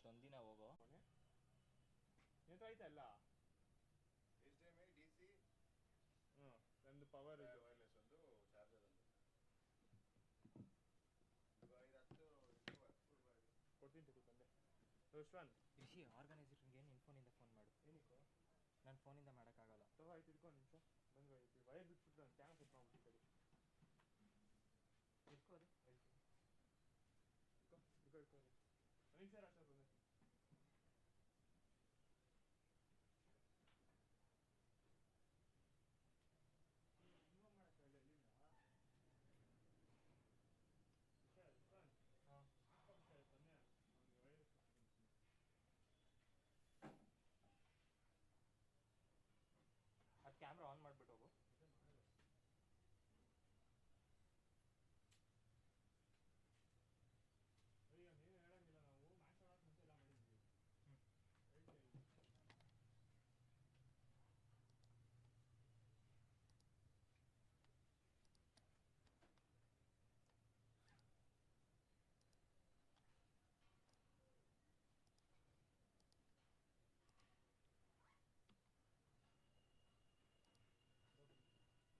ಇವತ್ತೊಂದಿನ ಹೋಗೋ ಎಂತ ಆಯ್ತಲ್ಲ HDMI DC ಒಂದು ಪವರ್ ವೈರ್ಲೆಸ್ ಒಂದು ಚಾರ್ಜರ್ ಒಂದು ಕೊಡ್ತೀನಿ ಬಂದೆ ರೋಶ್ವಾನ್ ರಿಷಿ ಆರ್ಗನೈಸೇಷನ್ಗೆ ನಿನ್ನ ಫೋನಿಂದ ಫೋನ್ ಮಾಡು. ಏನಕ್ಕೋ ನನ್ನ ಫೋನಿಂದ ಮಾಡೋಕ್ಕಾಗಲ್ಲ. ತಗೋ ಆಯ್ತು ಇಟ್ಕೊಂಡು ನಿಮಿಷ ಬಂದು ವೈರ್ ಬಿಟ್ಬಿಟ್ಟು ನಾನು ಕ್ಯಾಮ್ರಾ ಸೆಟ್ ಮಾಡ್ಬಿಟ್ಟಿದ್ದೆ. ಇಟ್ಕೋ ಅದು ಆಯ್ತು ಇಟ್ಕೋ ಇಟ್ಕೋ ಇಟ್ಕೋ ನಿಮಿಷ ರಾಷ್ಟ್ರ ಬಂದೆ. ಇನ್ನೂ ಮಾಡೋಕ್ಕಾಗಲ್ಲ ಇಲ್ಲಿಂದ ಹಾಂ ತಾನೆ ಅವ್ನಿಗೆ ವೈರ್ ಅದು ಕ್ಯಾಮ್ರಾ ಆನ್ ಮಾಡಿಬಿಟ್ಟು ಹೋಗು. ಈಗ ನೀನು ಹೇಳಂಗಿಲ್ಲ, ನಾವು ಮ್ಯಾಚ್ ಆಡೋಕೆ ಮುಂಚೆ ಎಲ್ಲ ಮಾಡಿದ್ವಿ.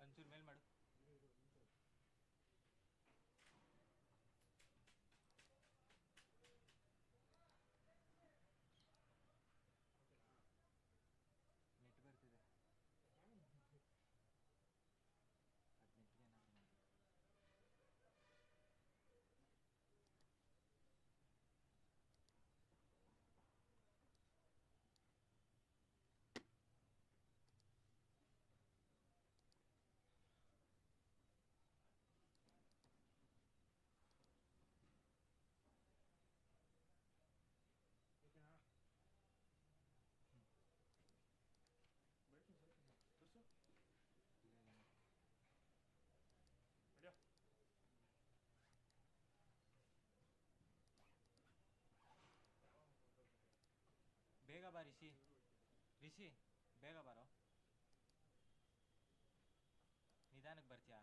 ಒಂಚೂರು ಮೇಲ್ ಮಾಡು. ನೆಟ್ ಬರ್ತಿದೆ 18ಗೆ ನಾನು ಓಕೆನಾ ಬೆಳಕಿನ ಸ್ವಲ್ಪ ತೋರಿಸು ಅಡ್ಯೋ ಬೇಗ ಬಾ ರಿಷಿ. ರಿಷಿ ಬೇಗ ಬಾರೋ, ನಿಧಾನಕ್ಕೆ ಬರ್ತೀಯಾ?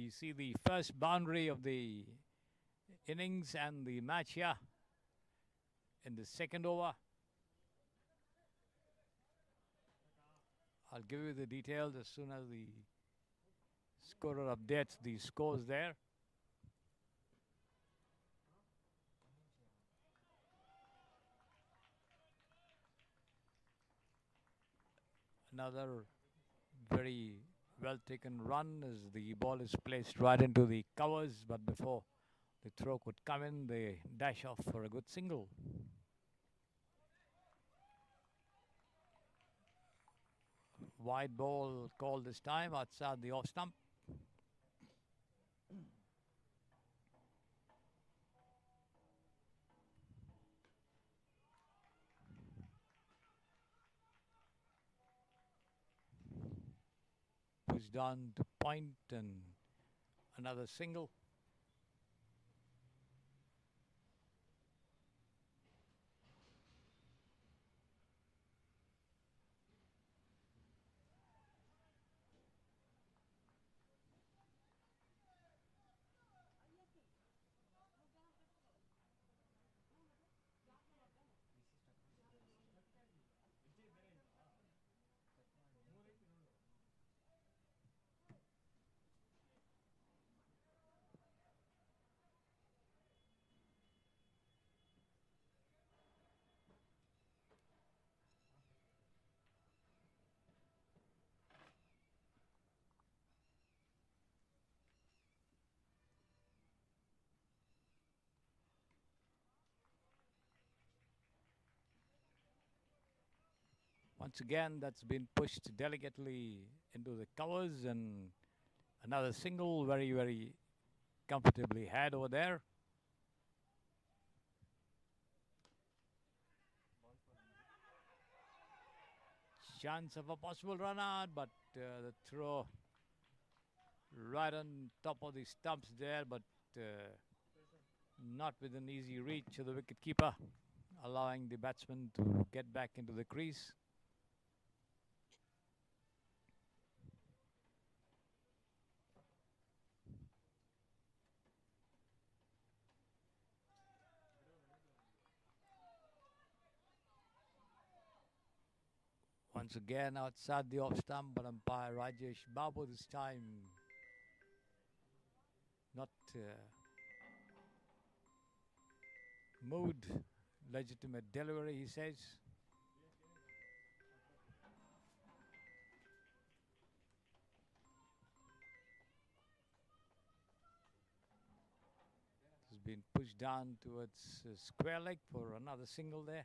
We see the first boundary of the innings and the match here in the second over. I'll give you the details as soon as the scorer updates the scores there. Another very well taken run as the ball is placed right into the covers, but before the throw could come in, they dash off for a good single. Wide ball called this time outside the off stump. Pushed down to point and another single. Once again, that's been pushed delicately into the covers, and another single very, very comfortably had over there. Chance of a possible run out, but the throw right on top of the stumps there, but not within easy reach of the wicket keeper, allowing the batsman to get back into the crease. Once again outside the off stump, but umpire Rajesh Babu this time not moved. Legitimate delivery, he says. Has been pushed down towards square leg for another single there.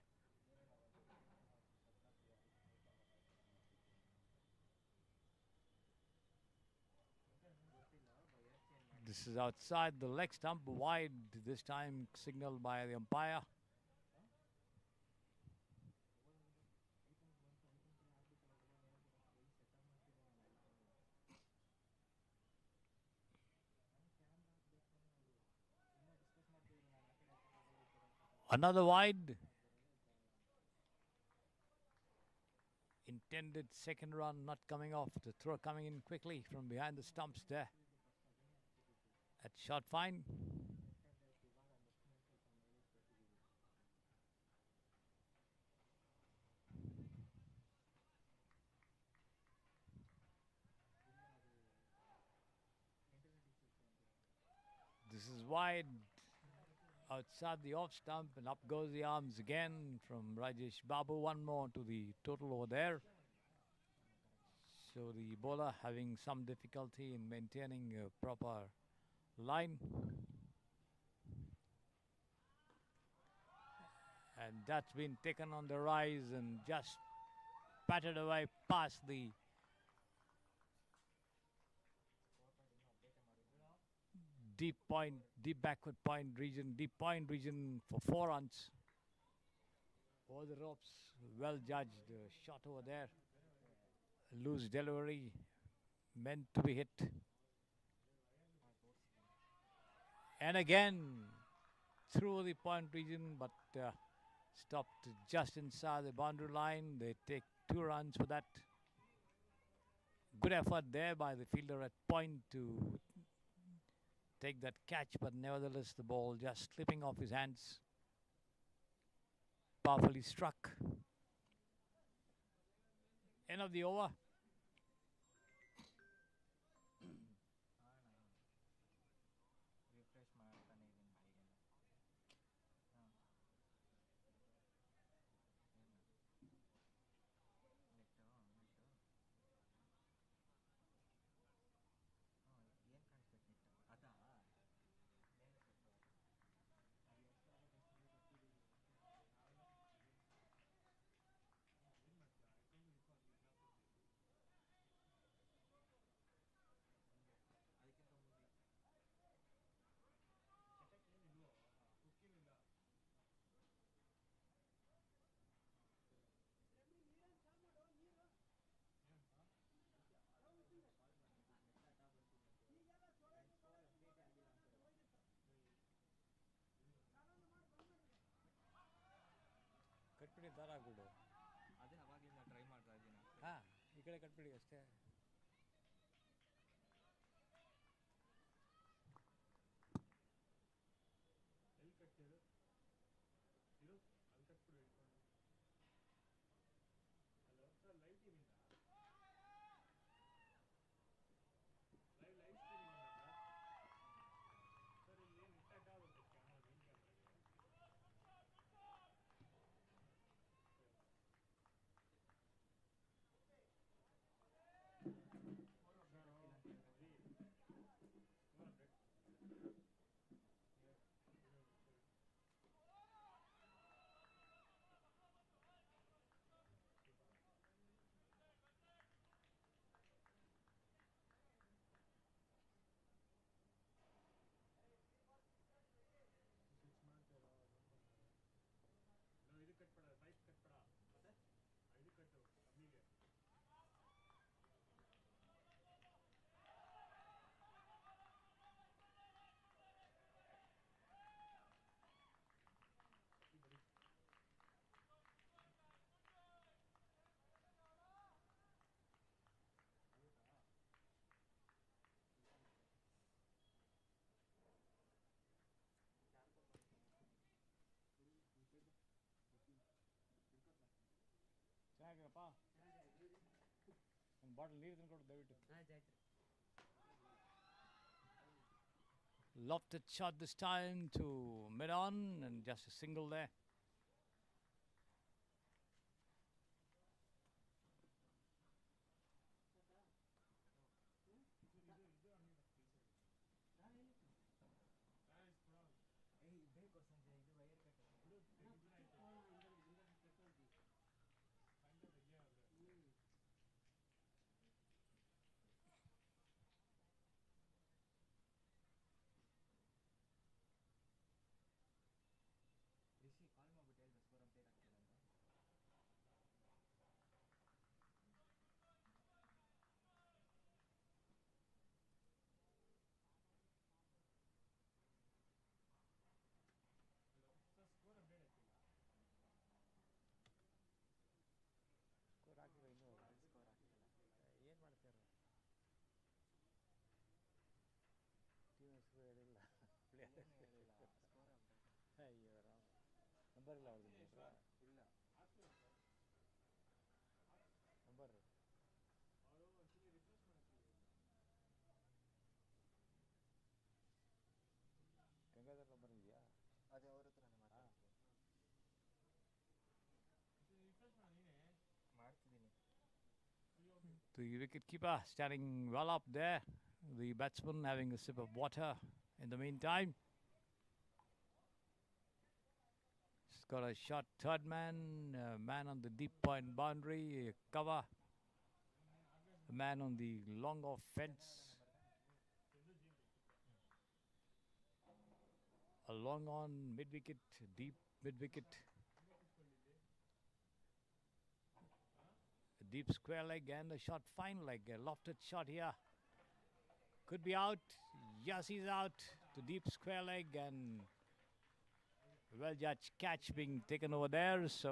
This is outside the leg stump, wide this time, signaled by the umpire. Another wide. Intended second run not coming off. The throw coming in quickly from behind the stumps there. At short fine. This is wide outside the off stump, and up goes the arms again from Rajesh Babu. One more to the total over there. So the bowler having some difficulty in maintaining a proper line. And that's been taken on the rise and just patted away past the deep point, deep backward point region, deep point region for 4 runs. Over the ropes, well judged shot over there. Loose delivery, meant to be hit. And again, through the point region, but stopped just inside the boundary line. They take 2 runs for that. Good effort there by the fielder at point to take that catch, but nevertheless the ball just slipping off his hands. Powerfully struck. End of the over. Refresh ಮಾಡ್ತಾನೆ ಇದೀನಿ ಈಗೇನು. ಹಾಂ ನೆಟ್ಟು ಹಾಂ ಏನು ಕಾಣಿಸ್ಬೇಕು ನೆಟ್ಟು ಅದಾ ಅದಕ್ಕಿಂತ ಮುಂದೆ ಕಟ್ಬಿಡಿ ದಾರ ಆಗ್ಬಿಡು. ಅದೇ ಅವಾಗಿಂದ ಟ್ರೈ ಮಾಡ್ತಾ ಇದ್ದೀನಿ. ಹಾಂ, ಈ ಕಡೆ ಕಟ್ಬಿಡಿ ಅಷ್ಟೇ. ಎಲ್ಲಿ ಕಟ್ತೀರು ಇರು ಅಲ್ಲಿ ಕಟ್ಬಿಡು ಇಟ್ಕೊಂಡು. ಹಲೋ ಸರ್, ಲೈವ್ ಟಿವಿಂದ ಲೈವ್ ಸ್ಟ್ರೀಮಿಂಗ್ ಸರ್. ಇಲ್ಲಿ ನೆಟ್ ಅಡ್ಡ ಆಗುತ್ತೆ ಕ್ಯಾಮ್ರಾ, ಮೇನ್ ಇದು ಕಟ್ಬೇಡ, ಪೈಪ್ ಕಟ್ಬೇಡ, ಇದು ಕಟ್ಟು ಕಮ್ಮಿಗೆ. ಚೆನ್ನಾಗಿರಪ್ಪ. ಒಂದು ಬಾಟಲ್ ನೀರು ತಂದ್ಕೊಡು ದಯವಿಟ್ಟು. Lofted shot this time to mid-on and just a single there. ಬೇಕು ಸಂಜೆ ಇದು ವೈರ್ ರಿಷಿ ಕಾಲ್ ಮಾಡ್ಬಿಟ್ಟು ಹೇಳಿದ ಸ್ಕೋರ್ ಅಪ್ಡೇಟ್ ಆಗ್ತಿದೆ ಅಂತ. ಸರ್, ಸ್ಕೋರ್ ಅಪ್ಡೇಟ್ ಆಗ್ತಿಲ್ಲ. ಸ್ಕೋರ್ ಹಾಕಿದ್ರೆ ಇನ್ನೂ ಸ್ಕೋರ್ ಆಗ್ತಿಲ್ಲ. ಏನು ಮಾಡ್ತಾರೆ? ಟೀಮ್ ಹೆಸರು ಹೇಳಿಲ್ಲ, ಪ್ಲೇಯರ್ ಏನು ಹೇಳಿಲ್ಲ, ಸ್ಕೋರ್ ಅಪ್ಡೇಟ್. ಅಯ್ಯೋ ರಾಮ, ನಂಬರ್ ಇಲ್ಲ ಅವ್ರದ್ದು ನಿಮ್ಮ ಹತ್ರ? ಇಲ್ಲ ಹಾಕ್ತೀನಿ ಸರ್, ನಂಬರ್ ಅವರು ಒಂದ್ಸಲಿ ರಿಫ್ರೆಶ್ ಮಾಡ್ತೀವಿ. ಗಂಗಾಧರ್ ನಂಬರ್ ಇದೆಯಾ? ಅದೇ ಅವ್ರ ಹತ್ರನೇ ಮಾತಾಡ್ತೀನಿ. ರಿಫ್ರೆಶ್ ಮಾಡ ನೀನೇ ಮಾಡ್ತಿದ್ದೀನಿ. The wicket keeper standing well up there. The batsman having a sip of water in the meantime. He's got a shot, third man, man on the deep point boundary, cover. A man on the long off fence. A long on mid wicket, deep mid wicket. A deep square leg and a shot, fine leg, a lofted shot here. Could be out. Yes, he's out to deep square leg and well judged catch being taken over there. So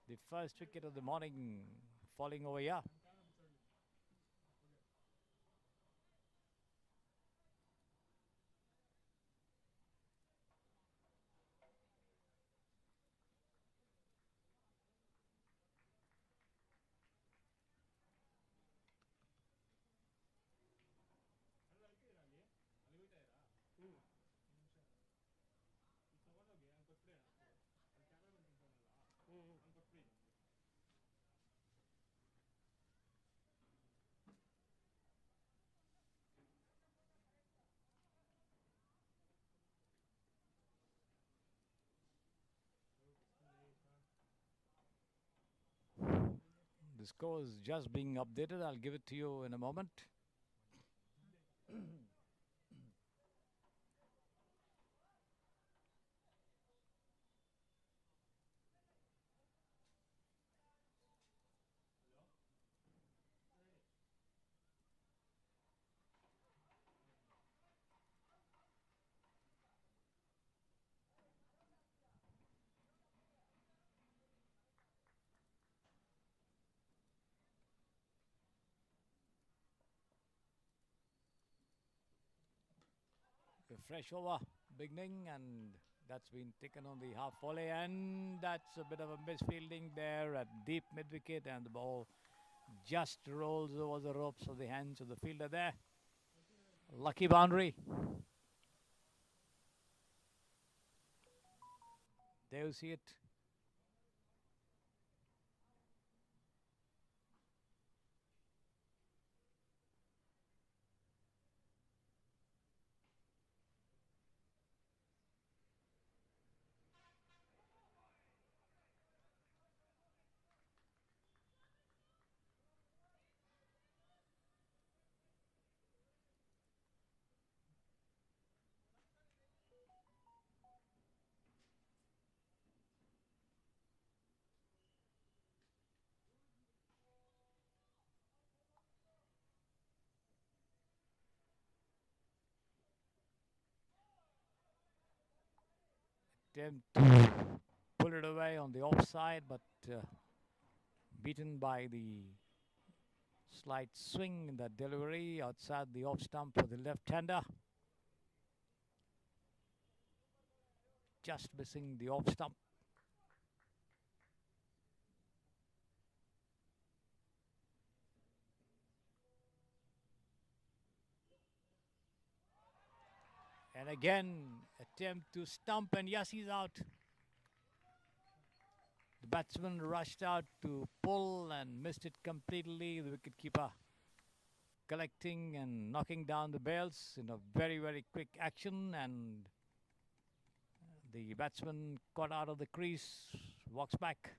the first wicket of the morning falling over here. The score is just being updated. I'll give it to you in a moment. A fresh over beginning, and that's been taken on the half volley, and that's a bit of a misfielding there at deep mid wicket, and the ball just rolls over the ropes of the hands of the fielder there. Lucky boundary. There you see it. Attempt to pull it away on the offside, but beaten by the slight swing in that delivery outside the off stump for the left-hander. Just missing the off stump. And again, attempt to stump, and yes, he's out. The batsman rushed out to pull and missed it completely. The wicketkeeper collecting and knocking down the bails in a very, very quick action, and the batsman caught out of the crease, walks back.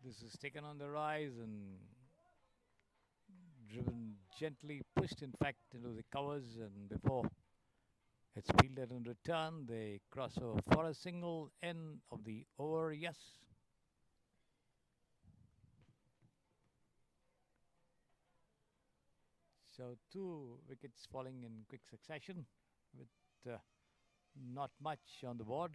This is taken on the rise and driven gently, pushed in fact into the covers, and before it's fielded in return, they cross over for a single end of the over. Yes. So 2 wickets falling in quick succession with not much on the board.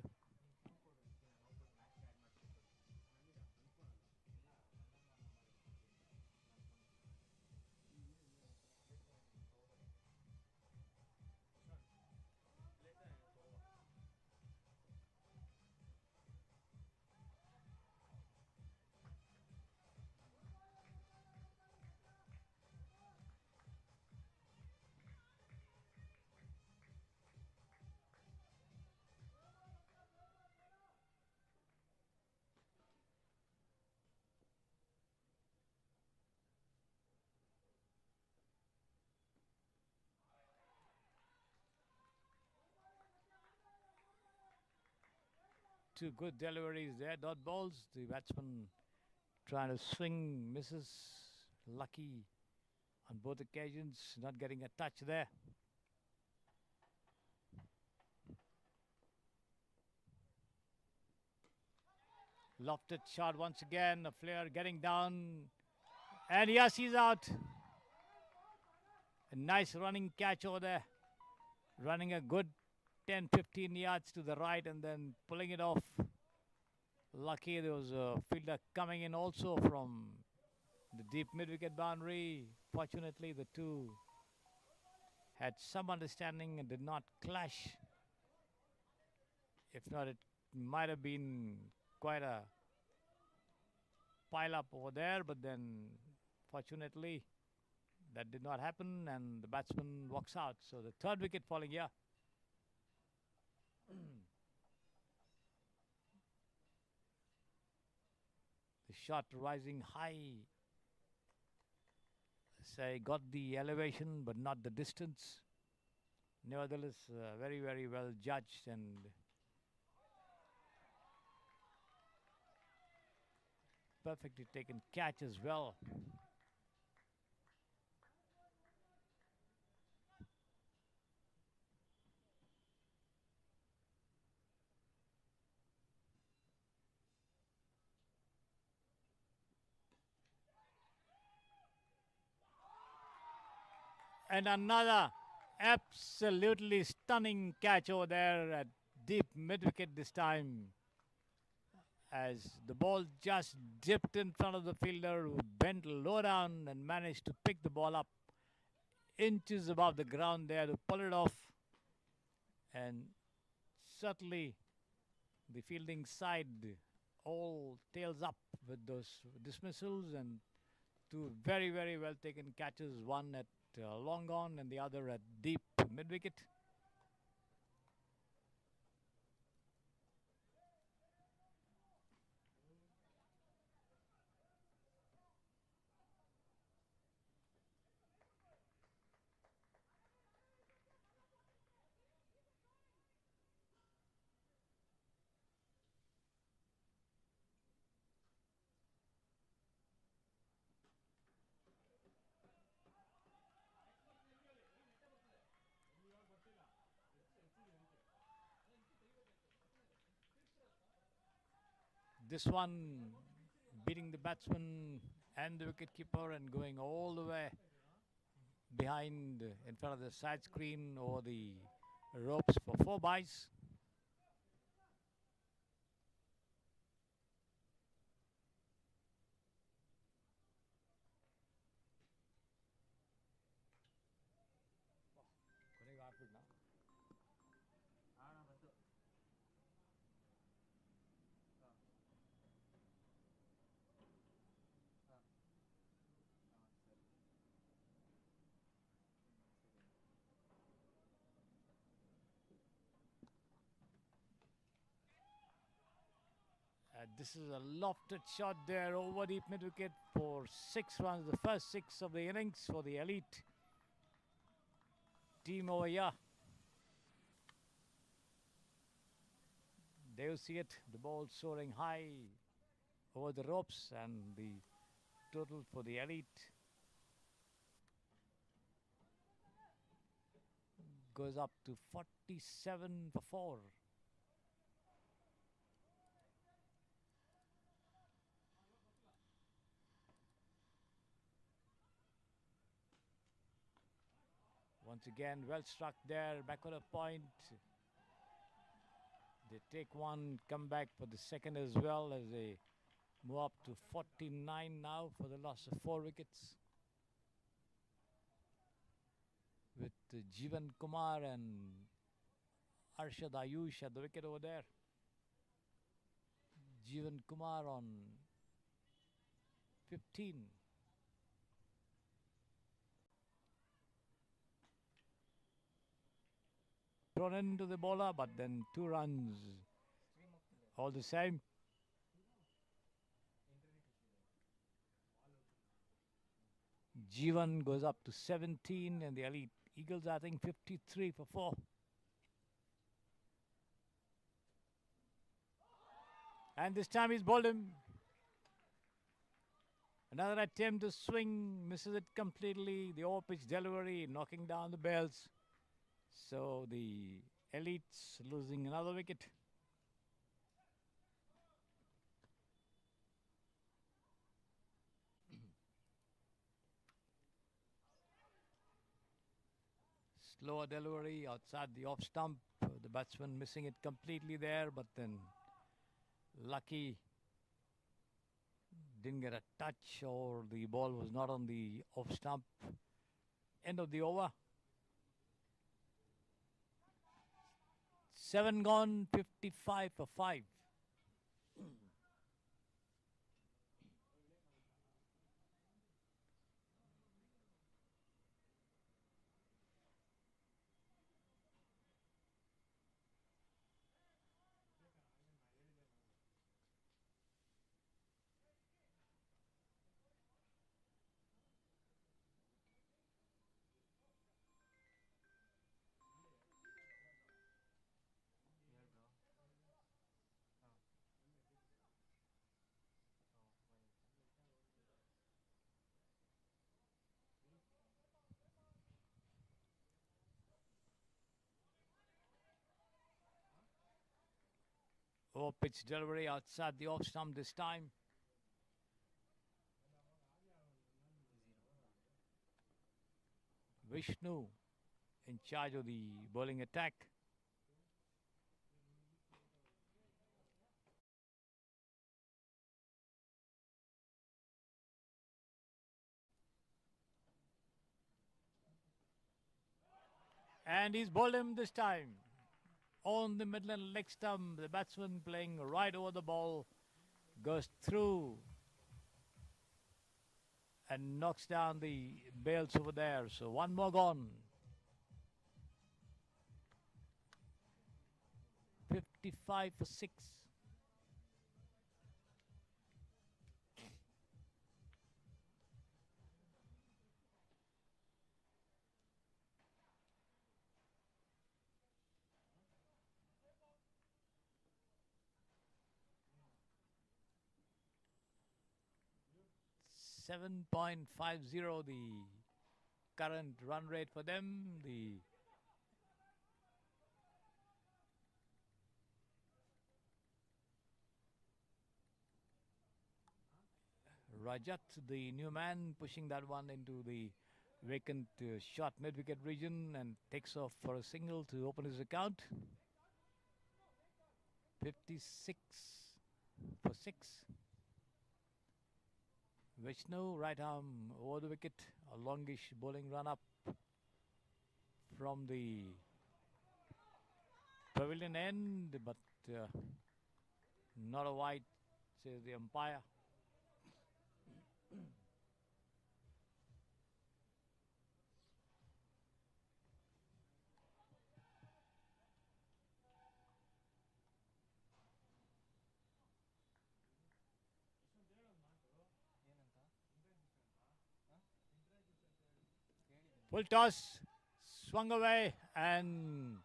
Two good deliveries there, dot balls. The batsman trying to swing, misses. Lucky on both occasions, not getting a touch there. Lofted shot once again, a flare getting down. And yes, he's out. A nice running catch over there. Running a good 10-15 yards to the right and then pulling it off. Lucky there was a fielder coming in also from the deep mid-wicket boundary. Fortunately, the two had some understanding and did not clash. If not, it might have been quite a pile up over there, but then fortunately that did not happen and the batsman walks out. So the third wicket falling here. The shot rising high. Say got the elevation but not the distance. Nevertheless, very, very well judged and perfectly taken catch as well. And another absolutely stunning catch over there at deep mid-wicket this time, as the ball just dipped in front of the fielder, who bent low down and managed to pick the ball up inches above the ground there to pull it off. And certainly the fielding side all tails up with those dismissals, and two very, very well taken catches, one at long on and the other at deep mid-wicket. This one beating the batsman and the wicketkeeper and going all the way behind in front of the side screen or the ropes for 4 byes. This is a lofted shot there over deep mid-wicket for 6 runs, the first 6 of the innings for the elite team over here. There you see it, the ball soaring high over the ropes, and the total for the elite goes up to 47 for 4. Once again, well struck there, backward of point. They take one, come back for the second as well, as they move up to 49 now for the loss of 4 wickets. With Jeevan Kumar and Arshad Ayush at the wicket over there. Jeevan Kumar on 15. Thrown into the bowler, but then 2 runs all the same. Jeevan goes up to 17 and the elite Eagles, I think, 53 for 4. And this time he's bowled him. Another attempt to swing, misses it completely. The over-pitch delivery, knocking down the bells. So the elites losing another wicket. Slower delivery outside the off stump. The batsman missing it completely there, but then lucky didn't get a touch, or the ball was not on the off stump. End of the over. 7 gone, 55 for 5. Here, bro. Oh. Oh, pitch delivery outside the off stump this time. Vishnu in charge of the bowling attack. And he's bowled him this time. On the Midland leg stump, the batsman playing right over the ball goes through and knocks down the bails over there. So one more gone. 55 for 6. .50 the current run rate for them. The Rajat, the new man, pushing that one into the vacant short mid-wicket region and takes off for a single to open his account. 56 for 6. Vishnu, right arm over the wicket, a longish bowling run up from the pavilion end, but not a wide, says the umpire. Full toss, swung away and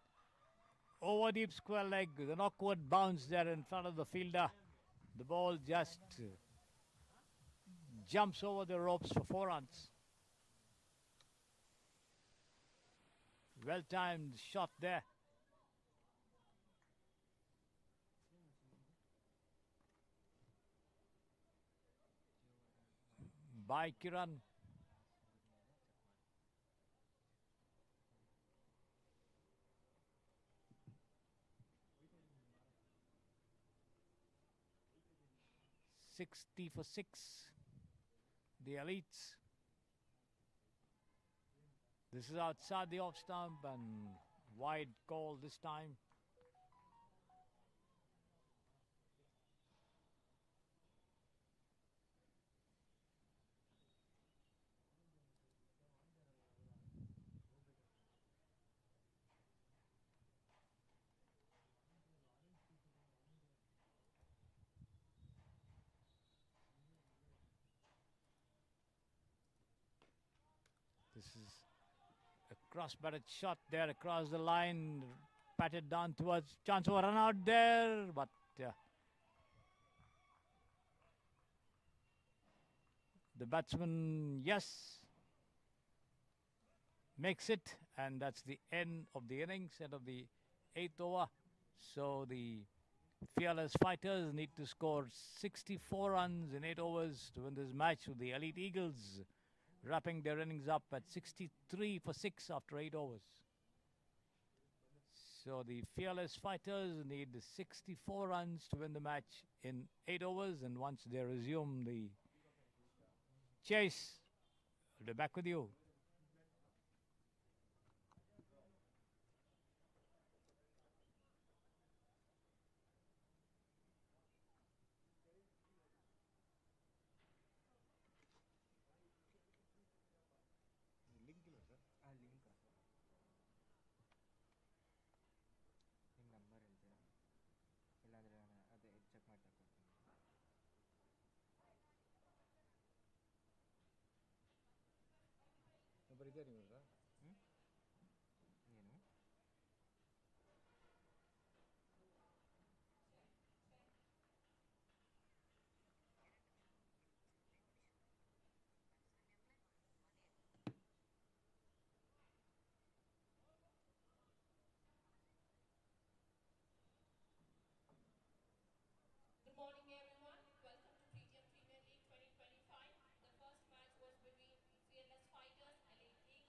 over deep square leg, with an awkward bounce there in front of the fielder. The ball just jumps over the ropes for 4 runs. Well timed shot there. By Kiran. .60 for 6. The elites. This is outside the off stump and wide call this time. This is a cross-batted shot there across the line, patted down towards chance for a run out there, but the batsman, yes, makes it, and that's the end of the innings, end of the 8th over. So the fearless fighters need to score 64 runs in 8 overs to win this match, with the Elite Eagles wrapping their innings up at 63 for 6 after 8 overs. So the fearless fighters need 64 runs to win the match in 8 overs, and once they resume the chase, we'll be back with you. ಇದೇ ನ್ಯೂಸಾ ಏನು Good morning, everyone. Welcome to Pretium Premier League 2025. The first match was between Fearless Fighters, Leauge,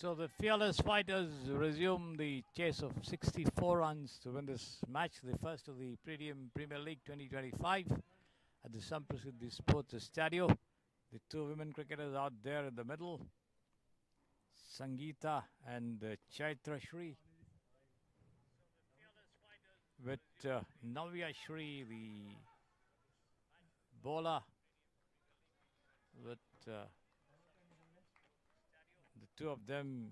So the fearless fighters resume the chase of 64 runs to win this match, the first of the Pretium Premier League 2025 at the Samprasiddhi Sports Estadio. The two women cricketers out there in the middle, Sangeeta and Chaitra Shri, with Navya Shri, the bowler, with the two of them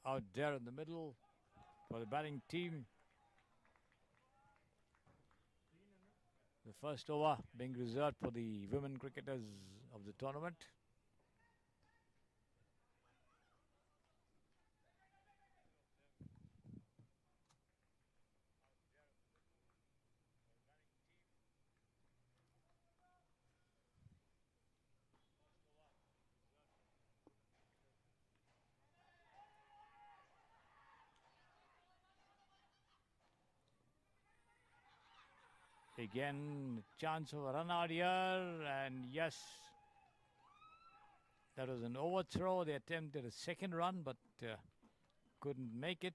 out there in the middle for the batting team. The first over being reserved for the women cricketers of the tournament. Again, chance of a run out here, and yes, that was an overthrow. They attempted a second run, but couldn't make it.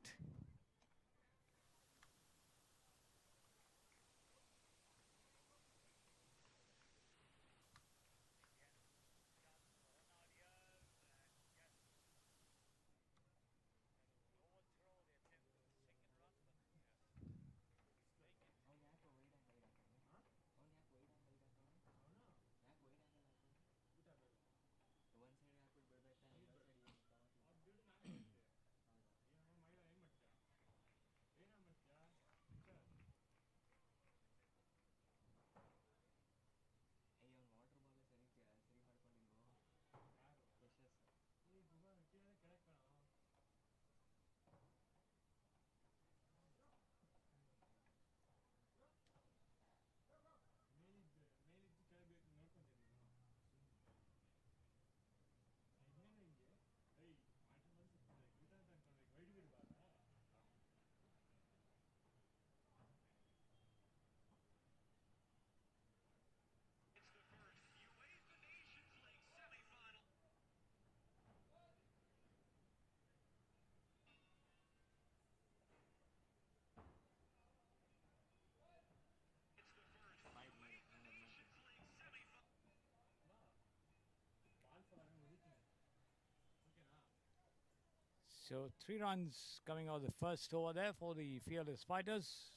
So 3 runs coming out of the first over there for the fearless fighters.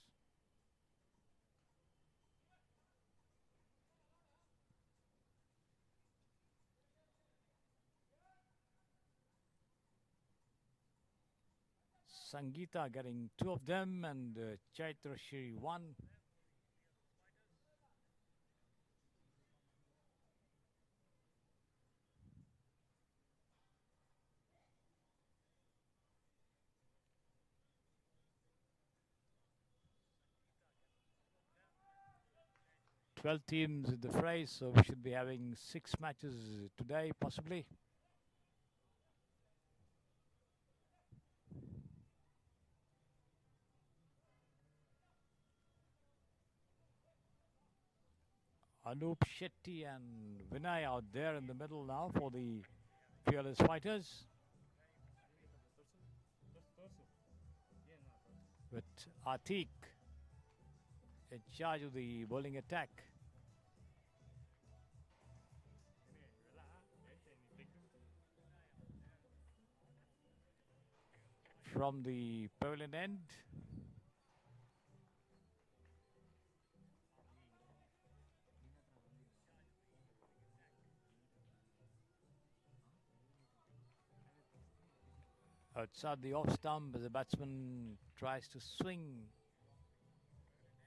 Sangeeta getting 2 of them, and Chaitra Shri 1. 12 teams in the fray, so we should be having 6 matches today, possibly. Anup Shetty and Vinay out there in the middle now for the fearless fighters, with Atik in charge of the bowling attack. From the pavilion end, outside the off stump, the batsman tries to swing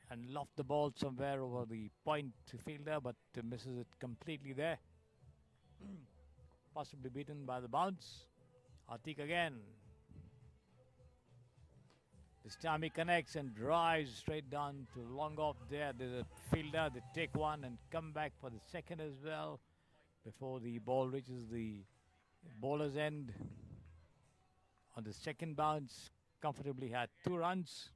and loft the ball somewhere over the point fielder, but misses it completely there. Possibly beaten by the bounce. Atik again. This time he connects and drives straight down to long off there. There's a fielder, they take one and come back for the second as well before the ball reaches the bowler's end. On the second bounce, comfortably had 2 runs.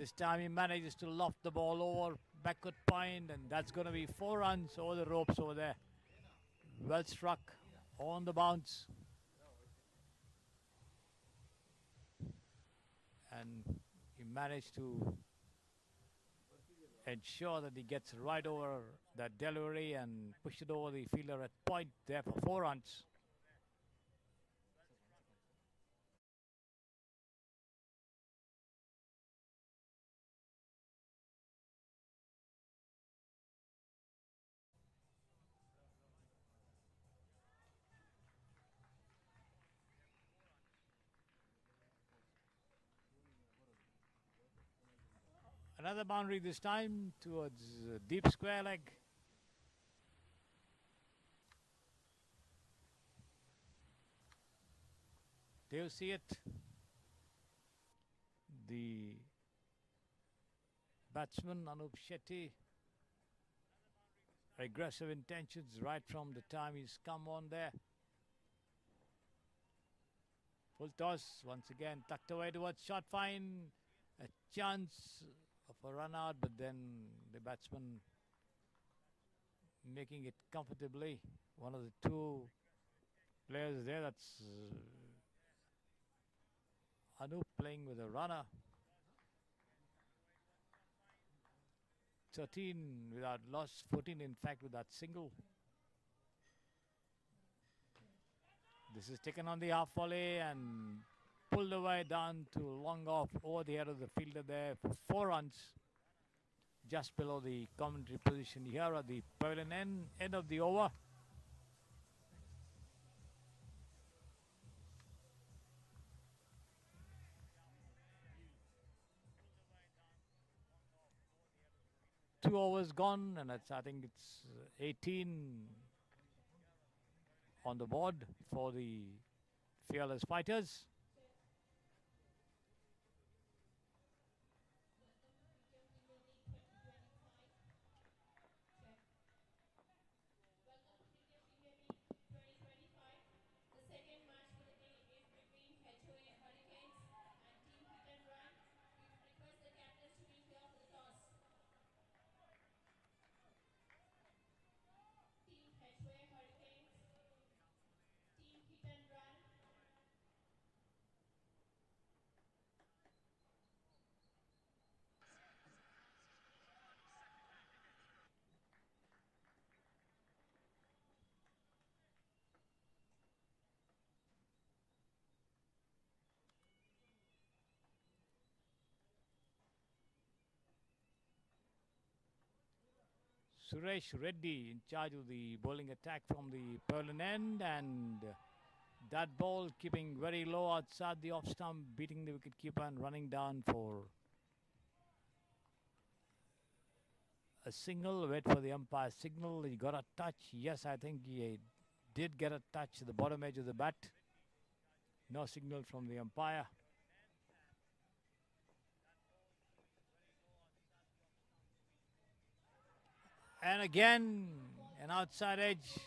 This time he manages to loft the ball over backward point, and that's going to be 4 runs over the ropes over there. Well struck on the bounce. And he managed to ensure that he gets right over that delivery and push it over the fielder at point there for 4 runs. Another boundary this time towards deep square leg. Do you see it? The batsman Anup Shetty, aggressive intentions right from the time he's come on there. Full toss once again, tucked away towards short fine. A chance of a run out, but then the batsman making it comfortably. One of the 2 players there, that's Anup playing with a runner. 13 without loss, 14 in fact with that single. This is taken on the half volley and pulled away down to long off over the head of the fielder there for 4 runs. Just below the commentary position here at the pavilion end of the over. Two overs gone, and I think it's 18 on the board for the Fearless Fighters. Welcome to Pretium Premier League 2025. The second match for the day is between HOA Hurricanes and Team Hit and Run. We would request the captains to be here for the toss. Team HOA Hurricanes, Team Hit and Run. Suresh Reddy in charge of the bowling attack from the pavilion end, and that ball keeping very low outside the off stump, beating the wicketkeeper and running down for a single. Wait for the umpire signal. He got a touch. Yes, I think he did get a touch at the bottom edge of the bat. No signal from the umpire. And again, an outside edge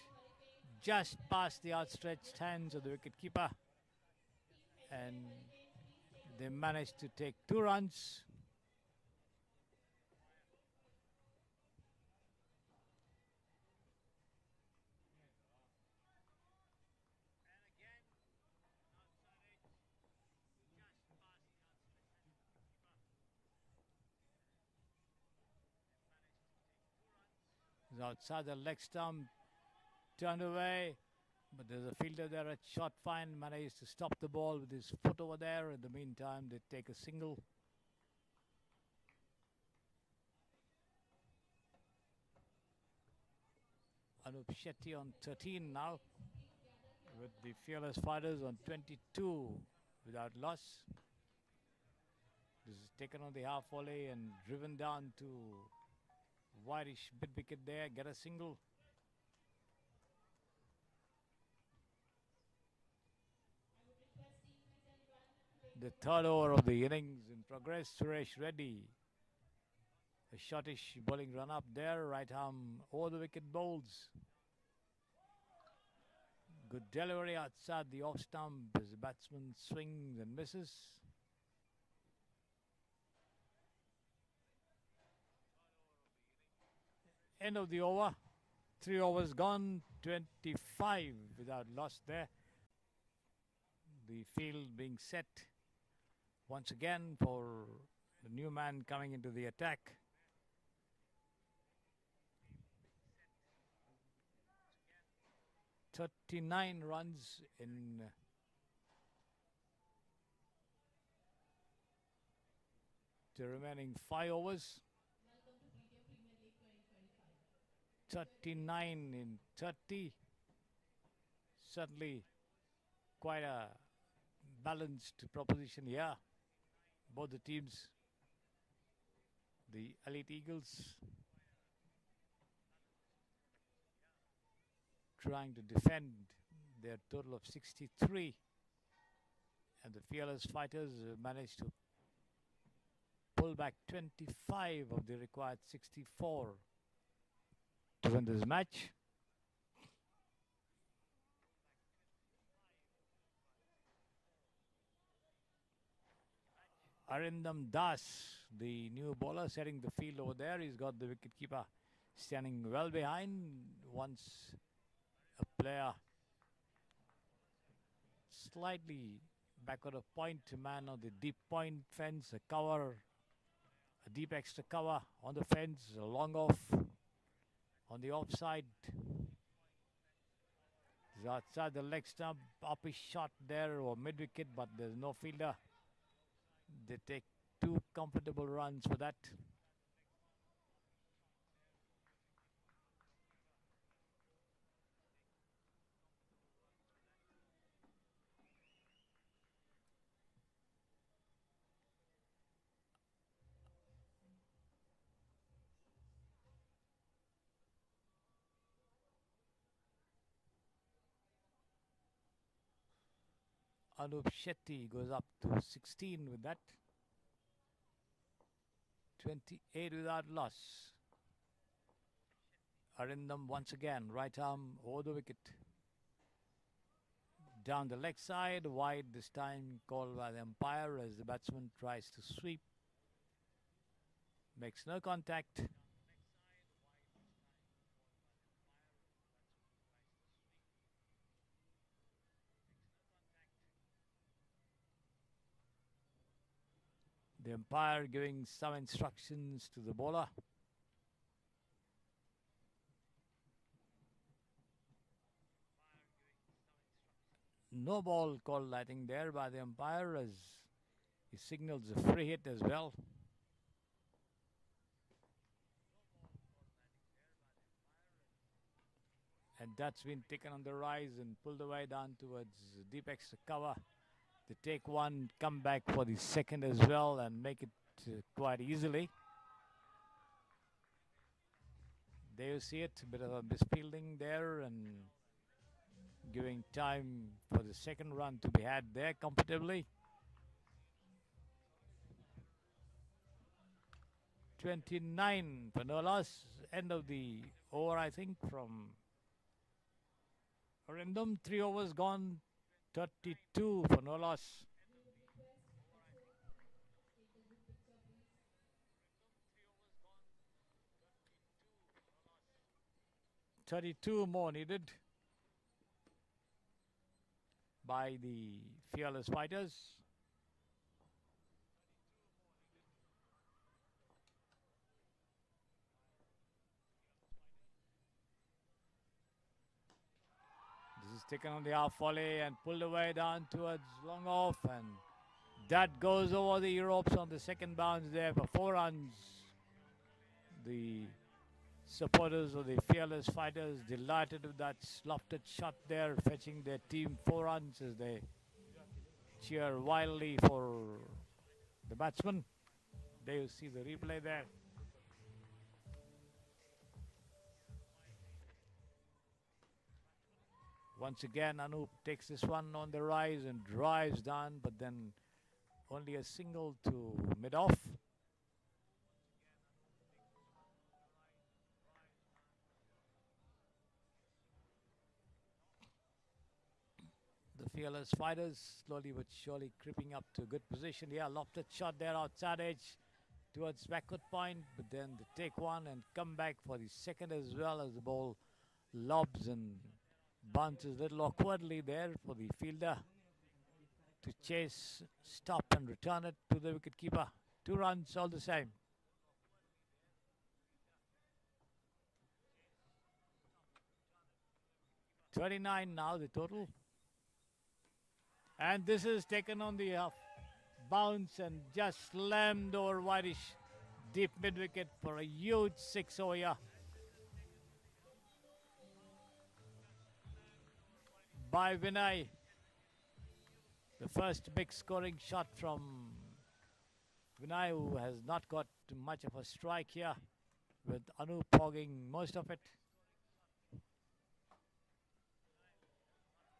just past the outstretched hands of the wicketkeeper. And they managed to take 2 runs. Outside the leg stump, turned away, but there's a fielder there at short fine, managed to stop the ball with his foot over there. In the meantime, they take a single. Anup Shetty on 13 now, with the Fearless Fighters on 22 without loss. This is taken on the half volley and driven down to wideish mid wicket there, get a single. The 3rd over of the innings in progress. Suresh Reddy, a shortish bowling run up there, right arm over the wicket bowls. Good delivery outside the off stump as the batsman swings and misses. End of the over. 3 overs gone, 25 without loss there. The field being set once again for the new man coming into the attack. "39 runs in the remaining 5 overs. Welcome to Pretium Premier League 2025. 39 in 30. Certainly quite a balanced proposition here. Both the teams, the Elite Eagles, trying to defend their total of 63, and the Fearless Fighters managed to pull back 25 of the required 64 to win this match. Arindam Das, the new bowler, setting the field over there. He's got the wicketkeeper standing well behind. Once a player slightly backward of point, man on the deep point fence, a cover, a deep extra cover on the fence, a long off on the offside. He's outside the leg stump, up his shot there or mid wicket, but there's no fielder. They take 2 comfortable runs for that. Anup Shetty goes up to 16 with that. 28 without loss. Arindam once again, right arm over the wicket. Down the leg side, wide this time, called by the umpire as the batsman tries to sweep. Makes no contact. The umpire giving some instructions to the bowler. No ball called, I think, there by the umpire as he signals a free hit as well. And that's been taken on the rise and pulled away down towards deep extra cover. They take one, come back for the second as well and make it quite easily. There you see it, a bit of a misfielding there and giving time for the second run to be had there comfortably. 29 for no loss. End of the over, I think, from Arindam. 3 overs gone. 32 for no loss. We would request HO, take the group picture, please. 32 more needed by the Fearless Fighters. This is taken on the half volley and pulled away down towards long off, and that goes over the ropes on the second bounce there for 4 runs. The supporters of the Fearless Fighters delighted with that lofted shot there, fetching their team 4 runs as they cheer wildly for the batsman. There you see the replay there. Once again, Anup takes this one on the rise and drives down, but then only a single to mid-off. The Fearless Fighters slowly but surely creeping up to a good position. Yeah, lofted shot there outside edge. towards backward point, but then they take one and come back for the second as well, as the ball lobs and bounces a little awkwardly there for the fielder to chase, stop and return it to the wicketkeeper. 2 runs all the same. .29 now the total. And this is taken on the bounce and just slammed over wideish deep mid wicket for a huge 6 over here by Vinay. The first big scoring shot from Vinay, who has not got much of a strike here, with Anup hogging most of it.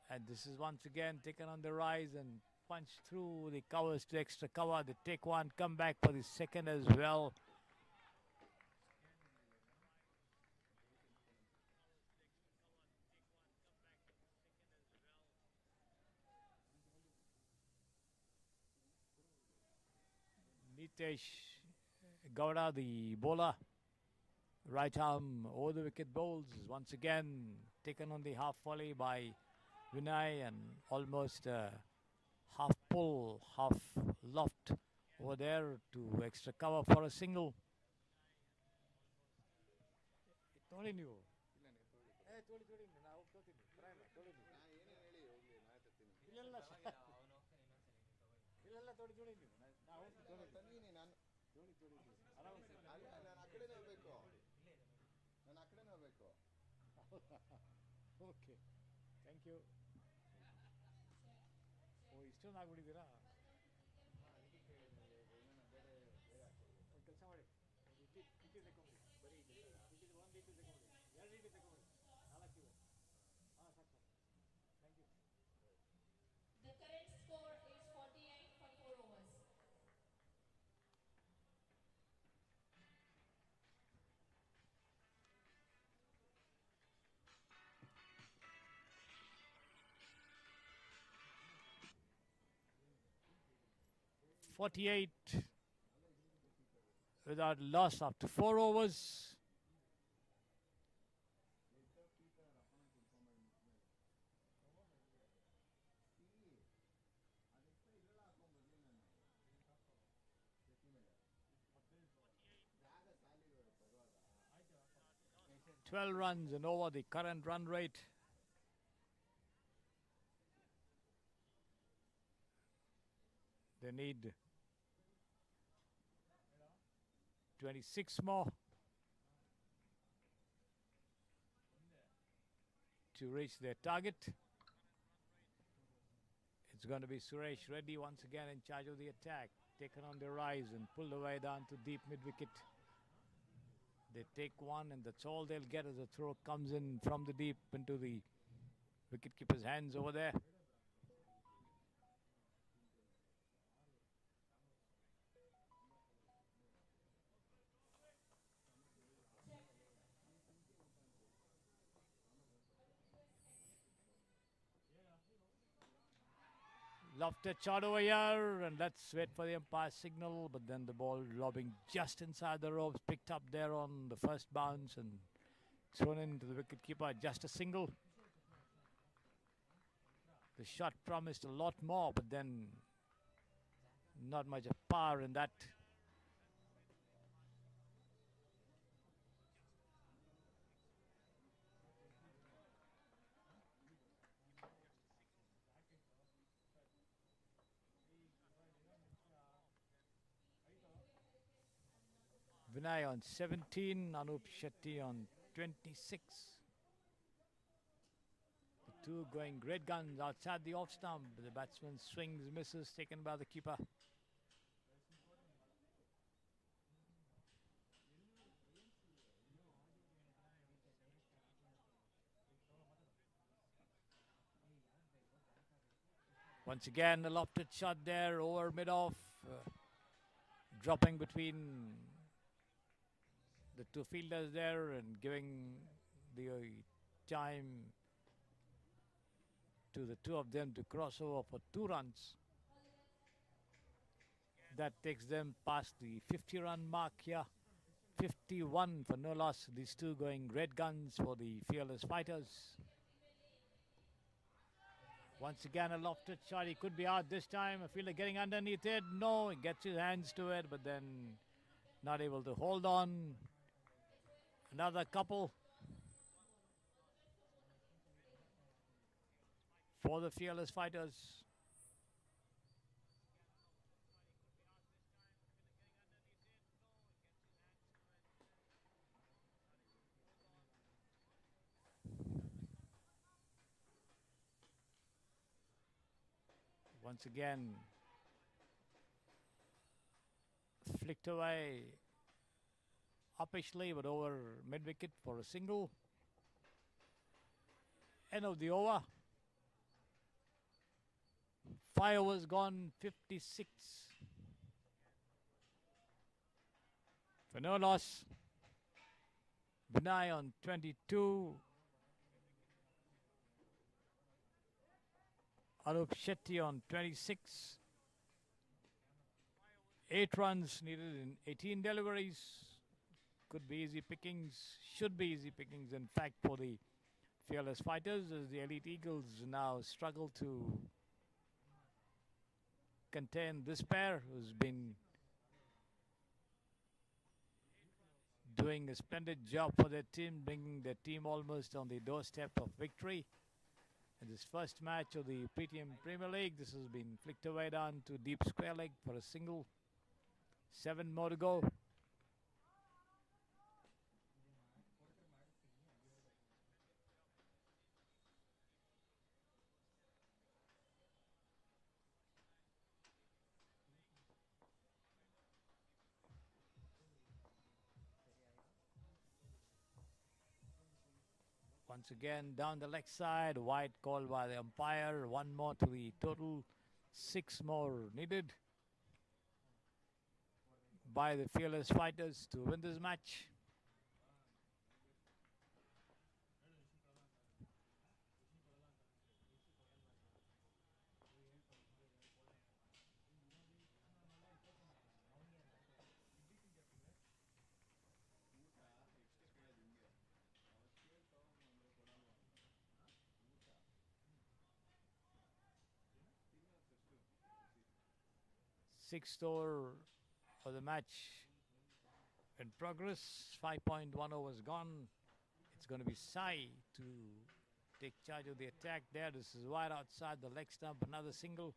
And this is once again taken on the rise and punched through the covers to extra cover. They take one, come back for the second as well. Nitesh Gowda, the bowler, right arm over the wicket bowls, once again taken on the half volley by Vinay and almost half pull, half loft over there to extra cover for a single. Okay, thank you. Oh, ಇಷ್ಟೊಂದು ಆಗ್ಬಿಟ್ಟಿದ್ದೀರಾ? ಕೆಲಸ ಮಾಡಿ, ಇಟ್ಟು ತಗೊಂಬಿಡಿ, ಬರೀ ಇಟ್ಟು ಒಂದು ಇಟ್ಟು ತಗೊಂಬಿಡಿ, 2 ಇಟ್ಟು ತಗೊಂಬಿಡಿ, 4 ಇವೆ. ಹಾಂ ಸಾಕು, thank you. The current score is 48 for 4 overs. .48 without loss after 4 overs. .12 runs and over the current run rate. They need 26 more to reach their target. It's going to be Suresh Reddy once again in charge of the attack, taken on the rise and pulled away down to deep mid-wicket. They take one and that's all they'll get as a throw comes in from the deep into the wicketkeeper's hands over there. Lofted shot over here, and let's wait for the umpire's signal, but then the ball lobbing just inside the ropes, picked up there on the first bounce and thrown into the wicketkeeper, just a single. The shot promised a lot more, but then not much of power in that. Vinay on 17, Anup Shetty on 26. The two going great guns outside the off stump. The batsman swings, misses, taken by the keeper. Once again, a lofted shot there over mid-off, dropping between the two fielders there and giving the time to the two of them to cross over for 2 runs. That takes them past the 50-run mark here. 51 for no loss. These two going red guns for the Fearless Fighters. Once again, a lofted shot. He could be out this time. A fielder getting underneath it. No, he gets his hands to it, but then not able to hold on. Another couple for the Fearless Fighters. Once again, flicked away uppishly, but over mid-wicket for a single. End of the over. 5 overs gone, 56. For no loss. Vinay on 22. Arup Shetty on 26. 8 runs needed in 18 deliveries. Could be easy pickings. Should be easy pickings, in fact, for the Fearless Fighters, as the Elite Eagles now struggle to contain this pair, who's been doing a splendid job for their team, bringing their team almost on the doorstep of victory. In this first match of the Pretium Premier League, this has been flicked away down to deep square leg for a single. 7 more to go. Once again, down the leg side, wide call by the umpire. 1 more to the total. 6 more needed by the Fearless Fighters to win this match. Sixth over of the match in progress. 5.1 overs gone. It's going to be Sai to take charge of the attack there. This is wide outside the leg stump. Another single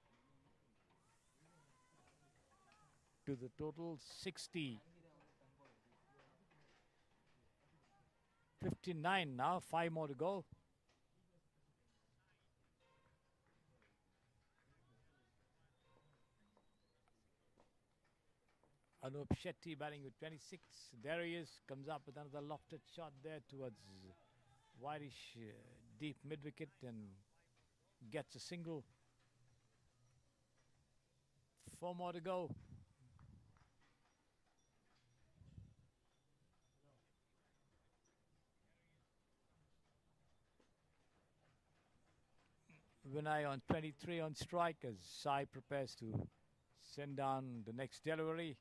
to the total 60. 59 now. 5 more to go. Anup Shetty batting with 26. There he is. Comes up with another lofted shot there towards wideish deep mid-wicket and gets a single. 4 more to go. Vinay on 23 on strike as Sai prepares to send down the next delivery.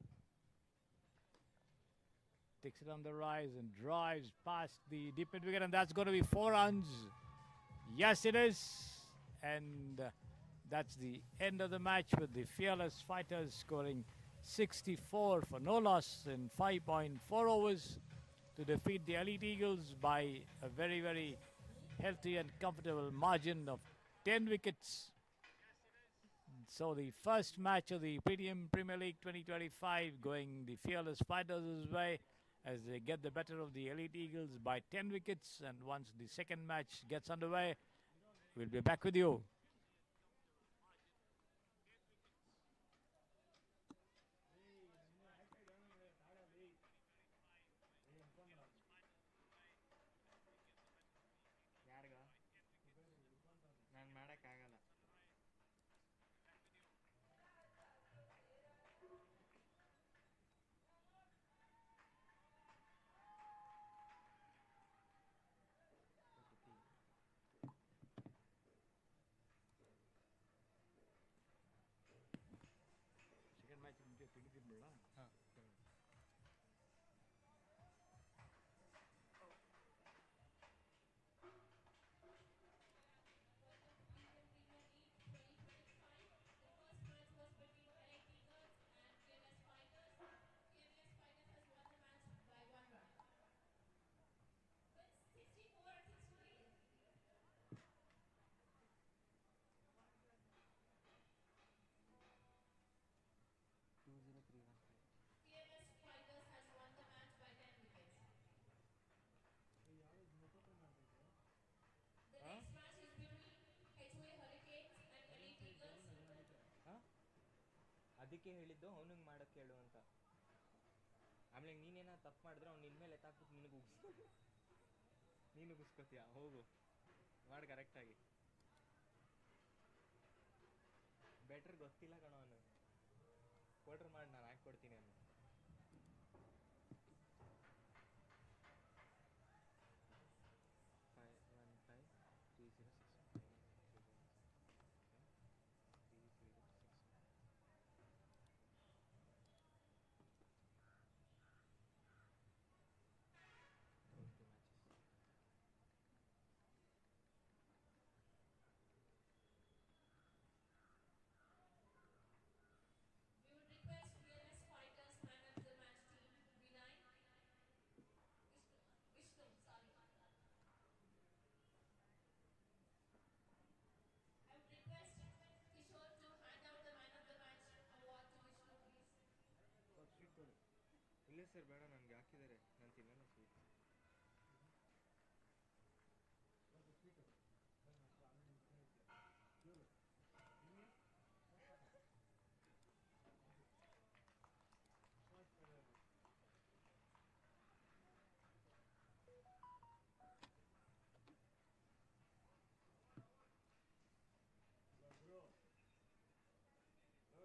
Takes it on the rise and drives past the deep mid wicket, and that's going to be 4 runs. Yes, it is. And that's the end of the match with the Fearless Fighters scoring 64 for no loss in 5.4 overs to defeat the Elite Eagles by a very, very healthy and comfortable margin of 10 wickets. So the first match of the Pretium Premier League 2025 going the Fearless Fighters' way as they get the better of the Elite Eagles by 10 wickets. And once the second match gets underway, we'll be back with you. ಯಾರಿಗ ನಾನು ಮಾಡೋಕ್ಕಾಗಲ್ಲ. ಅದಕ್ಕೆ ಹೇಳಿದ್ದು ಅವನಿಗೆ ಮಾಡೋಕ್ಕೆ ಹೇಳು ಅಂತ. ಆಮೇಲೆ ನೀನೇನ ತಪ್ಪು ಮಾಡಿದ್ರೆ ಅವ್ನು ನಿನ್ನ ಮೇಲೆ ಎತ್ತಾಕ್ಬಿಟ್ಟು ನಿನಗೆ ನೀನು ಉಗಿಸ್ಕೊತೀಯ. ಹೋಗು ಮಾಡಿ ಕರೆಕ್ಟಾಗಿ. ಬೆಟ್ರ್ ಗೊತ್ತಿಲ್ಲ ಕಣೋ ಅವನು. ಕೊಡ್ರಿ ಮಾಡಿ ನಾನು ಹಾಕ್ಕೊಡ್ತೀನಿ ಅವನು. 2 ಇಲ್ಲ ಸರ್ ಬೇಡ, ನನಗೆ ಹಾಕಿದ್ದಾರೆ, ನಾನು ತಿನ್ನಲ್ಲ ಸ್ವೀಟ್.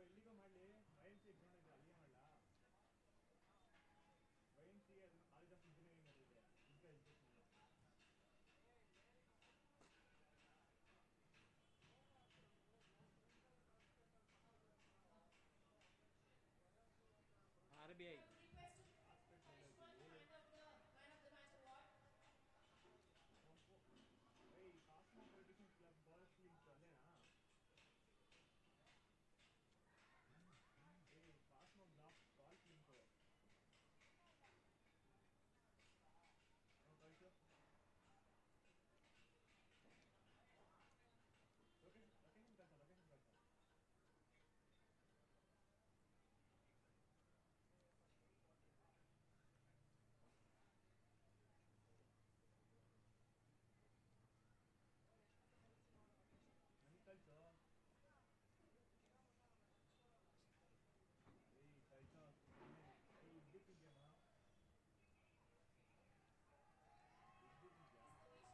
ಎಲ್ಲಿಗೋ ಮಾಡಲಿ YMCA ಗ್ರೌಂಡ್ ಇದೆ, ಅಲ್ಲಿಗೆ ಮಾಡಲಾ? YMCA ಅದನ್ನು ಕಾಲೇಜ್ ಆಫ್ ಇಂಜಿನಿಯರಿಂಗ್ ಅಲ್ಲಿ ಇದೆ, physical education. RBI cosmo politician club boys link ಅಲ್ಲೇನಾ? ಕಾಸ್ಮೋ ಬಾಯ್ಸ್ ಲಿಂಕು ಕಳಿಸು. ಲೊಕೇಶನ್ ಕಳಿಸ. ನನಗೆ ಕಳಿಸು. ಕಳಿಸೋ ಇದ್ದಿಟ್ಟಿದ್ಯಮ್ಮ. Route not found.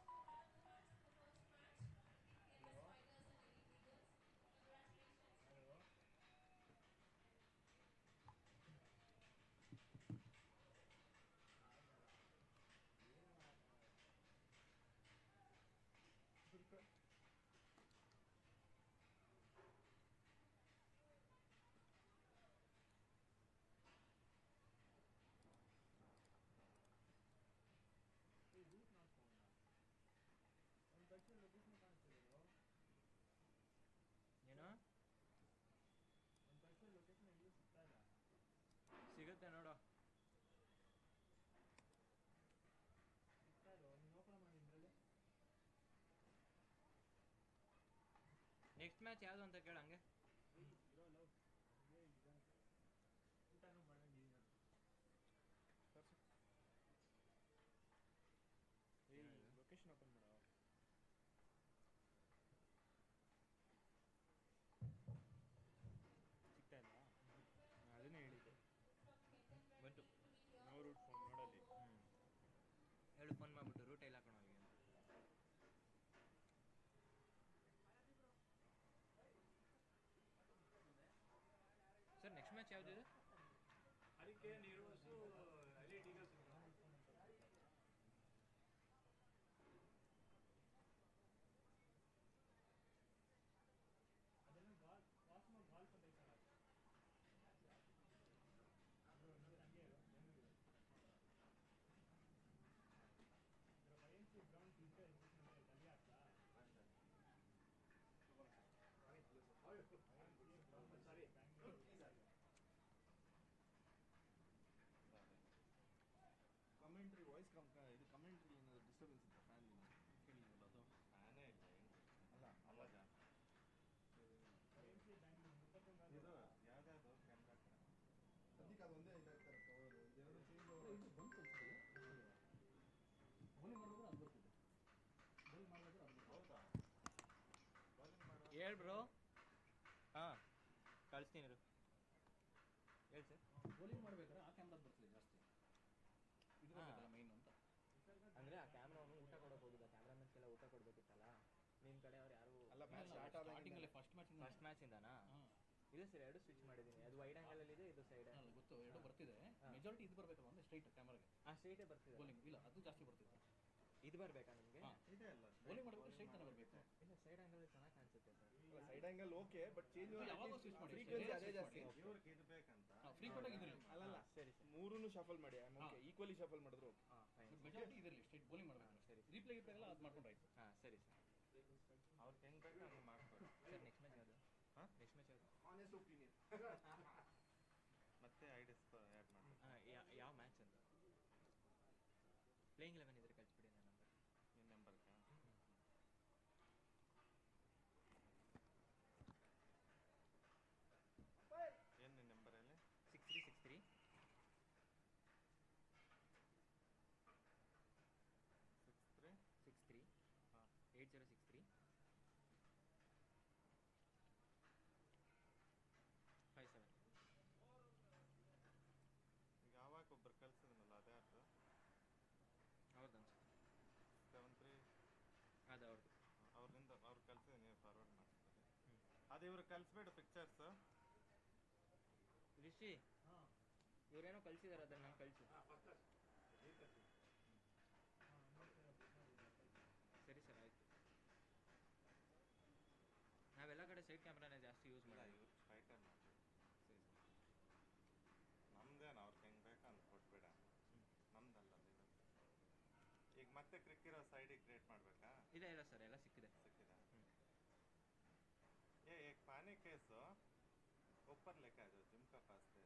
ಒಂದು ಕಳಿಸಿದ ಲೊಕೇಶನ್ ಕಾಣಿಸ್ತಿರೋದು ಏನೋ ಒಂದು ಕಳಿಸಿದ ಲೊಕೇಶನ್ ಎಲ್ಲೂ ಸಿಗ್ತಾ ಇಲ್ಲ. ಸಿಗುತ್ತೆ ನೋಡು. ಸಿಗ್ತಾ ಇರೋ ನೀನು ಓಪನ್ ಮಾಡಿ ಇದರಲ್ಲಿ. ನೆಕ್ಸ್ಟ್ ಮ್ಯಾಚ್ ಯಾವುದು ಅಂತ ಕೇಳ ಹಂಗೆ. ಇರೋ ಲವ್ ಊಟನೂ ಮಾಡಂಗಿಲ್ಲ ನಾನು. ಲೊಕೇಶನ್ ಓಪನ್ ಮಾಡೋ. ಸಿಗ್ತಾ ಇಲ್ಲ, ಅದನ್ನೇ ಹೇಳಿದ್ದೆ. ಬಂತು ನೋ ರೂಟ್ ಫೋನ್ ನೋಡಲ್ಲಿ. ಹೇಳು, ಫೋನ್ ಮಾಡಿಬಿಟ್ಟು ರೂಟ್ ಎಲ್ಲ ಹಾಕೋಣ ಈಗ. ಸರ್ ನೆಕ್ಸ್ಟ್ ಮ್ಯಾಚ್ ಯಾವುದಿದೆ? ಅದಕ್ಕೆ ನೀರೋಸು ಎಲಿಟ್ ಈಗಲ್ಸ್. ಅದನ್ನು ಕಾಸ್ಮೋ ಗಾಲ್ಫ್ ಅಂತ ಐತಲ್ಲ, ಅದು ನೋಡಿ ಹಂಗೆ ಇರು. ಇದರ YMCA ಗ್ರೌಂಡ್ ಫಿಸಿಕಲ್ ಎಜುಕೇಷನ್ ಅಂತ ಅಲ್ಲಿ ಹಾಕ್ಲಾ? ಕಮೆಂಟ್ರಿ ವಾಯ್ಸ್ ಇದು ಕಮೆಂಟ್ರಿ ಏನಾದರೂ ಡಿಸ್ಟರ್ಬೆನ್ಸ್ ಇತ್ತು ಫ್ಯಾನ್ ಕೇಳಿಲ್ಲ. ಅದು ಫ್ಯಾನೇ ಇಲ್ಲ ಅಲ್ಲ ಅವಾಜ YMCA ಬ್ಯಾಂಗ್ಳೂರ್ ಇದು ಯಾವ್ದಾದ್ರು ಕ್ಯಾಮ್ರಾ ಅದಕ್ಕೆ ಅದು ಒಂದೇ ಇದಾಗ್ತಾರೆ ಕವರ್. ಇದೆರಡು ಚೇಂಜ್ ಬಂತು ಅನ್ಸುತ್ತೆ. ಬೌಲಿಂಗ್ ಮಾಡಿದ್ರೆ ಅದು ಬರ್ತಿದೆ, ಬೌಲಿಂಗ್ ಮಾಡಿದ್ರೆ ಅದು ಬರ್ತಿದೆ. ಹೌದಾ? ಬೌಲಿಂಗ್ ಮಾಡೋ ಹೇಳ್ ಬ್ರೋ. ಹಾಂ ಕಳಿಸ್ತೀನಿ. ಹೇಳಿ ಸರ್. ಬೌಲಿಂಗ್ ಮಾಡ್ಬೇಕಾದ್ರೆ ಆ ಕ್ಯಾಮ್ರಾದ ಬರ್ತದೆ ಜಾಸ್ತಿ. ಇದು ಬರ್ತದಲ್ಲ ಮೈನ್ ಅಂತ. ಅಂದರೆ ಆ ಕ್ಯಾಮ್ರಾವನ್ನು ಊಟ ಕೊಡೋಕೆ ಹೋಗಿದ್ದ, ಕ್ಯಾಮ್ರಾಮನ್ಸ್ಗೆಲ್ಲ ಊಟ ಕೊಡಬೇಕಿತ್ತಲ್ಲ. ನಿಮ್ಮ ಕಡೆ ಅವ್ರು ಯಾರು ಅಲ್ಲ ಮ್ಯಾಚ್ ಸ್ಟಾರ್ಟ್ ಸ್ಟಾರ್ಟಿಂಗಲ್ಲಿ ಫಸ್ಟ್ ಮ್ಯಾಚಿಂದನಾ? ಇಲ್ಲ ಸರ್, ಎರಡು ಸ್ವಿಚ್ ಮಾಡಿದ್ದೀನಿ. ಅದು ವೈಡ್ ಆ್ಯಂಗಲಲ್ಲಿ ಇದೆ, ಇದು ಸೈಡ್. ಅಲ್ಲ ಗೊತ್ತು, ಎರಡು ಬರ್ತಿದೆ. ಮೆಜಾರಿಟಿ ಇದು ಬರಬೇಕಲ್ಲ ಅಂದರೆ ಸ್ಟ್ರೈಟ್ ಕ್ಯಾಮ್ರಾಗೆ. ಸ್ಟ್ರೈಟೇ ಬರ್ತಿದೆ ಬೌಲಿಂಗ್. ಇಲ್ಲ ಅದು ಜಾಸ್ತಿ ಬರ್ತಿದೆ. ಇದು ಬರಬೇಕಾ ನಿಮಗೆ? ಇದೆ ಅಲ್ಲ ಬೌಲಿಂಗ್ ಮಾಡಬೇಕು ಸ್ಟ್ರೈಟ್ ತಾನೇ ಬರಬೇಕು. ಇಲ್ಲ, ಸೈಡ್ ಆ್ಯಂಗಲ್ ಚೆನ್ನಾಗಿ ಕಾಣಿಸುತ್ತೆ sir. Side angle okay, but change ಯಾವಾಗ ಸ್ವಿಚ್ ಮಾಡಿ ಫ್ರೀಕ್ವೆನ್ಸಿ ಅದೇ ಜಾಸ್ತಿ. ಇವ್ರಿಗೆ ಇದು ಬೇಕಂತ ಫ್ರೀಕ್ವೆಂಟ್ ಆಗಿ ಇದಿರಲಿ. ಅಲ್ಲಲ್ಲ ಸರಿ ಮೂರನ್ನು ಶಫಲ್ ಮಾಡಿ ಓಕೆ, ಈಕ್ವಲಿ ಶಫಲ್ ಮಾಡಿದ್ರು ಓಕೆ. ಮೆಜಾರಿಟಿ ಇದಿರಲಿ, ಸ್ಟ್ರೈಟ್ ಬೌಲಿಂಗ್ ಮಾಡಬೇಕು. ಸರಿ. ರೀಪ್ಲೇ ಎಲ್ಲ ಅದು ಮಾಡ್ಕೊಂಡು ಆಯ್ತು. ಸರಿ ಸರ್. ಅವ್ರಿಗೆ ಹೆಂಗೆ ಬೇಕು ಹಂಗೆ ಮಾಡ್ಕೊಡಿ ಸರ್. ನೆಕ್ಸ್ಟ್ ಮ್ಯಾಚ್ ಯಾವುದು? ನೆಕ್ಸ್ಟ್ ಮ್ಯಾಚ್ ಯಾವುದು? Honest opinion. ಮತ್ತೆ ಐಡಿಯಾಸ್ ಆ್ಯಡ್ ಮಾಡಿ. ಯಾವ ಮ್ಯಾಚ್ ಅಂತ? ಪ್ಲೇಯಿಂಗ್ 11 ಇದ್ರೆ ಕಳಿಸ್ಬಿಡಿ ನನ್ನ ನಂಬರ್. ನಿಮ್ಮ ನಂಬರ್ಗೆ ಏನು ನಿಮ್ಮ ನಂಬರಲ್ಲಿ? 6363 63 8063 57. ಈಗ ಯಾವಾಗ ಒಬ್ಬರು ಕಳ್ಸಿದ್ನಲ್ಲ ಅದೇ ಅದು ಅವ್ರದ್ದು 73 ಅದು ಅವ್ರದ್ದು. ಅವ್ರಿಂದ ಅವ್ರು ಕಳ್ಸಿದ್ರೆ ನೀವು ಫಾರ್ವರ್ಡ್ ಮಾಡ್ತಾರೆ. ಅದು ಇವ್ರು ಕಳಿಸ್ಬೇಡ ಪಿಕ್ಚರ್ಸ್. ರಿಷಿ, ಇವರೇನೋ ಕಳಿಸಿದಾರೆ, ಅದನ್ನು ನಾನು ಕಳಿಸಿ. ಸರಿ ಸರ್, ಆಯಿತು. ನಾವೆಲ್ಲ ಕಡೆ ಸೈಡ್ ಕ್ಯಾಮ್ರಾನೇ ಜಾಸ್ತಿ ಯೂಸ್ ಇಲ್ಲ, ಮಾಡೋದು. ಇವ್ರು ಸ್ಟ್ರೈಟೇ ಮಾಡಿ. ಸರಿ ಸರ್. ನಮ್ದೇನು ಅವ್ರಿಗೆ ಹೆಂಗೆ ಬೇಕಂತ ಕೊಟ್ಬೇಡ. ನಮ್ದಲ್ಲ ಅದು. ಈಗ ಮತ್ತೆ ಕ್ರಿಕ್ಕಿರೋ ಸೈಡಿಗೆ ಕ್ರಿಯೇಟ್ ಮಾಡಬೇಕಾ? ಇಲ್ಲ ಸರ್, ಎಲ್ಲ ಸಿಕ್ಕಿದೆ. ಸಿಕ್ಕಿದೆ. ये एक पानी केस ऊपर लेके आ जाओ, जिम का पास दे.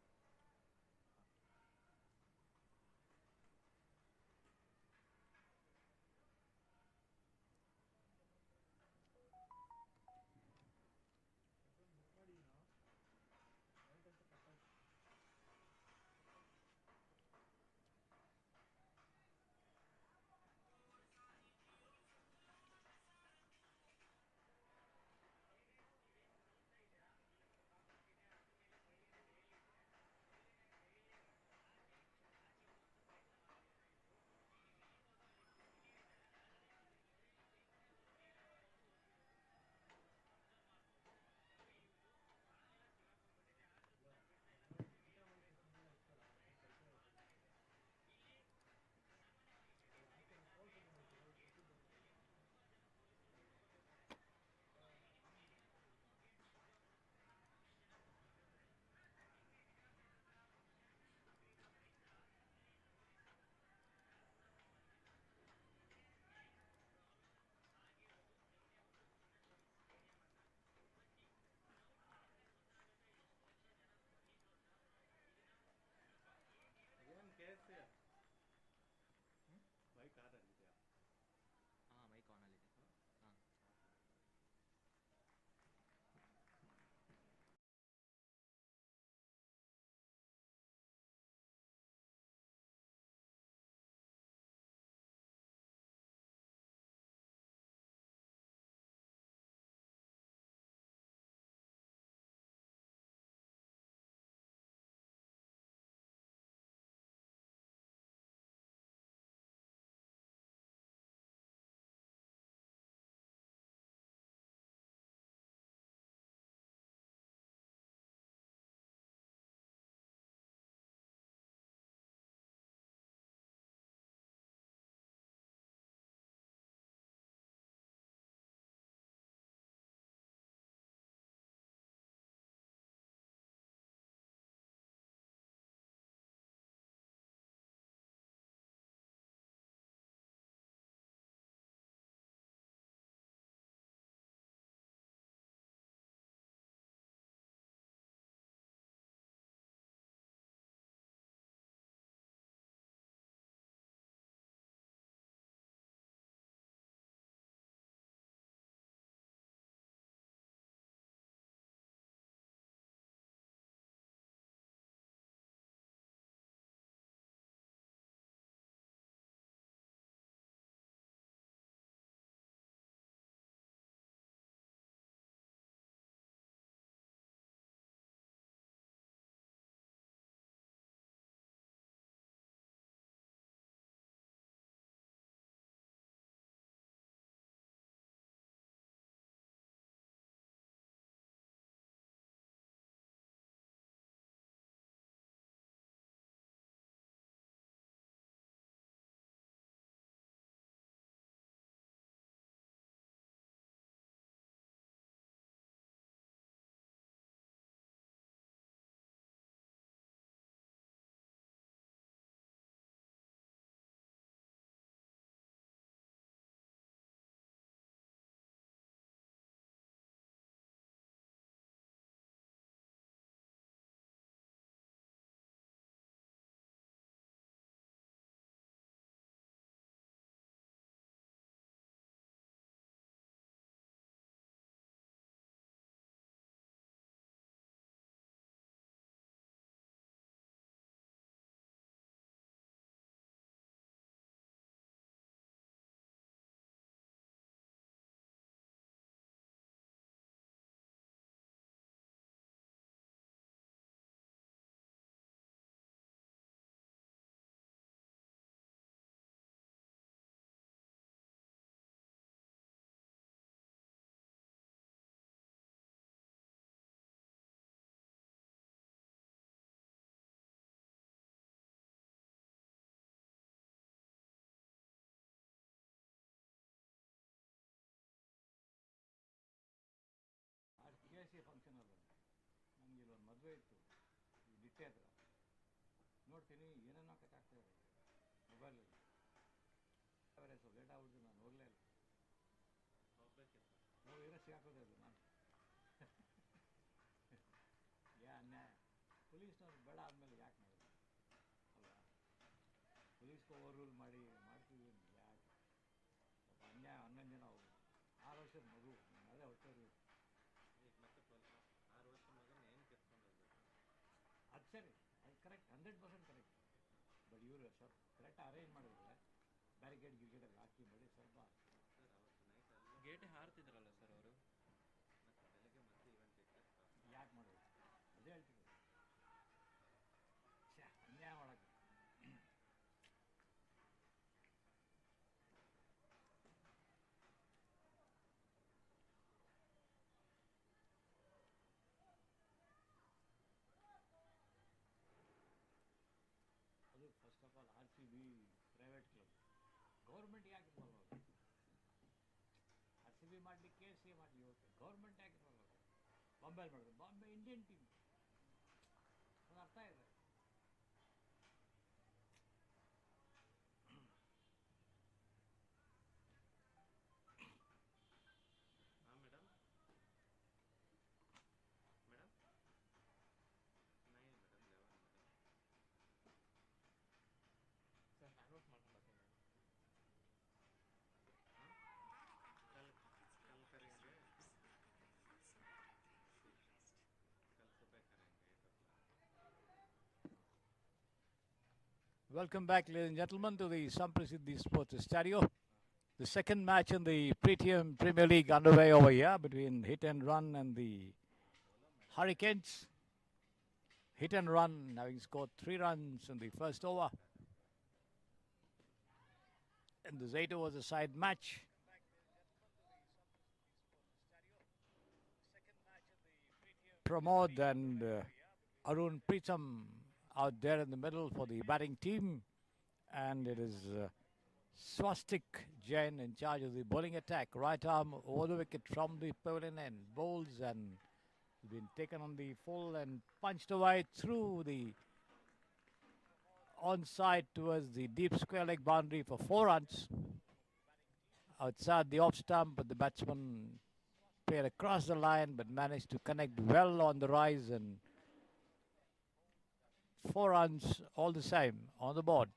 ಮದುವೆ ಇತ್ತು ಈ ನಿಟ್ಟೆ ಹತ್ರ. ನೋಡ್ತೀನಿ ಏನೇನೋ ಕತೆ ಆಗ್ತಾಯಿದೆ ಮೊಬೈಲಲ್ಲಿ. ಬೇರೆ ಸ್ವಲ್ಪ ಲೇಟ್ ಆಗ್ಬಿಡ್ತು, ನಾನು ಹೋಗಲೇ ಇಲ್ಲ. ಏನೋ ಸಿಗಾಕೋದೆ ಅದು ನಾನು. ಯಾ ಅನ್ಯಾಯ. ಪೊಲೀಸ್ನವ್ರು ಬೇಡ ಆದಮೇಲೆ ಯಾಕೆ ಮಾಡೋದು ಅಲ್ವಾ? ಪೊಲೀಸ್ಗೆ ಓವರ್ ರೂಲ್ ಮಾಡ್ತೀವಿ ಯಾಕೆ? ಸ್ವಲ್ಪ ಅನ್ಯಾಯ. 11 ಜನ 6 ವರ್ಷದ ಮಗು, ಅದೇ ಹೊಟ್ಟೋರು. ಈಗ ಮತ್ತೆ 6 ವರ್ಷ ಮಗನ ಏನು ಕೆತ್ಕೊಂಡು ಹೋಗ್ಬೇಕು? ಅದು ಸರಿ, ಅದು ಕರೆಕ್ಟ್, 100% ಕರೆಕ್ಟ್. ಬಟ್ ಇವರು ಸ್ವಲ್ಪ ಕರೆಕ್ಟ್ ಅರೇಂಜ್ ಮಾಡಿದ್ರೆ ಬ್ಯಾರಿಕೇಡ್ ಗಿರಿಕೇಡೆಲ್ಲ ಹಾಕಿ ಬರೀ ಸ್ವಲ್ಪ. ಸರ್ ಅವತ್ತು ನೈಟ್ ಎಲ್ಲ ಗೇಟೇ ಹಾರ್ತಿದ್ರಲ್ಲ ಸರ್ ಅವರು. ಮತ್ತೆ ಬೆಳಗ್ಗೆ ಮತ್ತೆ ಇವೆಂಟ್ ಇಟ್ಟು ಯಾಕೆ ಮಾಡೋದು? ಅದೇ ಹೇಳ್ತಿದ್ರು. ಅನ್ಯಾಯ ಮಾಡೋಕ್ಕೆ. ಅದು first of all RCB private club, government ಯಾಕೆ ಇನ್ವಾಲ್ವ್ ಆಗೋದು? RCB ಮಾಡಲಿ, KCA ಮಾಡಲಿ, ಓಕೆ, ಗೌರ್ಮೆಂಟ್ ಯಾಕೆ ಇನ್ವಾಲ್ವ್ ಆಗೋದು? ಬಾಂಬೆಲಿ ಮಾಡೋದು, ಬಾಂಬೆ ಇಂಡಿಯನ್ ಟೀಮ್, ಅದು ಅರ್ಥ ಇದೆ. ಹಾಂ ಮೇಡಮ್, ಮೇಡಮ್ ನೈ madam 11 madam. Sir hand wash ಮಾಡ್ಕೊಂಡು ಬರ್ತೀನಿ ನಾನು. ಹಾಂ कल करेंगे, कल सुबह करेंगे 8 o'clock. Welcome back, ladies and gentlemen, to the Samprasiddhi Sports Estadio. The second match in the Pretium Premier League underway over here between Hit and Run and the Hurricanes. Hit and Run having scored 3 runs in the first over. And this 8 overs a side match. Pramod and Arun Pretium out there in the middle for the batting team. And it is Swastik Jain in charge of the bowling attack. Right arm over the wicket from the pavilion end. Bowls and been taken on the full and punched away through the onside towards the deep square leg boundary for 4 runs. Outside the off stump, but the batsman played across the line but managed to connect well on the rise, and 4 runs all the same on the board.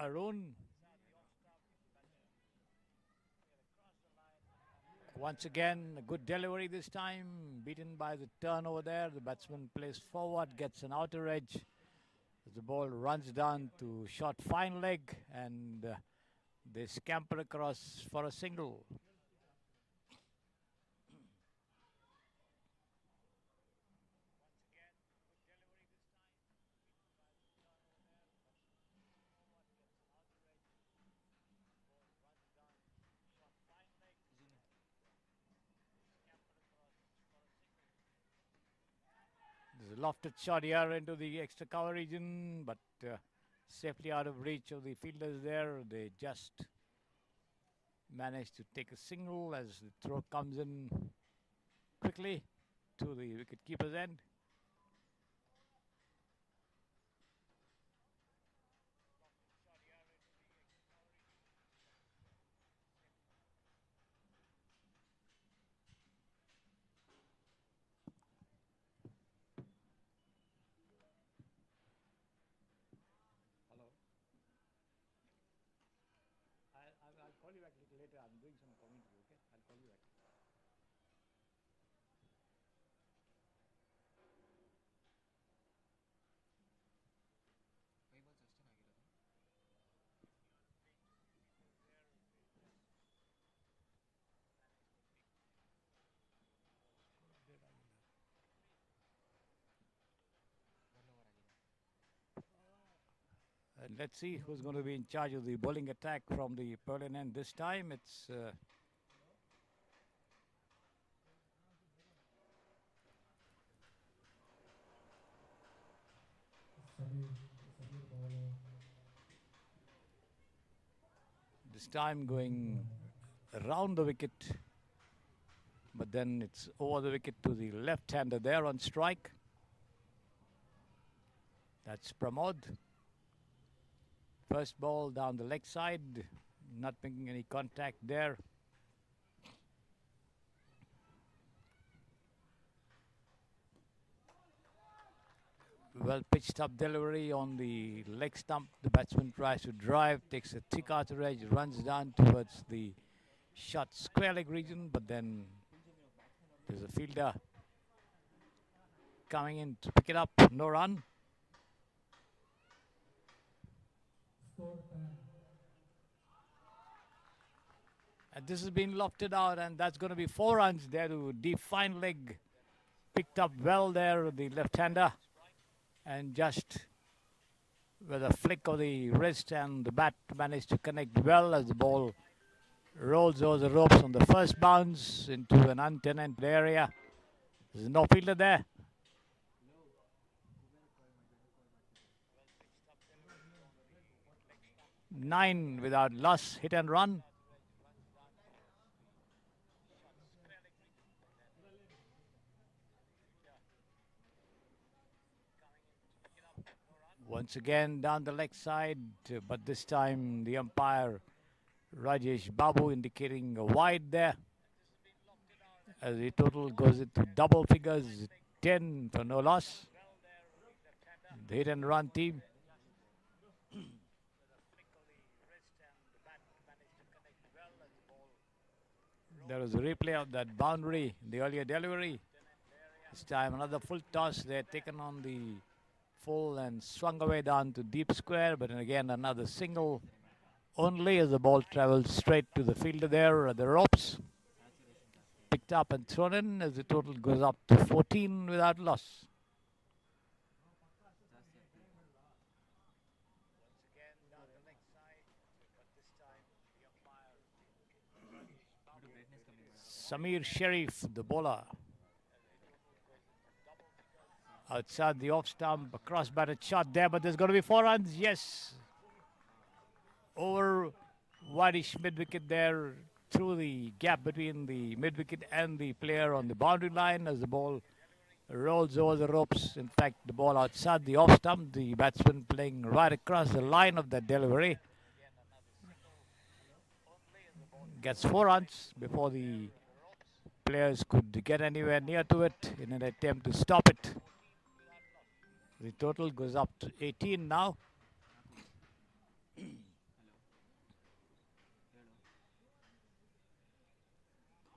Arun once again, a good delivery this time, beaten by the turn over there. The batsman plays forward, gets an outer edge. The ball runs down to short fine leg, and they scamper across for a single. There's a lofted shot here into the extra cover region, but safely out of reach of the fielders there. They just managed to take a single as the throw comes in quickly to the wicket keeper's end. I'll call you back a little later. I'm doing some commentary, okay? I'll call you back. And let's see who's going to be in charge of the bowling attack from the pavilion end. This time it's This time going around the wicket, but then it's over the wicket to the left-hander there on strike. That's Pramod. First ball down the leg side, not making any contact there. Well pitched up delivery on the leg stump. The batsman tries to drive, takes a thick outer edge, runs down towards the short square leg region, but then there's a fielder coming in to pick it up. No run. And this has been lofted out, and that's going to be 4 runs there to deep fine leg. Picked up well there, the left-hander. And just with a flick of the wrist and the bat managed to connect well as the ball rolls over the ropes on the first bounce into an untenanted area. There's no fielder there. Nine without loss, hit and run. Once again down the leg side, but this time the umpire Rajesh Babu indicating a wide there. As the total goes into double figures, 10 for no loss. The hit and run team. There was a replay of that boundary, the earlier delivery. This time another full toss. They're taken on the full and swung away down to deep square, but then again another single only as the ball travels straight to the fielder there at the ropes. Picked up and thrown in as the total goes up to 14 without loss. Samir Sharif, the bowler. Outside the off stump, a cross-batted shot there, but there's going to be 4 runs, yes. Over wideish mid-wicket there, through the gap between the mid-wicket and the player on the boundary line as the ball rolls over the ropes. In fact, the ball outside the off stump, the batsman playing right across the line of that delivery. Gets 4 runs before the players could get anywhere near to it in an attempt to stop it. The total goes up to 18 now.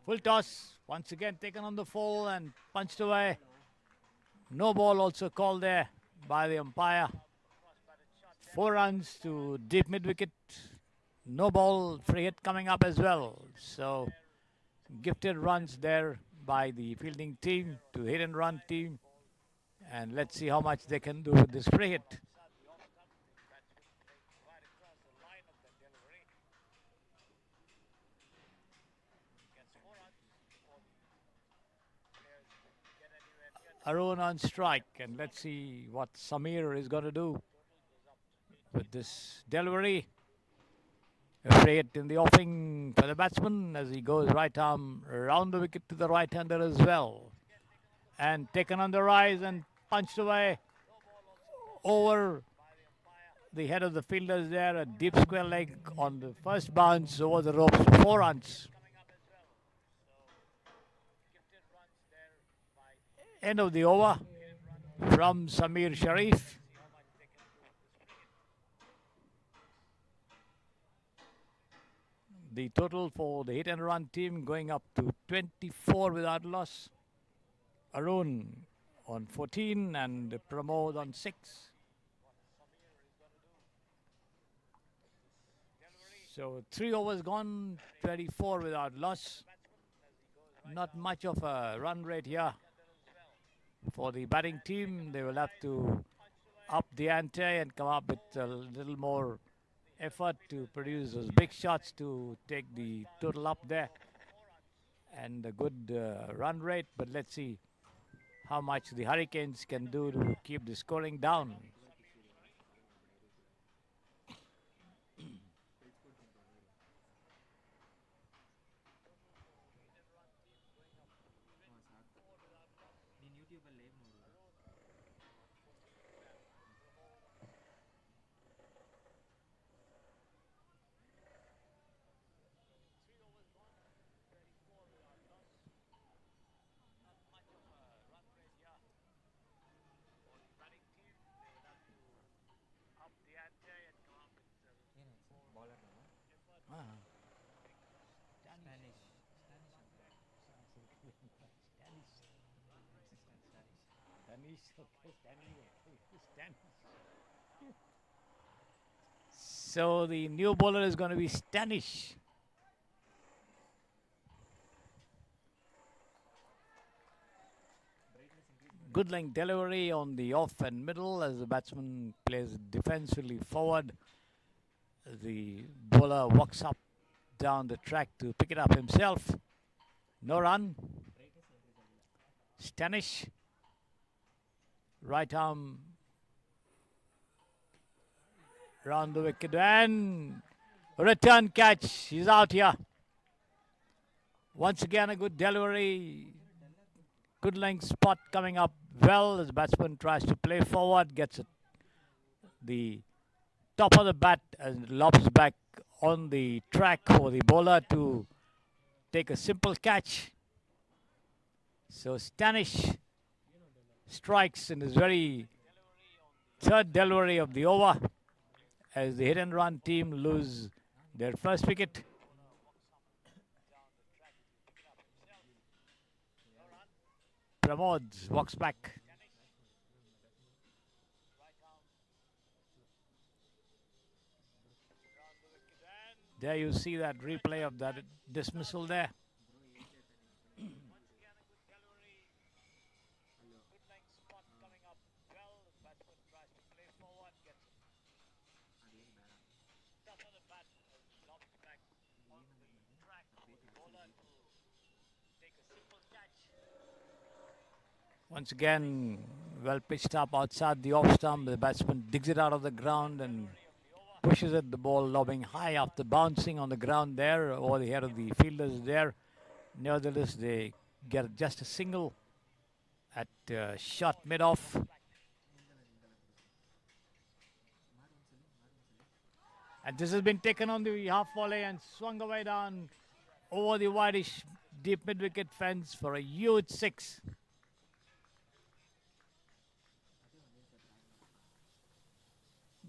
Full toss, once again taken on the full and punched away. No ball also called there by the umpire. 4 runs to deep mid-wicket. No ball, free hit coming up as well. So gifted runs there by the fielding team to the hit and run team. And let's see how much they can do with this free hit. Arun on strike, and let's see what Samir is going to do with this delivery. A free hit in the offing for the batsman as he goes right arm around the wicket to the right-hander as well. And taken on the rise and punched away over the head of the fielders there. A deep square leg on the first bounce over the ropes for 4 runs. End of the over from Samir Sharif. The total for the hit and run team going up to 24 without loss. Arun on 14 and Pramod on 6. So 3 overs gone, 24 without loss. Not much of a run rate here for the batting team. They will have to up the ante and come up with a little more effort to produce those big shots to take the total up there. And a good run rate, but let's see how much the Hurricanes can do to keep the scoring down. Ah. Spanish. Spanish, okay, Spanish. So the new bowler is going to be Stanish. Good length delivery on the off and middle as the batsman plays defensively forward. The bowler walks up down the track to pick it up himself. No run. Stanish. Right arm round the wicket and return catch. He's out here. Once again, a good delivery. Good length spot coming up well as the batsman tries to play forward, gets it the top of the bat and lobs back on the track for the bowler to take a simple catch. So Stanish strikes in his very third delivery of the over as the hit and run team lose their first wicket. Pramod walks back. There you see that replay of that dismissal there. Once again, well pitched up outside the off stump. The batsman digs it out of the ground and pushes it. The ball lobbing high after bouncing on the ground there over the head of the fielders there. Nevertheless, they get just a single at shot mid-off. And this has been taken on the half volley and swung away down over the wideish deep mid-wicket fence for a huge six.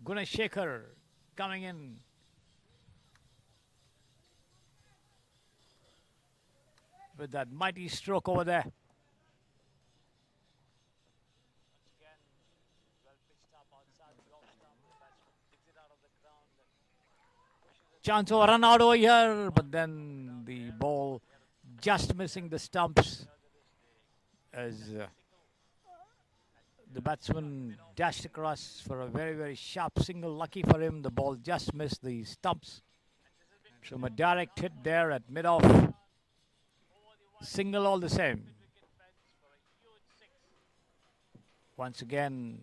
Gunashekhar coming in. With that mighty stroke over there. Chance of a run out over here, but then the ball just missing the stumps as the batsman dashed across for a very, very sharp single. Lucky for him, the ball just missed the stumps. From a direct hit there at mid-off. Single all the same. Once again,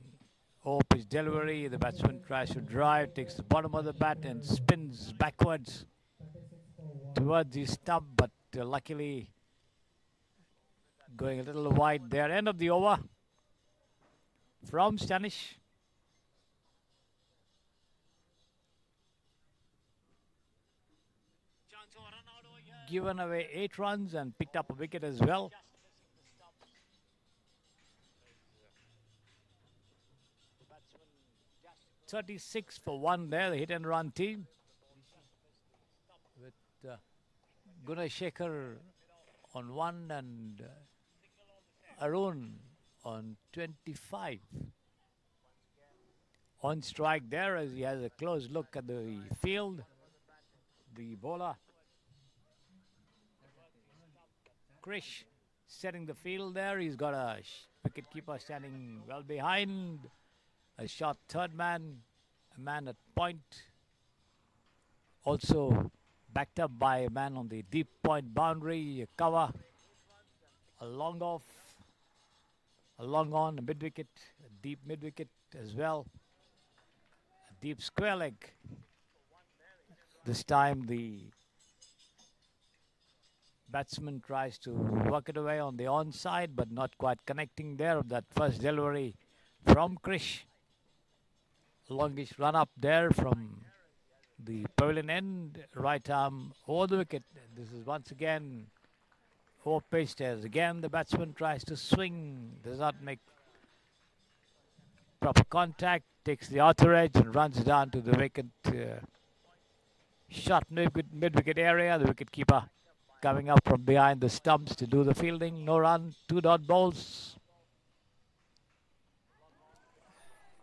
pitch delivery. The batsman tries to drive, takes the bottom of the bat and spins backwards towards the stump, but luckily going a little wide there. End of the over from Stanish. Given away 8 runs and picked up a wicket as well. .36 for 1 there, the hit and run team. With Gunashekhar on 1 and Arun on 25. On strike there as he has a close look at the field. The bowler, Krish, setting the field there. He's got a wicket keeper standing well behind. A short third man, a man at point. Also backed up by a man on the deep point boundary, a cover, a long off, a long on, a mid wicket, a deep mid wicket as well. A deep square leg. This time the batsman tries to work it away on the onside, but not quite connecting there. That first delivery from Krish. Longish run up there from the pavilion end, right arm over the wicket. This is once again over pitched as again the batsman tries to swing, does not make proper contact, takes the outer edge and runs down to the vacant Shot mid-wicket area. The wicket-keeper coming up from behind the stumps to do the fielding. No run, 2 dot balls.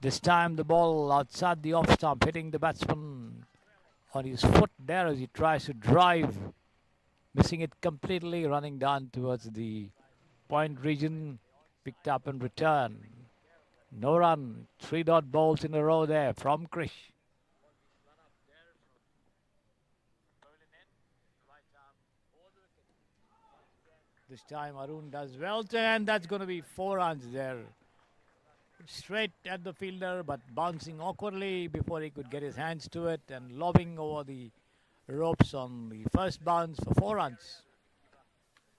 This time the ball outside the off stump, hitting the batsman on his foot there as he tries to drive, missing it completely, running down towards the point region, picked up in return. No run, 3 dot balls in a row there from Krish. This time Arun does well, and that's going to be 4 runs there. Straight at the fielder, but bouncing awkwardly before he could get his hands to it, and lobbing over the ropes on the first bounce for 4 runs.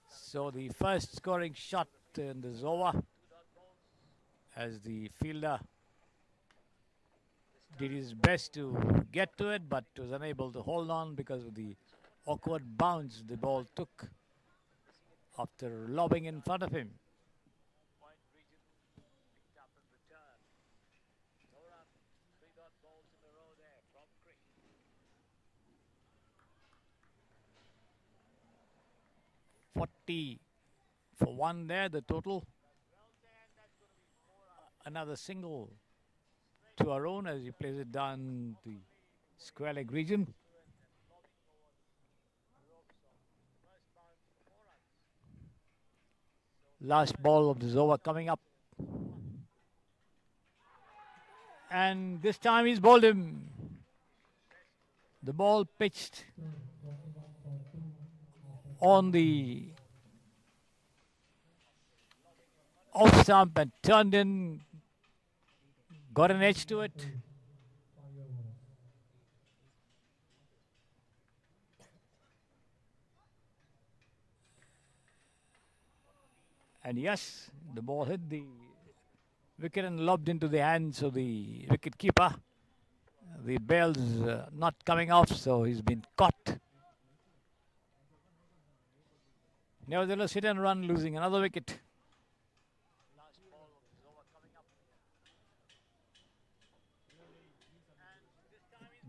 So the first scoring shot in this over, as the fielder did his best to get to it, but was unable to hold on because of the awkward bounce the ball took after lobbing in front of him. 40 for 1 there, the total. Another single to Arun as he plays it down the square leg region. Last ball of this over coming up. And this time he's bowled him. The ball pitched on the off stump and turned in, got an edge to it. And yes, the ball hit the wicket and lobbed into the hands of the wicket keeper. The bail's not coming off, so he's been caught. Nevertheless, hit and run, losing another wicket.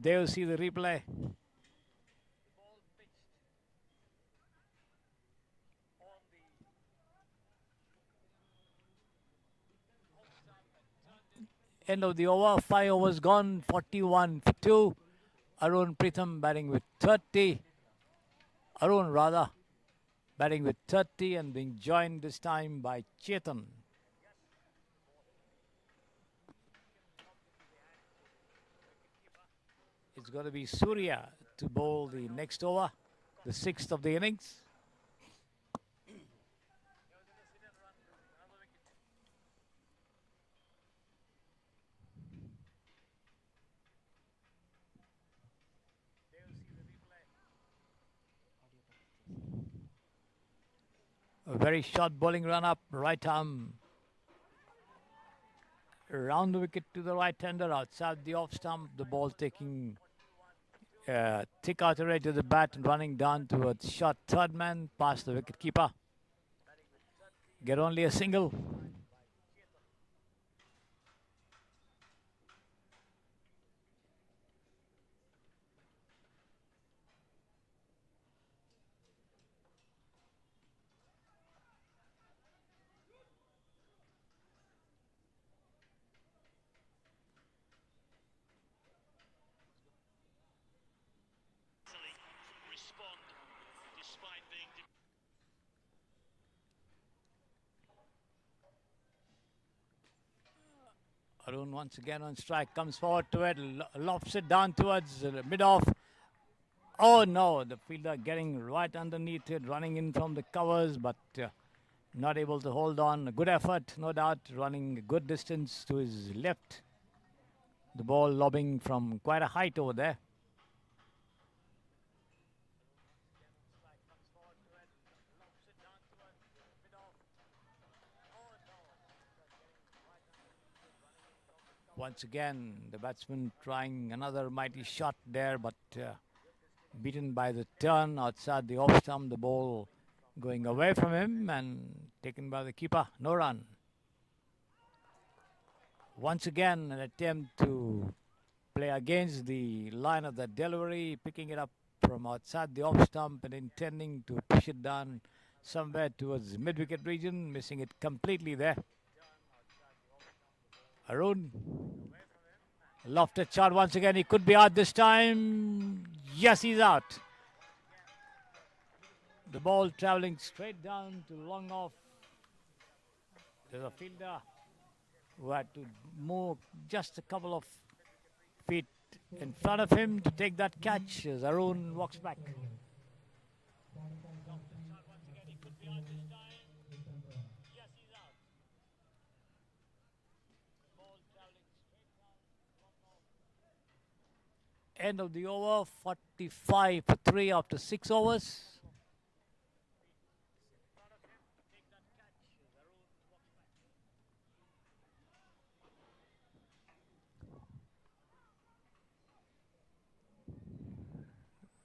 There you see the replay. End of the over, 5 overs gone, 41 for 2. Pretium batting with 30. Arun rather batting with 30 and being joined this time by Chetan. It's going to be Surya to bowl the next over, the 6th of the innings. A very short bowling run up, right arm around the wicket to the right-hander, outside the off stump. The ball taking thick outer edge of the bat and running down towards short third man past the wicket keeper. Get only a single. Arun once again on strike, comes forward to it, lofts it down towards mid-off. Oh no, the fielder getting right underneath it, running in from the covers, but not able to hold on. A good effort, no doubt, running a good distance to his left. The ball lobbing from quite a height over there. Once again, the batsman trying another mighty shot there, but beaten by the turn outside the off stump. The ball going away from him and taken by the keeper. No run. Once again, an attempt to play against the line of the delivery, picking it up from outside the off stump and intending to push it down somewhere towards the mid-wicket region, missing it completely there. Arun, lofted shot once again. He could be out this time. Yes, he's out. The ball traveling straight down to long off. There's a fielder who had to move just a couple of feet in front of him to take that catch as Arun walks back. End of the over, 45 for 3 after 6 overs.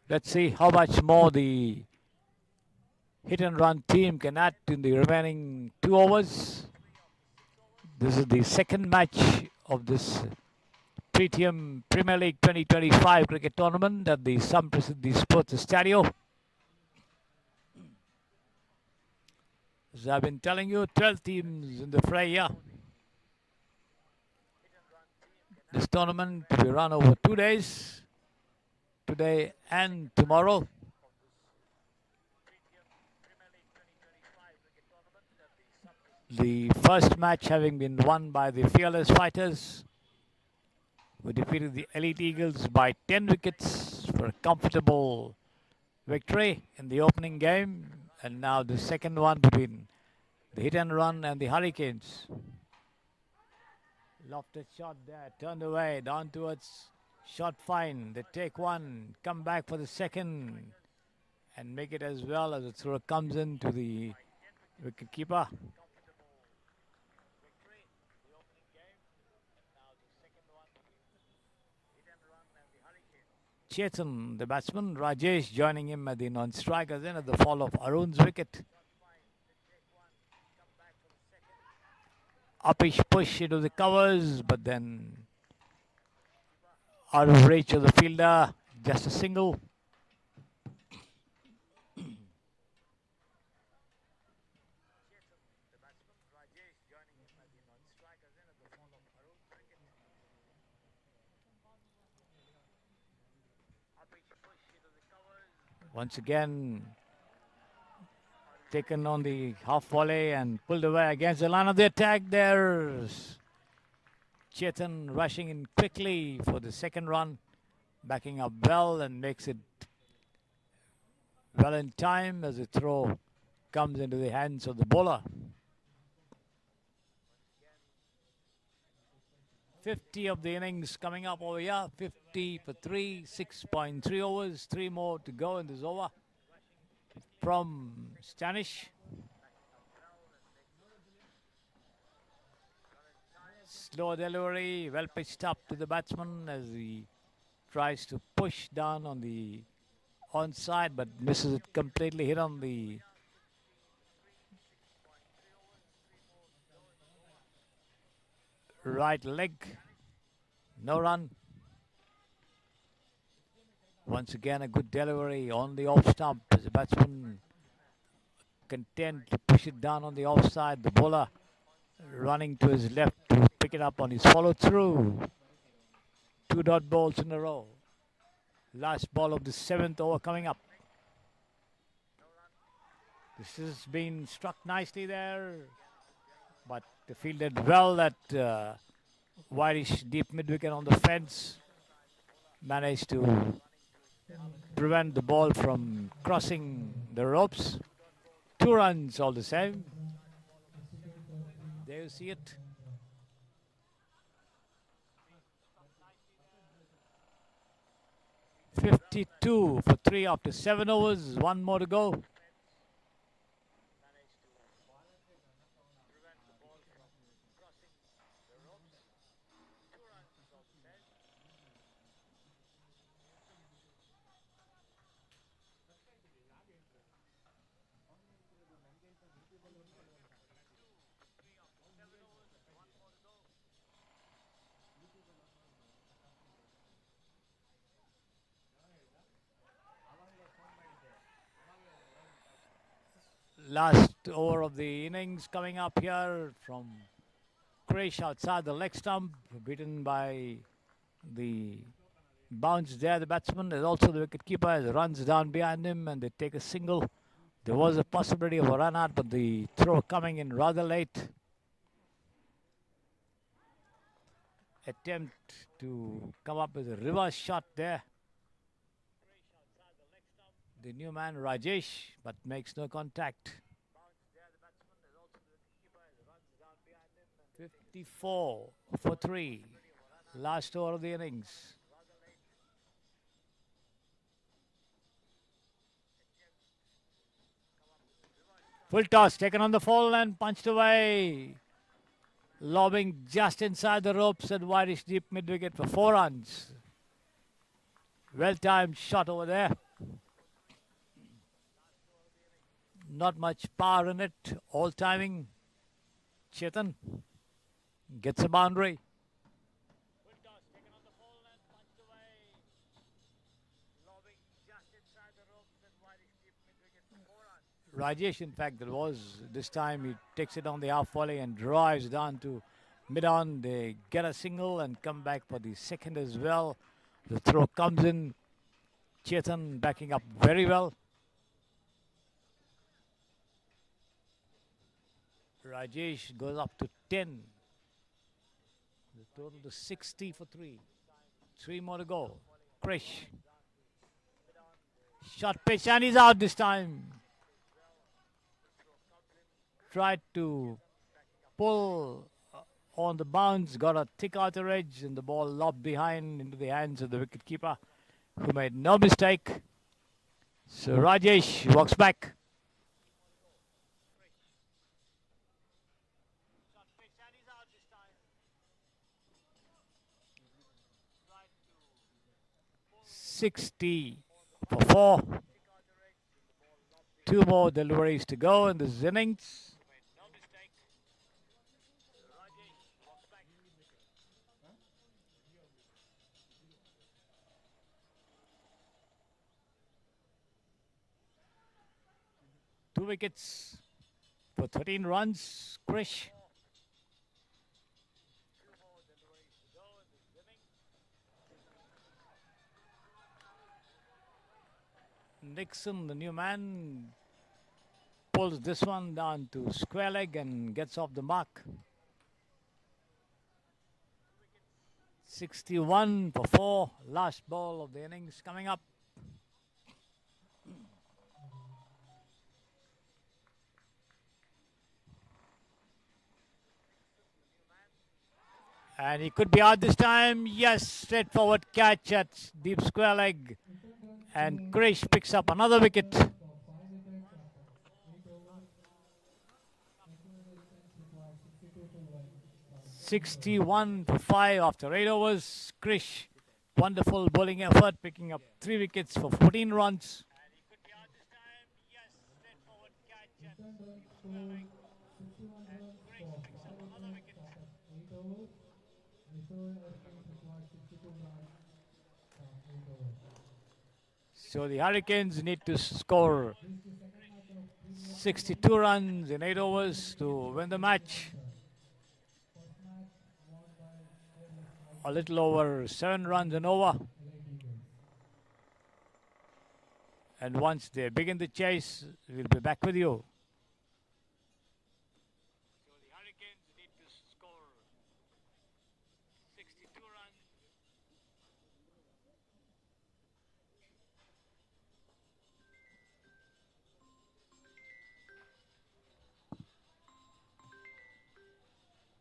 Let's see how much more the hit and run team can add in the remaining 2 overs. This is the second match of this Pretium Premier League 2025 cricket tournament at the Samprasiddhi Sports Estadio. As I've been telling you, 12 teams in the fray here. This tournament to be run over 2 days, today and tomorrow. The first match having been won by the Fearless Fighters, who defeated the Elite Eagles by 10 wickets for a comfortable victory in the opening game. And now the second one between the Hit and Run and the Hurricanes. Lofted shot there, turned away, down towards shot fine. They take one, come back for the second, and make it as well as the throw comes into the wicket keeper. Chetan, the batsman, Rajesh joining him at the non-strikers end at the fall of Arun's wicket. Uppish push into the covers, but then out of reach of the fielder, just a single. Once again, taken on the half volley and pulled away against the line of the attack. There's Chetan rushing in quickly for the second run, backing up well and makes it well in time as the throw comes into the hands of the bowler. 50 of the innings coming up over here. 50 for 3, 6.3 overs, 3 more to go in this over. From Stanish. Slow delivery, well pitched up to the batsman as he tries to push down on the onside, but misses it completely, hit on the right leg. No run. Once again, a good delivery on the off stump as the batsman content to push it down on the offside. The bowler running to his left to pick it up on his follow through. 2 dot balls in a row. Last ball of the 7th over coming up. This has been struck nicely there, but they fielded well that wideish deep mid wicket on the fence. Managed to prevent the ball from crossing the ropes. 2 runs all the same. There you see it. .52 for 3 after 7 overs. 1 more to go. Last over of the innings coming up here from Krish outside the leg stump, beaten by the bounce there. The batsman is also the wicket keeper as runs down behind him and they take a single. There was a possibility of a run out, but the throw coming in rather late. Attempt to come up with a reverse shot there. The new man Rajesh, but makes no contact. 54 for 3. Last over of the innings. Full toss taken on the full and punched away. Lobbing just inside the ropes and wideish deep mid wicket for 4 runs. Well timed shot over there. Not much power in it. All timing. Chetan gets a boundary. Rajesh, in fact, there was this time he takes it on the half volley and drives down to mid-on. They get a single and come back for the second as well. The throw comes in. Chetan backing up very well. Rajesh goes up to 10. The total to 60 for 3. 3 more to go. Krish. Shot pitch and he's out this time. Tried to pull on the bounce, got a thick outer edge and the ball lobbed behind into the hands of the wicketkeeper, who made no mistake. So Rajesh walks back. $60 for 4. 2 more deliveries to go in this innings. 2 wickets for 13 runs. Krish. Nixon, the new man, pulls this one down to square leg and gets off the mark. 61 for 4. Last ball of the innings coming up. And he could be out this time. Yes, straightforward catch at deep square leg. And Krish picks up another wicket. 61 for 5 after 8 overs. Krish, wonderful bowling effort, picking up 3 wickets for 14 runs. So the Hurricanes need to score 62 runs in 8 overs to win the match. A little over 7 runs an over. And once they begin the chase, we'll be back with you. So the Hurricanes need to score 62 runs.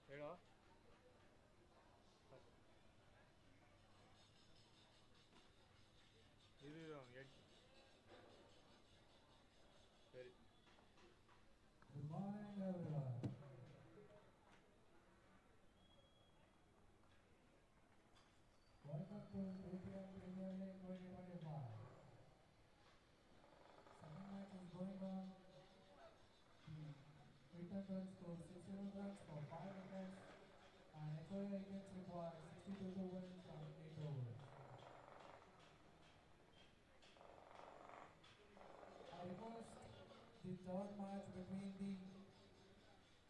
ಹೇಳೋ ಇದು Ed ಸರಿ Good morning, everyone. Welcome to Pretium Premier League 2025. Second match is going on. The return run scored 61 runs for 5 wickets, and HOA Wickets required 62 to win from 8 overs. I request the third match between the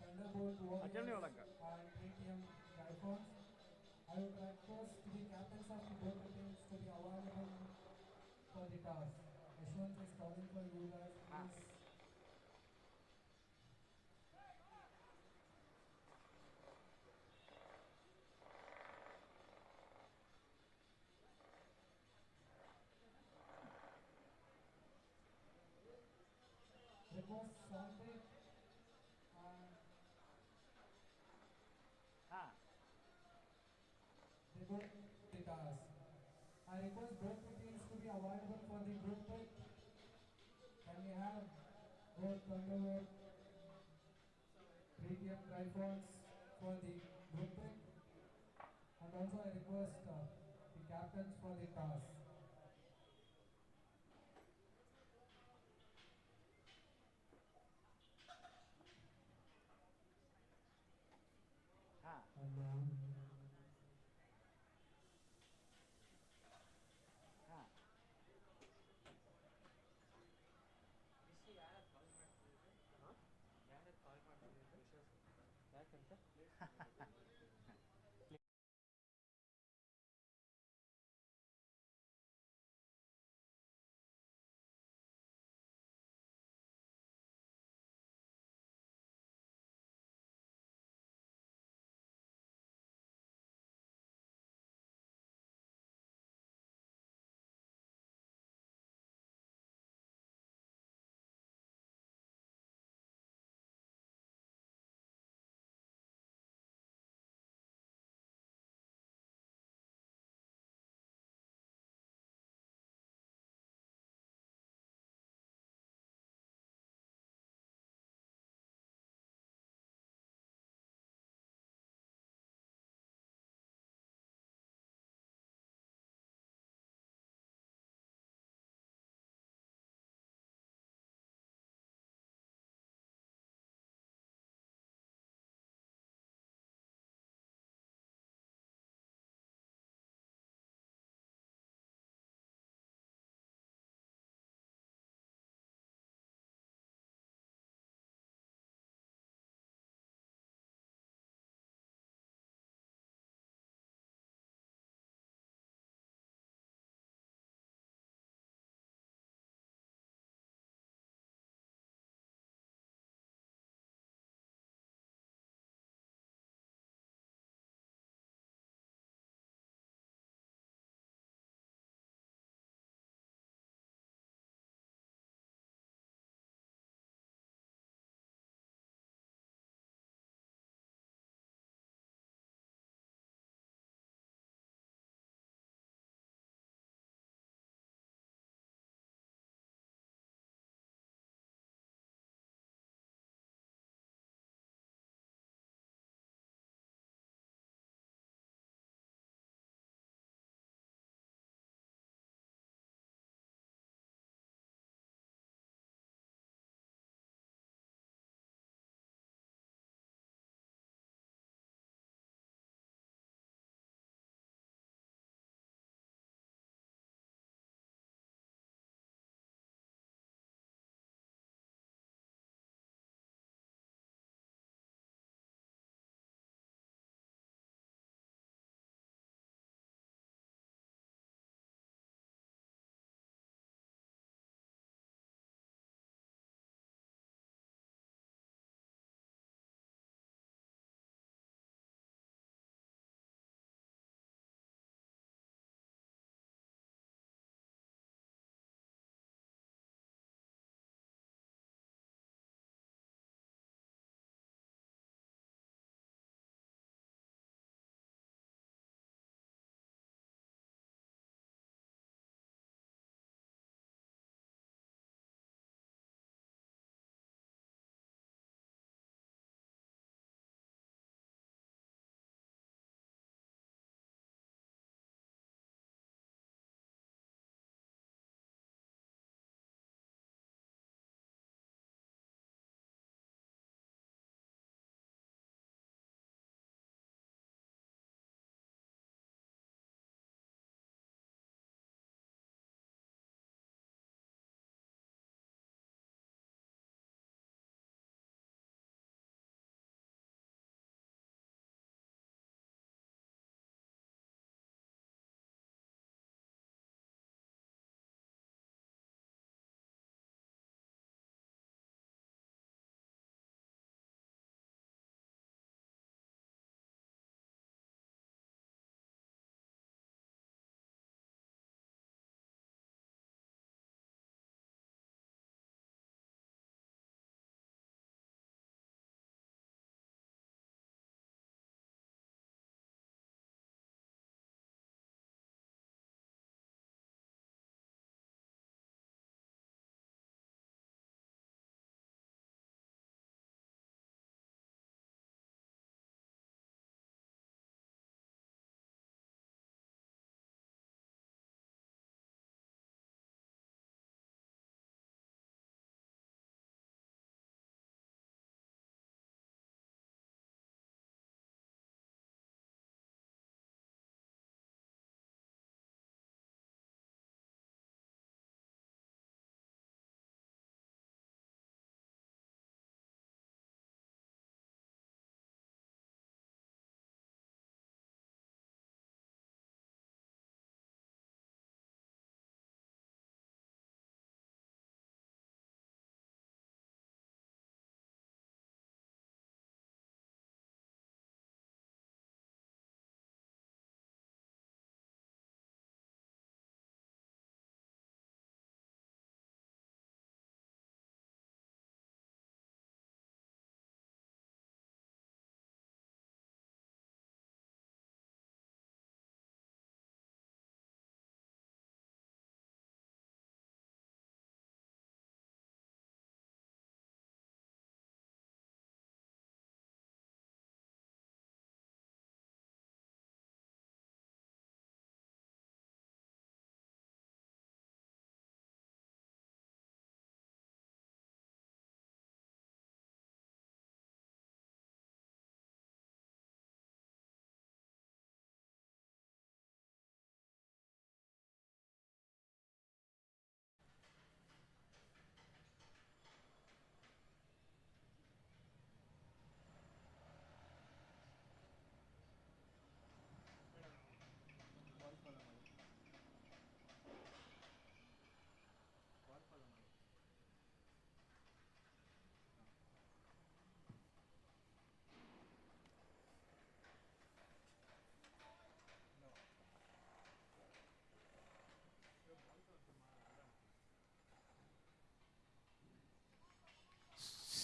Thunderbolt Warriors Achal and Pretium Griffons. I would request the captains of the both the teams to be available for the toss. Yashwant is calling for you guys, please. Request Sandeep and they both the toss. I request both the teams to be available for the group pick. Can we have both Thunderbolt, Pretium Griffons for the group pick? And also I request the captains for the toss. And ಯಾಕಂತ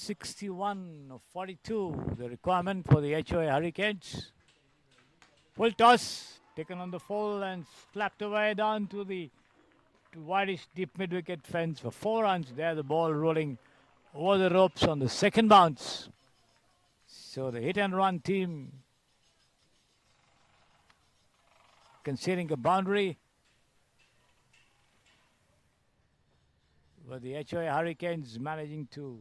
61-42, the requirement for the HOA Hurricanes. Full toss, taken on the full and slapped away down to the wideish deep mid-wicket fence for 4 runs. There the ball rolling over the ropes on the second bounce. So the hit and run team conceding a boundary, but the HOA Hurricanes managing to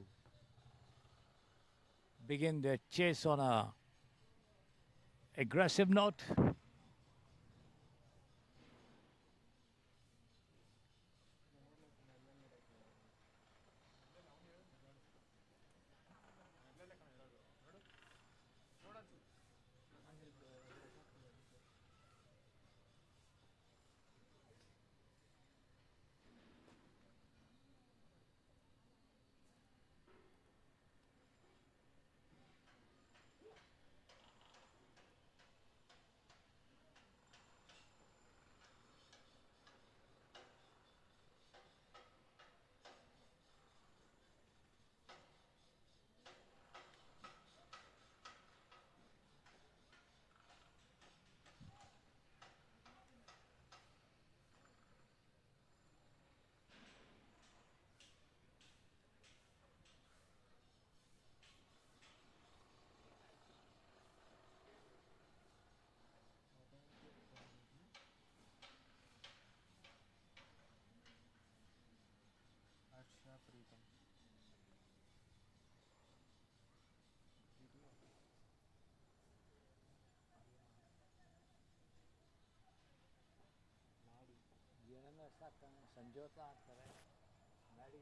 begin their chase on a aggressive note. Pretium. Samjhauta ಆಗ್ತಾರೆ ಮ್ಯಾಡಿ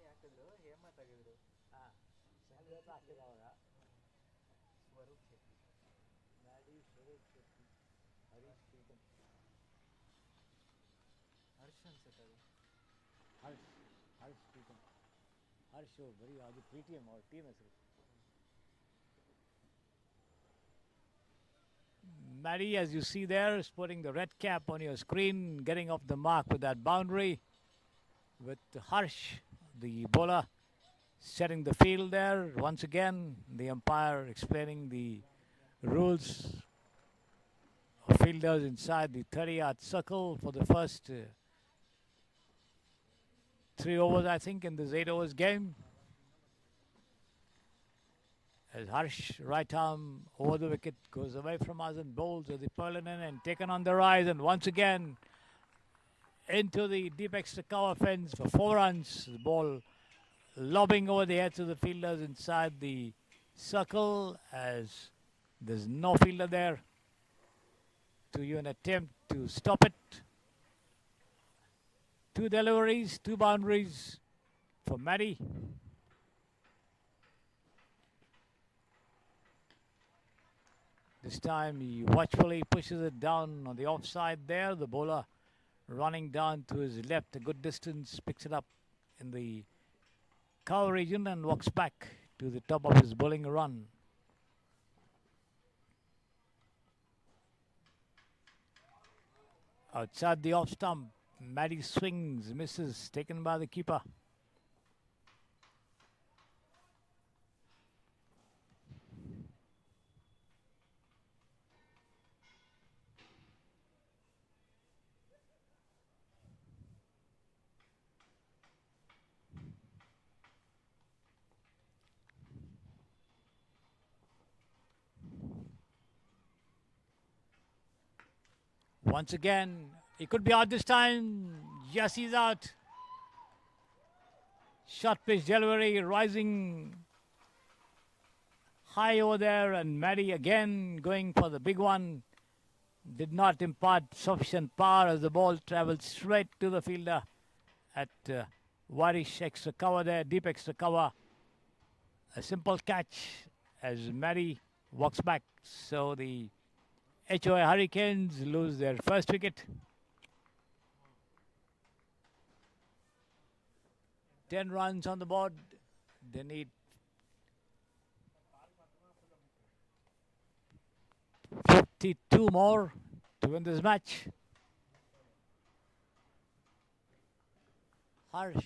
ಹಾಕಿದ್ರು ಹೇಮತ್ ಆಗಿದ್ರು. ಹಾಂ ಸಂಜೋತ ಹಾಕಿದ್ರು ಅವಾಗ. ಸ್ವರೂಪ್ ಶೆಟ್ಟಿ, ಮ್ಯಾಡಿ, ಸ್ವರೂಪ್ ಶೆಟ್ಟಿ, ಹರೀಶ್ ಪ್ರೀತಮ್, ಹರ್ಷ್ ಅನ್ಸುತ್ತೆ ಅದು. ಹರ್ಷ್ ಪ್ರೀತಮ್, ಹರ್ಷ್ ಬರೀ ಅದು ಪ್ರೀಟಿಯಂ ಅವ್ರ ಟೀಮ್ ಹೆಸರು. Maddie, as you see there, is putting the red cap on your screen, getting off the mark with that boundary. With Harsh, the bowler, setting the field there. Once again, the umpire explaining the rules of fielders inside the 30-yard circle for the first 3 overs, I think, in this 8 overs game. As Harsh, right arm over the wicket, goes away from us and bowls with the Perlinen and taken on the rise, and once again into the deep extra cover fence for 4 runs. The ball lobbing over the heads of the fielders inside the circle as there's no fielder there to even attempt to stop it. 2 deliveries, 2 boundaries for Maddie. This time he watchfully pushes it down on the offside there. The bowler running down to his left a good distance, picks it up in the cover region and walks back to the top of his bowling run. Outside the off stump, Maddie swings, misses, taken by the keeper. Once again, he could be out this time. Yes, he's out. Short pitch delivery, rising high over there, and Maddie again going for the big one. Did not impart sufficient power as the ball travelled straight to the fielder at wideish extra cover there, deep extra cover. A simple catch as Maddie walks back. So the HOA Hurricanes lose their first wicket. 10 runs on the board. They need 52 more to win this match. Harsh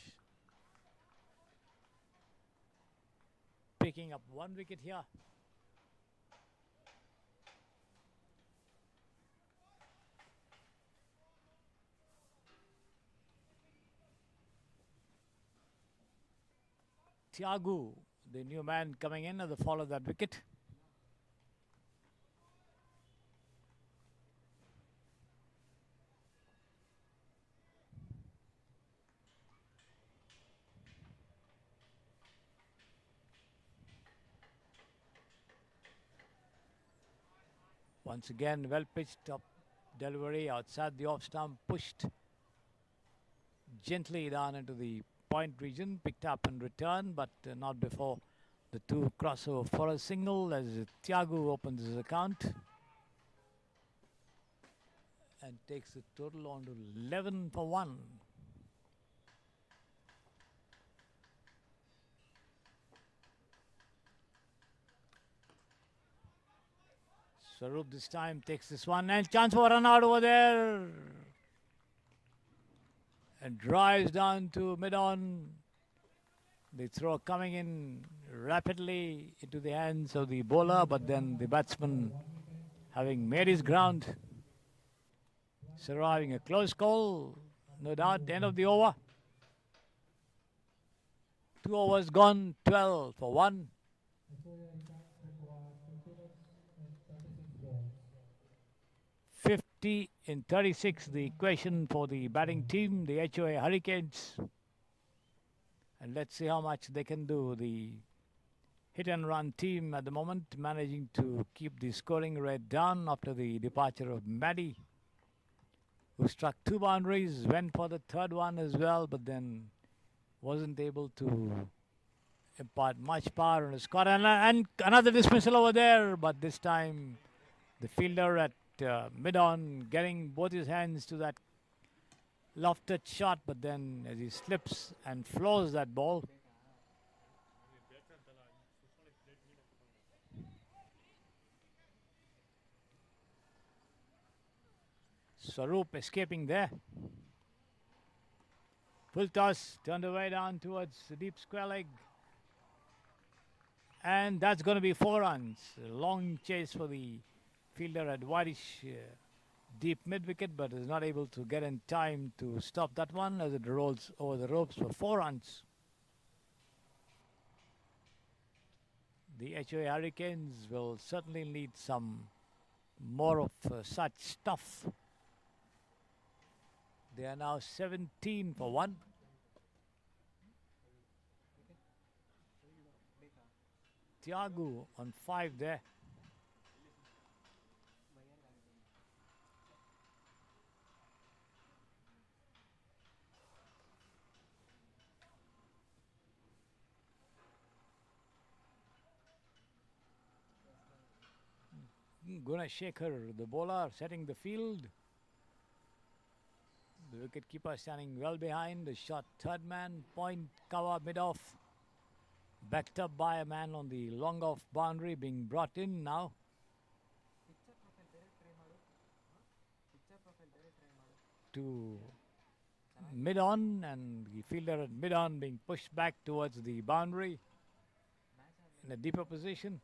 picking up 1 wicket here. Thiagu, the new man coming in at the fall of that wicket. Once again, well pitched up delivery outside the off stump, pushed gently down into the point region, picked up and returned, but not before the 2 crossover for a single as Thiagu opens his account and takes the total on to 11 for 1. Swaroop this time takes this one and chance for a run out over there and drives down to mid-on. The throw coming in rapidly into the hands of the bowler, but then the batsman having made his ground, surviving a close call, no doubt. End of the over. 2 overs gone, 12 for 1. 50 in 36, the equation for the batting team, the HOA Hurricanes. And let's see how much they can do. The hit and run team at the moment managing to keep the scoring rate down after the departure of Maddie, who struck 2 boundaries, went for the 3rd one as well, but then wasn't able to impart much power on his squad. And another dismissal over there, but this time the fielder at mid-on getting both his hands to that lofted shot, but then as he slips and floors that ball. Swaroop escaping there. Full toss, turned away down towards the deep square leg. And that's going to be 4 runs. A long chase for the fielder at whitish deep mid-wicket, but is not able to get in time to stop that one as it rolls over the ropes for 4 runs. The HOA Hurricanes will certainly need some more of such stuff. They are now 17 for 1. Thiagu on 5 there. Gunashekhar, the bowler, setting the field. The wicket-keeper standing well behind. The shot 3rd man, point cover mid-off. Backed up by a man on the long-off boundary, being brought in now. To mid-on, and the fielder at mid-on being pushed back towards the boundary in a deeper position.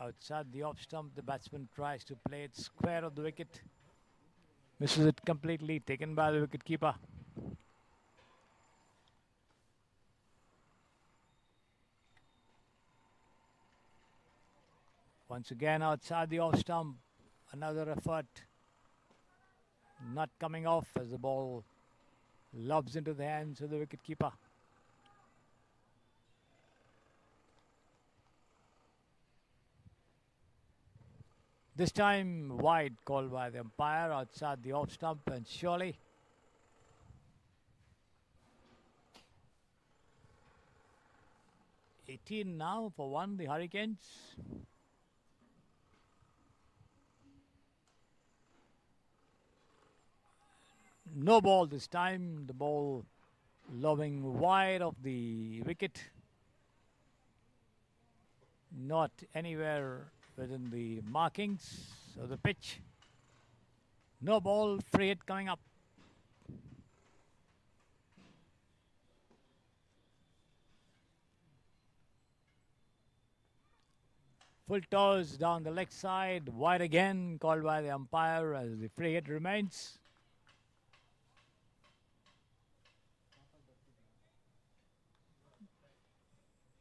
Outside the off stump, the batsman tries to play it square of the wicket. Misses it completely, taken by the wicket-keeper. Once again outside the off stump, another effort. Not coming off as the ball lobs into the hands of the wicket-keeper. This time wide called by the umpire outside the off stump, and surely (18 now for 1, the Hurricanes. No ball this time, the ball lobbing wide of the wicket. Not anywhere within the markings of the pitch. No ball, free hit coming up. Full toss down the leg side, wide again, called by the umpire as the free hit remains.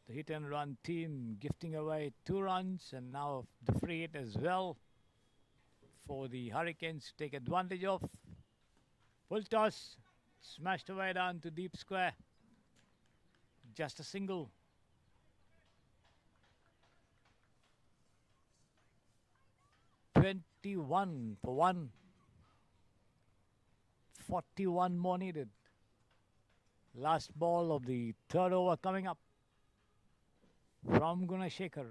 The hit and run team gifting away 2 runs, and now the free hit as well for the Hurricanes to take advantage of. Full toss, smashed away down to deep square. Just a single. "21 for 1. 41 more needed. Last ball of the third over coming up from Gunashekar.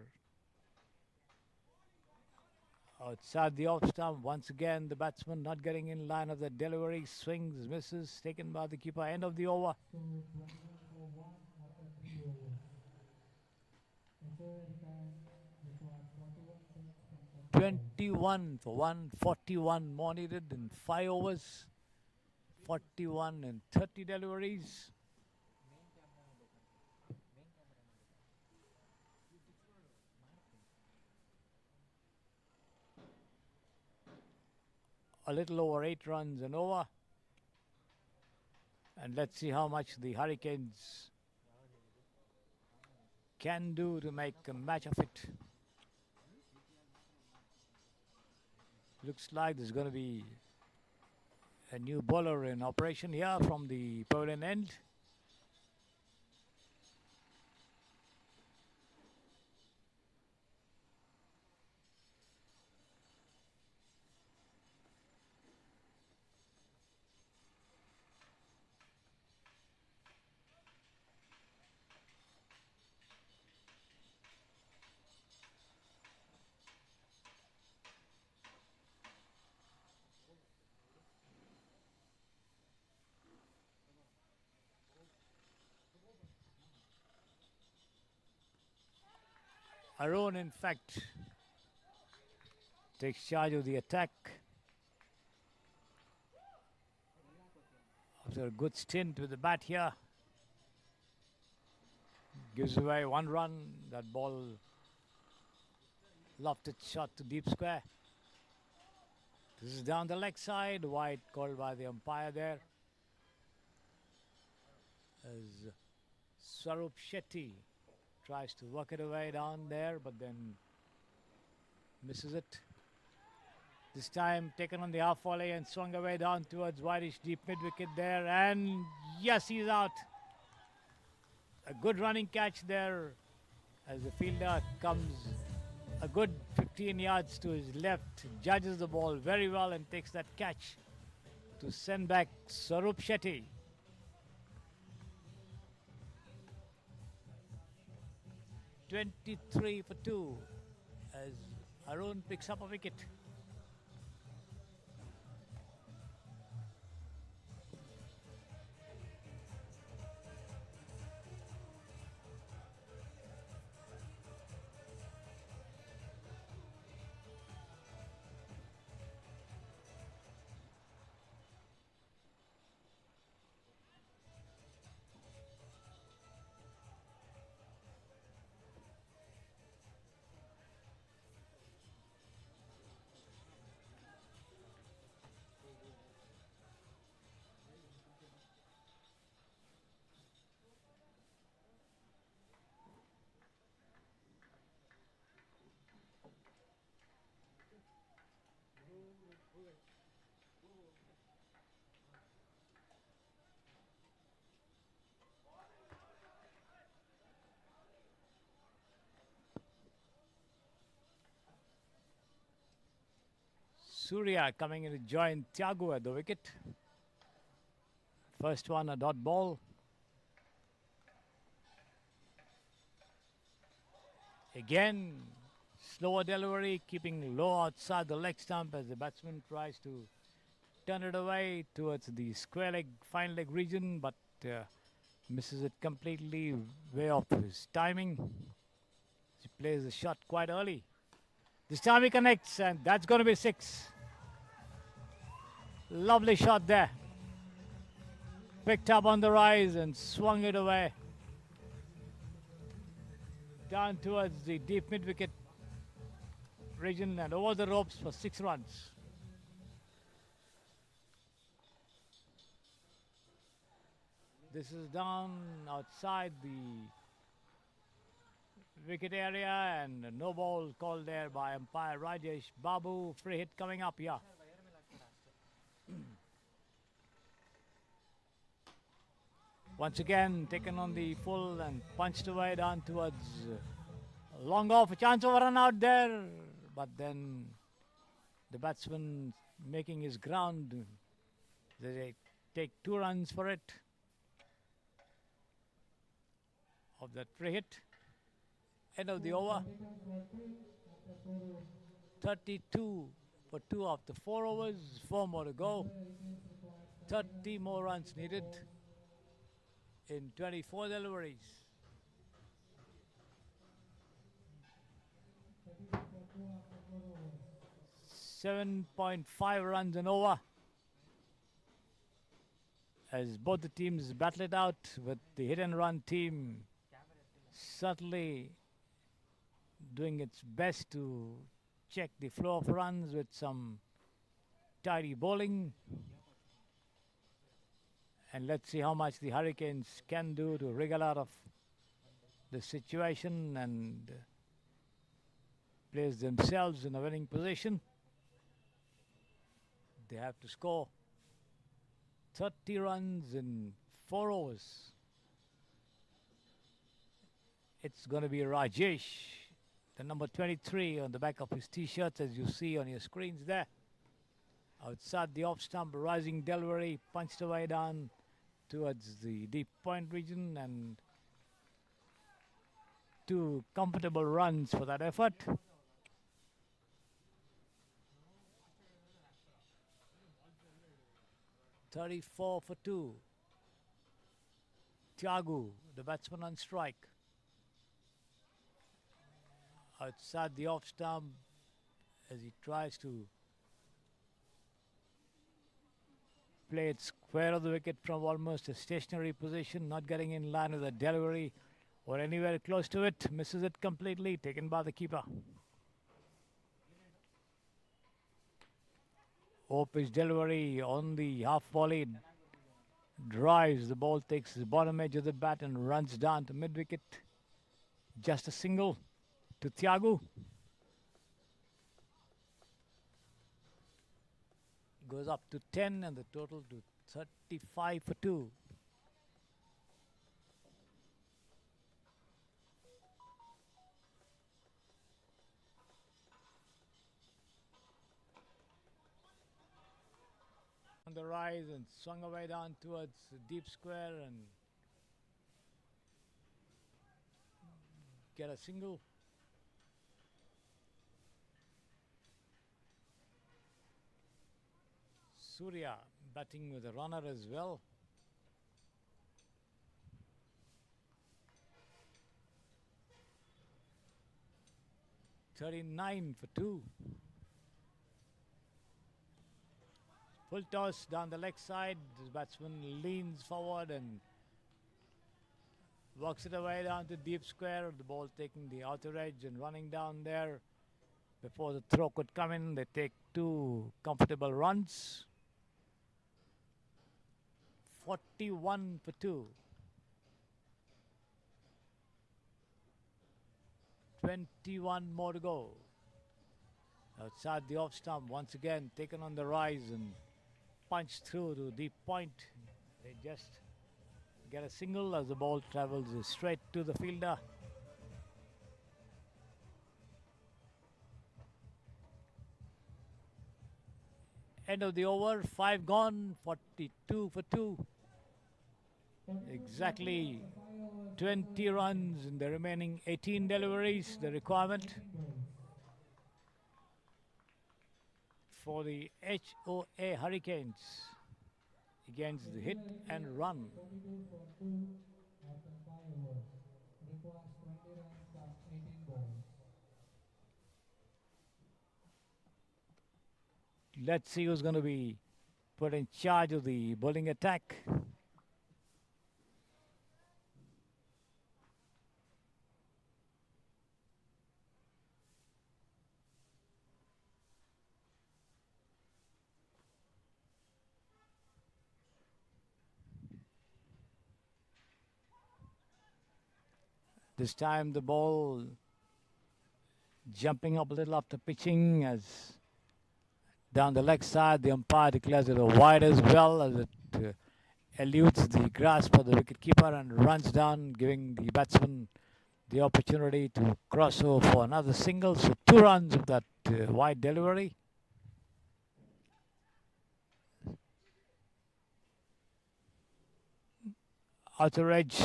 Outside the off stump, once again the batsman not getting in line of the delivery. Swings, misses, taken by the keeper. End of the over. So 21 for 1 after 3 overs. HOA retired required 41 takes from 21 for 1, 41 more needed in 5 overs. 41 and 30 deliveries. A little over 8 runs and over. And let's see how much the Hurricanes can do to make a match of it. Looks like there's going to be a new bowler in operation here from the pavilion end. Arun, in fact, takes charge of the attack after a good stint with the bat here. Gives away 1 run. That ball lofted shot to deep square. This is down the leg side. Wide called by the umpire there. As Swarup Shetty tries to work it away down there, but then misses it. This time taken on the half volley and swung away down towards wideish deep mid wicket there, and yes, he's out. A good running catch there as the fielder comes a good 15 yards to his left, judges the ball very well and takes that catch to send back Swarup Shetty. "23 for 2 as Arun picks up a wicket. Surya coming in to join Thiago at the wicket. First one a dot ball. Again, slower delivery, keeping low outside the leg stump as the batsman tries to turn it away towards the square leg, fine leg region, but misses it completely, way off his timing. He plays the shot quite early. This time he connects, and that's going to be 6. Lovely shot there. Picked up on the rise and swung it away. Down towards the deep mid wicket. region and over the ropes for 6 runs. This is down outside the wicket area and no ball called there by umpire Rajesh Babu. Free hit coming up here. Once again taken on the full and punched away down towards long off. A chance of a run out there, but then the batsman making his ground. They take 2 runs for it. Of that free hit. End of the over. 32 for 2 after 4 overs. 4 more to go. 30 more runs needed in 24 deliveries. 7.5 runs an over. As both the teams battle it out, with the hit and run team certainly doing its best to check the flow of runs with some tidy bowling. And let's see how much the Hurricanes can do to wriggle out of the situation and place themselves in a winning position. They have to score 30 runs in 4 overs. It's going to be Rajesh, the number 23 on the back of his t-shirts, as you see on your screens there. Outside the off stump, rising delivery, punched away down towards the deep point region, and 2 comfortable runs for that effort. .34 for 2. Thiagu, the batsman on strike. Outside the off stump as he tries to play it square of the wicket from almost a stationary position, not getting in line with the delivery or anywhere close to it. Misses it completely, taken by the keeper. Off-pitch delivery on the half volley. Drives, the ball takes the bottom edge of the bat and runs down to mid-wicket. Just a single to Thiagu. Goes up to 10 and the total to 35 for 2. On the rise and swung away down towards the deep square and get a single. Surya batting with a runner as well. .39 for 2. Full toss down the leg side. This batsman leans forward and works it away down to deep square. The ball taking the outer edge and running down there. Before the throw could come in, they take 2 comfortable runs. 41 for 2. 21 more to go. Outside the off stump, once again taken on the rise and punched through to deep point. They just get a single as the ball travels straight to the fielder. End of the over, 5 gone, 42 for 2. Exactly 20 runs in the remaining 18 deliveries, the requirement for the HOA Hurricanes against the hit and run. Let's see who's going to be put in charge of the bowling attack. This time the ball jumping up a little after pitching as down the leg side. The umpire declares it a wide as well as it eludes the grasp of the wicketkeeper and runs down, giving the batsman the opportunity to cross over for another single. So 2 runs of that wide delivery. Outer edge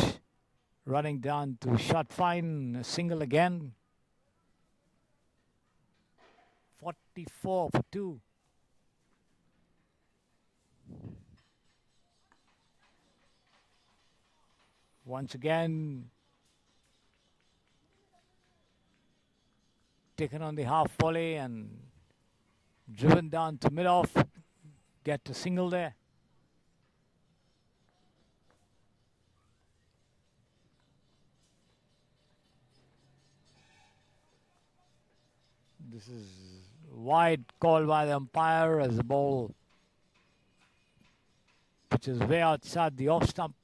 running down to shot fine, a single again. 44 for 2. Once again, taken on the half volley and driven down to mid-off, get a single there. This is wide call by the umpire as the ball pitches way outside the off stump.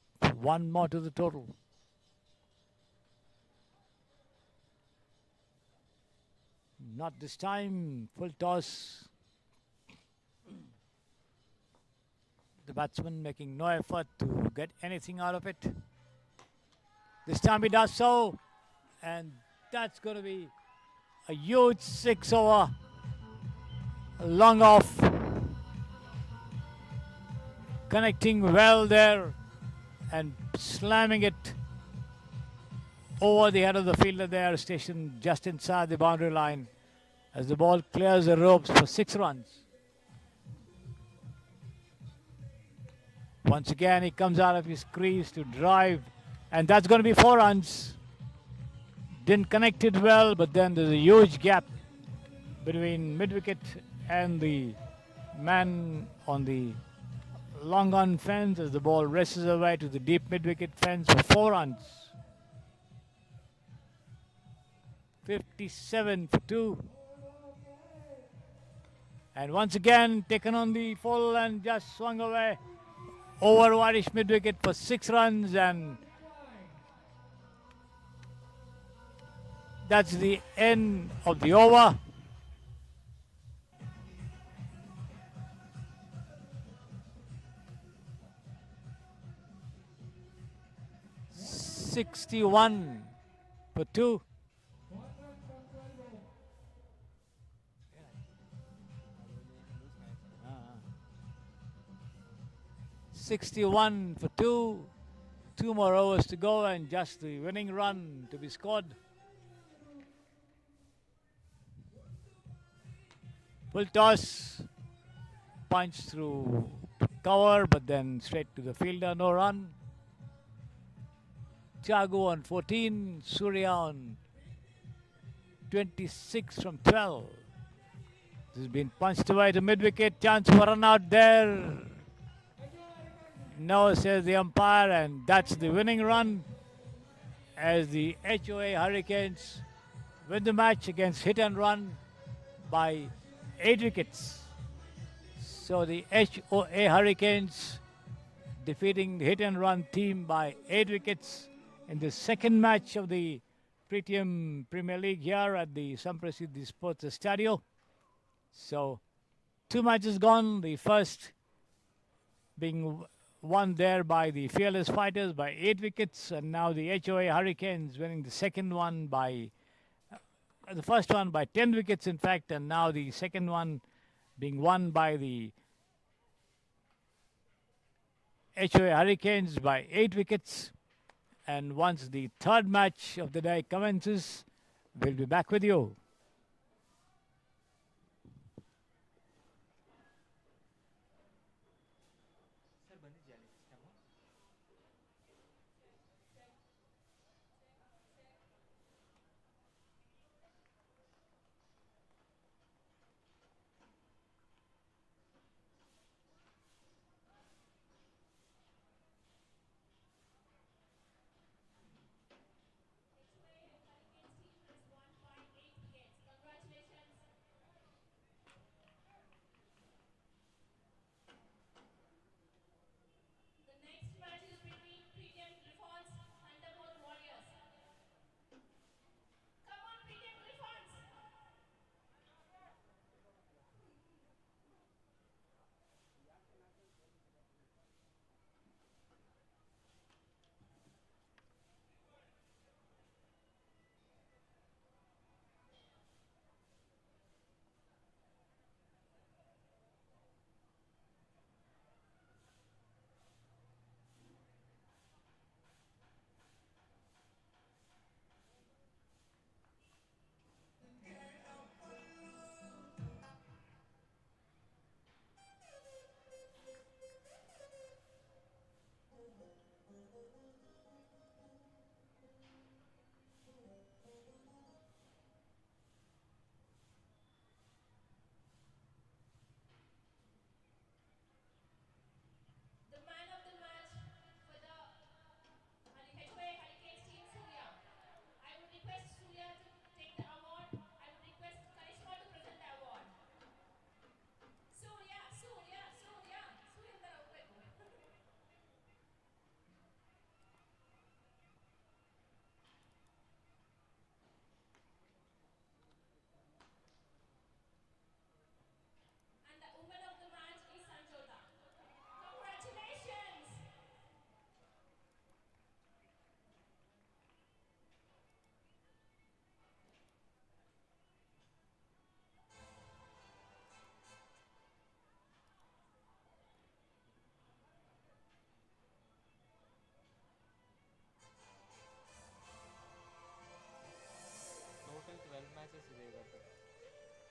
1 more to the total. Not this time. Full toss. The batsman making no effort to get anything out of it. This time he does so. And that's going to be a huge 6 over. Long off. Connecting well there. And slamming it over the head of the fielder there, stationed just inside the boundary line as the ball clears the ropes for 6 runs. Once again, he comes out of his crease to drive, and that's going to be 4 runs. Didn't connect it well, but then there's a huge gap between mid-wicket and the man on the long on fence as the ball races away to the deep mid-wicket fence for 4 runs. 57 for 2. And once again taken on the full and just swung away over wideish mid-wicket for 6 runs, and that's the end of the over. $61 for 2. 61 for 2. 2 more overs to go and just the winning run to be scored. Full toss. Punch through cover, but then straight to the fielder, no run. Thiago on 14, Surya on 26 from 12. This has been punched away to mid-wicket, chance for run out there. No, says the umpire, and that's the winning run as the HOA Hurricanes win the match against Hit and Run by 8 wickets. So the HOA Hurricanes defeating the Hit and Run team by 8 wickets in the second match of the Pretium Premier League here at the Samprasiddhi Sports Estadio. So 2 matches gone, the first being won there by the Fearless Fighters by 8 wickets, and now the HOA Hurricanes winning the second one by, the first one by 10 wickets in fact, and now the second one being won by the HOA Hurricanes by 8 wickets. And once the third match of the day commences, we'll be back with you.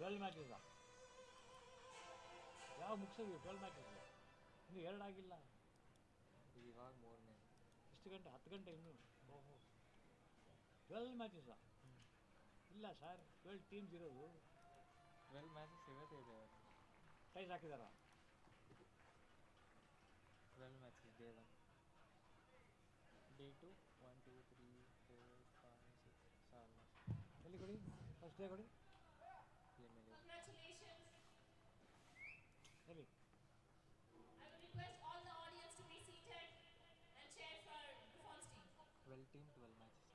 12 matches ಯಾವ ಮುಗಿಸಿದ್ವಿ 12 matches ಇನ್ನು 2 ಆಗಿಲ್ಲ. ಇವಾಗ 3ನೇ. ಎಷ್ಟು ಗಂಟೆ? 10 ಗಂಟೆ ಇನ್ನು. ಓಹೋ 12 ಮ್ಯಾಚಸ್ಸಾ? ಇಲ್ಲ ಸರ್ 12 ಟೀಮ್ಸ್ ಇರೋದು. 12 ಮ್ಯಾಚಸ್ ಇವತ್ತೇ ಇದೆ. ಟೈಸ್ ಹಾಕಿದಾರ? 12 ಮ್ಯಾಚಸ್ ಡೇ 1 ಡೇ 2 1 2 3 4 5 6 7 ಎಲ್ಲಿ ಕೊಡಿ ಫಸ್ಟ್ ಡೇ ಕೊಡಿ. Congratulations. ಎಲ್ಲಿ? I would request all the audience to be seated and cheer for Griffons team. 12 team 12 matches.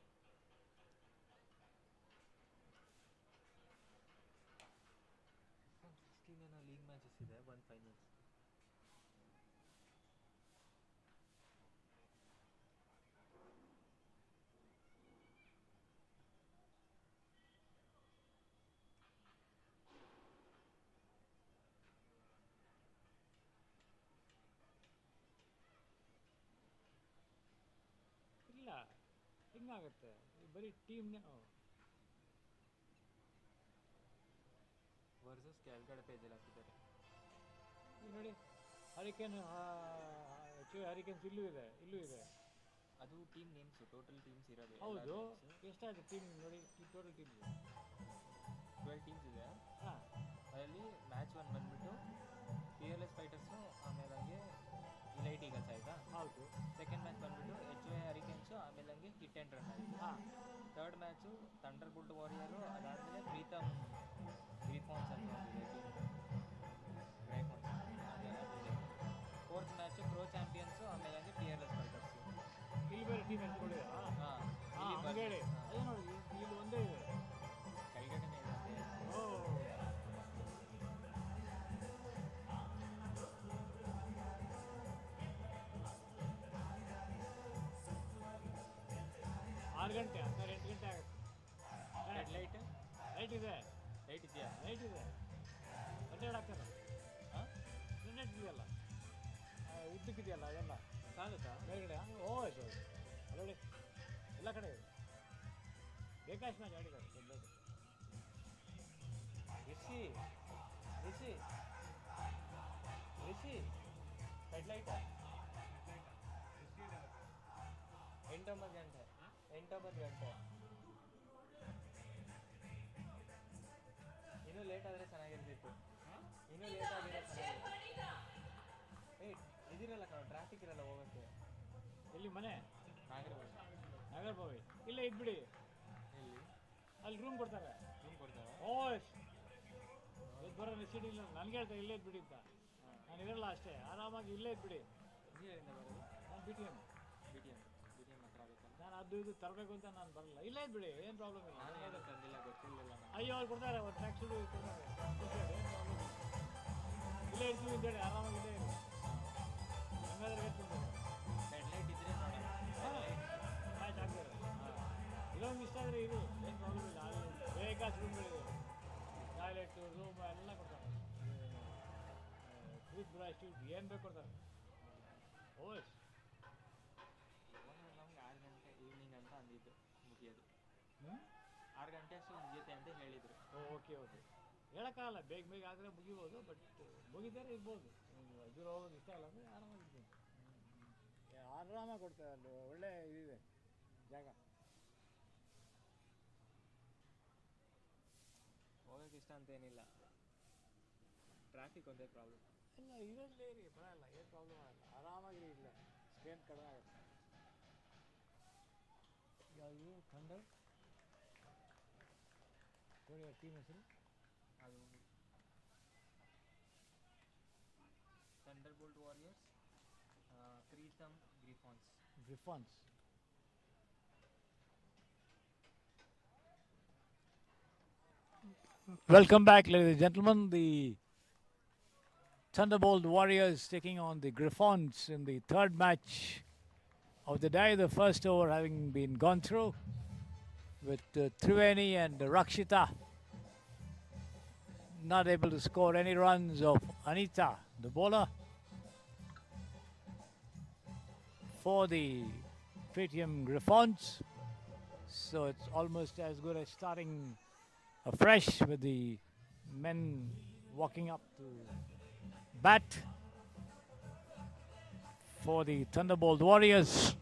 16 ಏನೋ ಲೀಗ್ ಮ್ಯಾಚಸ್ ಇದೆ, 1 ಫೈನಲ್ಸ್. ಇಲ್ಲ ಹಿಂಗಾಗತ್ತೆ ಬರೀ ಟೀಮ್ನೇ. ವರ್ಸಸ್ ಕೆಳಗಡೆ ಪೇಜಲ್ಲಿ ಹಾಕಿದ್ದಾರೆ. ಈಗ ನೋಡಿ ಹರಿಕೇನ್ ಹರಿಕೇನ್ಸ್ ಇಲ್ಲೂ ಇದೆ, ಇಲ್ಲೂ ಇದೆ. ಅದು ಟೀಮ್ ನೇಮ್ಸು, ಟೋಟಲ್ ಟೀಮ್ಸ್ ಇರೋದು. ಹೌದು, ಎಷ್ಟಾಯ್ತು ಟೀಮ್ ನೋಡಿ, ಟೋಟಲ್ ಟೀಮ್ 12 ಟೀಮ್ಸ್ ಇದೆ. ಹಾಂ, ಅದರಲ್ಲಿ ಮ್ಯಾಚ್ 1 ಬಂದ್ಬಿಟ್ಟು ಪಿಎಲ್ಎಸ್ ಫೈಟರ್ಸು, ಆಮೇಲೆ ಹಂಗೆ ಇಲೈಟ್ ಈಗಲ್ಸ್ ಆಯಿತಾ. ಹೌದು. ಸೆಕೆಂಡ್ ಮ್ಯಾಚ್ ಬಂದ್ಬಿಟ್ಟು HY ಹರಿಕೇನ್ಸು, ಆಮೇಲೆ ಹಂಗೆ ಹಿಟ್ ಆ್ಯಂಡ್ ರನ್ ಆಯಿತು. ಹಾಂ. ಥರ್ಡ್ ಮ್ಯಾಚು ಥಂಡರ್ಬೋಲ್ಟ್ ವಾರಿಯರು, ಅದಾದಮೇಲೆ ಪ್ರೀತಮ್ ಗ್ರಿಫಾನ್ಸ್ ಅಂತ ಒಂದಿದೆ ಗ್ರೈಫಾನ್ಸ್ ಅದಿದೆ. ಫೋರ್ತ್ ಮ್ಯಾಚು ಪ್ರೋ ಚಾಂಪಿಯನ್ಸು, ಆಮೇಲೆ ಹಂಗೆ ಪಿಎಲ್ಎಸ್ ಫೈಟರ್ಸು. ಇಲ್ಲಿ ಬೇರೆ ಟೀಮ್ ಹೆಸರುಗಳಿದೆ. ಹಾಂ ಹೇಳಿ ಅದೇ ನೋಡಿ, ಇಲ್ಲಿ ಒಂದೇ ಇದೆ, ಕೆಳಗಡೆನೇ ಇದೆ. ಓ 6 ಗಂಟೆ 8 ಗಂಟೆ ಆಗುತ್ತೆ. ಲೈಟ್ ಇದೆ, ಲೈಟ್ ಇದೆಯಾ? ಲೈಟ್ ಇದೆ. ರೆಡ್ ಹಾಕ್ತಾರೆ. ಹಾಂ, ರೆಡ್ ಇದೆಯಲ್ಲ, ಉದ್ದಕ್ಕಿದೆಯಲ್ಲ ಅದೆಲ್ಲ ಸಾಗುತ್ತಾ ಮೇಲ್ಗಡೆ? ಓ ಆಯ್ತು ಅಲ್ಲೊಳ್ಳಿ ಎಲ್ಲ ಕಡೆ ಇದೆ. ಬೇಕಾಶ್ ಮ್ಯಾಚ್ ಆಡಿದ್ದಾರೆ ದೊಡ್ಡ ರಿಷಿ ರಿಷಿ ರಿಷಿ ಹೆಡ್ಲೈಟಾ? 8-9 ಗಂಟೆ 8-9 ಗಂಟೆ. ಇನ್ನೂ ಲೇಟ್ ಆದರೆ ಚೆನ್ನಾಗಿರ್ತಿತ್ತು. ಇನ್ನೂ ಲೇಟ್ ಆಗಿರೋ ಚೆನ್ನಾಗಿತ್ತು. ಇದಿರಲ್ಲ ಕಣ, ಟ್ರಾಫಿಕ್ ಇರಲ್ಲ ಹೋಗೋಕ್ಕೆ. ಎಲ್ಲಿ ಮನೆ? ನಾಗರಭಾವಿ. ಇಲ್ಲೇ ಇದ್ಬಿಡಿ. ಎಲ್ಲಿ? ಅಲ್ಲಿ ರೂಮ್ ಕೊಡ್ತಾರೆ. ರೂಮ್ ಕೊಡ್ತಾರೆ? ಓಯ್ ಬರೋ ನೆಸಿಟಿ ಇಲ್ಲ. ನನಗೆ ಹೇಳ್ತಾರೆ ಇಲ್ಲೇ ಇದ್ಬಿಡಿ ಅಂತ. ನಾನು ಇರಲ್ಲ ಅಷ್ಟೇ, ಆರಾಮಾಗಿ ಇಲ್ಲೇ ಇದ್ಬಿಡಿ. ಇಂಜಿನಿಯರಿಂದ ಬರೋದು? ನಾನು ಬಿ ಟಿ ಎಮ್ ಹತ್ರ ಆಗುತ್ತಲ್ಲ. ನಾನು ಅದು ಇದು ತರಬೇಕು ಅಂತ ನಾನು ಬರಲ್ಲ. ಇಲ್ಲೇ ಇದ್ಬಿಡಿ, ಏನು ಪ್ರಾಬ್ಲಮ್ ಇಲ್ಲ. ನಾನು ಏನೋ ತಂದಿಲ್ಲ, ಗೊತ್ತಿರಲಿಲ್ಲ. ಅಯ್ಯೋ ಅವ್ರು ಕೊಡ್ತಾರೆ, ಒಂದು ಟ್ಯಾಕ್ಸಿ ಕೊಡ್ತಾರೆ, ಏನು ಪ್ರಾಬ್ಲಮ್ ಇಲ್ಲ. ಇಲ್ಲೇ ಇರ್ತೀವಿ ಅಂತೇಳಿ ಆರಾಮಾಗಿ ಇಲ್ಲೇ ಇರಿ. ಹಂಗಾದ್ರೆ ಹೇಳ್ತೀನಿ ಹೆಡ್ಲೈಟ್ ಇದ್ರೆ ನೋಡೋಣ. ಮ್ಯಾಚ್ ಆಗ್ತಾರೆ. ಇಲ್ಲೊಂದು ಇಷ್ಟ ಆದರೆ ಇದು ಏನು ಪ್ರಾಬ್ಲಮ್ ಇಲ್ಲ. ಅಲ್ಲಿ ಬೇಕಾದ ರೂಮ್ಗಳಿದೆ, ಟಾಯ್ಲೆಟು ರೂಮ್ ಎಲ್ಲ ಕೊಡ್ತಾರೆ. ಟೂತ್ ಬ್ರಷ್ ಏನು ಬೇಕು ಕೊಡ್ತಾರೆ. ಓಯ್ ನಮ್ಗೆ 6 ಗಂಟೆ ಈವ್ನಿಂಗ್ ಅಂತ ಅಂದಿದ್ದು ಮುಗಿಯೋದು. 6 ಗಂಟೆ ಅಷ್ಟು ಮುಗಿಯುತ್ತೆ ಅಂತ ಹೇಳಿದರು. ಓಕೆ ಓಕೆ, ಹೇಳೋಕ್ಕಾಗಲ್ಲ, ಬೇಗ ಬೇಗ ಆದರೆ ಮುಗಿಬೋದು, ಬಟ್ ಮುಗಿದರೆ ಇರ್ಬೋದು. ದೂರ ಹೋಗೋದು ಇಷ್ಟ ಇಲ್ಲ ಅಂದರೆ ಆರಾಮಾಗಿರ್ಬೋದು. ಆರಾಮಾಗಿ ಕೊಡ್ತಾರೆ, ಅಲ್ಲಿ ಒಳ್ಳೆ ಇದಿದೆ ಜಾಗ. ಹೋಗೋಕ್ಕೆ ಇಷ್ಟ ಅಂತ ಏನಿಲ್ಲ, ಟ್ರಾಫಿಕ್ ಒಂದೇ ಪ್ರಾಬ್ಲಮ್. ಇಲ್ಲ ಇರಲ್ಲೇ ರೀ, ಬರೋಲ್ಲ, ಏನು ಪ್ರಾಬ್ಲಮ್ ಆಗಲ್ಲ. ಆರಾಮಾಗಿರಿ, ಇಲ್ಲ ಸ್ಟ್ರೆಂತ್ ಕಡಿಮೆ ಆಗುತ್ತೆ. ಯಾವುದು ಥಂಡರ್ ನೋಡಿ ಟೀಮ್ ಹೆಸರು? ಅದು thunderbolt warriors, Pretium griffons. Welcome back, ladies and gentlemen. The Thunderbolt Warriors taking on the Griffons in the third match of the day. The first over having been gone through with Triveni and Rakshita not able to score any runs of Anita, the bowler, for the Pretium Griffons. So it's almost as good as starting afresh with the men walking up to bat for the Thunderbolt Warriors.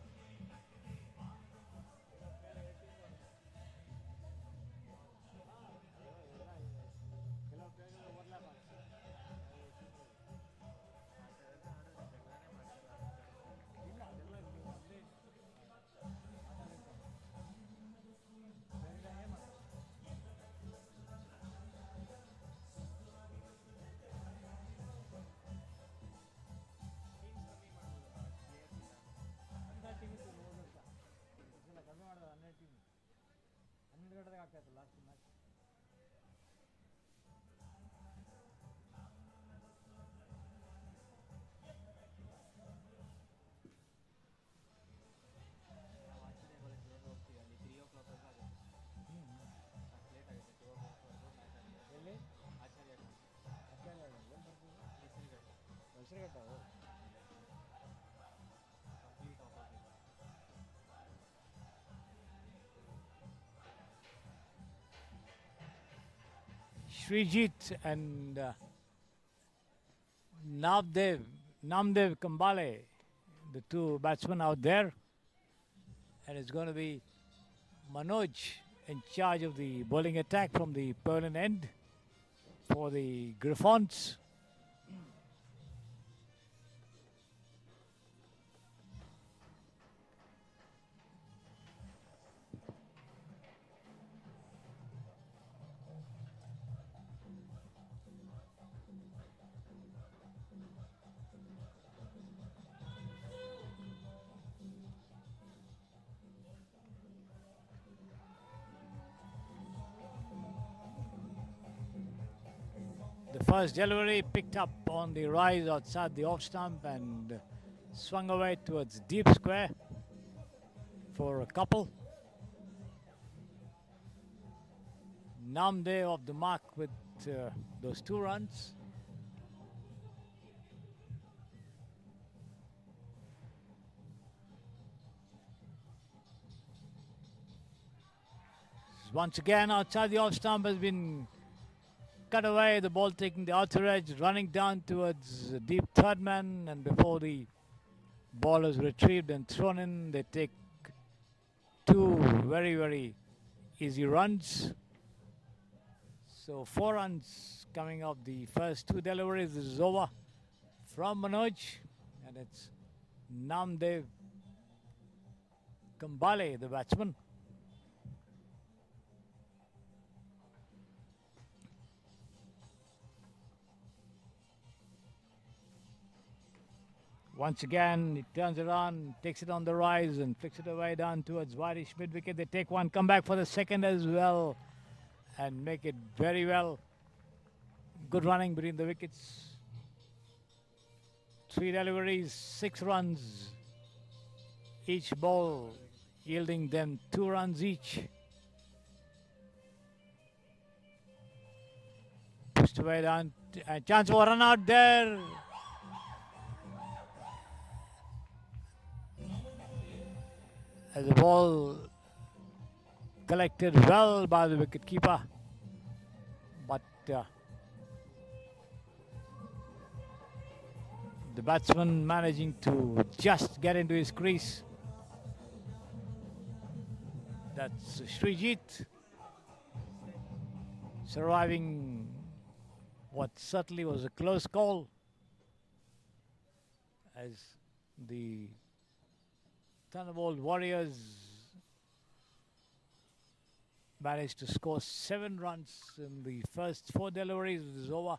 Srijit and Namdev Kambale, the two batsmen out there. And it's going to be Manoj in charge of the bowling attack from the purling end for the Griffons. The first delivery picked up on the rise outside the off stump and swung away towards deep square for a couple. Namdev off the mark with those 2 runs. Once again outside the off stump has been cut away, the ball taking the outer edge, running down towards the deep third man, and before the ball is retrieved and thrown in, they take 2 very, very easy runs. So 4 runs coming off the first 2 deliveries. This is over from Manoj, and it's Namdev Kambale, the batsman. Once again, it turns around, takes it on the rise and flicks it away down towards wideish mid-wicket. They take 1, come back for the second as well and make it very well. Good running between the wickets. 3 deliveries, 6 runs. Each ball yielding them 2 runs each. Pushed away down, a chance for a run out there. As the ball collected well by the wicketkeeper, but the batsman managing to just get into his crease. That's Srijit surviving what certainly was a close call, as the Thunderbolt Warriors managed to score 7 runs in the first 4 deliveries. It is over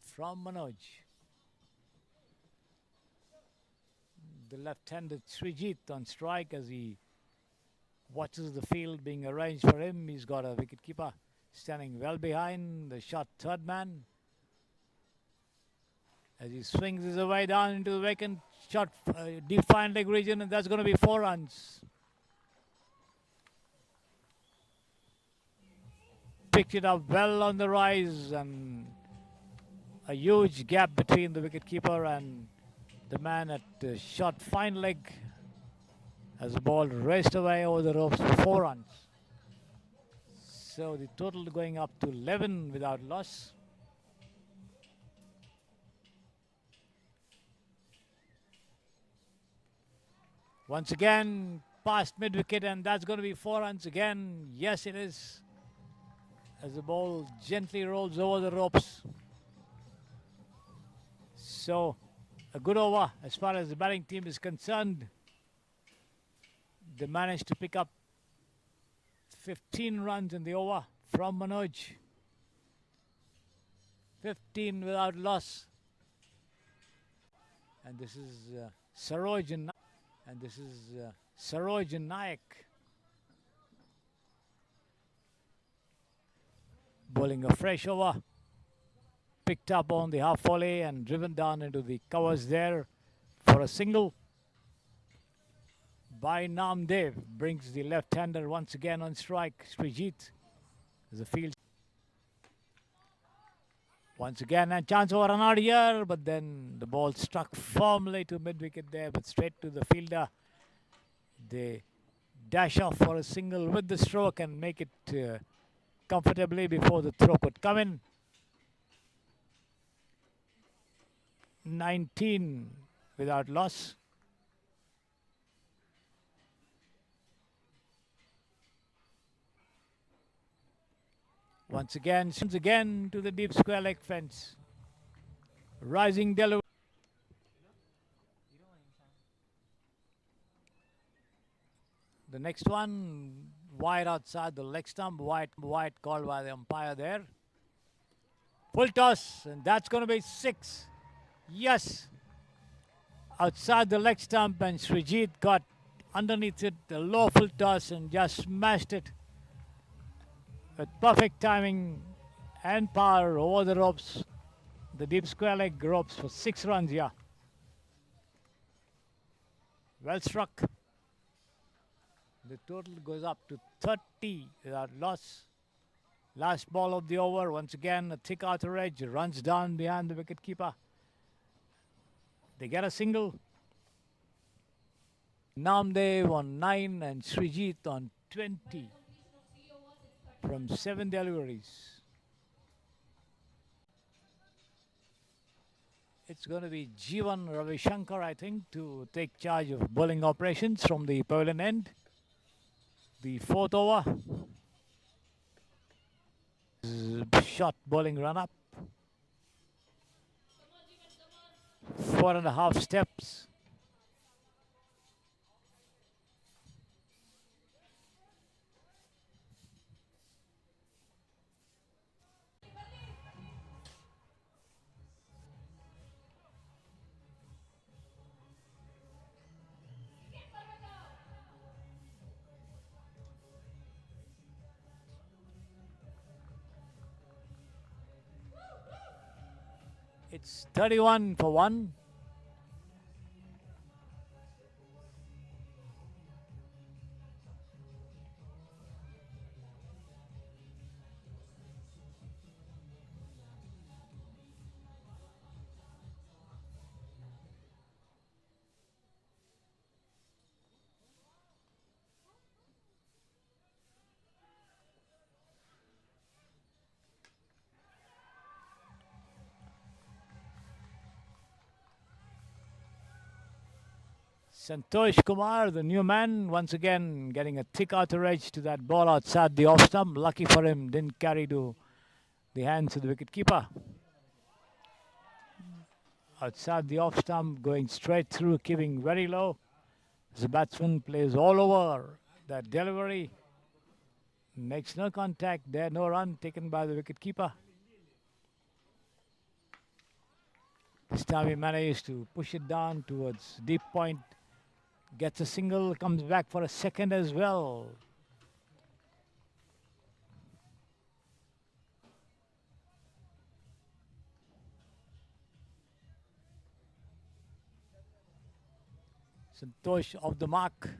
from Manoj. The left-handed Srijit on strike as he watches the field being arranged for him. He's got a wicketkeeper standing well behind the shot third man as he swings his way down into the vacant shot, deep fine leg region, and that's going to be 4 runs. Picked it up well on the rise, and a huge gap between the wicketkeeper and the man at the shot fine leg as the ball raced away over the ropes for 4 runs. So the total going up to 11 without loss. Once again, past mid-wicket, and that's going to be 4 runs again. Yes, it is. As the ball gently rolls over the ropes. So, a good over as far as the batting team is concerned. They managed to pick up 15 runs in the over from Manoj. 15 without loss. And this is Saroj Nayak bowling a fresh over, picked up on the half volley and driven down into the covers there for a single by Namdev. Brings the left-hander once again on strike. Srijit is a field. Once again a chance for an out here, but then the ball struck firmly to mid-wicket there, but straight to the fielder. They dash off for a single with the stroke and make it comfortably before the throw could come in. 19 without loss. Once again to the deep square leg fence. Rising delivery. The next one, wide outside the leg stump. Wide called by the umpire there. Full toss, and that's going to be 6. Yes. Outside the leg stump, and Srijit got underneath it, the low full toss, and just smashed it with perfect timing and power over the ropes, the deep square leg ropes for 6 runs here. Well struck. The total goes up to 30 without loss. Last ball of the over. Once again, a thick outer edge. Runs down behind the wicket keeper. They get a single. Namdev on 9 and Srijit on 20 from 7 deliveries. It's going to be Jeevan Ravishankar, I think, to take charge of bowling operations from the pavilion end. The 4th over. Short bowling run up. 4.5 steps. It's 31 for 1. Santosh Kumar, the new man, once again getting a thick outer edge to that ball outside the off stump. Lucky for him, didn't carry to the hands of the wicket keeper. Outside the off stump, going straight through, keeping very low. The batsman plays all over that delivery. Makes no contact there, no run taken by the wicket keeper. This time he managed to push it down towards deep point. Gets a single, comes back for a second as well. Santosh off the mark.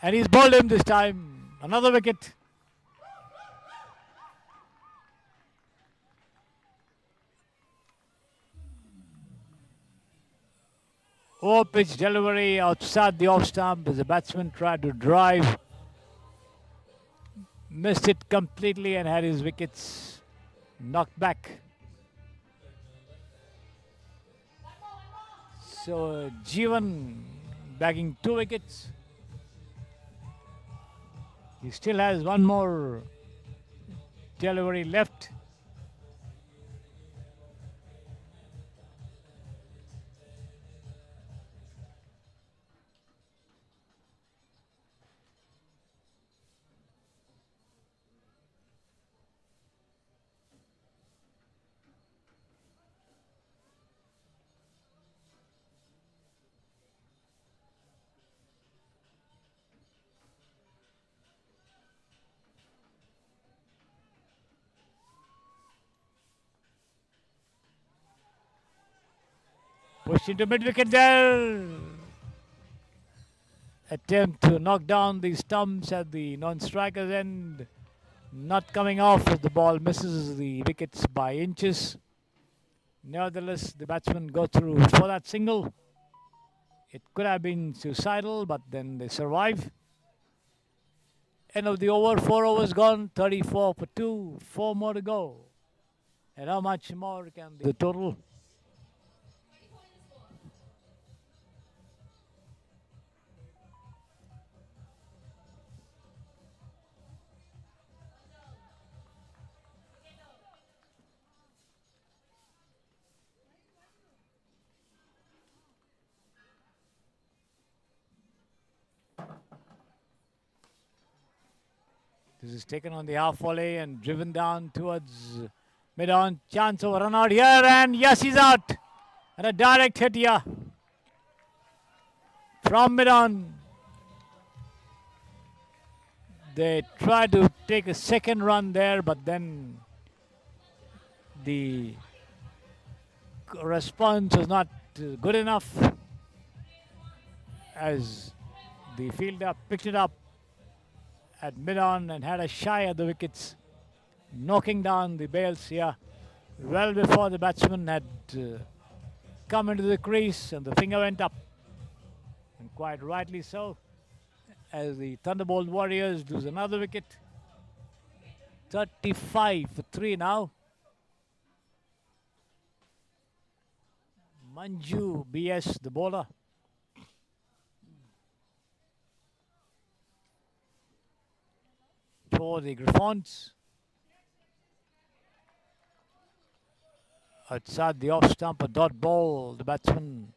And he's bowled him this time. Another wicket. Over pitch delivery outside the off stump as the batsman tried to drive. Missed it completely and had his wickets knocked back. So Jeevan bagging 2 wickets. He still has one more delivery left. Pushed into mid-wicket there. Attempt to knock down the stumps at the non-striker's end. Not coming off as the ball misses the wickets by inches. Nevertheless, the batsmen go through for that single. It could have been suicidal, but then they survive. End of the over, 4 overs gone, 34 for 2, 4 more to go. And how much more can the total? This is taken on the half volley and driven down towards mid-on. Chance of a run out here, and yes, he's out. And a direct hit here from mid-on. They tried to take a second run there, but then the response was not good enough as the fielder picked it up at mid-on and had a shy at the wickets, knocking down the bails here well before the batsman had come into the crease and the finger went up. And quite rightly so, as the Thunderbolt Warriors lose another wicket. 35 for 3 now. Manju BS, the bowler. For the Griffons. Outside the off stump, a dot ball. The batsman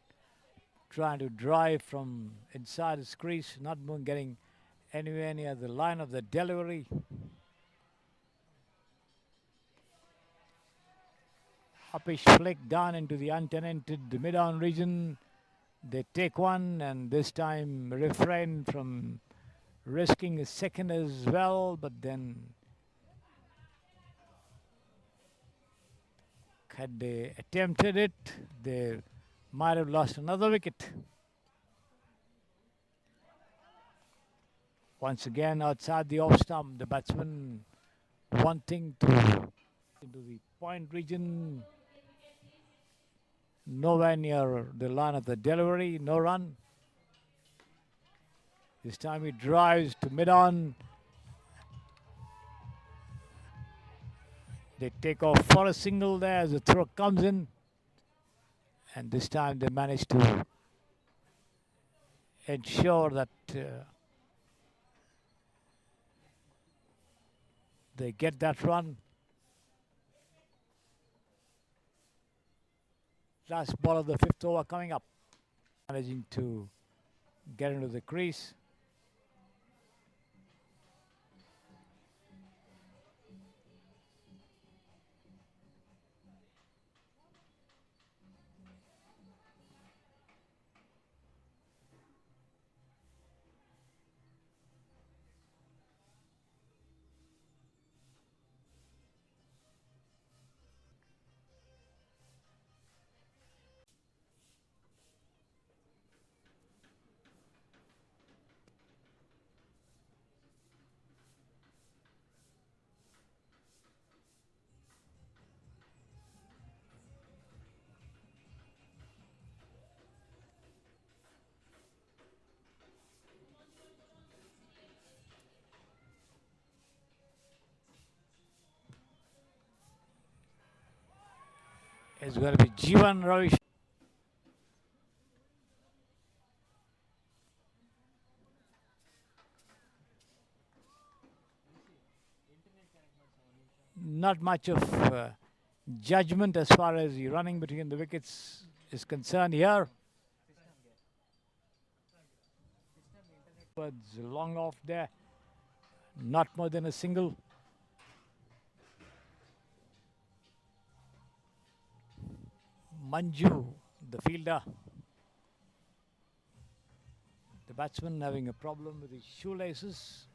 trying to drive from inside his crease, not getting anywhere near the line of the delivery. Uppish flick down into the untenanted mid-on region. They take one and this time refrain from risking a second as well, but then had they attempted it, they might have lost another wicket. Once again outside the off stump, the batsman wanting to into the point region, nowhere near the line of the delivery, no run. This time he drives to mid-on. They take off for a single there as the throw comes in. And this time they manage to ensure that they get that run. Last ball of the 5th over coming up. Managing to get into the crease. It's going to be Jeevan Ravi. not much of judgment as far as the running between the wickets is concerned here. But long off there, not more than a single. Manju, the fielder. The batsman having a problem with his shoelaces.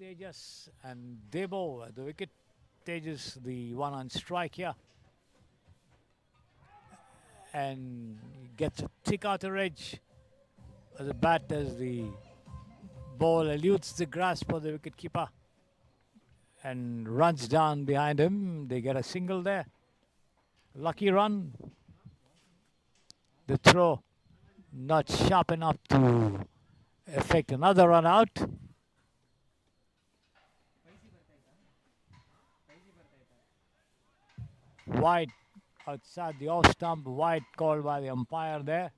Tejas and Debo at the wicket. Tejas, the one on strike here. And gets a thick outer edge of the bat as the ball eludes the grasp of the wicketkeeper and runs down behind him. They get a single there. Lucky run. The throw not sharp enough to affect another run out. Wide outside the off stump, wide called by the umpire there.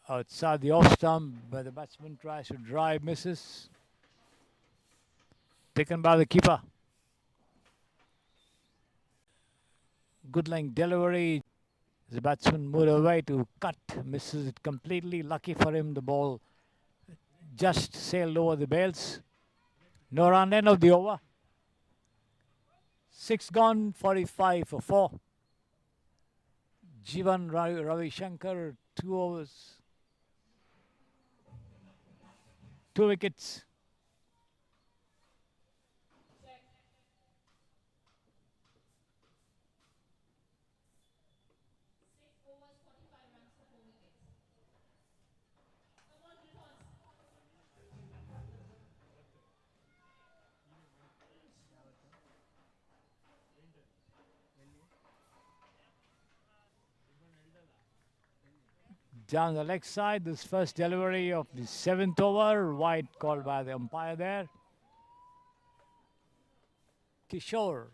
Outside the off stump, but the batsman tries to drive, misses. Taken by the keeper. Good length delivery. The batsman moved away to cut, misses it completely. Lucky for him, the ball just sailed over the bails. No run, end of the over. 6 gone, 45 for 4. Jivan Ravi Shankar, 2 overs. 2 wickets. Down the leg side, this first delivery of the 7th over, wide called by the umpire there. Kishore,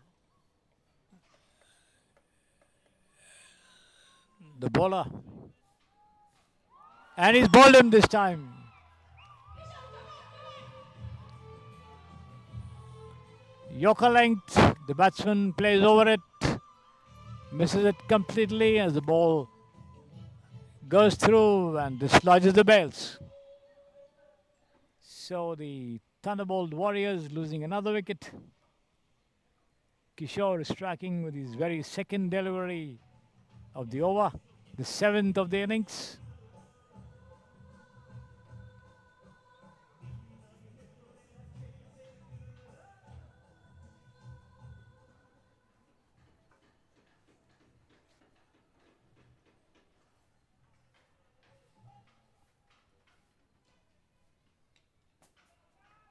the bowler, and he's bowled him this time. Yorker length, the batsman plays over it, misses it completely as the ball goes through and dislodges the bails. So the Thunderbolt Warriors losing another wicket. Kishore is striking with his very second delivery of the over, the 7th of the innings.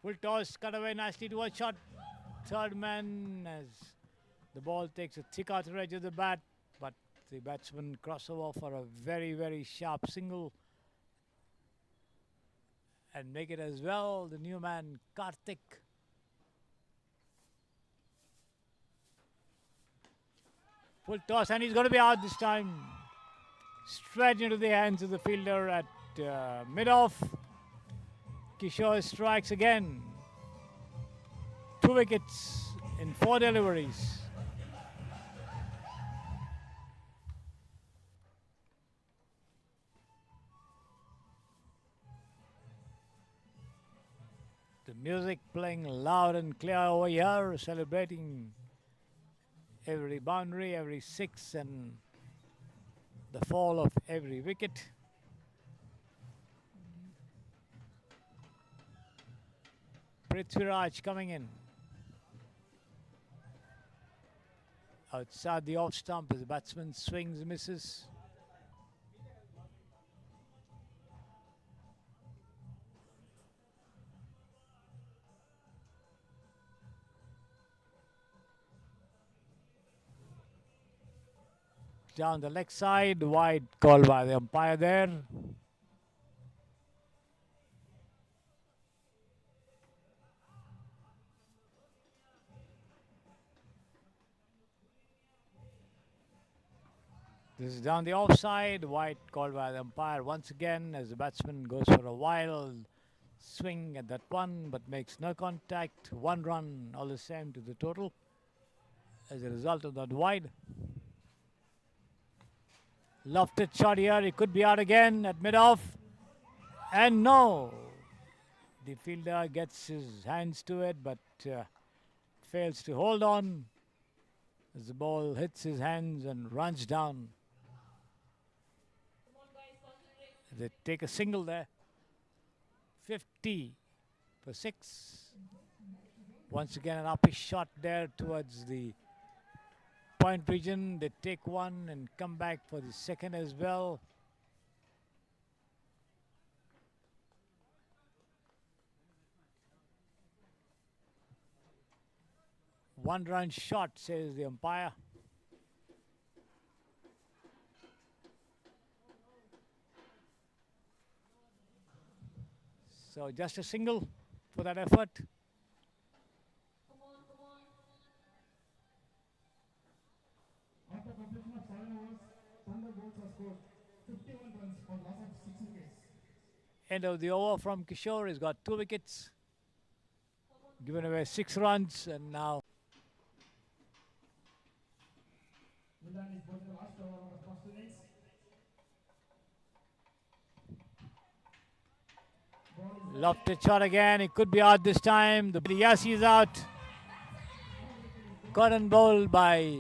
Full toss, cut away nicely to a shot. Third man as the ball takes a thick outer edge of the bat, but the batsman crossover for a very, very sharp single. And make it as well, the new man, Karthik. Full toss, and he's going to be out this time. Straight into the hands of the fielder at mid-off. Kishore strikes again. 2 wickets in 4 deliveries. The music playing loud and clear over here, celebrating every boundary, every 6 and the fall of every wicket. Prithviraj coming in. Outside the off stump as the batsman swings, misses. Down the leg side, wide call by the umpire there. This is down the offside. White called by the umpire once again as the batsman goes for a wild swing at that one but makes no contact. 1 run all the same to the total as a result of that wide. Lofted shot here. He could be out again at mid-off. And no. The fielder gets his hands to it but fails to hold on as the ball hits his hands and runs down. They take a single there. 50 for 6. Once again an uppy shot there towards the point region. They take one and come back for the second as well. One run shot, says the umpire. So just a single for that effort. After completion of 7 overs, Thunderbolts have scored 51 runs for loss of 6 wickets. End of the over from Kishore. He's got 2 wickets. Given away 6 runs and now Milan is bowling the last over of the first innings. lofted shot again. It could be out this time. The Yassi is out. Cotton bowl by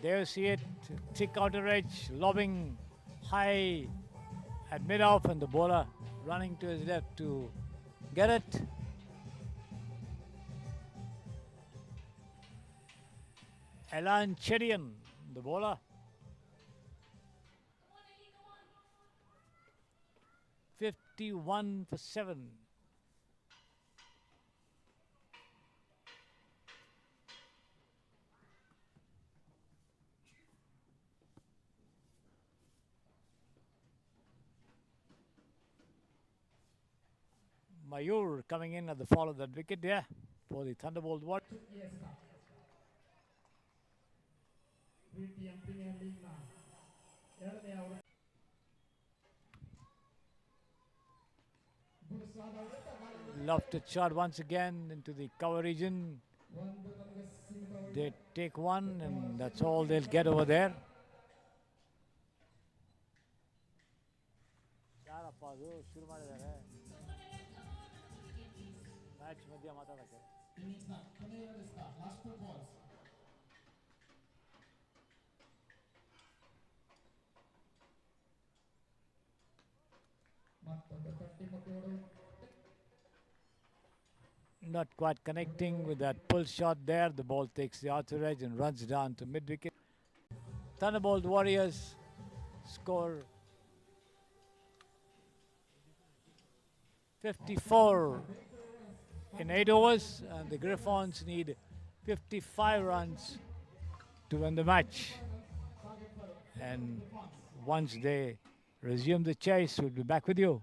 there you see it. Thick outer edge, lobbing high at mid-off, and the bowler running to his left to get it. Elan Chedian, the bowler. 51 for 7. Mayur coming in at the fall of that wicket there for the Thunderbolt Warriors. Pretium Premier League now. ಎರಡನೇ ಅವರು Lofted shot once again into the cover region. They take one and that's all they'll get over there. ಯಾರಪ್ಪ ಅದು ಶುರು ಮಾಡಿದ್ದಾರೆ match ಮಧ್ಯ ಮಾತಾಡೋಕ್ಕೆ ಇನ್ನಿಂಗ್ಸ್ನ ಕೊನೆಯ last 2 balls. ಮತ್ತೊಂದು 30 ಮಕ್ಕಳು Not quite connecting with that pull shot there. The ball takes the outer edge and runs down to mid-wicket. Thunderbolt Warriors score 54 in 8 overs, and the Griffons need 55 runs to win the match. And once they resume the chase, we'll be back with you.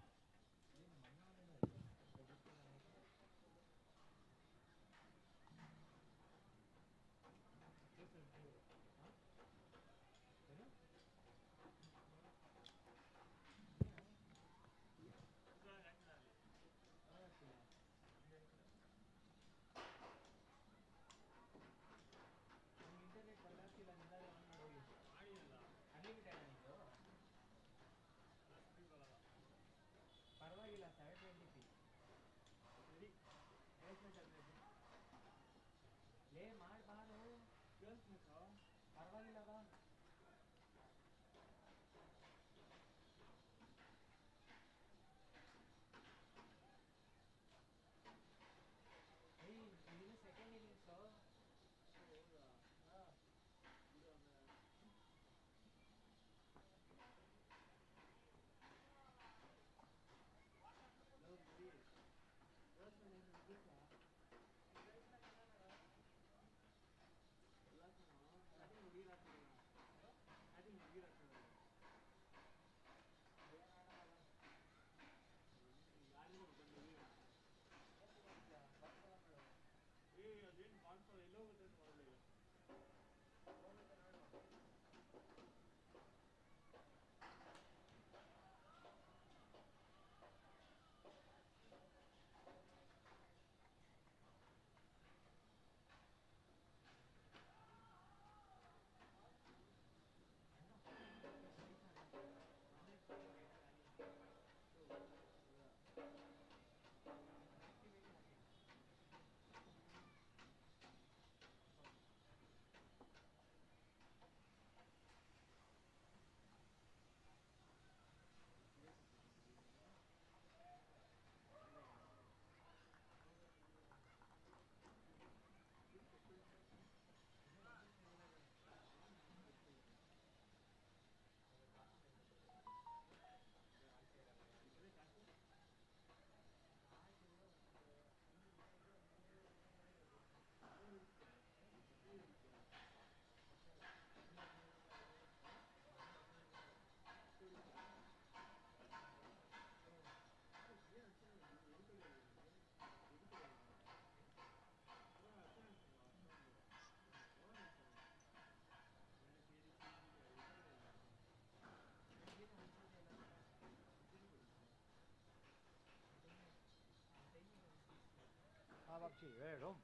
Sakshi, where at home?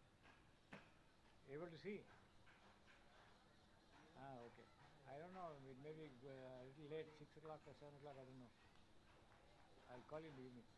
Able to see? Ah, okay. I don't know. It may be a little late, 6 o'clock or 7 o'clock. I don't know. I'll call you in the evening.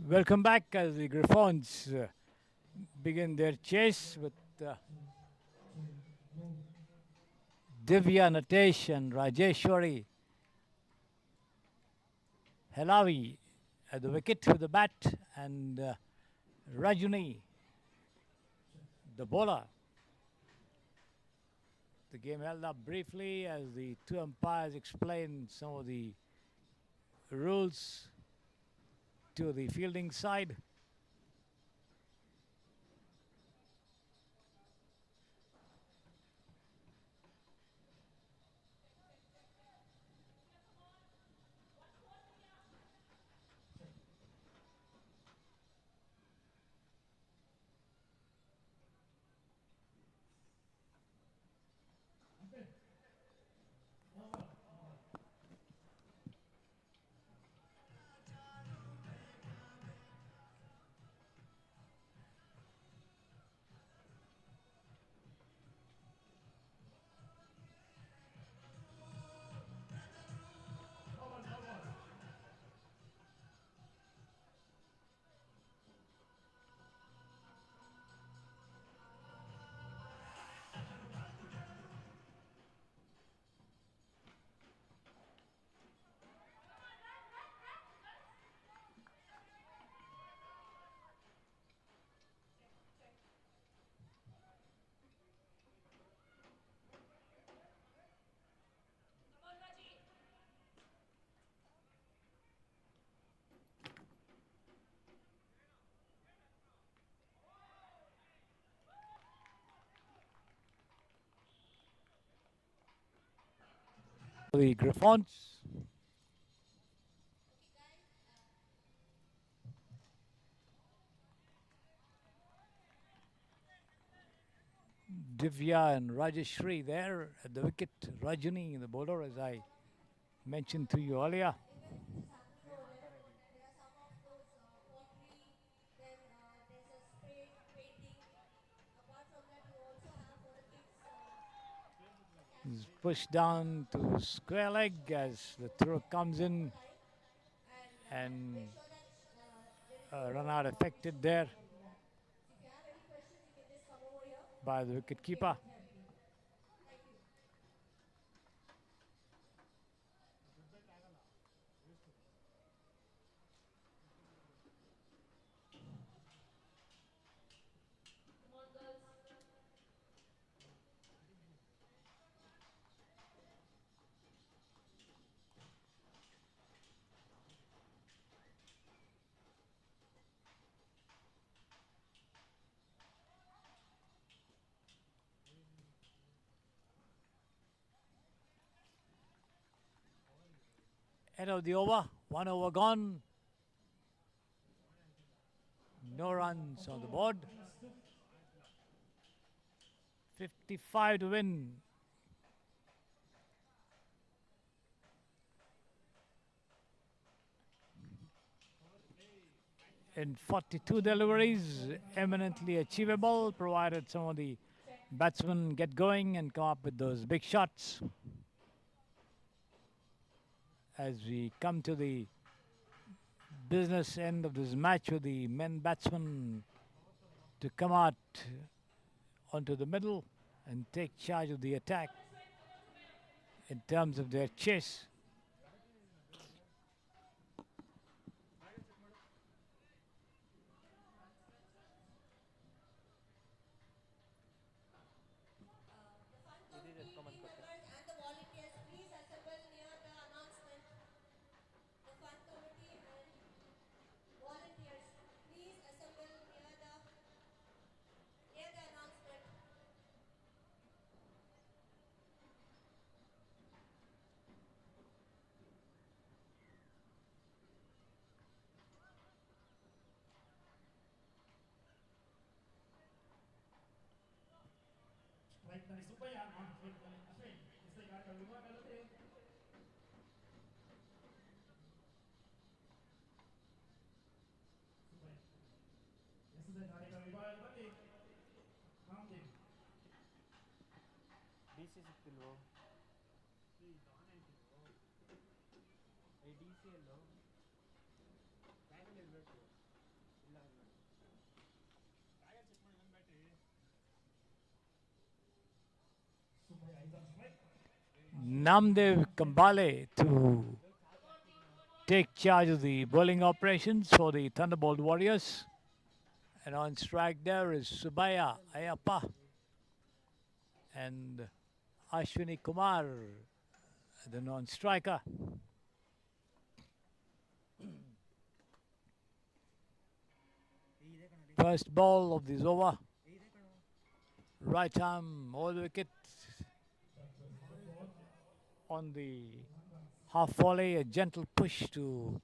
Welcome back as the Griffons begin their chase with Divya, Natesh, and Rajeshwari Helavi at the wicket with the bat, and Rajuni, the bowler. The game held up briefly as the two umpires explained some of the rules to the fielding side. The Griffons. Divya and Rajeshri there at the wicket. Rajani, the bowler, as I mentioned to you earlier. Even in this afternoon, there are some of those pottery, then there's a spray painting. Apart from that, you also have for the kids He's pushed down to square leg as the throw comes in, and and make sure that there is no run out more affected mistakes there about that. So if you have any questions, you can just come over here by the and wicket we'll be keeper. able to help you. Thank you. Come on, girls. End of the over, 1 over gone. No runs on the board. 55 to win. In 42 deliveries, eminently achievable, provided some of the batsmen get going and come up with those big shots. As we come to the business end of this match with the men batsmen to come out onto the middle and take charge of the attack in terms of their chase. The fun committee, team members and the volunteers, please assemble near the announcement. The fun committee and volunteers, please assemble near the announcement. Strike dari Supaya, non-strike dari Ashwin. Istri kali kedua kali ini. Supaya. Istri kali kedua kali ini. Mountain. DC ಸಿಕ್ತಿಲ್ವೋ DC ಎಲ್ಲೋ ಬ್ಯಾಗಲ್ಲಿ ಇರಬೇಕು ಇಲ್ಲ Supaya is on strike. Namdev Kambale to take charge of the bowling operations for the Thunderbolt Warriors. And on strike there is Subaya Ayappa and Ashwini Kumar, the non-striker. First ball of this over. Right arm over the wicket. On the half volley, a gentle push to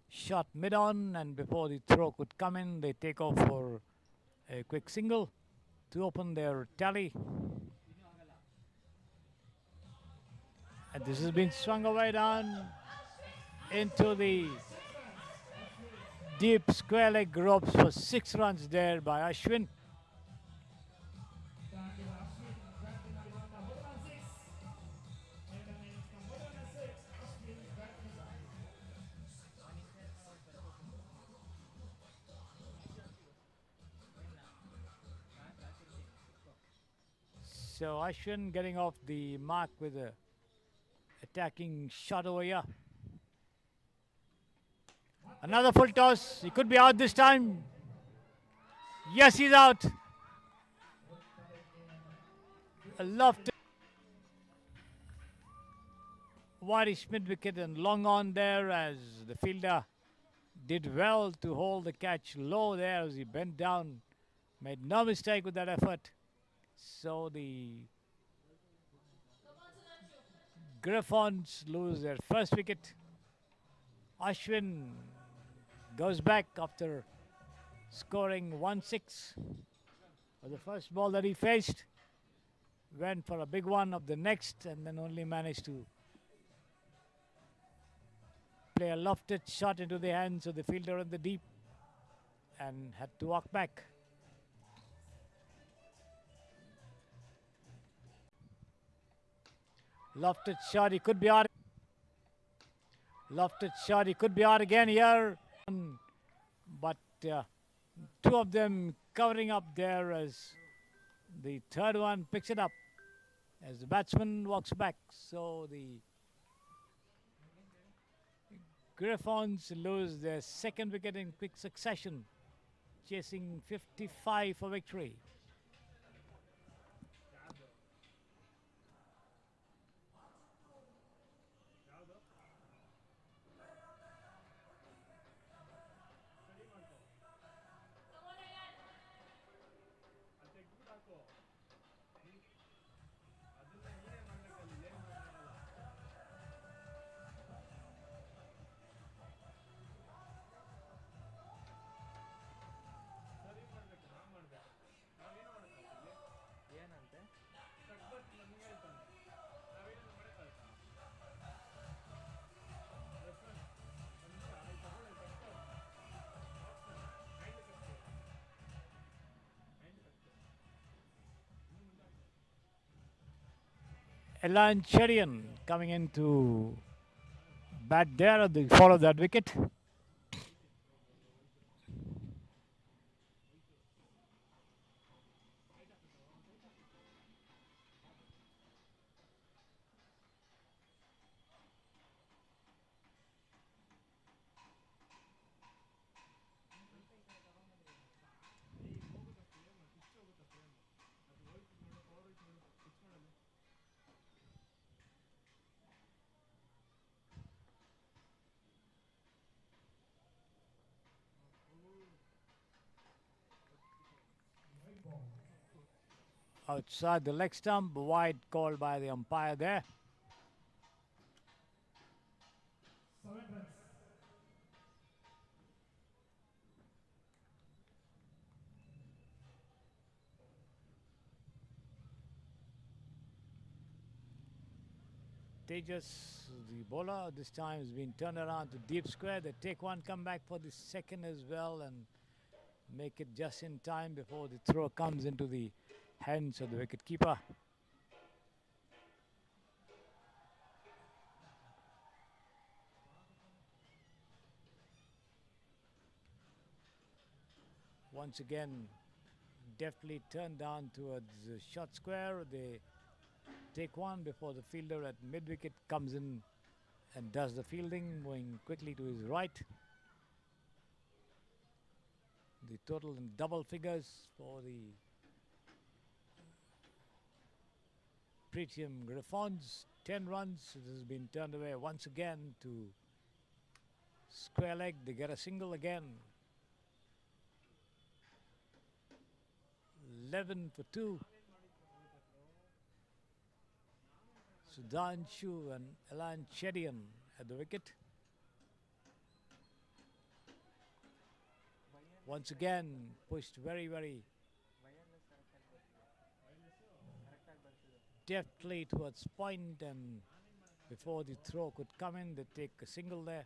shot mid-on, and before the throw could come in, they take off for a quick single to open their tally. And this has been swung away down into the deep square leg ropes for 6 runs there by Ashwin. So Ashwin getting off the mark with a attacking shot over here. Another full toss. He could be out this time. Yes, he's out. A lofted wide mid wicket and long on there as the fielder did well to hold the catch low there as he bent down. Made no mistake with that effort. So the Griffons lose their first wicket. Ashwin goes back after scoring 1-6. For the first ball that he faced, went for a big one of the next and then only managed to play a lofted shot into the hands of the fielder in the deep and had to walk back. Lofted shot, he could be out. Lofted shot, he could be out again here. But two of them covering up there as the third one picks it up as the batsman walks back. So the Griffons lose their second wicket in quick succession, chasing 55 for victory. Elancherian coming into bat there at the fall of that wicket. Outside the leg stump, wide called by the umpire there. 7 runs. Tejas, the bowler, this time has been turned around to deep square. They take one, come back for the second as well and make it just in time before the throw comes into the hands of the wicket keeper. Once again, deftly turned down towards the short square. They take one before the fielder at mid-wicket comes in and does the fielding, moving quickly to his right. The total in double figures for the Pretium Griffons, 10 runs. It has been turned away once again to square leg. They get a single again. 11 for 2. Sudhanshu and Elancherian at the wicket. Once again pushed very, very deftly towards point, and before the throw could come in, they take a single there.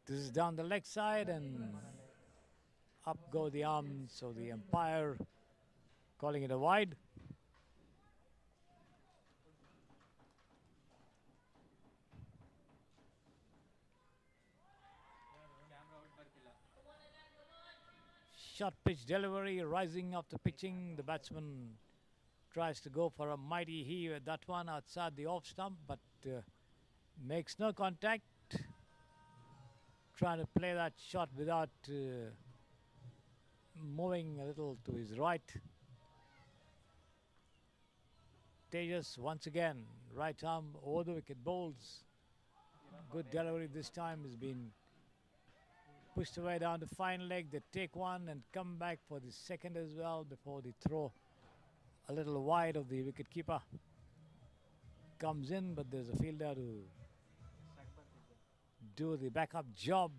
This is down the leg side and up go the arms, so the umpire calling it a wide. Short pitch delivery, rising after pitching. The batsman tries to go for a mighty heave at that one outside the off stump, but makes no contact. Trying to play that shot without moving a little to his right. Tejas once again, right arm over the wicket, bowls. Good delivery this time, has been pushed away down the fine leg. They take one and come back for the second as well before the throw a little wide of the wicket keeper. Comes in, but there's a fielder to do the backup job.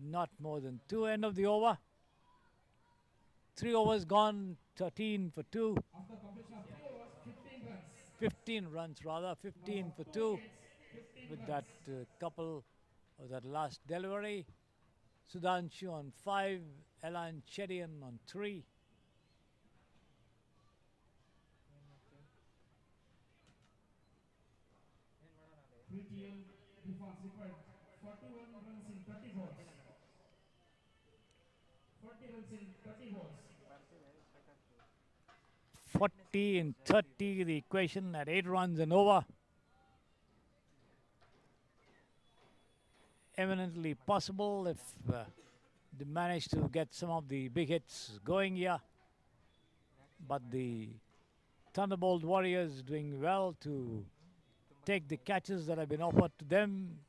Not more than 2. End of the over. 3 overs gone, 13 for 2. After completion of 3 overs, 15 runs. 15 runs rather, 15 for 2 with that couple of that last delivery. Sudhanshu on 5, Elancherian on 3. Pretium Griffons required 41 runs in 30 balls. 40 runs in 30 balls. 40 in 30, the equation at 8 runs and over. Eminently possible if they manage to get some of the big hits going here. But the Thunderbolt Warriors doing well to take the catches that have been offered to them,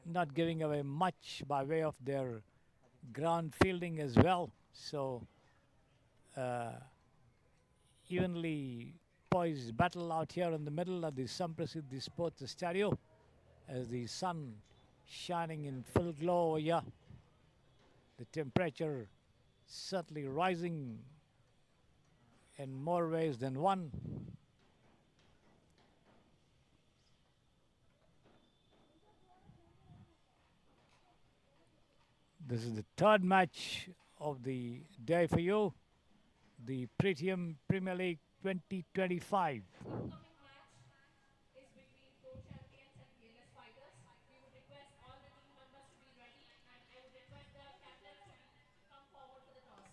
not giving away much by way of their ground fielding as well. So evenly poised battle out here in the middle of the Samprasiddhi Sports Estadio as the sun shining in full glow over here. The temperature certainly rising in more ways than one. This is the third match of the day for you. The Pretium Premier League 2025. Upcoming match is between Pro Champions and Fearless Fighters. We would request all the team members to be ready, and I would request the captains to come forward for the toss.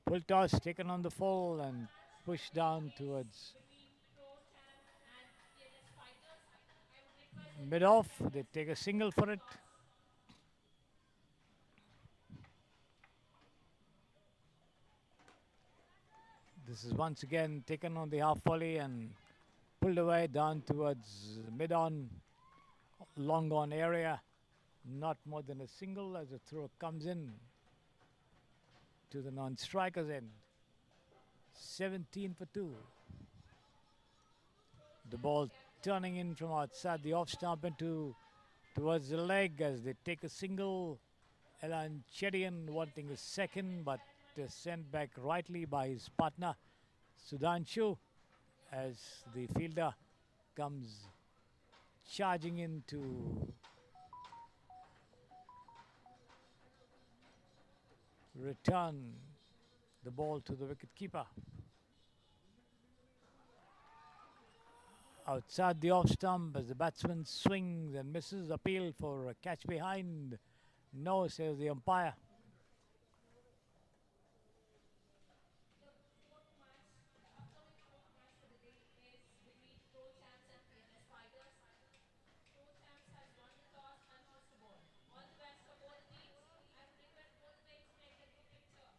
Full toss taken on the full and pushed down towards Between Pro Champ and Fearless Fighters, I would request the mid off. They take a single for it. toss. This is once again taken on the half volley and pulled away down towards mid on, long on area. Not more than a single as the throw comes in to the non-striker's end. 17 for 2. The ball turning in from outside the off stump into towards the leg as they take a single. Elan Chedian wanting a second, but sent back rightly by his partner Sudhanshu as the fielder comes charging in to return the ball to the wicket keeper. Outside the off stump as the batsman swings and misses. Appeal for a catch behind. No, says the umpire. Upcoming fourth match for the day is between Pro Champs and Fearless Fighters. Pro Champs has won the toss and first to ball. All the best for both the teams. I would request both the teams to take a group picture.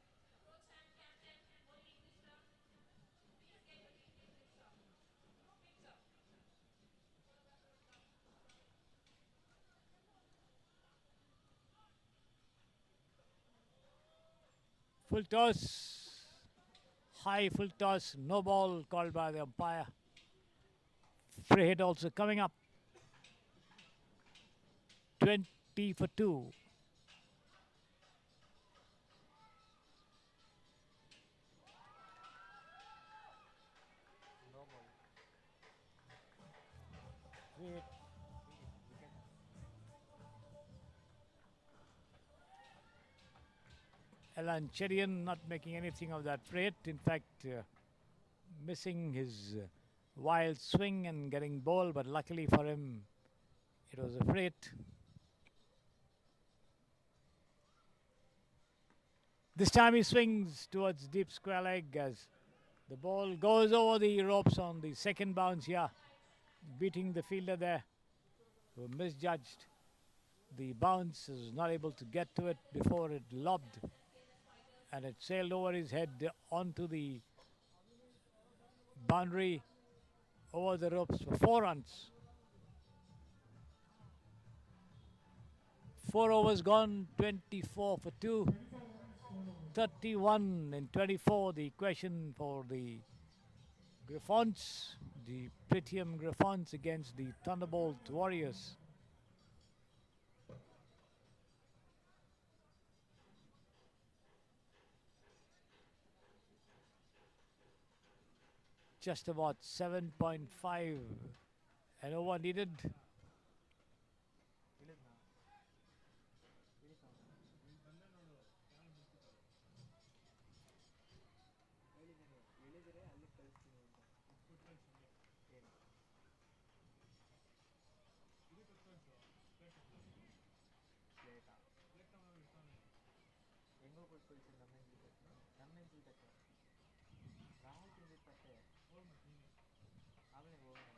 Pro Champ captain Murli Krishna, please get a group picture. Group picture. Full toss, high full toss, no ball called by the umpire. Free hit also coming up. 20 for 2. No ball. Free hit. Wicket. Elan Chedian not making anything of that free hit. In fact, missing his wild swing and getting ball, but luckily for him, it was a free hit. This time he swings towards deep square leg as the ball goes over the ropes on the second bounce here, beating the fielder there who misjudged the bounce, was not able to get to it before it lobbed and it sailed over his head onto the boundary over the ropes for 4 runs. 4 overs gone, 24 for 2. 31 in 24, the question for the Griffons, the Pretium Griffons against the Thunderbolt Warriors. Just about 7.5 and over needed. ಹೇಳಿದರೆ ಅಲ್ಲಿ ಕಳಿಸ್ತೀನಿ ಅಂತ. ಏನು? ಪ್ಲೇಟಾ? ಹೆಂಗೋ ಕೊಟ್ಟು ಕಳಿಸಿದ್ದು ನಮ್ಮ ಹೆಂಗೆ ತಟ್ಟೆ ರಾಹುಲ್ ತಿಂದಿದ್ದ ತಟ್ಟೆ ಆಮೇಲೆ ಹೋಗೋಣ.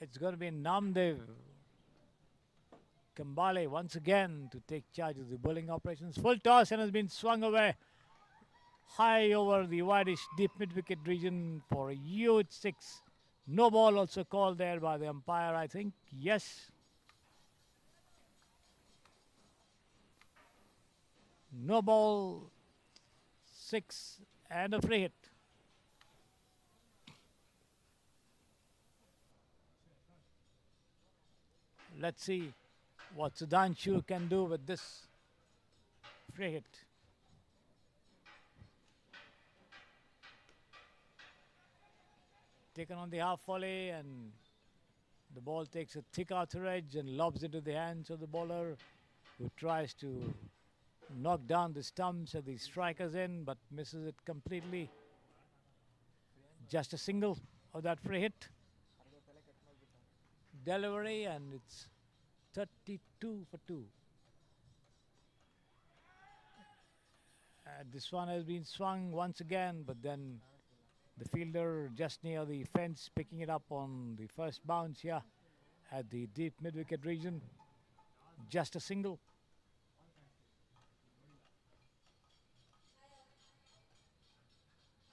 It's going to be Namdev Kambale once again to take charge of the bowling operations. Full toss and has been swung away high over the wideish deep mid-wicket region for a huge 6. No ball also called there by the umpire, I think. Yes. No ball, 6 and a free hit. Let's see what Sudhanshu can do with this free hit. Taken on the half volley and The ball takes a thick outer edge and lobs into the hands of the bowler, who tries to knock down the stumps at the striker's end but misses it completely. Just a single of that free hit. Delivery, and it's 32 for 2. This one has been swung once again, but then the fielder just near the fence picking it up on the first bounce here at the deep mid-wicket region. Just a single.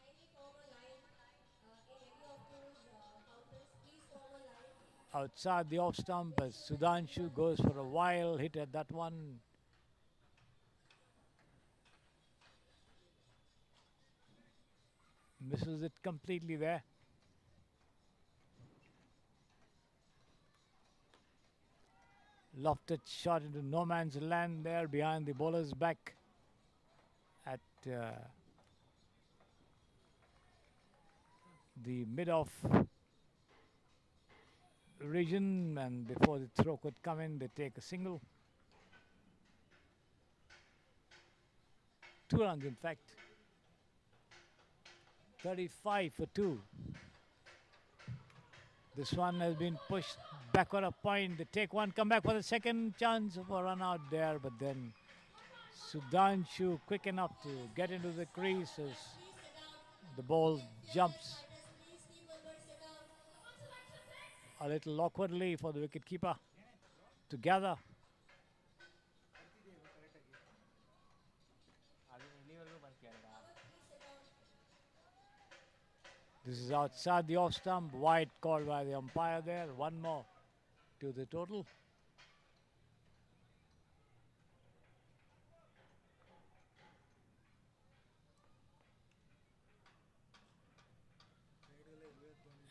Kindly form a line in any of those counters. Please form a line. Outside the off stump as Sudhanshu goes for a wild hit at that one. Misses it completely there. Lofted shot into no man's land there behind the bowler's back at the mid-off region, and before the throw could come in, they take a single. 2 runs, in fact. 35 for 2. This one has been pushed backward a point. They take one, come back for the second chance of a run out there, but then Sudhanshu quick enough to get into the crease as the ball jumps Please team members sit down. a little awkwardly for the wicketkeeper to gather. ಅದು ಇಲ್ಲಿವರೆಗೂ ಬಂದು ಕೇಳಿದ. This is outside the off stump. Wide called by the umpire there. One more to the total.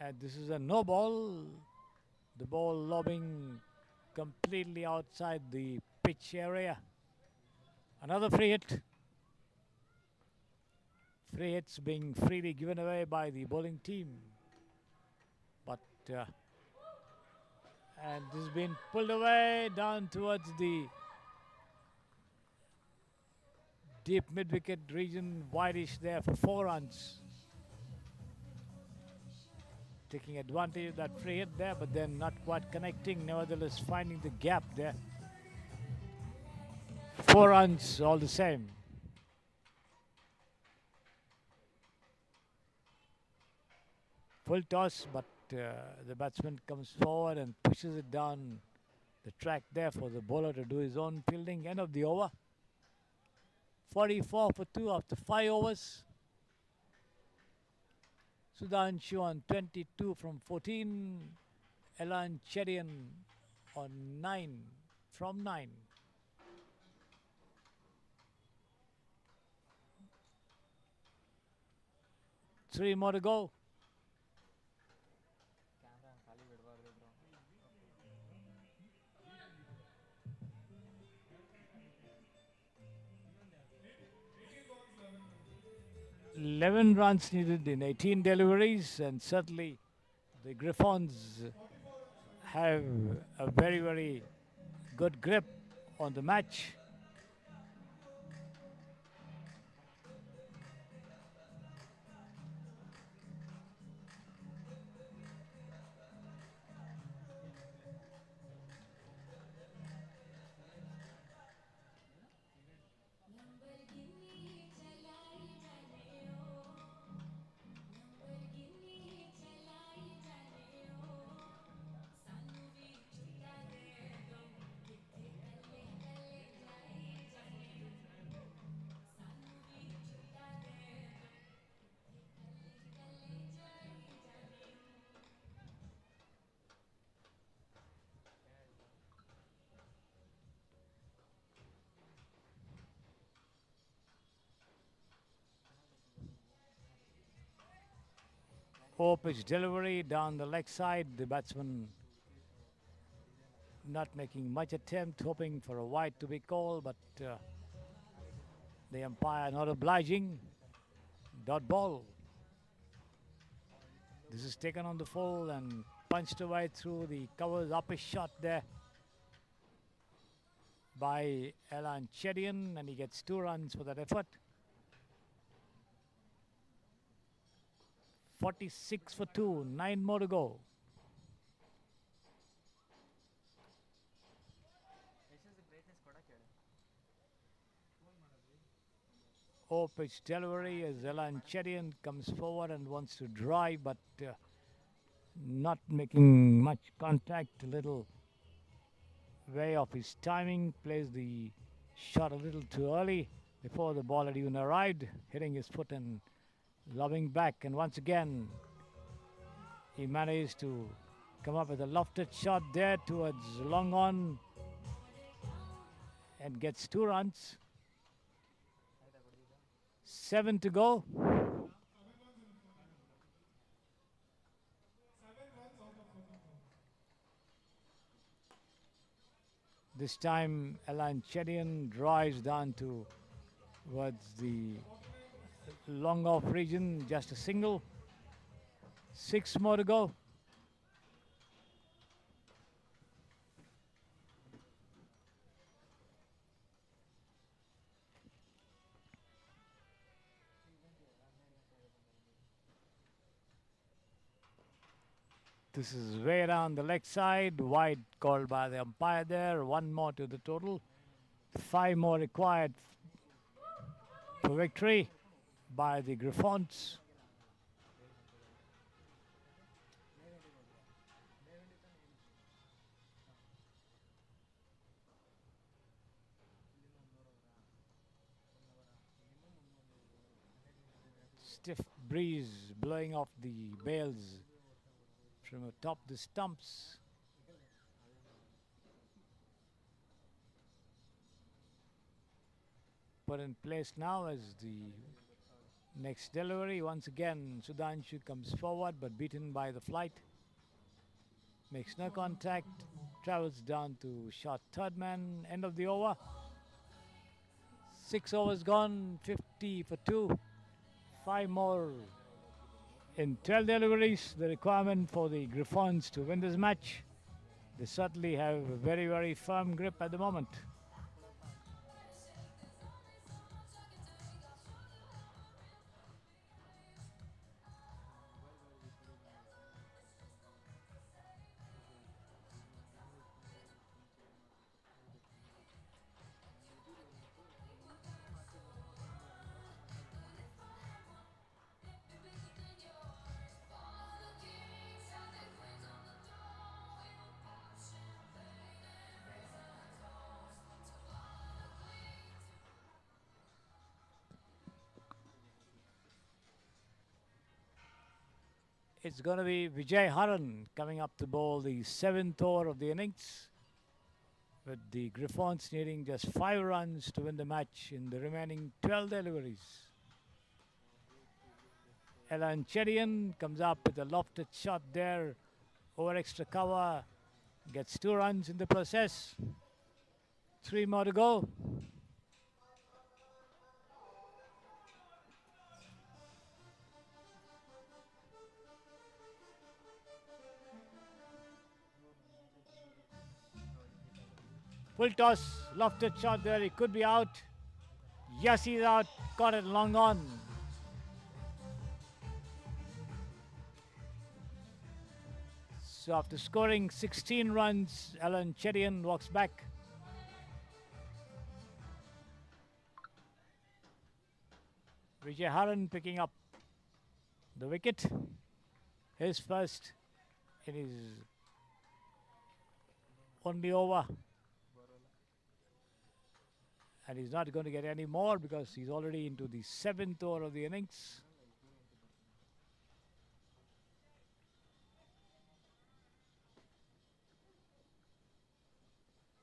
And this is a no ball. The ball lobbing completely outside the pitch area. Another free hit. Free hits being freely given away by the bowling team. But and this has been pulled away down towards the deep mid-wicket region, wideish there for 4 runs. Taking advantage of that free hit there, but then not quite connecting, nevertheless finding the gap there. 4 runs all the same. Full toss, but the batsman comes forward and pushes it down the track there for the bowler to do his own fielding. End of the over. 44 for 2 after 5 overs. Sudhanshu on 22 from 14. Elan Cherian on 9 from 9. Three more to go. Camera ಖಾಲಿ ಬಿಡಬಾರ್ದು bro. 11 runs needed in 18 deliveries, and certainly the Griffons have a very, very good grip on the match. Poor pitch delivery down the leg side. The batsman not making much attempt, hoping for a wide to be called, but the umpire not obliging. Dot ball. This is taken on the full, and punched away through the covers. Up a shot there by Elan Chedian, and he gets 2 runs for that effort. 46 for 2, 9 more to go. Pitch delivery as Elan Chedian comes forward and wants to drive, but not making much contact. A little way off his timing. Plays the shot a little too early before the ball had even arrived, hitting his foot and lobbing back. And once again, he managed to come up with a lofted shot there towards long on and gets 2 runs. 7 to go. This time, Elan Chedian drives down towards the long off region, just a single. 6 more to go. This is way around the leg side, wide called by the umpire there. 1 more to the total. 5 more required for victory by the Griffons. Stiff breeze blowing off the bales from atop the stumps. Put in place now as the next delivery. Once again, Sudhanshu comes forward but beaten by the flight. Makes no contact. Travels down to short third man. End of the over. 6 overs gone. 50 for 2. 5 more in 12 deliveries, the requirement for the Griffons to win this match. They certainly have a very, very firm grip at the moment. It's going to be Vijay Haran coming up to bowl the 7th over of the innings, with the Griffons needing just 5 runs to win the match in the remaining 12 deliveries. Elan Chedian comes up with a lofted shot there over extra cover, gets 2 runs in the process. 3 more to go. Full toss, lofted shot there, he could be out. Yes, he's out, caught it long on. So after scoring 16 runs, Elan Chedian walks back. Vijay Haran picking up the wicket. His first in his only over. And he's not going to get any more because he's already into the 7th over of the innings.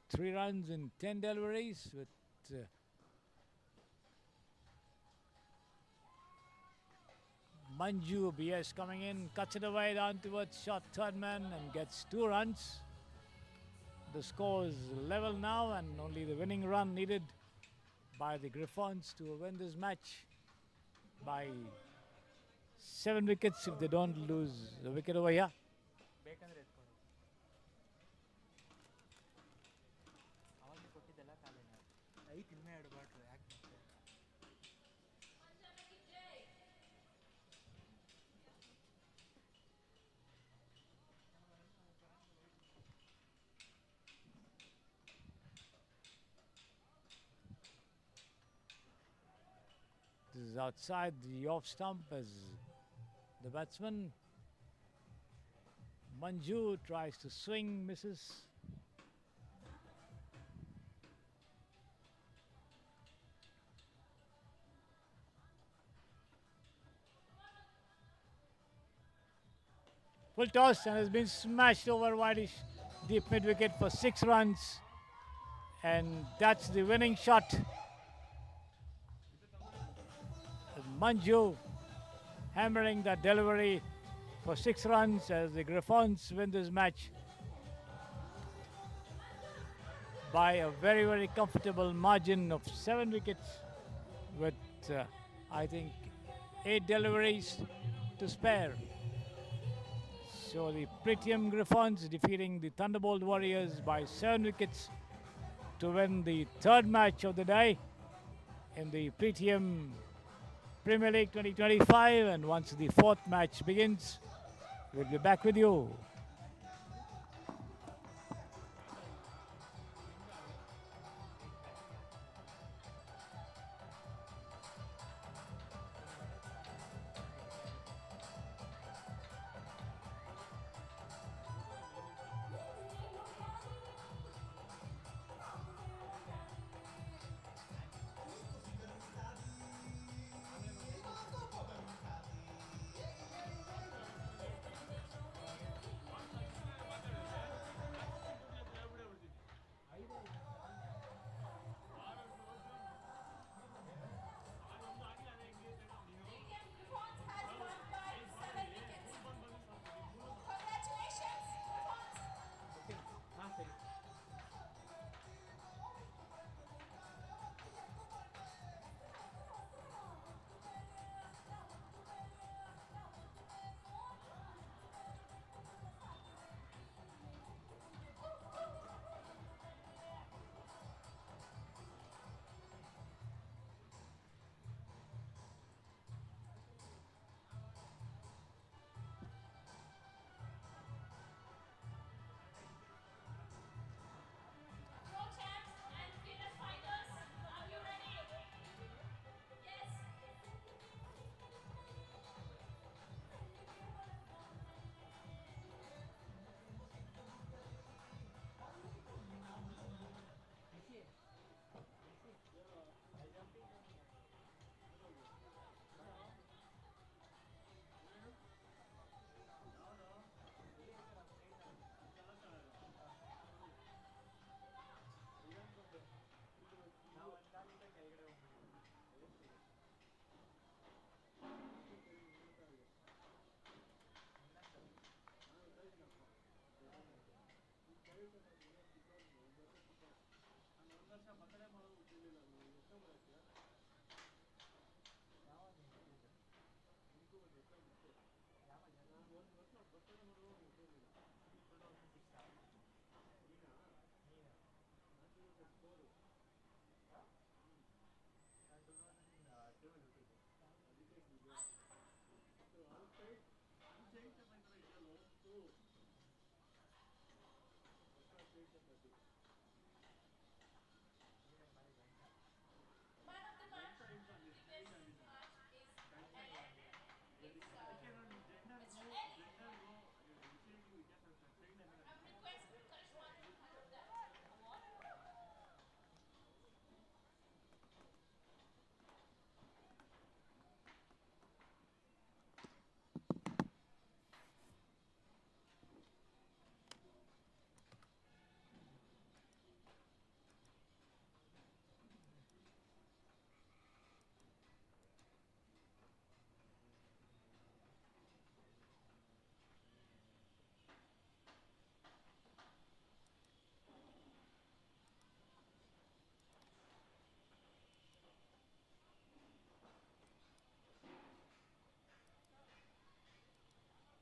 Three runs in 10 deliveries with Manju BS coming in, cuts it away down towards short third man and gets 2 runs. The score is level now and only the winning run needed by the Griffons to win this match by 7 wickets if they don't lose the wicket over here. ಬೇಕಂದ್ರೆ ಎತ್ಕೊಂಡು ಅವಾಗಲೇ ಕೊಟ್ಟಿದ್ದೆಲ್ಲ ಕಾಲೇನ ಐದು ಇನ್ನೂ 2 bottle ಯಾಕೆ ಮತ್ತೆ This is outside the off stump as the batsman Manju tries to swing, misses. Full toss and has been smashed over wideish deep mid wicket for 6 runs. And that's the winning shot. Manju hammering that delivery for 6 runs as the Griffons win this match by a very, very comfortable margin of 7 wickets with, I think, 8 deliveries to spare. So the Pretium Griffons defeating the Thunderbolt Warriors by 7 wickets to win the 3rd match of the day in the Pretium Premier League 2025, and once the 4th match begins, we'll be back with you.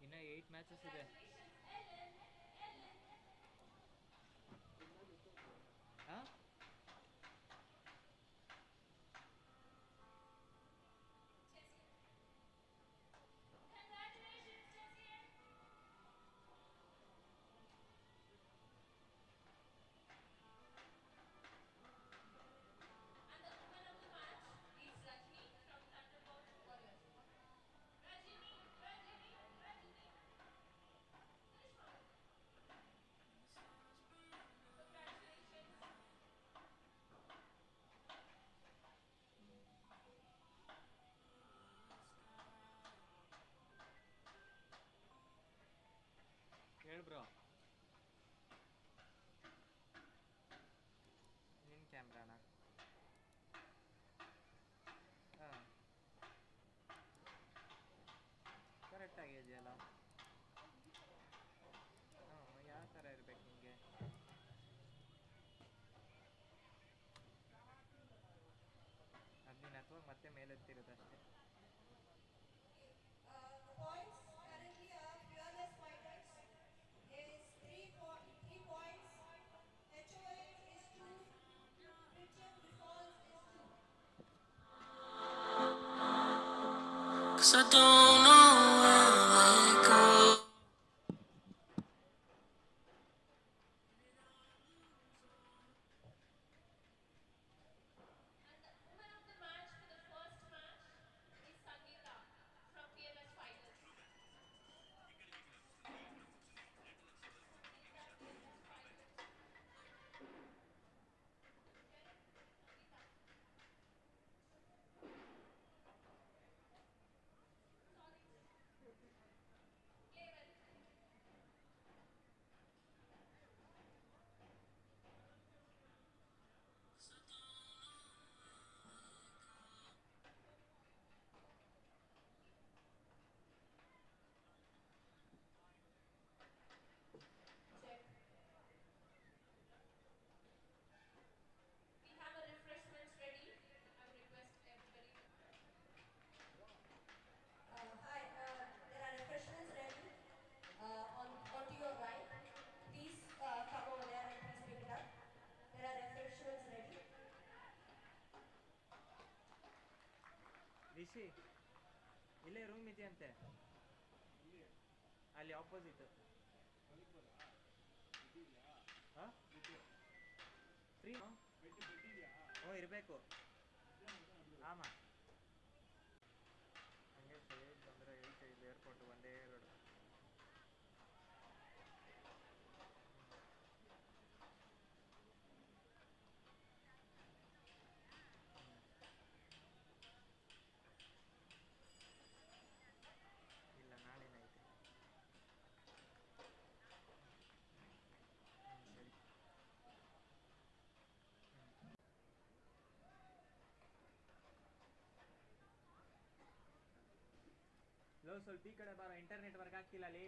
ಇನ್ನು 8 matches ಇದೆ 'cause I don't know where they go. And the woman of the match for the first match is Sangeeta from PMS Fighters. Sangeeta, PMS Fighters. Sangeeta. Sorry. Eleventh. Check. We have a refreshments ready. I would request everybody. Hi, there are refreshments ready onto your right. Please come over there and please pick it up. There are refreshments ready. Rishi ಇಲ್ಲೇ room ಇದೆಯಂತೆ ಅಲ್ಲಿ opposite ಹಾಂ free ಹ್ಞೂ ಇರಬೇಕು ಆಮ ಹಂಗೆ safe ಅಂದರೆ 8 airport ಒಂದೇ road ಇಲ್ಲ ನಾಳೆನೈತೆ ಸರಿ ಲೋ ಸ್ವಲ್ಪ ಈ ಕಡೆ ಬಾರೋ ಇಂಟರ್ನೆಟ್ ವರ್ಕ್ ಆಗ್ತಿಲ್ಲ ಅಲ್ಲಿ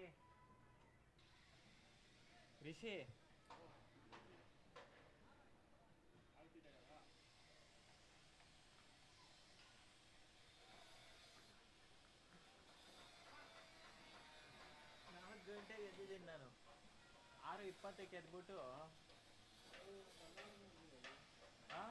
ರಿಷಿ ಗಂಟೆಗೆ ಎದ್ದಿದ್ದೀನಿ ನಾನು 6:20ಕ್ಕೆ ಎದ್ಬಿಟ್ಟು ಹಾಂ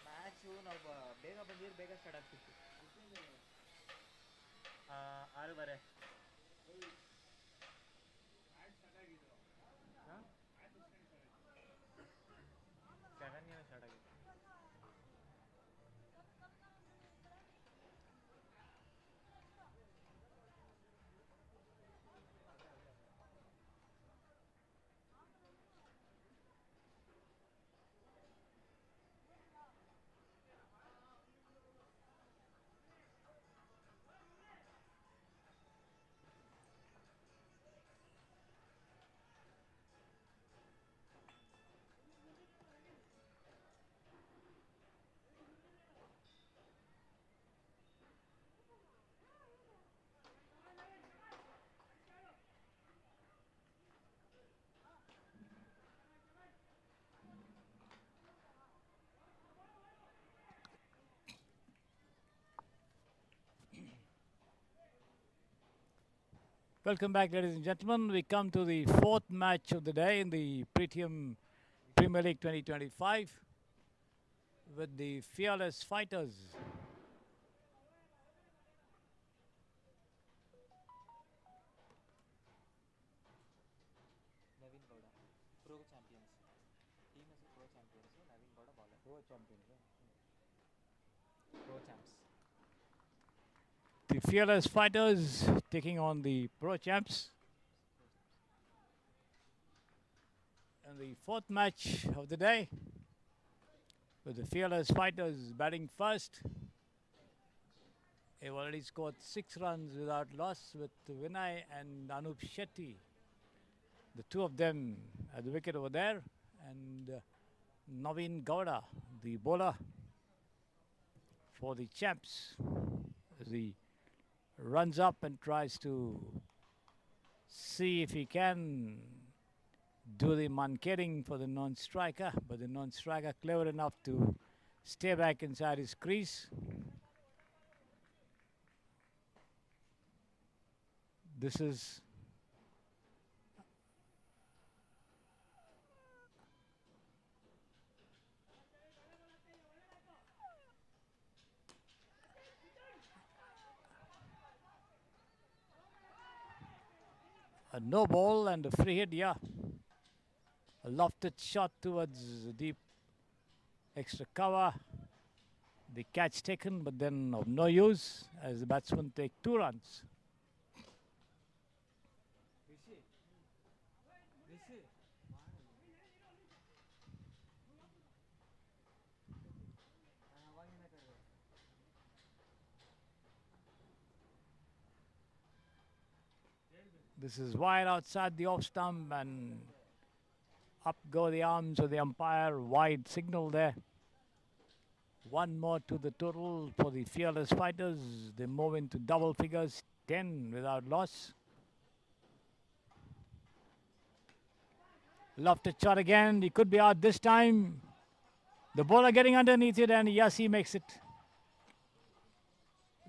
ಮ್ಯಾಚು ನಾವು ಬೇಗ ಬಂದಿದ್ರೆ ಬೇಗ ಸ್ಟಾರ್ಟ್ ಆಗ್ತಿತ್ತು 6:30 ಹಾಂ 7 ಸ್ಟಾರ್ಟ್ ಆಗಿತ್ತು Welcome back, ladies and gentlemen. We come to the fourth match of the day in the Pretium Premier League 2025 with the Fearless Fighters. Naveen Gowda pro champions team ಹೆಸರು pro champions Naveen Gowda bowler pro champions pro champs The Fearless Fighters taking on the Pro Champs. And the fourth match of the day with the Fearless Fighters batting first. They've already scored 6 runs without loss with Vinay and Anup Shetty. The two of them at the wicket over there. And Naveen Gowda, the bowler for the Champs. As he runs up and tries to see if he can do the mankering for the non-striker, but the non-striker clever enough to stay back inside his crease. This is A no ball and a free hit, yeah. A lofted shot towards deep extra cover. The catch taken, but then of no use as the batsmen take 2 runs. This is wide outside the off stump and up go the arms of the umpire. Wide signal there. 1 more to the total for the fearless fighters. They move into double figures, 10 without loss. Lofted shot again. He could be out this time. The bowler getting underneath it, and yes, he makes it.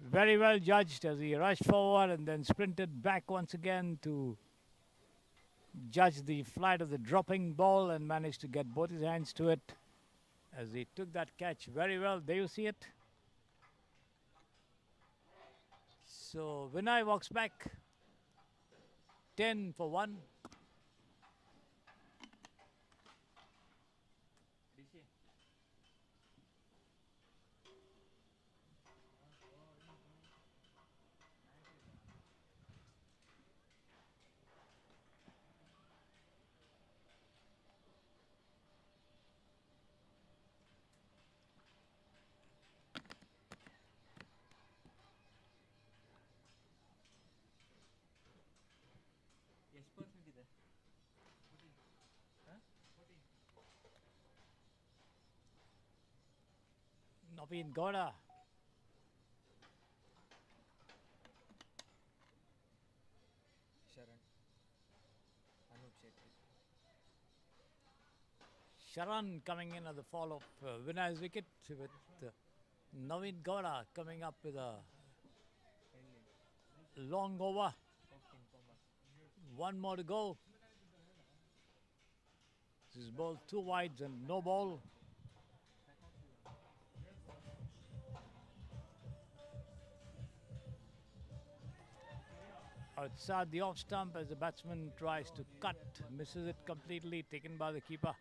Very well judged as he rushed forward and then sprinted back once again to judge the flight of the dropping ball and managed to get both his hands to it as he took that catch very well. There you see it. So Vinay walks back. 10 for 1. Naveen Gowda. Sharan coming in at the fall of Vinay's wicket with Naveen Gowda coming up with a long over. 1 more to go. This is ball 2 wides and no ball. Outside the off stump as the batsman tries to cut, misses it completely, taken by the keeper.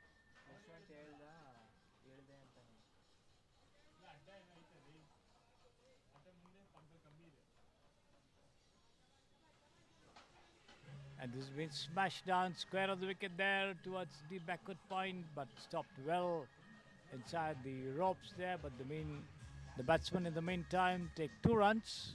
And this has been smashed down square of the wicket there towards the backward point, but stopped well inside the ropes there. But the batsmen in the meantime take 2 runs.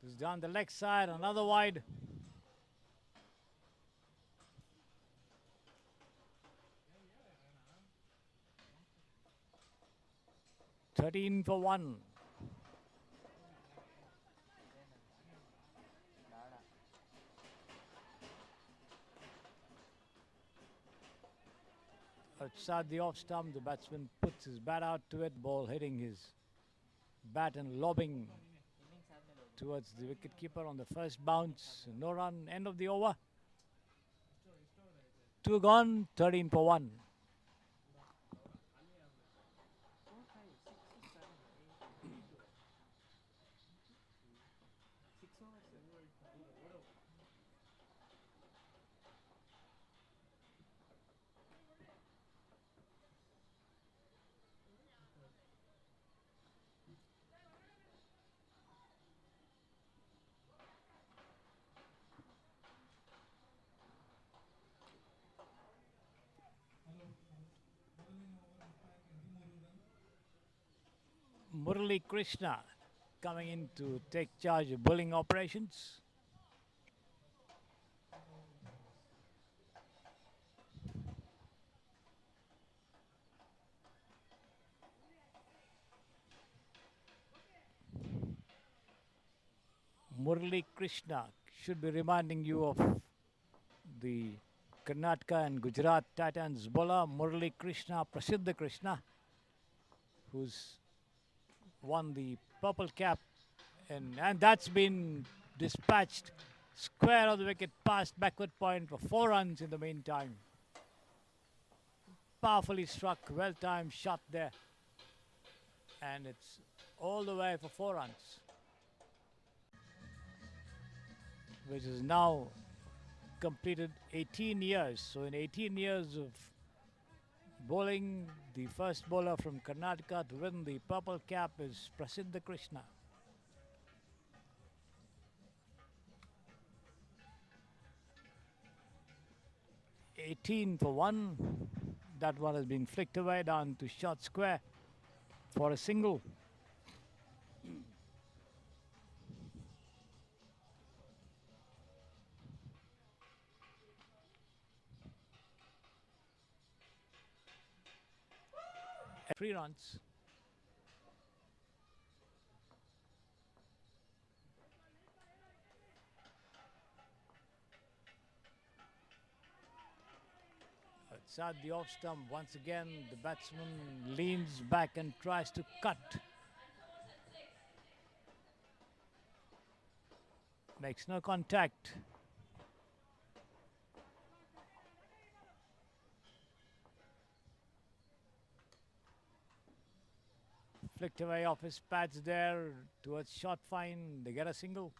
This is down the leg side, another wide. Thirteen for 1. Outside the off stump, the batsman puts his bat out to it, ball hitting his bat and lobbing towards the wicket keeper on the first bounce. No run, end of the over. 2 gone, 13 for 1. Murali Krishna coming in to take charge of bowling operations. Murali Krishna should be reminding you of the Karnataka and Gujarat Titans bowler Murali Krishna, Prasiddhi Krishna, who's won the purple cap And that's been dispatched square of the wicket, past backward point for 4 runs in the meantime. Powerfully struck, well-timed shot there. And it's all the way for 4 runs. Which is now completed 18 years. So in 18 years of bowling, the first bowler from Karnataka to win the purple cap is Prasiddhi Krishna. 18 for 1. That one has been flicked away down to short square for a single. Three runs. Outside the off stump, once again the batsman leans back and tries to cut. Makes no contact. Flicked away off his pads there towards short fine. They get a single.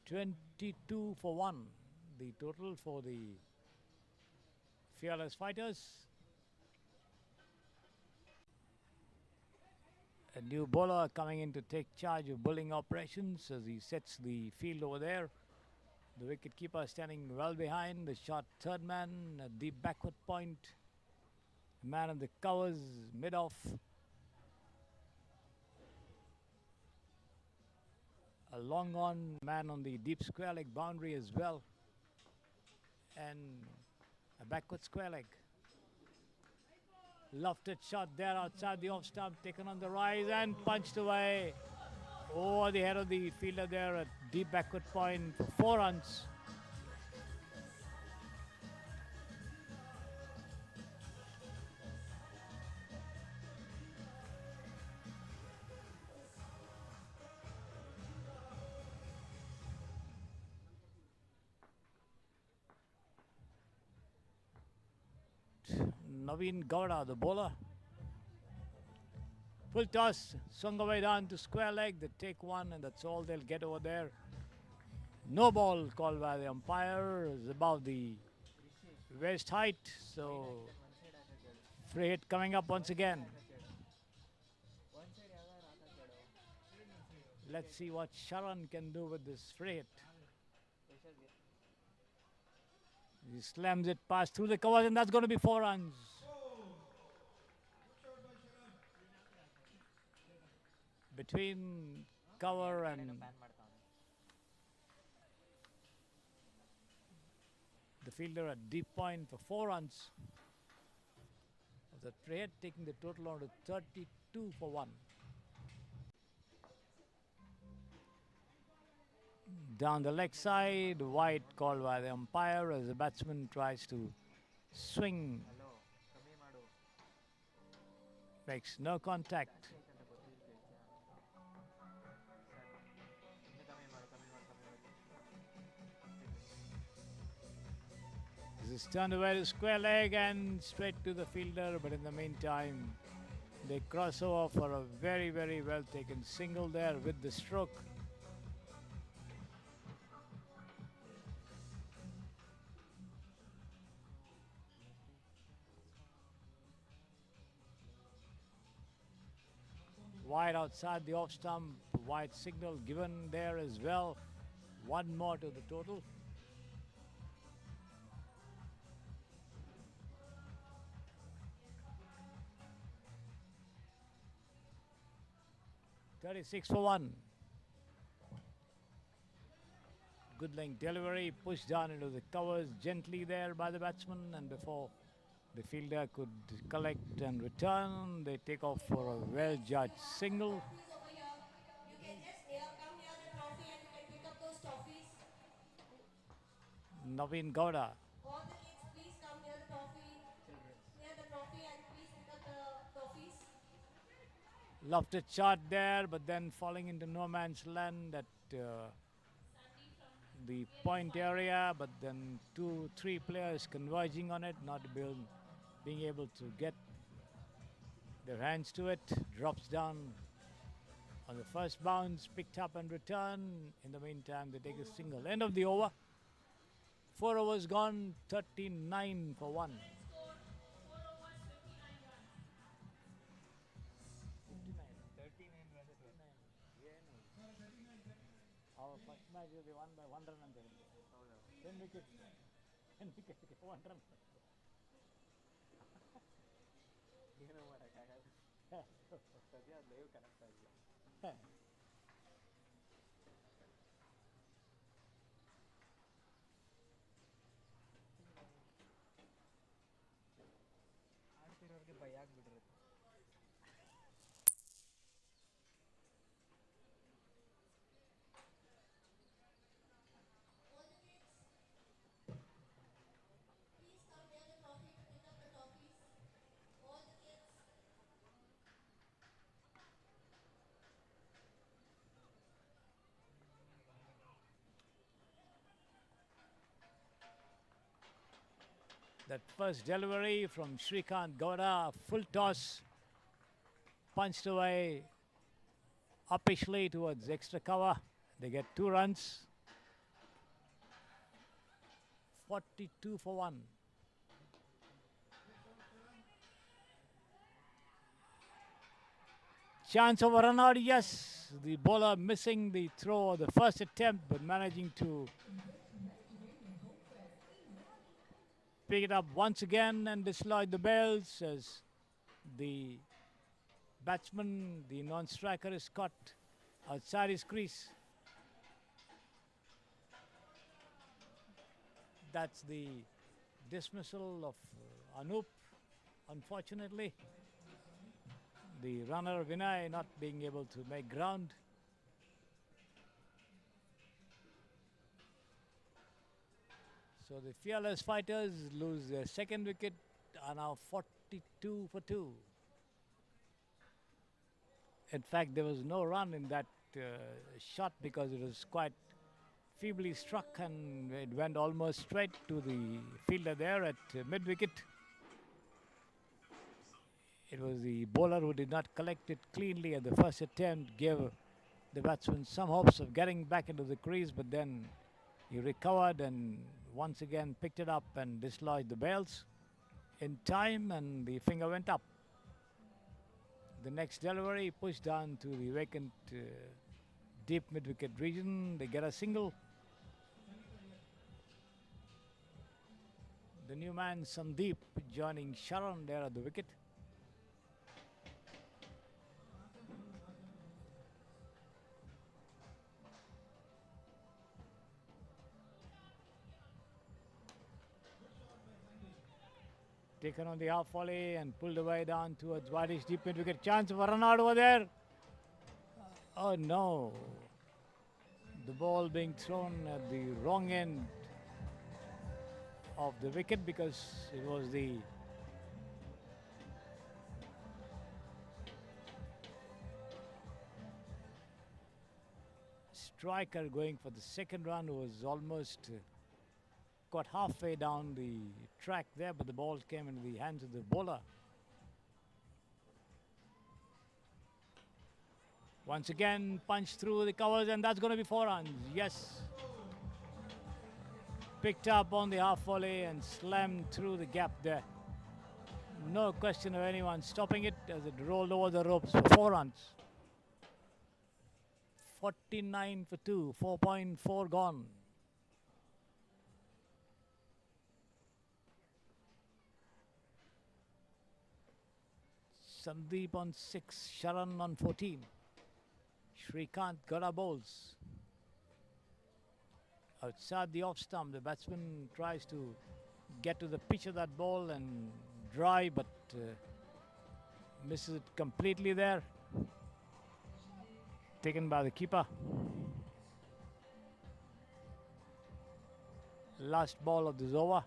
$22 for 1. The total for the Fearless Fighters. A new bowler coming in to take charge of bowling operations as he sets the field over there. The wicket keeper standing well behind. The short third man at the backward point. Man of the covers mid-off. A long on man on the deep square leg boundary as well. And a backward square leg. Lofted shot there outside the off stump, taken on the rise and punched away over the head of the fielder there at deep backward point for 4 runs. Naveen Gowda, the bowler. Full toss, swung away down to square leg. They take one and that's all they'll get over there. No ball called by the umpire. Is above the waist height. So free hit coming up once again. Let's see what Sharan can do with this free hit. He slams it past through the covers and that's going to be 4 runs. Between cover and the fielder at deep point for 4 runs. The free hit taking the total on to 32 for 1. Down the leg side, wide called by the umpire as the batsman tries to swing. Makes no contact. This is turned away to square leg and straight to the fielder, but in the meantime, they cross over for a very, very well taken single there with the stroke. Wide outside the off stump, wide signal given there as well. 1 more to the total. $36 for 1. Good length delivery, pushed down into the covers gently there by the batsman, and before the fielder could collect and return, they take off for a well-judged single. Trophies over here. You can just come near the trophy and you can pick up those trophies. Naveen Gowda. All the kids, please come near the trophy. Near the trophy and please pick up the trophies. Lofted shot there, but then falling into no man's land at Sandy from the point area. But then 2-3 players converging on it, not being able to get their hands to it. Drops down on the first bounce, picked up and returned. In the meantime, they take a single. End of the over. 4 overs gone, 39 for 1. score 4 overs, 59 runs. 39 runs. Our first match they won by 1 run and 10 wickets. 10 wickets, 1 run. ಏನೋ ಮಾಡೋಕ್ಕಾಗಲ್ಲ ಸದ್ಯ live connect ಆಗಿಲ್ಲ ಆಡ್ತಿರೋರಿಗೆ ಭಯ ಆಗ್ಬಿಟ್ಟಿರುತ್ತೆ All the kids, please come near the trophy to pick up the trophies. All the kids. That first delivery from Shrikant Gowda, full toss, punched away uppishly towards extra cover. They get 2 runs. 42 for 1. Chance of a run out, yes. The bowler missing the throw, the first attempt, but managing to pick it up once again and dislodge the bails as the batsman, the non-striker, is caught outside his crease. That's the dismissal of Anup, unfortunately. The runner Vinay not being able to make ground. So the fearless fighters lose their second wicket, are now 42 for 2. In fact, there was no run in that shot because it was quite feebly struck and it went almost straight to the fielder there at mid-wicket. It was the bowler who did not collect it cleanly at the first attempt, gave the batsman some hopes of getting back into the crease, but then he recovered and once again picked it up and dislodged the bails in time, and the finger went up. The next delivery pushed down to the vacant deep mid-wicket region. They get a single. The new man Sandeep joining Sharan there at the wicket. Taken on the half volley and pulled away down towards Wadish deep mid wicket. Chance of a run out over there. Oh no. The ball being thrown at the wrong end of the wicket because it was the striker going for the second run, who was almost got halfway down the track there, but the ball came into the hands of the bowler. Once again, punched through the covers, and that's going to be 4 runs. Yes. Picked up on the half volley and slammed through the gap there. No question of anyone stopping it as it rolled over the ropes for 4 runs. 49 for 2, 4.4 gone. Sandeep on 6, Sharan on 14. Shrikant Gowda bowls. Outside the off stump, the batsman tries to get to the pitch of that ball and drive, but misses it completely there. Taken by the keeper. Last ball of this over.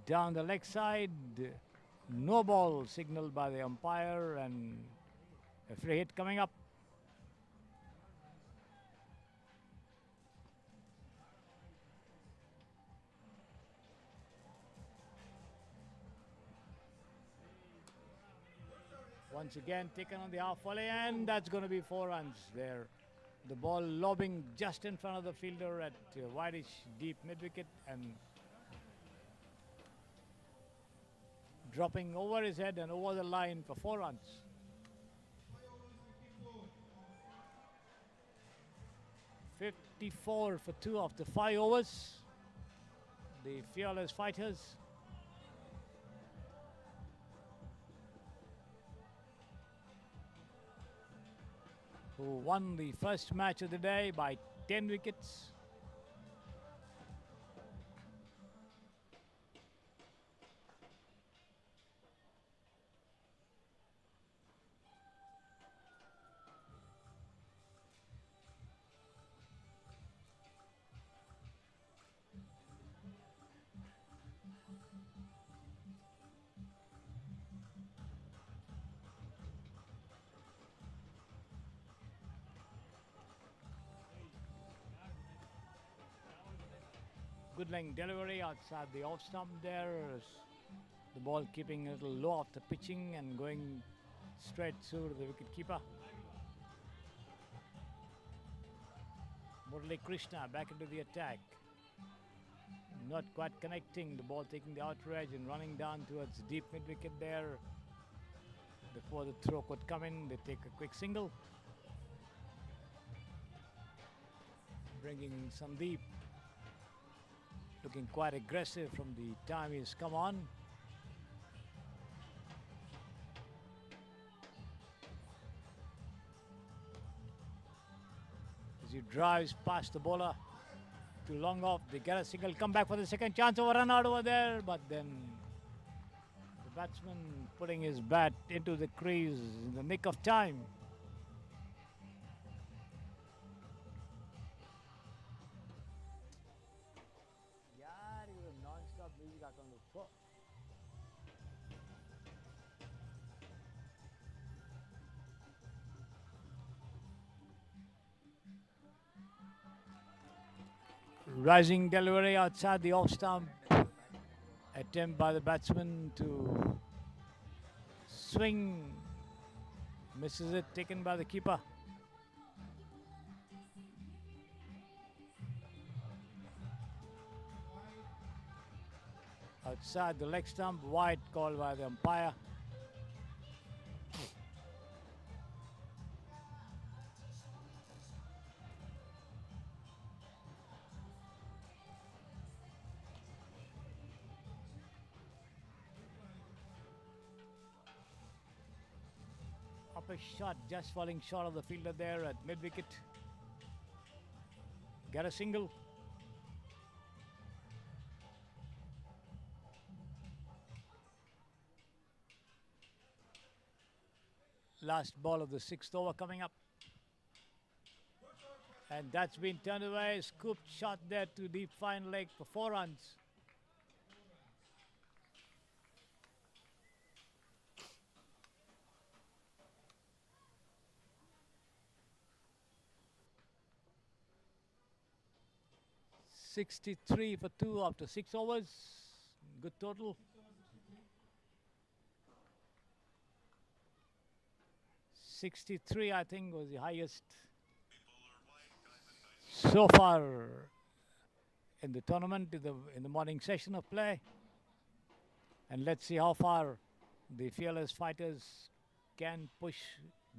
Down the leg side, no ball signaled by the umpire, and a free hit coming up. Once again taken on the half volley, and that's going to be 4 runs there. The ball lobbing just in front of the fielder at wideish deep mid wicket and dropping over his head and over the line for 4 runs. .54 for 2 after 5 overs. The fearless fighters. Who won the first match of the day by 10 wickets. Good length delivery outside the off stump there. The ball keeping a little low after pitching and going straight through to the wicket keeper. Murali Krishna back into the attack. Not quite connecting. The ball taking the outer edge and running down towards deep mid wicket there. Before the throw could come in, they take a quick single. Bringing Sandeep. Looking quite aggressive from the time he's come on. As he drives past the bowler to long off, they get a single, come back for the second chance of a run out over there, but then the batsman putting his bat into the crease in the nick of time. Rising delivery outside the off stump. Attempt by the batsman to swing. Misses it, taken by the keeper. Outside the leg stump, wide call by the umpire. Up a shot, just falling short of the fielder there at mid wicket. Get a single. Last ball of the 6th over coming up. And that's been turned away. Scooped shot there to deep fine leg for 4 runs. .63 for 2 after 6 overs. Good total. 63, I think, was the highest so far in the tournament, in the morning session of play. And let's see how far the fearless fighters can push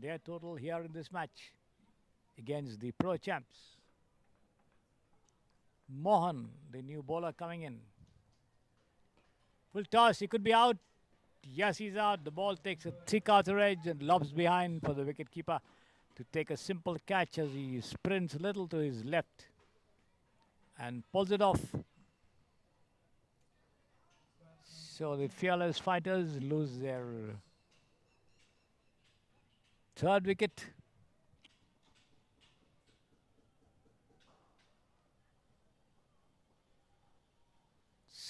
their total here in this match against the pro champs. Mohan, the new bowler coming in. Full toss, he could be out. Yes, he's out. The ball takes a thick outer edge and lobs behind for the wicket keeper to take a simple catch as he sprints a little to his left and pulls it off. So the fearless fighters lose their 3rd wicket.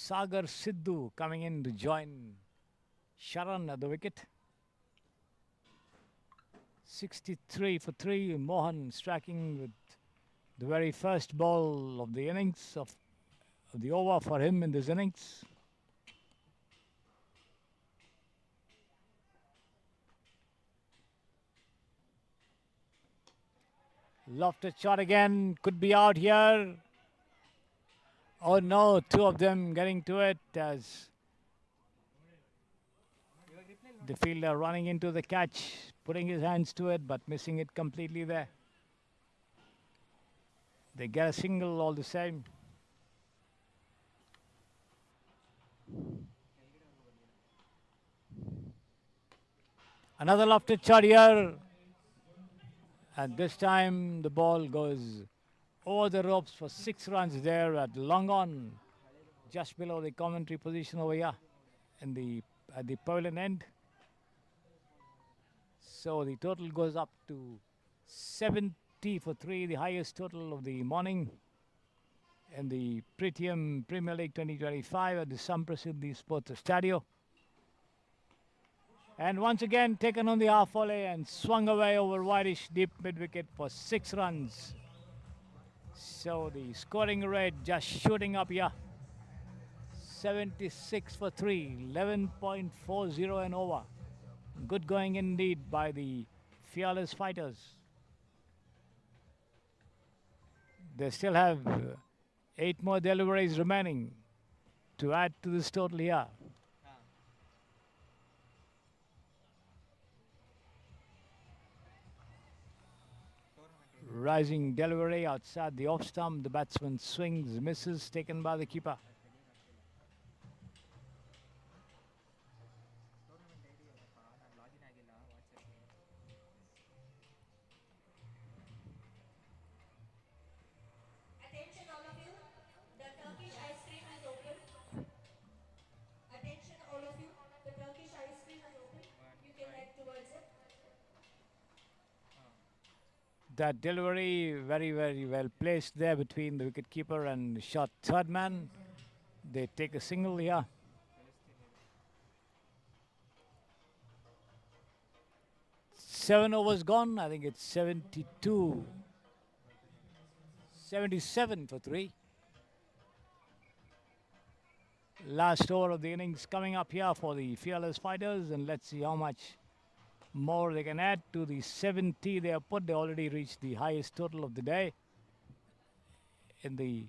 Samprasiddhi coming in to join Sharan at the wicket. 63 for 3. Mohan striking with the very first ball of the innings, of the over for him in this innings. Lofted shot again, could be out here. Oh no, two of them getting to it as the fielder running into the catch, putting his hands to it but missing it completely there. They get a single all the same. Another lofted shot here. And this time the ball goes over the ropes for 6 runs there at long on, just below the commentary position over here at the pavilion end. So the total goes up to 70 for 3, the highest total of the morning in the Pretium Premier League 2025 at the Samprasiddhi Sports Estadio. And once again taken on the half volley and swung away over wideish deep mid-wicket for 6 runs. So the scoring rate just shooting up here. 76 for 3, 11.40 and over. Good going indeed by the fearless fighters. They still have 8 more deliveries remaining to add to this total here. Rising delivery outside the off stump. The batsman swings, misses, taken by the keeper. Attention all of you, the Turkish ice cream is open. Attention all of you, the Turkish ice cream is open. You can head towards it. That delivery very, very well placed there between the wicketkeeper and shot third man. They take a single here. Seven overs gone. I think it's 72. 77 for 3. Last over of the innings coming up here for the fearless fighters, and let's see how much more they can add to the 70 they have put. They already reached the highest total of the day in the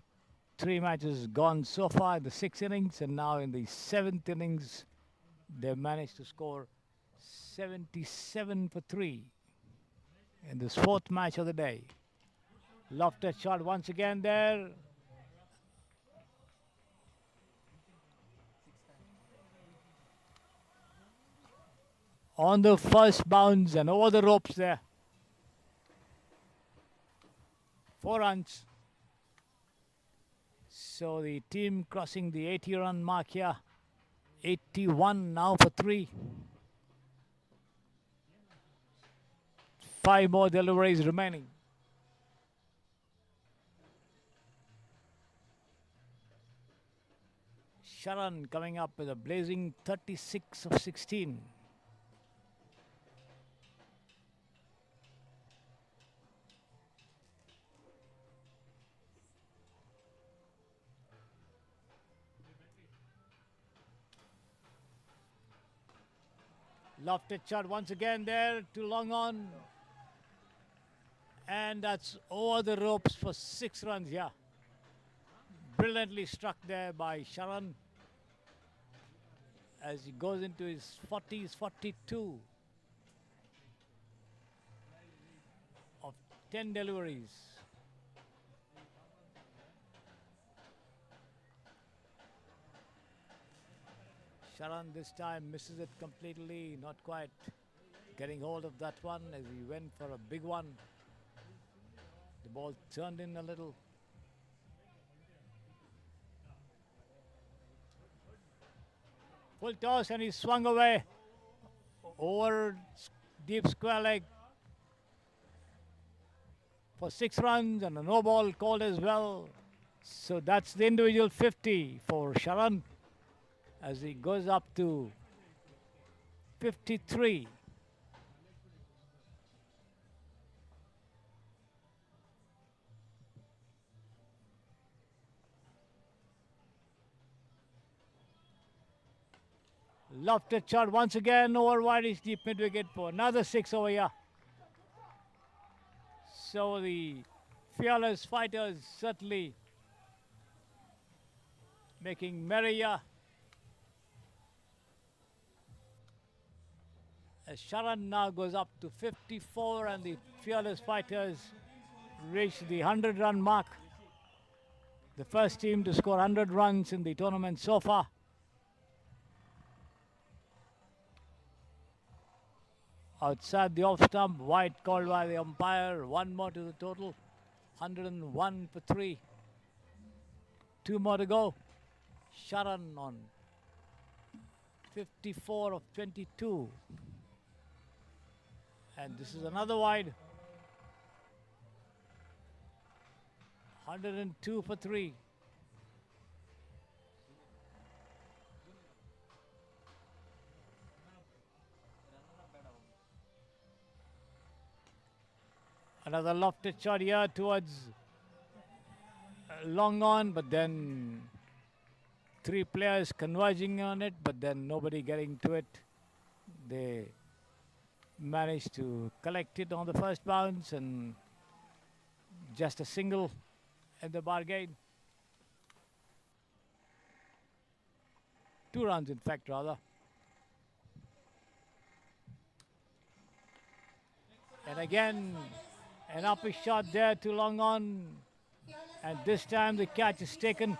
3 matches gone so far in the 6 innings, and now in the 7th innings they've managed to score 77 for 3 in this 4th match of the day. Lofted shot once again there. On the first bounce and over the ropes there. 4 runs. So the team crossing the 80-run mark here. 81 now for 3. 5 more deliveries remaining. Sharan coming up with a blazing 36 of 16. Lofted shot once again there, too long on. And that's over the ropes for 6 runs, yeah. Brilliantly struck there by Sharan as he goes into his 40s, 42 of 10 deliveries. Sharan this time misses it completely, not quite getting hold of that one as he went for a big one. The ball turned in a little. Full toss and he swung away over deep square leg for 6 runs and a no ball called as well. So that's the individual 50 for Sharan as he goes up to 53. Lofted shot once again over wide is deep mid wicket for another 6 over here. So the fearless fighters certainly making merry here. As Sharan now goes up to 54 and the fearless fighters reach the 100-run mark. The first team to score 100 runs in the tournament so far. Outside the off stump, wide called by the umpire. One more to the total. 101 for 3. 2 more to go. Sharan on 54 of 22. And this is another wide. 102 for 3. Another lofted shot here towards long on, but then 3 players converging on it, but then nobody getting to it. They managed to collect it on the first bounce and just a single in the bargain. 2 runs in fact rather. And again an upper shot there to long on, and this time the catch is taken.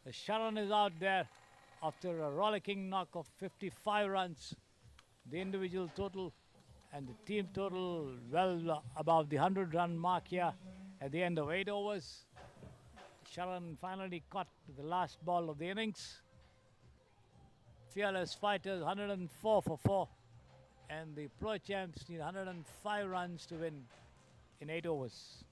The Sharan is out there after a rollicking knock of 55 runs. The individual total and the team total well above the 100-run mark here at the end of 8 overs. Sharan finally caught the last ball of the innings. Fearless fighters 104 for 4. And the pro champs need 105 runs to win in 8 overs.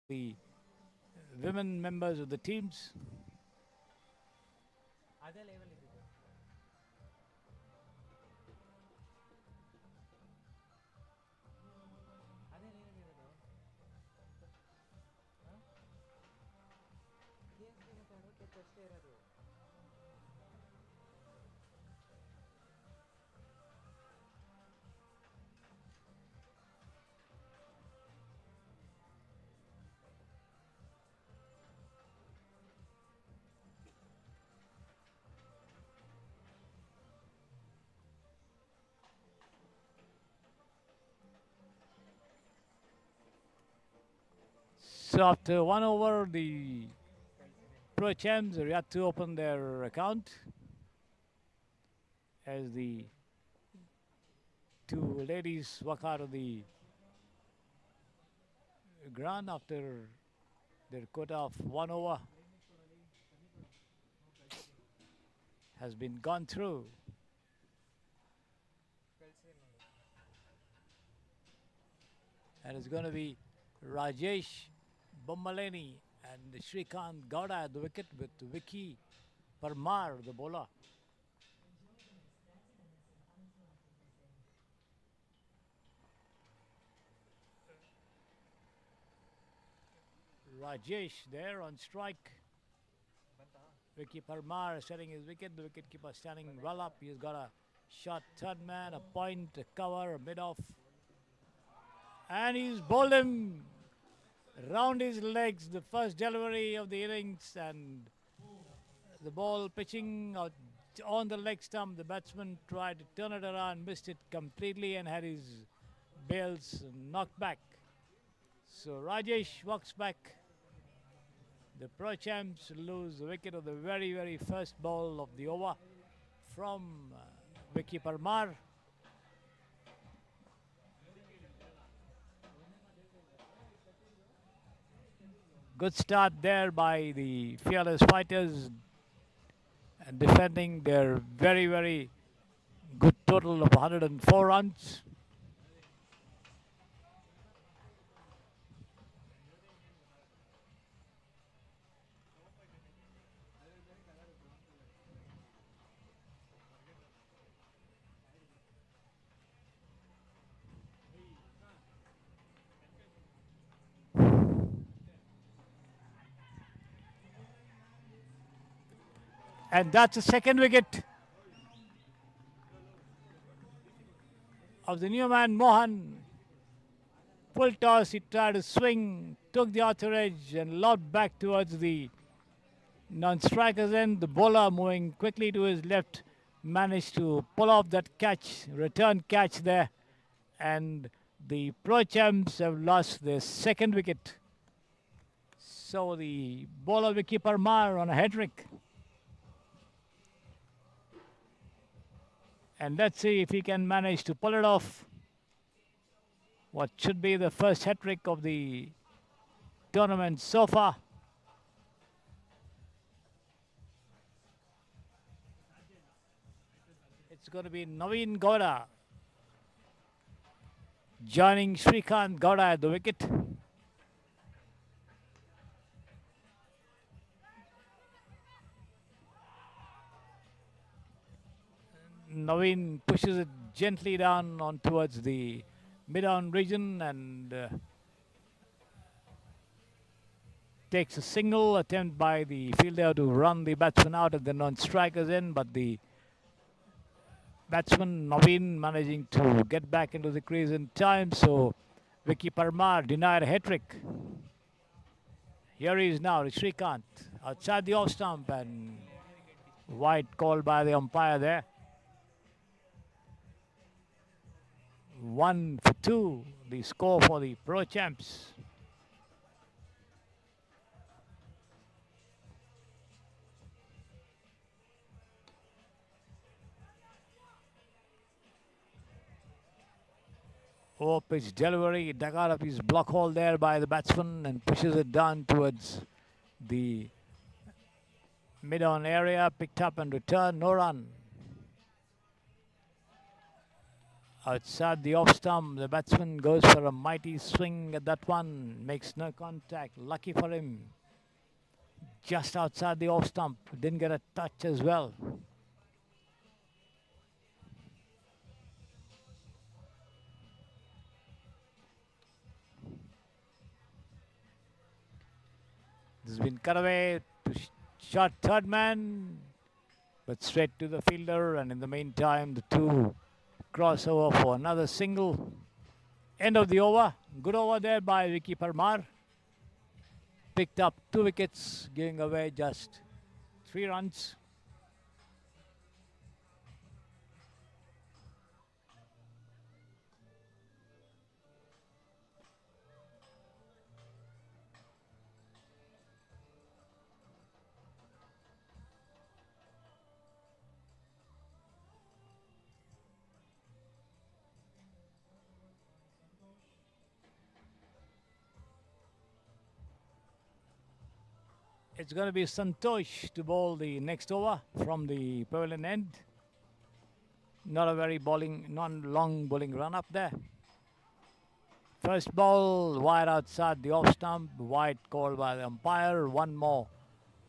the women members of the teams. ಅದೇ level ಇದ್ದಿದ್ದು. ಅದೇ level ಇರೋದು. KSK ಮತ್ತೆ advocate ಅಷ್ಟೇ ಇರೋದು. So after 1 over, the pro champs are yet to open their account as the two ladies walk out of the ground after their quota of 1 over has been gone through. And it's going to be Rajesh Bommaleni and Shrikant Gowda at the wicket with Vicky Parmar, the bowler. Rajesh there on strike. Vicky Parmar setting his wicket. The wicketkeeper standing well up. He's got a shot third man, a point, a cover, a mid-off. And he's bowled him round his legs, the first delivery of the innings, and the ball pitching out on the leg stump. The batsman tried to turn it around, missed it completely and had his bails knocked back. So Rajesh walks back. The pro champs lose the wicket of the very, very first ball of the over from Vicky Parmar. Good start there by the fearless fighters and defending their very, very good total of 104 runs. And that's the second wicket of the new man Mohan. Full toss, he tried to swing, took the outer edge and lobbed back towards the non-striker's end. The bowler moving quickly to his left managed to pull off that catch, return catch there. And the pro champs have lost their second wicket. So the bowler Vicky Parmar on a hat-trick. And let's see if he can manage to pull it off. What should be the first hat-trick of the tournament so far. It's going to be Naveen Gowda joining Shrikant Gowda at the wicket. Naveen pushes it gently down on towards the mid-on region and takes a single attempt by the fielder to run the batsman out at the non-striker's end, but the batsman Naveen managing to get back into the crease in time, so Vicky Parmar denied a hat-trick. Here he is now, Shrikant outside the off-stump and wide called by the umpire there. 1 for 2, the score for the pro champs. Oh, pitch delivery, dug out of his block hole there by the batsman and pushes it down towards the mid-on area, picked up and returned, no run. Outside the off stump, the batsman goes for a mighty swing at that one. Makes no contact. Lucky for him. Just outside the off stump. Didn't get a touch as well. This has been cut away to shot third man, but straight to the fielder, and in the meantime the two crossover for another single. End of the over. Good over there by Vicky Parmar. Picked up 2 wickets, giving away just 3 runs. It's going to be Santosh to bowl the next over from the pavilion end. Not a very long bowling run up there. First ball wide outside the off stump, wide called by the umpire. One more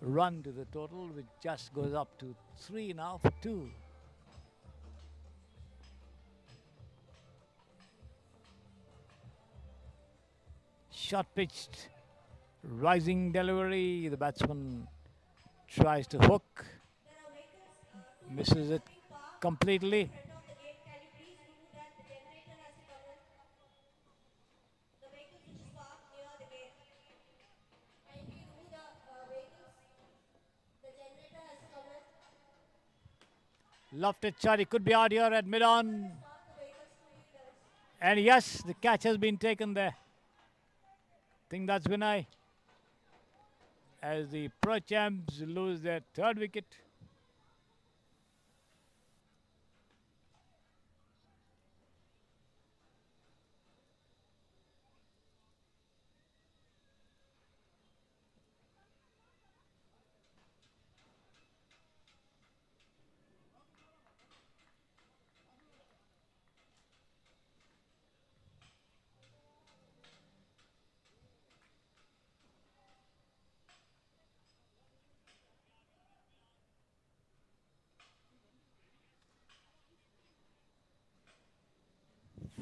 run to the total, which just goes up to 3 now for 2. Shot pitched. Rising delivery, the batsman tries to hook, misses it completely. Front of the gate, can you please remove that? The generator has to come in. The vehicles which is parked near the gate. Kindly remove the vehicles. The generator has to come in. Lofted shot, he could be out here at mid-on. Stop the vehicles to fielders. And yes, the catch has been taken there. I think that's Vinay. As the Pro Champs lose their 3rd wicket.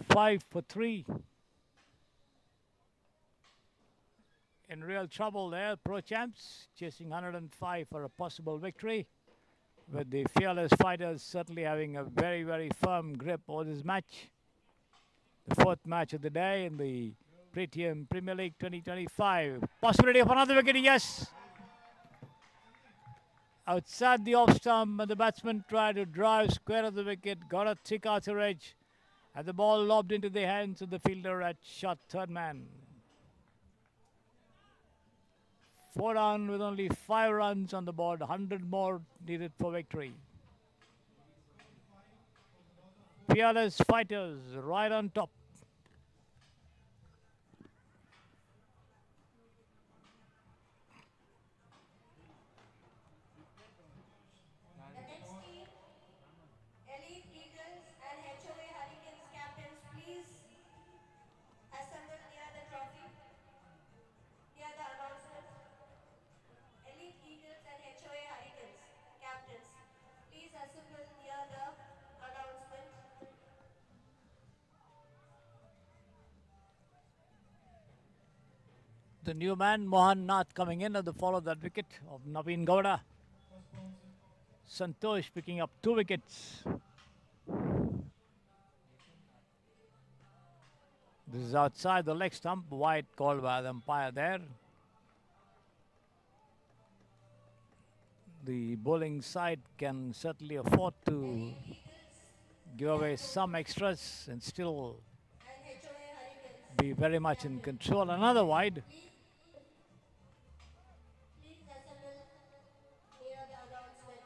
Five for 3. In real trouble there, Pro Champs chasing 105 for a possible victory. With the fearless fighters certainly having a very, very firm grip over this match. The 4th match of the day in the Pretium Premier League 2025. Possibility of another wicket, yes. Outside the off stump, and the batsman tried to drive square of the wicket, got a thick outer edge, and the ball lobbed into the hands of the fielder at shot third man. 4 down with only 5 runs on the board, 100 more needed for victory. Fearless fighters right on top. The next team, Elite Eagles and HOA Hurricanes captains, please assemble near the trophy, near the announcement. Elite Eagles and HOA Hurricanes captains, please assemble near the announcement. The new man, Mohan Nath, coming in at the follow that wicket of Naveen Gowda. Santosh picking up 2 wickets. This is outside the leg stump, wide called by the umpire there. The bowling side can certainly afford to give away some extras and still And HOA Hurricanes, be very much in control. Another wide. please assemble near the announcement.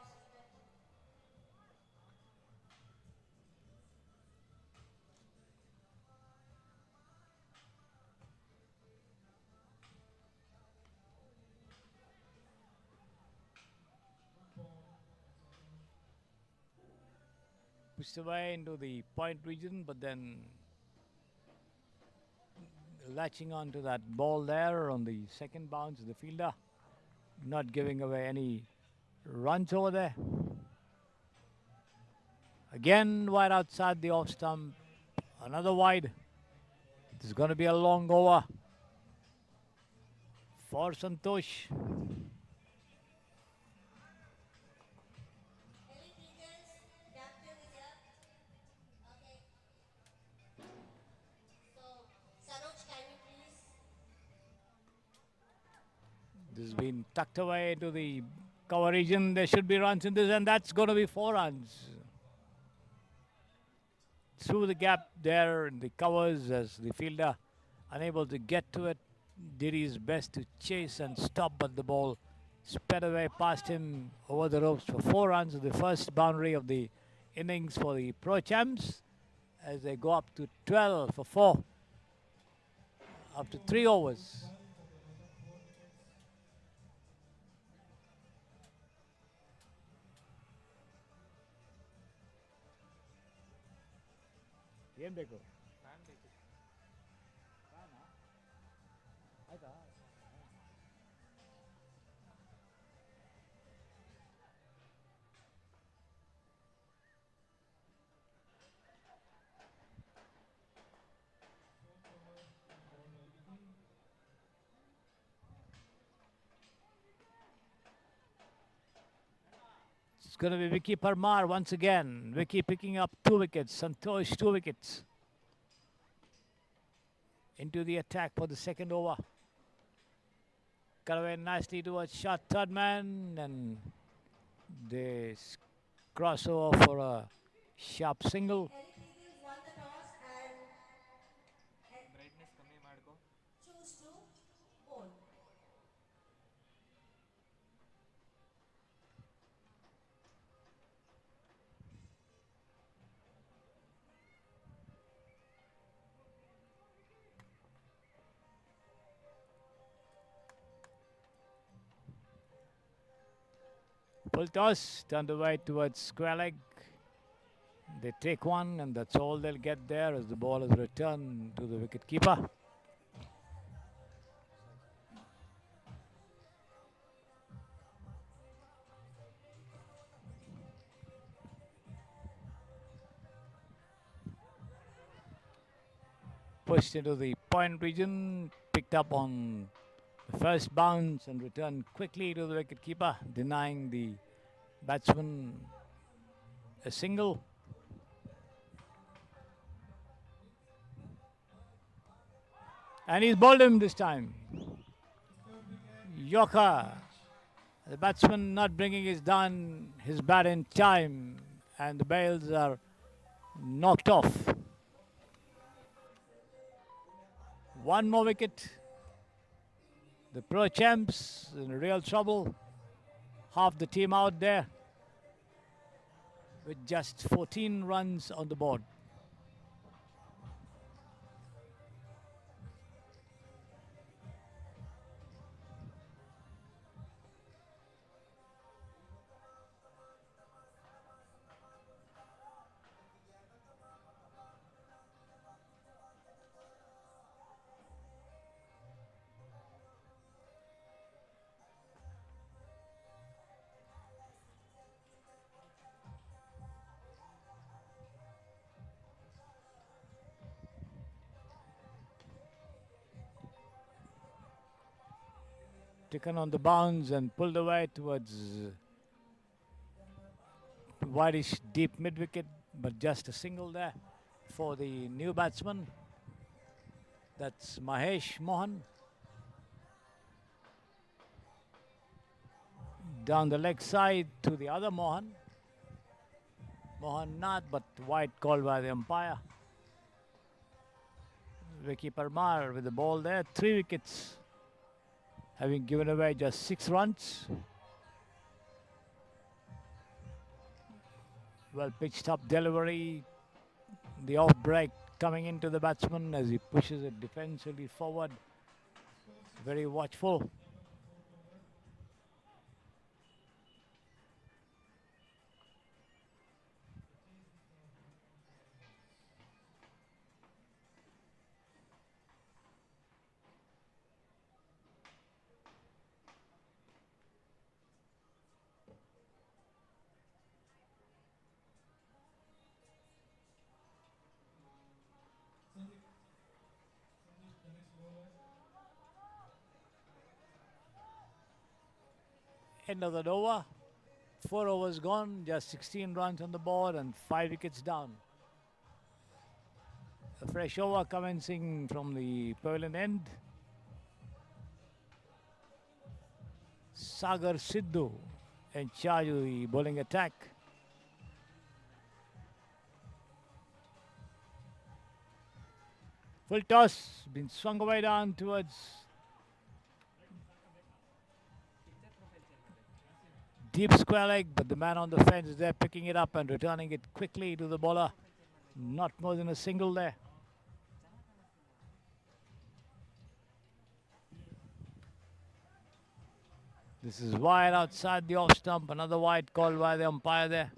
pushed away into the point region, but then latching onto that ball there on the second bounce, the fielder not giving away any runs over there. Again, wide outside the off stump. Another wide. This is going to be a long over for Santosh. Elite Wickets, captain is here. Okay. So, Saroj, can you please? This has been tucked away into the cover region. There should be runs in this, and that's going to be 4 runs. Through the gap there in the covers as the fielder unable to get to it, did his best to chase and stop, but the ball sped away past him over the ropes for 4 runs. The first boundary of the innings for the Pro Champs as they go up to 12 for 4 after 3 overs. ಏನ್ ಬೇಕು fan ಬೇಕು. ಆಯ್ತಾ It's going to be Vicky Parmar once again. Vicky picking up 2 wickets. Santosh 2 wickets. Into the attack for the second over. Cut away nicely towards shot third man, and they cross over for a sharp single. Elite Eagles won the toss and brightness ಕಮ್ಮಿ ಮಾಡ್ಕೊ. choose to bowl. Full toss, turned away towards square leg. They take one, and that's all they'll get there as the ball is returned to the wicket keeper. Pushed into the point region, picked up on the first bounce and returned quickly to the wicket keeper, denying the batsman a single. And he's bowled him this time. Yorker. The batsman not bringing his bat in time, and the bails are knocked off. One more wicket. The Pro Champs in real trouble. Half the team out there with just 14 runs on the board. Taken on the bounce and pulled away towards wideish deep mid wicket, but just a single there for the new batsman. That's Mahesh Mohan. Down the leg side to the other Mohan. Mohan not, but wide called by the umpire. Vicky Parmar with the ball there, 3 wickets, having given away just 6 runs. Well pitched up delivery. The off break coming into the batsman as he pushes it defensively forward. Very watchful. End of that over. 4 overs gone, just 16 runs on the board and 5 wickets down. A fresh over commencing from the pavilion end. Samprasiddhi in charge of the bowling attack. Full toss, been swung away down towards deep square leg, but the man on the fence is there picking it up and returning it quickly to the bowler. Not more than a single there. This is wide outside the off stump. Another wide called by the umpire there.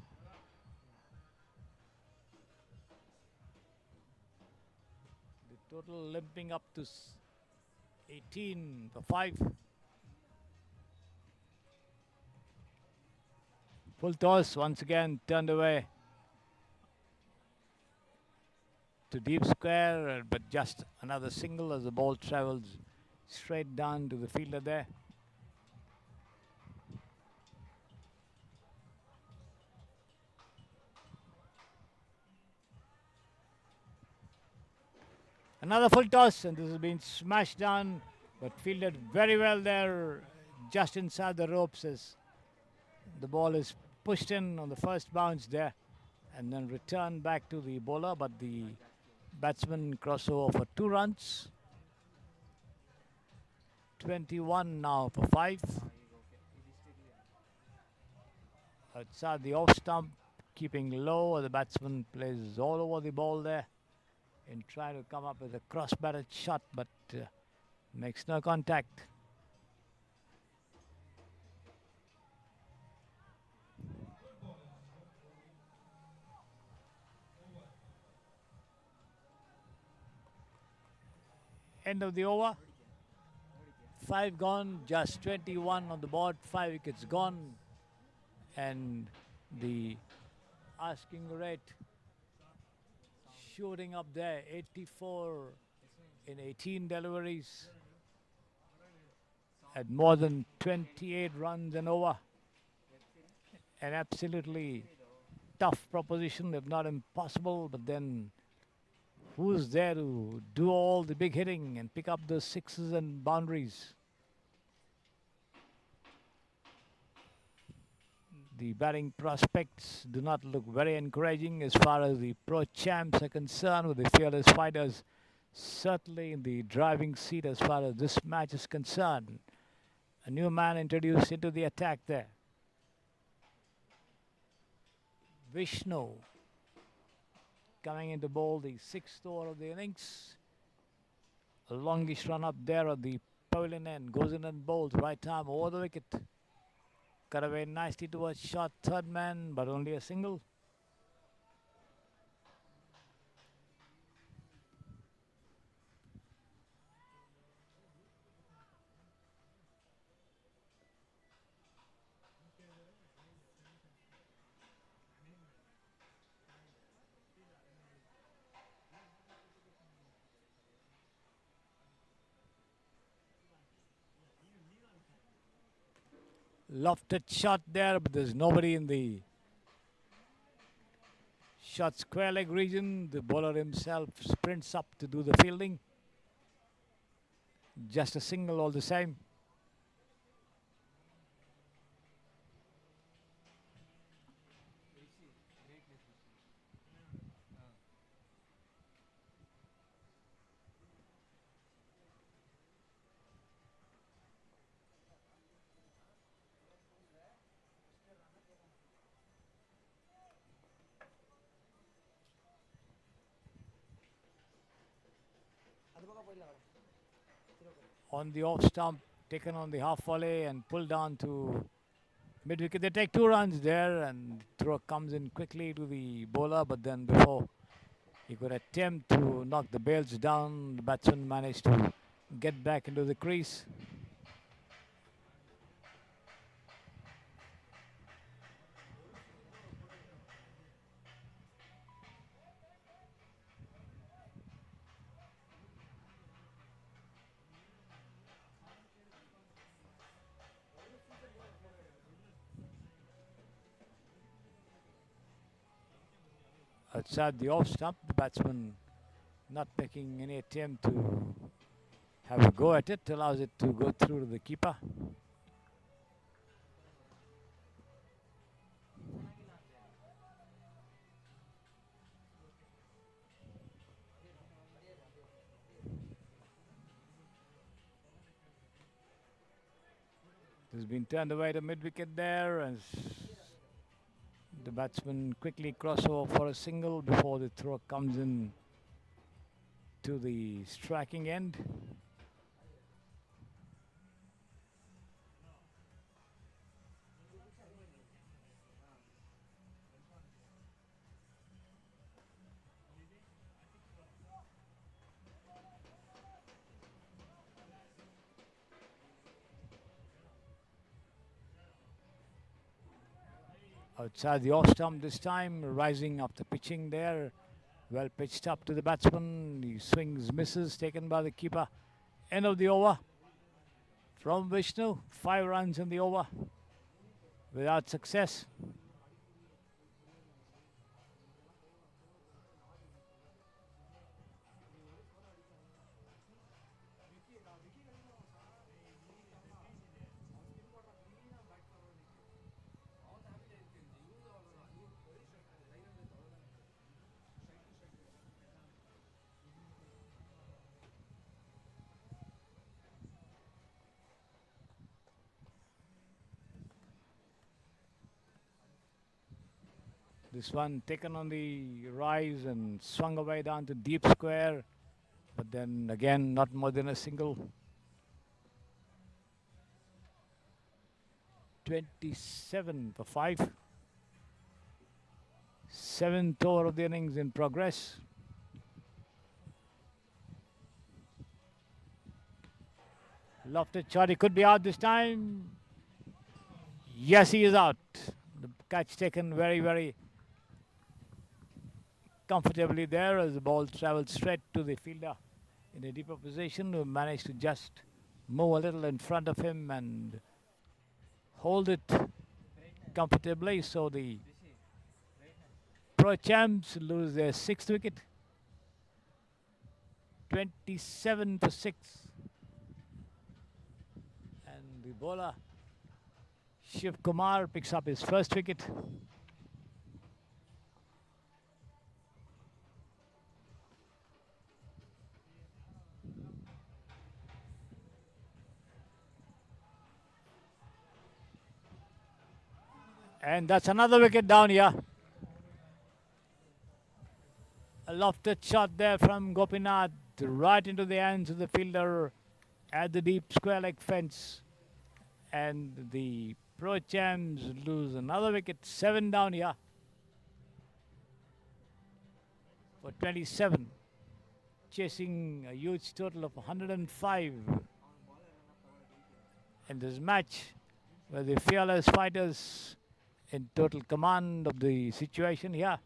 The total limping up to 18 for 5. Full toss once again turned away to deep square, but just another single as the ball travels straight down to the fielder there. Another full toss, and this has been smashed down, but fielded very well there, just inside the ropes as the ball is pushed in on the first bounce there, and then returned back to the bowler, but the batsman crossover for 2 runs. 21 now for 5. Outside the off stump, keeping low, the batsman plays all over the ball there in trying to come up with a cross-batted shot, but makes no contact. End of the over. 5 gone, just 21 on the board, 5 wickets gone, and the asking rate shooting up there, 84 in 18 deliveries at more than 28 runs and over. An absolutely tough proposition, if not impossible, but then who's there to do all the big hitting and pick up the sixes and boundaries? The batting prospects do not look very encouraging as far as the pro champs are concerned, with the fearless fighters certainly in the driving seat as far as this match is concerned. A new man introduced into the attack there. Vishnu coming into bowl, the 6th over of the innings. A longish run up there at the pavilion end, goes in and bowls right arm over the wicket. Cut away nicely towards short third man, but only a single. Lofted shot there, but there's nobody in the short square leg region. The bowler himself sprints up to do the fielding. Just a single all the same. On the off stump, taken on the half volley and pulled down to mid wicket. They take 2 runs there, and throw comes in quickly to the bowler, but then before he could attempt to knock the bails down, the batsman managed to get back into the crease. outside the off stump. The batsman not making any attempt to have a go at it, allows it to go through to the keeper. This has been turned away to mid-wicket there as the batsman quickly cross over for a single before the throw comes in to the striking end. Outside the off stump this time, rising after pitching there. Well pitched up to the batsman. He swings, misses, taken by the keeper. End of the over from Vishnu. 5 runs in the over without success. This one taken on the rise and swung away down to deep square. But then again, not more than a single. 27 for 5. 7th over of the innings in progress. Lofted shot, he could be out this time. Yes, he is out. The catch taken very, very comfortably there as the ball travelled straight to the fielder in a deeper position, who managed to just move a little in front of him and hold it comfortably. So the Pro Champs lose their 6th wicket. 27 for 6. And the bowler Shiv Kumar picks up his 1st wicket. And that's another wicket down here. A lofted shot there from Gopinath right into the hands of the fielder at the deep square leg fence. And the Pro Champs lose another wicket. 7 down here for 27. Chasing a huge total of 105 in this match, where the fearless fighters in total command of the situation here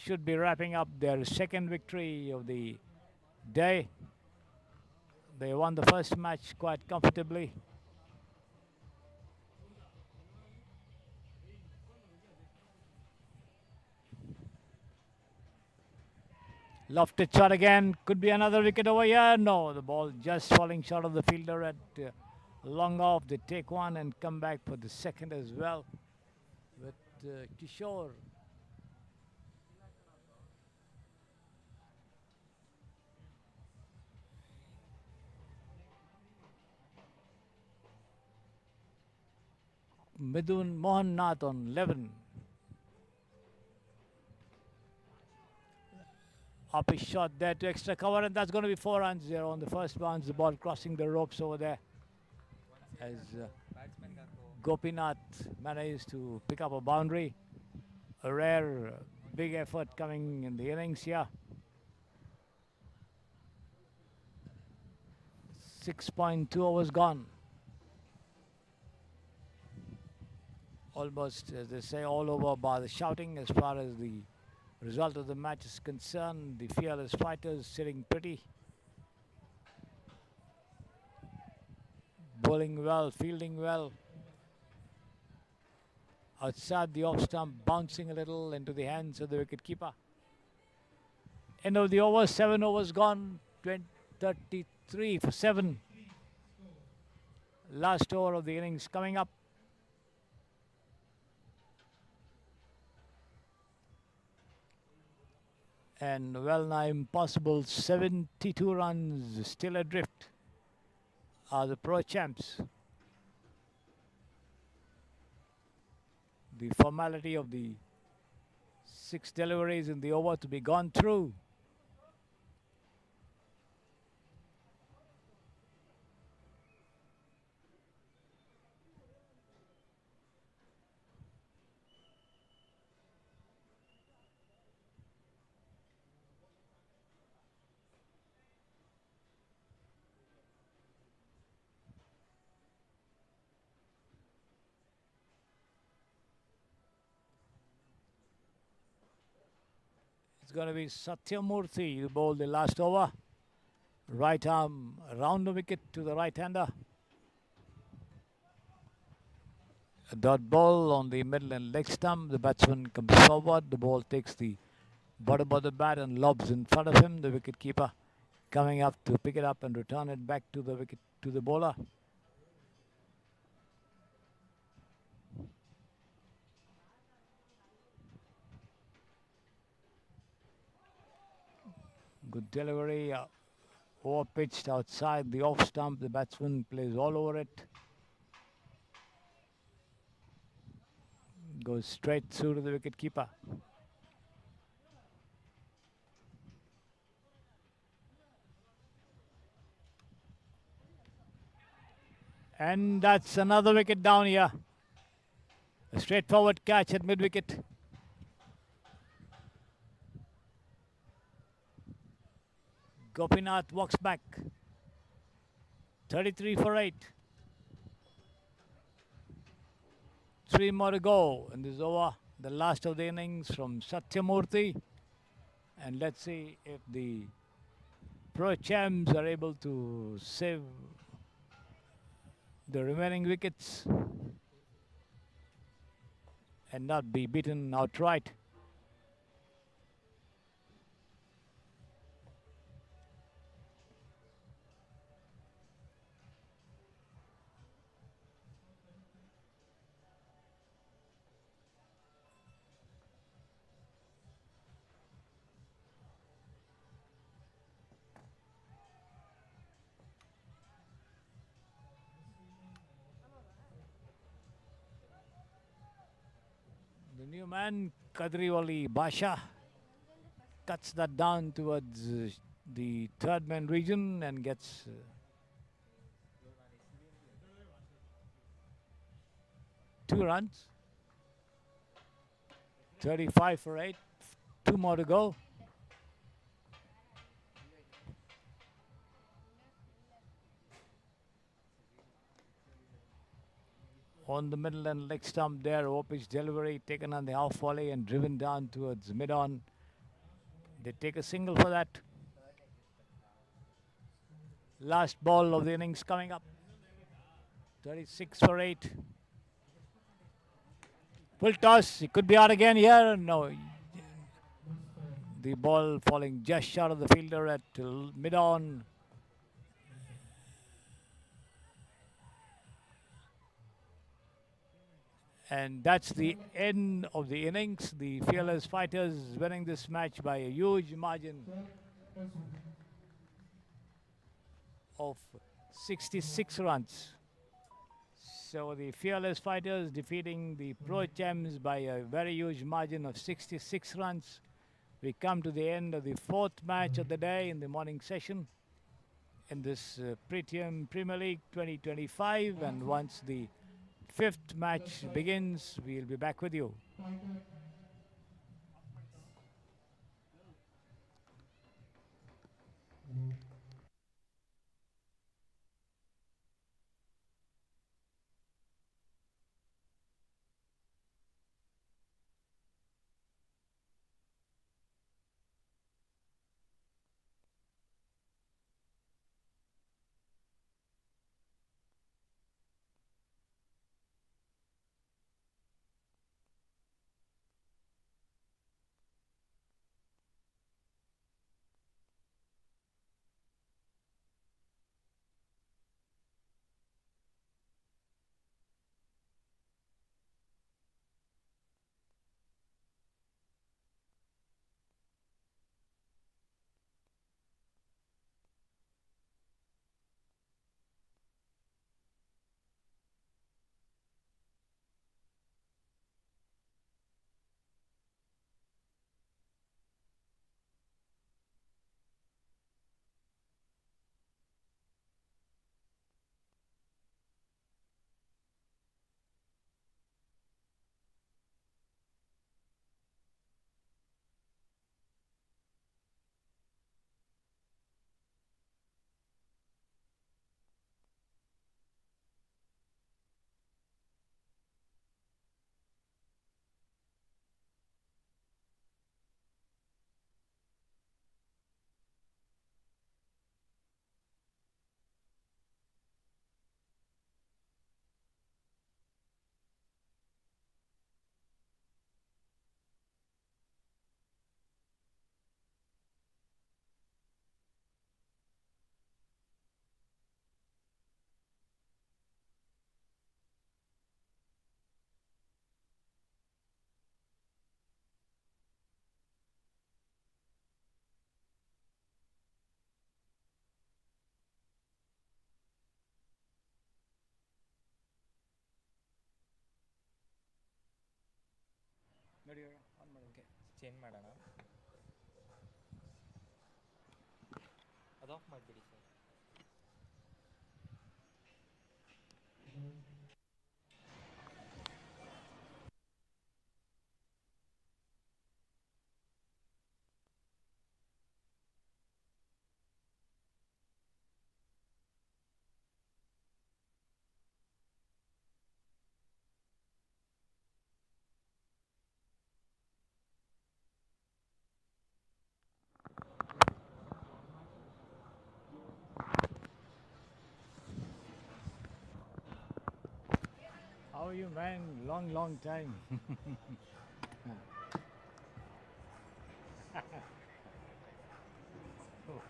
should be wrapping up their 2nd victory of the day. They won the first match quite comfortably. Lofted shot again. Could be another wicket over here. No, the ball just falling short of the fielder at long off. They take one and come back for the 2nd as well with Kishore. Midun Mohan Nath on 11. Up his shot there to extra cover, and that's going to be 4 runs there on the first bounce. The ball crossing the ropes over there as Gopinath managed to pick up a boundary. A rare big effort coming in the innings here. 6.2 overs gone. Almost, as they say, all over by the shouting as far as the result of the match is concerned. The fearless fighters sitting pretty. Bowling well, fielding well. outside the off stump, bouncing a little into the hands of the wicket keeper. End of the over, 7 overs gone, 33 for 7. Last over of the innings coming up. And well nigh impossible, 72 runs still adrift are the pro champs. The formality of the 6 deliveries in the over to be gone through. It's going to be Satyamurthy who bowled the last over. Right arm around the wicket to the right-hander. A dot ball on the middle and leg stump. The batsman comes forward. The ball takes the bottom of the bat and lobs in front of him. The wicket keeper coming up to pick it up and return it back to the wicket to the bowler. Good delivery. Over pitched outside the off stump. The batsman plays all over it. Goes straight through to the wicket keeper. And that's another wicket down here. A straightforward catch at mid-wicket. Gopinath walks back. 33 for 8. 3 more to go in this over. The last of the innings from Satyamurthy. And let's see if the pro champs are able to save the remaining wickets and not be beaten outright. The new man, Kadriwali Basha, cuts that down towards the third man region and gets 2 runs. 35 for 8. 2 more to go. On the middle and leg stump there, over-pitch delivery taken on the half volley and driven down towards mid-on. They take a single for that. Last ball of the innings coming up. 36 for 8. Full toss. He could be out again here. No. The ball falling just short of the fielder at mid-on. And that's the end of the innings. The Fearless Fighters winning this match by a huge margin of 66 runs. So the Fearless Fighters defeating the Pro Champs by a very huge margin of 66 runs. We come to the end of the 4th match of the day in the morning session in this Pretium Premier League 2025. And once the 5th match begins, we'll be back with you. ನೋಡಿ on ಮಾಡಿ. Okay change ಮಾಡೋಣ. ಅದು of ಮಾಡಿಬಿಡಿ sir. How are you, man? Long time.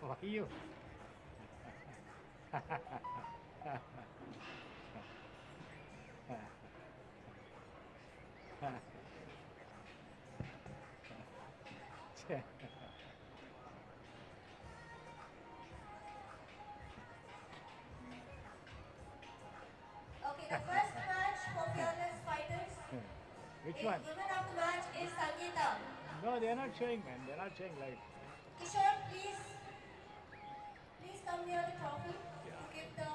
How are you? Okay, the first match for fearless fighters. Which The one? women of the match is Sangeeta. No, they're not showing, man. They're not showing live. Kishore, please come near the trophy to give the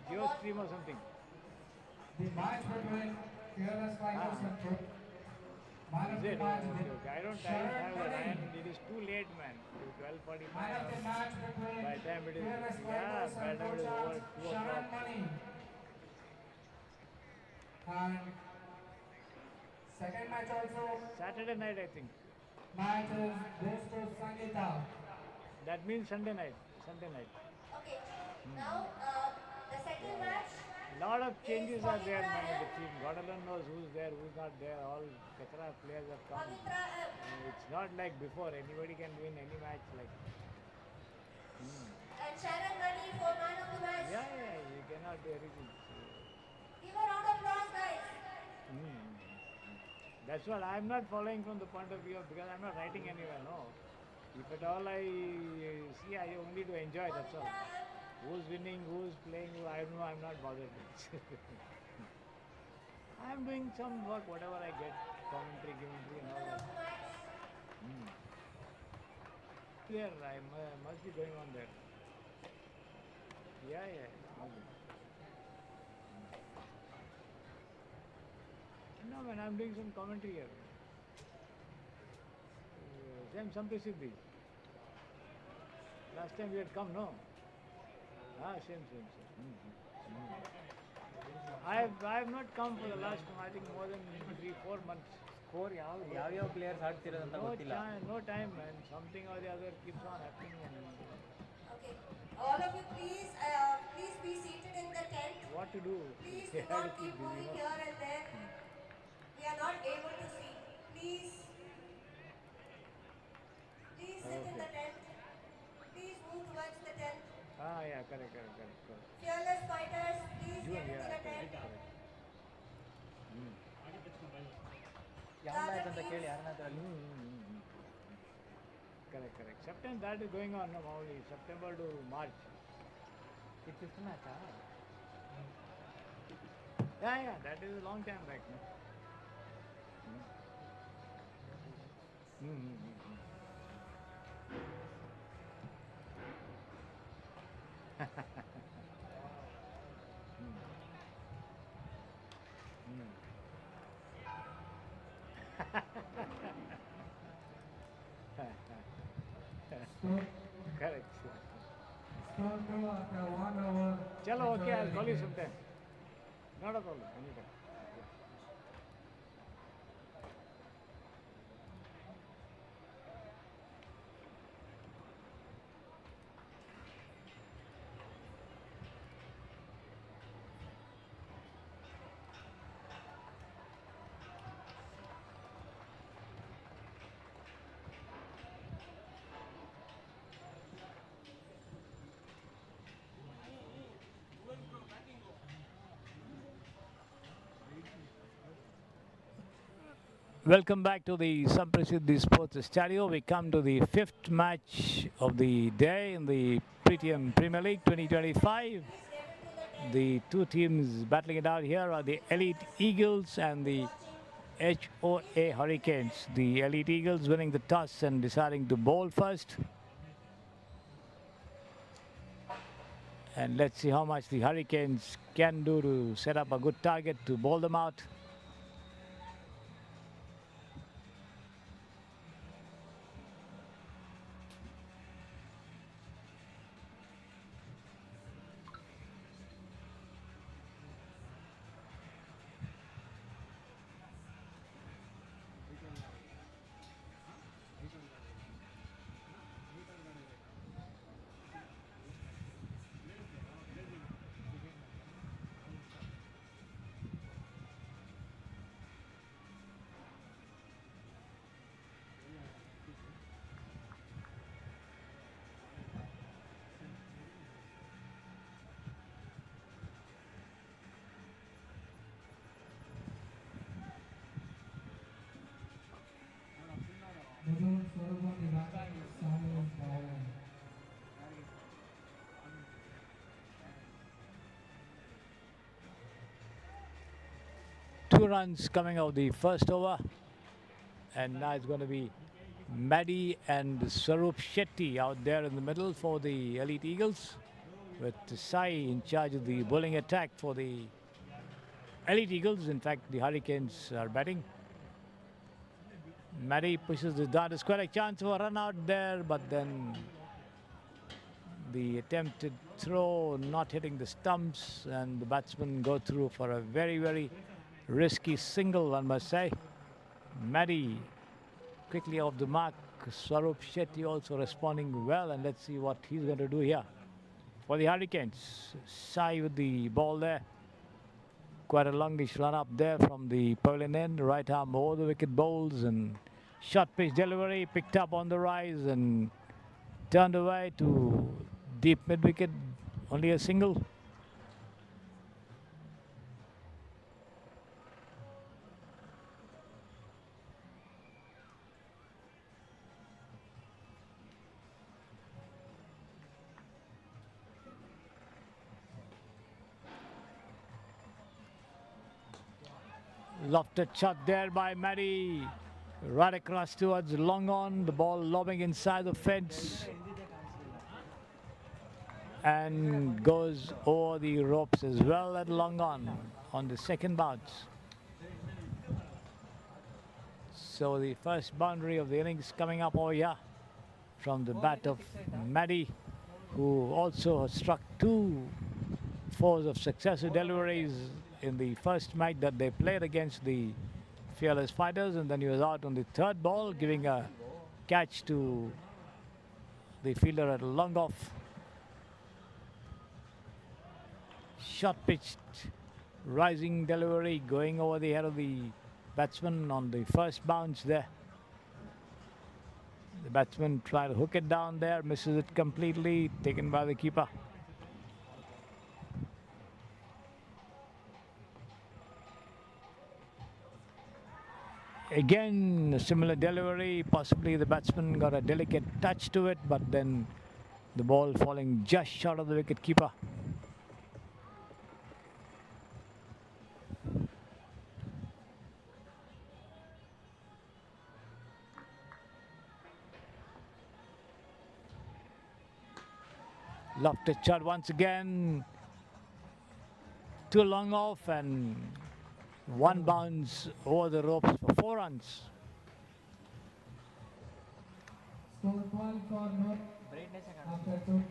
Geo award. stream or something. The match between fearless fighters and man of Is the it? match. Okay. I don't have that. And it is too late, man. Man of 12:45. the match between By the time it is, fearless yeah, fighters by and the time it is over, coaches 2 Sharon o'clock. Money. And second match also Saturday night, I think. match is goes to Sangeeta. That means Sunday night. Sunday night. Okay, now the second match. Lot of changes are there, man, in the team. God alone knows who's there, who's not there. All Kachara players have come. Pavitra M. It's not like before. Anybody can win any match. Like, And Sharon Money for man of the match. yeah, you cannot do everything. Give a round of applause, guys. That's what I'm not following from the point of view of, because I'm not writing anywhere. No. If at all I see, I only to enjoy. That's all. Pavitra M. Who's winning, who's playing, I don't know, I'm not bothered. I'm doing some work, whatever I get, commentary, and all Women of that. the match. There, I must be going on there. Yeah, must be. No, man, I'm doing some commentary here. Same Samprasiddhi. Last time we had come, no? Same. I have not come for the last, I think, more than 3-4 months. Score ಯಾವ್ಯಾವ players ಆಡ್ತಿರೋದಂತ ಗೊತ್ತಿಲ್ಲ. No time, man. Something or the other keeps on happening. Okay, all of you, please be seated in the tent. What to do? Please They do have not to keep busy, moving no? here and there. We are not able to see. Please sit in the tent. Please move towards the tent. Yeah, correct. Fearless fighters, please June, get into yeah, the tent. correct. ಯಾವ match ಅಂತ ಕೇಳಿ ಯಾರನ್ನಾದ್ರೂ ಅಲ್ಲಿ. Correct. September, that is going on now only, September to March. It's fifth ಮ್ಯಾಚಾ? Yeah, that is a long time back. No? Correct. Score two after 1 hour. Chalo, okay, I'll call you sometime. Not a problem, anytime. Welcome back to the Samprasiddhi Sports Estadio. We come to the fifth match of the day in the Pretium Premier League 2025. The two teams battling it out here are the Elite Eagles and the HOA Hurricanes. The Elite Eagles winning the toss and deciding to bowl first. And let's see how much the Hurricanes can do to set up a good target to bowl them out. Middle serve on the back, Samuel Brown. 2 runs coming out the first over. And now it's going to be Maddie and Swaroop Shetty out there in the middle for the Elite Eagles, with Sai in charge of the bowling attack for the Elite Eagles. In fact, the Hurricanes are batting. Maddie pushes the dart. There's quite a chance for a run out there, but then the attempted throw not hitting the stumps, and the batsmen go through for a very, very risky single, one must say. Maddie quickly off the mark. Swaroop Shetty also responding well, and let's see what he's going to do here for the Hurricanes. Sai with the ball there. Quite a longish run up there from the pavilion end. Right arm over the wicket bowls, and short pitch delivery picked up on the rise and turned away to deep mid wicket. Only a single. Lofted shot there by Maddie. Right across towards long on. The ball lobbing inside the fence. And goes over the ropes as well at long on the second bounce. So the first boundary of the innings coming up over here from the bat of Maddie, who also struck 2 fours of successive deliveries in the first match that they played against the Fearless Fighters, and then he was out on the third ball, giving a catch to the fielder at long off. Short pitched rising delivery going over the head of the batsman on the first bounce there. The batsman tried to hook it down there, misses it completely, taken by the keeper. Again, a similar delivery. Possibly the batsman got a delicate touch to it, but then the ball falling just short of the wicket keeper. Lofted shot once again. Too long off, and 1 bounce over the ropes for 4 runs. Score 12 for North after 2 innings.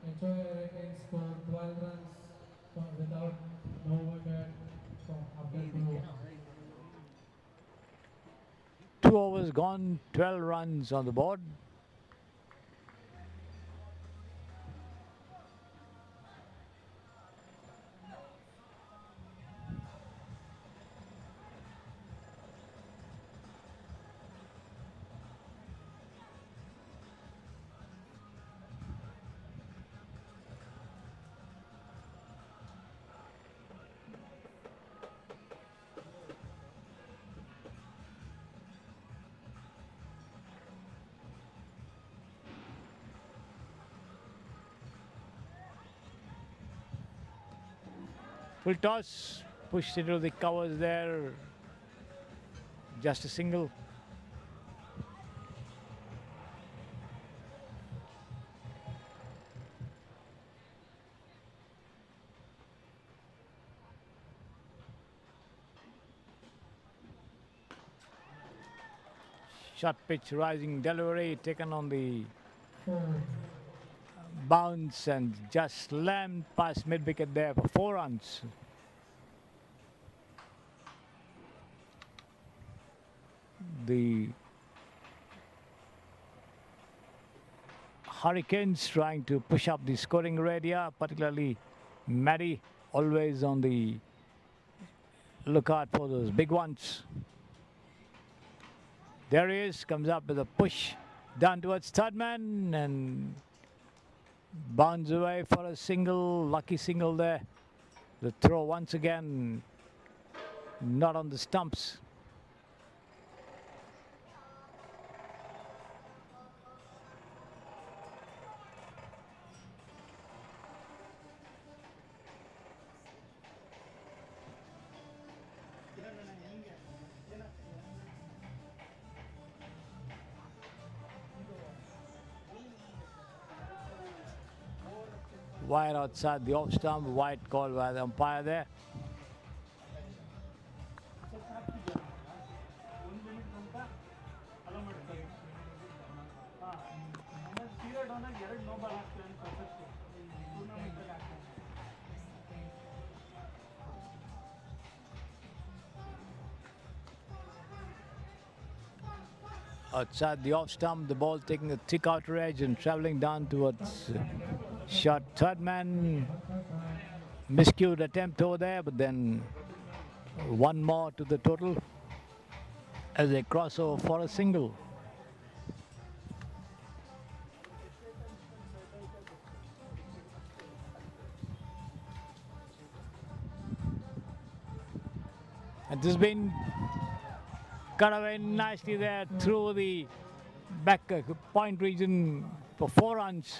Enjoy Hurricanes score 12 runs without no wicket after 2. 2 overs gone, 12 runs on the board. Full toss, pushed into the covers there. Just a single. Short pitch, rising delivery, taken on the bounce and just slammed past mid-wicket there for 4 runs. The Hurricanes trying to push up the scoring area, particularly Maddie, always on the lookout for those big ones. There he is, comes up with a push down towards third man and bounds away for a single, lucky single there. The throw once again, not on the stumps. Wide outside the off stump, wide call by the umpire there. Outside the off stump, the ball taking a thick outer edge and travelling down towards short third man. Miscued attempt over there, but then one more to the total as they cross over for a single. And this has been cut away nicely there through the back point region for 4 runs.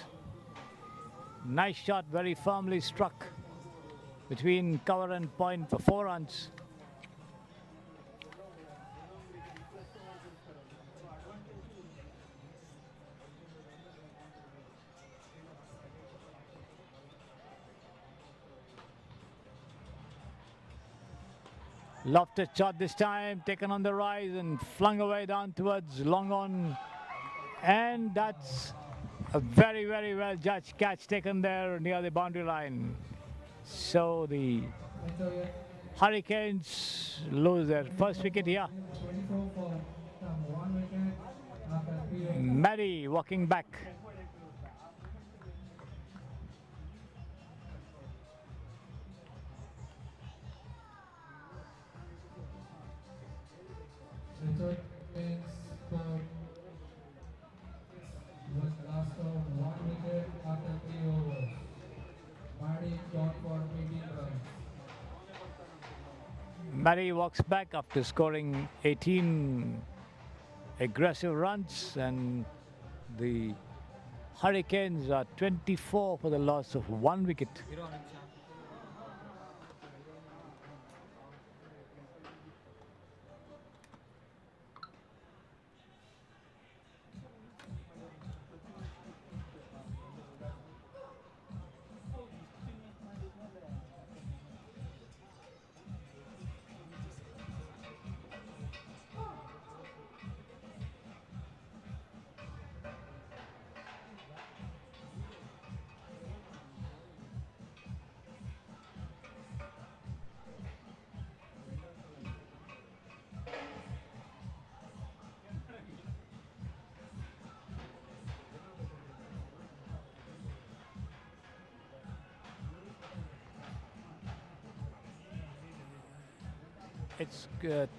Nice shot, very firmly struck between cover and point for 4 runs. Lofted shot this time, taken on the rise and flung away down towards long on. And that's a very, very well judged catch taken there near the boundary line. So the Hurricanes lose their first wicket here. Maddie walking back. Maddie walks back after scoring 18 aggressive runs, and the Hurricanes are 24 for the loss of 1 wicket. It's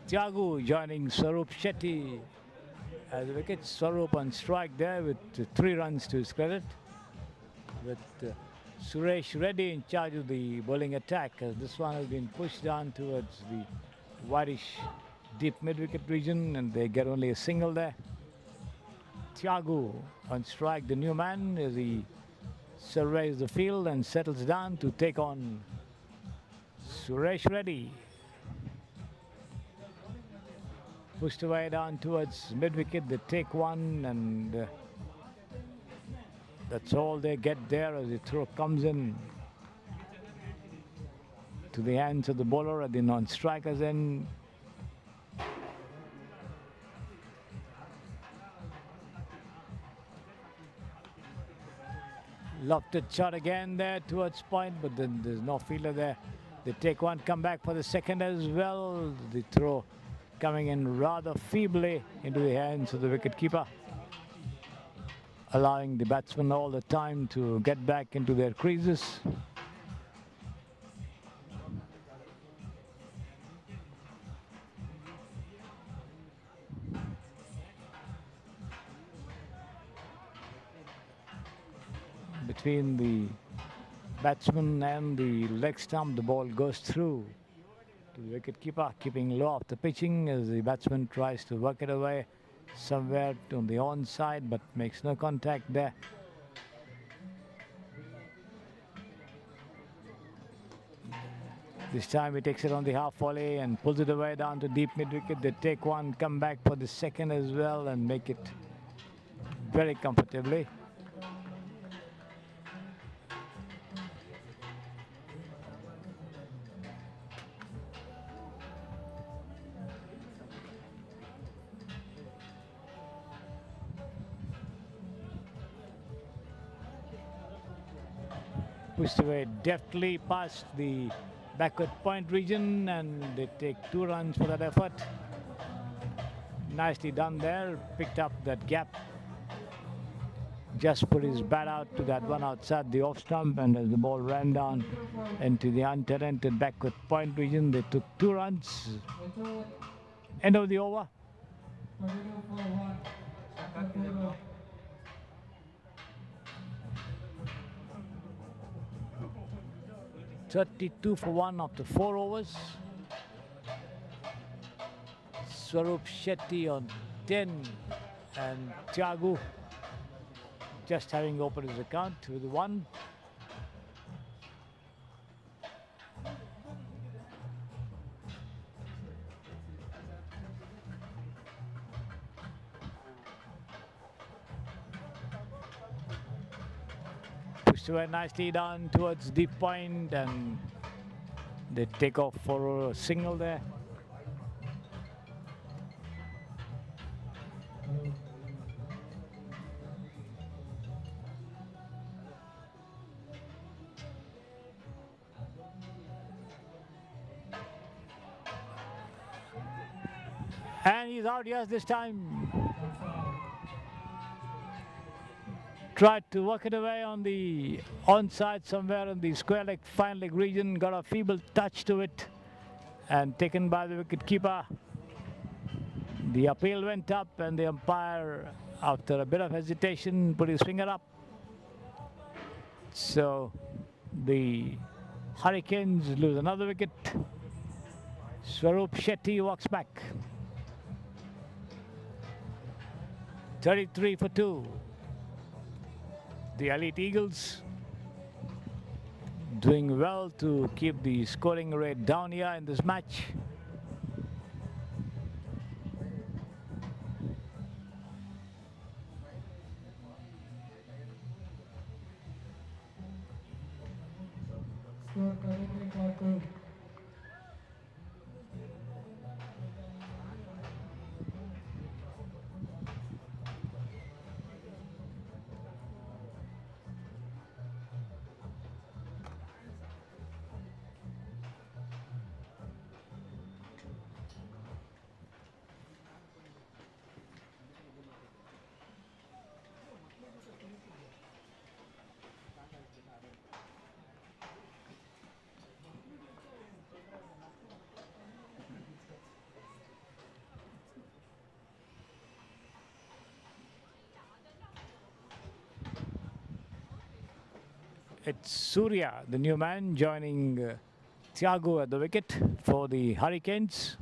Thiagu joining Swaroop Shetty as a wicket. Swaroop on strike there with 3 runs to his credit. With Suresh Reddy in charge of the bowling attack, as this one has been pushed down towards the whitish deep mid-wicket region, and they get only a single there. Thiagu on strike, the new man, as he surveys the field and settles down to take on Suresh Reddy. Pushed away down towards mid-wicket. They take one, and that's all they get there as the throw comes in to the hands of the bowler at the non-strikers end. Lofted shot again there towards point, but then there's no fielder there. They take one, come back for the second as well. The throw coming in rather feebly into the hands of the wicketkeeper, allowing the batsmen all the time to get back into their creases. Between the batsman and the leg stump, the ball goes through to the wicketkeeper, keeping low off the pitching as the batsman tries to work it away somewhere on the onside, but makes no contact there. This time he takes it on the half volley and pulls it away down to deep mid-wicket. They take one, come back for the second as well, and make it very comfortably. Pushed away deftly past the backward point region, and they take 2 runs for that effort. Nicely done there, picked up that gap. Just put his bat out to that one outside the off stump, and as the ball ran down into the untenanted backward point region, they took 2 runs. End of the over. 32 for 1 after 4 overs. Swaroop Shetty on 10, and Thiagu just having opened his account with 1. Pushed away nicely down towards deep point, and they take off for a single there. And he's out, yes, this time. Tried to work it away on the onside somewhere in the square leg, fine leg region, got a feeble touch to it, and taken by the wicket keeper. The appeal went up, and the umpire, after a bit of hesitation, put his finger up. So the Hurricanes lose another wicket. Swaroop Shetty walks back. 33 for 2. The Elite Eagles doing well to keep the scoring rate down here in this match. Score 33 for 2. It's Surya, the new man, joining Thiagu at the wicket for the Hurricanes.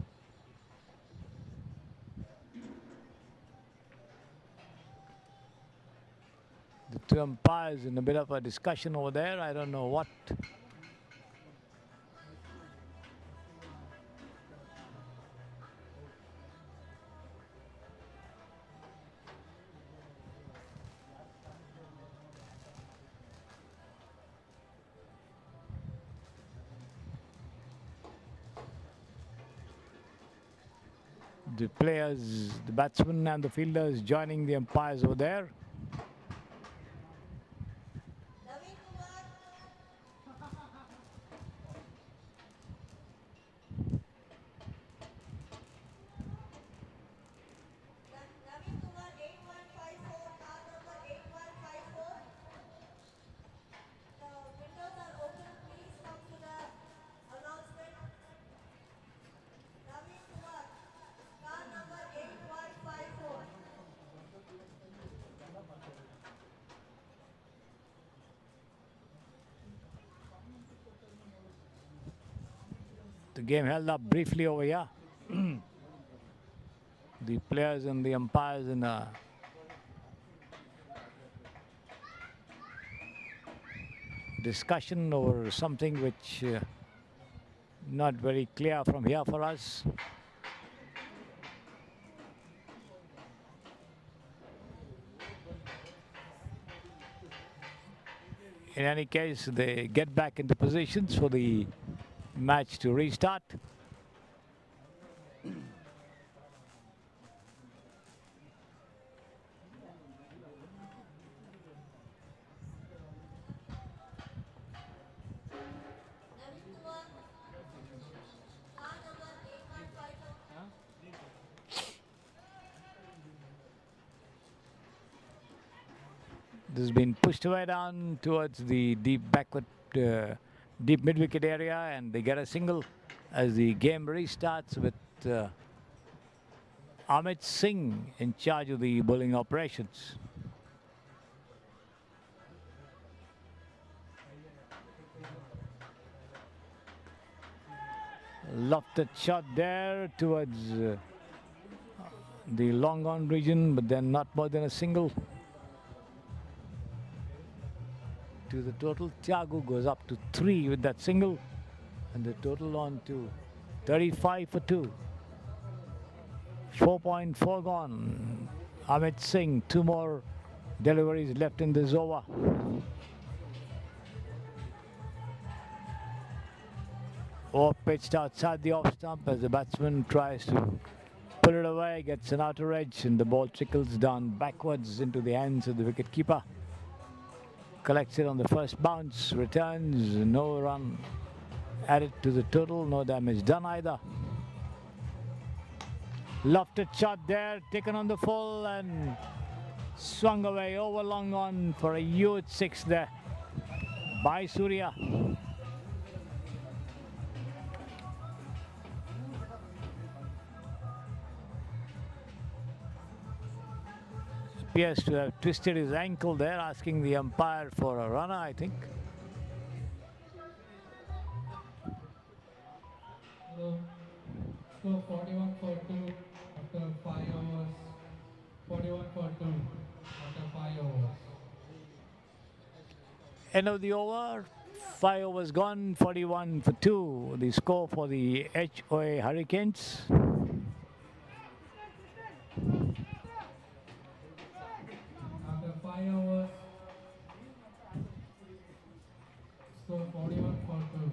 The two umpires in a bit of a discussion over there. I don't know what The players, the batsmen and the fielders joining the umpires over there. Naveen Kumar. Naveen Kumar 8154, car number 8154. The windows are open. Please come to the announcement. Naveen Kumar, car number 8154. The game held up briefly over here. The players and the umpires in a discussion over something which not very clear from here for us. In any case, they get back into positions for the match to restart. Naveen Kumar, car number 8154. This has been pushed away down towards the deep backward, deep mid-wicket area, and they get a single as the game restarts with Amit Singh in charge of the bowling operations. Lofted shot there towards the long on region, but then not more than a single. To the total, Thiago goes up to 3 with that single, and the total on to 35 for 2. 4.4 gone. Amit Singh, 2 more deliveries left in this over. Or pitched outside the off stump as the batsman tries to pull it away, gets an outer edge, and the ball trickles down backwards into the hands of the wicketkeeper. Collects it on the first bounce, returns, no run added to the total, no damage done either. Lofted shot there, taken on the full and swung away over long on for a huge 6 there by Surya. Appears to have twisted his ankle there, asking the umpire for a runner, I think. So, score 41 for 2 after 5 overs. 41 for 2 after 5 overs. End of the over, 5 overs gone, 41 for 2. The score for the HOA Hurricanes. After 5 overs, score 41 for 2.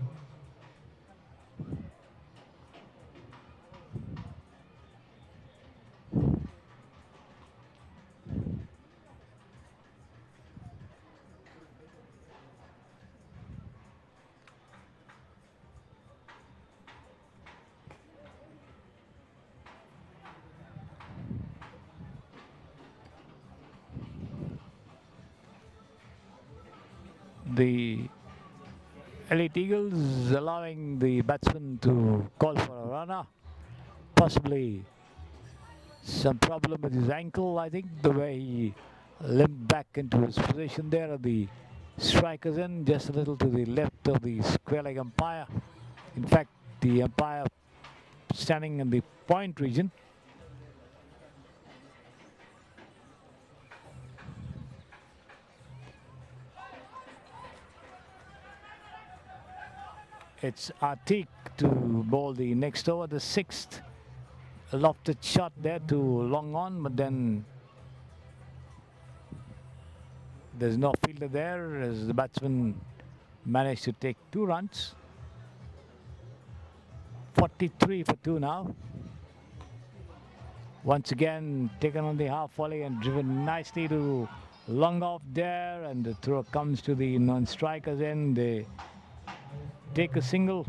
The Elite Eagles allowing the batsman to call for a runner. Possibly some problem with his ankle, I think, the way he limped back into his position there at the striker's end, just a little to the left of the square leg umpire. In fact, the umpire standing in the point region. It's Atik to bowl the next over, the 6th. A lofted shot there to long on, but then there's no fielder there as the batsman managed to take 2 runs. 43 for 2 now. Once again, taken on the half volley and driven nicely to long off there, and the throw comes to the non-strikers end. They take a single.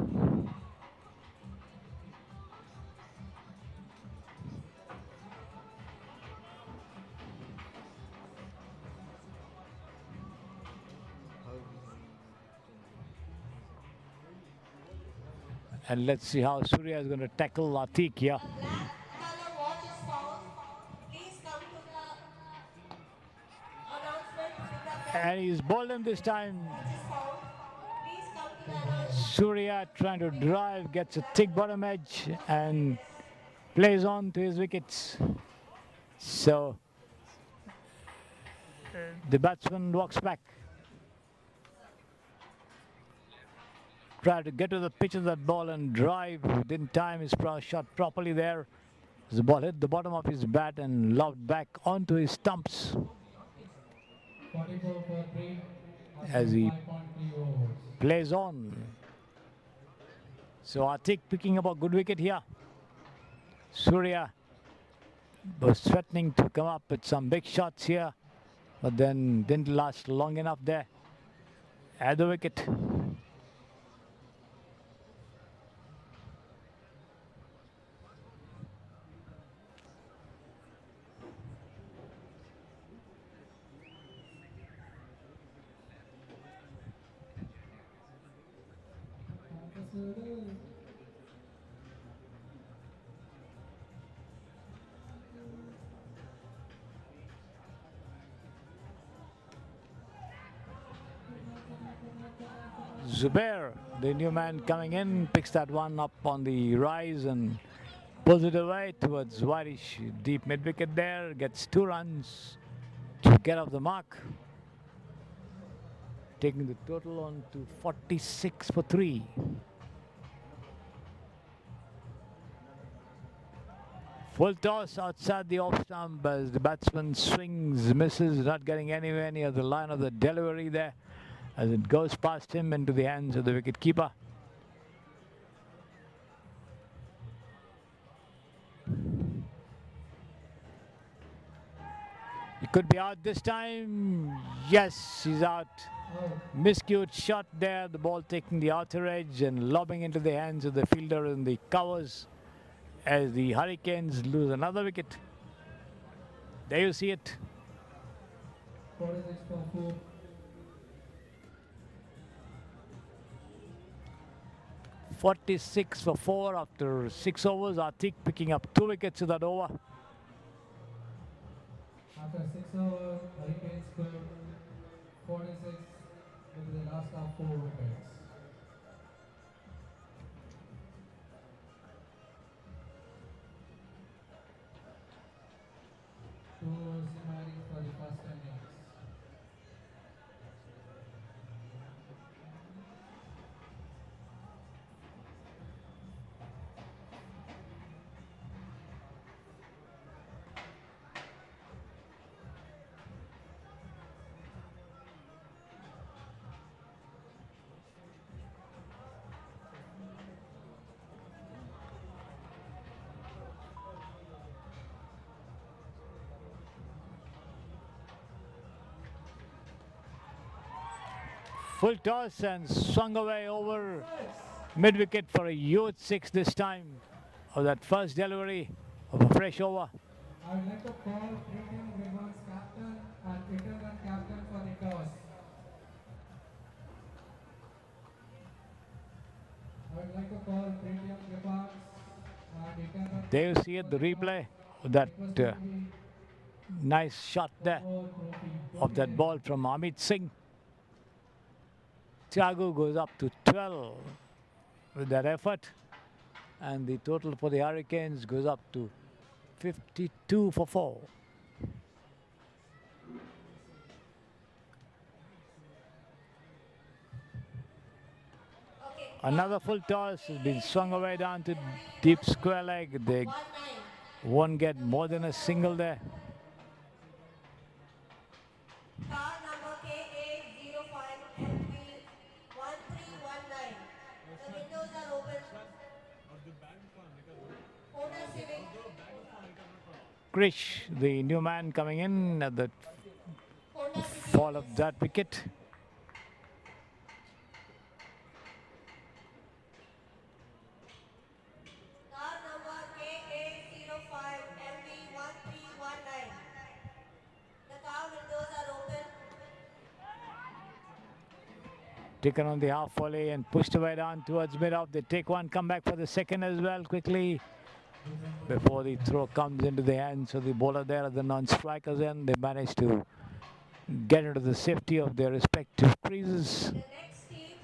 And let's see how Surya is going to tackle Atik here. A black color watch is found. Please come to the announcement with the And he's bowled him this time. watch is found. Please come to the announcement. Surya trying to drive, gets a thick bottom edge and plays on to his wickets. So the batsman walks back. Tried to get to the pitch of that ball and drive. Didn't time his shot properly there. The ball hit the bottom of his bat and lobbed back onto his stumps 44 for 3. as he 5.3 overs. plays on. So Atik picking up a good wicket here. Surya was threatening to come up with some big shots here, but then didn't last long enough there at the wicket. Zubair, the new man coming in, picks that one up on the rise and pulls it away towards Whitish. Deep mid-wicket there, gets 2 runs to get off the mark. Taking the total on to 46 for 3. Full toss outside the off stump as the batsman swings, misses, not getting anywhere near the line of the delivery there, as it goes past him into the hands of the wicket keeper. He could be out this time. Yes, he's out. Miscued shot there, the ball taking the outer edge and lobbing into the hands of the fielder in the covers as the Hurricanes lose another wicket. There you see it. 46 for 4. 46 for 4 after 6 overs. Atik picking up 2 wickets in that over. After 6 overs, Hurricanes scored 46 with the last of 4 wickets. Two overs remaining for the first innings. Full toss and swung away over mid-wicket for a huge 6 this time of that first delivery of a fresh over. I would like to call Pretium Griffons captain and interim captain for the toss. I would like to call Pretium Griffons and interim There you see it, the replay of that nice shot there of that ball from Amit Singh. Thiago goes up to 12 with that effort, and the total for the Hurricanes goes up to 52 for 4. Another full toss has been swung away down to deep square leg. They won't get more than a single there. Car number KA05MP 1319. The windows are open. Honda Civic. Krish, the new man coming in at the Honda City fall of that wicket. car number KA05MB1319. The car windows are open. Taken on the half volley and pushed away down towards mid-off. They take one, come back for the second as well quickly before the throw comes into the hands of the bowler there at the non-strikers end. They manage to get into the safety of their respective creases. The next team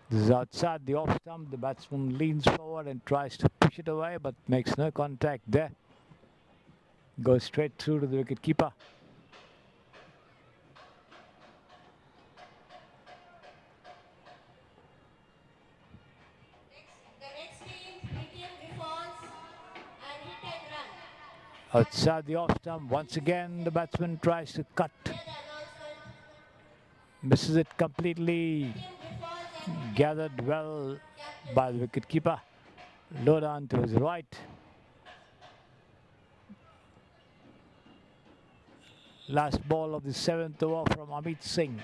This is outside the off stump. The batsman leans forward and tries to push it away but makes no contact there. Goes straight through to the wicket keeper. the next team Pretium Griffons and hit and run. Outside the off stump. Once again the batsman tries to cut. Hear the announcement. Misses it completely. Pretium Griffons and Gathered well by the wicket keeper. Low down to his right. Last ball of the 7th over from Amit Singh.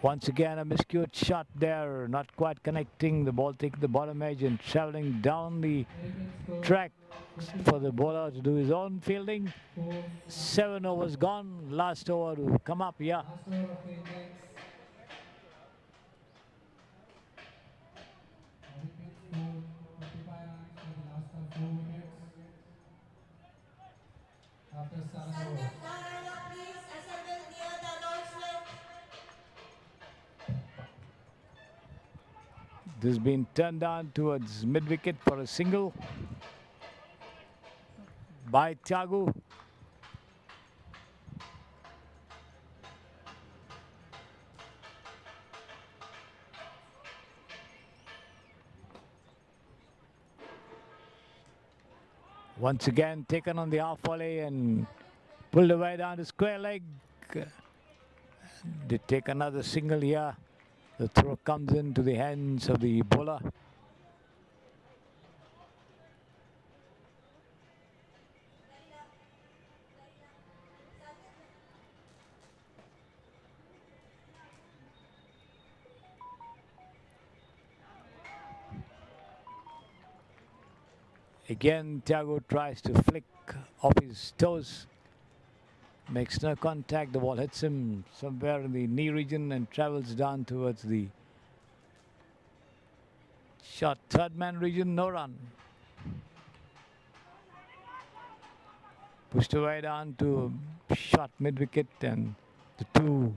Once again a miscued shot there, not quite connecting. The ball taking the bottom edge and travelling down the track for the bowler to do his own fielding. 7 overs gone. Last over to come up here. Last over of the innings. Wicket score 55 runs for the last of 4 wickets. After 7 overs. Narayana, please assemble near the announcement. This has been turned down towards mid-wicket for a single by Thiagu. Once again taken on the half volley and pulled away down to square leg. They take another single here. The throw comes into the hands of the bowler. Again, Thiago tries to flick off his toes. Makes no contact. The ball hits him somewhere in the knee region and travels down towards the short third man region. No run. Pushed away down to short mid wicket and the two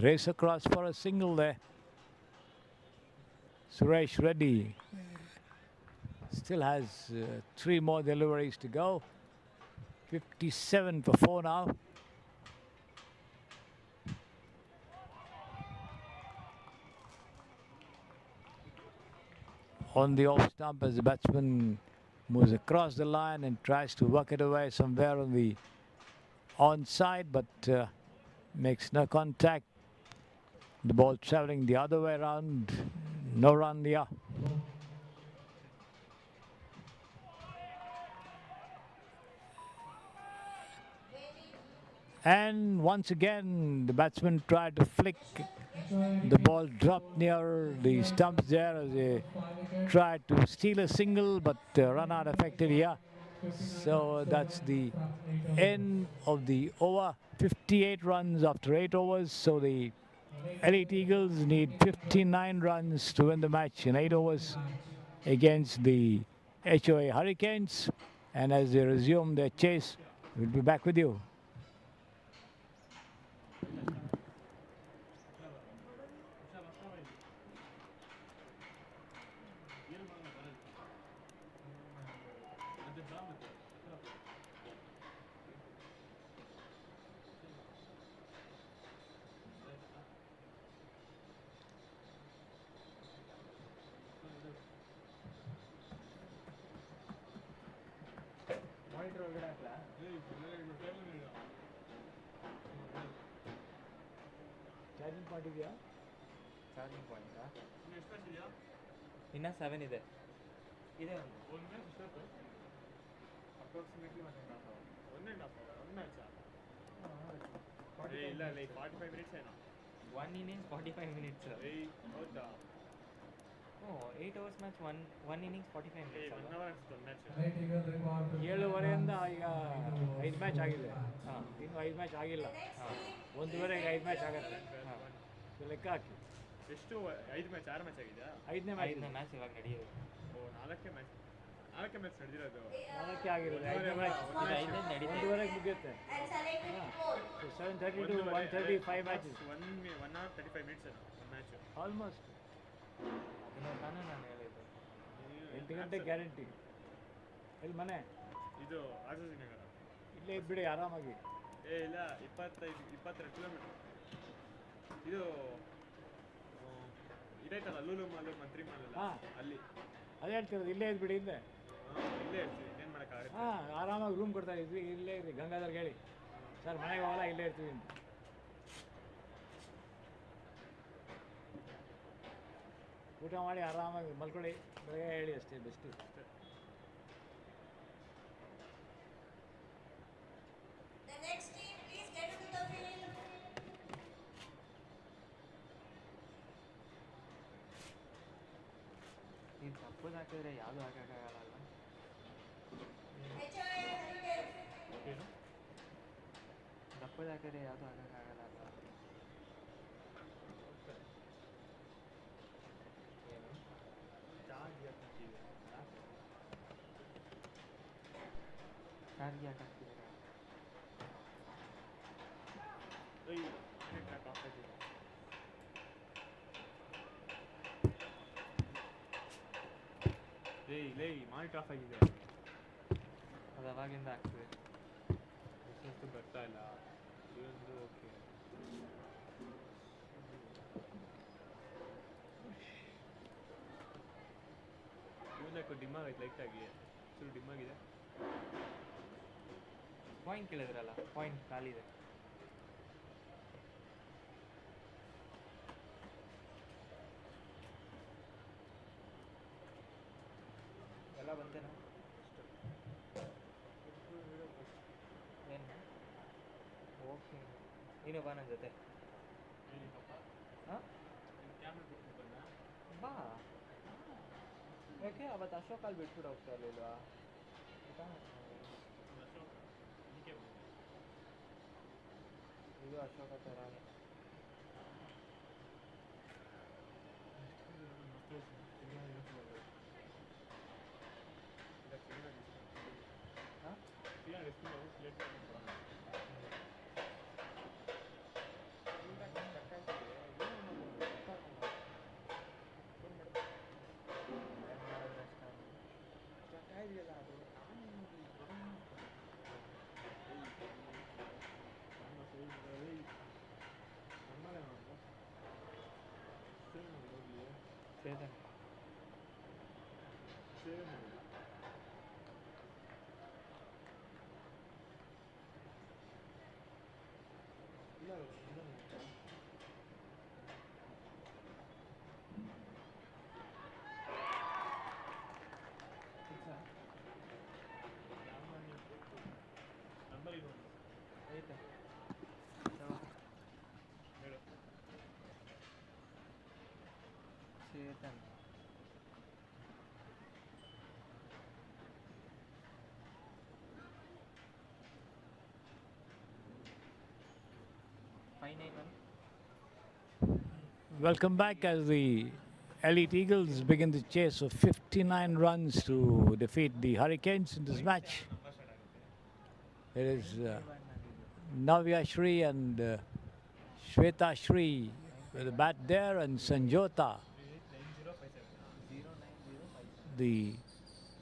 race across for a single there. Suresh Reddy still has 3 more deliveries to go. 57 for 4 now. On the off stump as the batsman moves across the line and tries to work it away somewhere on the onside, but makes no contact. The ball travelling the other way around. No run there. And once again, the batsman tried to flick. The ball dropped near the stumps there as they tried to steal a single, but run out affected here. So that's the end of the over. 58 runs after 8 overs. So the Elite Eagles need 59 runs to win the match in 8 overs against the HOA Hurricanes. And as they resume their chase, we'll be back with you. Charging ಪಾಯಿಂಟಾ? ಇನ್ನು ಎಷ್ಟು match ಇದೆಯಾ? ಇನ್ನೂ 7 ಇದೆ. ಇದೆ ಒಂದು match ಎಷ್ಟೊತ್ತು? Approximately 1.5 hour. 1.5 hour ಒಂದು ಮ್ಯಾಚಾ? ಇಲ್ಲ 45 ಮಿನಿಟ್ಸ್ ಏನೋ. 1 innings 45 minutes. ಹೌದಾ? 8 hours match, 1 innings 45 minutes. 1 hour ಅನ್ಸುತ್ತೆ ಒಂದು ಮ್ಯಾಚ್. 7:30 ಈಗ 5 ಮ್ಯಾಚ್ ಆಗಿದೆ. ಇನ್ನು 5 ಮ್ಯಾಚ್ ಆಗಿಲ್ಲ. 1:30ಗೆ 5 ಮ್ಯಾಚ್ ಆಗುತ್ತೆ. ಲೆಕ್ಕ ಹಾಕಿ. ಎಷ್ಟು 5 ಮ್ಯಾಚ್ 6 ಮ್ಯಾಚ್ ಆಗಿದೆಯಾ? 5ನೇ ಮ್ಯಾಚ್ ಇವಾಗ ನಡೆಯೋದು. ನಾಲ್ಕೇ ಮ್ಯಾಚ್ ನಡೆದಿರೋದು. 4 ಆಗಿರೋದು. 5ನೇ ಮ್ಯಾಚ್ 1:30ಗೆ ಮುಗಿಯುತ್ತೆ. 7:30 to 1:30 5 ಮ್ಯಾಚಸ್. 1 hour 35 minutes ಏನೋ ಒಂದು ಮ್ಯಾಚ್. ಆಲ್ಮೋಸ್ಟ್ ಅದನ್ನ ತಾನೇ ನಾನು ಹೇಳಿದ್ದು. 8 ಗಂಟೆ ಗ್ಯಾರಂಟಿ. ಎಲ್ಲಿ ಮನೆ? ಇದು ಆಜಾಜಿ ನಗರ. ಇಲ್ಲೇ ಇದ್ಬಿಡಿ ಆರಾಮಾಗಿ. ಇಲ್ಲ 22 ಕಿಲೋಮೀಟರ್. ಇದು ಇದೈತಲ್ಲ ಲೂಲು ಮಾಲು ಮಂತ್ರಿ ಮಾಲೆಲ್ಲ ಅಲ್ಲಿ. ಅದೇ ಹೇಳ್ತಿರೋದು, ಇಲ್ಲೇ ಇದ್ಬಿಡಿ. ಇಲ್ಲೇ ಇರ್ತೀವಿ, ಏನು ಮಾಡೋಕ್ಕಾಗುತ್ತೆ. ಆರಾಮಾಗಿ ರೂಮ್ ಕೊಡ್ತಾ ಇದ್ವಿ. ಇಲ್ಲೇ ಇರಿ. ಗಂಗಾಧರ್ಗೆ ಹೇಳಿ ಸರ್ ಮನೆಗೆ ಹೋಗಲ್ಲ, ಇಲ್ಲೇ ಇರ್ತೀವಿ ಅಂತ. ಊಟ ಮಾಡಿ ಆರಾಮಾಗಿ ಮಲ್ಕೊಳ್ಳಿ. ಬೆಳಗ್ಗೆ ಹೇಳಿ ಅಷ್ಟೇ best. The next team, please get into the field. ಇದು ತಪ್ಪದು ಹಾಕಿದ್ರೆ ಯಾವುದು ಹಾಕೋಕ್ಕಾಗಲ್ಲ. ಏನು ತಪ್ಪದು ಹಾಕಿದ್ರೆ ಯಾವುದು ಹಾಕೋಕ್ಕಾಗಲ್ಲ. ಏನು ಚಾರ್ಜ್ ಯಾಕೆ ಹಾಕ್ತಿದ್ದೀರಾ? ಮಾನಿಟರ್ ಆಫ್ ಆಗಿದೆ. ಅದು ಅವಾಗಿಂದ ಆಗ್ತದೆ. ಎಷ್ಟು ಬರ್ತಾ ಇಲ್ಲ. ಇದೊಂದು ಓಕೆ. ಇವನ್ಯಾಕೋ ಡಿಮ್ ಆಗೈತೆ ಲೈಟಾಗಿ. ಚೂರು ಡಿಮ್ ಆಗಿದೆ. ಪಾಯಿಂಟ್ ಕೇಳಿದ್ರಲ್ಲ, ಪಾಯಿಂಟ್ ಖಾಲಿದೆ. ಎಲ್ಲ ಬಂದೇನಾ? ಏನು ಓಕೆ, ನೀನು ಬಾ ನನ್ನ ಜೊತೆ. ಹಾಂ ಬಾ. ಯಾಕೆ ಅವತ್ತು ಅಶೋಕಲ್ಲಿ ಬಿಟ್ಬಿಟ್ಟು ಹೋಗ್ತಾ ಇರಲಿಲ್ವಾ? ಇದು ಅಶೋಕ ಥರನೇ. Chetan Welcome back as the Elite Eagles begin the chase of 59 runs to defeat the Hurricanes in this match. It is Navya Shri and Shweta Shri with the bat there, and Sanjota, the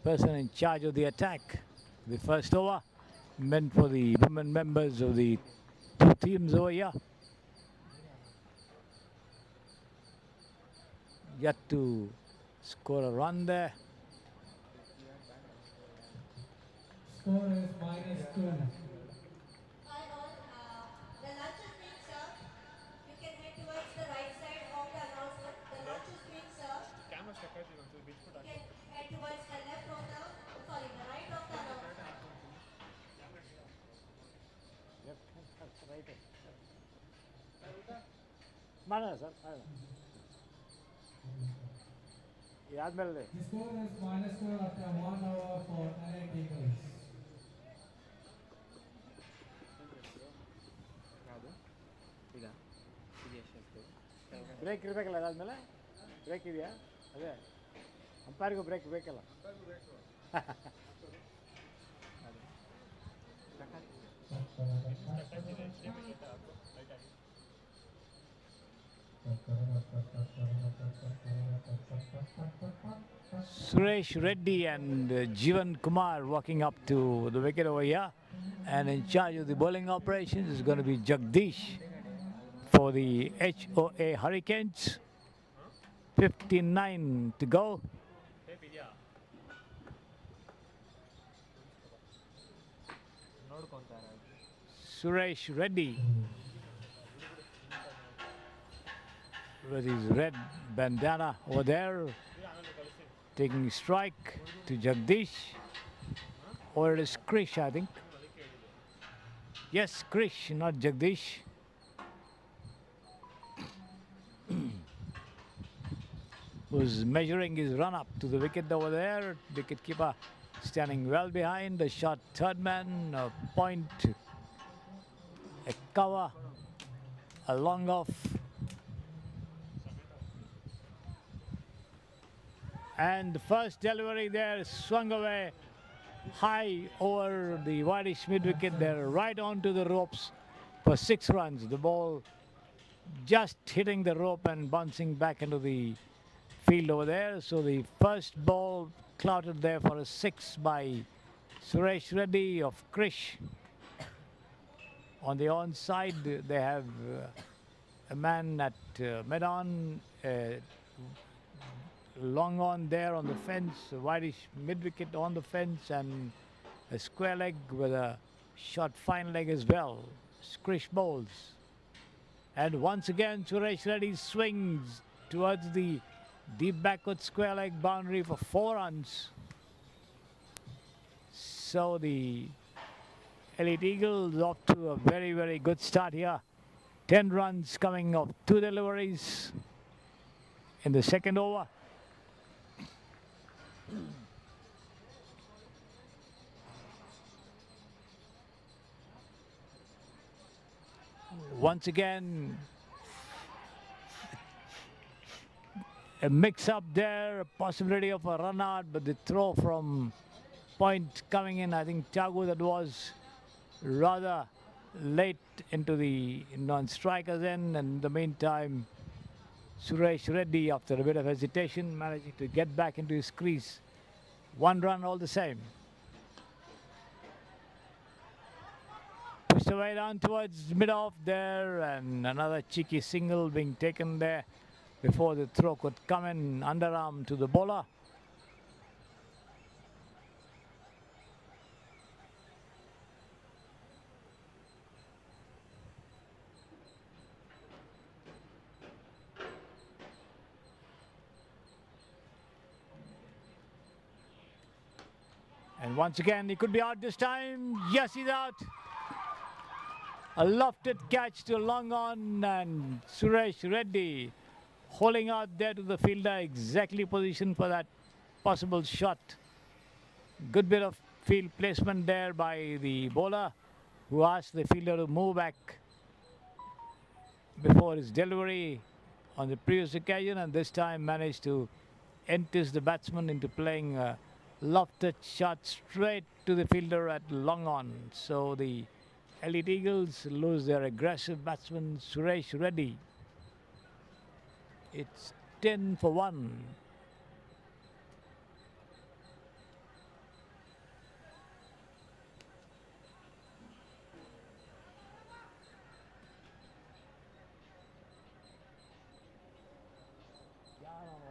person in charge of the attack. The first over meant for the women members of the two teams over here. Yet to score a run there. Score is -2. Hi all, the lunch is being served. You can head towards the right side of the announcement ಆಯಿತು ಮಾಡೋಣ sir ಮಾಡೋಣ ಇದಾದ್ಮೇಲೆ The score is -4 after 1 hour for Elite Eagles. ಯಾವುದು ಈಗ ಇದು ಎಷ್ಟು break ಇರಬೇಕಲ್ಲ ಅದಾದಮೇಲೆ ಬ್ರೇಕ್ ಇದೆಯಾ ಅದೇ ಅಂಪೈರ್ಗೂ ಬ್ರೇಕ್ ಬೇಕಲ್ಲ Suresh Reddy and Jivan Kumar walking up to the wicket over here, and in charge of the bowling operations is going to be Jagdish for the HOA Hurricanes. 59 to go. Suresh Reddy with his red bandana over there, taking strike to Jagdish, or it is Krish, I think. Yes, Krish, not Jagdish. Who's measuring his run up to the wicket over there. Wicket keeper standing well behind. The shot third man, a point, a cover, a long off. And the first delivery there swung away high over the whitish mid wicket there, right onto the ropes for 6 runs. The ball just hitting the rope and bouncing back into the field over there. So the first ball clouted there for a 6 by Suresh Reddy of Krish. On the onside, they have a man at mid-on, long on there on the fence, a whitish mid-wicket on the fence, and a square leg with a short fine leg as well. Krish bowls. And once again, Suresh Reddy swings towards the deep backward square leg boundary for 4 runs. So the Elite Eagles off to a very, very good start here. 10 runs coming off 2 deliveries in the second over. Once again, a mix-up there, a possibility of a run out, but the throw from point coming in, I think Tagu that was rather late into the non-strikers end, and in the meantime, Suresh Reddy, after a bit of hesitation, managing to get back into his crease. 1 run all the same. Pushed away down towards mid-off there, and another cheeky single being taken there before the throw could come in, underarm to the bowler. And once again, he could be out this time. Yes, he's out. A lofted catch to long on, and Suresh Reddy holding out there to the fielder, exactly positioned for that possible shot. Good bit of field placement there by the bowler, who asked the fielder to move back before his delivery on the previous occasion, and this time managed to entice the batsman into playing a lofted shot straight to the fielder at long on. So the Elite Eagles lose their aggressive batsman Suresh Reddy. It's 10 for 1.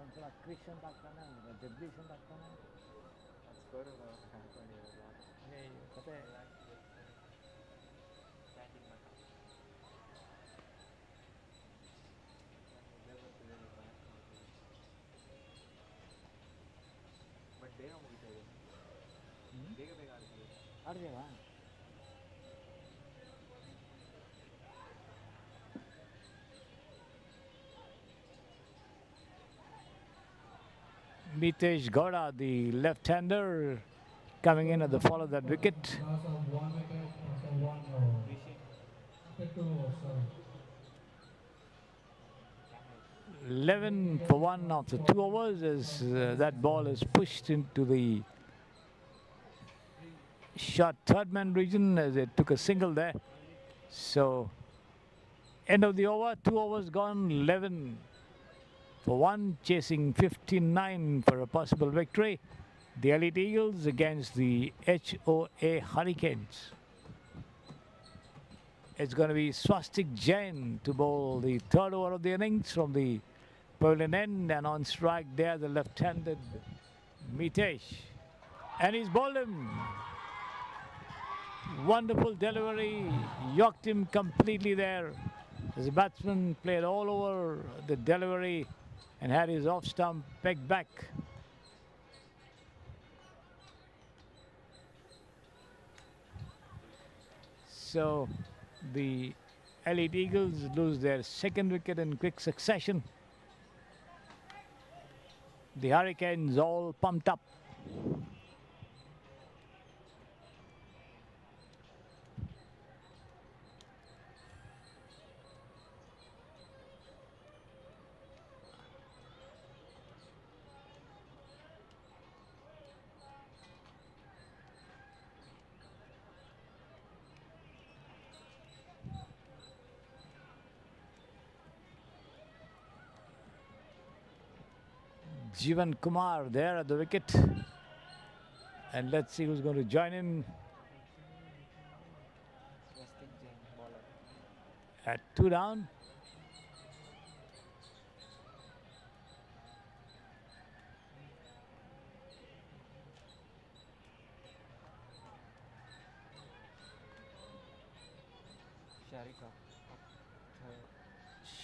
ಒಂದ್ಸಲ ಕ್ರಿಶ್ ಅಂತ ಆಗ್ತಾನೆ, ಜಗದೀಶ್ ಅಂತ ಆಗ್ತಾನೆ. ಕತೆ but ಬೇಗ ಮುಗಿತಾ ಇದೆ, ಬೇಗ ಬೇಗ ಆಡ್ತೀವಿ. ಆಡಿದೇವಾ? Mitesh Gowda, the left-hander, coming in at the fall of that wicket. Loss of 1 wicket after 1 over. After 2 overs, sorry. 11 for 1 after 2 overs as that ball is pushed into the short third man region as it took a single there. So, end of the over, 2 overs gone, 11 for 1, chasing 59 for a possible victory. The Elite Eagles against the HOA Hurricanes. It's going to be Swastik Jain to bowl the third over of the innings from the pavilion end, and on strike there the left-handed Mitesh. And he's bowled him. Wonderful delivery, yorked him completely there. As the batsman played all over the delivery and had his off stump pegged back. So the Elite Eagles lose their second wicket in quick succession. The Hurricanes all pumped up. Jeevan Kumar there at the wicket. And let's see who's going to join in. At 2 down.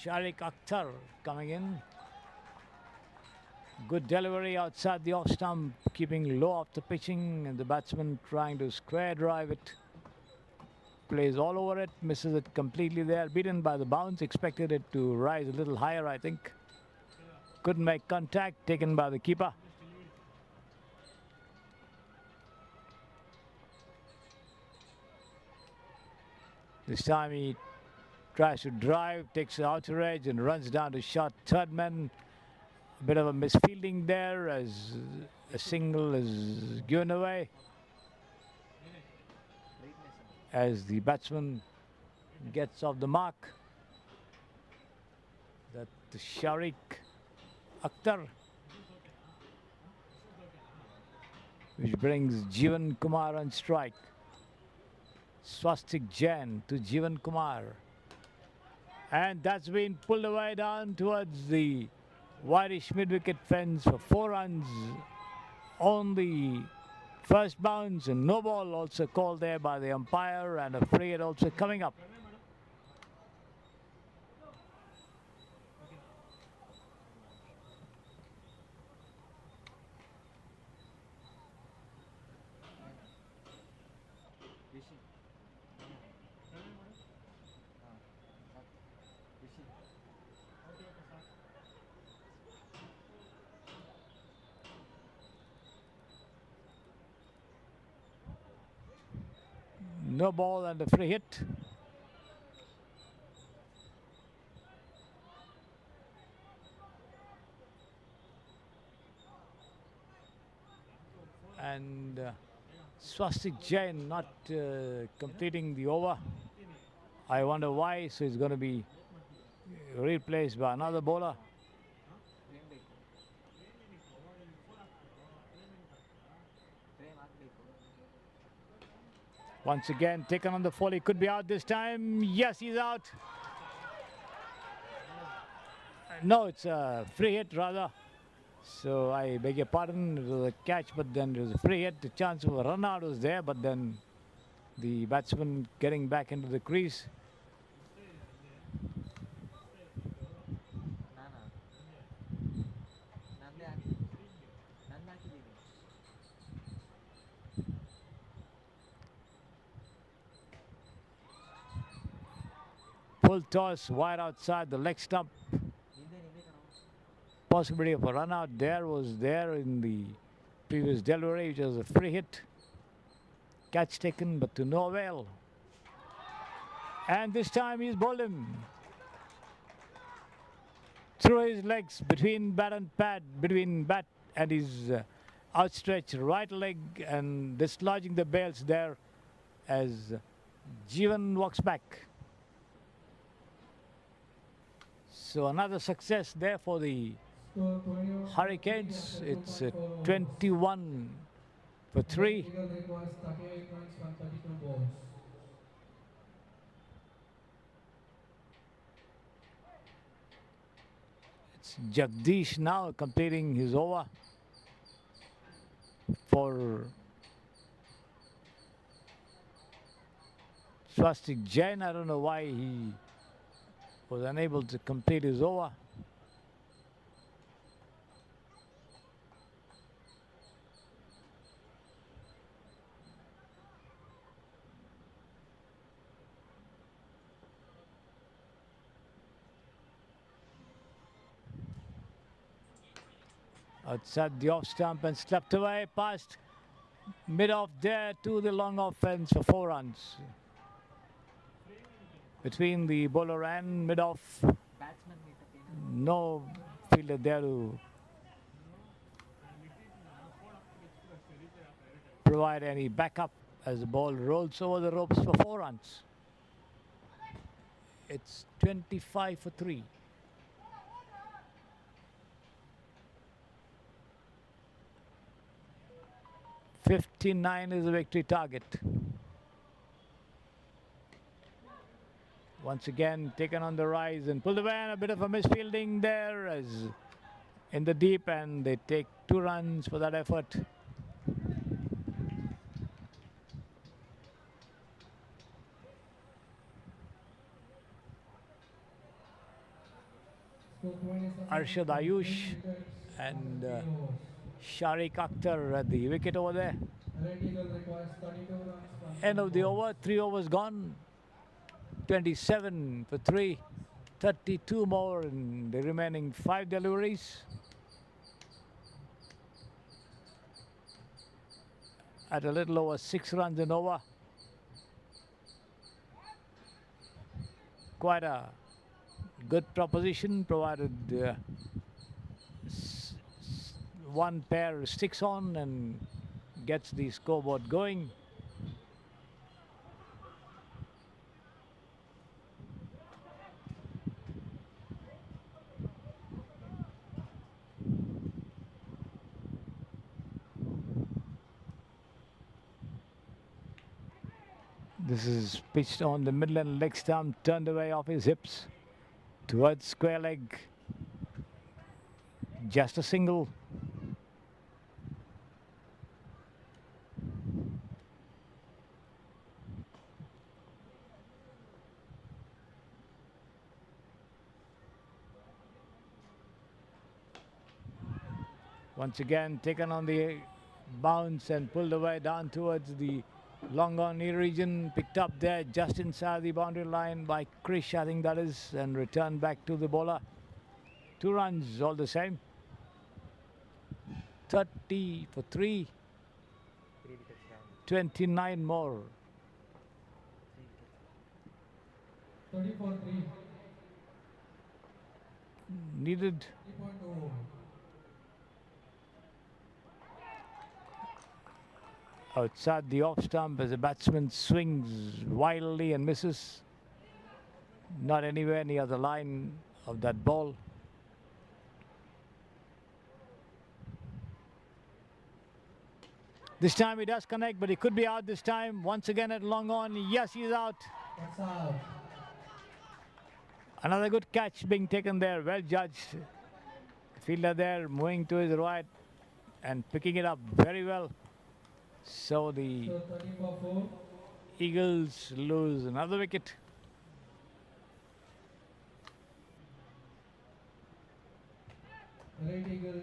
Sharik Akhtar coming in. Good delivery outside the off stump, keeping low after pitching, and the batsman trying to square drive it. Plays all over it, misses it completely there, beaten by the bounce, expected it to rise a little higher, I think. Couldn't make contact, taken by the keeper. This time he tries to drive, takes the outer edge and runs down to short third man. A bit of a misfielding there as a single is given away. As the batsman gets off the mark. That Sharik Akhtar, which brings Jeevan Kumar on strike. Swastik Jain to Jeevan Kumar. And that's been pulled away down towards the whitish mid-wicket fence for 4 runs on the first bounce, and no ball also called there by the umpire, and a free hit also coming up. No ball and a free hit. And Swastik Jain not completing the over. I wonder why, so he's going to be replaced by another bowler. Once again, taken on the fall. He could be out this time. Yes, he's out. No, it's a free hit rather. So I beg your pardon, it was a catch, but then it was a free hit. The chance of a run out was there, but then the batsman getting back into the crease. Full toss, wide outside the leg stump. possibility of a run out was there in the previous delivery, which was a free hit. Catch taken, but to no avail. And this time he's bowled him through his legs, between bat and pad, between bat and his outstretched right leg, and dislodging the bails there as Jeevan walks back. So another success there for the Score 21 Hurricanes. It's 2.4 overs. 21 for 3. Eagle requires 38 runs from 32 balls. It's Jagdish now completing his over for Swastik Jain. I don't know why he was unable to complete his over. Outside the off stump and slapped away past mid-off there to the long off fence for 4 runs. Between the bowler and mid-off, batsman meetup no fielder there to provide any backup as the ball rolls over the ropes for 4 runs. It's 25 for 3. .59 is the victory target. Once again taken on the rise and pulled away, and a bit of a misfielding there as in the deep, and they take 2 runs for that effort. Score 27 Arshad Ayush and Sharik Akhtar at the wicket over there. Red Eagle requires 32 runs from End of the 20 balls. over, 3 overs gone. 27 for 3. 32 more in the remaining 5 deliveries. At a little over 6 runs an over. Quite a good proposition, provided one pair sticks on and gets the scoreboard going. This is pitched on the middle and leg stump, turned away off his hips towards square leg. Just a single. Once again taken on the bounce and pulled away down towards the long on knee region, picked up there just inside the boundary line by Krish, I think that is, and returned back to the bowler. 2 runs all the same. 30 for 3. 3 wickets down. 29 more. 34-3. Needed. 3.2 Outside the off stump as the batsman swings wildly and misses. Not anywhere near the line of that ball. This time he does connect, but he could be out this time. Once again at long on. Yes, he's out. That's out. Another good catch being taken there. Well judged. Fielder there moving to his right and picking it up very well. So the So 34-4. Eagles lose another wicket. Red Eagles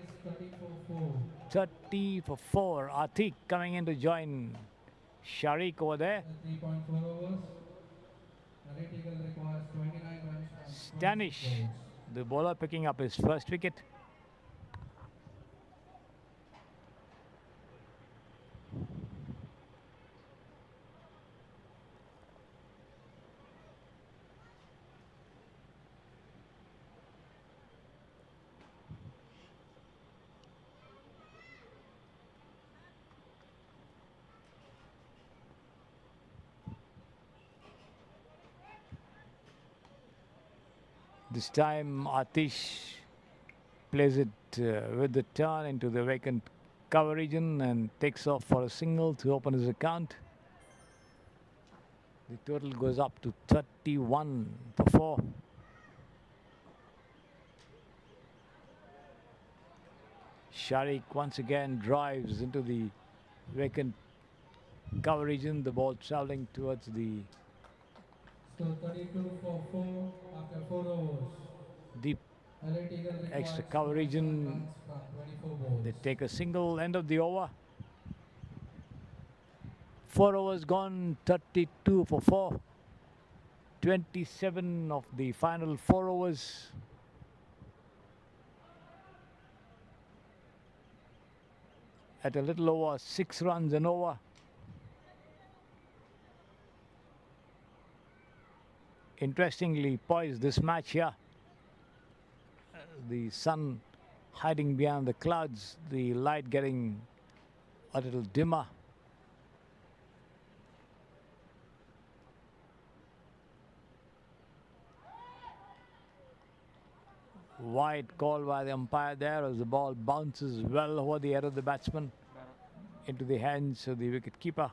34-4. 30 for 4. Atik coming in to join Sharik over there. 3.4 overs. Red Eagle requires 29 runs from 26 Stanish, balls. the bowler, picking up his first wicket. This time Atish plays it with the turn into the vacant cover region and takes off for a single to open his account. The total goes up to 31 for 4. Sharik once again drives into the vacant cover region, the ball traveling towards the So 32 for 4 after 4 overs. deep Elite Eagle extra requires cover 21 region. runs from 24 balls. They take a single, end of the over. 4 overs gone, 32 for 4. 27 of the final 4 overs. At a little over 6 runs an over. Interestingly poised this match here. The sun hiding behind the clouds, the light getting a little dimmer. Wide call by the umpire there as the ball bounces well over the head of the batsman into the hands of the wicket keeper.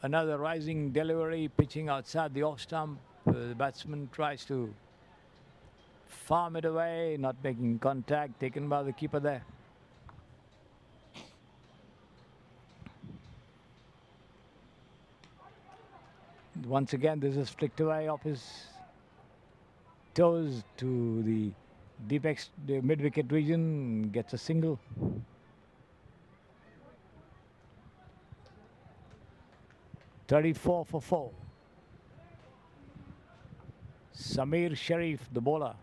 Another rising delivery, pitching outside the off stump. The batsman tries to farm it away, not making contact, taken by the keeper there. Once again, this is flicked away off his toes to the the mid-wicket region, gets a single. (34 for 4). Samir Sharif, the bowler.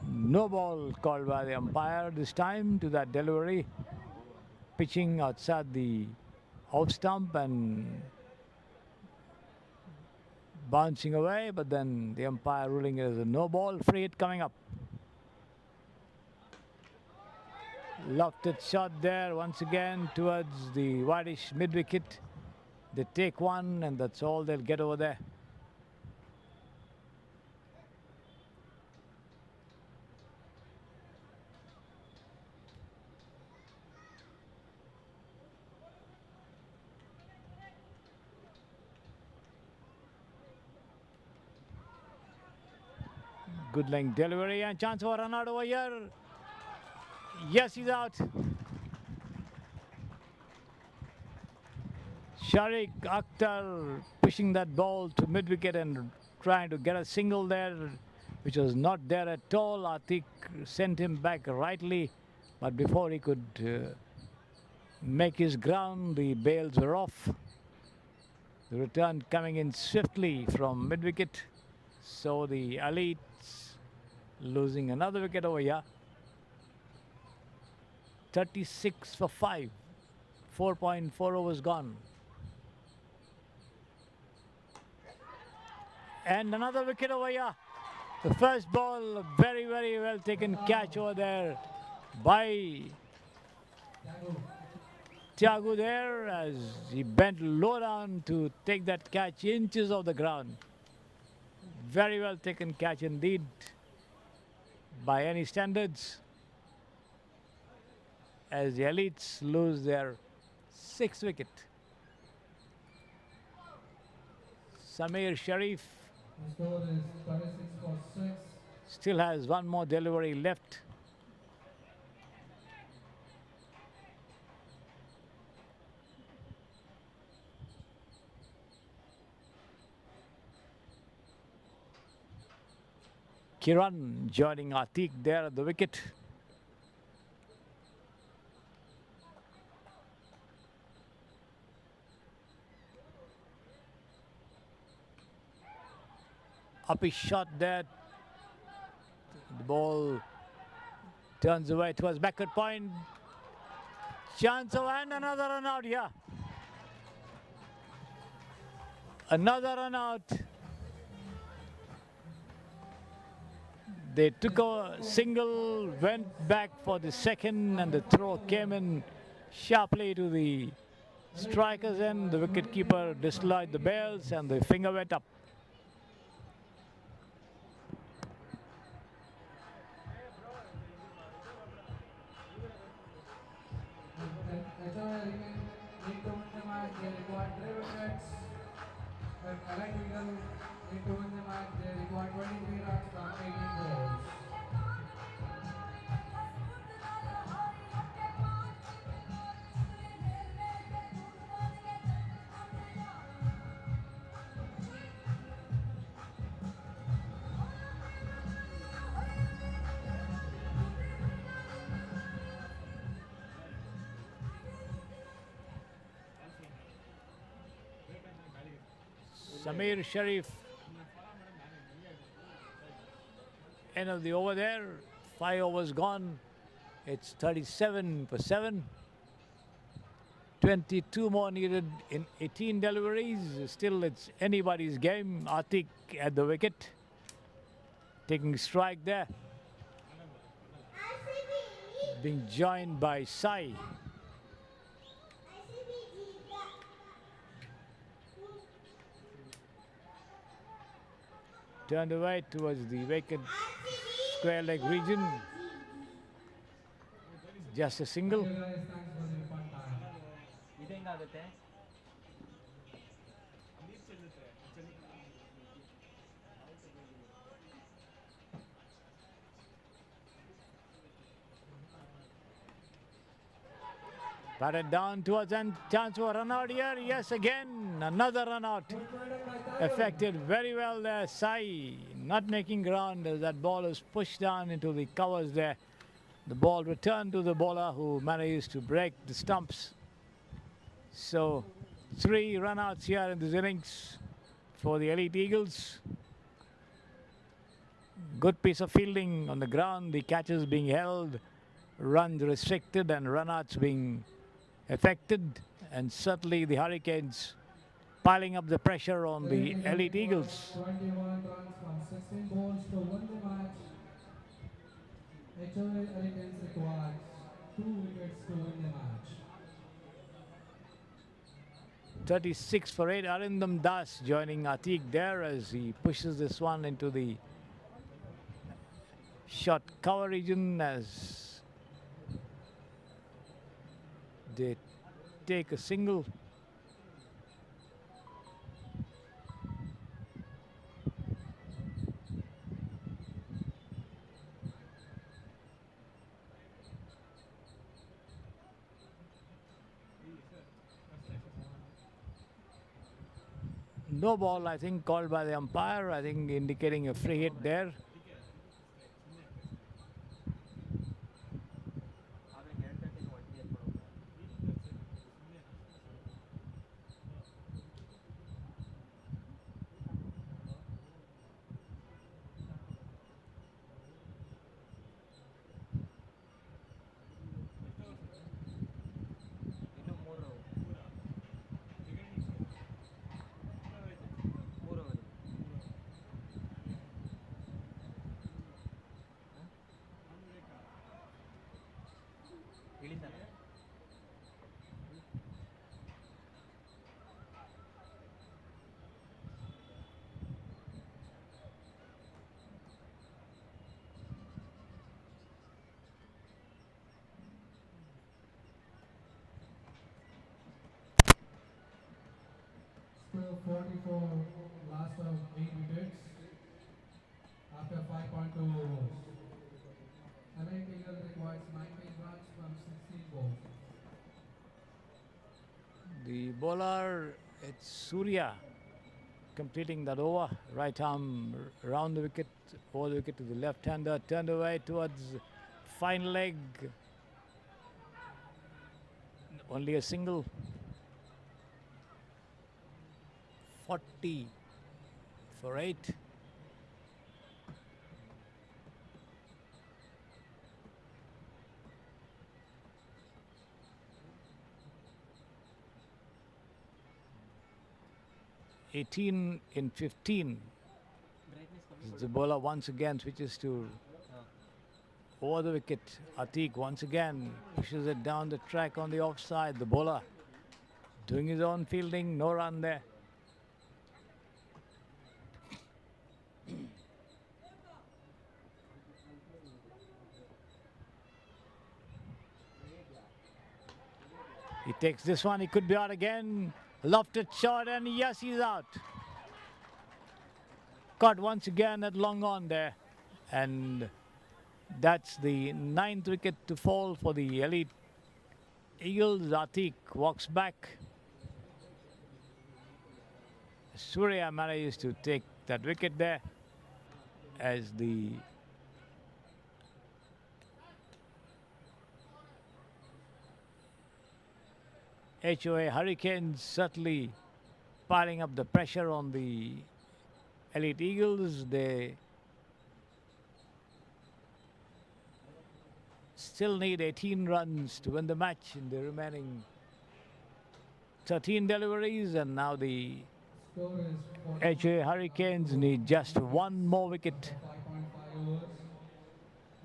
No ball called by the umpire this time to that delivery. Pitching outside the off stump and bouncing away, but then the umpire ruling it as a no ball. Free hit coming up. Lofted shot there once again towards the whitish mid-wicket. They take one and that's all they'll get over there. Good length delivery and chance for a run out over here. Yes, he's out. Sharik Akhtar pushing that ball to mid-wicket and trying to get a single there, which was not there at all. Atik sent him back rightly, but before he could make his ground, the bails were off. The return coming in swiftly from mid-wicket. So the Elites losing another wicket over here. 36 for 5. 4.4 overs gone. And another wicket over here. The first ball, very, very well taken catch over there by Thiago there as he bent low down to take that catch inches off the ground. Very well taken catch indeed by any standards, as the Elites lose their 6th wicket. Samir Sharif The score is 36 for 6. still has one more delivery left. Kiran joining Atik there at the wicket. Up his shot there. The ball Turns away towards backward point. Chance of and another run out here. Another run out. They took a single, went back for the second, and the throw came in sharply to the striker's end. The wicketkeeper dislodged the bails and the finger went up. Need to win the match, they require 3 wickets. But Allied Eagle need to win the match, they require 23 runs from 18 balls. Samir Sharif, end of the over there. 5 overs gone. It's 37 for 7. 22 more needed in 18 deliveries. Still, it's anybody's game. Atik at the wicket, taking strike there. Being joined by Sai. Turned away towards the vacant square leg region. Just a single. ಇದೇನಾಗುತ್ತೆ? Batted down towards and chance for a run out here. Yes, again, another run out. Affected very well there. Sai not making ground as that ball is pushed down into the covers there. The ball returned to the bowler who managed to break the stumps. So 3 run outs here in this innings for the Elite Eagles. Good piece of fielding on the ground. The catches being held, runs restricted and run outs being affected, and certainly the Hurricanes piling up the pressure on the Elite Eagles. 21 runs from 16 balls to win the match. HOA Hurricanes requires 2 wickets to win the match. 36 for 8. Arindam Das joining Atik there as he pushes this one into the short cover region as they take a single. No ball, I think, called by the umpire. I think indicating a free hit there. ಇಳಿತಾನೆ. Still 44, last of 8 wickets after 5.2 overs. Allied Eagle requires 19 runs from 16 balls. The bowler, it's Surya, completing that over. Right arm around the wicket, over the wicket to the left-hander, turned away towards fine leg. Only a single. 40 for 8. 18 in 15. The bowler once again switches to over the wicket. Atiq once again pushes it down the track on the offside. The bowler doing his own fielding, no run there. He takes this one, he could be out again. Lofted shot, and yes, he's out. Caught once again at long on there. And that's the 9th wicket to fall for the elite Eagles. Atiq walks back. Surya manages to take that wicket there as the HOA Hurricanes certainly piling up the pressure on the elite Eagles. They still need 18 runs to win the match in the remaining 13 deliveries, and now the Score is HOA Hurricanes need just one more wicket. 5.5 overs.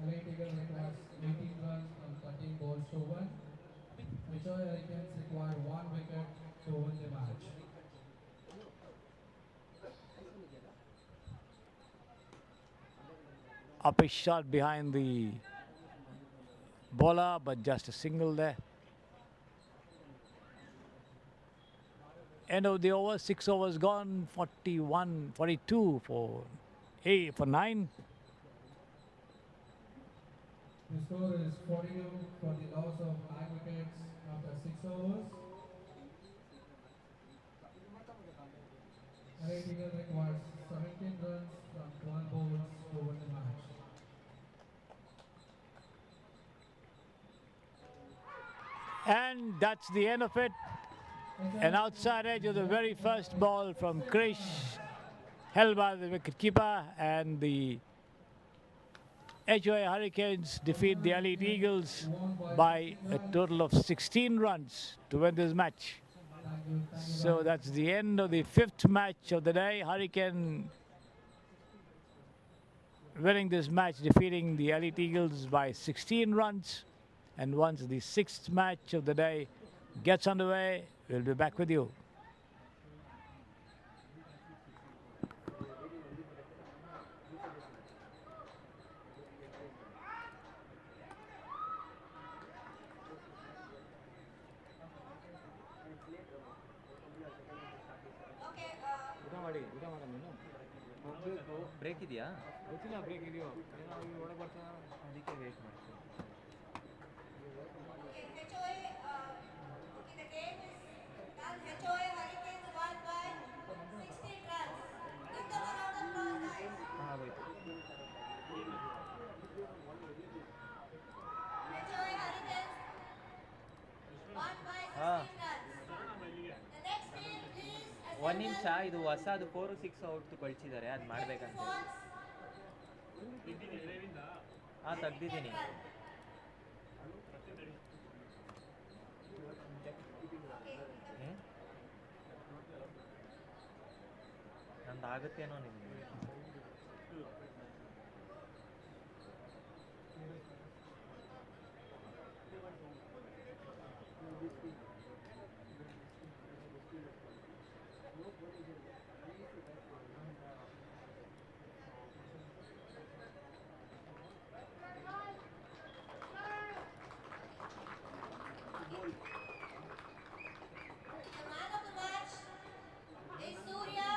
Elite Eagles requires 18 runs from 13 balls to win. HOA Hurricanes require 1 wicket to win the match. Up a shot behind the bowler, but just a single there. End of the over, 6 overs gone, 42 for 9. The score is 42 for the loss of 9 wickets after 6 overs. Elite Eagles requires 17 runs from 12 balls to win the match. And that's the end of it. An outside edge of the very first ball from Krish, held by the wicketkeeper, and the HOA Hurricanes defeat the elite Eagles by a total of 16 runs to win this match. So that's the end of the 5th match of the day. Hurricane winning this match, defeating the elite Eagles by 16 runs. And once the 6th match of the day gets underway, we'll be back with you. Okay, break ಇದೆಯಾ? ಗೊತ್ತಿಲ್ಲ break ಇದೆಯೋ ಏನೋ ಒಳಗೆ ಬರ್ತಾನೆ ಅದಕ್ಕೆ wait ಮಾಡ್ತೀನಿ. HOA, okay, the game is done. HOA Hurricanes won by 16 runs. Give them a round of applause, guys. ಆಗೋಯ್ತು. HOA Hurricanes won by 16 Ah. runs. The next team, please assemble. ಒಂದು ನಿಮಿಷ, ಇದು ಹೊಸದು 4-6 ಔಟ್ ಕಳಿಸಿದ್ದಾರೆ, ಅದು ಮಾಡ್ಬೇಕಂತ. ಹಾಂ, ತೆಗ್ದಿದ್ದೀನಿ. ನಂದು ಆಗುತ್ತೇನೋ ನಿಮಗೆ. The man of the match is Surya.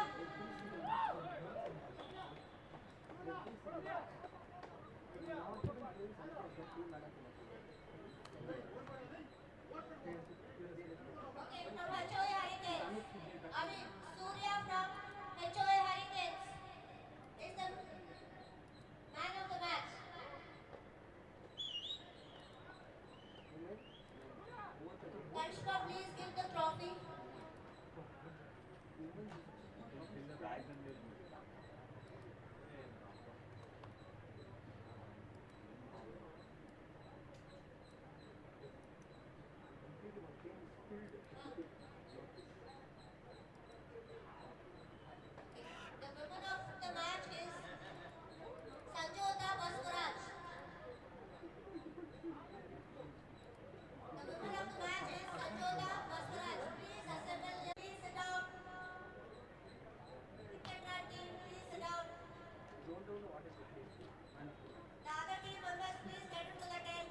The other team members, please get into the tent.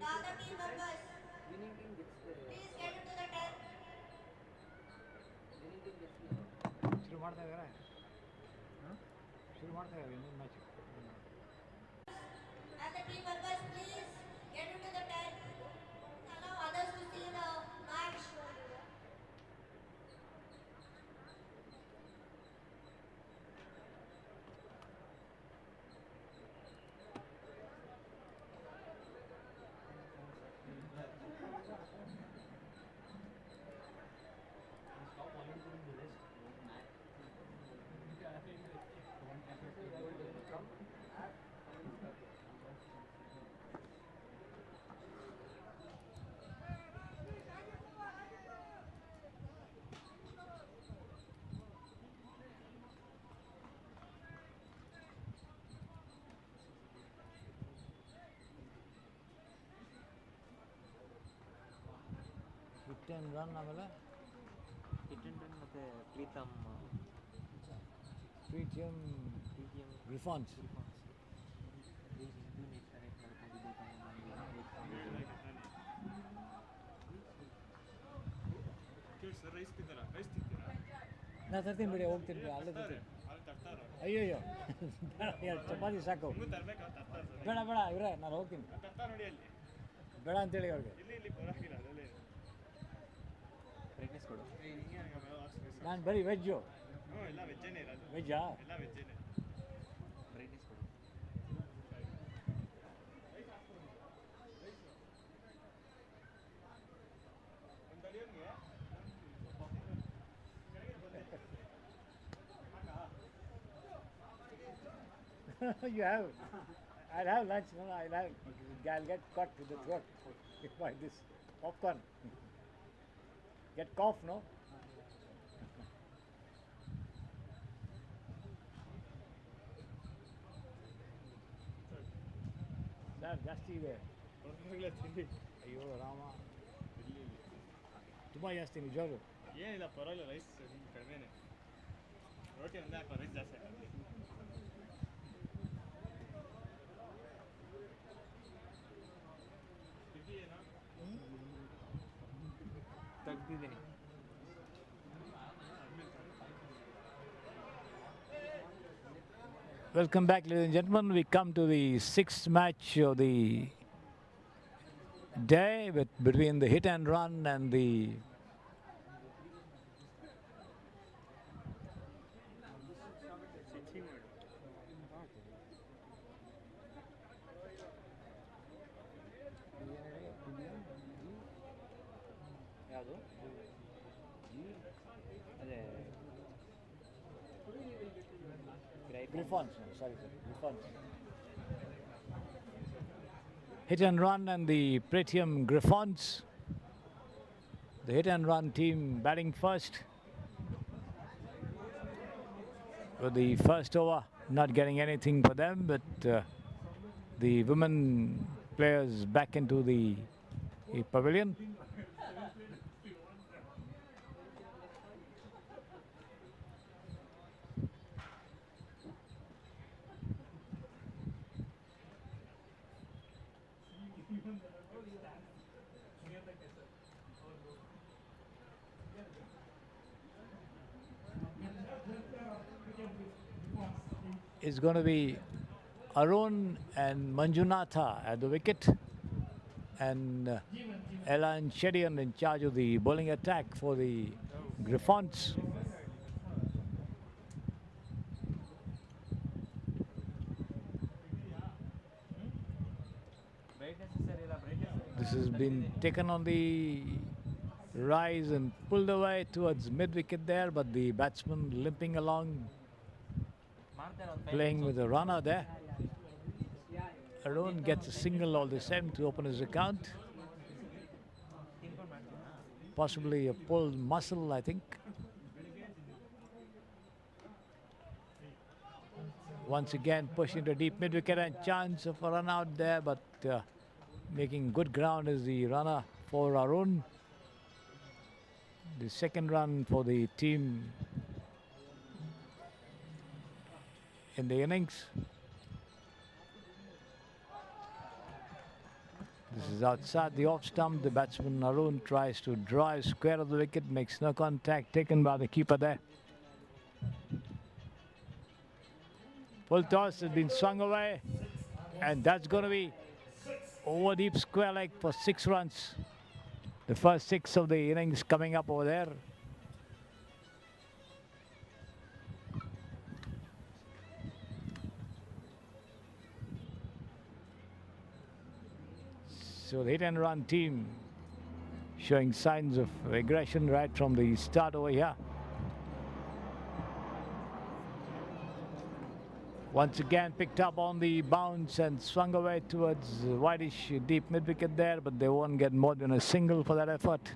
The other team members, Winning team gets the please get into the tent. winning team gets the ಶುರು ಮಾಡ್ತಾ ಇದ್ದಾರೆ ಶುರು ಮಾಡ್ತಾ ಇದ್ದಾರೆ ಇನ್ನೊಂದು match And the team members, please get into the tent. Allow others to see the match. Hit and run ಆಮೇಲೆ hit and run ಮತ್ತು ಪ್ರೀತಮ್ ಪ್ರೀತಿಯಂ ಗ್ರಿಫಾನ್ಸ್ ಕೇಳಿ ಸರ್ ರೈಸ್ ತಿಂತಾರಾ ರೈಸ್ ತಿಂತೀರಾ ನಾ ತರ್ತೀನಿ ಬಿಡಿ ಹೋಗ್ತೀನಿ ಬಿಡಿ ಅಲ್ಲೇ ತರ್ತೀನಿ ಅಲ್ಲಿ ತರ್ತಾರ ಅಯ್ಯಯ್ಯೋ ಎರಡು ಚಪಾತಿ ಸಾಕು ಇನ್ನೂ ತರ್ಬೇಕಾ ತರ್ತಾರೆ ಸರ್ ಬೇಡ ಬೇಡ ಇವರೇ ನಾನು ಹೋಗ್ತೀನಿ ತರ್ತಾರ ನೋಡಿ ಅಲ್ಲಿ ಬೇಡ ಅಂತೇಳಿ ಅವ್ರಿಗೆ ಇಲ್ಲಿ ಪರವಾಗಿಲ್ಲ ಅದರಲ್ಲಿ ಬ್ರೈಟ್ನೆಸ್ ಕೊಡು ನಾನು ಬರೀ ವೆಜ್ಜು ಹ್ಞೂ ಎಲ್ಲ ವೆಜ್ಜೇನೆ ಇರೋದು ವೆಜ್ಜಾ ಎಲ್ಲ ವೆಜ್ಜೇನೆ ಬ್ರೈಟ್ನೆಸ್ ಕೊಡು You have. I'll have lunch. No, I'll get cut to the throat by this popcorn. Get cough, no? Sir ಜಾಸ್ತಿ ಇದೆ ಪರವಾಗಿಲ್ಲ ತಿಂಡಿ ಅಯ್ಯೋ ರಾಮ ತುಂಬ ಜಾಸ್ತಿ ನಿಜವಾಗ್ಲು ಏನಿಲ್ಲ ಪರವಾಗಿಲ್ಲ ರೈಸ್ ಕಡಿಮೆನೆ ರೋಟಿ ಒಂದೇ ಹಾಕೋ ರೈಸ್ ಜಾಸ್ತಿ ಹಾಕೋ ತೆಗ್ದಿದ್ದೀನಿ Welcome back, ladies and gentlemen. We come to the sixth match of the day between the hit and run and the ಯಾವುದು ಅದೇ Griffons. Sorry, sir. Griffons. Hit and run and the Pretium Griffons. The hit and run team batting first. For the first over, not getting anything for them, but the women players back into the pavilion. Is going to be Arun and Manjunatha at the wicket, and Ella and Shedian in charge of the bowling attack for the Griffons. This has been taken on the rise and pulled away towards mid-wicket there, but the batsman limping along, playing with a runner there. Arun gets a single all the same to open his account. Possibly a pulled muscle, I think. Once again push into deep mid-wicket and chance of a run out there, but making good ground is the runner for Arun. The second run for the team in the innings. This is outside the off stump. The batsman Arun tries to draw a square of the wicket, makes no contact, taken by the keeper there. Full toss has been swung away, and that's going to be over deep square leg for 6 runs. The first 6 of the innings coming up over there. So the hit and run team showing signs of aggression right from the start over here. Once again picked up on the bounce and swung away towards wideish deep mid wicket there, but they won't get more than a single for that effort.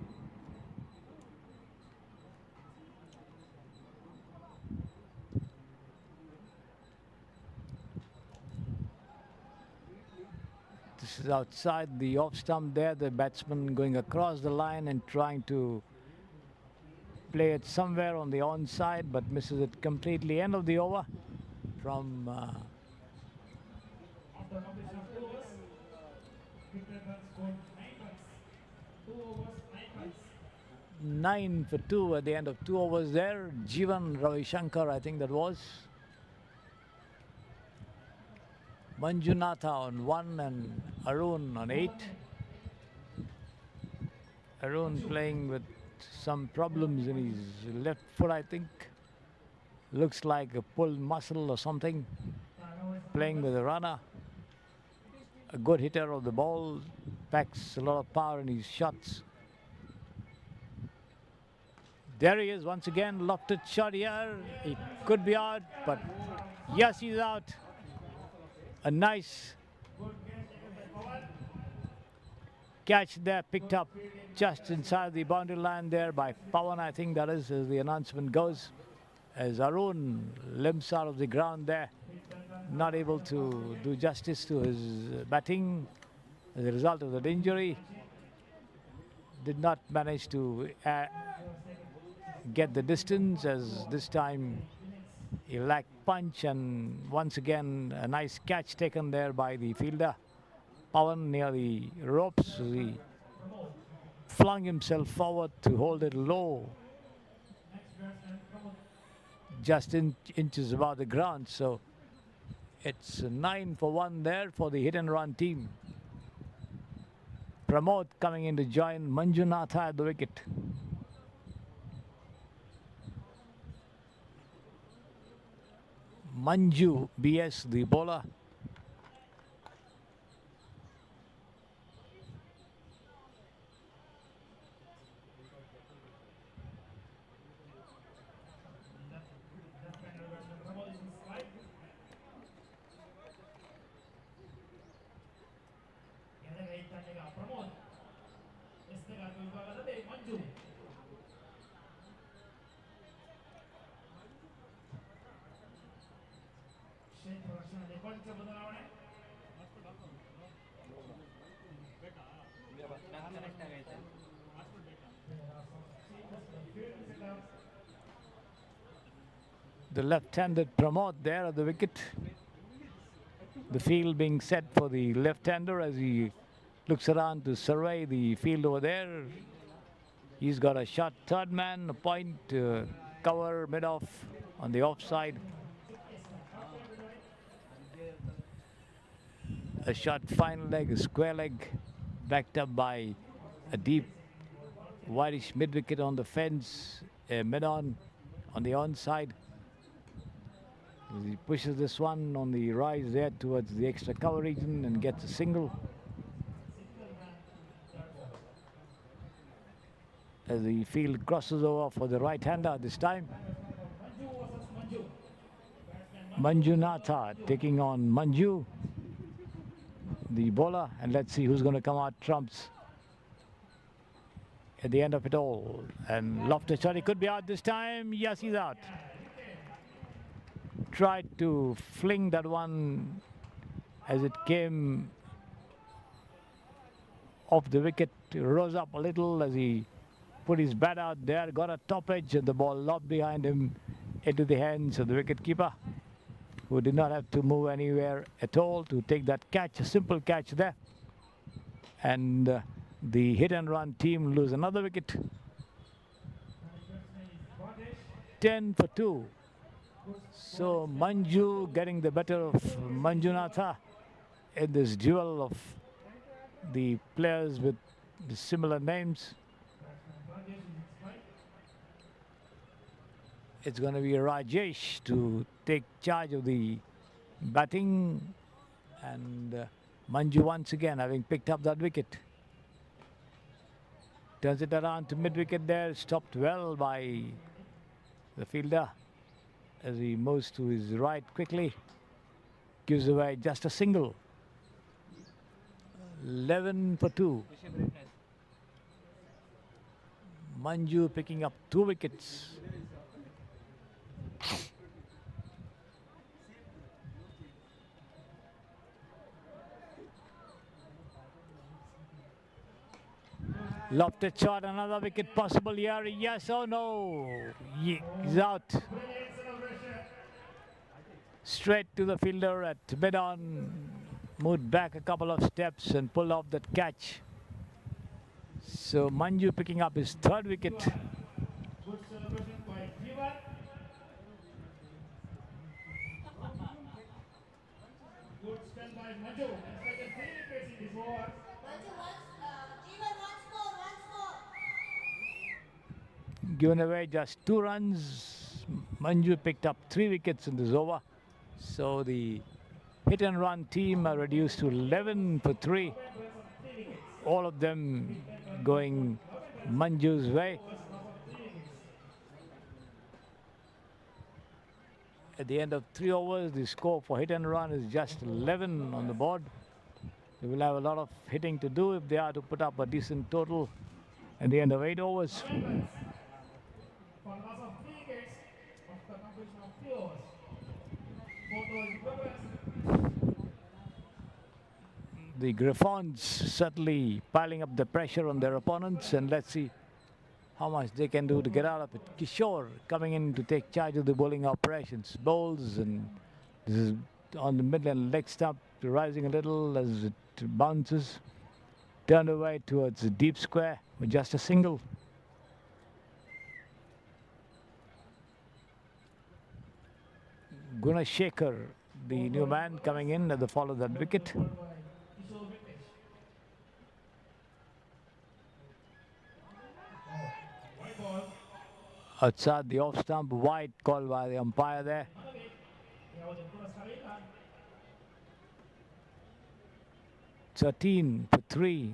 This is outside the off stump there. The batsman going across the line and trying to play it somewhere on the onside, but misses it completely. End of the over from After completion of 2 overs, Wicket has scored 9 runs. 2 overs, 9 runs. 9 for 2 at the end of 2 overs there. Jeevan Ravi Shankar, I think that was. Manjunatha on 1 and Arun on 8. Arun playing with some problems in his left foot, I think. Looks like a pulled muscle or something. Playing with a runner. A good hitter of the ball. Packs a lot of power in his shots. There he is once again. Lofted shot here. He could be out, but yes, he's out. A nice catch there, picked up just inside the boundary line there by Pawan, I think that is, as the announcement goes. As Arun limps out of the ground there, not able to do justice to his batting as a result of that injury. Did not manage to get the distance, as this time he lacked punch, and once again a nice catch taken there by the fielder. Pawan near the ropes, he flung himself forward to hold it low, just inches above the ground. So it's 9 for 1 there for the hit and run team. Pramod coming in to join Manjunatha at the wicket. Manju BS, the bowler. The left-handed Pramod there at the wicket. The field being set for the left-hander as he looks around to survey the field over there. He's got a shot, third man, a point, cover mid-off on the offside. A shot, final leg, a square leg, backed up by a deep, wideish mid-wicket on the fence, mid-on the onside. He pushes this one on the rise there towards the extra cover region and gets a single. As the field crosses over for the right-hander this time. Manjunatha taking on Manju, the bowler, and let's see who's going to come out trumps at the end of it all. And lofted shot, he could be out this time. Yes, he's out. Tried to fling that one as it came off the wicket, rose up a little as he put his bat out there, got a top edge, and the ball lobbed behind him into the hands of the wicket keeper. who did not have to move anywhere at all to take that catch, a simple catch there. And the hit and run team lose another wicket. 10 for 2. So Manju getting the better of Manjunatha in this duel of the players with the similar names. It's going to be Rajesh to take charge of the batting, and Manju once again having picked up that wicket. Turns it around to mid-wicket there, stopped well by the fielder as he moves to his right quickly. Gives away just a single. 11 for 2. Manju picking up 2 wickets. Lofted shot, another wicket possible here. Yes or no? He's out. Straight to the fielder at mid-on. Moved back a couple of steps and pulled off that catch. So Manju picking up his 3rd wicket. Good celebration by Jivan. Good spell by Manju. Expected 3 wickets in this over. Jivan once more. Given away just 2 runs. Manju picked up 3 wickets in this over. So the hit and run team are reduced to 11 for 3. All of them going Manju's way. At the end of 3 overs, the score for hit and run is just 11 on the board. They will have a lot of hitting to do if they are to put up a decent total at the end of 8 overs. For loss of 3 wickets after completion of 3 overs. 4th over in progress. The Griffons certainly piling up the pressure on their opponents, and let's see how much they can do to get out of it. Kishore coming in to take charge of the bowling operations. Bowls, and this is on the middle and leg stump, rising a little as it bounces. Turned away towards the deep square with just a single. Gunashekhar, the new man, coming in at the fall of that wicket. Outside the off stump, wide call by the umpire there. 13 for 3.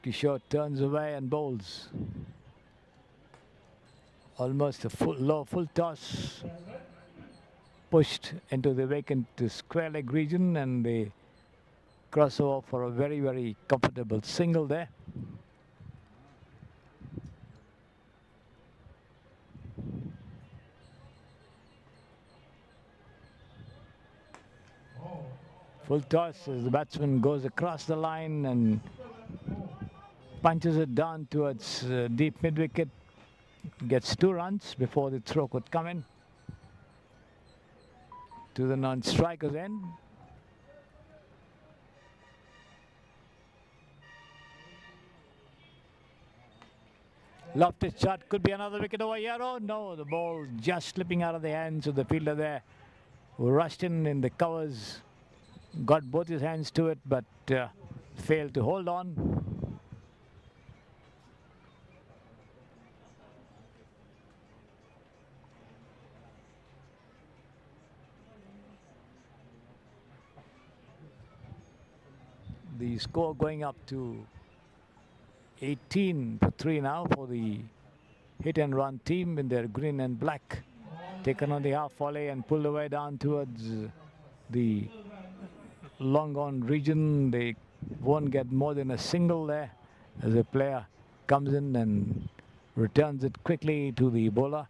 Kishore turns away and bowls. Almost a full toss. Pushed into the vacant square leg region, and the crossover for a very, very comfortable single there. Full toss as the batsman goes across the line and punches it down towards deep mid-wicket. Gets 2 runs before the throw could come in to the non-striker's end. Lofted shot, could be another wicket over here. Oh no, the ball just slipping out of the hands of the fielder there, who rushed in the covers. Got both his hands to it, but failed to hold on. The score going up to 18 for 3 now for the hit and run team in their green and black. Taken on the half volley and pulled away down towards the long on region. They won't get more than a single there as a player comes in and returns it quickly to the bowler.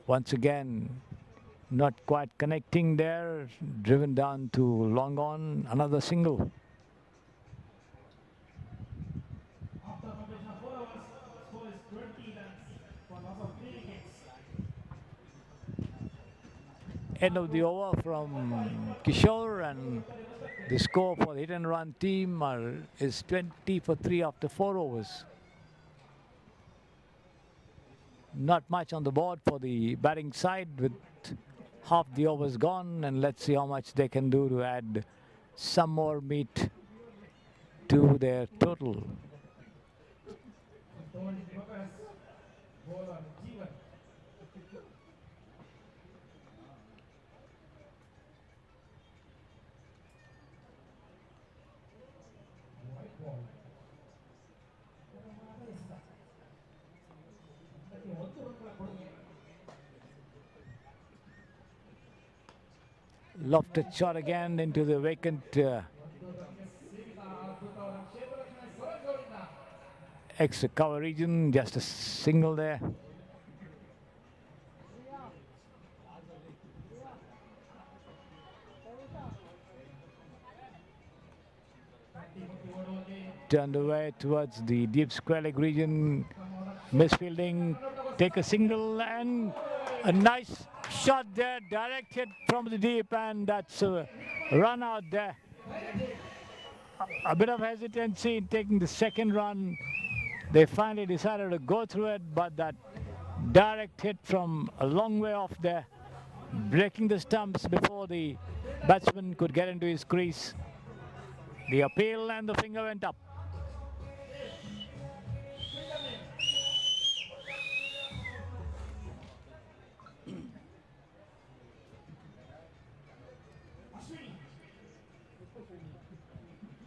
Once again, not quite connecting there, driven down to long on, another single. After end of the over from Kishore, and the score for the hit and run team is 20 for 3 after 4 overs. Not much on the board for the batting side with half the overs gone, and let's see how much they can do to add some more meat to their total. Lofted shot again into the vacant extra cover region, just a single there. Turned away towards the deep square leg region, misfielding, take a single, and a nice shot there, direct hit from the deep, and that's a run out there. A bit of hesitancy in taking the second run. They finally decided to go through it, but that direct hit from a long way off there, breaking the stumps before the batsman could get into his crease. The appeal and the finger went up.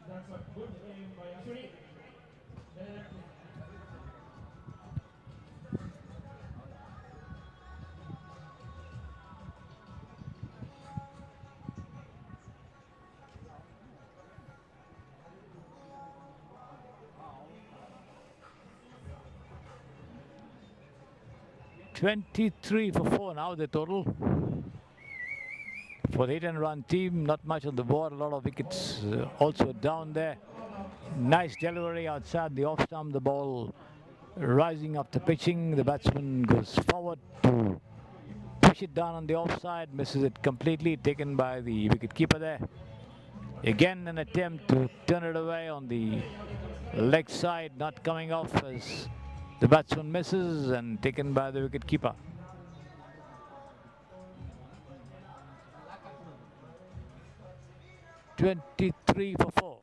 That's a good game by Ashwini. 23 for 4 now the total. For the hit and run team, not much on the board, a lot of wickets also down there. Nice delivery outside the off stump, the ball rising after pitching. The batsman goes forward to push it down on the offside, misses it completely, taken by the wicket keeper there. Again an attempt to turn it away on the leg side, not coming off as the batsman misses, and taken by the wicket keeper. (23 for 4).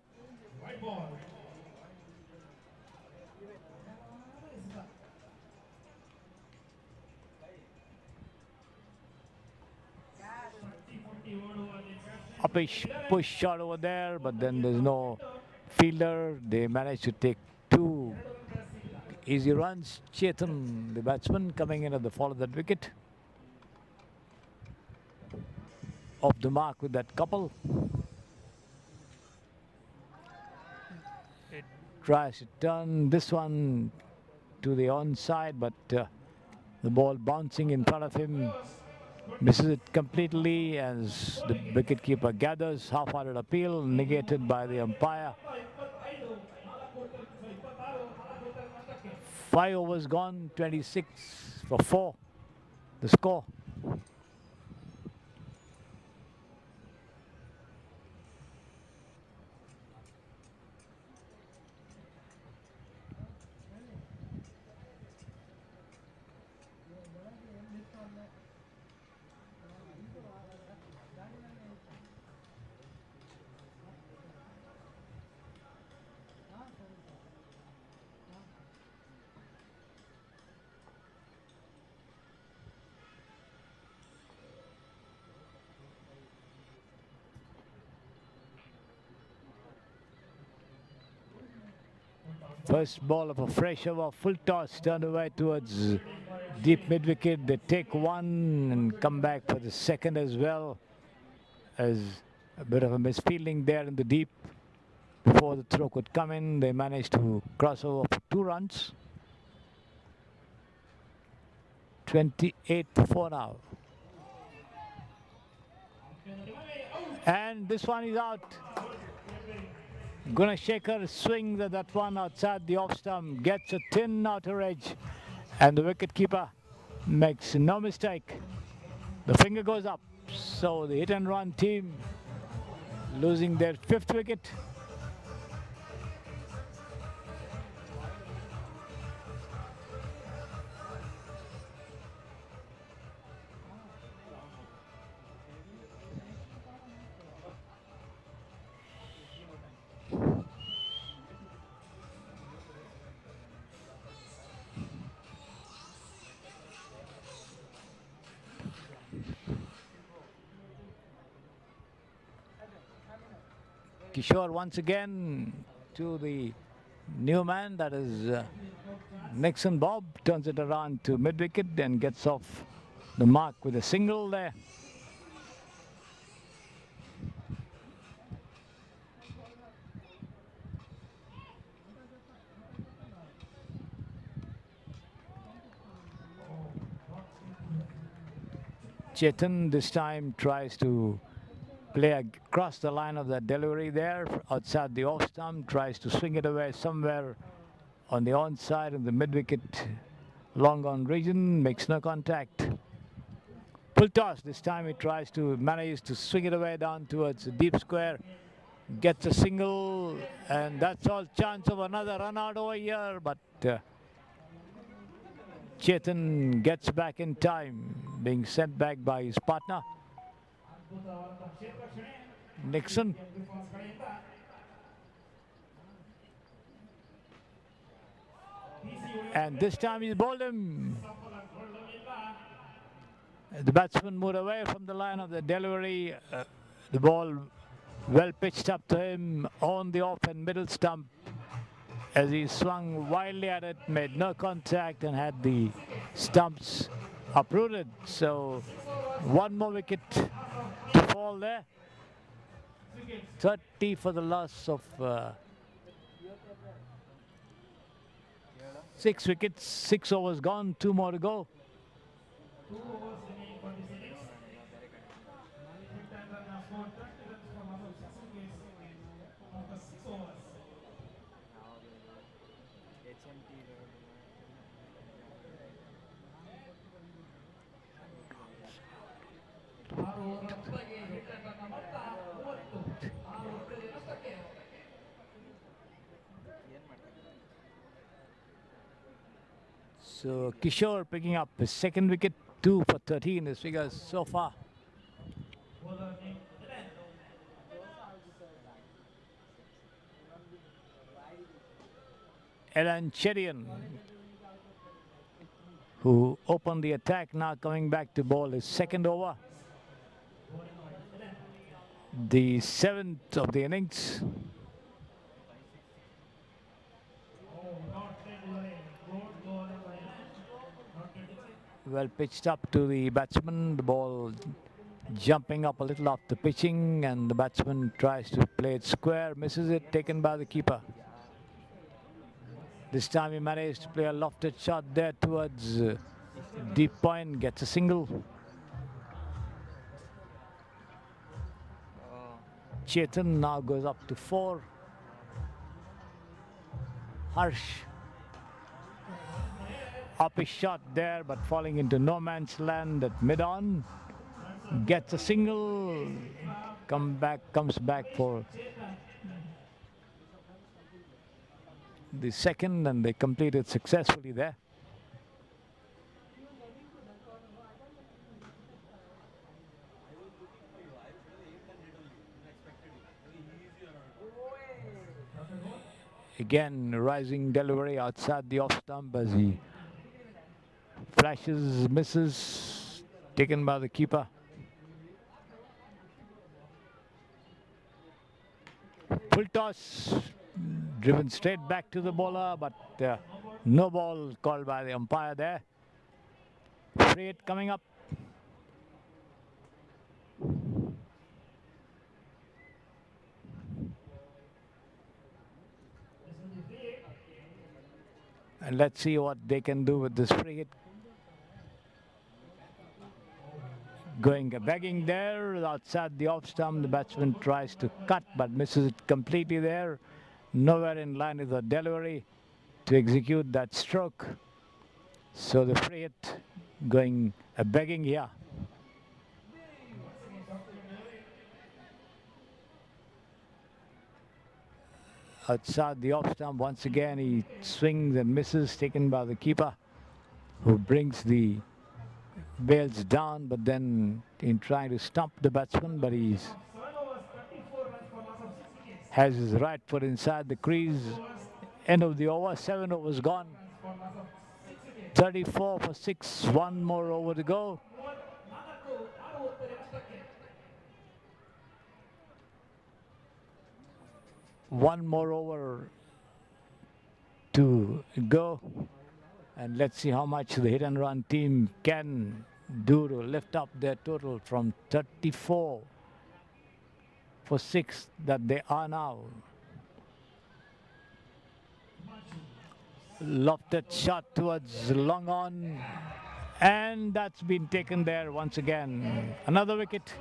Uppish push shot over there, but then there's no fielder. They managed to take 2 easy runs. Chetan, the batsman, coming in at the fall of that wicket. Off the mark with that couple. It tries to turn this one to the onside, but the ball bouncing in front of him. Misses it completely as the wicketkeeper gathers. Half-hearted appeal negated by the umpire. 5 overs gone, 26 for 4. The score. First ball of a fresh over, full toss, turned away towards deep mid-wicket. They take one and come back for the second as well, as a bit of a misfielding there in the deep. Before the throw could come in, they managed to cross over for 2 runs. 28 for 4 now. And this one is out. Gunashekhar swings at that one outside the off stump, gets a thin outer edge, and the wicketkeeper makes no mistake. The finger goes up, So the hit and run team losing their 5th wicket. Kishore once again to the new man, that is Nixon Bob, turns it around to mid-wicket and gets off the mark with a single there. Chetan this time tries to play across the line of that delivery there outside the off stump, tries to swing it away somewhere on the onside in the mid-wicket long on region, makes no contact. Full toss, this time he tries to manage to swing it away down towards the deep square, gets a single, and that's all chance of another run out over here, but Chetan gets back in time, being sent back by his partner Nixon. And this time he's bowled him. The batsman moved away from the line of the delivery. The ball well pitched up to him on the off and middle stump as he swung wildly at it, made no contact and had the stumps uprooted. So one more wicket to fall there. 30 for the loss of 6 wickets, 6 overs gone, 2 more to go. So Kishore picking up his 2nd wicket, 2 for 13 his figures so far. Elan Chedian, who opened the attack, now coming back to bowl his 2nd over. The 7th of the innings. Well pitched up to the batsman, the ball jumping up a little off the pitching, and the batsman tries to play it square, misses it, taken by the keeper. This time he managed to play a lofted shot there towards deep point, gets a single. Chetan now goes up to 4. Harsh, up his shot there, but falling into no man's land at mid-on. Gets a single, comes back for the 2nd, and they complete it successfully there. Again, rising delivery outside the off stump as he flashes, misses, taken by the keeper. Full toss, driven straight back to the bowler, but no ball called by the umpire there. Free hit coming up. And let's see what they can do with this free hit. Going begging there, outside the off stump, the batsman tries to cut but misses it completely there. Nowhere in line with the delivery to execute that stroke. So the free hit going begging here. outside the off stump. Once again, he swings and misses, taken by the keeper, who brings the bails down, but then in trying to stump the batsman, but he's has his right foot inside the crease. End of the over, 7 overs gone. 34 for 6, one more over to go. One more over to go, and let's see how much the hit and run team can do to lift up their total from 34 for 6 that they are now. Lofted shot towards long on, and that's been taken there once again. Another wicket.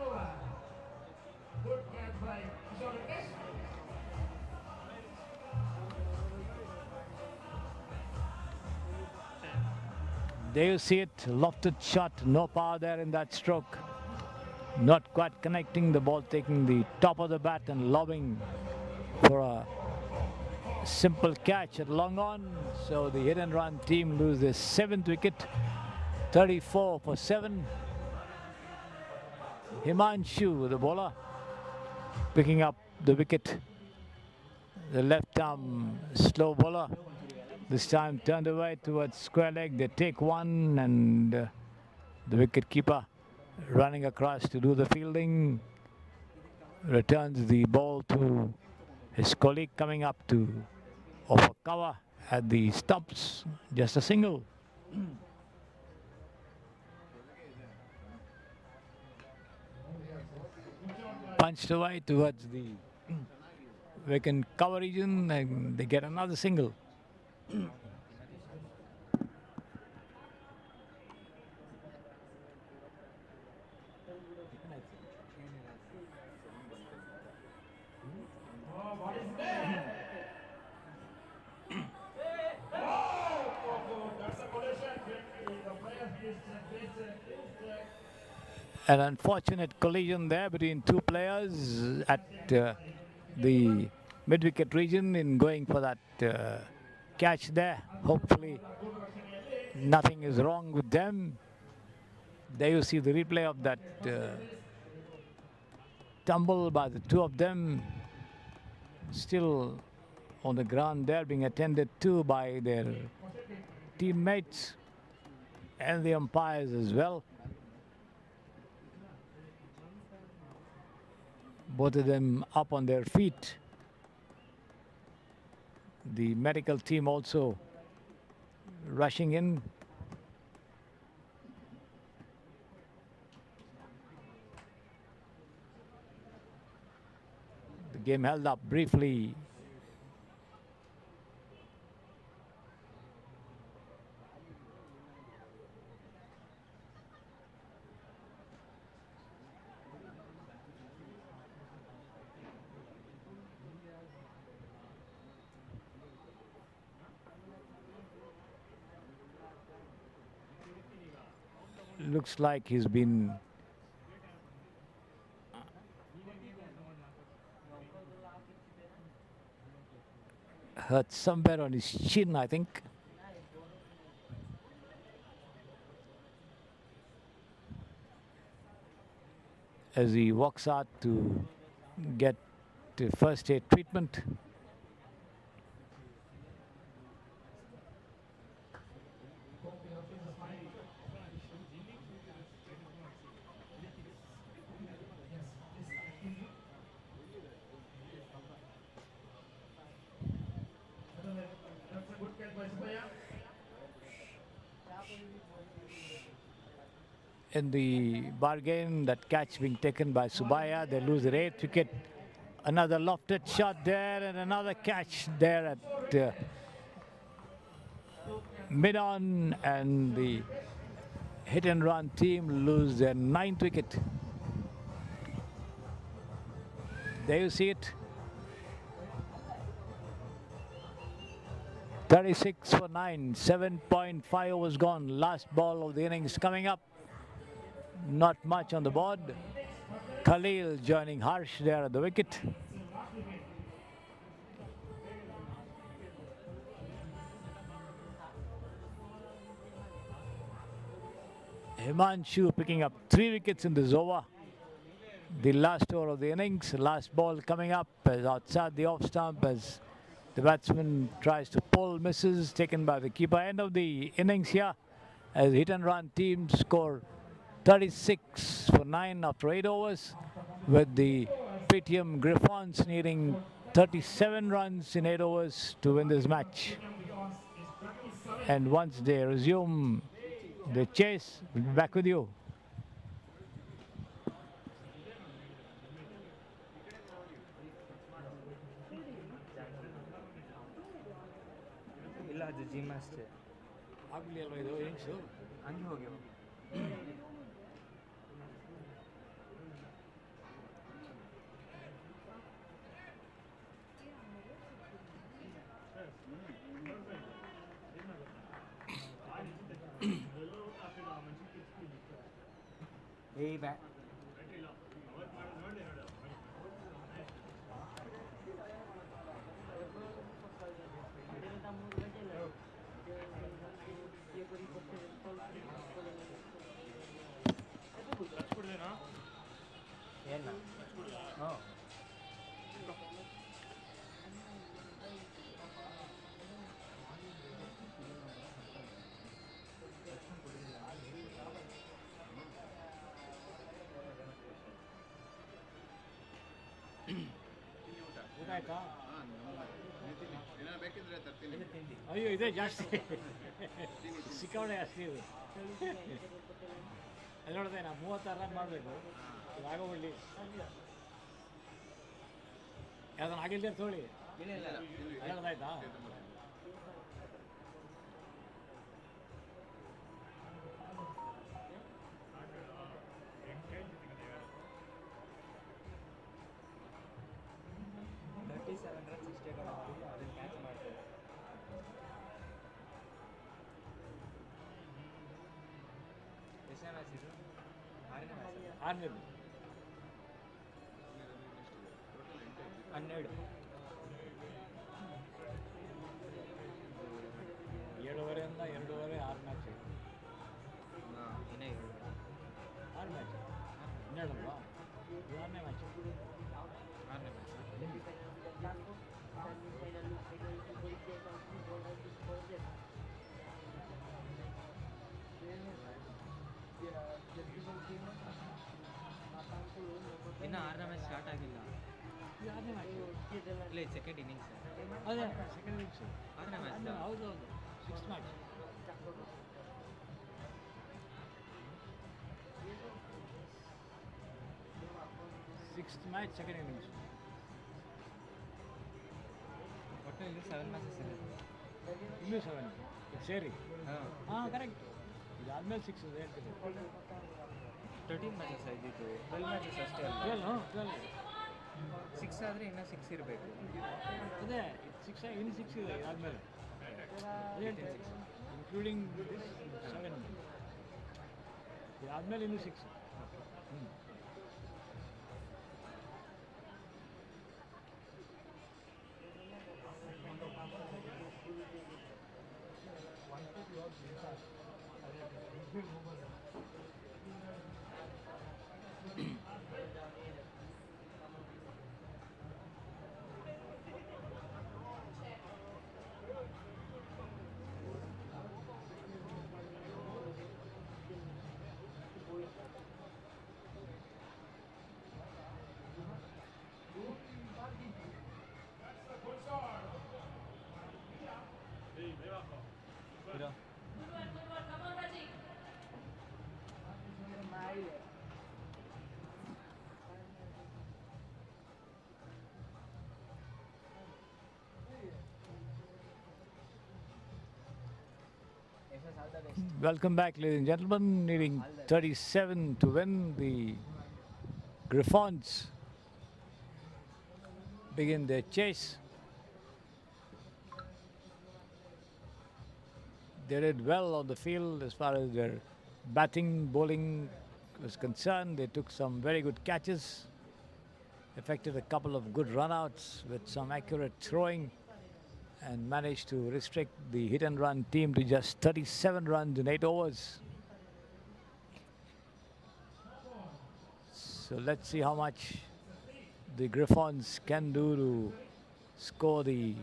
There you see it, lofted shot, no power there in that stroke. Not quite connecting, the ball taking the top of the bat and lobbing for a simple catch at long on. So the hit and run team lose their 7th wicket, 34 for 7. Himanshu, the bowler, picking up the wicket. The left arm slow bowler. This time turned away towards square leg. They take one, and the wicket keeper running across to do the fielding. Returns the ball to his colleague coming up to offer cover at the stumps. Just a single. Punched away towards the vacant cover region, and they get another single. An unfortunate collision there between two players at the mid-wicket region in going for that catch there. Hopefully nothing is wrong with them. There you see the replay of that tumble by the two of them, still on the ground there, being attended to by their teammates and the umpires as well. Both of them up on their feet. The medical team also rushing in. The game held up briefly. Looks like he's been hurt somewhere on his chin, I think. As he walks out to get first aid treatment. In the bargain, that catch being taken by Subaya, they lose their 8th wicket. Another lofted shot there and another catch there at mid-on, and the hit and run team lose their 9th wicket. There you see it. 36 for 9, 7.5 overs gone. Last ball of the innings coming up. Not much on the board. Khalil joining Harsh there at the wicket. Himanshu picking up 3 wickets in this over. The last over of the innings, last ball coming up as outside the off stump as the batsman tries to pull, misses, taken by the keeper. End of the innings here as hit and run team score 36 for 9 after 8 overs, with the Pretium Griffons needing 37 runs in 8 overs to win this match. And once they resume the chase, we'll be back with you. ಇಲ್ಲ ಅದು gym ಅಷ್ಟೇ ಆಗಲಿ ಅಲ್ವಾ ಇದು innings ಹಂಗೆ ಹೋಗ್ಯವ ಏಯ್ ಬ್ಯಾ ಏನ ಹಾಂ ಊಟ ಆಯ್ತಾ? ಬೇಕಿದ್ರೆ ತರ್ತೀನಿ. ಅಯ್ಯೋ ಇದೆ ಜಾಸ್ತಿ ಸಿಕ್ಕಾಪಟ್ಟೆ ಜಾಸ್ತಿ ಇದು. ಅದು ನೋಡಿದೆ ನಾ 36 ರನ್ ಮಾಡಬೇಕು ಆಗೋಬಿಡ್ಲಿ. ಯಾವ್ದನ್ನ ಆಗಿಲ್ದೇ ತೊಗೊಳ್ಳಿ. ಹೇಳೋದಾಯ್ತಾ? ಆರನೇದು 12 7:30 2:30 6 ಮ್ಯಾಚ್. ಇನ್ನೇ 6 ಮ್ಯಾಚ್ 12 ಅಲ್ವಾ? 6ನೇ ಮ್ಯಾಚ್. 6ನೇ ಮ್ಯಾಚ್. ಇನ್ನು 6ನೇ ಮ್ಯಾಚ್ ಸ್ಟಾರ್ಟ್ ಆಗಿಲ್ಲ. 6ನೇ ಮ್ಯಾಚ್ ಇಲ್ಲ ಸೆಕೆಂಡ್ ಇನ್ನಿಂಗ್ಸ್. ಅದೇ ಸೆಕೆಂಡ್ ಇನ್ನಿಂಗ್ಸ್. 6ನೇ ಮ್ಯಾಚ್. ಹೌದು ಹೌದು 6th match. 6th match second innings. ಒಟ್ಟು ಇಲ್ಲಿ 7 ಮ್ಯಾಚಸ್ ಇದೆ. ಇನ್ನೂ 7 ಸೇರಿ. ಹಾಂ ಕರೆಕ್ಟ್. ಇದಾದ್ಮೇಲೆ 6 ಇದೆ ಹೇಳ್ತೀನಿ. 13 ಮ್ಯಾಚಸ್ ಇದ್ದಿದ್ದು 12 ಮ್ಯಾಚಸ್ ಅಷ್ಟೇ ಅಲ್ಲ. 12 6 ಆದರೆ ಇನ್ನೂ 6 ಇರಬೇಕು. ಅದೇ 6 ಇನ್ನು 6 ಇದೆ ಇದಾದ್ಮೇಲೆ. ಇನ್ಕ್ಲೂಡಿಂಗ್ 7 ಇದಾದ್ಮೇಲೆ ಇನ್ನೂ 6. Welcome back, ladies and gentlemen. Needing 37 to win, the Griffons begin their chase. They did well on the field as far as their batting, bowling was concerned. They took some very good catches, effected a couple of good run-outs with some accurate throwing, and managed to restrict the hit and run team to just 37 runs in 8 overs. So let's see how much the Griffons can do to score the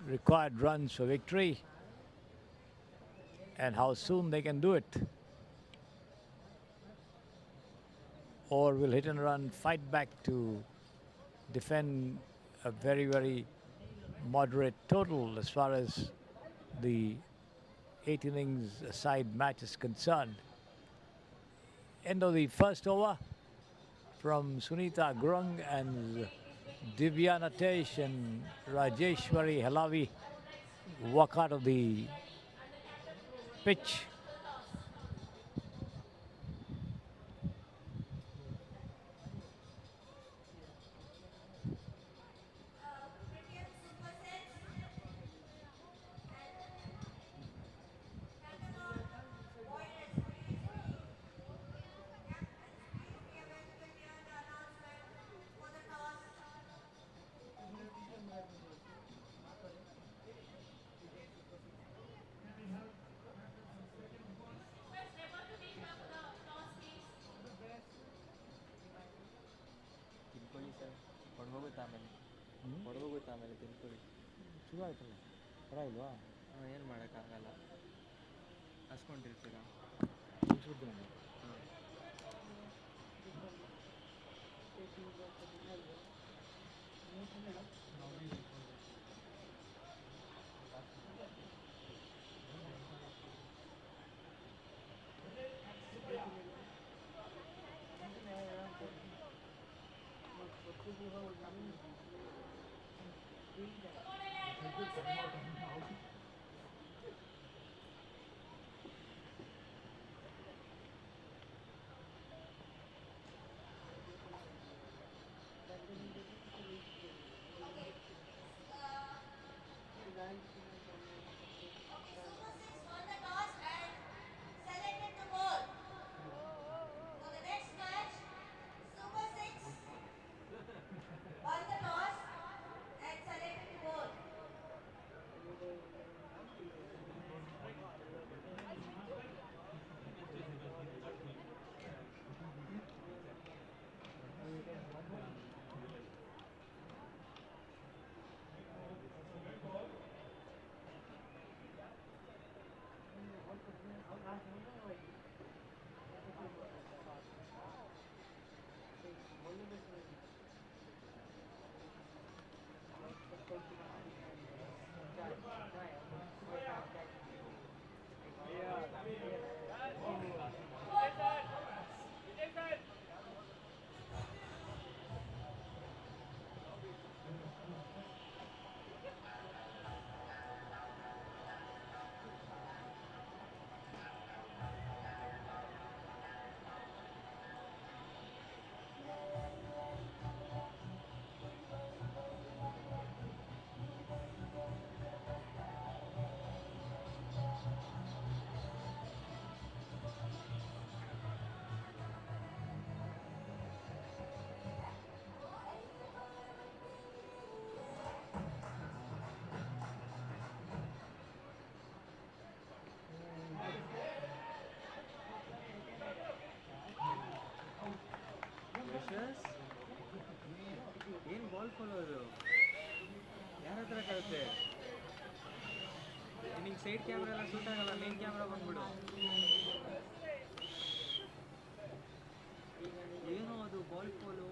required runs for victory, and how soon they can do it. Or will hit and run fight back to defend a very, very moderate total as far as the 8 innings side match is concerned. End of the first over from Sunita Grung and Divya Natesh and Rajeshwari Halavi walk out of the pitch. Pretium Super Sets and Thunderbolt Warriors, please be available near the announcement for the toss. Request Reba to take up the toss, please. ತಿನ್ಕೊಳ್ಳಿ sir ಹೊಡ್ಬೋಗುತ್ತೆ ಆಮೇಲೆ ಹೊಡ್ಬೋಗುತ್ತೆ ಆಮೇಲೆ ತಿನ್ಕೊಳ್ಳಿ ಶುರು ಆಯ್ತಲ್ಲ ಪರವಾಗಿಲ್ವಾ ಏನು ಮಾಡೋಕ್ಕಾಗಲ್ಲ ಹಸ್ಕೊಂಡಿರ್ತೀರಾ ಹಾಂ ಏನು ಬಾಲ್ ಫಾಲೋದು ಯಾರ ಹತ್ರ ಕಲಿತೆ ನಿಂಗೆ ಸೈಡ್ ಕ್ಯಾಮ್ರಾ ಎಲ್ಲ ಸೂಟ್ ಆಗಲ್ಲ ಮೇನ್ ಕ್ಯಾಮ್ರಾ ಬಂದ್ಬಿಡು ಏನೋ ಅದು ball follow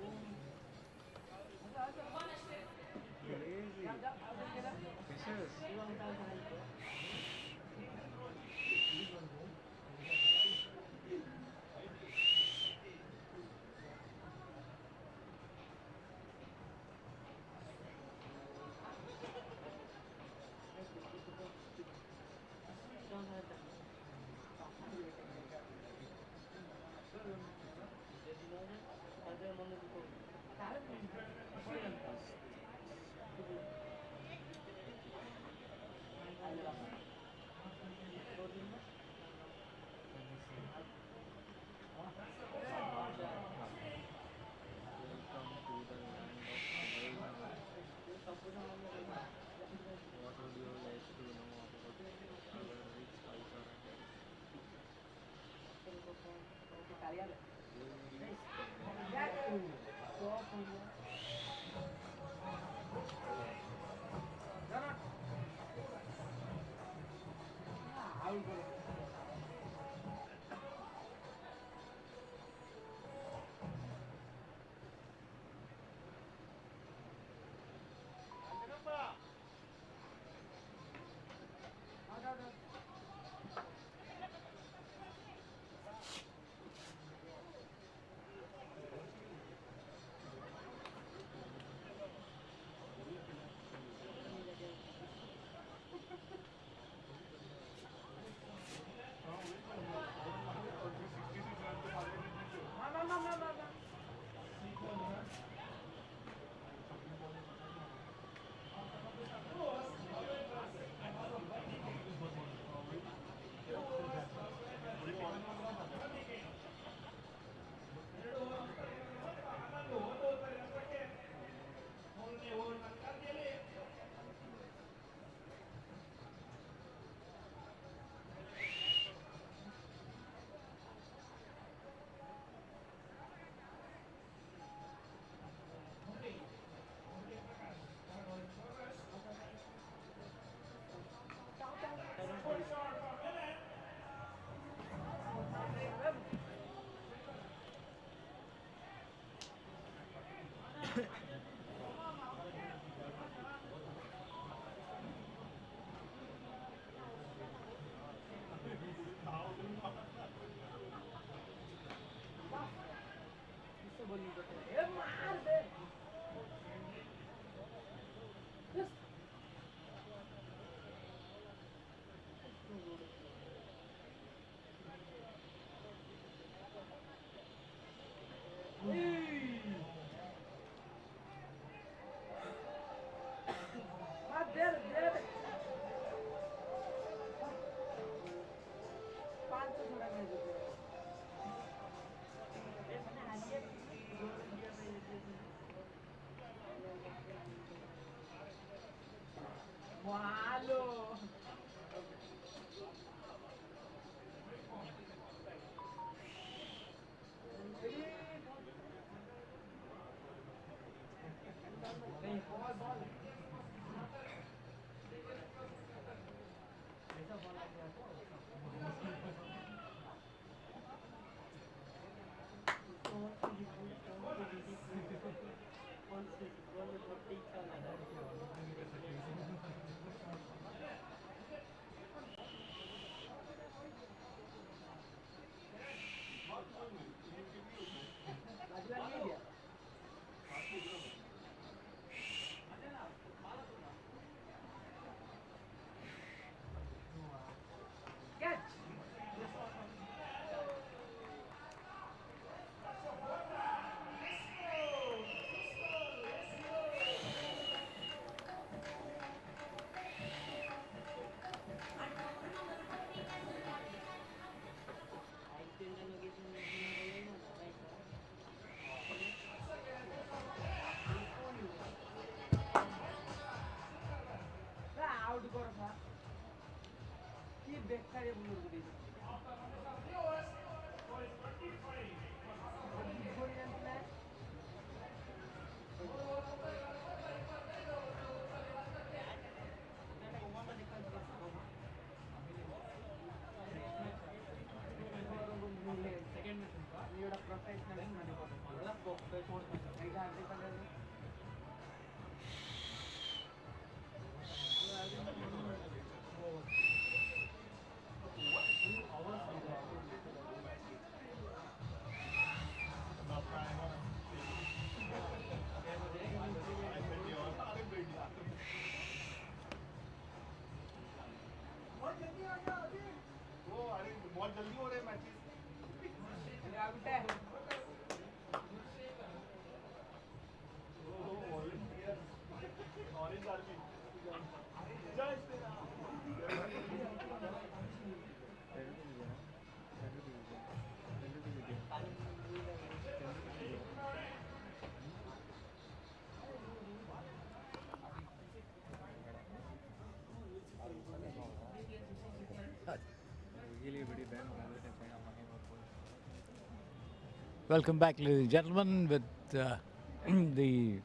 Welcome back, ladies and gentlemen, with the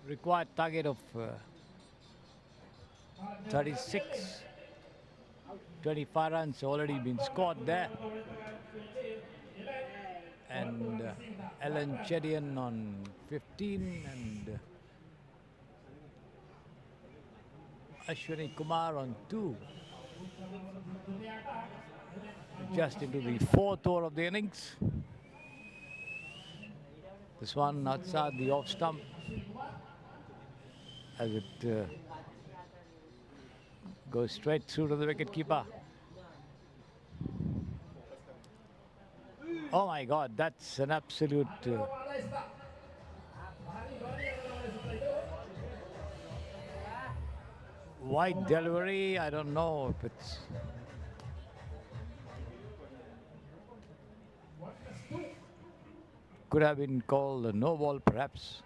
required target of 36. 25 runs already been scored there. And Ellen Chedian on 15 and Ashwini Kumar on 2. Just into the 4th over of the innings. This one outside the off stump as it goes straight through to the wicket keeper. Oh my God, that's an absolute wide delivery. I don't know if it's could have been called a no ball perhaps.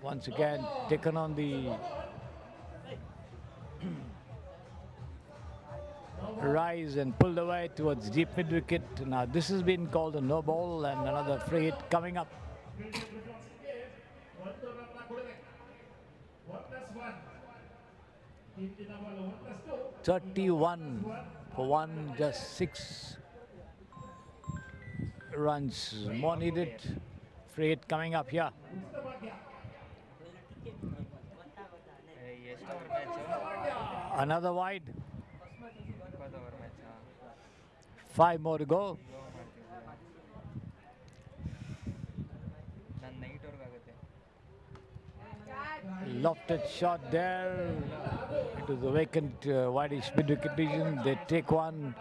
Once again taken on the rise and pulled away towards deep mid wicket. Now this has been called a no ball and another free hit coming up. 31 for 1, just 6 runs more needed. Free hit coming up here. Another wide. 5 more to go. Lofted shot there into the vacant wideish mid-wicket region. They take one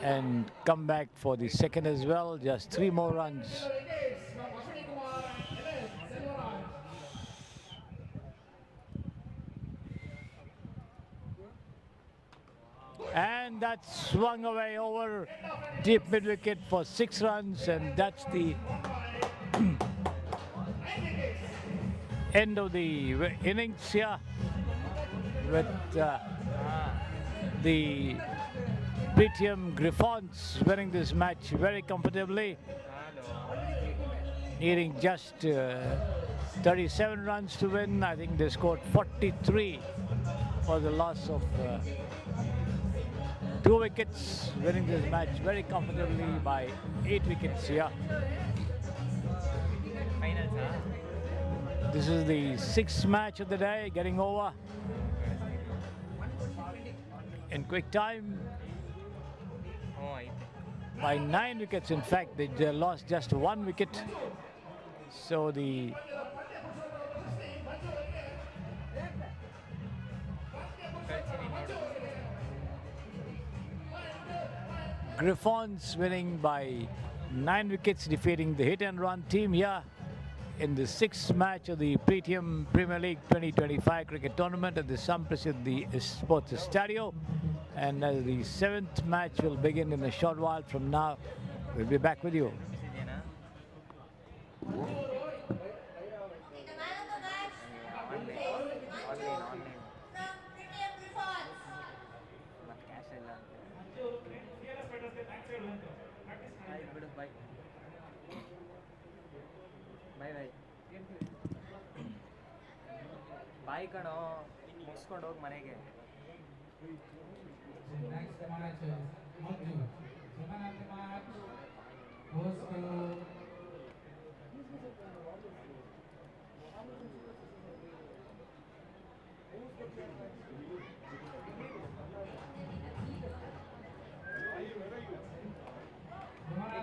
and come back for the second as well. Just 3 more runs. And that's swung away over deep mid-wicket for 6 runs, and that's the end of the innings here with the Pretium Griffons winning this match very comfortably, needing just 37 runs to win. I think they scored 43 for the loss of 2 wickets, winning this match very comfortably by 8 wickets here. This is the 6th match of the day, getting over in quick time. By 9 wickets, in fact, they lost just 1 wicket. So the Griffons winning by 9 wickets, defeating the hit and run team here in the 6th match of the Pretium Premier League 2025 cricket tournament at the Samprasiddhi Sports Estadio. And as the 7th match will begin in a short while from now, we'll be back with you. The man of the match from Pretium Griffons. ಬಾಯ್ ಕಣೋ ಮುಗಿಸ್ಕೊಂಡು ಹೋಗಿ ಮನೆಗೆ. Next match is Manju. The man of the match goes to The man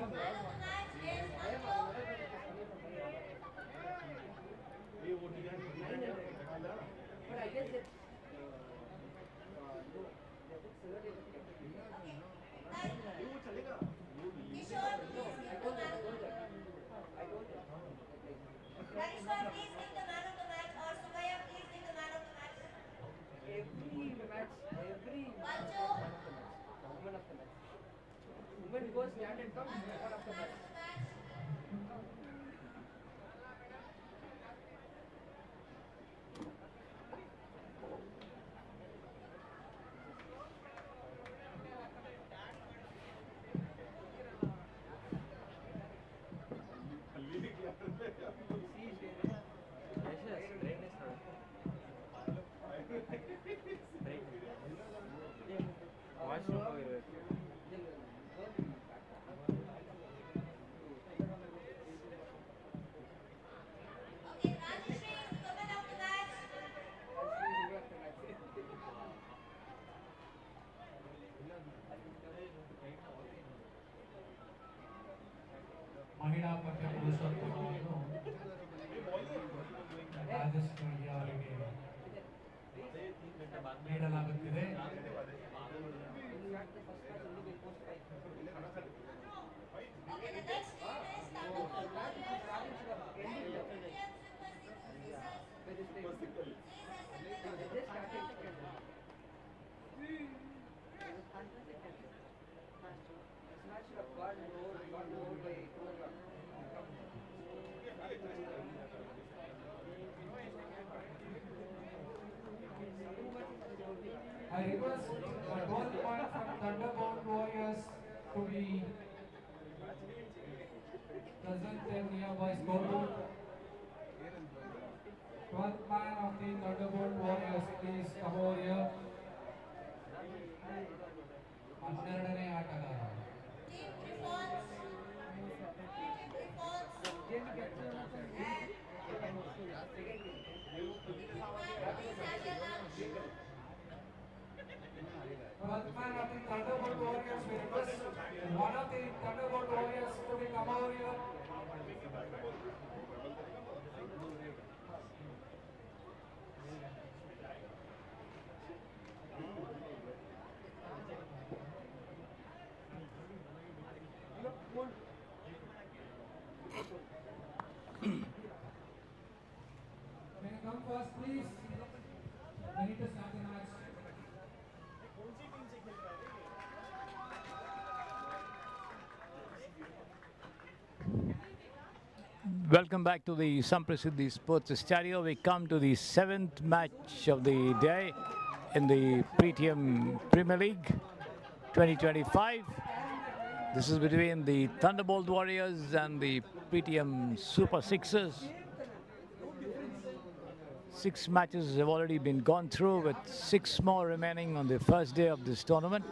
of the match Kishore, please give the man of the match. Karishma, please give the man of the match. Or Sumaya, please give the man of the match. Pancho. Women go stand and come, man of the match. Washroom ಹೋಗಿರ್ಬೇಕು. Okay, Rajashri is the woman of the match. ಮಹಿಳಾ ಮತ್ತು ಪುರುಷೋತ್ತಮವನ್ನು ರಾಜಶ್ರೀ ಅವರಿಗೆ ನೀಡಲಾಗುತ್ತಿದೆ. Okay, the next team is Thunderbolt Warriors. I request a 12 point from Thunderbolt Warriors to be present in nearby scoreboard. 12th man of the Thunderbolt Warriors, please come over here. 12ನೇ ಆಟಗಾರ. Team Griffons. Twelfth man of the Thunderbolt Warriors, we request one of the Thunderbolt Warriors to be come over here. May you come first, please? We need to start the match. Welcome back to the Samprasiddhi Sports Estadio. We come to the 7th match of the day in the Pretium Premier League 2025. This is between the Thunderbolt Warriors and the Pretium Super Sixers. 6 matches have already been gone through, with 6 more remaining on the first day of this tournament.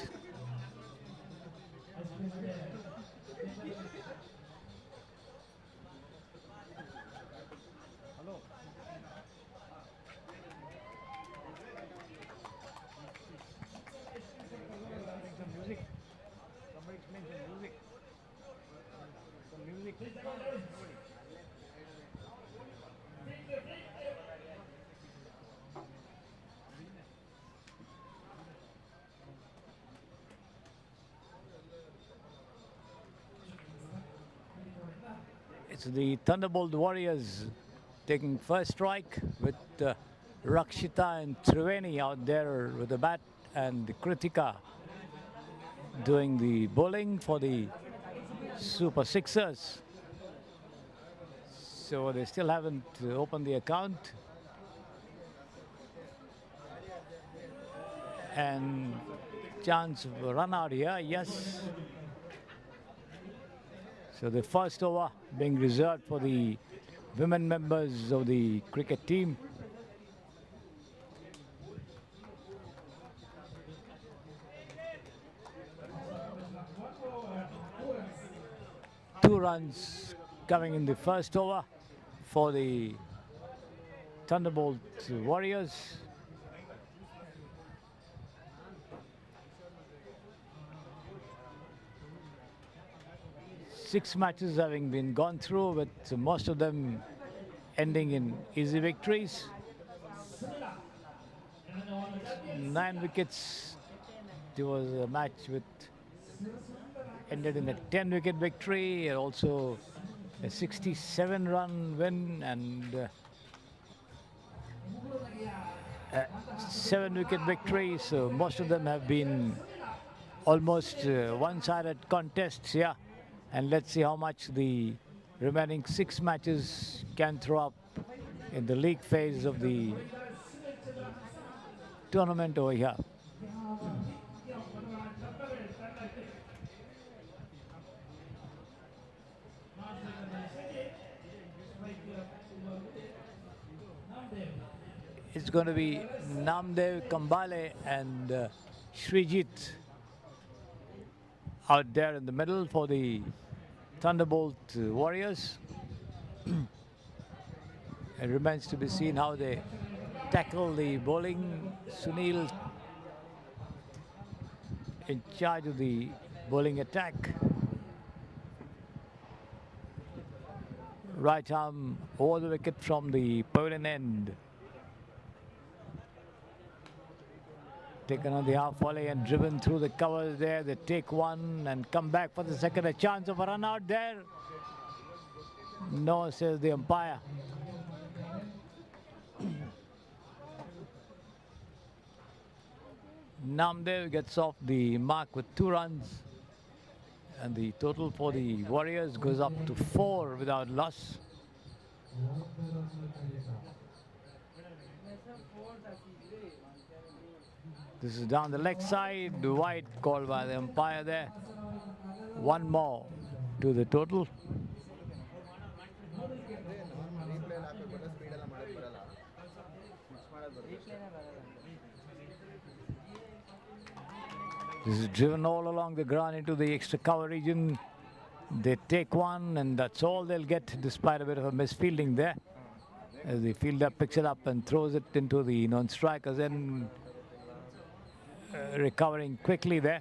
It's the Thunderbolt Warriors taking first strike, with Rakshita and Triveni out there with the bat, and Kritika doing the bowling for the Super Sixers. So they still haven't opened the account. And chance of a run out here, yes. So the first over being reserved for the women members of the cricket team. Two runs coming in the first over for the Thunderbolt Warriors. Six matches having been gone through, with most of them ending in easy victories. 9 wickets. There was a match with ended in a 10-wicket victory, and also a 67-run win, and a 7-wicket victory. So most of them have been almost one-sided contests, yeah. And let's see how much the remaining 6 matches can throw up in the league phase of the tournament over here. It's going to be Namdev, Kambale and Srijit out there in the middle for the Thunderbolt Warriors. It remains to be seen how they tackle the bowling. Sunil in charge of the bowling attack. Right arm over the wicket from the pavilion end. Taken on the half volley and driven through the covers there. They take one and come back for the second. A chance of a run out there. No, says the umpire. Namdev gets off the mark with 2 runs. And the total for the Warriors goes up to 4 without loss. This is down the leg side, wide called by the umpire there. 1 more to the total. This is driven all along the ground into the extra cover region. They take one and that's all they'll get, despite a bit of a misfielding there. As the fielder picks it up and throws it into the non-strikers, then recovering quickly there.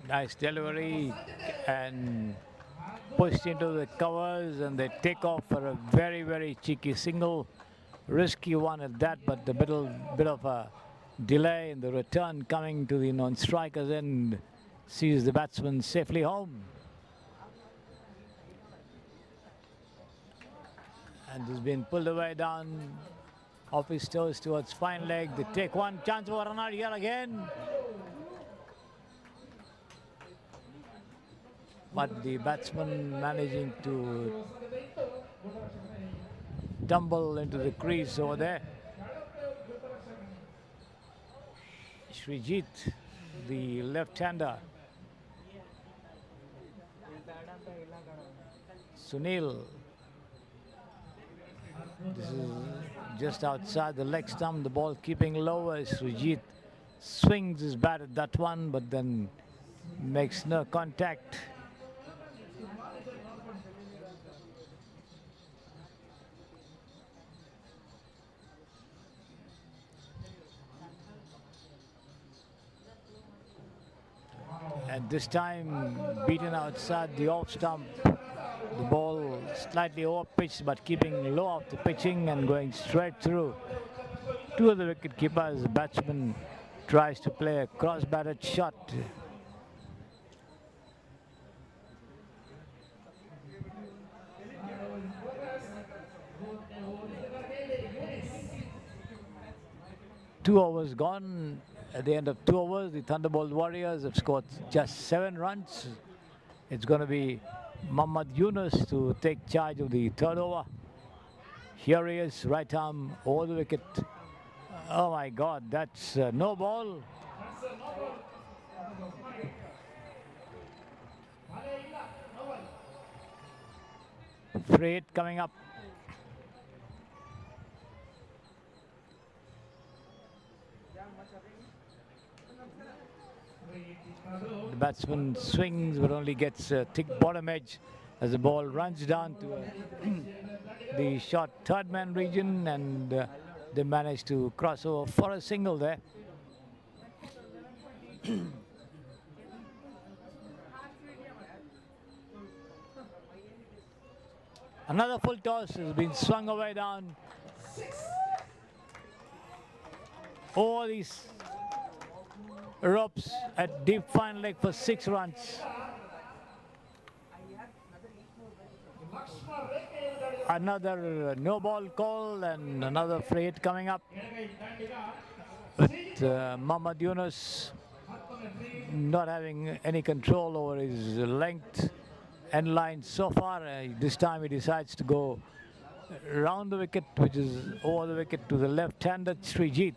Nice delivery and pushed into the covers, and they take off for a very, very cheeky single. Risky one at that, but a bit of a delay in the return coming to the non-strikers end sees the batsman safely home. And has been pulled away down off his toes towards fine leg. They take one, chance for a run out here again. But the batsman managing to tumble into the crease over there. Srijit, the left-hander. Sunil. This is just outside the leg stump, the ball keeping low as Srijit swings his bat at that one, but then makes no contact. And this time beaten outside the off stump. The ball slightly over pitched but keeping low off the pitching and going straight through. 2 of the wicket keepers. The batsman tries to play a cross-batted shot. Two overs gone. At the end of 2 overs, the Thunderbolt Warriors have scored just 7 runs. It's going to be Mohammad Yunus to take charge of the 3rd over. Here he is, right arm over the wicket. Oh my God, that's no ball. Free hit coming up. The batsman swings but only gets a thick bottom edge as the ball runs down to the short 3rd man region, and they manage to cross over for a single there. Another full toss has been swung away down. Over these ropes at deep fine leg for 6 runs. Another no ball call and another free hit coming up. With Mohammad Yunus not having any control over his length and line so far. This time he decides to go round the wicket, which is over the wicket to the left-handed Srijit.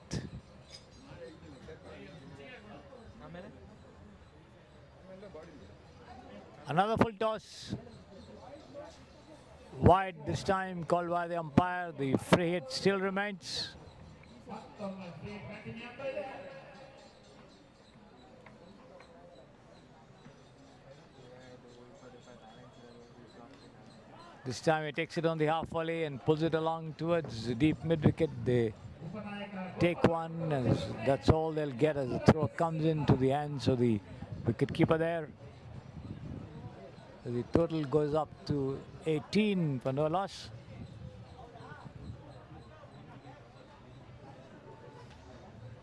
Another full toss. Wide this time, called by the umpire. The free hit still remains. This time he takes it on the half volley and pulls it along towards the deep mid-wicket. They take one, and that's all they'll get as the throw comes into the hands of the wicket-keeper there. The total goes up to 18 for no loss.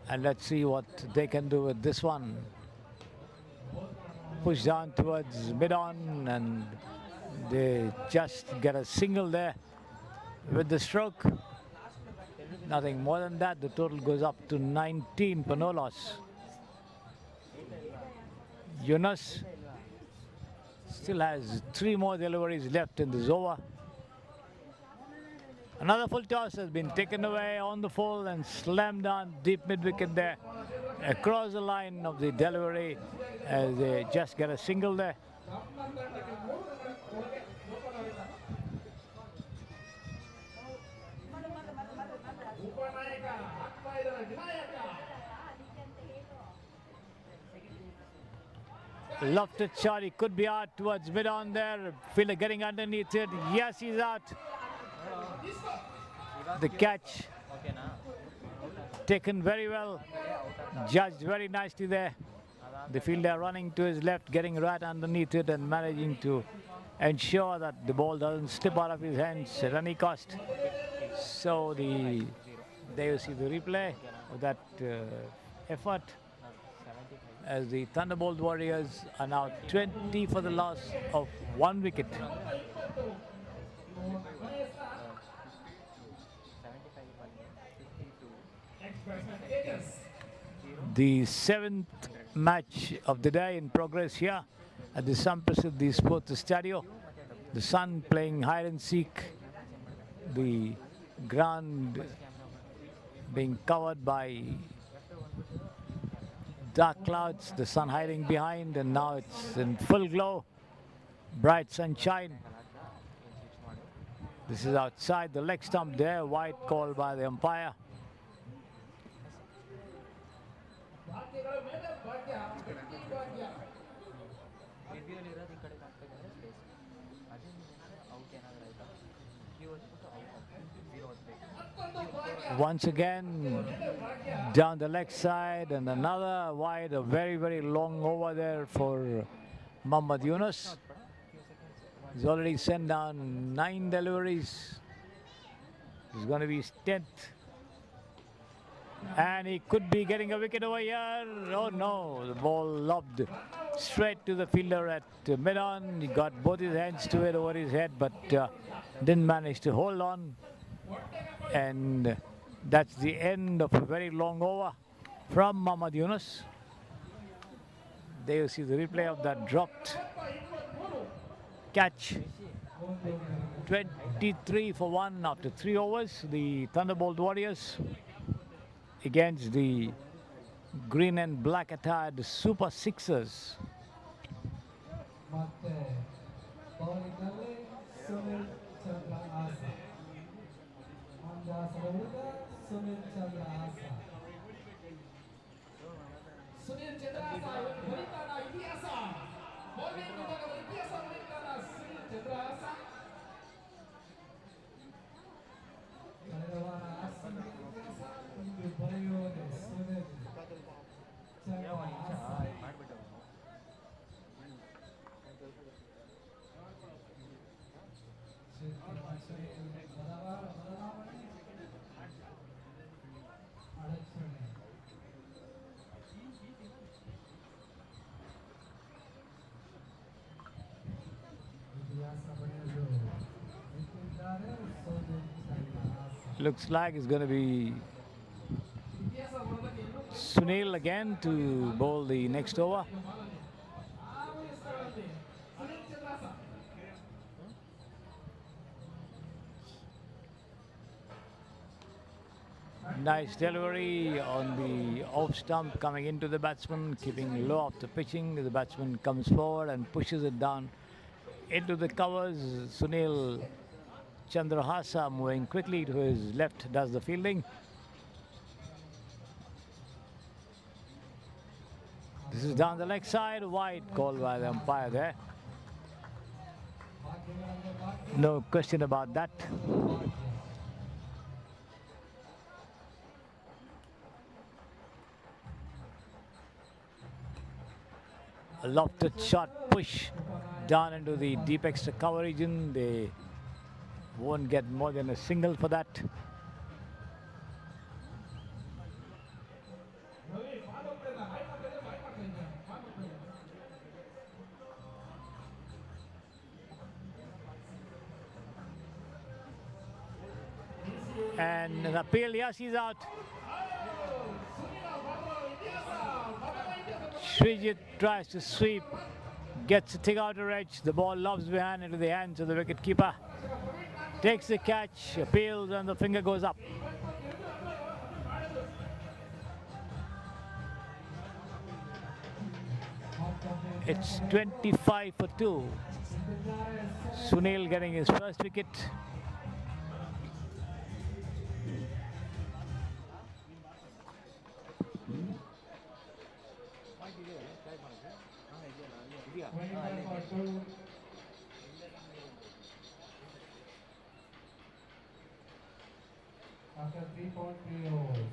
And let's see what they can do with this one. Push down towards mid-on, and they just get a single there with the stroke. Nothing more than that. The total goes up to 19 for no loss. Yunus still has 3 more deliveries left in this over. Another full toss has been taken away on the full and slammed down deep mid-wicket there. Across the line of the delivery as they just get a single there. Lofted shot, he could be out towards mid-on there. Fielder getting underneath it. Yes, he's out. The catch taken very well, judged very nicely there. The fielder running to his left, getting right underneath it and managing to ensure that the ball doesn't slip out of his hands at any cost. So there you see the replay of that effort, as the Thunderbolt Warriors are now 20 for the loss of 1 wicket. The 7th match of the day in progress here at the Samprasiddhi Sports Estadio. The sun playing hide and seek. The ground being covered by dark clouds, the sun hiding behind, and now it's in full glow, bright sunshine. This is outside the leg stump there, wide call by the umpire. Once again, down the leg side, and another wide, a very, very long over there for Mohammad Yunus. He's already sent down 9 deliveries. He's going to be 10th. And he could be getting a wicket over here. Oh no, the ball lobbed straight to the fielder at mid-on. He got both his hands to it over his head, but didn't manage to hold on. And that's the end of a very long over from Mohammad Yunus. There you see the replay of that dropped catch. 23 for 1 after 3 overs. The Thunderbolt Warriors against the green and black attired Super Sixers. Looks like it's going to be Sunil again to bowl the next over. Nice delivery on the off stump coming into the batsman, keeping low off the pitching. The batsman comes forward and pushes it down into the covers. Sunil Chandrahasa moving quickly to his left does the fielding. This is down the leg side, wide called by the umpire there. No question about that. A lofted shot push down into the deep extra cover region. They won't get more than a single for that. And an appeal, yes, he's out. Srijit tries to sweep, gets a tick outer edge. The ball lobs behind into the hands of the wicket keeper. Takes the catch, appeals, and the finger goes up. It's 25 for 2. Sunil getting his first wicket. After 3.3 overs.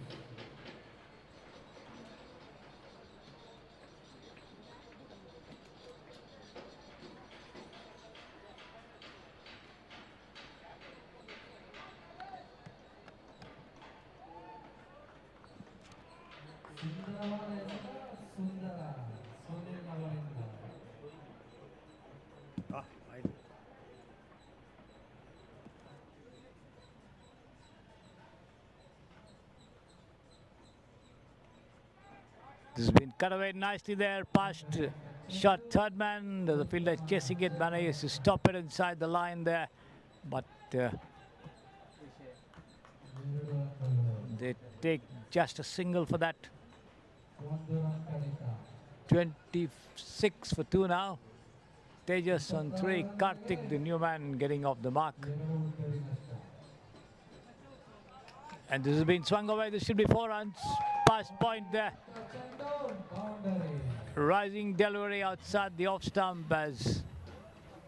This has been cut away nicely there, past shot third man. The fielder chasing it, manages to stop it inside the line there, but they take just a single for that. 26 for 2 now. Tejas on 3, Karthik, the new man, getting off the mark. And this has been swung away. This should be 4 runs. Past point there. Rising delivery outside the off stump as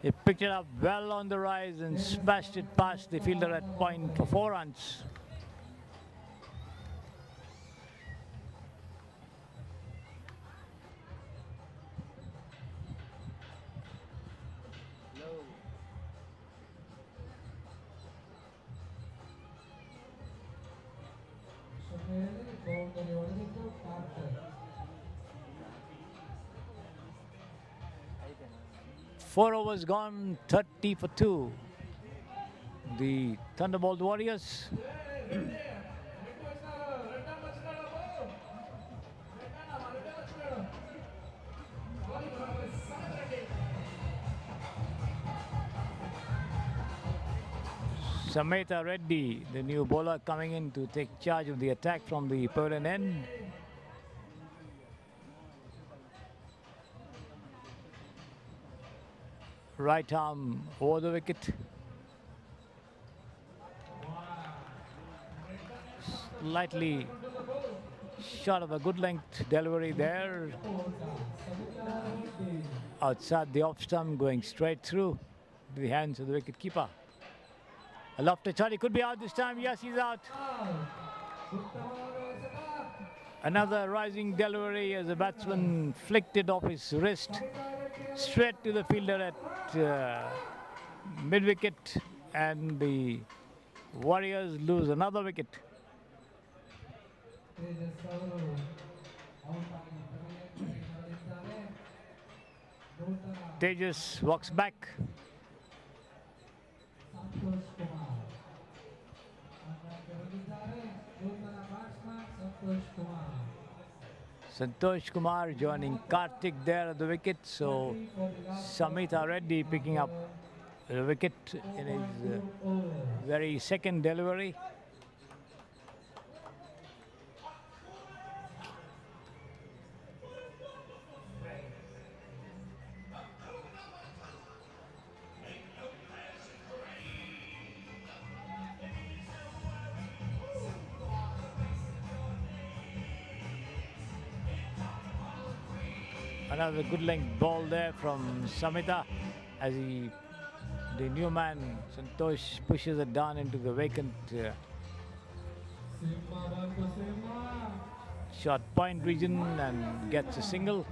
he picked it up well on the rise and smashed it past the fielder at point for 4 runs. Four overs gone, 30 for 2. The Thunderbolt Warriors. Sameta Reddy, the new bowler, coming in to take charge of the attack from the pavilion end. Right arm over the wicket. Slightly short of a good length delivery there. Outside the off stump, going straight through the hands of the wicket keeper. A lofted shot, he could be out this time. Yes, he's out. Another rising delivery as the batsman flicked it off his wrist straight to the fielder at mid-wicket, and the Warriors lose another wicket. Tejas walks back. Santosh Kumar joining Karthik there at the wicket. So Samita Reddy picking up the wicket in his very second delivery. Another good length ball there from Samita as the new man Santosh pushes it down into the vacant short point region and gets a single.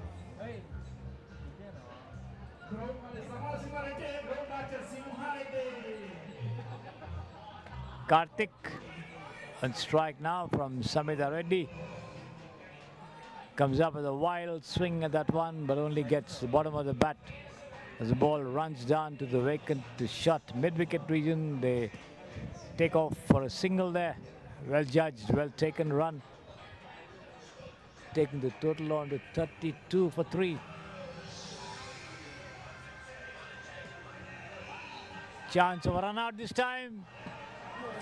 Karthik on strike now from Samita Reddy. Comes up with a wild swing at that one, but only gets the bottom of the bat as the ball runs down to the vacant shot mid-wicket region. They take off for a single there. Well judged, well taken run. Taking the total on to 32 for 3. Chance of a run out this time.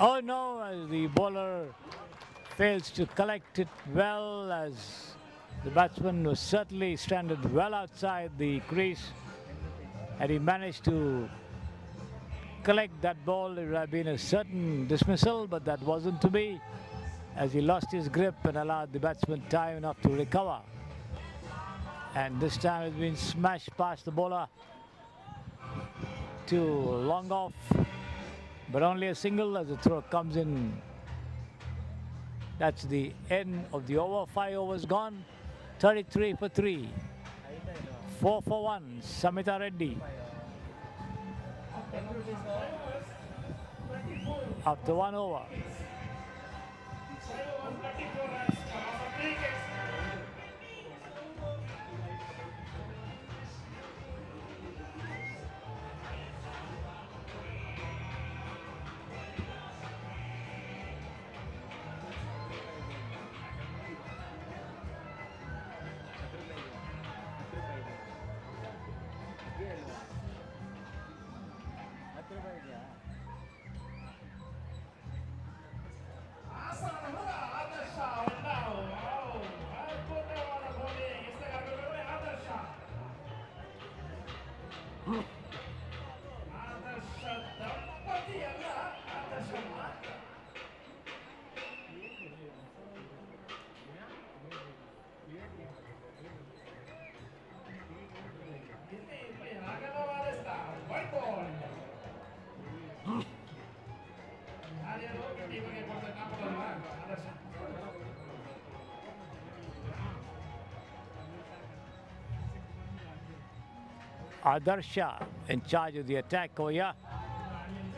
Oh no, as the bowler fails to collect it well, as the batsman was certainly stranded well outside the crease. Had he managed to collect that ball, it would have been a certain dismissal, but that wasn't to be, as he lost his grip and allowed the batsman time enough to recover. And this time it's been smashed past the bowler to long off, but only a single as the throw comes in. That's the end of the over. 5 overs gone. 33 for 3. 4 for 1. Samita Reddy. After 1 over. Adarsha in charge of the attack over here.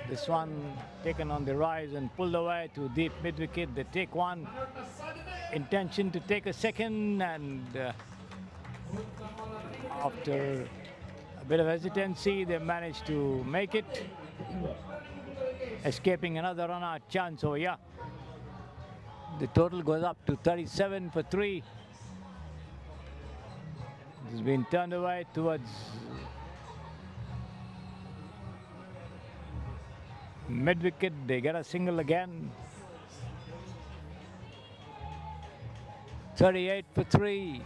This one taken on the rise and pulled away to deep mid-wicket. They take one. Intention to take a second, and after a bit of hesitancy, they managed to make it. Escaping another run-out chance over here. The total goes up to 37 for 3. It's been turned away towards mid-wicket. They get a single again. 38 for 3.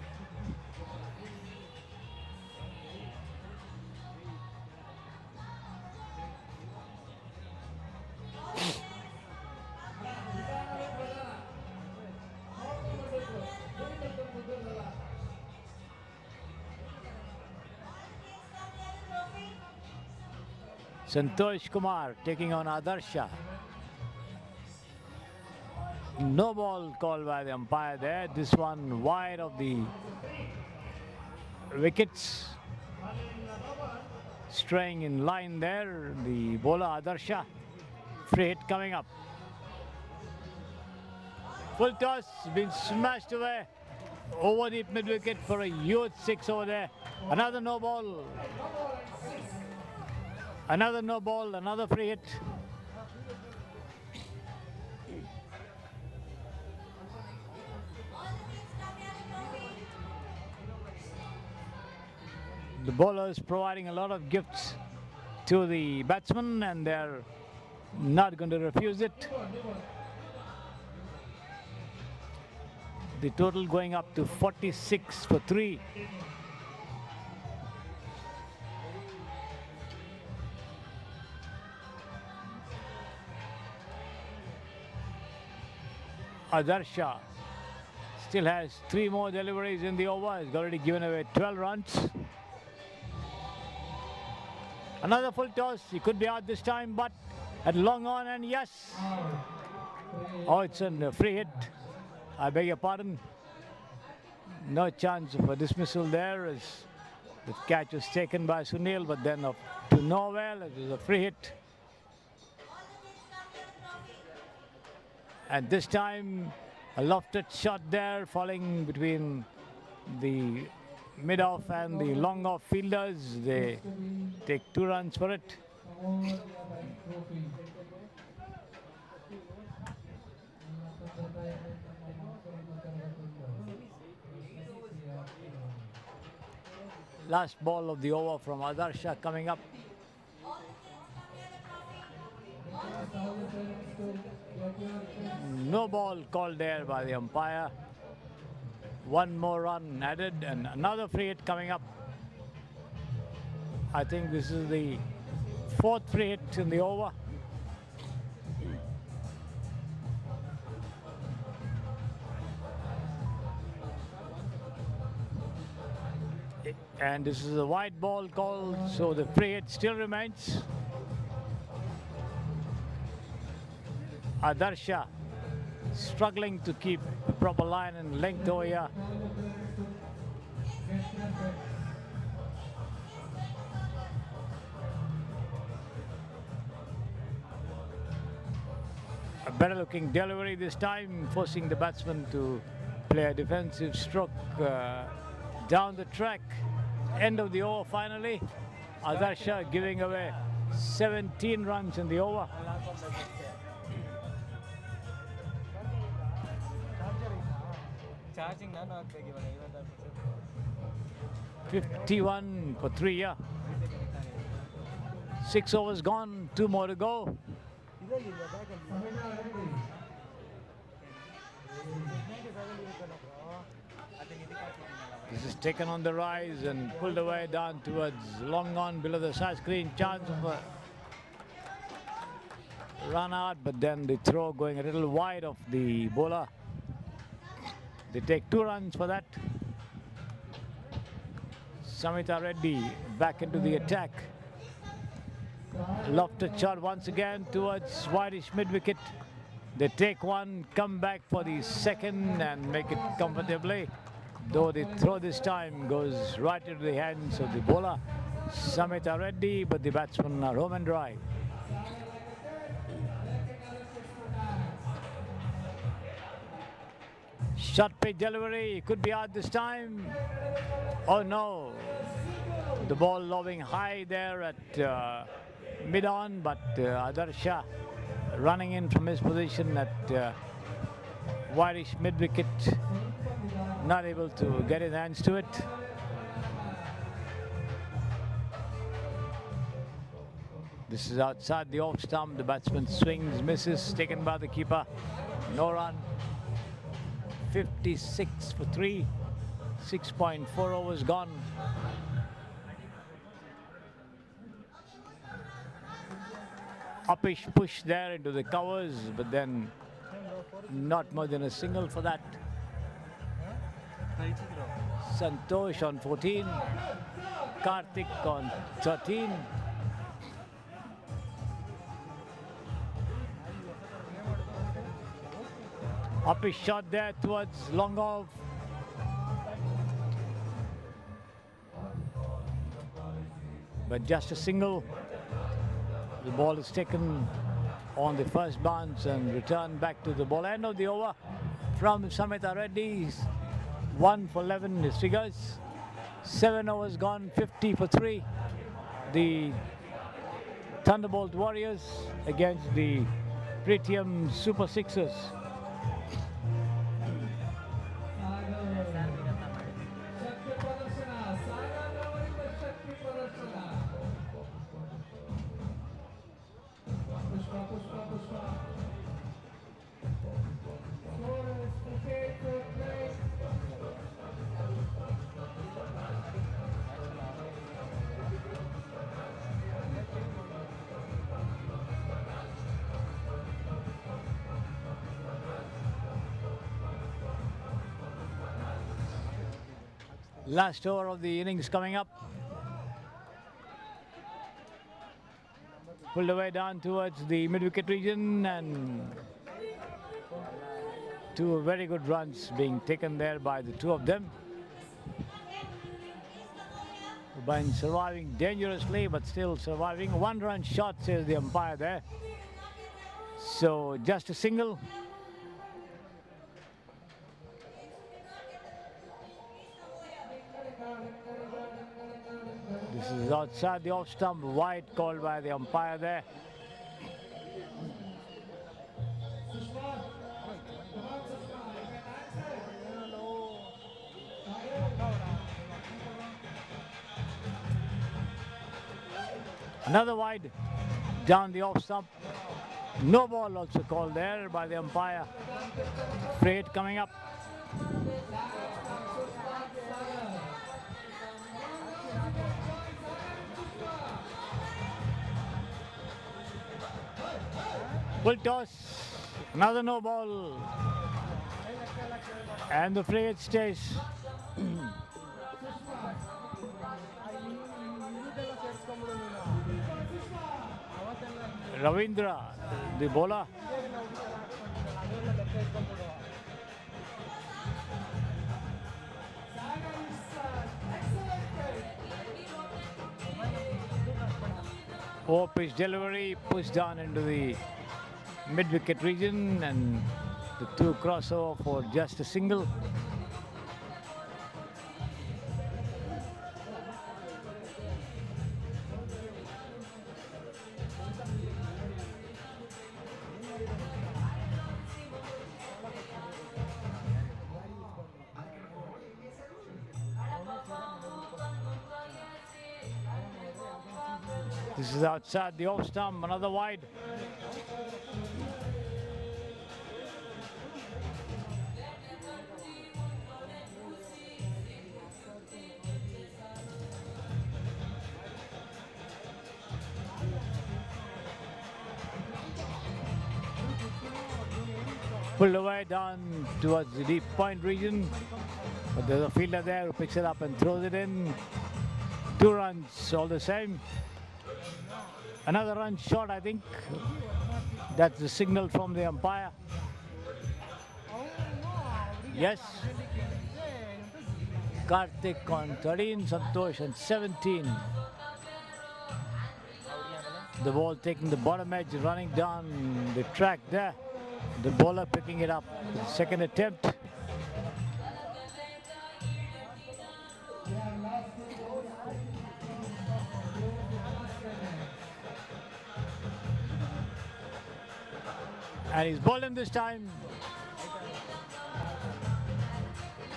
Santosh Kumar taking on Adarsha. No ball called by the umpire there. This one wide of the wickets. Straying in line there, the bowler Adarsha. Free hit coming up. Full toss, been smashed away. Over the mid-wicket for a huge 6 over there. Another no ball. Another no ball, another free hit. The bowlers providing a lot of gifts to the batsmen, and they're not going to refuse it. The total going up to 46 for 3. Adarsha still has 3 more deliveries in the over. He's already given away 12 runs. Another full toss. He could be out this time, but at long on, and yes. Oh, it's a free hit. I beg your pardon. No chance of a dismissal there as the catch was taken by Sunil, but then up to nowhere. It was a free hit. And this time, a lofted shot there, falling between the mid-off and the long-off fielders. They take 2 runs for it. Last ball of the over from Adarsha coming up. No ball called there by the umpire. 1 more run added and another free hit coming up. I think this is the 4th free hit in the over. And this is a wide ball call, so the free hit still remains. Adarsha struggling to keep a proper line and length over here. A better looking delivery this time, forcing the batsman to play a defensive stroke down the track. End of the over finally. Adarsha giving away 17 runs in the over. Charging none of 51 for 3, yeah. 6 overs gone, 2 more to go. This is taken on the rise and pulled away down towards long on below the side screen. Chance of a run out, but then the throw going a little wide of the bowler. They take 2 runs for that. Samita Reddy back into the attack. Lofted shot once again towards wideish mid-wicket. They take 1, come back for the 2nd and make it comfortably. Though the throw this time goes right into the hands of the bowler, Samita Reddy, but the batsmen are home and dry. Short pitch delivery, could be out this time. Oh no, the ball lobbing high there at mid-on, but Adarsha running in from his position at wideish mid-wicket, not able to get his hands to it. This is outside the off stump. The batsman swings, misses, taken by the keeper. No run. 56 for 3. 6.4 overs gone. Uppish push there into the covers, but then not more than a single for that. Santosh on 14. Karthik on 13. Uppish shot there towards long off. But just a single. The ball is taken on the first bounce and returned back to the ball. End of the over from Samita Reddy. 1 for 11 his figures. 7 overs gone, 50 for 3. The Thunderbolt Warriors against the Pretium Super Sixers. Last over of the innings coming up. Pulled away down towards the mid-wicket region, and two very good runs being taken there by the two of them. Been surviving dangerously, but still surviving. 1 run shot, says the umpire there. So just a single. This is outside the off stump, wide called by the umpire there. Another wide down the off stump. No ball also called there by the umpire. Free hit coming up. Full toss. Another no ball. And the free hit stays. Ravindra, the bowler. Pitch delivery pushed down into the mid-wicket region, and the two crossover for just a single. This is outside the off stump, another wide. Pulled away down towards the deep point region, but there's a fielder there who picks it up and throws it in. 2 runs all the same. Another run short, I think. That's the signal from the umpire. Yes. Karthik on 13, Santosh on 17. The ball taking the bottom edge, running down the track there. The bowler picking it up. Second attempt. And he's bowled him this time.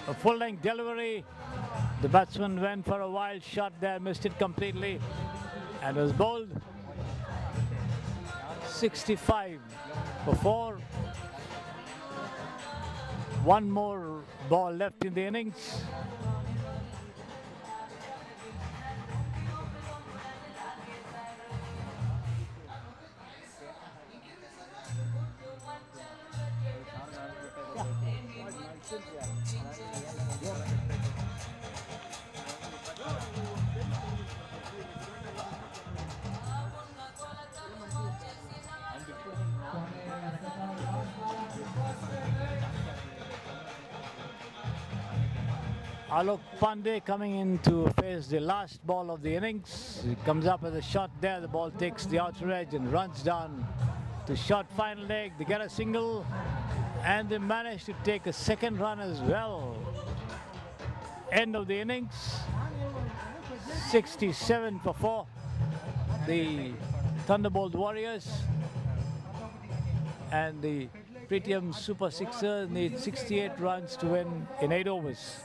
A full-length delivery. The batsman went for a wild shot there, missed it completely, and was bowled. 65 for 4. One more ball left in the innings. Alok Pandey coming in to face the last ball of the innings. He comes up with a shot there. The ball takes the outer edge and runs down to short final leg. They get a single, and they manage to take a second run as well. End of the innings. 67 for 4. The Thunderbolt Warriors and the Pretium Super Sixers need 68 runs to win in 8 overs.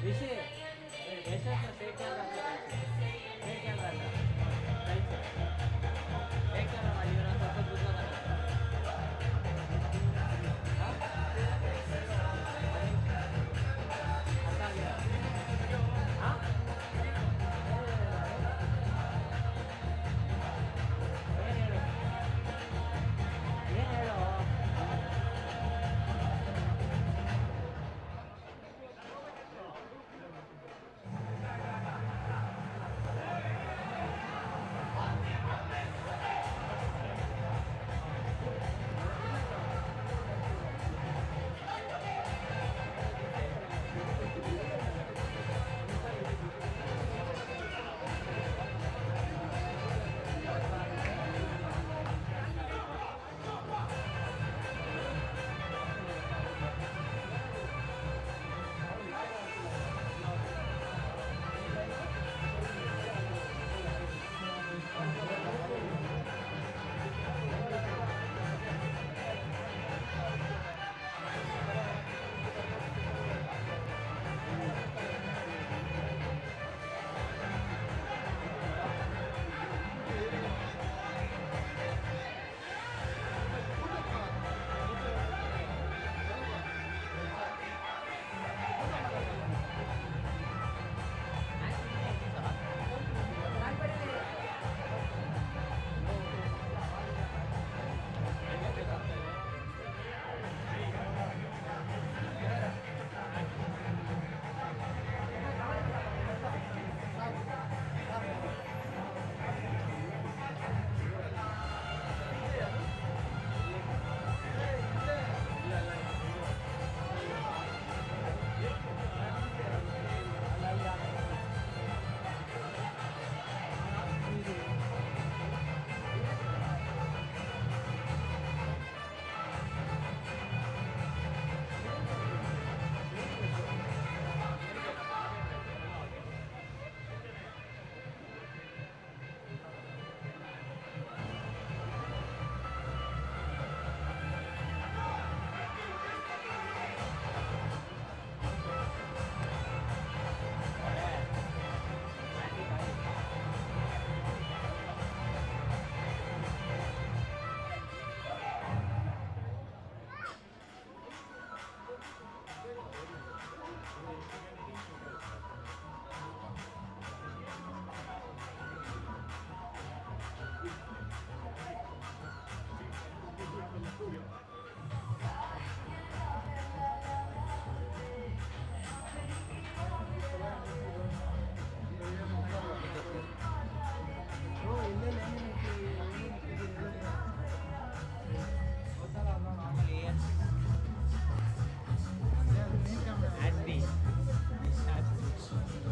Rishi ಯಶಸ್ನ straight camera straight camera ಅಲ್ಲ straight camera ಮಾಡಿ ಇವನು ಸ್ವಲ್ಪ ಕೂತ್ಕೊಂಡ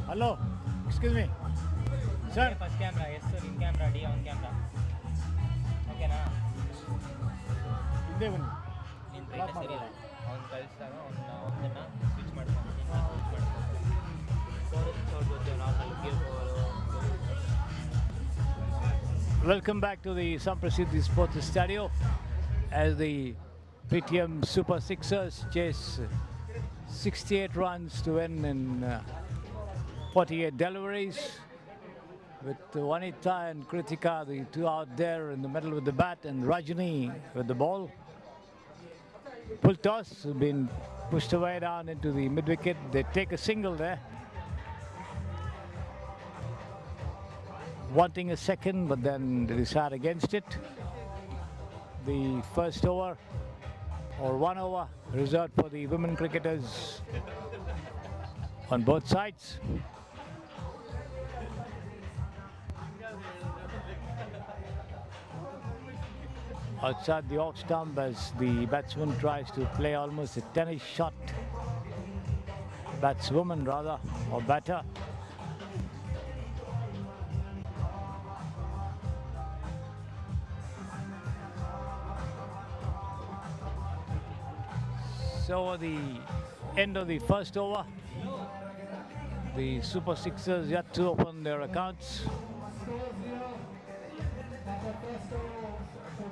Hello, excuse me. Sir. First camera S ನಿನ್ನ camera D ಅವನ camera ಓಕೆನಾ ಹಿಂದೆ ಬನ್ನಿ. ನಿನ್ನ ಬ್ರೈಟ್ನೆಸ್ ಸರಿ ಇಲ್ಲ ಅವ್ನು ಕಳಿಸಿದಾಗ ಒಂದನ್ನು ಸ್ವಿಚ್ ಮಾಡ್ಕೊಂಡು ಸ್ವಿಚ್ ಮಾಡ್ಕೊಂಡು ಫೋರ್ ಜೊತೆ normal gear Welcome back to the Samprasiddhi Sports Estadio as the Pretium Super Sixers chase 68 runs to win in 48 deliveries with Vanita and Kritika, the two out there in the middle with the bat, and Rajani with the ball. Full toss has been pushed away down into the mid-wicket. They take a single there. Wanting a second, but then they decide against it. The first over, or 1 over, reserved for the women cricketers on both sides. Outside the off stump as the batsman tries to play almost a tennis shot. Batswoman rather, or batter. So at the end of the first over, the Super Sixers yet to open their accounts. Score 0. That's the first over.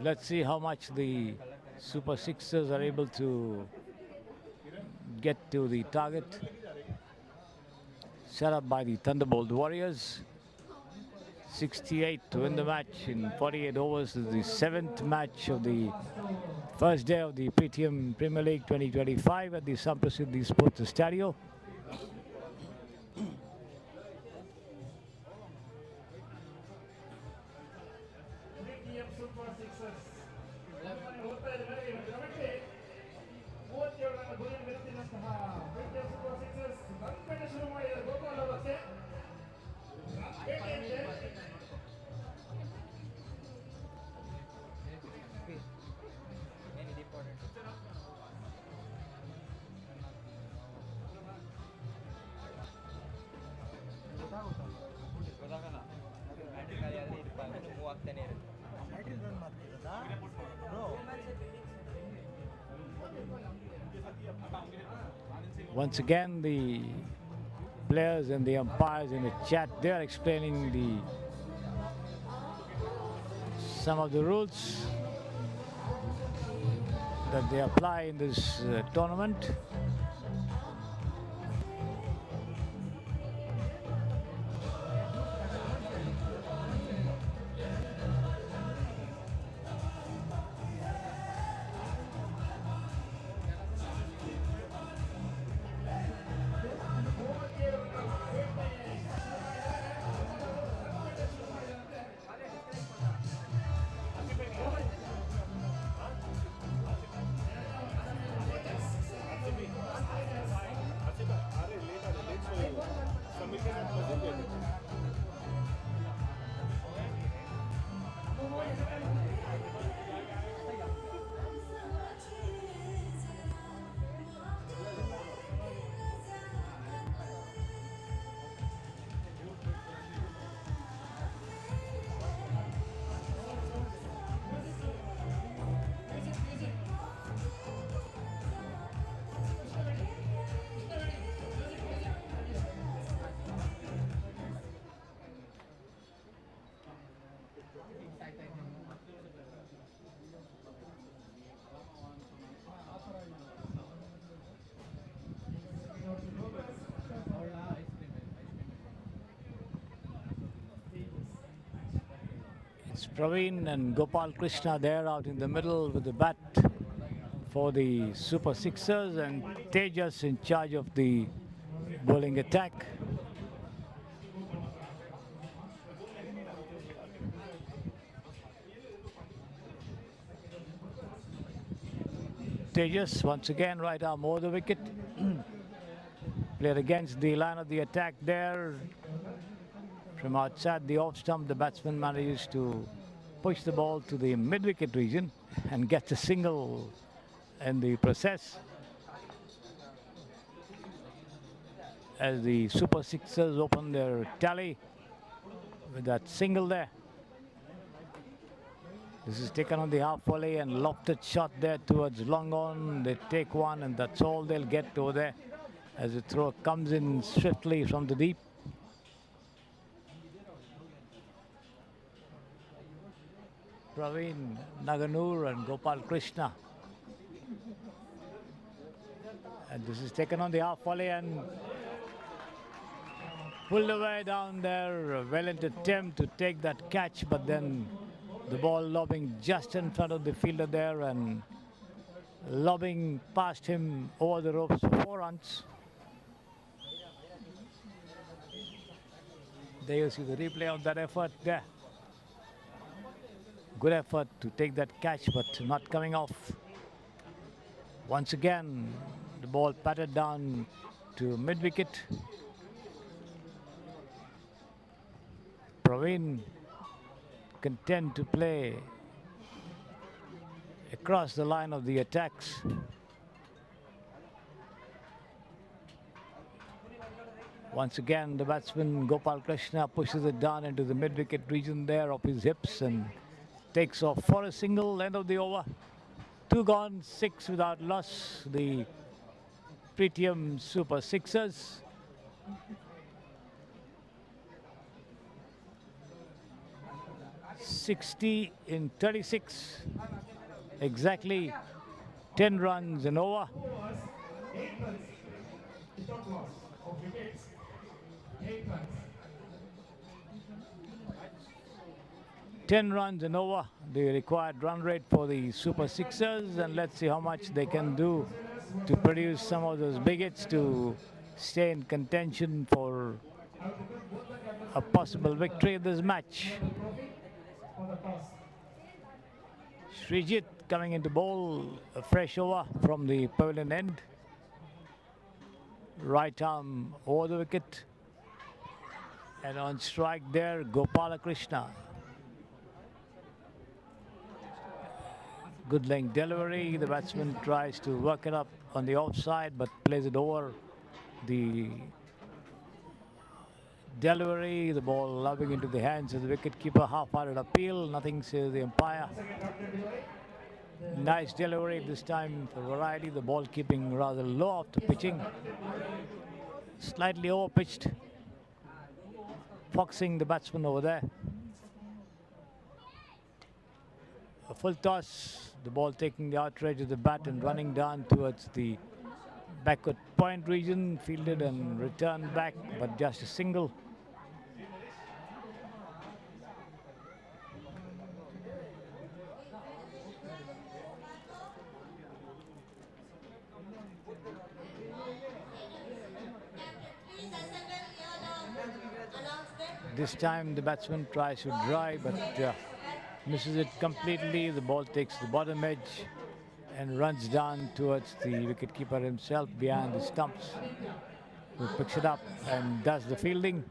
Let's see how much the Super Sixers are able to get to the target set up by the Thunderbolt Warriors. 68 to win the match in 48 overs. This is the 7th match of the first day of the Pretium Premier League 2025 at the Samprasiddhi Sports Estadio. ಏನಿದೆ important ಗೊತ್ತಾಗಲ್ಲ battery ಖಾಲಿ ಆದರೆ ಇದು move ಆಗ್ತಾನೆ ಇರುತ್ತೆ Once again, the players and the umpires in the chat, they are explaining some of the rules that they apply in this tournament. It's Praveen and Gopal Krishna there out in the middle with the bat for the Super Sixers, and Tejas in charge of the bowling attack. Tejas once again right arm over the wicket. Played against the line of the attack there. From outside the off stump, the batsman manages to push the ball to the mid-wicket region and gets a single in the process. As the Super Sixers open their tally with that single there. This is taken on the half volley and lofted shot there towards long on. They take one and that's all they'll get over there as the throw comes in swiftly from the deep. Praveen, Naganur and Gopal Krishna. And this is taken on the half volley and pulled away down there. A valiant attempt to take that catch, but then the ball lobbing just in front of the fielder there and lobbing past him over the ropes for 4 runs. There you see the replay of that effort there. Good effort to take that catch, but not coming off. Once again, the ball patted down to mid-wicket. Praveen content to play across the line of the attacks. Once again, the batsman Gopal Krishna pushes it down into the mid-wicket region there of his hips and takes off for a single. End of the over. 2 gone, 6 without loss. The Pretium Super Sixers. 60 in 36. Exactly 10 runs an over. 8 runs without loss of wickets. 8 runs. 10 runs and over, the required run rate for the Super Sixers, and let's see how much they can do to produce some of those big hits to stay in contention for a possible victory in this match. For the toss. Srijit coming into bowl, a fresh over from the pavilion end. Right arm over the wicket. And on strike there, Gopalakrishna. Good length delivery. The batsman tries to work it up on the offside, but plays it over the delivery. The ball lobbing into the hands of the wicketkeeper. Half-hearted appeal. Nothing, says the umpire. Nice delivery this time for variety. The ball keeping rather low after pitching. Slightly over-pitched. Foxing the batsman over there. A full toss. The ball taking the outer edge of the bat and running down towards the backward point region. Fielded and returned back, but just a single. This time the batsman tries to drive, but misses it completely. The ball takes the bottom edge and runs down towards the wicketkeeper himself behind the stumps, who picks it up and does the fielding.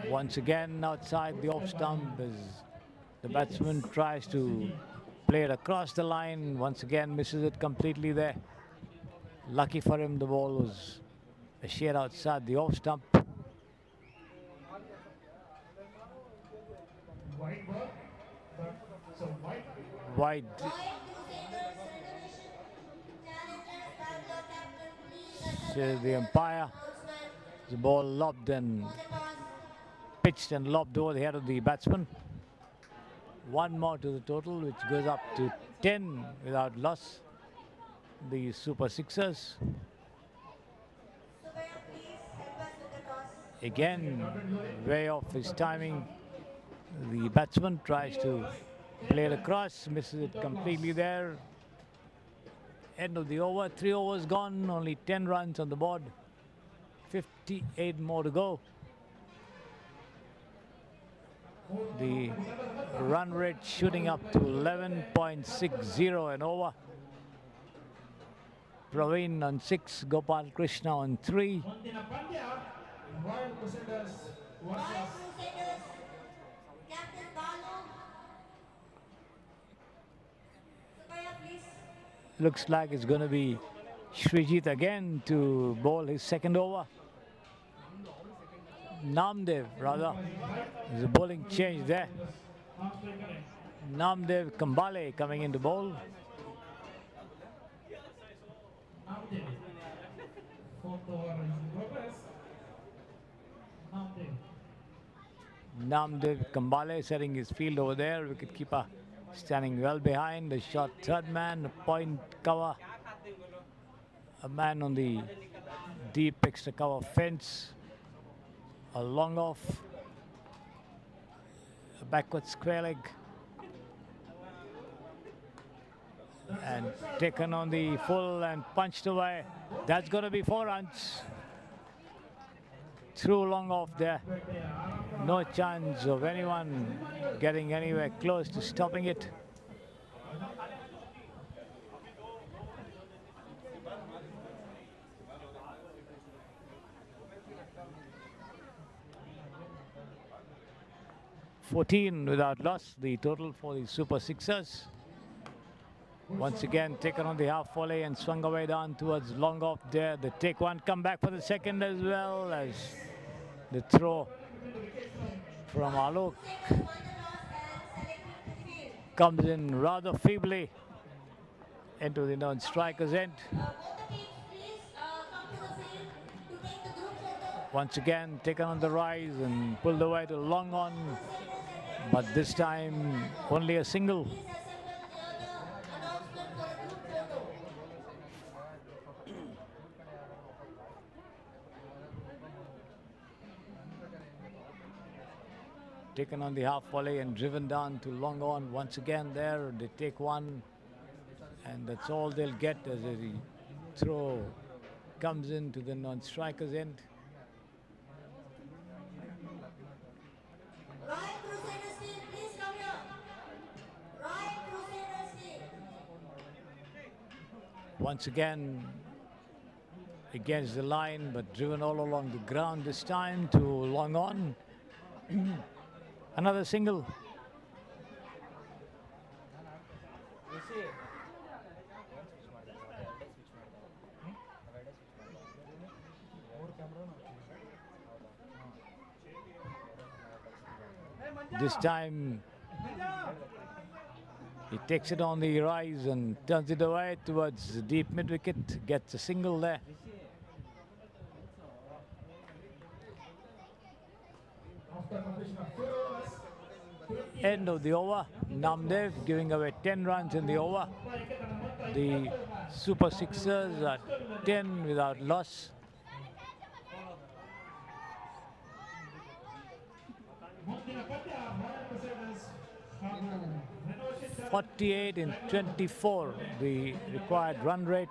Once again outside the off stump as the batsman tries to play it across the line. Once again misses it completely there. Lucky for him, the ball was a shade outside the off stump. Wide. Says the umpire. The ball lobbed and pitched and lobbed over the head of the batsman. One more to the total, which goes up to 10 without loss. The Super Sixers. Again, way off his timing. The batsman tries to play it across, misses it completely there. End of the over, 3 overs gone, only 10 runs on the board. 58 more to go. The run rate shooting up to 11.60 and over. Praveen on 6, Gopal Krishna on 3. Looks like it's going to be Srijit again to bowl his second over. Namdev, rather. There's a bowling change there. Namdev Kambale coming into bowl. Namdev Kambale setting his field over there. Wicketkeeper standing well behind. The short third man, a point cover. A man on the deep extra cover fence. A long off. A backward square leg. And taken on the full and punched away. That's going to be 4 runs. Through long off there. No chance of anyone getting anywhere close to stopping it. $14 without loss, the total for the Super Sixers. Once again taken on the half volley and swung away down towards long off there. The take one, come back for the second as well as the throw from Alok comes in rather feebly. into the non-striker's end. Both the teams, please come to the field to take the group photo. Once again, taken on the rise and pulled away to long on, but this time only a single. Please assemble near the announcement for a group photo. Taken on the half volley and driven down to long on. Once again there, they take one, and that's all they'll get as a throw comes into the non-striker's end. Right Crusaders team, please come here. Right Crusaders team. Once again against the line, but driven all along the ground this time to long on. Another single. This time he takes it on the rise and turns it away towards the deep mid-wicket, gets a single there. End of the over. Namdev giving away 10 runs in the over. The Super Sixers are 10 without loss. 48 in 24, the required run rate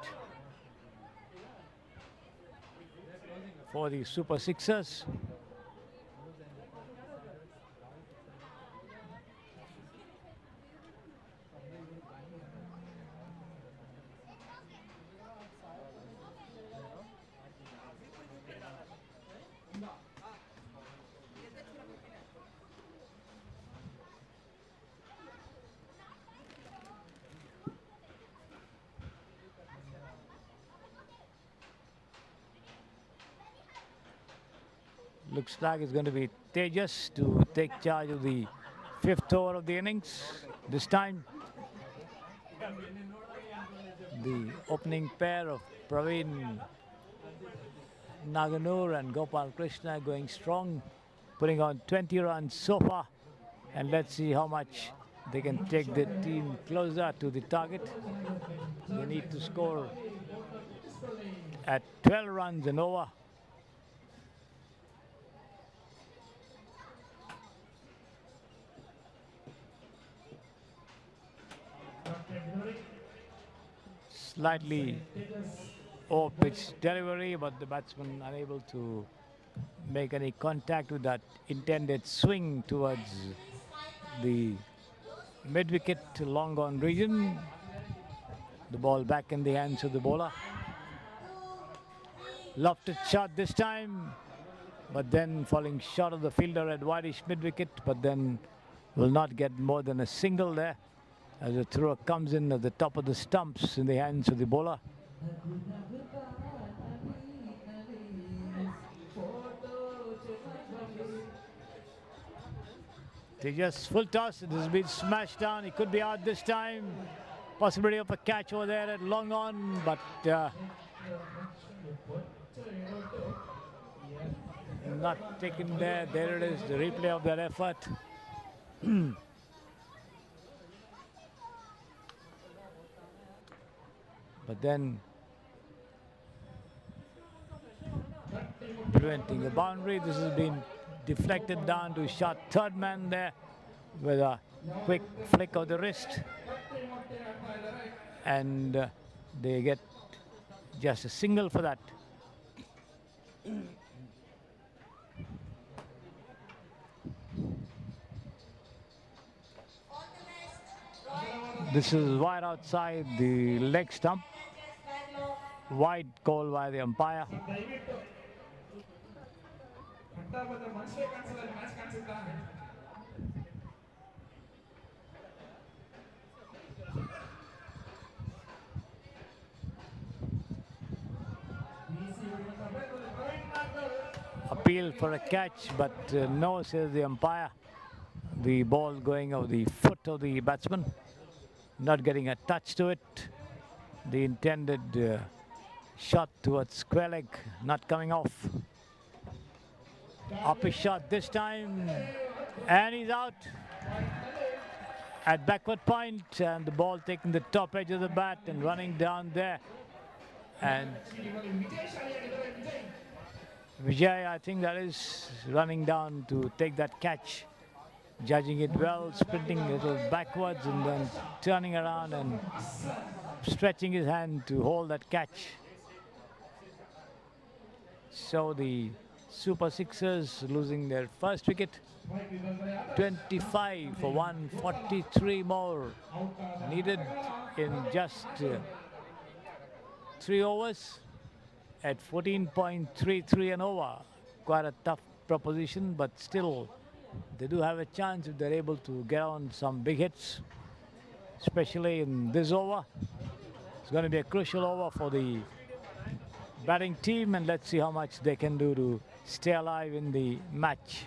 for the Super Sixers. Looks like it's going to be Tejas to take charge of the 5th over of the innings. This time, the opening pair of Praveen Naganur and Gopal Krishna going strong, putting on 20 runs so far. And let's see how much they can take the team closer to the target. They need to score at 12 runs and over. Slightly off-pitch delivery, but the batsman unable to make any contact with that intended swing towards the mid-wicket long on region. The ball back in the hands of the bowler. Lofted shot this time, but then falling short of the fielder at wideish mid-wicket, but then will not get more than a single there, as the thrower comes in at the top of the stumps in the hands of the bowler. Tejas full toss, it has been smashed down, he could be out this time. Possibility of a catch over there at long on, but not taken there. There it is, the replay of that effort. But then preventing the boundary. This has been deflected down to shot third man there with a quick flick of the wrist, and they get just a single for that. This is wide outside the leg stump. Wide call by the umpire. Appeal for a catch, but no, says the umpire. The ball going over the foot of the batsman, not getting a touch to it. The intended shot towards square leg, not coming off. Up his shot this time, and he's out at backward point, and the ball taking the top edge of the bat and running down there. And Vijay, I think that is running down to take that catch, judging it well, sprinting a little backwards and then turning around and stretching his hand to hold that catch. So the Super Sixers losing their first wicket. 25 for 143 more needed in just 3 overs at 14.33 an over. Quite a tough proposition, but still they do have a chance if they're able to get on some big hits, especially in this over. It's going to be a crucial over for the batting team, and let's see how much they can do to stay alive in the match.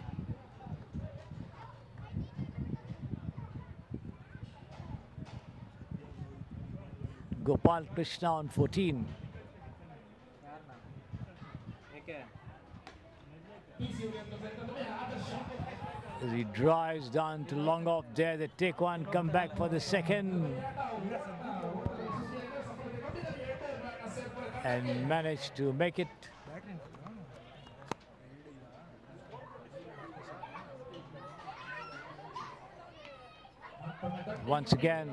Gopal Krishna on 14. As he drives down to long off there, they take one, come back for the second, and manage to make it. Once again,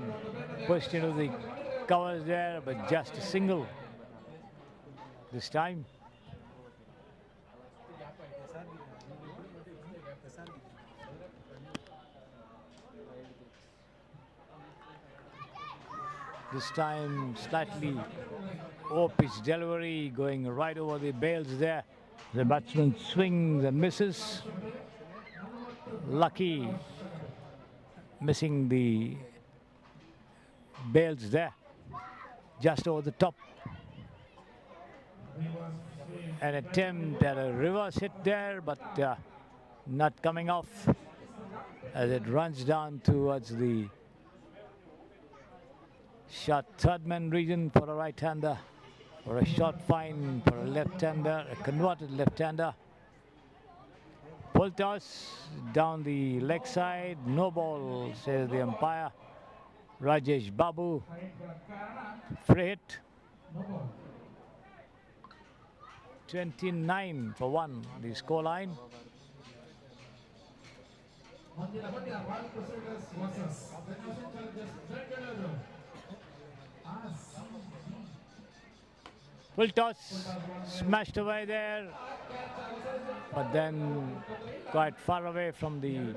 pushed into the covers there, but just a single this time. This time slightly off-pitch delivery, going right over the bails there. The batsman swings and misses. Lucky missing the bails there, just over the top. An attempt at a reverse hit there, but not coming off as it runs down towards the short third man region for a right-hander, or a short fine for a left-hander, a converted left-hander. Full toss down the leg side, no ball, says the umpire. Rajesh Babu, free hit. 29 for 1, the score line. Full toss, smashed away there, but then quite far away from the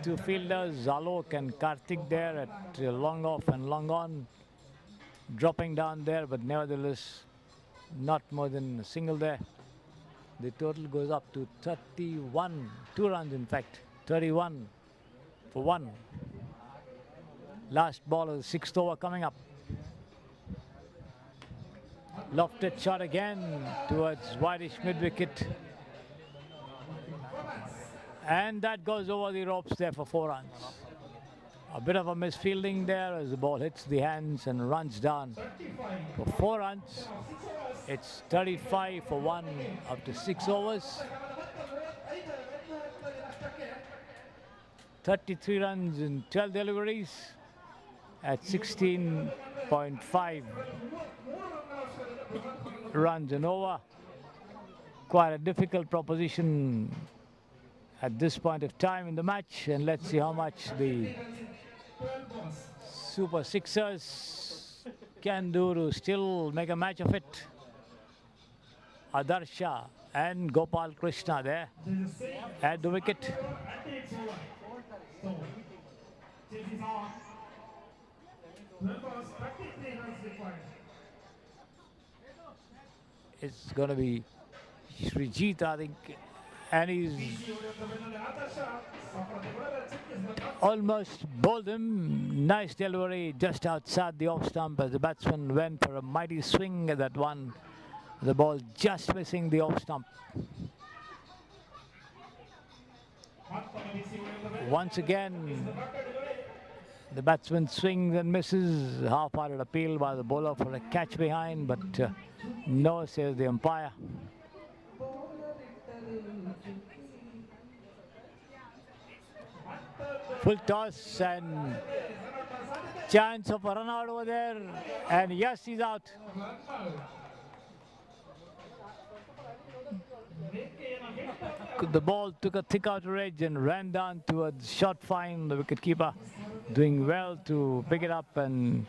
two fielders, Alok and Karthik there at long off and long on, dropping down there, but nevertheless not more than a single there. The total goes up to 31, 2 runs in fact, 31 for 1. Last ball of the 6th over coming up. Lofted shot again towards wideish mid-wicket. And that goes over the ropes there for 4 runs. A bit of a misfielding there as the ball hits the hands and runs down for 4 runs. It's 35 for 1 after 6 overs. 33 runs in 12 deliveries at 16.5 runs an over. Quite a difficult proposition at this point of time in the match, and let's see how much the Super Sixers can do to still make a match of it. Adarsha and Gopal Krishna there at the wicket. It's going to be Srijit, I think, and he's almost bowled him. Nice delivery just outside the off stump as the batsman went for a mighty swing at that one. The ball just missing the off stump. Once again, The batsman swings and misses. Half-hearted appeal by the bowler for a catch behind, but no, says the umpire. Full toss and chance of a run out over there. And yes, he's out. The ball took a thick outer edge and ran down towards short fine. The wicketkeeper doing well to pick it up and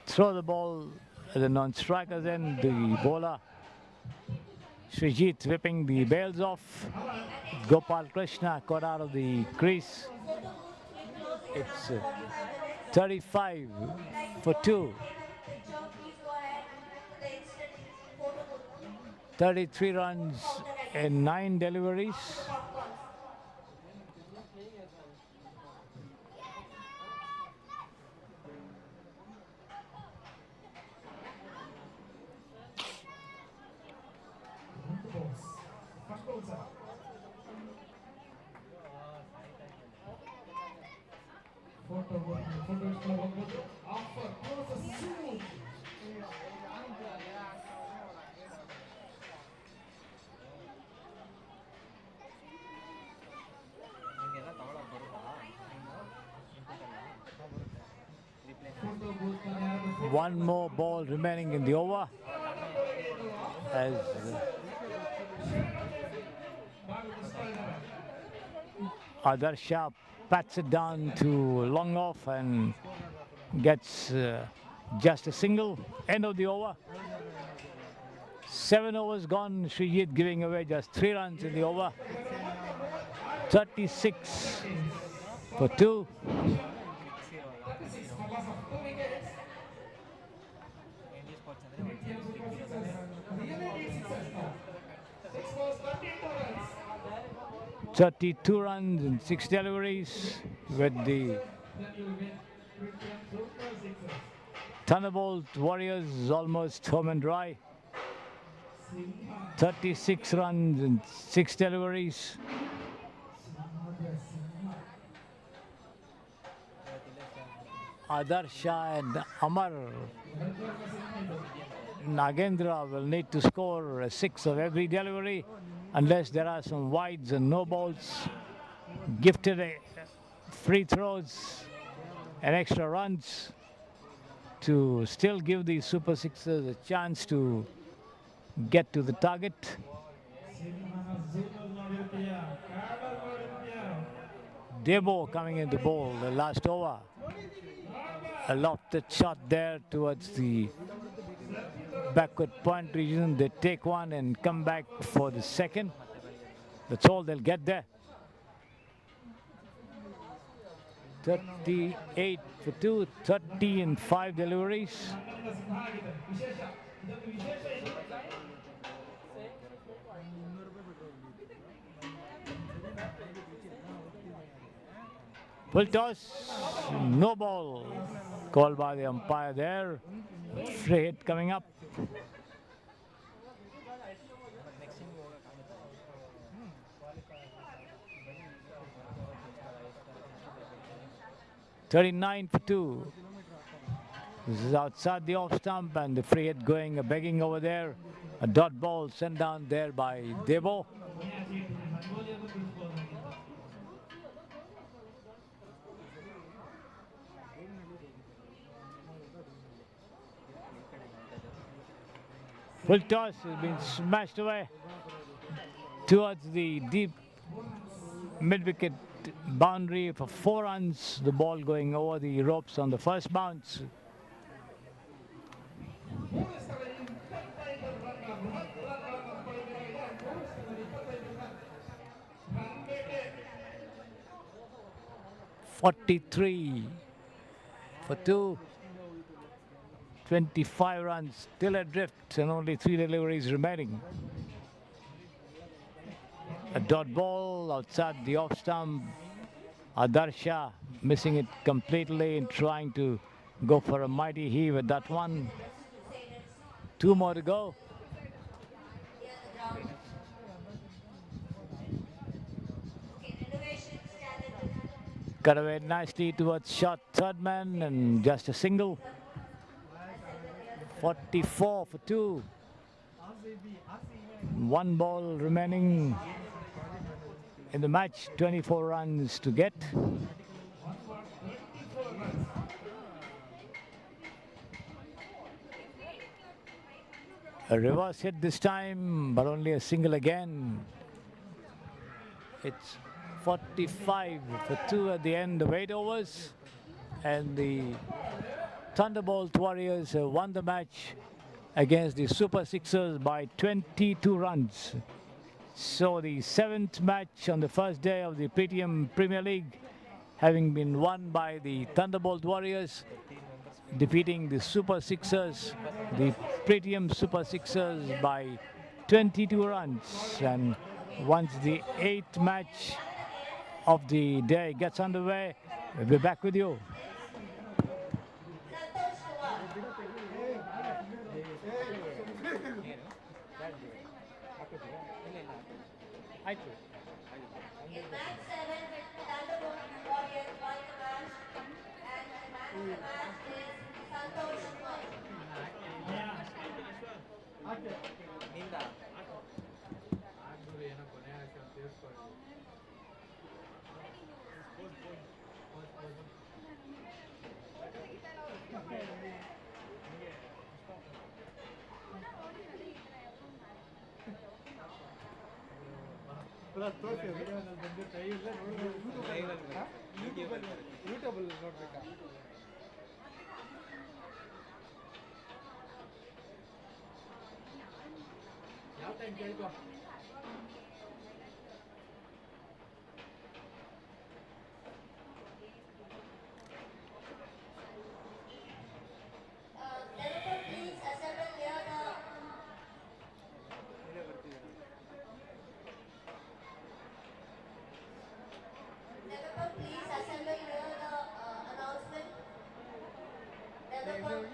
throw the ball at the non-striker's end. The bowler Srijit whipping the bails off. Gopal Krishna caught out of the crease. It's 35 for 2. 33 runs in 9 deliveries. One more ball remaining in the over as Adarsha pats it down to long off and gets just a single. End of the over. 7 overs gone. Srijit giving away just 3 runs in the over. 36 for 2. "32 runs in 6 deliveries with the Thunderbolt Warriors almost home and dry. 36 runs in 6 deliveries. Adarsha and Amar Nagendra will need to score 6 of every delivery unless there are some wides and no balls, gifted free throws and extra runs to still give the Super Sixers a chance to get to the target. Debo coming in the bowl, the last over. A lofted shot there towards the backward point region. They take one and come back for the second. That's all they'll get there. 38 for 2, 30 in 5 deliveries. Full toss, no ball. Called by the umpire there. Free hit coming up. "39 for 2. This is outside the off stump and the free hit going begging over there. A dot ball sent down there by Debo. Full toss has been smashed away towards the deep mid-wicket boundary for 4 runs. The ball going over the ropes on the first bounce. "43 for 2. 25 runs still adrift and only 3 deliveries remaining. A dot ball outside the off stump. Adarsha missing it completely and trying to go for a mighty heave at that one. 2 more to go. Cut away nicely towards short third man and just a single. 44 for 2. One ball remaining in the match. 24 runs to get. A reverse hit this time, but only a single again. It's 45 for 2 at the end of 8 overs. And the Thunderbolt Warriors have won the match against the Super Sixers by 22 runs. So the 7th match on the first day of the Pretium Premier League having been won by the Thunderbolt Warriors, defeating the Super Sixers, the Pretium Super Sixers by 22 runs. And once the 8th match of the day gets underway, we'll be back with you. In match 7, Thunderbolt Warriors won the match, and the man of the match is Santosh Kumar. ಯೂಟ್ಯೂಬಲ್ಲಿ ನೋಡ್ಬೇಕಾ? ಯಾವ time ಕೇಳ್ಕೊ. Liverpool, please assemble near the Liverpool, please assemble near the announcement. Liverpool.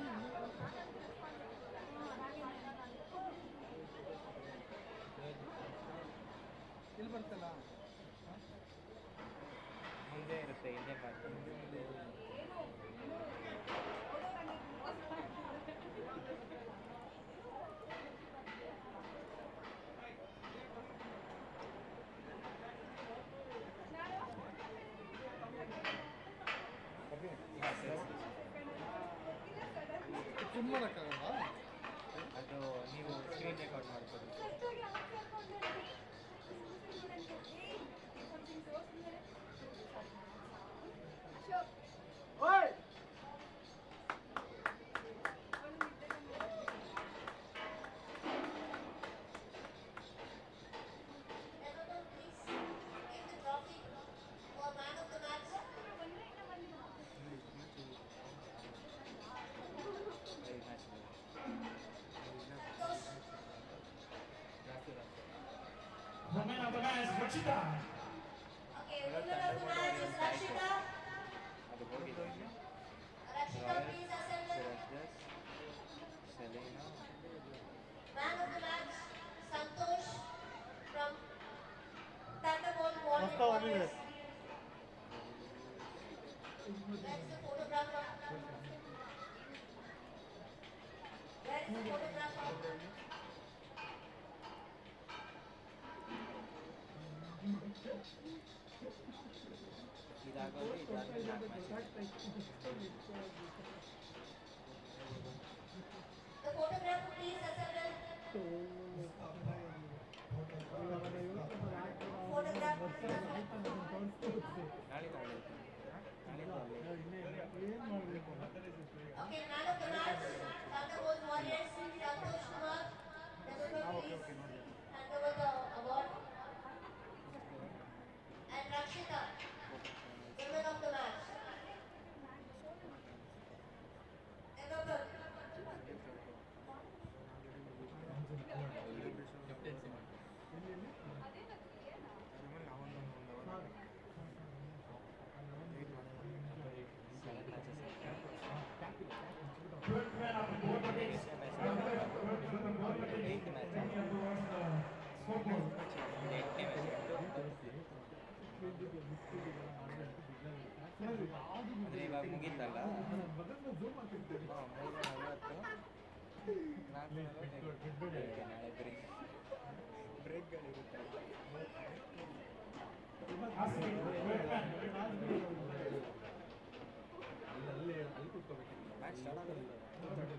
ಇಲ್ಲಿ ಬರ್ತಲ್ಲ ಮುಂದೆ ಇರುತ್ತೆ ಹಿಂದೆ ಮಾಡ್ತೀನಿ. ತುಂಬ ಮಾಡೋಕ್ಕಾಗಲ್ಲ. ಅದು ನೀವು ಸ್ಕ್ರೀನ್ ರೆಕಾರ್ಡ್ ಮಾಡ್ಬೋದು. ಓಯ್ Liverpool, please give the trophy for man of the match. Woman of the match, Rachita. Okay, woman of the match is Rakshita. ಅದು ಹೋಗಿದೆ. Rakshita, please assemble. Selena. Man of the match, Santosh from Thunderbolt Warriors. Where is the photographer? Where is the photographer? ಇದಾಗೋದು ಇದಾದ್ಮೇಲೆ 4 match. The photographer, please assemble. Photograph. Okay, man of the match, Thunderbolt Warriors, Santosh Kumar. Liverpool, please hand over the award. And Rakshita, women of the match. ನಾಳೆ ಬ್ರೇಕ್ಗಳಿರುತ್ತೆ. Match start ಆಗೋದು match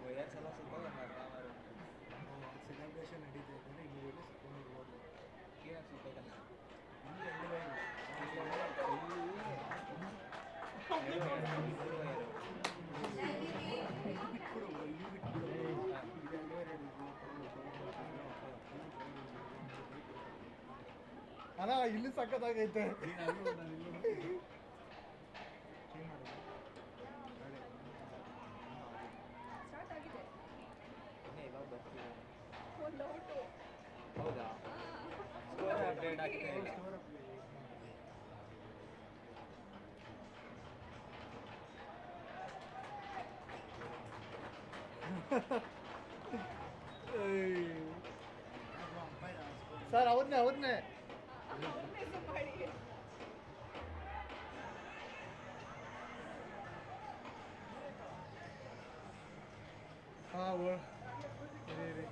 wires ಎಲ್ಲ ಸುತ್ತೋದು celebration ನಡೀತಾ ಇದ್ದಾರೆ. Immediately ಸುತ್ತಕೊಂಡು ಹೋಗೋದು. ಏನಾಗಿ ಸುತ್ತೋದಲ್ಲ ಅಣ್ಣ ಇಲ್ಲಿ ಸಖತ್ತಾಗೈತೆ. ಹೌದಾ? ಸ್ಕೋರ್ ಅಪ್ಡೇಟ್ ಆಗ್ತಾ ಇಲ್ಲ. ಸರ್ ಅವ್ರನ್ನೇ ಹಾಂ ಇರಿ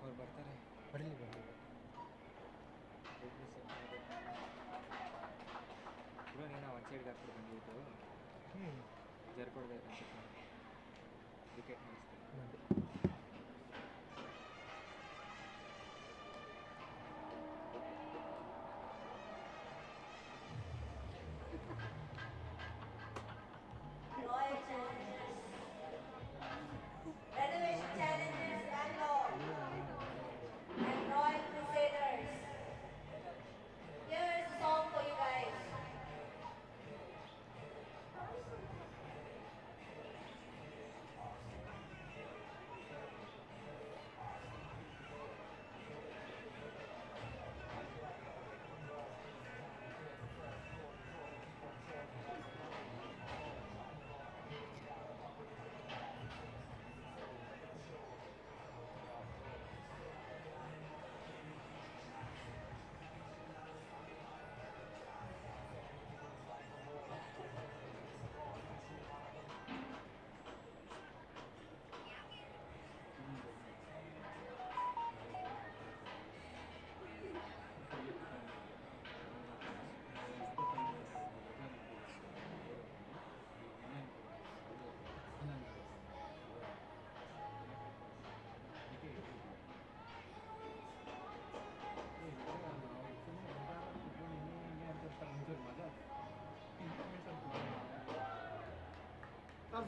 ಅವ್ರು ಬರ್ತಾರೆ. ಬರಲಿ ಬ್ರೋ ನೀನು ಒಂದು ಸೈಡ್ಗೆ ಹಾಕ್ಬಿಟ್ಟು ಬಂದಿದ್ದು ಜರ್ಕೊಡ್ದೆ wicket ನಿಲ್ಲಿಸ್ತೀನಿ. Royal Challengers, Renovation Challengers Bangalore, and Royal Crusaders. Here's a song for you guys.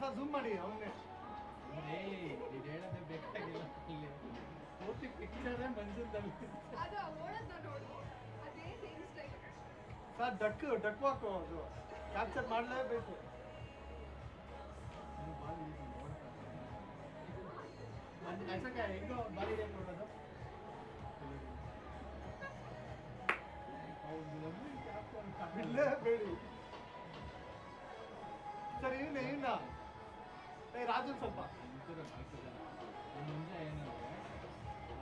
Sir zoom ಮಾಡಿ ಅವನ್ನೇ. ಇದು ಹೇಳೋದೇ ಬೇಕಾಗಿಲ್ಲ. ಇಲ್ಲಿ ಪೂರ್ತಿ ಪಿಕ್ಚರೇ ಮನ್ಸದಲ್ಲಿ. ಸರ್ ಡಕ್ ವಾಕು ಅದು ಕ್ಯಾಪ್ಚರ್ ಮಾಡಲೇಬೇಕು. ಹೆಂಗೋ ಬಾಲಿಗೆ ನೋಡೋದು. ಇಲ್ಲೇ ಬೇಡಿ ಸರ್. ಇನ್ನ ರಾಜನ್ ಸ್ವಲ್ಪ ಮುಂಚೆ ಏನಂದ್ರೆ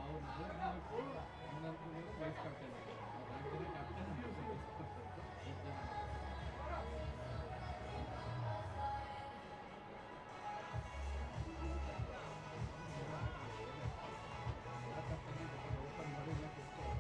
ಅವ್ರು 4 ದಿನಕ್ಕೂ ವೈಸ್ ಕ್ಯಾಪ್ಟನ್ ಕ್ಯಾಪ್ಟನ್ ಓಪನ್ ಮಾಡಿ ಸಂತೋಷ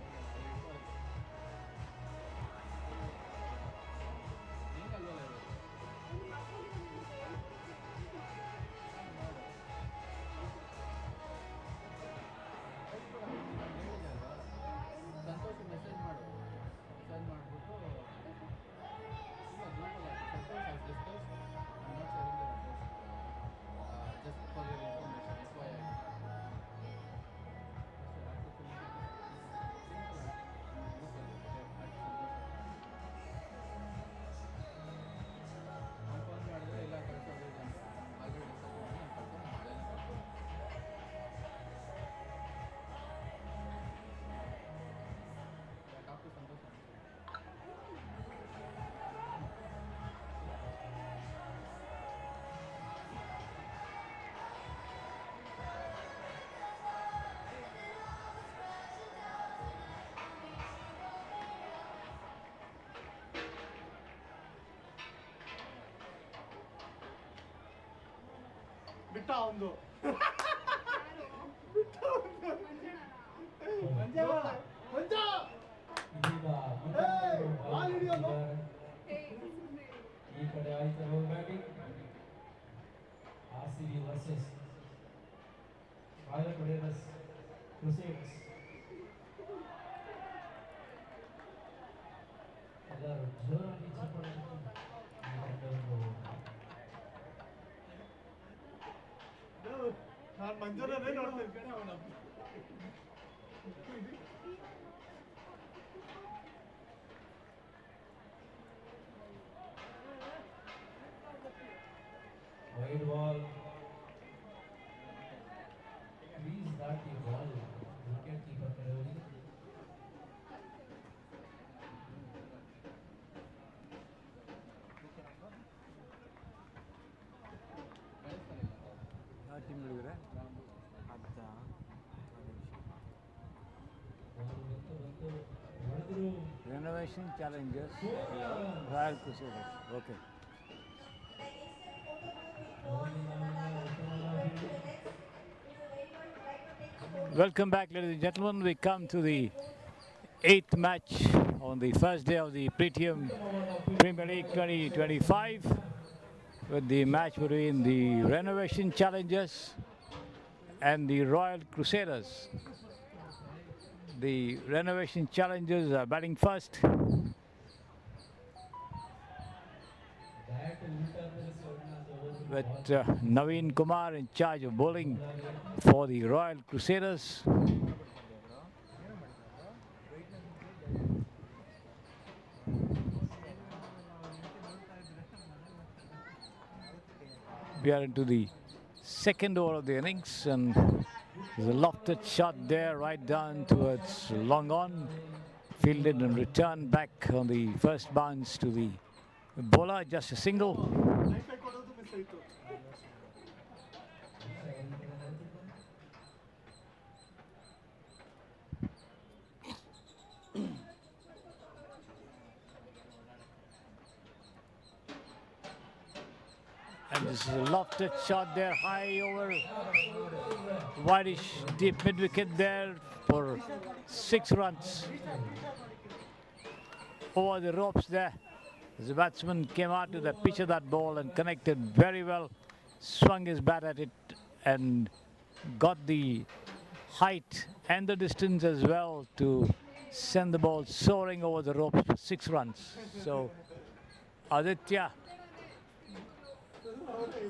ಬಿಟ್ಟ ಒಂದು ಈ ಕಡೆ ಆಯ್ತು batting RCB versus royal players crusaders. ಎಲ್ಲರೂ ಜೋರಾಗಿ ಚಪ್ಪಾಳೆ ನಾನು ಮಂಜೂರನ್ನೇ ನೋಡ್ತೀನಿ ಕಣೆ ಅವನ wide ball. Please that the ball. Wicket keeper Karoli. Renovation challenges, Royal Crusaders. Okay. Welcome back, ladies and gentlemen. We come to the 8th match on the first day of the Pretium Premier League 2025 with the match between the Renovation Challengers and the Royal Crusaders. The Renovation Challengers are batting first. With Naveen Kumar in charge of bowling for the Royal Crusaders. We are into the second over of the innings, and there's a lofted shot there right down towards long on, fielded and returned back on the first bounce to the bowler, just a single. And this is a lofted shot there, high over, wideish, deep mid-wicket there for 6 runs. Over the ropes there. The batsman came out to the pitch of that ball and connected very well, swung his bat at it and got the height and the distance as well to send the ball soaring over the ropes for 6 runs. So Aditya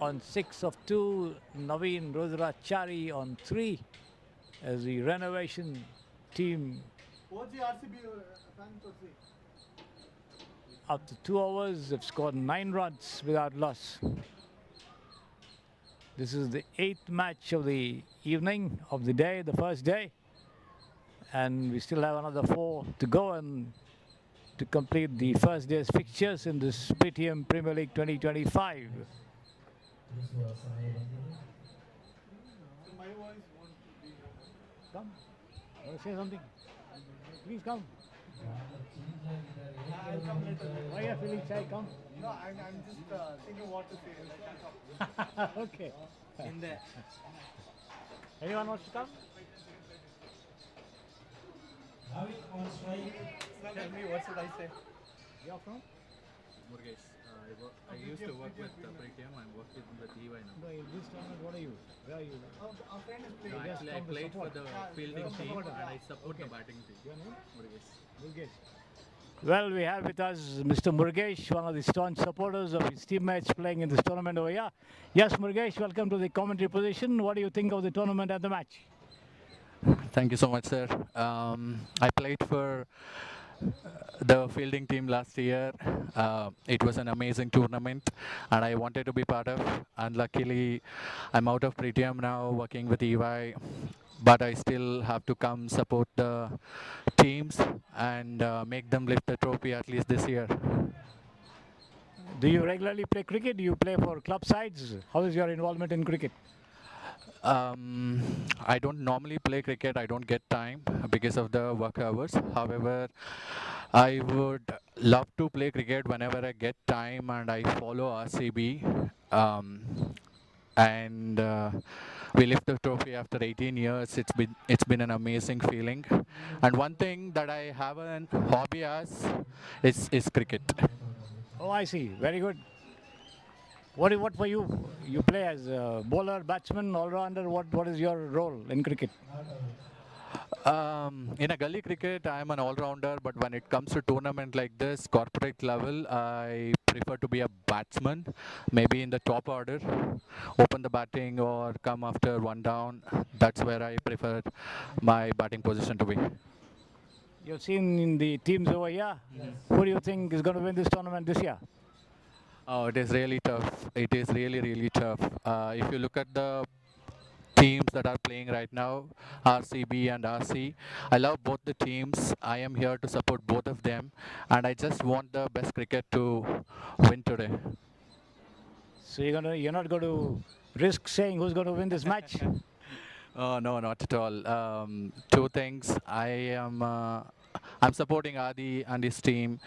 on 6 of 2, Naveen Rudrachari on 3 as the Renovation team after 2 overs have scored 9 runs without loss. This is the 8th match of the evening, of the day, the first day, and we still have another 4 to go and to complete the first day's fixtures in this Pretium Premier League 2025. Come, want to say something? Please come. I'll come later. Why are you feeling shy? Come. No, I'm just thinking what to say. I can't come. Okay. In there. Anyone wants to come? Naveen on strike. Tell me, what should I say? You're from? Murugesh, I used to work with Pretium. I'm working with EY now. No, in this tournament, what are you? Where are you? Our friend is No, playing. actually, I come to played for support. the fielding you're a team supporter. and I support Okay. the batting team. Your name? Murugesh. Murugesh. Well, we have with us Mr. Murugesh, one of the staunch supporters of his teammates playing in this tournament over here. Yes, Murugesh, welcome to the commentary position. What do you think of the tournament and the match? Thank you so much, sir. I played for the fielding team last year. It was an amazing tournament and I wanted to be part of. Unluckily, I'm out of Pretium now, working with EY, but I still have to come support the teams and make them lift the trophy at least this year. Do you regularly play cricket? Do you play for club sides? How is your involvement in cricket? I don't normally play cricket. I don't get time because of the work hours. However, I would love to play cricket whenever I get time, and I follow RCB. and we lift the trophy after 18 years. It's been an amazing feeling. And one thing that I have a hobby as is cricket. Oh, I see. Very good. What for you? You play as a bowler, batsman, all-rounder. What is your role in cricket? In a gully cricket, I am an all-rounder, but when it comes to tournament like this, corporate level, I prefer to be a batsman, maybe in the top order, open the batting or come after one down. That's where I prefer my batting position to be. You've seen in the teams over here. Who do you think is going to win this tournament this year? Oh, it is really tough. It is really, really tough. If you look at the teams that are playing right now, RCB and RC. I love both the teams. I am here to support both of them, and I just want the best cricket to win today. So you're not going to risk saying who's going to win this match? Oh no, not at all. Two things. I'm supporting Adi and his team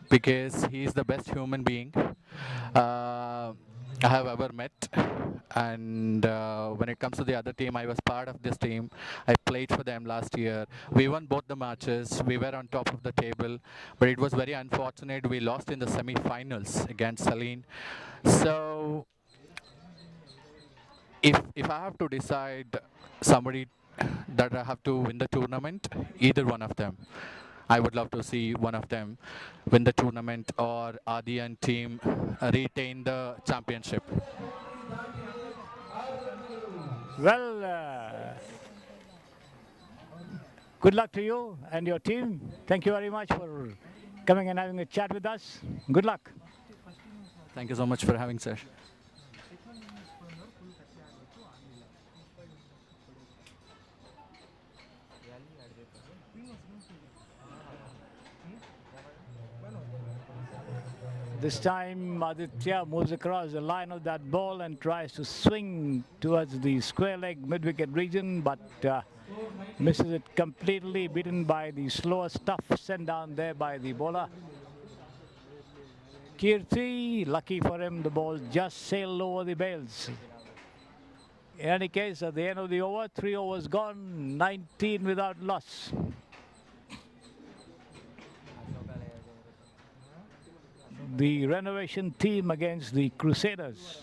because he's the best human being I have ever met. And when it comes to the other team, I was part of this team. I played for them last year. We won both the matches. We were on top of the table, but it was very unfortunate. We lost in the semi-finals against Seline. So if I have to decide somebody that I have to win the tournament, either one of them. I would love to see one of them win the tournament or Adi and team retain the championship. Well, good luck to you and your team. Thank you very much for coming and having a chat with us. Good luck. Thank you so much for having, sir. This time Aditya moves across the line of that ball and tries to swing towards the square leg mid-wicket region, but misses it completely, beaten by the slower stuff sent down there by the bowler. Kirti, lucky for him, the ball just sailed over the bails. In any case, at the end of the over, 3 overs gone, 19 without loss. The renovation team against the Crusaders.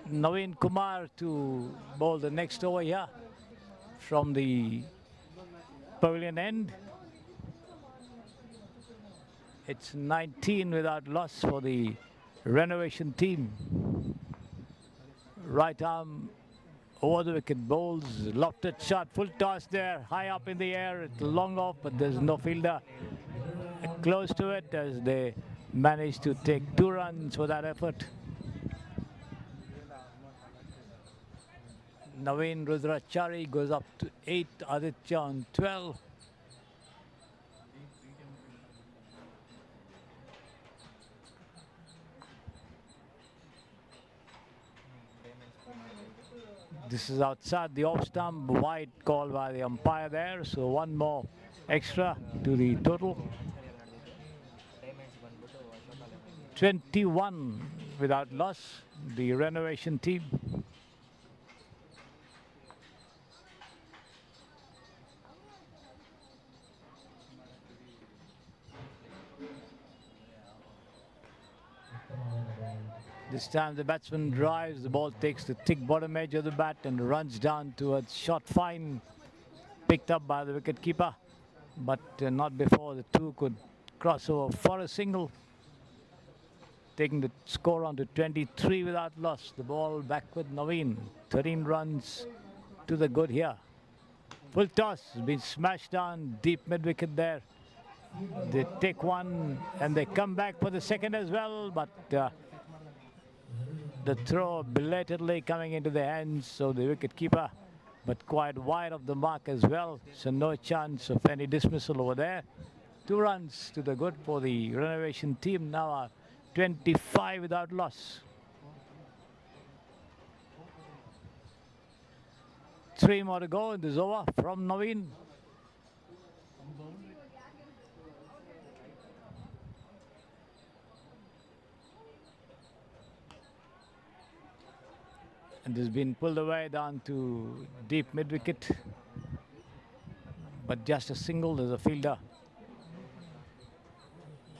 Naveen Kumar to bowl the next over here from the pavilion end. It's 19 without loss for the renovation team. Right arm over the wicket, bowls, lofted shot, full toss there, high up in the air, it's long off, but there's no fielder close to it as they managed to take 2 runs for that effort. Naveen Rudrachari goes up to 8, Aditya on 12. This is outside the off stump, wide call by the umpire there, so 1 more extra to the total. 21 without loss, the renovation team. This time the batsman drives, the ball takes the thick bottom edge of the bat and runs down towards short fine, picked up by the wicket-keeper, but not before the two could cross over for a single, taking the score on to 23 without loss. The ball back with Naveen, 13 runs to the good here. Full toss has been smashed down, deep mid-wicket there. They take one and they come back for the second as well, but the throw belatedly coming into the hands, so the wicket-keeper but quite wide of the mark as well. So no chance of any dismissal over there. 2 runs to the good for the renovation team. Now are 25 without loss. 3 more to go in this over from Naveen. And this has been pulled away down to deep mid-wicket. But just a single. There's a fielder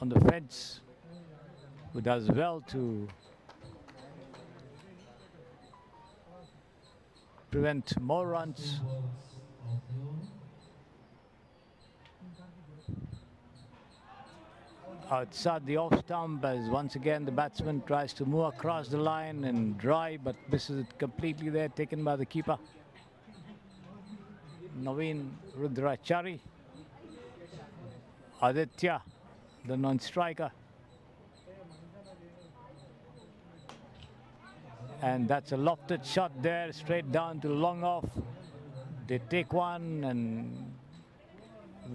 on the fence who does well to prevent more runs. Outside the off stump, as once again the batsman tries to move across the line and drive, but misses it completely there, taken by the keeper. Naveen Rudrachari. Aditya, the non-striker. And that's a lofted shot there, straight down to long off. They take one and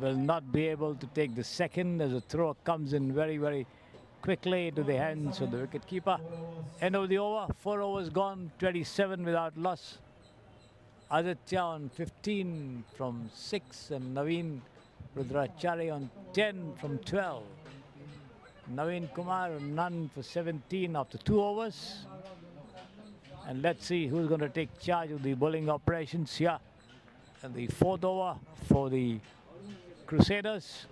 will not be able to take the second as the throw comes in very, very quickly to the hands of the wicket keeper. End of the over, 4 overs gone, 27 without loss. Aditya on 15 from 6 and Naveen Rudrachari on 10 from 12. Naveen Kumar none for 17 after 2 overs. And let's see who's going to take charge of the bowling operations here. And the 4th over for the Crusaders.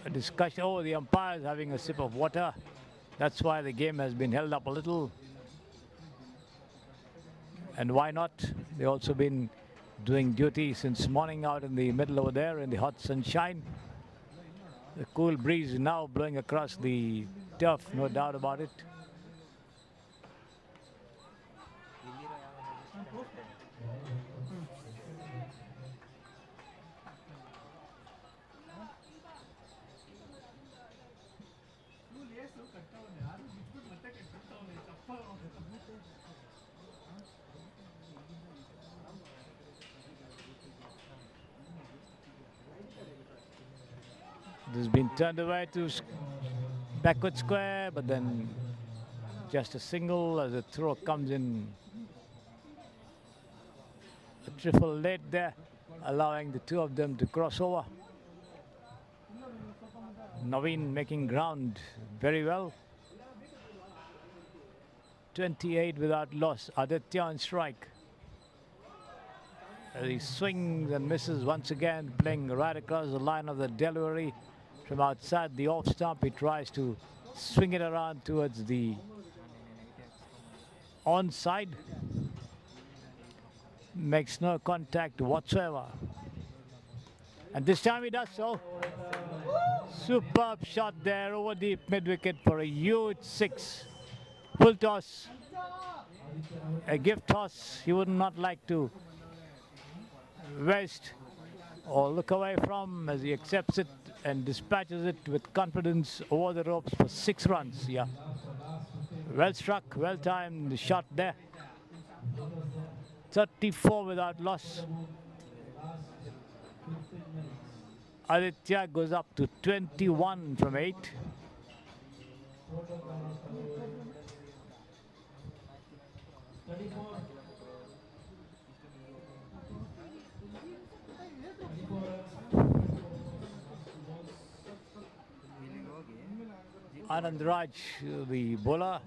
A discussion. Oh, the umpire is having a sip of water. That's why the game has been held up a little. And why not? They've also been doing duty since morning out in the middle over there in the hot sunshine. The cool breeze is now blowing across the turf, no doubt about it. This has been turned away to backward square, but then just a single as the throw comes in. A trifle late there, allowing the 2 of them to cross over. Naveen making ground very well. 28 without loss. Aditya on strike. As he swings and misses once again, playing right across the line of the delivery. From outside the off stump, he tries to swing it around towards the onside. Makes no contact whatsoever. And this time he does so. Superb shot there over deep mid-wicket for a huge 6. Full toss. A gift toss he would not like to waste or look away from, as he accepts it and dispatches it with confidence over the ropes for 6 runs. Yeah, well struck, well timed shot there. 34 without loss. Aditya goes up to 21 from 8. Total damage to 34. 34 runs. Anand Raj, the bowler.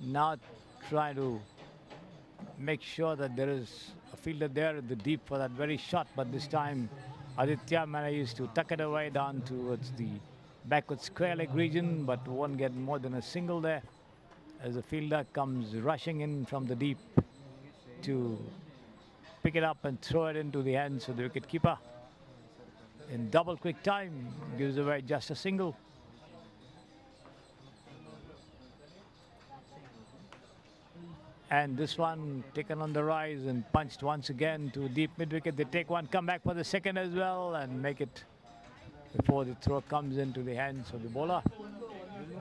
Now trying to make sure that there is a fielder there at the deep for that very shot, but this time Aditya manages to tuck it away down towards the backward square leg region, but won't get more than a single there as the fielder comes rushing in from the deep to pick it up and throw it into the hands of the wicket keeper. In double quick time, gives away just a single. And this one taken on the rise and punched once again to deep mid-wicket. They take one, come back for the second as well and make it before the throw comes into the hands of the bowler.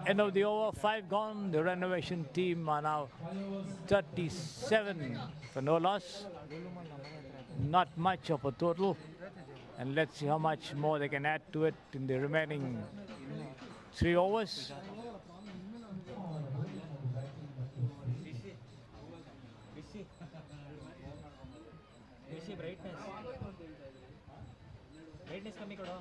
End of the over, 5 gone. The renovation team are now 37 for no loss. Not much of a total. And let's see how much more they can add to it in the remaining 3 overs. brightness ಕಮ್ಮಿ ಕೊಡು.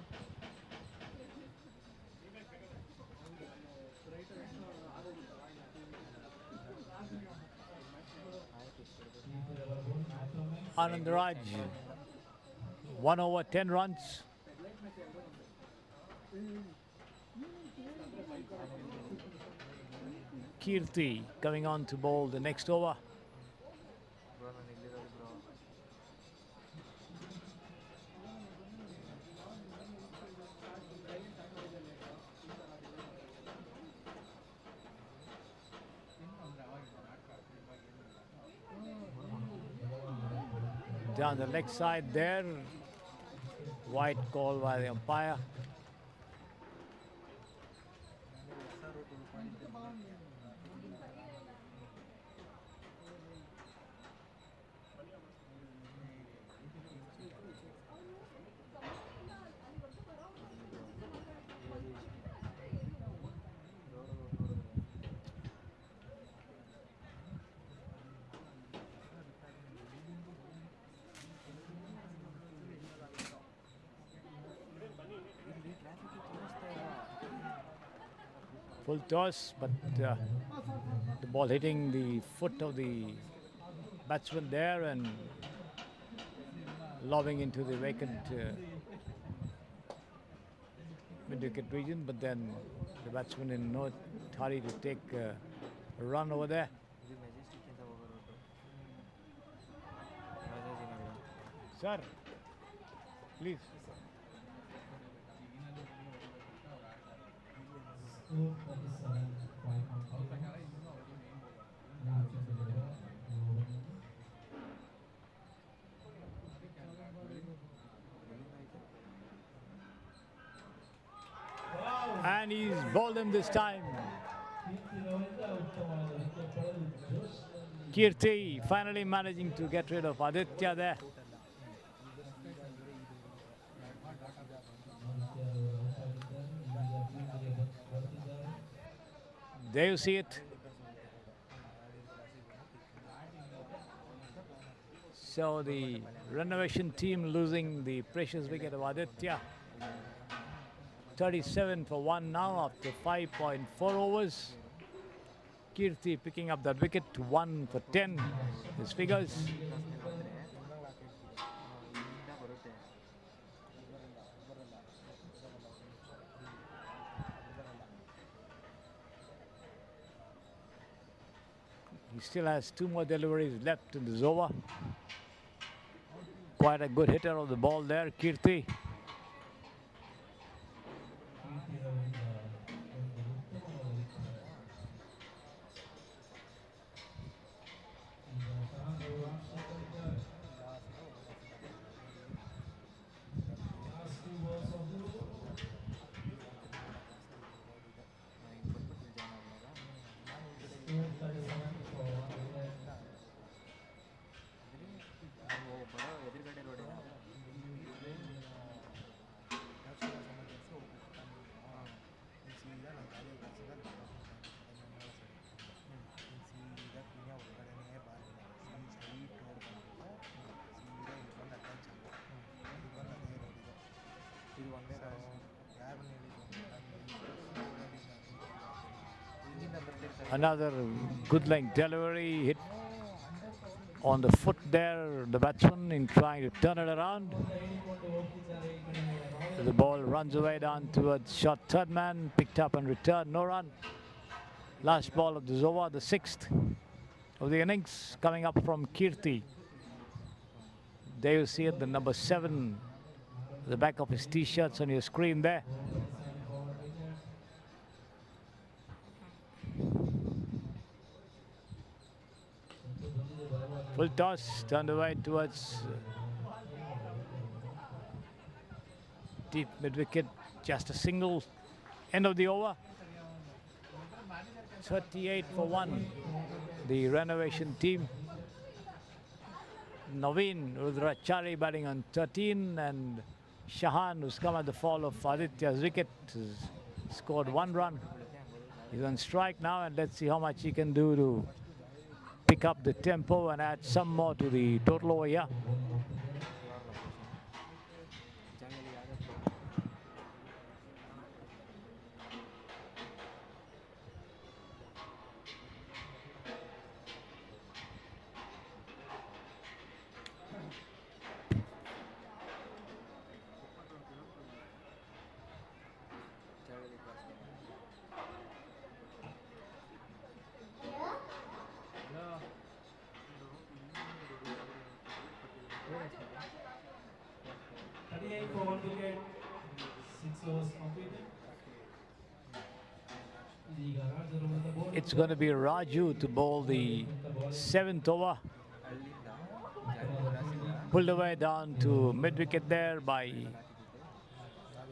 Anand Raj, 1 over 10 runs. Kirti coming on to bowl the next over. Down the leg side there, white call by the umpire. Full toss, but the ball hitting the foot of the batsman there and lobbing into the vacant mid-wicket region, but then the batsman in no hurry to take a run over there. Sir, please. And he's bowled him this time. Kirti finally managing to get rid of Aditya there. There you see it. So the renovation team losing the precious wicket of Aditya. 37 for 1 now after 5.4 overs. Kirti picking up that wicket to 1 for 10. His figures. He still has 2 more deliveries left in this over. Quite a good hitter of the ball there, Kirti. Another good length delivery, hit on the foot there, the batsman in trying to turn it around. The ball runs away down towards short third man, picked up and returned, no run. Last ball of this over, the 6th of the innings, coming up from Kirti. There you see it, the number 7, the back of his t-shirts on your screen there. Full toss, turned away towards deep mid-wicket, just a single. End of the over. 38 for 1, the renovation team. Naveen Rudrachari batting on 13, and Shahan, who's come at the fall of Aditya's wicket, has scored 1 run. He's on strike now, and let's see how much he can do to pick up the tempo and add some more to the total over here. For 1 wicket, 6 overs completed. It's going to be Raju to bowl the 7th over. Pulled away down to mid-wicket there by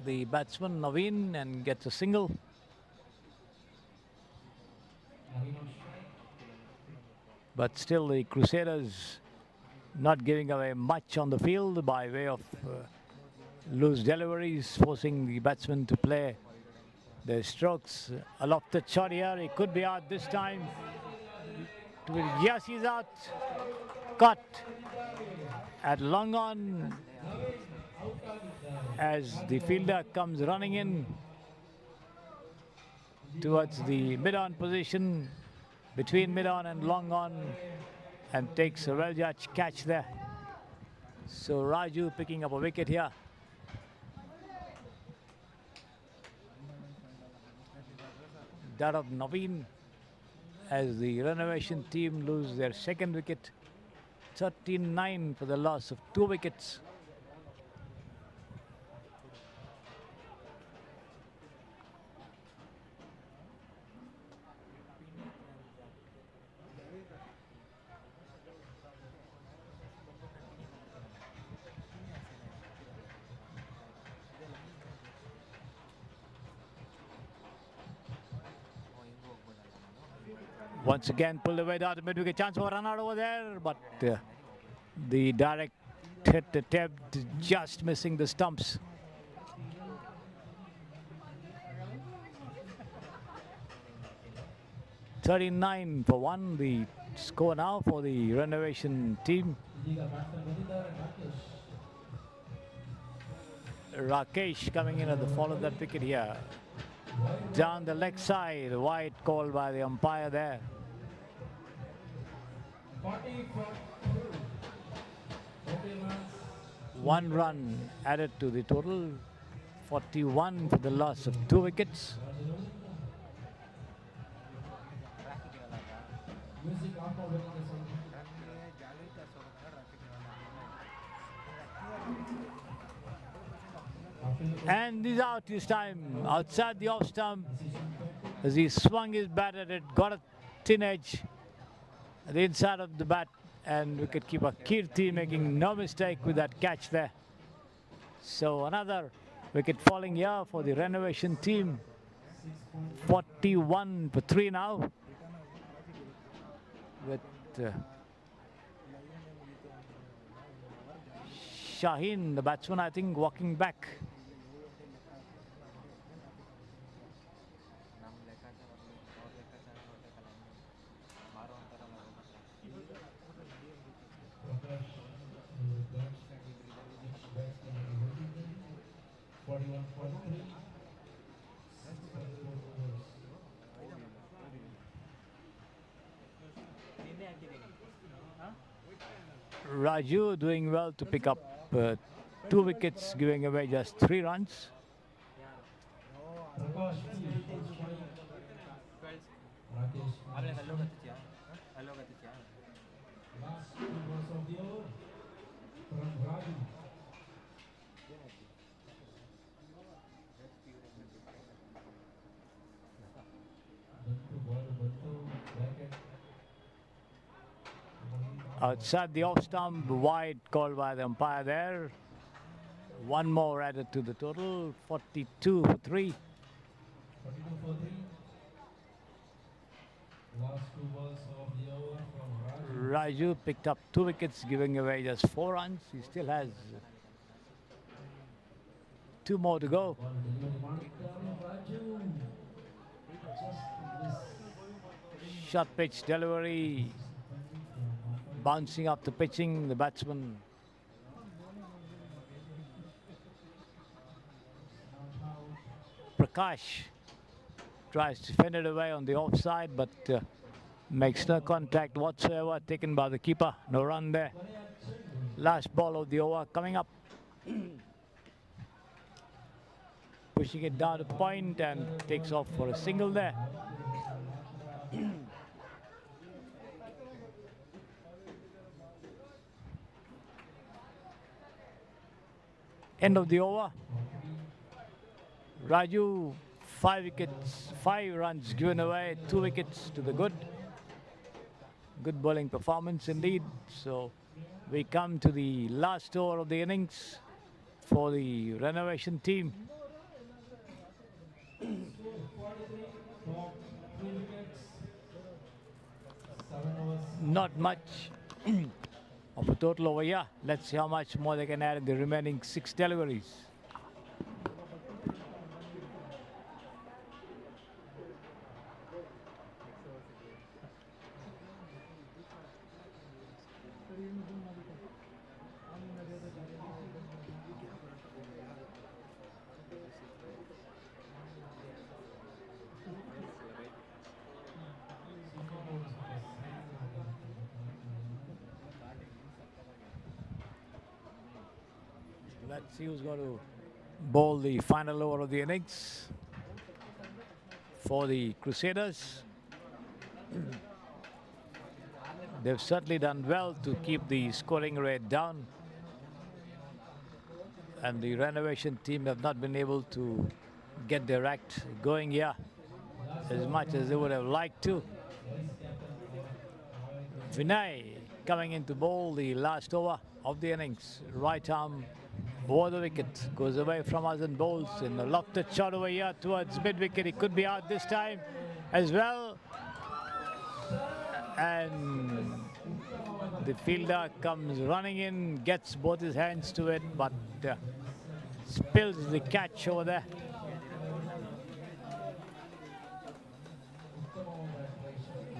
the batsman Naveen and gets a single. But still the Crusaders not giving away much on the field by way of loose deliveries, forcing the batsmen to play their strokes. A lofted shot here, he could be out this time. Yes, he's out. Cut at long on as the fielder comes running in towards the mid-on position, between mid-on and long on, and takes a well-judged catch there. So Raju picking up a wicket here. That of Naveen as the renovation team lose their 2nd wicket. 39 for the loss of 2 wickets. Once again pulled away down to mid-wicket, chance for a run out over there, but the direct hit attempt just missing the stumps. $39 for 1, the score now for the renovation team. Rakesh coming in at the fall of that wicket here. Down the leg side, wide call by the umpire there. 1 run added to the total, 41 for the loss of 2 wickets. And he's out this time, outside the off stump. As he swung his bat at it, got a thin edge at the inside of the bat, and wicketkeeper Kirti making no mistake with that catch there. So another wicket falling here for the renovation team. 41 for 3 now. With Shaheen, the batsman, I think, walking back. Raju doing well to pick up 2 wickets, giving away just 3 runs. Prakash P. Rakesh. ಆಮೇಲೆ ಅಲ್ಲೋಗತ್ತಿದ್ಯಾ ಅಲ್ಲೋಗತ್ತಿದ್ಯಾ Last 2 balls of the over from Raju. Outside the off stump, wide called by the umpire there. 1 more added to the total, 42 for 3. 42 for 3. Last 2 balls of the over from Raju. Raju picked up 2 wickets, giving away just 4 runs. He still has 2 more to go. Ball delivery from Raju. Just miss. Short pitch delivery, bouncing up the pitching, the batsman. Prakash tries to fend it away on the offside, but makes no contact whatsoever, taken by the keeper. No run there. Last ball of the over coming up. Pushing it down to point and takes off for a single there. End of the over. Raju, 5 wickets, 5 runs given away, 2 wickets to the good. Good bowling performance indeed. So we come to the last over of the innings for the renovation team. Not much of a total over here. Let's see how much more they can add in the remaining 6 deliveries. Let's see who's going to bowl the final over of the innings for the Crusaders. They've certainly done well to keep the scoring rate down, and the renovation team have not been able to get their act going here as much as they would have liked to. Vinay coming in to bowl the last over of the innings. Right arm over the wicket, goes away from us and bowls in a lofted shot over here towards mid-wicket. He could be out this time as well. And the fielder comes running in, gets both his hands to it, but spills the catch over there.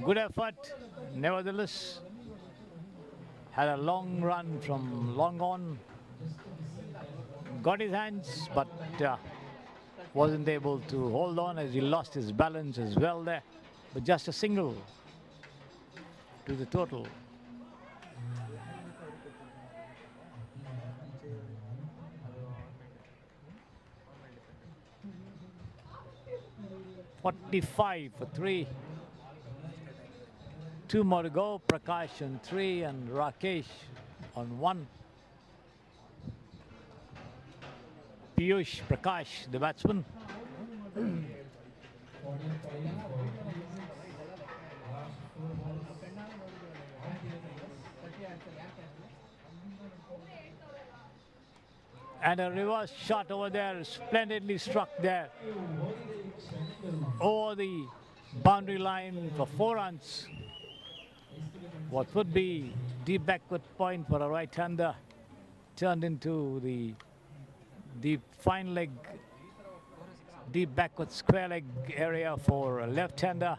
Good effort, nevertheless. Had a long run from long on. Got his hands, but wasn't able to hold on as he lost his balance as well there. But just a single to the total. .45 for 3. 2 more to go. Prakash on 3 and Rakesh on 1. Piyush Prakash, the batsman. And a reverse shot over there, splendidly struck there. Over the boundary line for 4 runs. What would be deep backward point for a right-hander turned into the deep fine leg, deep backward square leg area for a left-hander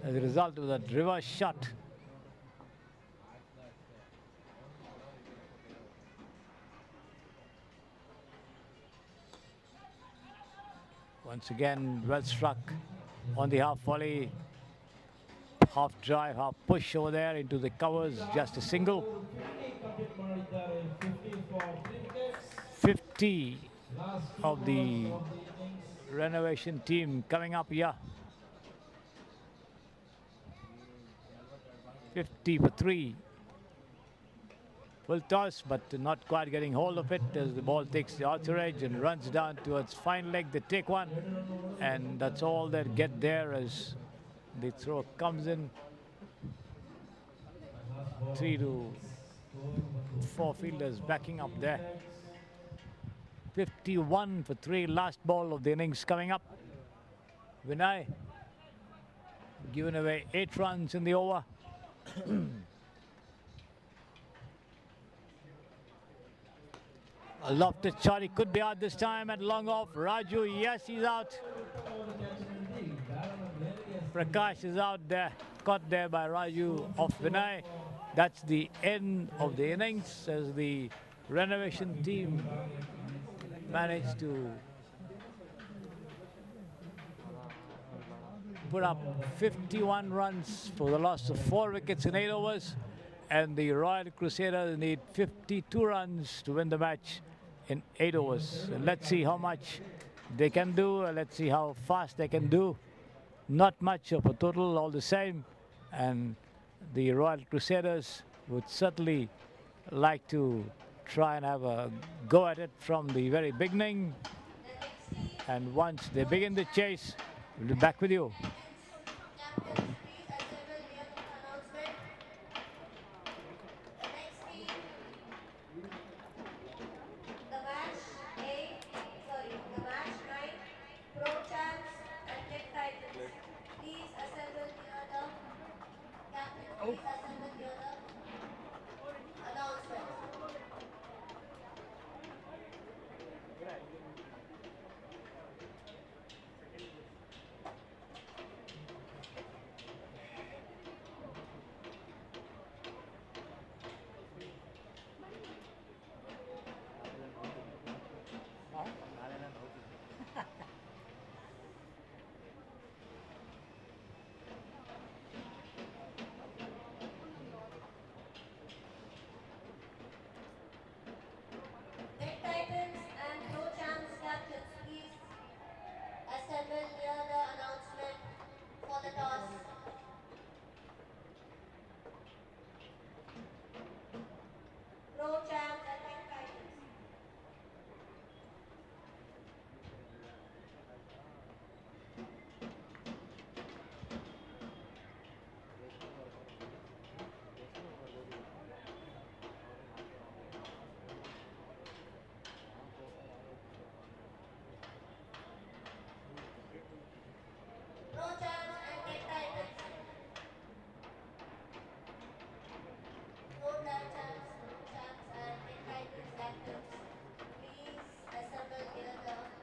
as a result of that reverse shot. Once again, well struck on the half volley, half drive, half push over there into the covers, just a single. Complete ಮಾಡಿದ್ದಾರೆ 50 for 3 wickets. 50 Last of the balls of the innings. renovation team coming up here. 50 for 3. Full toss, but not quite getting hold of it as the ball takes the outer edge and runs down towards fine leg. They take one, and that's all they get there as the throw comes in. 3 to 4 fielders backing up there. 51 for 3. Last ball of the innings coming up. Vinay given away 8 runs in the over. A lofted shot, he could be out this time at long off. Raju, yes, he's out. Prakash is out there, caught there by Raju off Vinay. That's the end of the innings as the renovation team managed to put up 51 runs for the loss of 4 wickets in 8 overs, and the Royal Crusaders need 52 runs to win the match in 8 overs. Let's see how much they can do. Let's see how fast they can do. Not much of a total all the same, and the Royal Crusaders would certainly like to try and have a go at it from the very beginning, and once they begin the chase, we'll be back with you. Captains, please assemble near the announcement. The next team, the match 9, Pro Champs and Tech Titans. Please assemble near the captains. Please assemble near the announcement. Tech Titans and Pro Champs captains, please assemble near the announcement for the toss. Pro Champs and Tech Titans. Pro Champs and Tech Titans. Pro Champs and Tech Titans captains, please assemble near the announcement.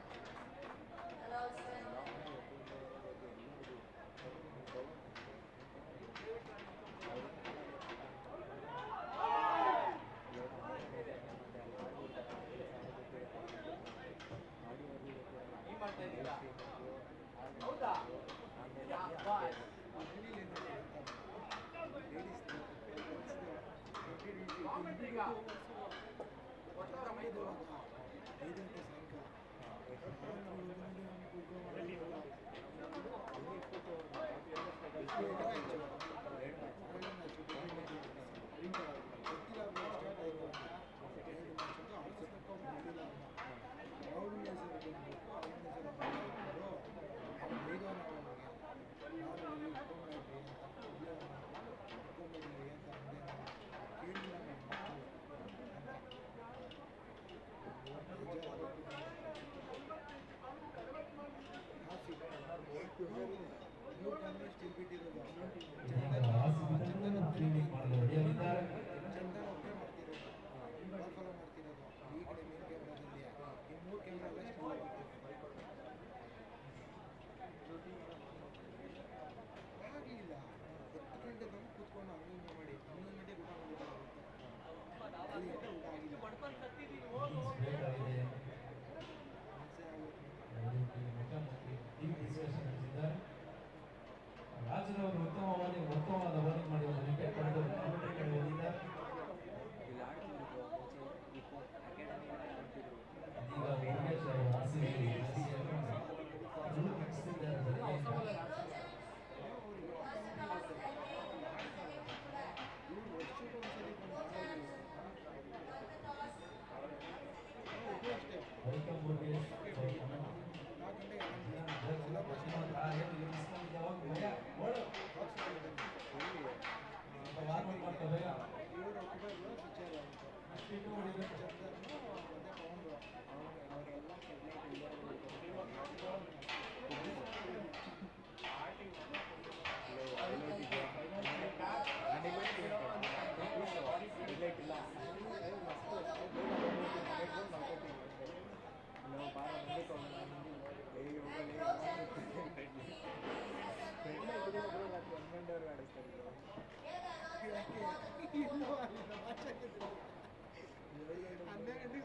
ರಾಜರವರು ಉತ್ತಮವಾದ bowling ಮಾಡಿ ಒಂದು wicket ಪಡೆದು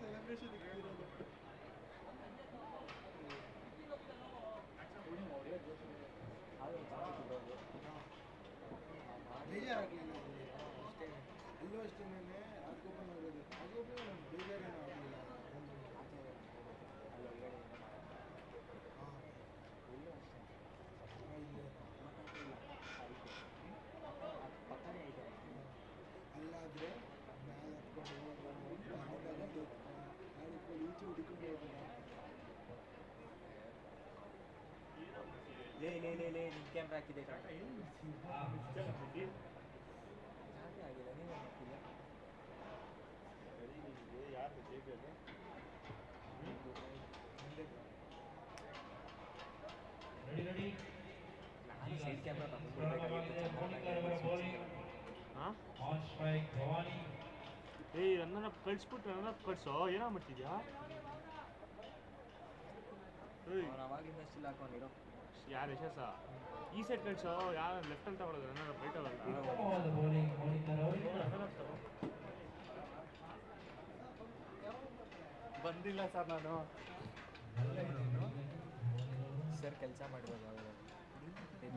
celebration ಹೇಳಿರೋದು ಬೇಜಾರಾಗಲಿಲ್ಲ ಅಷ್ಟೇ ಅಲ್ಲೂ ಅಷ್ಟೇ ರಾಜಗೋಪಾಲ್ ಆಗೋದು ರಾಜಗೋಪಾಲ್ ಬೇಜಾರೇನೋ ಆಗಲಿಲ್ಲ ಅಲ್ಲಾದರೆ ಮ್ಯಾಲೆ ಹತ್ಕೊಂಡು ಈಚೆ ಹುಡುಕೊಂಡು ಲೇ ನಿನ್ನ ಕ್ಯಾಮ್ರಾ ಹಾಕಿದೆ ಜಾಸ್ತಿ ಆಗಿಲ್ಲ ನೀವು ಹಾಕಿಲ್ಲ ನಾನು ಸೈಡ್ ಕ್ಯಾಮ್ರಾ ಏಯ್ ರನ್ನ ಕಳಿಸ್ಬಿಟ್ರೆ ರನ್ನ ಕಳಿಸೋ ಏನೋ ಮಾಡ್ತಿದ್ಯಾ ಅವಾಗಿಂದ ಸ್ಟಿಲ್ ಹಾಕೊಂಡಿರೋ ಯಾರು ಯಶಸ್ಸ ಈ ಸೈಡ್ ಕಳಿಸೋ ಯಾರು ಲೆಫ್ಟಲ್ಲಿ ತಗೊಳ್ಳೋದು ರನ್ನ ರೈಟಲ್ಲ ಬಂದಿಲ್ಲ ಸರ್ ನಾನು ಸರ್ ಕೆಲಸ ಮಾಡಿರೋದು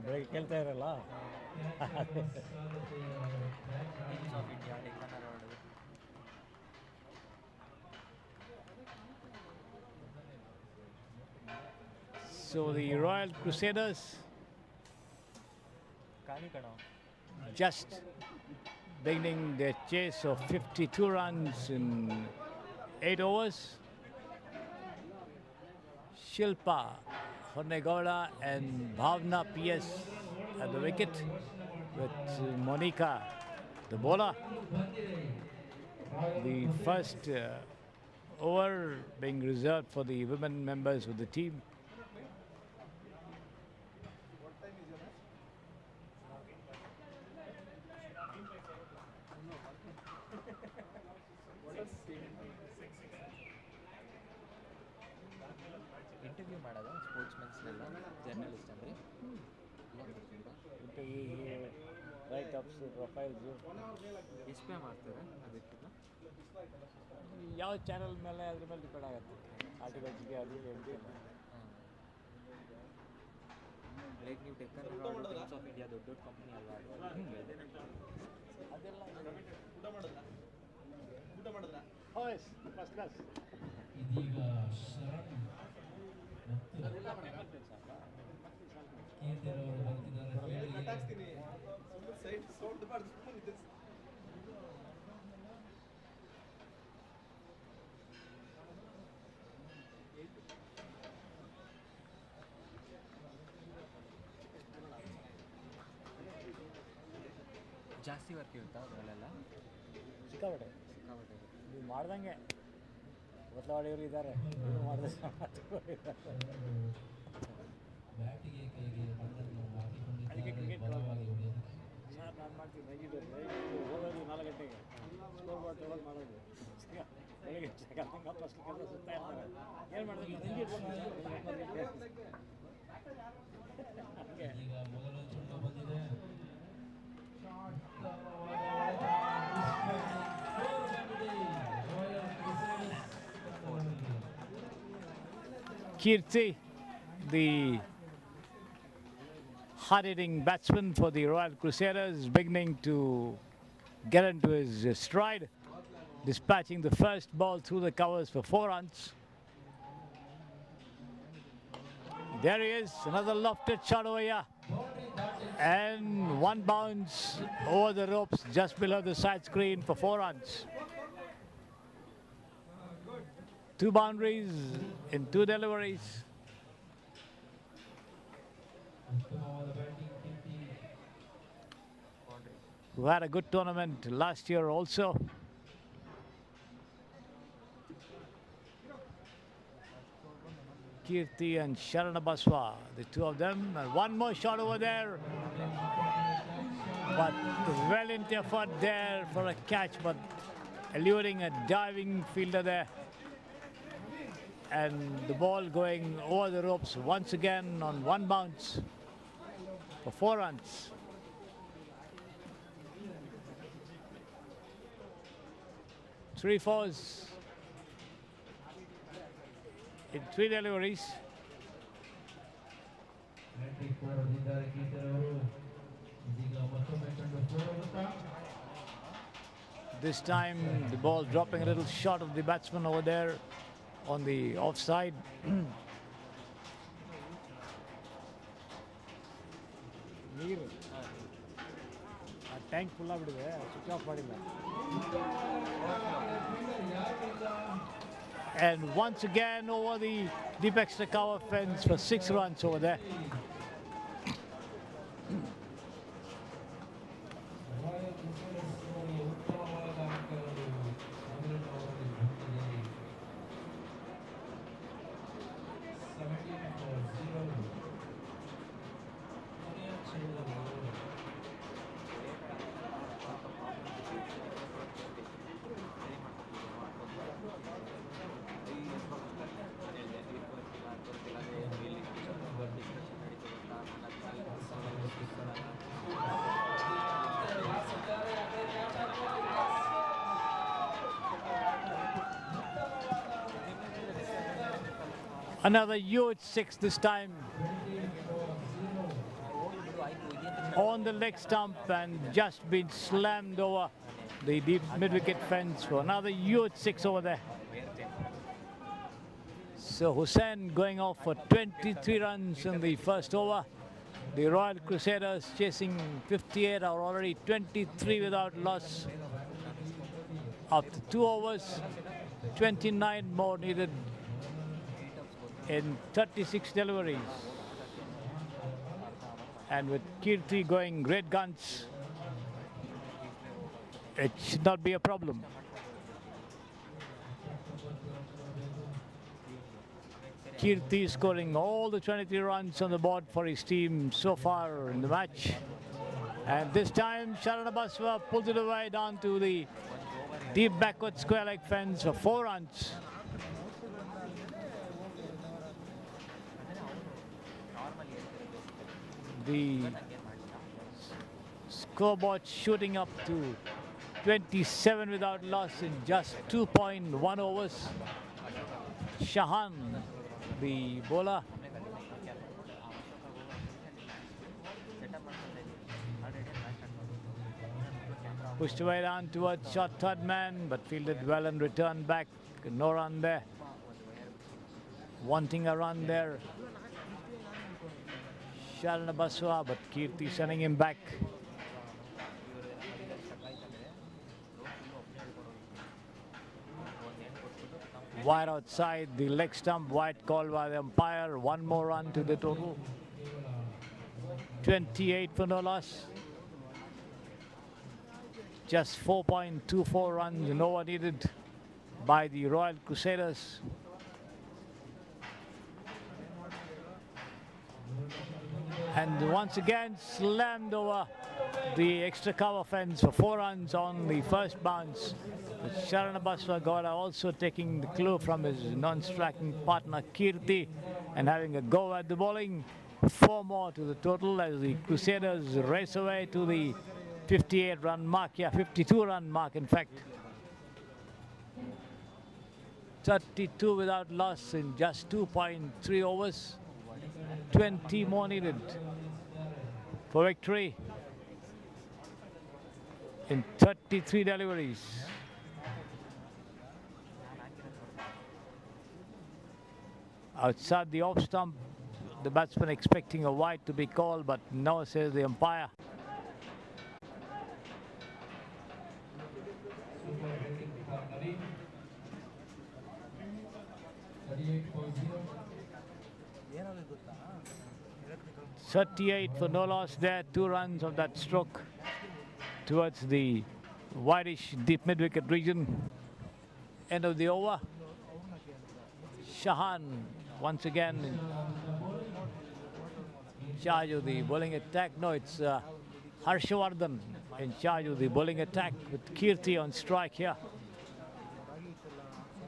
ಬೆಳಗ್ಗೆ ಕೇಳ್ತಾ ಇರಲ್ಲ teams of India Deccan award So the Royal Crusaders ಕಾಣಿ ಕಣ just beginning their chase of 52 runs in 8 overs. Shilpa Hornegoda and Bhavna PS at the wicket with Monica the bowler. The first over being reserved for the women members of the team. Interview ಮಾಡೋದು ಸ್ಪೋರ್ಟ್ಸ್ಮನ್ಸ್ನೆಲ್ಲ journalist ಅಂದರೆ Write-ups, profiles. ಎಷ್ಟು pay ಮಾಡ್ತಾರೆ ಅದಕ್ಕಿಂತ ಯಾವ channel ಮೇಲೆ ಅದ್ರ ಮೇಲೆ depend ಆಗುತ್ತೆ ಆರ್ಟಿಕಲ್ಸ್ಗೆ ಅದಕ್ಕೆ ಲೈಕ್ ನೀವು Deccan award times of India ದೊಡ್ಡ ದೊಡ್ಡ ಕಂಪ್ನಿ ಅಲ್ವಾ ಅದೆಲ್ಲ ಊಟ ಮಾಡಿದ್ರ ಫಸ್ಟ್ ಕ್ಲಾಸ್ ಇದೀಗ ಶರಣ್ ಕೀರ್ತಿರವರು ಬರ್ತಿದ್ದಾರೆ ಸೈಡ್ ಸೌಂಡ್ ಮಾಡ್ತೀನಿ ಜಾಸ್ತಿ ವರ್ಕ್ ಇರುತ್ತಾ ಅದರಲ್ಲೆಲ್ಲ ಸಿಕ್ಕಾಪಟ್ಟೆ ಸಿಕ್ಕಾಪಟ್ಟೆ ನೀವು ಮಾಡ್ದಂಗೆ ಒತ್ತವಾಡಿಯವರು ಇದ್ದಾರೆ ನೀವು ಮಾಡಿದ್ರೆ ಬ್ಯಾಟಿಗೆ ಕೈಗೆ ಮಣ್ಣನ್ನು ಅದಕ್ಕೆ ಹಾಕಿಕೊಂಡಿದ್ದಾರೆ ಕ್ರಿಕೆಟ್ ಬಲವಾಗಿ ಹೊಡೆಯೋದಕ್ಕೆ ಸರ್ ನಾನು ಮಾಡ್ತೀನಿ ನೈಟ್ ಹೋಗೋದು 4 ಗಂಟೆಗೆ ಸ್ಕೋರ್ ಬೋರ್ಡ್ ತೊಗೊಳೋದು ಮಾಡೋದು ಬೆಳಿಗ್ಗೆ ಹಂಗೆ ಫಸ್ಟ್ ಕೆಲಸ ಸುತ್ತಾ ಇರ್ತಾರೆ ಏನು ಮಾಡಿದ್ರೆ ಹಂಗೆ ಈಗ ಮೊದಲ ಚೆಂಡು ಬಂದಿದೆ Kirti, the hard-hitting batsman for the Royal Crusaders, beginning to get into his stride, dispatching the first ball through the covers for 4 runs. There he is, another lofted shot over here. And one bounce over the ropes just below the side screen for 4 runs. 2 boundaries in 2 deliveries. ಉತ್ತಮವಾದ batting ಕೀರ್ತಿ Who had a good tournament last year also. Kirti and Sharana Baswa, the two of them. And one more shot over there. But valiant effort there for a catch, but eluding a diving fielder there. And the ball going over the ropes once again on 1 bounce for 4 runs. 3 fours in 3 deliveries. This time the ball dropping a little short of the batsman over there on the offside. ನೀರು ಆ tank full ಆಗಿಬಿಟ್ಟಿದೆ, switch off ಮಾಡಿಲ್ಲ. And once again over the deep extra cover fence for 6 runs over there. Another huge 6 this time on the leg stump and just been slammed over the deep mid-wicket fence for another huge 6 over there. So Hussain going off for 23 runs in the first over. The Royal Crusaders chasing 58 are already 23 without loss. After 2 overs, 29 more needed in 36 deliveries. And with Kirti going great guns, it should not be a problem. Kirti scoring all the 23 runs on the board for his team so far in the match. And this time Sharana Baswa pulls it away down to the deep backward square leg fence for 4 runs. The scoreboard shooting up to 27 without loss in just 2.1 overs. Shahan, the bowler, pushed away down towards short third man, but fielded well and returned back. No run there. Wanting a run there, Sharana Baswa, but Kirti sending him back. Wide outside the leg stump, wide call by the umpire. 1 more run to the total. 28 for no loss. Just 4.24 runs, no one needed by the Royal Crusaders. And once again slammed over the extra cover fence for 4 runs on the first bounce. With Sharana Baswa Gowda also taking the clue from his non-striking partner Kirti and having a go at the bowling. 4 more to the total as the Crusaders race away to the 58 run mark, 52 run mark in fact. 32 without loss in just 2.3 overs. 20 more needed for victory in 33 deliveries. Outside the off stump, the batsman expecting a wide to be called, but no, says the umpire. .38 for no loss there, 2 runs of that stroke towards the whitish deep mid-wicket region. End of the over. Shahan once again in charge of the bowling attack. No, it's Harshavardhan in charge of the bowling attack with Kirti on strike here.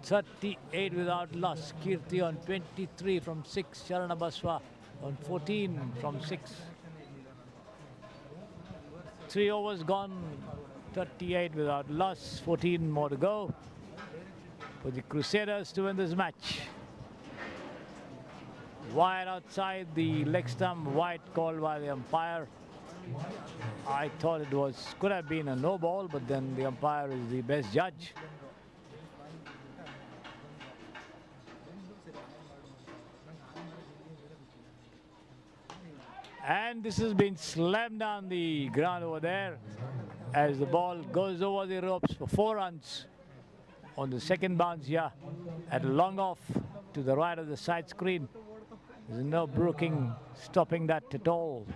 38 without loss. Kirti on 23 from 6. Sharana Baswa on 14 from 6. 3 overs gone. 38 without loss. 14 more to go. for the Crusaders to win this match. Wide outside the leg stump, wide called by the umpire. I thought it could have been a no ball, but then the umpire is the best judge. And this has been slammed down the ground over there as the ball goes over the ropes for 4 runs on the second bounce here at a long off to the right of the side screen. There's no brooking stopping that at all.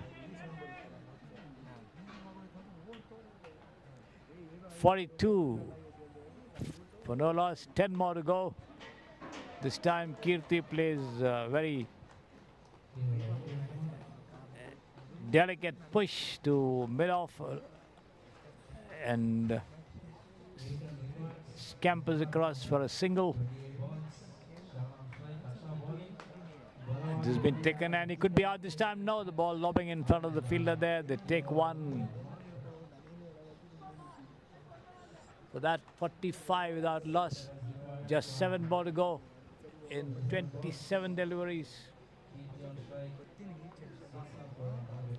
42 for no loss, 10 more to go. This time Kirti plays very delicate push to mid-off and scampers across for a single. This has been taken and he could be out this time. No, the ball lobbing in front of the fielder there. They take one. For that 45 without loss. Just 7 more to go in 27 deliveries.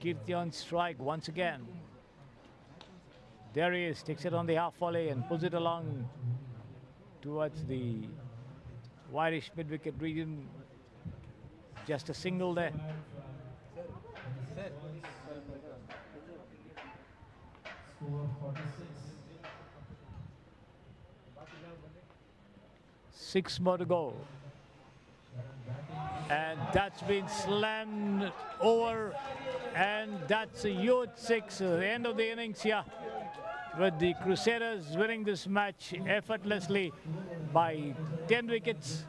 Kirti on strike once again. There he is, takes it on the half volley and pulls it along towards the wideish mid-wicket region. Just a single there. Score 46. 6 more to go. And that's been slammed over. And that's a huge 6. The end of the innings here, with the Crusaders winning this match effortlessly by 10 wickets,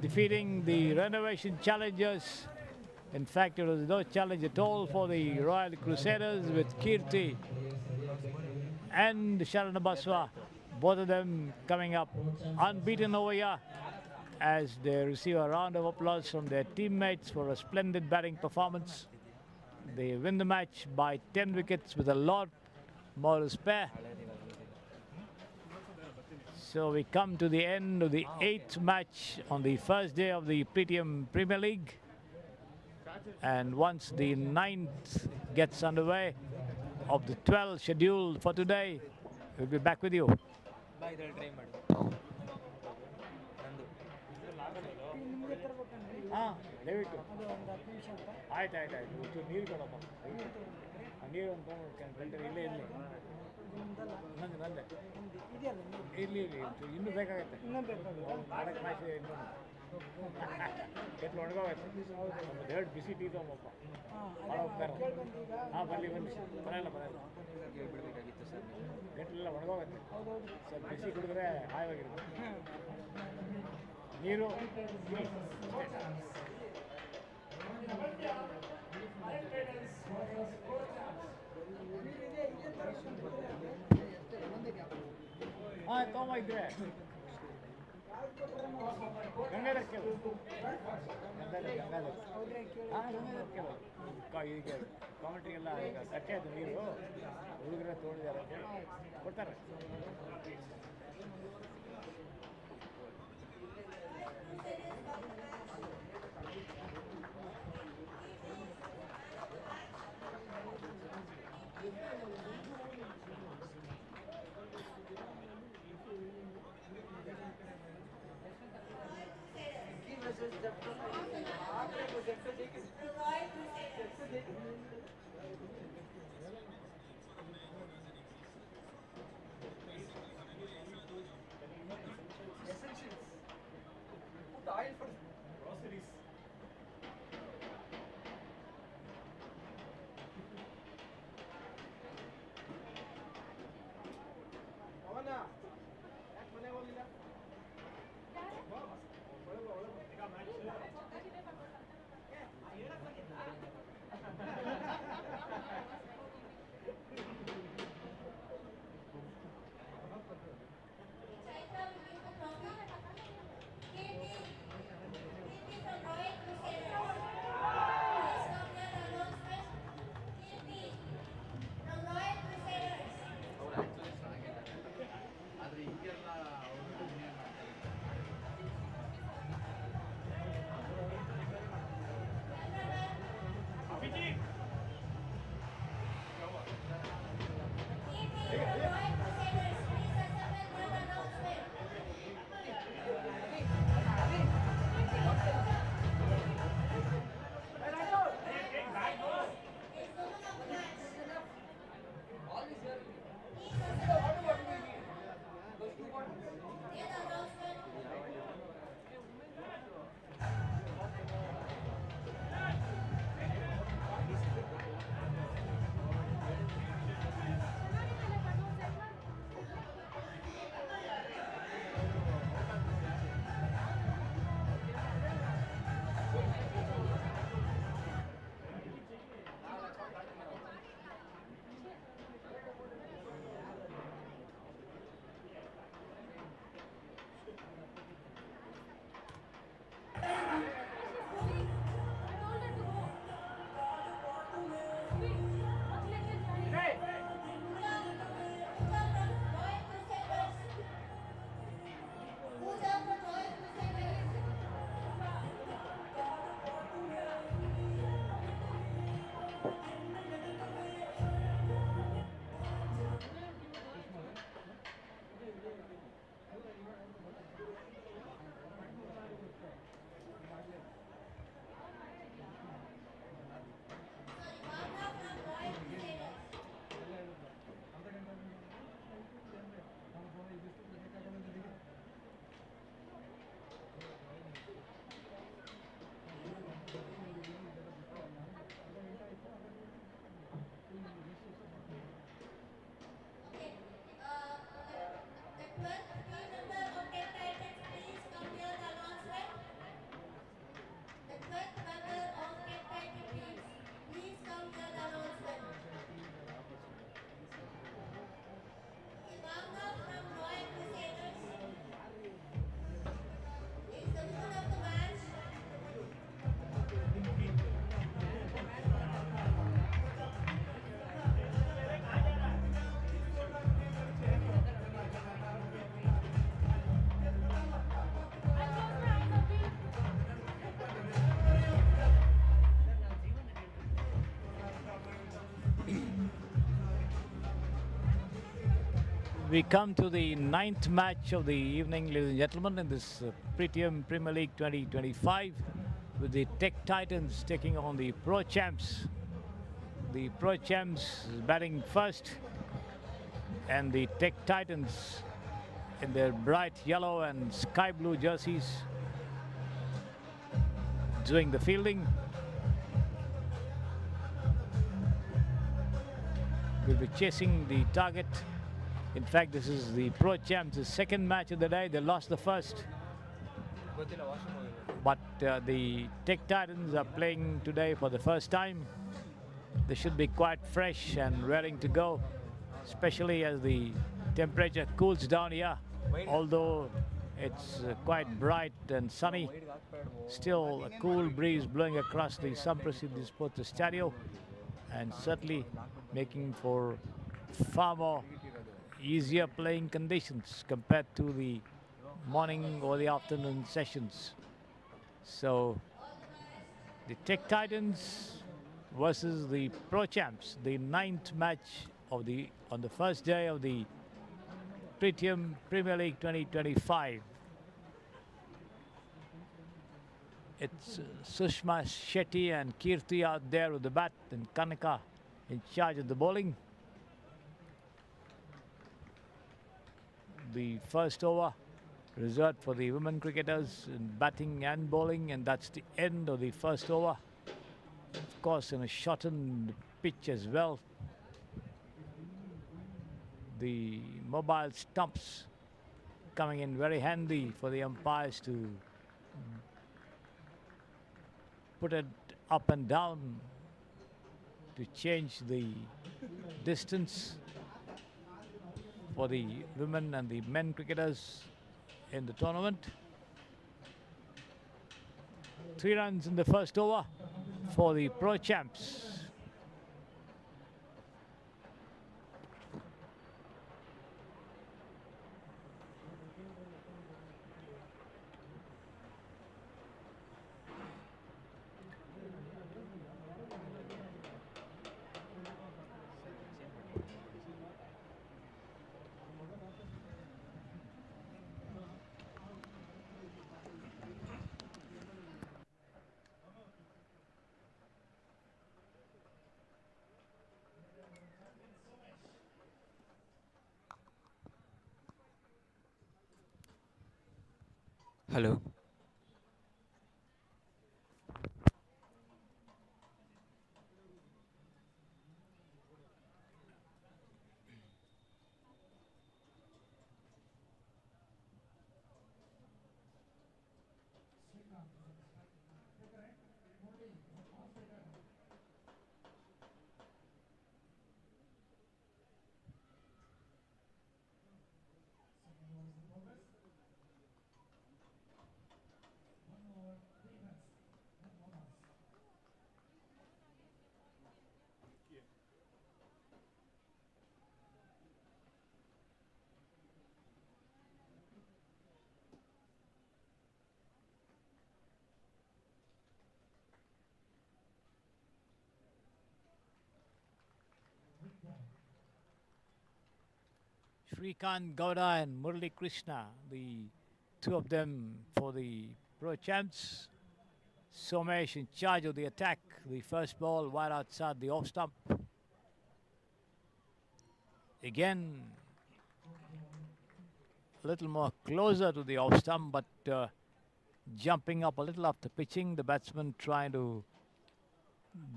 defeating the renovation challengers. In fact, it was no challenge at all for the Royal Crusaders, with Kirti and Sharanabaswa, both of them coming up unbeaten over here as they receive a round of applause from their teammates for a splendid batting performance. They win the match by 10 wickets with a lot more to spare. So we come to the end of the 8th match on the first day of the Pretium Premier League. And once the 9th gets underway of the 12 scheduled for today, we'll be back with you. Bye, they'll try ಮಾಡಿ. ದಯವಿಟ್ಟು ಆಯ್ತು ಒಂಚೂರು ನೀರು ಕೊಡಪ್ಪ. ಆ ನೀರು ಒಂದು ತೊಗೊಂಡು ಇಲ್ಲೇ ಇರಲಿ. ನಂದೆ ಇರಲಿ ಇನ್ನೂ ಬೇಕಾಗತ್ತೆ. ಮಾಡಕ್ಕೆ ಮ್ಯಾಚ್ ಇನ್ನೂ ಕೆಟ್ಲು ಒಣಗೋಗತ್ತೆ. ಒಂದು 2 ಬಿಸಿ ಟೀ ತೊಗೊಂಬಪ್ಪ. ಭಾಳ ಹೋಗ್ತಾರೆ. ಹಾಂ ಬರಲಿ ಬರಲ್ಲ ಕೇಳ್ಬಿಡ್ಬೇಕಾಗಿತ್ತು ಸರ್. ಕೆಟ್ಲೆಲ್ಲ ಒಣಗೋಗತ್ತೆ. ಸ್ವಲ್ಪ ಬಿಸಿ ಕುಡಿದ್ರೆ ಹಾಯವಾಗಿರುತ್ತೆ. ನೀರು ಹಾಂ ತೊಗೊಂಬ ಇದ್ರೆ ಗಂಗಾಧರ್ ಕೇಳು. ಗಂಗಾಧರ್ ಹಾಂ ಗಂಗಾಧರ್ ಕೇಳು. ಈಗ ಕಾಮೆಂಟ್ರಿಗೆಲ್ಲ ಈಗ ಕಟ್ಟೆ ಅದು ನೀರು ಹುಡುಗರ ತೊಗೊಂಡಿದ್ದಾರೆ ಅಂತ ಹೇಳಿ ಕೊಡ್ತಾರೆ. Royal Crusaders, please assemble for the announcement. Is woman of the match. Please assemble near the announcement. We come to the ninth match of the evening, ladies and gentlemen, in this Pretium Premier League 2025, with the Tech Titans taking on the Pro Champs. The Pro Champs batting first, and the Tech Titans in their bright yellow and sky blue jerseys doing the fielding. Will be chasing the target. In fact, this is the Pro Champs' second match of the day. They lost the first. But the Tech Titans are playing today for the first time. They should be quite fresh and raring to go, especially as the temperature cools down here. Although it's quite bright and sunny, still a cool breeze blowing across the Samprasiddhi Sports Estadio, and certainly making for far more easier playing conditions compared to the morning or the afternoon sessions. So the Tech Titans versus the Pro Champs, the ninth match of on the first day of the Pretium Premier League 2025. It's Sushma Shetty and Kirti out there with the bat, and Karnataka in charge of the bowling. The first over reserved for the women cricketers in batting and bowling, and that's the end of the first over. Of course, in a shortened pitch as well. The mobile stumps coming in very handy for the umpires to put it up and down to change the distance for the women and the men cricketers in the tournament. 3 runs in the first over for the Pro Champs. Hello. Shrikant Gowda and Murali Krishna, the two of them for the pro champs. Somesh in charge of the attack. The first ball wide outside the off stump. Again, a little more closer to the off stump, but jumping up a little after pitching. The batsman trying to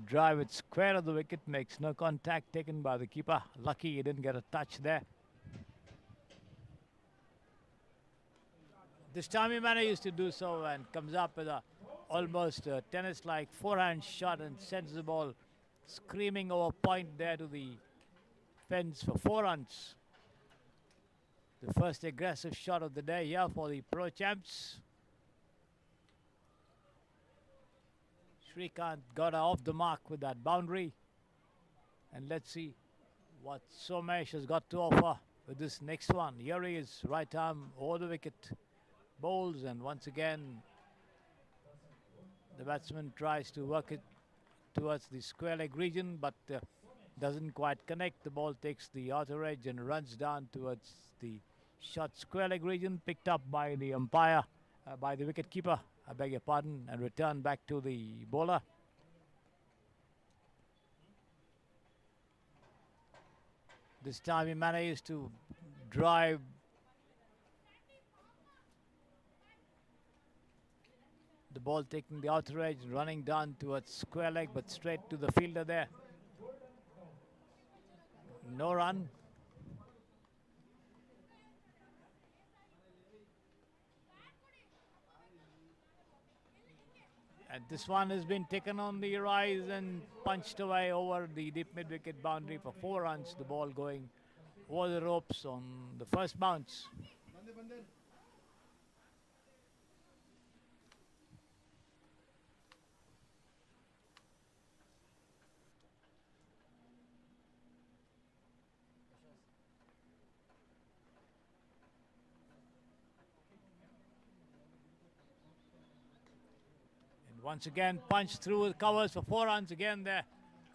drive it square of the wicket, makes no contact taken by the keeper. Lucky he didn't get a touch there. This time he managed to do so and comes up with a almost tennis-like forehand shot and sends the ball screaming over point there to the fence for 4 runs. The first aggressive shot of the day here for the pro champs. Shrikant got off the mark with that boundary. And let's see what Somesh has got to offer with this next one. Here he is, right arm over the wicket. Bowls, and once again the batsman tries to work it towards the square leg region, but doesn't quite connect. The ball takes the outer edge and runs down towards the short square leg region, picked up by the umpire, by the wicket keeper, I beg your pardon, and returned back to the bowler. This time he managed to drive the ball, taking the outer edge, running down towards square leg, but straight to the fielder there. No run. And this one has been taken on the rise and punched away over the deep mid-wicket boundary for 4 runs. The ball going over the ropes on the first bounce. Once again, punched through the covers for 4 runs. Again there,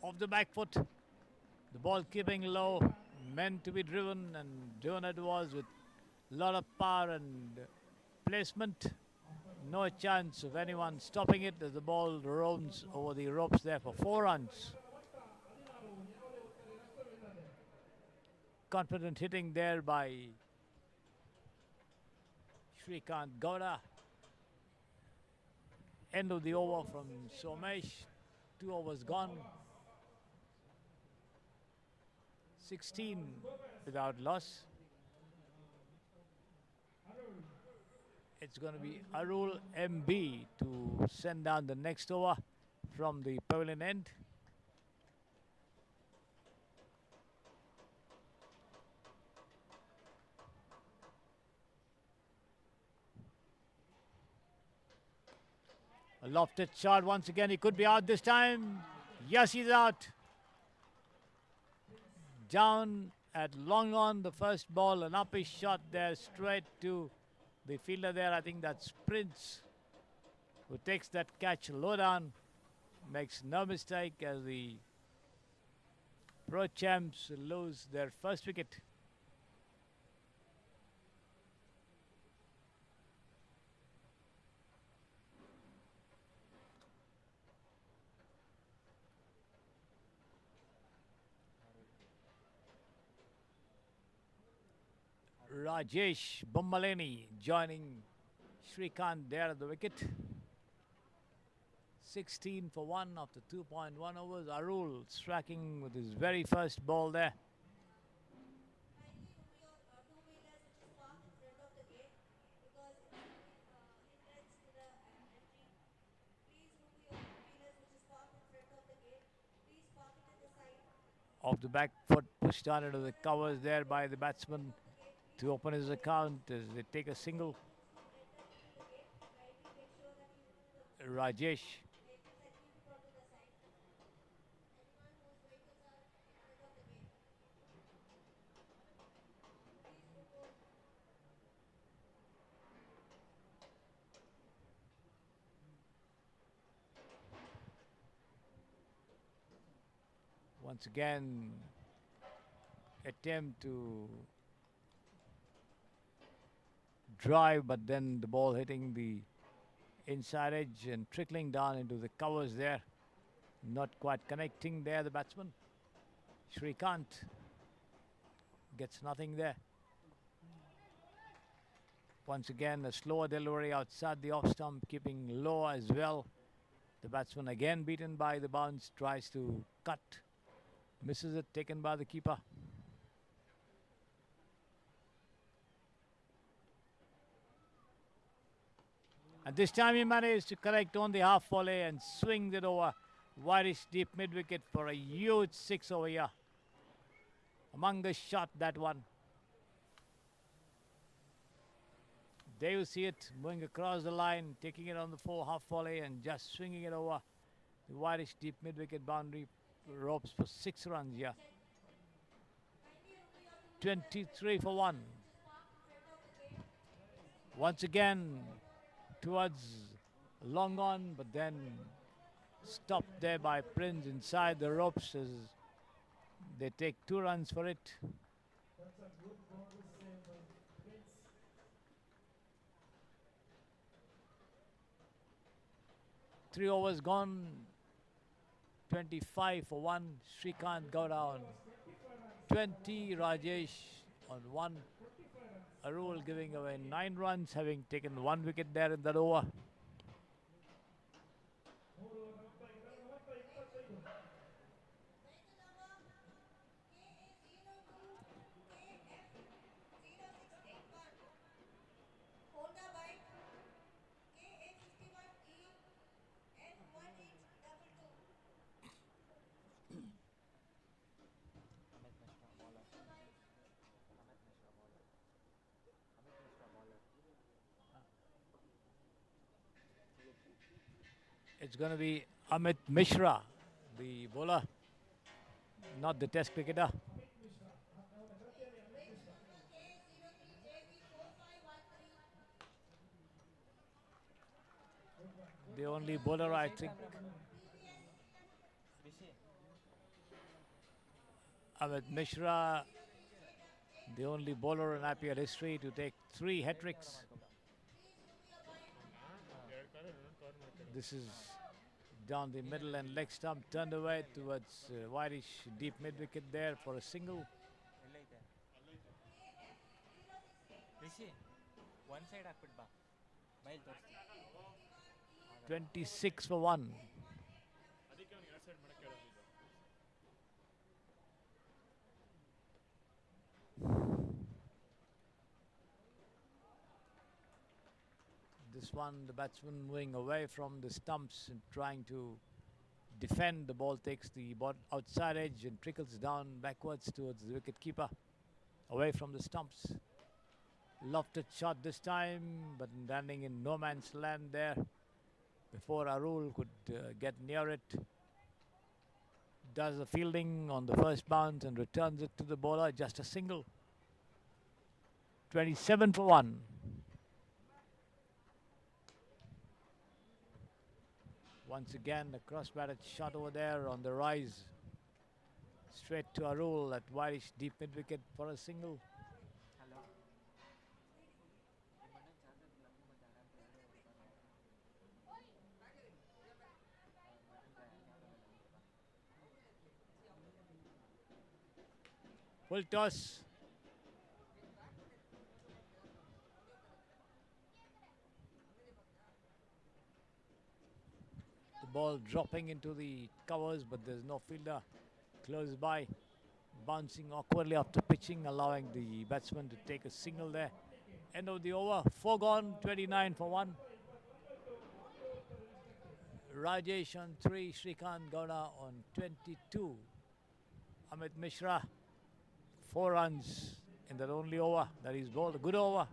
off the back foot. The ball keeping low, meant to be driven, and driven it was with a lot of power and placement. No chance of anyone stopping it as the ball roams over the ropes there for 4 runs. Confident hitting there by Shrikant Gowda. End of the over from Somesh. 2 overs gone. 16 without loss. It's going to be Arul MB to send down the next over from the pavilion end. A lofted shot once again. He could be out this time. Yes, he's out. Down at long on, the first ball, an uppish shot there straight to the fielder there. I think that's Prince who takes that catch low down. Makes no mistake as the pro champs lose their first wicket. Rajesh Bommaleni joining Shrikant there at the wicket. 16 for 1 after 2.1 overs. Arul striking with his very first ball there. Kindly remove your two-wheelers which is parked in front of the gate because it's giving hindrance to the entry. Please remove your two-wheelers which is parked in front of the gate. Please park it in the side. Off the back foot, pushed on into the covers there by the batsman to open his account as they take a single. Enter into the gate. Kindly make sure that you remove the Rajesh. vehicles and keep it onto the side. Anyone whose vehicles are in front of the gate, please remove. Once again, attempt to drive, but then the ball hitting the inside edge and trickling down into the covers there. Not quite connecting there, the batsman. Shrikant gets nothing there. Once again, a slower delivery outside the off stump, keeping low as well. The batsman again beaten by the bounce, tries to cut. Misses it, taken by the keeper. And this time he managed to correct on the half volley and swings it over wideish deep mid wicket for a huge 6 over here. Among the shot, that one. There you see it moving across the line, taking it on the half volley and just swinging it over the wideish deep mid wicket boundary ropes for 6 runs here. 23 for 1. Once again towards long on, but then stopped there by Prince inside the ropes as they take 2 runs for it. That's a good boundary save by Prince. 3 overs gone. 25 for 1. Shrikant go down. 20 Rajesh on 1. Arul giving away 9 runs, having taken 1 wicket there in that over. Honda bike KA51E N1822. Amit Mishra bowler. Amit Mishra bowler. Amit Mishra bowler. It's going to be Amit Mishra, the bowler, not the test cricketer. The only bowler, I think, Rishi. Amit Mishra, the only bowler in IPL history to take 3 hat-tricks. This is down the middle and leg stump, turned away towards wideish deep mid-wicket there for a single. ಎಲ್ಲೈತೆ Rishi one side ಹಾಕ್ಬಿಟ್ಟು ಬಾ ಬೈಲ್ ತೋರಿಸ್ತೀನಿ 26 for 1. ಅದಕ್ಕೆ ಅವ್ನು ಎರಡು side ಮಾಡಕ್ಕೆ ಹೇಳೋದು ಇದು. This one, the batsman moving away from the stumps and trying to defend. The ball takes the outside edge and trickles down backwards towards the wicket keeper, away from the stumps. Lofted shot this time, but landing in no man's land there before Arul could get near it. Does the fielding on the first bounce and returns it to the bowler, just a single. 27 for 1. Once again, a cross-batted shot over there on the rise. Straight to Arul at wideish deep mid-wicket for a single. Hello Full toss. Ball dropping into the covers, but there's no fielder close by. Bouncing awkwardly after pitching, allowing the batsman to take a single there. End of the over, 4 gone, 29 for 1. Rajesh on 3, Shrikant Gowda on 22. Amit Mishra, 4 runs in that only over that he's bowled. A good over.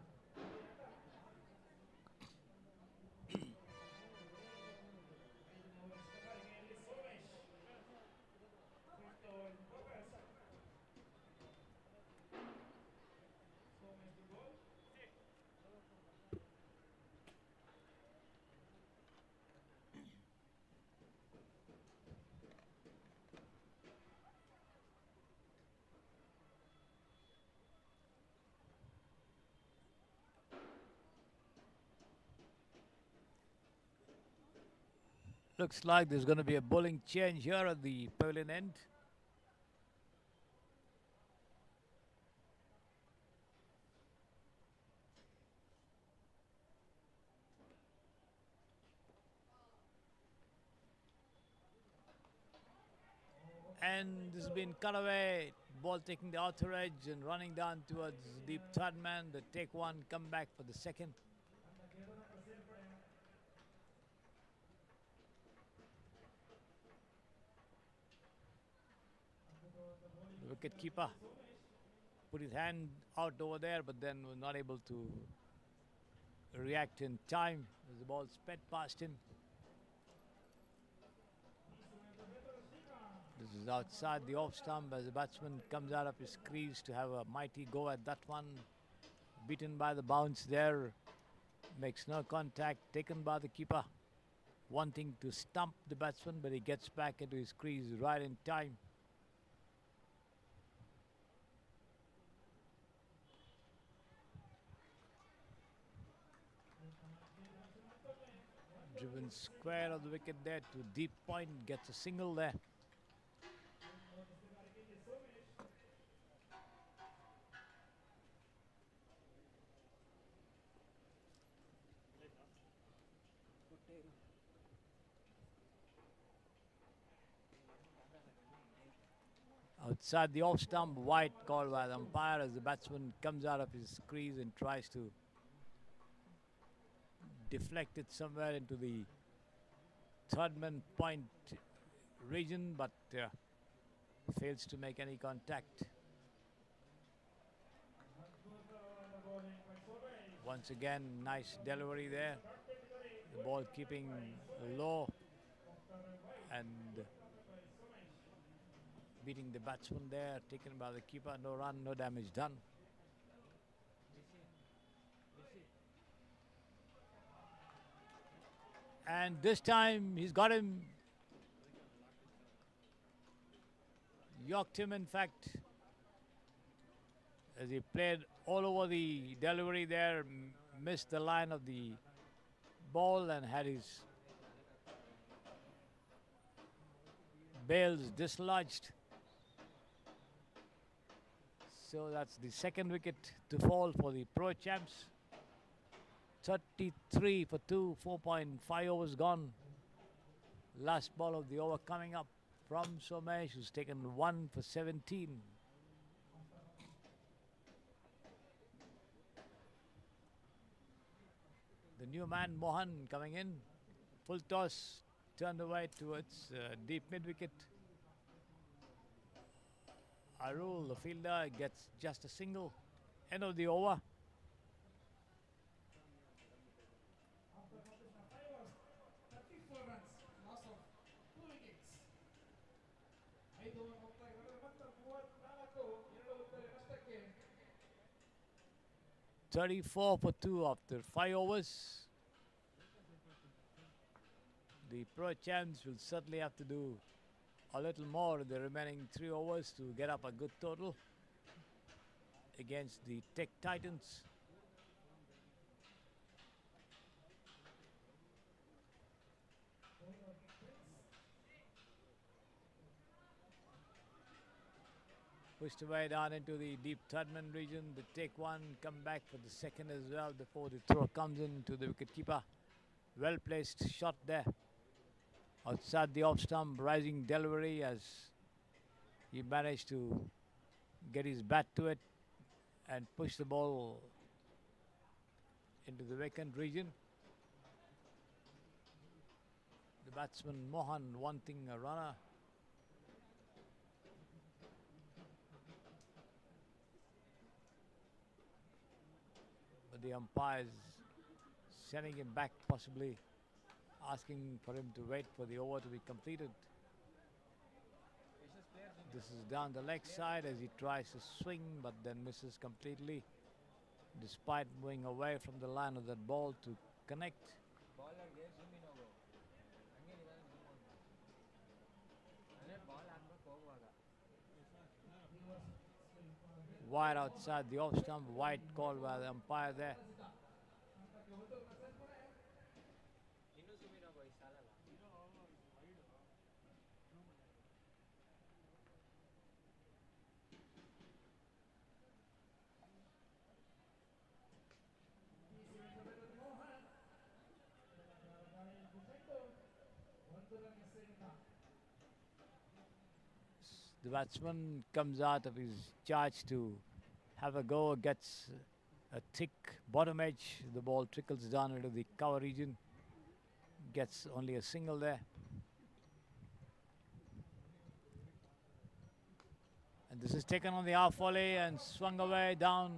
Looks like there's going to be a bowling change here at the pavilion end. And this has been cut away. Ball taking the outer edge and running down towards deep third man. The take one, come back for the second. The wicket keeper put his hand out over there, but then was not able to react in time as the ball sped past him. This is outside the off stump as the batsman comes out of his crease to have a mighty go at that one. Beaten by the bounce there. Makes no contact. Taken by the keeper. Wanting to stump the batsman, but he gets back into his crease right in time. Driven square of the wicket there to deep point. Gets a single there. Outside the off stump, wide call by the umpire as the batsman comes out of his crease and tries to deflect it somewhere into the third man point region, but fails to make any contact. Once again, nice delivery there. The ball keeping low and beating the batsman there, taken by the keeper. No run, no damage done. And this time he's got him. Yorked him, in fact, as he played all over the delivery there, missed the line of the ball and had his bails dislodged. So that's the second wicket to fall for the Pro Champs. 33 for 2, 4.5 overs gone. Last ball of the over coming up from Somesh, who's taken 1 for 17. The new man Mohan coming in. Full toss, turned away towards deep mid-wicket. Arul, the fielder, gets just a single. End of the over. After completion of 5 overs, 34 runs, loss of 2 wickets. 5 over ಮುಕ್ತಾಯ ಮತ್ತು 34 2 ಉತ್ತರೆ ನಷ್ಟಕ್ಕೆ. 34 for 2 after 5 overs. The Pro Champs will certainly have to do a little more in the remaining 3 overs to get up a good total against the Tech Titans. Pushed away down into the deep third man region. They take one, come back for the second as well before the throw comes in to the wicket keeper. Well placed shot there. Outside the off stump, rising delivery as he managed to get his bat to it and push the ball into the vacant region. The batsman Mohan wanting a runner. But the umpires sending him back, possibly asking for him to wait for the over to be completed. This is down the leg side as he tries to swing but then misses completely, despite moving away from the line of that ball to connect. Wide outside the off stump, wide call by the umpire there. The batsman comes out of his charge to have a go, gets a thick bottom edge. The ball trickles down into the cover region, gets only a single there. And this is taken on the half volley and swung away down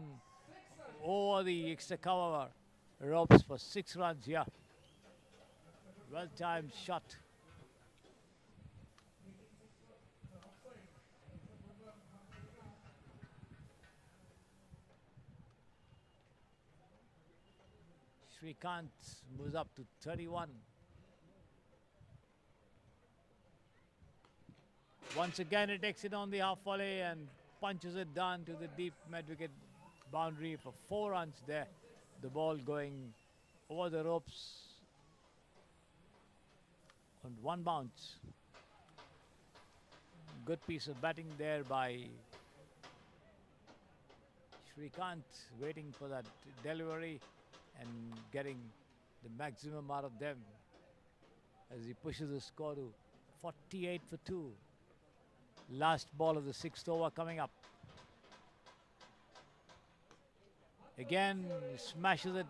over the extra cover ropes for 6 runs here. Well timed shot. Srikanth moves up to 31. Once again, it takes it on the half volley and punches it down to the deep mid-wicket boundary for 4 runs there. The ball going over the ropes on 1 bounce. Good piece of batting there by Srikanth, waiting for that delivery and getting the maximum out of them as he pushes the score to 48 for 2. Last ball of the 6th over coming up. Again, he smashes it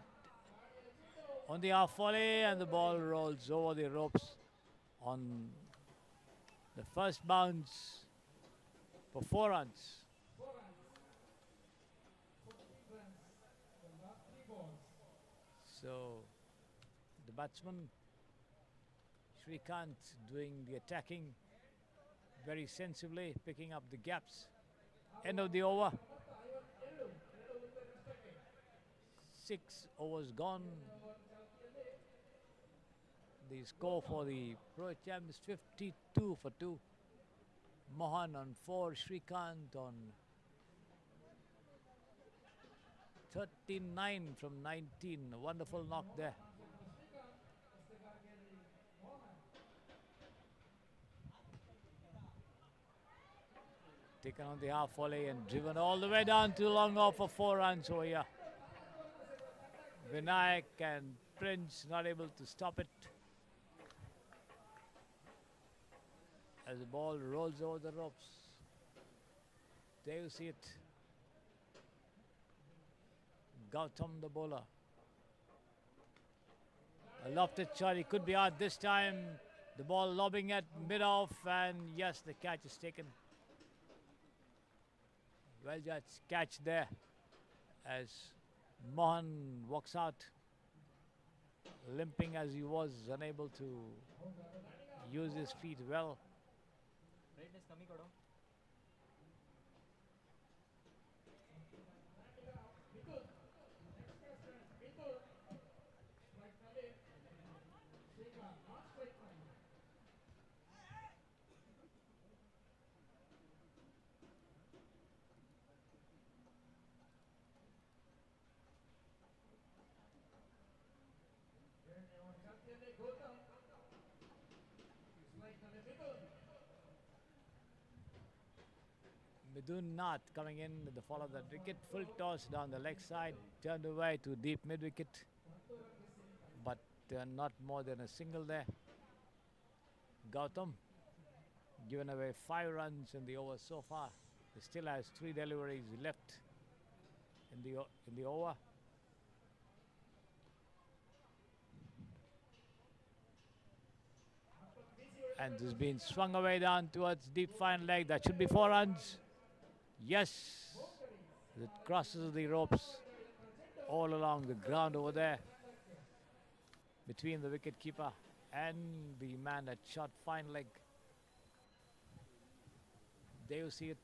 on the half volley and the ball rolls over the ropes on the first bounce for 4 runs. So the batsman Srikanth doing the attacking very sensibly, picking up the gaps. End of the over. 6 overs gone. The score for the Pretium is 52 for 2. Mohan on 4, Srikanth on 39 from 19. A wonderful knock there. Taken on the half volley and driven all the way down to long off for 4 runs over here. Vinayak and Prince not able to stop it as the ball rolls over the ropes. There you see it. Gautam the bowler. A lofted shot, he could be out this time. The ball lobbing at mid-off and yes, the catch is taken. Well judged catch there as Mohan walks out, limping as he was, unable to use his feet well. Midun Nath coming in with the fall of that wicket. Full toss down the leg side, turned away to deep mid-wicket, but not more than a single there. Gautam, given away 5 runs in the over so far. He still has 3 deliveries left in the over. And this has been swung away down towards deep fine leg. That should be 4 runs. Yes, it crosses the ropes all along the ground over there between the wicket keeper and the man that shot fine leg. There you see it.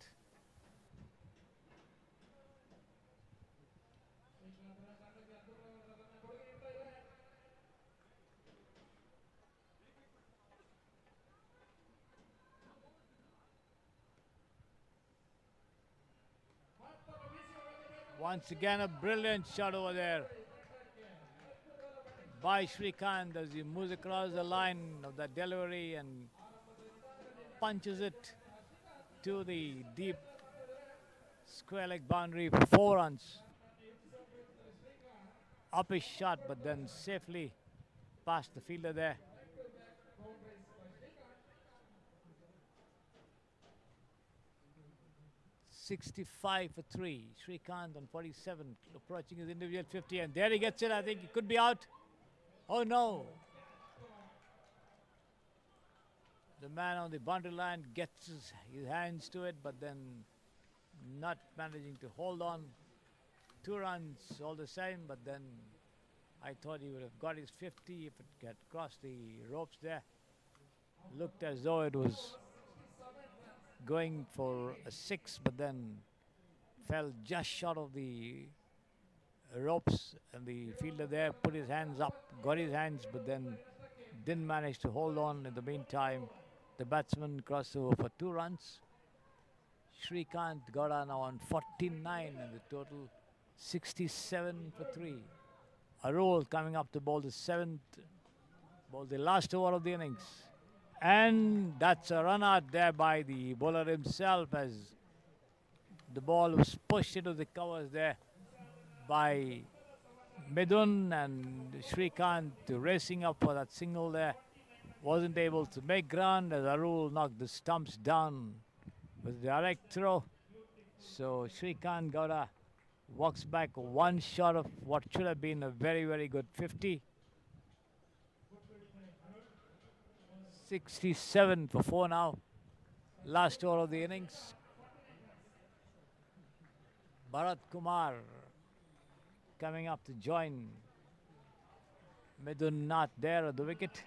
Once again, a brilliant shot over there by Shrikant as he moves across the line of the delivery and punches it to the deep square leg boundary for 4 runs. Up his shot, but then safely past the fielder there. $65 for 3. Shrikant on 47, approaching his individual 50, and there he gets it. I think he could be out. Oh no! The man on the boundary line gets his hands to it, but then not managing to hold on. 2 runs all the same, but then I thought he would have got his 50 if it had crossed the ropes there. Looked as though it was going for a 6, but then fell just short of the ropes, and the fielder there put his hands up, got his hands, but then didn't manage to hold on. In the meantime, the batsman crossed over for 2 runs. Shrikant got on now on 49, and the total 67 for 3. Arul coming up to bowl the 7th, bowl the last over of the innings. And that's a run out there by the bowler himself as the ball was pushed into the covers there by Midun, and Shrikant racing up for that single there. Wasn't able to make ground as Arul knocked the stumps down with a direct throw. So Shrikant Gowda walks back 1 shot of what should have been a very, very good 50. 67 for 4 now. Last over of the innings. Bharat Kumar coming up to join Midun Nath there at the wicket.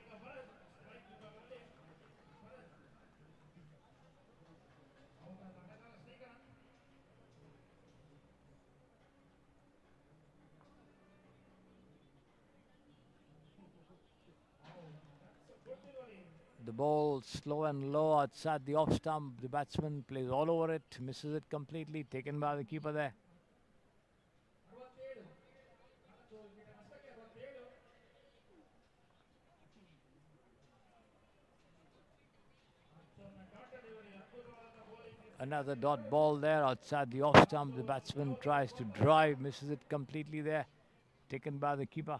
The ball slow and low outside the off stump. The batsman plays all over it, misses it completely, taken by the keeper there. Another dot ball there outside the off stump. The batsman tries to drive, misses it completely there, taken by the keeper.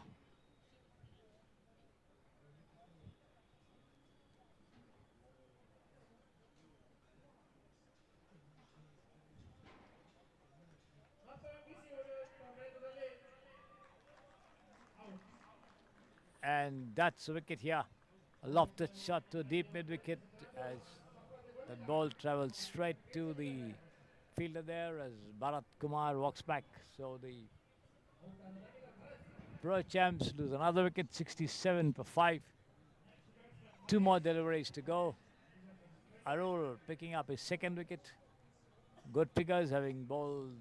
And that's a wicket here. A lofted shot to deep mid-wicket as that ball travels straight to the fielder there as Bharat Kumar walks back. So the Pro Champs lose another wicket, 67 for 5. 2 more deliveries to go. Arul picking up his 2nd wicket. Good figures, having bowled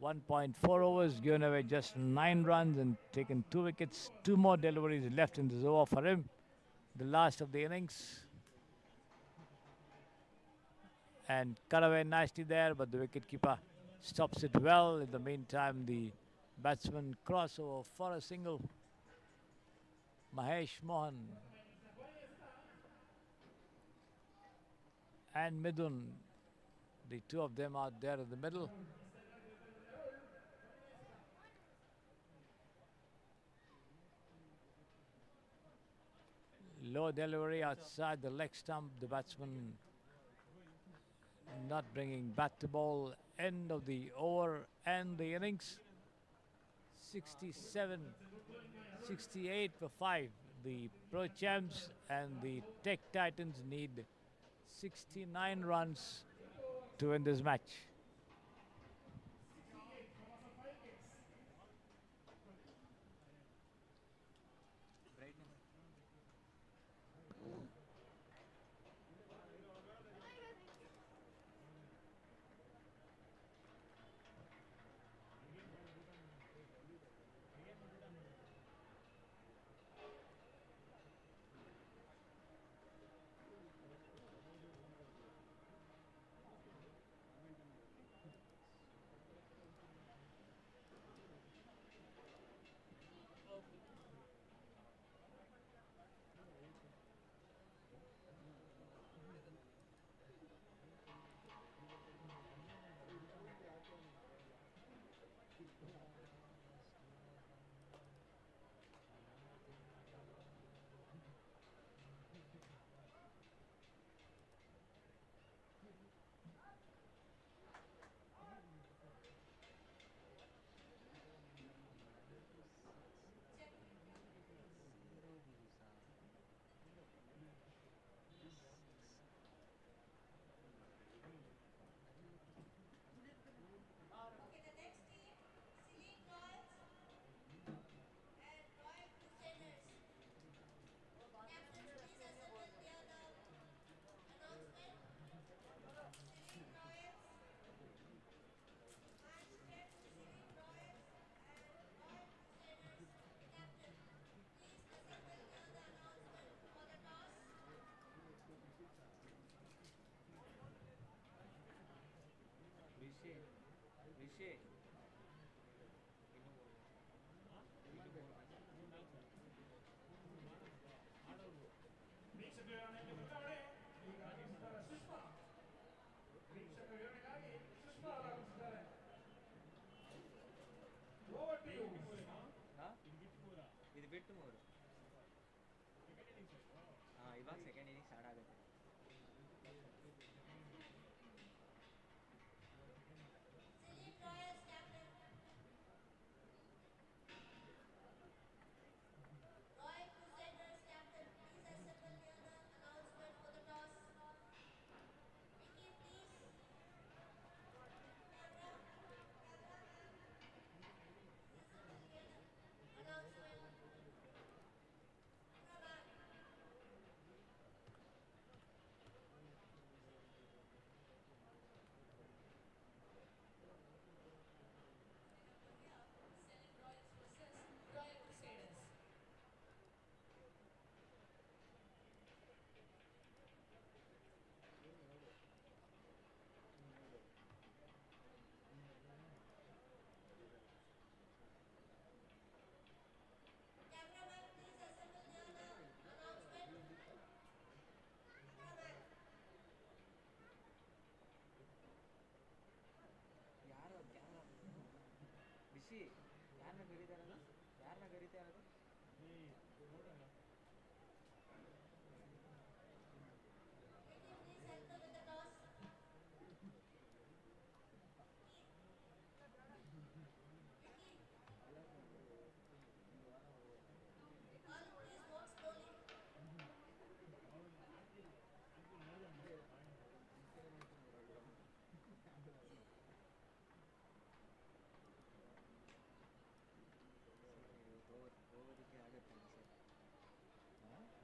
1.4 overs, given away just 9 runs and taken 2 wickets. 2 more deliveries left in this over for him. The last of the innings. And cut away nicely there, but the wicketkeeper stops it well. In the meantime, the batsman crossover for a single. Mahesh Mohan and Midun, the 2 of them out there in the middle. Low delivery outside the leg stump. The batsman not bringing bat to ball. End of the over and the innings. 67, 68 for 5. The Pro Champs and the Tech Titans need 69 runs to win this match. Okay, the next team, Seline Royals and Royal Crusaders. Captains, please assemble near the announcement. Seline Royals, match played to Seline Royals and Royal Crusaders. Captain, please assemble near the announcement for the toss. Rishi. ವೀಕ್ಷಕ ವಿವರಣೆಗೆ ಬದಲಾವಣೆ ಈಗ ಆಗಮಿಸಿದ್ದಾರೆ ಸುಷ್ಮಾ. ವೀಕ್ಷಕ ವಿವರಣೆಗಾಗಿ ಸುಷ್ಮಾ ಆಗಮಿಸಿದ್ದಾರೆ. Over to you. ಇದು ಬಿಟ್ಟು 3. ಇವಾಗ ಸೆಕೆಂಡ್ ಇನ್ನಿಂಗ್ ಸ್ಟಾರ್ಟ್ ಆಗುತ್ತೆ. Seline Royals captain. Royal Crusaders captain, please assemble near the announcement for the toss. Vicky, please. Cameraman, please assemble near the announcement. Cameraman. Seline Royals versus Royal Crusaders. Cameraman, please assemble near the announcement. Cameraman. ಯಾರು camera Rishi ಯಾರನ್ನ ಕರೀತಾ ಇರೋದು? ಯಾರನ್ನ ಕರೀತಾ ಇರೋದು? Vicky, please help me with the toss. Vicky. All please walk slowly. ಓವರಿಗೆ ಆಗುತ್ತೆ sir.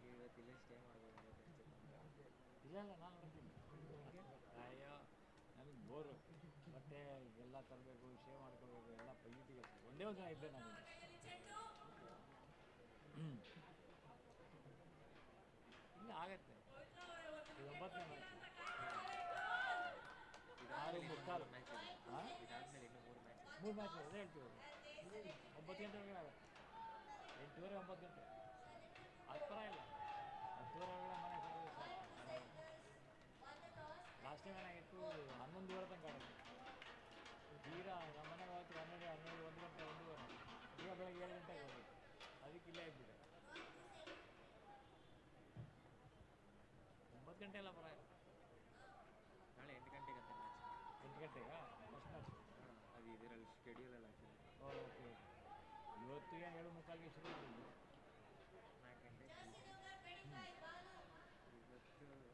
ಇವತ್ತು ಇಲ್ಲೇ ಸ್ಟೇ ಮಾಡ್ಬೋದಾಗುತ್ತೆ ಅನ್ಸುತ್ತೆ. ಇಲ್ಲ ಇಲ್ಲ ನಾನು ನೋಡ್ತೀನಿ. ಅಯ್ಯೋ ನನಗೆ ಬೋರು. ಮತ್ತೆ ಎಲ್ಲ ತರಬೇಕು, ಶೇವ್ ಮಾಡ್ಕೋಬೇಕು, ಎಲ್ಲ ಪೈಟಿಗೆ ಒಂದೇ ಒಂದು ಜನ ಇದ್ದೆ ನಾನು. ಇಲ್ಲ ಆಗತ್ತೆ. ಇದು 9ನೇ ಮ್ಯಾಚ್. 6:45. ಹಾಂ ಇದಾದ್ಮೇಲೆ ಇನ್ನೂ 3 ಮ್ಯಾಚ್. 3 ಮ್ಯಾಚ್ ಅದೇ ಹೇಳ್ತೀವಿ. 9 ಗಂಟೆ ಒಳಗಡೆ ಆಗುತ್ತೆ. 8:30 9 ಗಂಟೆ. ಅದು ಪರವಾಗಿಲ್ಲ. 10:30 ಒಳಗಡೆ ಮನೆ ಸೇರಿದ್ರೆ ಸಾಕು. ಲಾಸ್ಟ್ ಟೈಮ್ ಏನಾಗಿತ್ತು 11:30 ತನಕ ಆಡೋದು. ತೀರಾ ನಮ್ಮ ಮನೆಗೆ ಹೋಗ್ತು 12 1 ಗಂಟೆ 1:30. ಈಗ ಬೆಳಗ್ಗೆ 7 ಗಂಟೆಗೆ ಹೋಗ್ಬೇಕು. ಅದಕ್ಕೆ ಇಲ್ಲೇ ಇದ್ಬಿಟ್ಟೆ. 10 ಗಂಟೆ ಎಲ್ಲ ಬರೋಲ್ಲ. ನಾಳೆ 8 ಗಂಟೆಗೆ ಅಂತ ಮ್ಯಾಚ್. 8 ಗಂಟೆಗಾ first match? ಅದು ಇದರಲ್ಲಿ ಶೆಡ್ಯೂಲಲ್ಲಿ ಹಾಕಿಲ್ಲ. Okay okay. ಇವತ್ತು ಏನು 7:45ಗೆ ಶುರು ಮಾಡಿದ್ದು? 4 ಗಂಟೆಗೆ. Jersey number 25, Banu.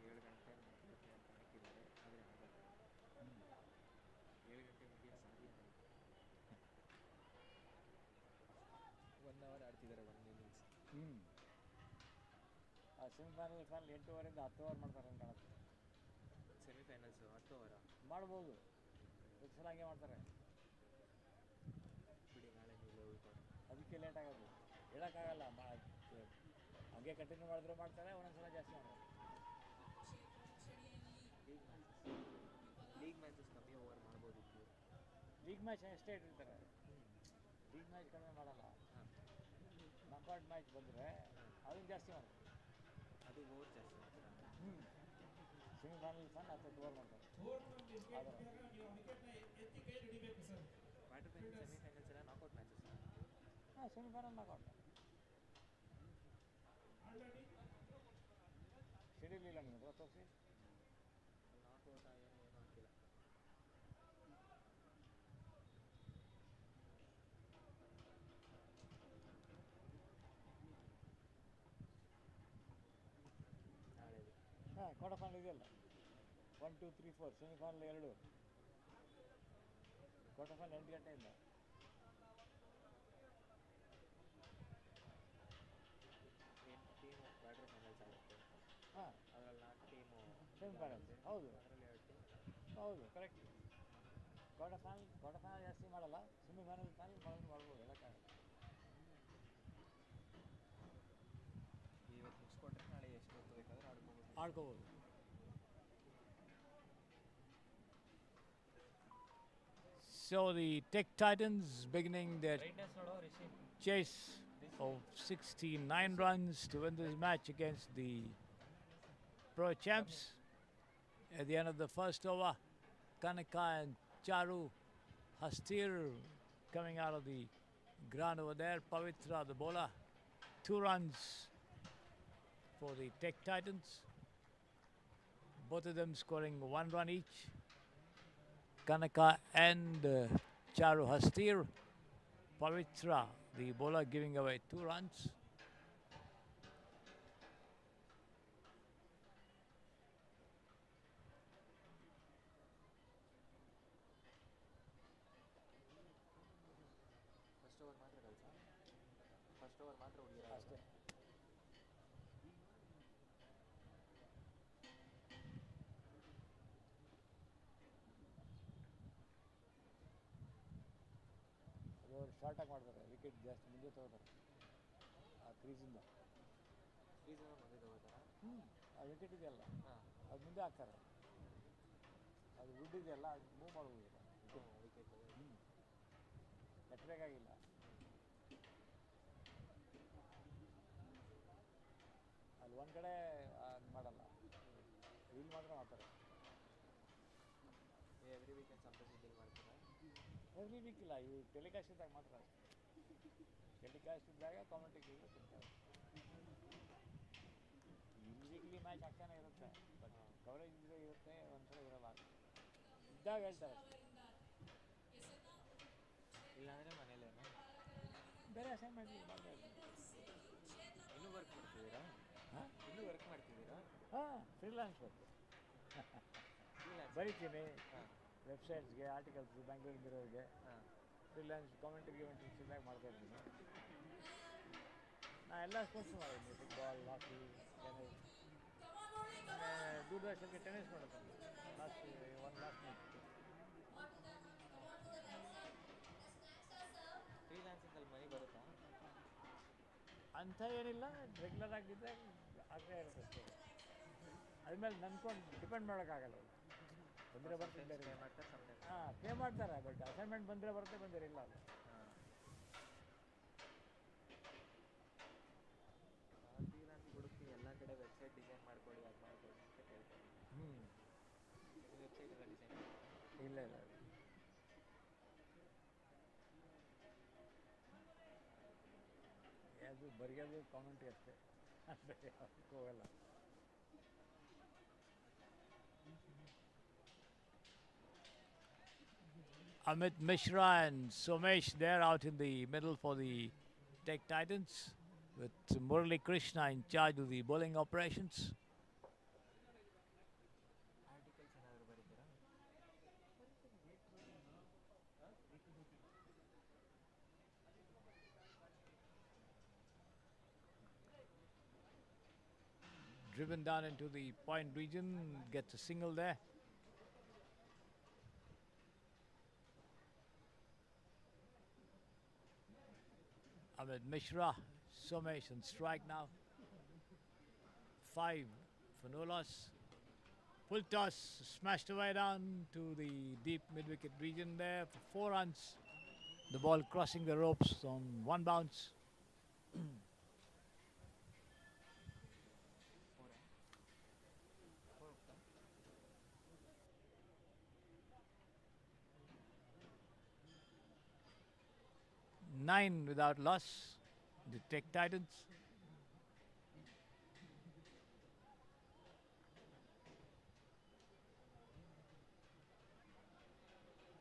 ಇವತ್ತು 7 ಗಂಟೆ ಮುಗಿಯುತ್ತೆ ಅಂತ ಹಾಕಿದ್ದಾರೆ, ಆದರೆ ಆಗಲ್ಲ. 7 ಗಂಟೆ ಮುಗಿಯೋ ಸಾಧ್ಯತೆ ಇದೆ. 1 ಅವರ್ ಆಡ್ತಿದ್ದಾರೆ 1 ಇನ್ನಿಂಗ್ಸ್. ಆ ಸೆಮಿಫೈನಲ್ ಫೈನಲ್ 8 ಓವರಿಂದ 10 ಓವರ್ ಮಾಡ್ತಾರೆ ಅಂತ ಕಾಣುತ್ತೆ. ಸೆಮಿಫೈನಲ್ಸು 10 ಓವರ ಮಾಡ್ಬೋದು, ಪ್ರತಿ ಸಲ ಹಂಗೆ ಮಾಡ್ತಾರೆ. ಬಿಡಿ, ನಾಳೆ ನೀವು ಹೋಗ್ತಾರೆ. ಅದಕ್ಕೆ ಲೇಟ್ ಆಗೋದು, ಹೇಳೋಕ್ಕಾಗಲ್ಲ. ಹಂಗೆ ಕಂಟಿನ್ಯೂ ಮಾಡಿದ್ರು ಮಾಡ್ತಾರೆ, ಒಂದೊಂದು ಸಲ ಜಾಸ್ತಿ ಮಾಡ್ತಾರೆ. ಲೀಗ್ ಮ್ಯಾಚಸ್ ಕಮ್ಮಿ ಓವರ್ ಮಾಡ್ಬೋದಿತ್ತು. ಲೀಗ್ ಮ್ಯಾಚ್ ಎಷ್ಟೇ ಇಟ್ಟಿರ್ತಾರೆ, ಲೀಗ್ ಮ್ಯಾಚ್ ಕಡಿಮೆ ಮಾಡಲ್ಲ. ನಾಕೌಟ್ ಮ್ಯಾಚ್ ಬಂದರೆ ಅದನ್ನು ಜಾಸ್ತಿ ಮಾಡ್ತಾರೆ. ಅದು ಓವರ್ ಜಾಸ್ತಿ ಮಾಡ್ತಾರೆ. ಸೆಮಿಫೈನಲ್ ಫನ್ 10 ಓವರ್ ಮಾಡ್ತಾರೆ. ನೀವು ವಿಕೆಟ್ನ ಎತ್ತಿ ಕೈ ಹಿಡಿಬೇಕು ಸರ್. ಕ್ವಾರ್ಟರ್ ಫೈನಲ್, ಸೆಮಿಫೈನಲ್ಸ್ ಎಲ್ಲ ನಾಕೌಟ್ ಮ್ಯಾಚಸ್. ಹಾಂ, ಸೆಮಿಫೈನಲ್ ನಾಕೌಟ್. ಆಲ್ರೆಡಿ ಶೆಡ್ಯೂಲ್ ಇಲ್ಲ ನಿಮಗೆ ತೋರಿಸಿ. ನಾಕೌಟ ಏನೂ ಹಾಕಿಲ್ಲ. ನಾಳೆ ಹಾಂ, ಕ್ವಾರ್ಟರ್ ಫೈನಲ್ ಇದೆಯಲ್ಲ, 1 2 3 4. ಸೆಮಿಫೈನಲ್ 2, ಕ್ವಾರ್ಟರ್ ಫೈನಲ್ 8 ಗಂಟೆಯಿಂದ. 8 ಟೀಮು ಕ್ವಾರ್ಟರ್ ಫೈನಲ್ಸ್ ಆಗುತ್ತೆ. ಹಾಂ, ಅದರಲ್ಲಿ 4 ಟೀಮು ಸೆಮಿಫೈನಲ್ಸ್. ಹೌದು ಅದರಲ್ಲಿ 2 ಟೀಮ್. ಹೌದು, ಕರೆಕ್ಟ್. ಕ್ವಾರ್ಟರ್ ಫೈನಲ್ ಜಾಸ್ತಿ ಮಾಡಲ್ಲ, ಸೆಮಿಫೈನಲ್ ಫೈನಲ್ ಮಾಡ್ಬೋದು, ಹೇಳೋಕ್ಕಾಗಲ್ಲ. ಇವತ್ತು ಮುಗಿಸ್ಕೊಟ್ರೆ ನಾಳೆ ಎಷ್ಟು ಹೊತ್ತು ಬೇಕಾದ್ರೆ ಆಡ್ಕೋಬೋದು. So the Tech Titans beginning their ರೈಟ್ನೆಸ್ ನೋಡೋ Rishi. chase of 69 runs to win this match against the Pro Champs. At the end of the first over, Kanaka and Charu Hastir coming out of the ground over there. Pavitra, the bowler, 2 runs for the Tech Titans. Both of them scoring 1 run each. Kanaka and Charu Hastir. Pavitra, the bowler, giving away 2 runs. First over ಮಾತ್ರ ಕಳಿಸ. First over ಮಾತ್ರ ಹುಡುಗಿರ ಅಷ್ಟೇ. ಅವರು ಶಾರ್ಟಾಗಿ ಮಾಡ್ತಾರೆ, wicket ಜಾಸ್ತಿ ಮುಂದೆ ತಗೋತಾರೆ ಆ ಕ್ರೀಸಿಂದ. ಕ್ರೀಸಿಂದ ಮುಂದೆ ತಗೋತಾರ. ಆ ವಿಕೆಟ್ ಇದೆಯಲ್ಲ, ಹಾಂ, ಅದು ಮುಂದೆ ಹಾಕ್ತಾರೆ. ಅದು ವುಡ್ ಇದೆಯಲ್ಲ, ಅದು ಮೂವ್ ಮಾಡ್ಬೋದಿಲ್ಲ ವಿಕೆಟ್. ಕಟ್ಟಬೇಕಾಗಿಲ್ಲ. ಅಲ್ಲಿ ಒಂದು ಕಡೆ ಮಾಡಲ್ಲ, ಇಲ್ಲಿ ಮಾತ್ರ ಮಾಡ್ತಾರೆ. ಎವ್ರಿ ವೀಕೆಂಡ್ ಸಂಪ್ರಸಿದ್ಧಿ ಮಾಡ್ತಾರೆ. ಎವ್ರಿ ವೀಕ್ ಇಲ್ಲ, ಇವು ಟೆಲಿಕಾಸ್ಟ್ ಇದ್ದಾಗ ಮಾತ್ರ ಅಷ್ಟೇ. ಟೆಲಿಕಾಸ್ಟ್ ಇದ್ದಾಗ ಕಾಮೆಂಟ್ರಿಗೆ ತಿಂತಾರೆ. ವೀಕ್ಲಿ ಮ್ಯಾಚ್ ಆಗ್ತಾನೆ ಇರುತ್ತೆ, ಬಟ್ ಕವರೇಜ್ ಇರುತ್ತೆ, ಒಂದ್ಸಲ ಇರಲ್ಲ. ಇದ್ದಾಗ ಹೇಳ್ತಾರೆ ಅಷ್ಟೇ. ಇಲ್ಲಾಂದರೆ ಮನೇಲೇನು ಬೇರೆ ಅಸೈನ್ಮೆಂಟ್ ಮಾಡ್ತಾರೆ. ಇನ್ನೂ ವರ್ಕ್ ಮಾಡ್ತಿದ್ದೀರಾ? ಹಾಂ, ಇನ್ನೂ ವರ್ಕ್ ಮಾಡ್ತಿದ್ದೀರಾ? ಹಾಂ, ಫ್ರೀಲಾನ್ಸ್ ವರ್ಕ್ ಬರೀತೀನಿ. ವೆಬ್ಸೈಟ್ಸ್ಗೆ, ಆರ್ಟಿಕಲ್ಸ್, ಬ್ಯಾಂಗ್ಳೂರಿಗಿರೋರಿಗೆ ಫ್ರೀಲಾನ್ಸ್ ಕಾಮೆಂಟ್ರಿ ಇದ್ದಾಗ ಮಾಡ್ತಾ ಇರ್ತೀನಿ. ನಾನು ಎಲ್ಲ ಸ್ಪೋರ್ಟ್ಸ್ ಮಾಡಿದ್ದೀನಿ, ಫುಟ್ಬಾಲ್, ಹಾಕಿ, ಟೆನ್ನಿಸ್. ದೂರದರ್ಶನಕ್ಕೆ ಟೆನ್ನಿಸ್ ಮಾಡ್ತೀನಿ ಲಾಸ್ಟ್ ಮಂತ್. ಫ್ರೀಲಾನ್ಸಿಂಗಲ್ಲಿ ಮನೆ ಬರುತ್ತಾ? ಅಂಥ ಏನಿಲ್ಲ, ರೆಗ್ಯುಲರ್ ಆಗಿದ್ದರೆ ಆಗ್ತಾ ಇರುತ್ತೆ ಅಷ್ಟೇ. ಅದ್ಮೇಲೆ ನಂಬ್ಕೊಂಡು ಡಿಪೆಂಡ್ ಮಾಡೋಕ್ಕಾಗಲ್ಲ. ಬಂದರೆ ಬರ್ತಿದ್ದಾರೆ, ಪೇ ಮಾಡ್ತಾರೆ. ಸಮ್ಟೈಮ್ಸ್ ಹಾಂ, ಪೇ ಮಾಡ್ತಾರೆ, ಬಟ್ ಅಸೈನ್ಮೆಂಟ್ ಬಂದರೆ ಬರುತ್ತೆ, ಬಂದಿರಲ್ಲ ಅದು. ಫ್ರೀಲಾನ್ಸ್ ಹುಡುಕಿ ಎಲ್ಲ ಕಡೆ ವೆಬ್ಸೈಟ್ ಡಿಸೈನ್ ಮಾಡ್ಕೊಳ್ಳಿ, ಅದು ಮಾಡ್ಕೊಳ್ಳಿ ಅಂತ ಕೇಳ್ತಾರೆ. ವೆಬ್ಸೈಟ್ ಎಲ್ಲ ಡಿಸೈನ್ ಇಲ್ಲ ಇಲ್ಲ, ಅದು ಬರೆಯೋದು ಕಾಮೆಂಟ್ರಿ ಅಷ್ಟೇ. Amit Mishra and Somesh there out in the middle for the Tech Titans, with Murali Krishna in charge of the bowling operations. Articles ಏನಾದರೂ ಬರೀತೀರಾ? Driven down into the point region, gets a single there. Ahmed Mishra, Somesh on strike now. 5 for no loss. Full toss, smashed away down to the deep mid-wicket region there for 4 runs. The ball crossing the ropes on 1 bounce. Nine without loss, the Tech Titans.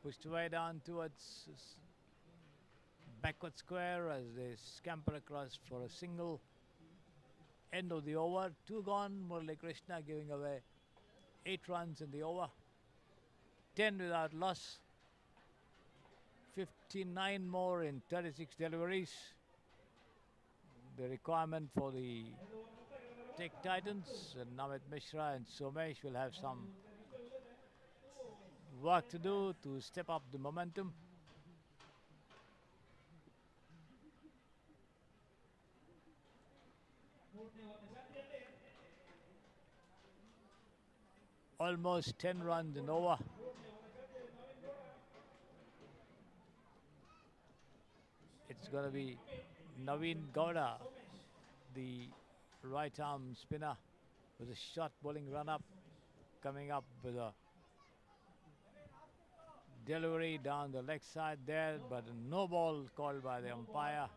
Pushed away down towards backward square as they scamper across for a single. End of the over, 2 gone. Murali Krishna giving away 8 runs in the over. 10 without loss. 59 more in 36 deliveries. The requirement for the Tech Titans, and Amit Mishra and Somesh will have some work to do to step up the momentum. Almost 10 runs in over. It's going to be Naveen Gowda, the right arm spinner, with a short bowling run up, coming up with a delivery down the leg side there, but no ball called by the umpire.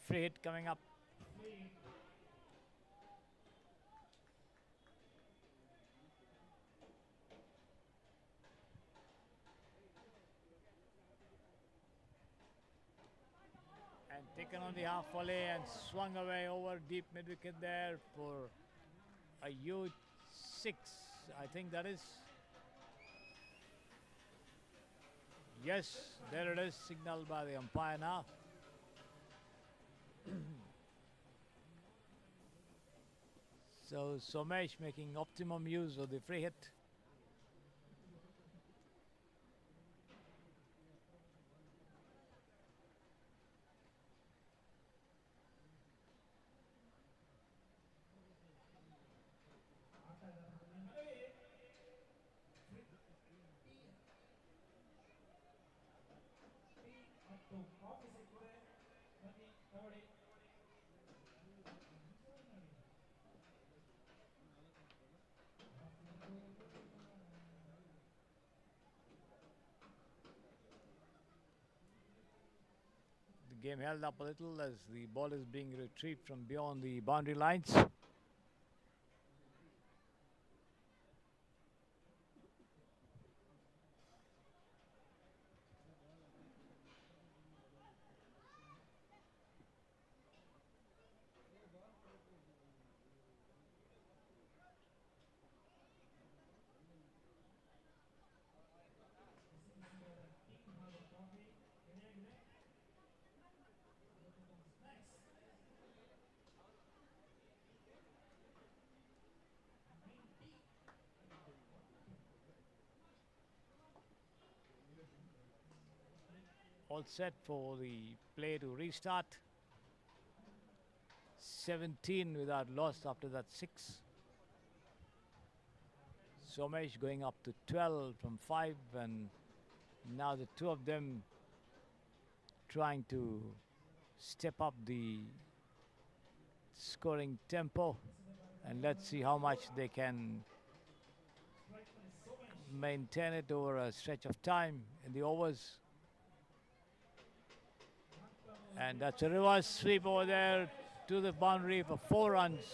Free hit coming up. And taken on the half volley and swung away over deep mid-wicket there for a huge 6, I think that is. Yes, there it is, signaled by the umpire now. So Somesh making optimum use of the free hit. The game held up a little as the ball is being retrieved from beyond the boundary lines. All set for the play to restart. 17 without loss after that 6. Somesh going up to 12 from 5, and now the two of them trying to step up the scoring tempo, and let's see how much they can maintain it over a stretch of time in the overs. And that's a reverse sweep over there to the boundary for 4 runs.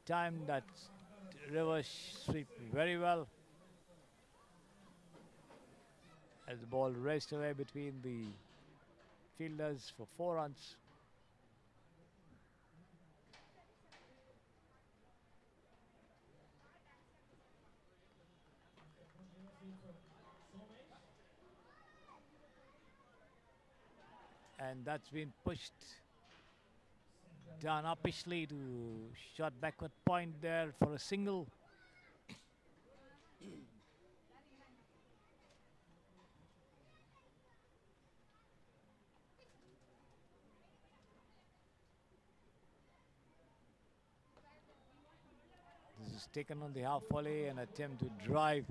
Timed that reverse sweep very well. As the ball raced away between the fielders for 4 runs. And that's been pushed down uppishly to shot backward point there for a single. This is taken on the half volley, an attempt to drive.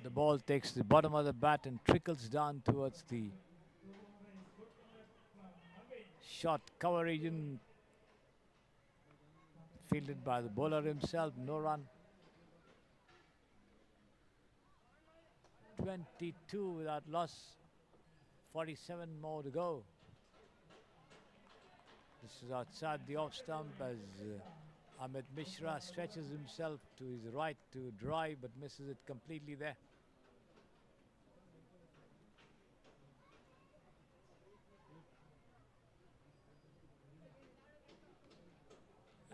The ball takes the bottom of the bat and trickles down towards the short cover region, fielded by the bowler himself. No run. 22 without loss. 47 more to go. This is outside the off stump as Amit Mishra stretches himself to his right to drive but misses it completely there.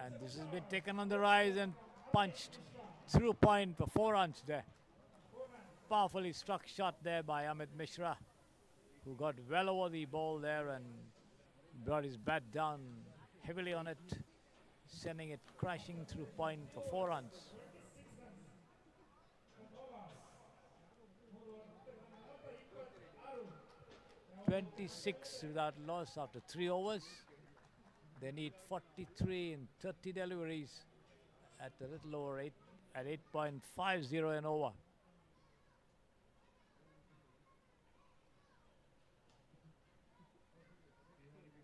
And this has been taken on the rise and punched through point for 4 runs there. Powerfully struck shot there by Amit Mishra, who got well over the ball there and brought his bat down heavily on it, sending it crashing through point for 4 runs. 26 without loss after 3 overs. They need 43 in 30 deliveries at a little over 8, at 8.50 an over.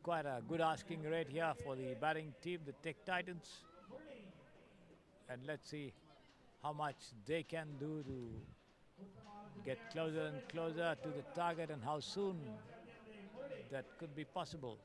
Quite a good asking rate here for the batting team, the Tech Titans. And let's see how much they can do to get closer and closer to the target and how soon that could be possible.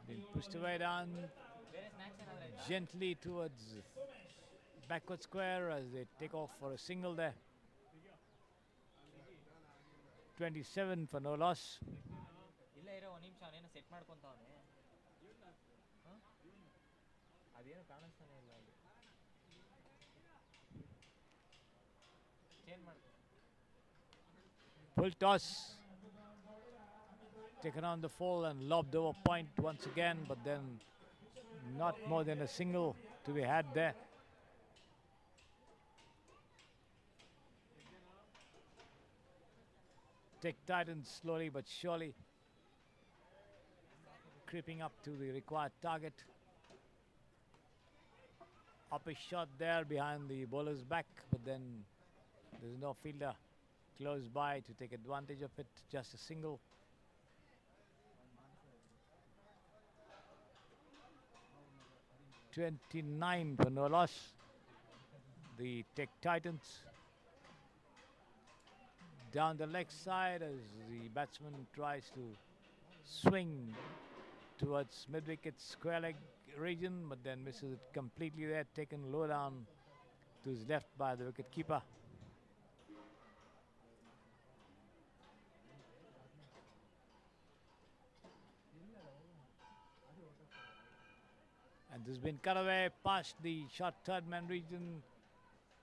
Been pushed away down gently towards backward square as they take off for a single there. 27 for no loss. ಇಲ್ಲ ಇರೋ ಒಂದು ನಿಮಿಷ ಅವನೇನೋ set ಮಾಡ್ಕೊಂತವನೆ ಅದೇನು ಕಾಣಿಸ್ತಾನೆ ಇಲ್ಲ ಅಲ್ಲಿ change ಮಾಡಿ Full toss. Taken on the full and lobbed over point once again, but then not more than a single to be had there. Tech Titans slowly but surely creeping up to the required target. Up a shot there behind the bowler's back, but then there's no fielder close by to take advantage of it. Just a single. $29 for no loss. The Tech Titans down the leg side as the batsman tries to swing towards mid-wicket square leg region, but then misses it completely there, taken low down to his left by the wicket keeper. And this has been cut away past the short third man region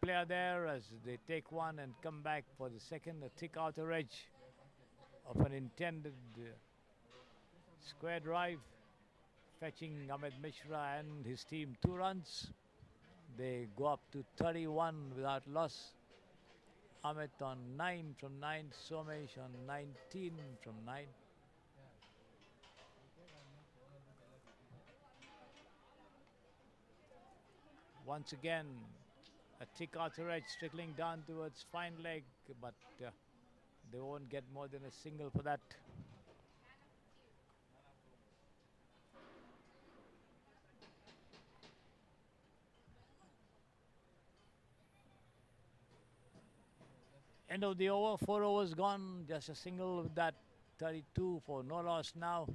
player there as they take one and come back for the second, a thick outer edge of an intended square drive, fetching Amit Mishra and his team 2 runs. They go up to 31 without loss. Amit on 9 from 9, Somesh on 19 from 9. Once again, a thick Arthur edge trickling down towards fine leg, but they won't get more than a single for that. End of the over, 4 overs gone, just a single with that. 32 for no loss now.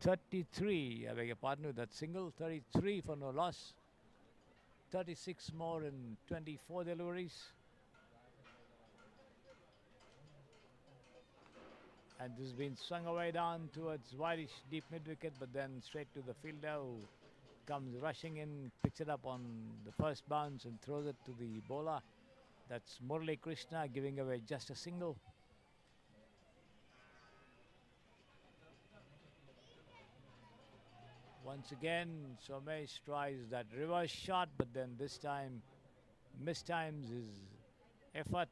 $33, I beg your pardon, with that single. 33 for no loss. 36 more in 24 deliveries. And this has been swung away down towards wideish deep mid wicket, but then straight to the fielder who comes rushing in, picks it up on the first bounce and throws it to the bowler. That's Murali Krishna giving away just a single. Once again, Somesh tries that reverse shot, but then this time mistimes his effort,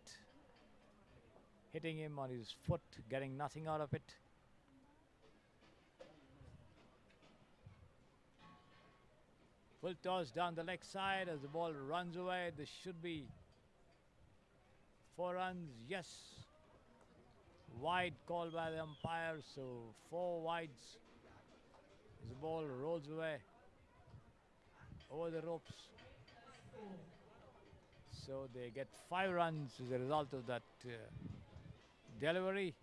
hitting him on his foot, getting nothing out of it. Full toss down the leg side as the ball runs away. This should be 4 runs. Yes. Wide call by the umpire, so 4 wides. As the ball rolls away over the ropes. So they get 5 runs as a result of that delivery.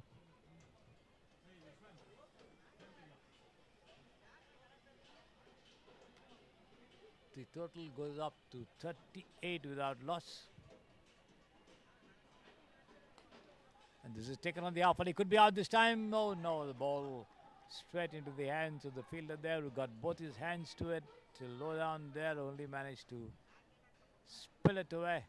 The total goes up to 38 without loss. And this is taken on the off, and he could be out this time. Oh no, the ball straight into the hands of the fielder there, who got both his hands to it. Low down there, only managed to spill it away.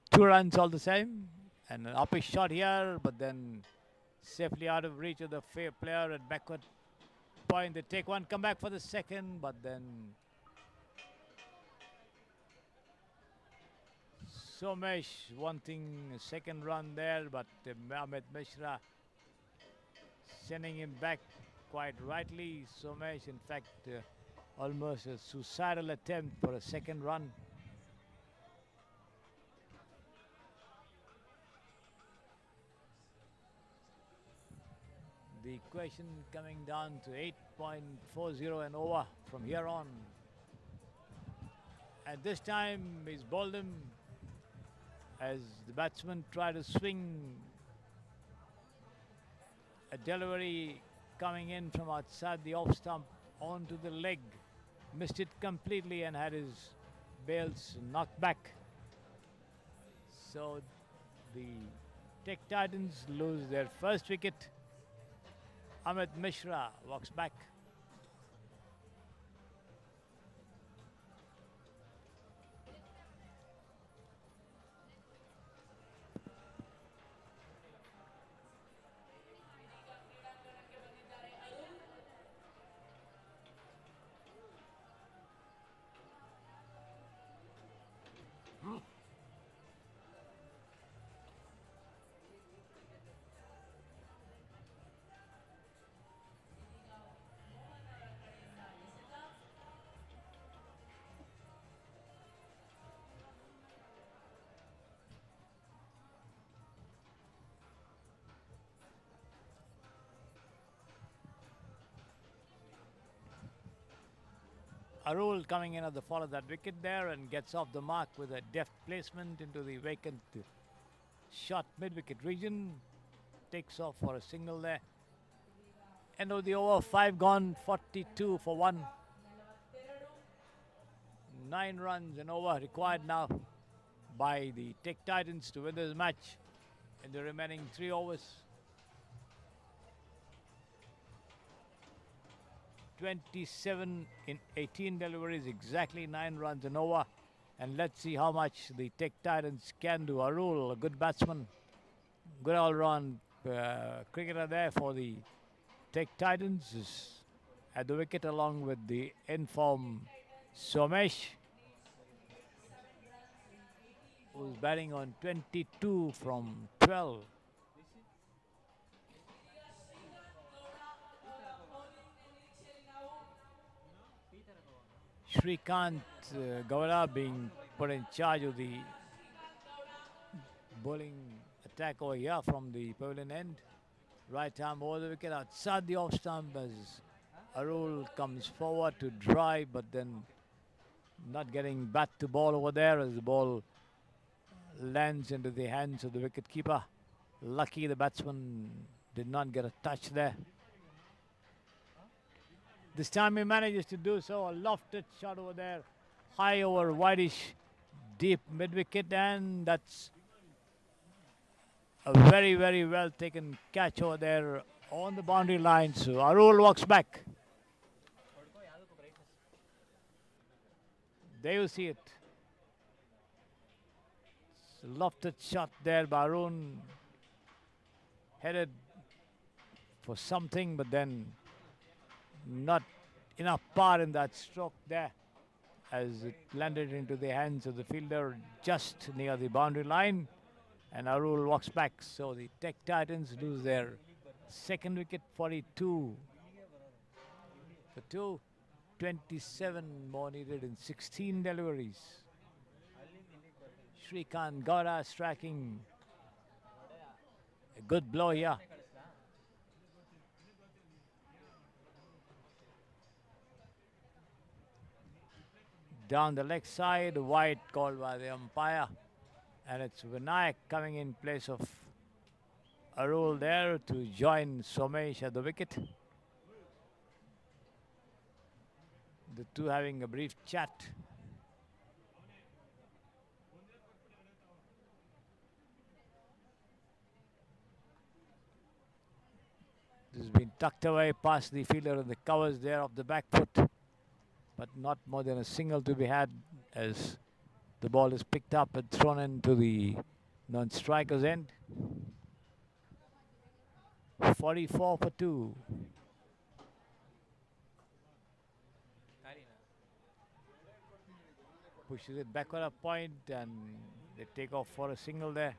Two runs all the same, and an uppish shot here, but then safely out of reach of the fair player at backward point. They take one, come back for the second, but then Somesh wanting a second run there, but Amit Mishra sending him back quite rightly. Somesh, in fact, almost a suicidal attempt for a second run. The equation coming down to 8.40 and over from here on. And this time he's bowled him as the batsman tried to swing a delivery coming in from outside the off stump onto the leg. Missed it completely and had his bails knocked back. So the Tech Titans lose their first wicket. Amit Mishra walks back. Arul coming in at the fall of that wicket there and gets off the mark with a deft placement into the vacant short mid-wicket region. Takes off for a single there. End of the over, 5 gone, 42 for 1. 9 runs and over required now by the Tech Titans to win this match in the remaining 3 overs. 27 in 18 deliveries, exactly 9 runs and over. And let's see how much the Tech Titans can do. Arul, a good batsman, good all-round cricketer there for the Tech Titans, is at the wicket along with the in-form Somesh, who's batting on 22 from 12. Shrikant Gowda being put in charge of the bowling attack over here from the pavilion end. Right arm over the wicket outside the off stump as Arul comes forward to drive, but then not getting bat to ball over there as the ball lands into the hands of the wicket keeper. Lucky the batsman did not get a touch there. This time he manages to do so. A lofted shot over there, high over wideish, deep mid wicket, and that's a very, very well taken catch over there on the boundary line. So Arul walks back. There you see it. It's a lofted shot there by Arun. Headed for something, but then not enough power in that stroke there as it landed into the hands of the fielder just near the boundary line. And Arul walks back. So the Tech Titans lose their second wicket, 42 for 2. 27 more needed in 16 deliveries. Shrikant Gowda striking a good blow here. Down the leg side, wide called by the umpire. And it's Vinayak coming in place of Arul there to join Somesh at the wicket. The two having a brief chat. This has been tucked away past the fielder and the covers there of the back foot, but not more than a single to be had as the ball is picked up and thrown into the non-striker's end. 44 for 2. Pushes it backward a point and they take off for a single there.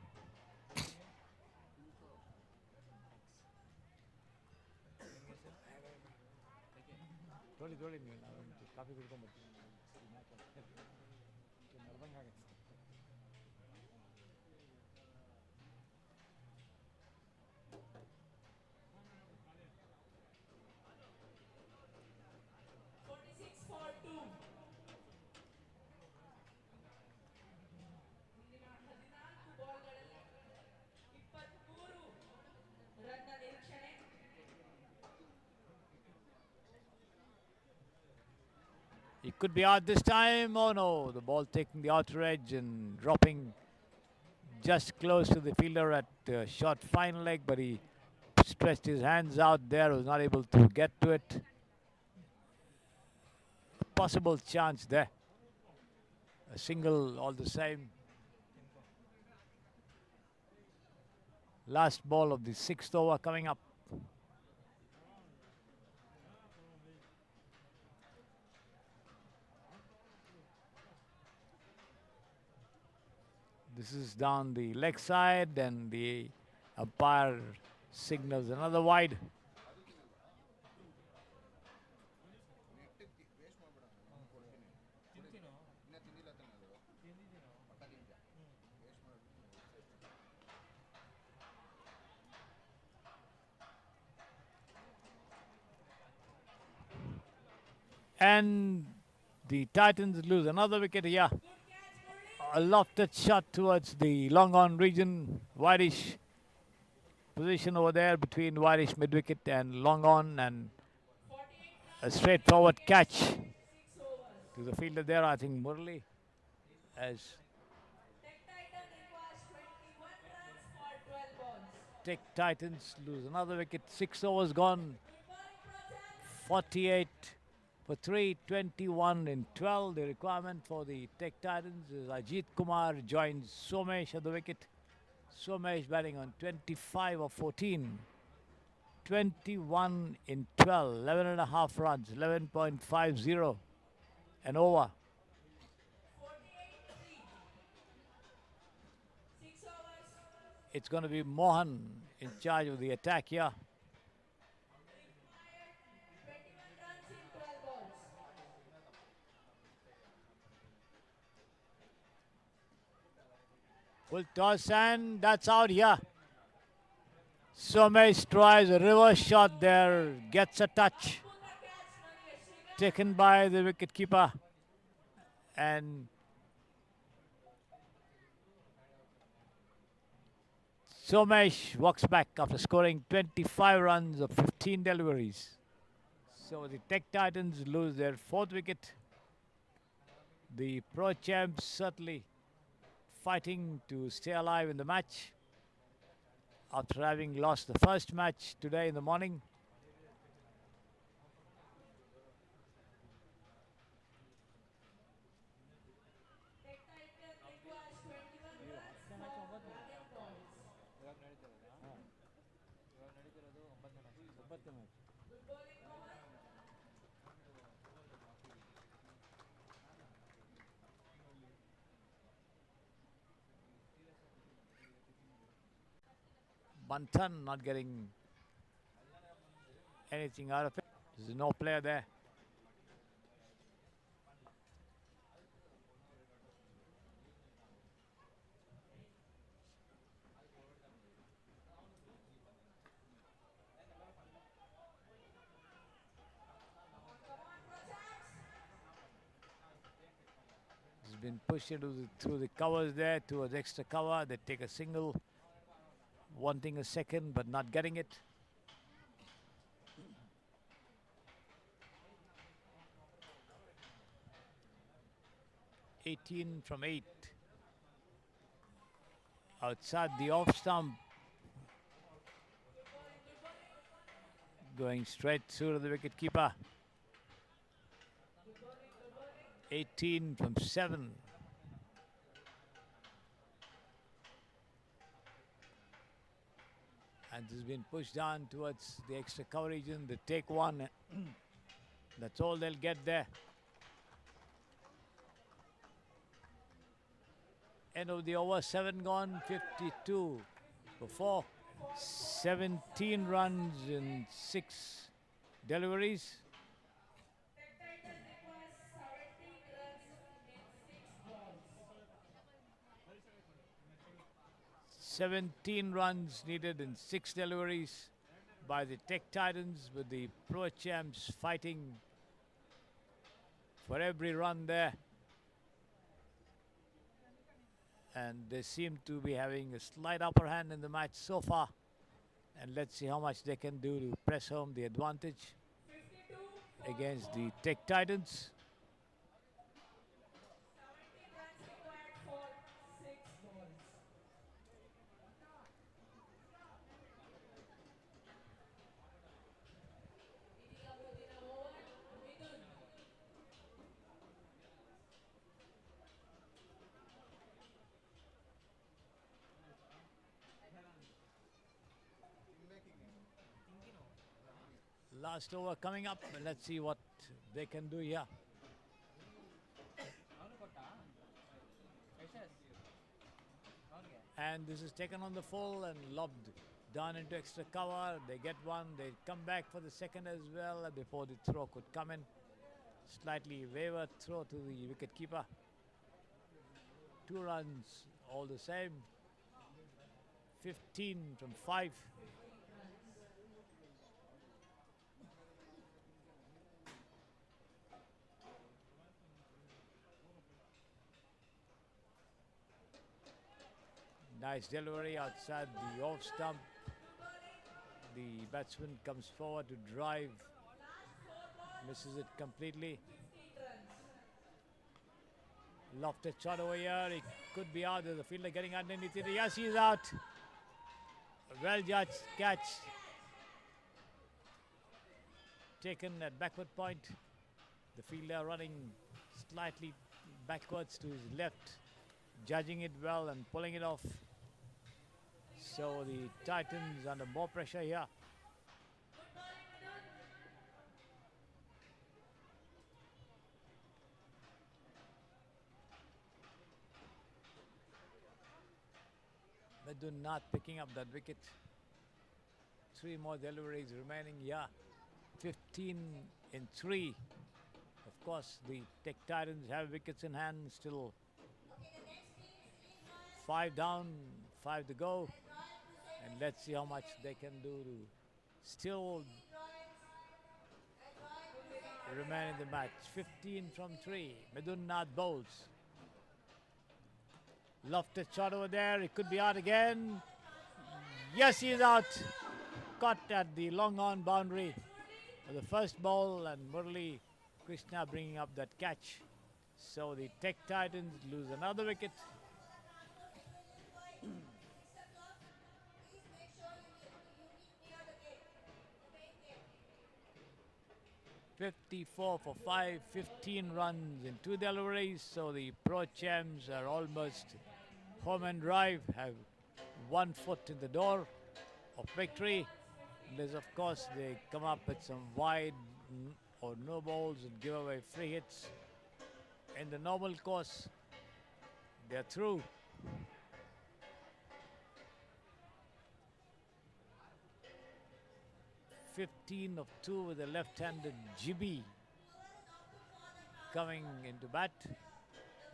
He could be out this time. Oh no, the ball taking the outer edge and dropping just close to the fielder at short fine leg, but he stretched his hands out there, was not able to get to it. Possible chance there. A single all the same. Last ball of the 6th over coming up. This is down the leg side and the umpire signals another wide. And the Titans lose another wicket here. A lofted shot towards the long on region, wideish position over there between wideish mid wicket and long on, and a straightforward catch to the fielder there. I think Murli as Tech Titans lose another wicket. 6 overs gone. 48 for 3, 21 in 12. The requirement for the Tech Titans is Ajit Kumar joins Somesh at the wicket. Somesh batting on 25 of 14. 21 in 12, 11 and a half runs, 11.50 an over. 48-3. 6 overs. It's going to be Mohan in charge of the attack here. Required 21 runs in 12 balls. Full toss and that's out here. Somesh tries a reverse shot there, gets a touch. Taken by the wicketkeeper. And Somesh walks back after scoring 25 runs of 15 deliveries. So the Tech Titans lose their 4th wicket. The Pro Champs certainly fighting to stay alive in the match after having lost the first match today in the morning. Tech Titan requires 21 runs for 11 balls. Good bowling, Mohan. Bantan not getting anything out of it. There's no player there. He's been pushed through the covers there towards extra cover. They take a single, wanting a second but not getting it. (18 from 8). Outside the off stump. Going straight through to the wicketkeeper. 18 from 7. And this has been pushed down towards the extra cover region. They take one. That's all they'll get there. End of the over, 7 gone, 52 for 4. 17 runs in 6 deliveries. Tech Titan requires 17 runs in 6 balls. 17 runs needed in 6 deliveries by the Tech Titans, with the Pro Champs fighting for every run there. And they seem to be having a slight upper hand in the match so far. And let's see how much they can do to press home the advantage 52 against the Tech Titans. 17 runs required for 6 balls. Hitting up within an over, Midun. Last over coming up, and let's see what they can do here. And this is taken on the full and lobbed down into extra cover. They get one, they come back for the second as well before the throw could come in. Slightly wayward throw to the wicketkeeper. 2 runs all the same. 15 from 5. Nice delivery outside the off stump. The batsman comes forward to drive. Misses it completely. Lofted shot over here. He could be out. There's a fielder getting underneath it. Yes, he's out. Well judged catch. taken at backward point. The fielder running slightly backwards to his left, judging it well and pulling it off. So the Titans under more pressure here. Medun not picking up that wicket. 3 more deliveries remaining. Yeah, 15 in 3. Of course, the Tech Titans have wickets in hand still. 5 down, 5 to go. And let's see how much they can do to still remain in the match. 15 from 3. Medun Nath bowls. Lofted shot over there. It could be out again. Yes, he is out. Caught at the long on boundary for the first ball, and Murali Krishna bringing up that catch. So the Tech Titans lose another wicket. 54 for 5, 15 runs in 2 deliveries. So the Pro Champs are almost home and drive, have 1 foot in the door of victory. Unless, of course, they come up with some wide or no balls and give away free hits. In the normal course, they're through. (15 of 2) with a left-handed Jibby coming into bat.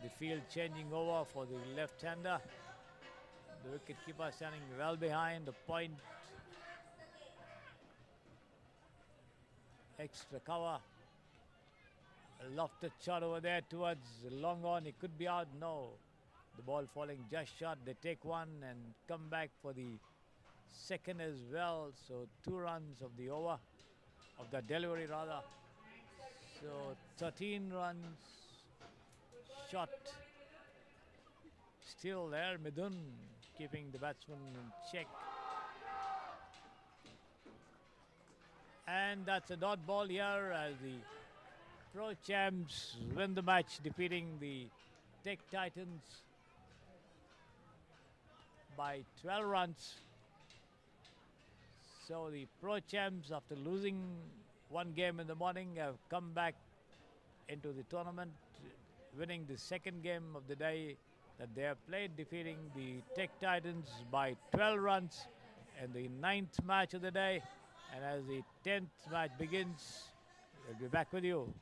The field changing over for the left-hander. The wicket-keeper standing well behind the point. Extra cover. A lofted shot over there towards long on. It could be out. No. The ball falling just short. They take 1 and come back for the second as well. So 2 runs of the over, of the delivery rather. So 13 runs shot. Still there, Midun keeping the batsman in check. And that's a dot ball here as the Pro Champs win the match, defeating the Tech Titans by 12 runs. So the Pro Champs, after losing 1 game in the morning, have come back into the tournament, winning the 2nd game of the day that they have played, defeating the Tech Titans by 12 runs in the 9th match of the day. And as the 10th match begins, we'll be back with you.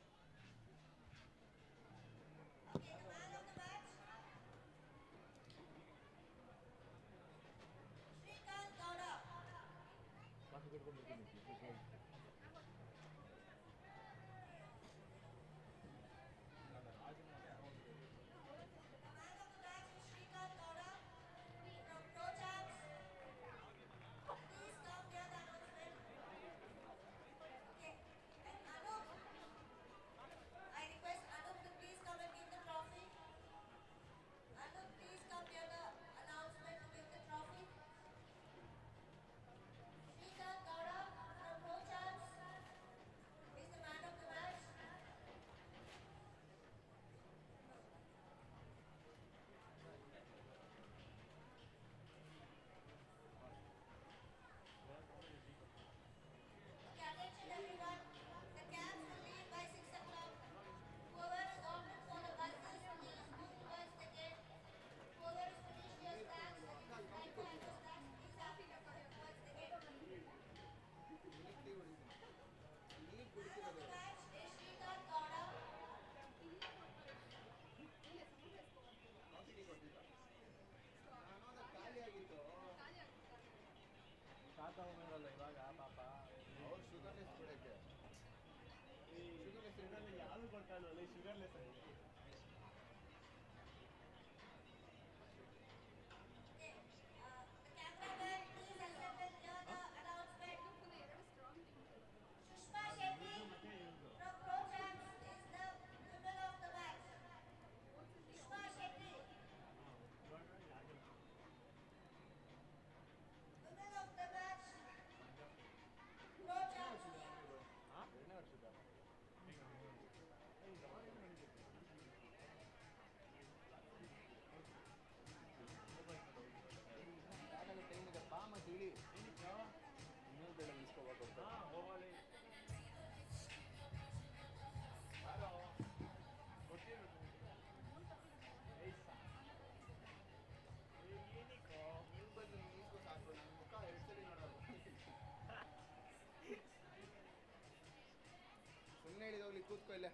ಕೂತ್ಕೊ ಇಲ್ಲೇ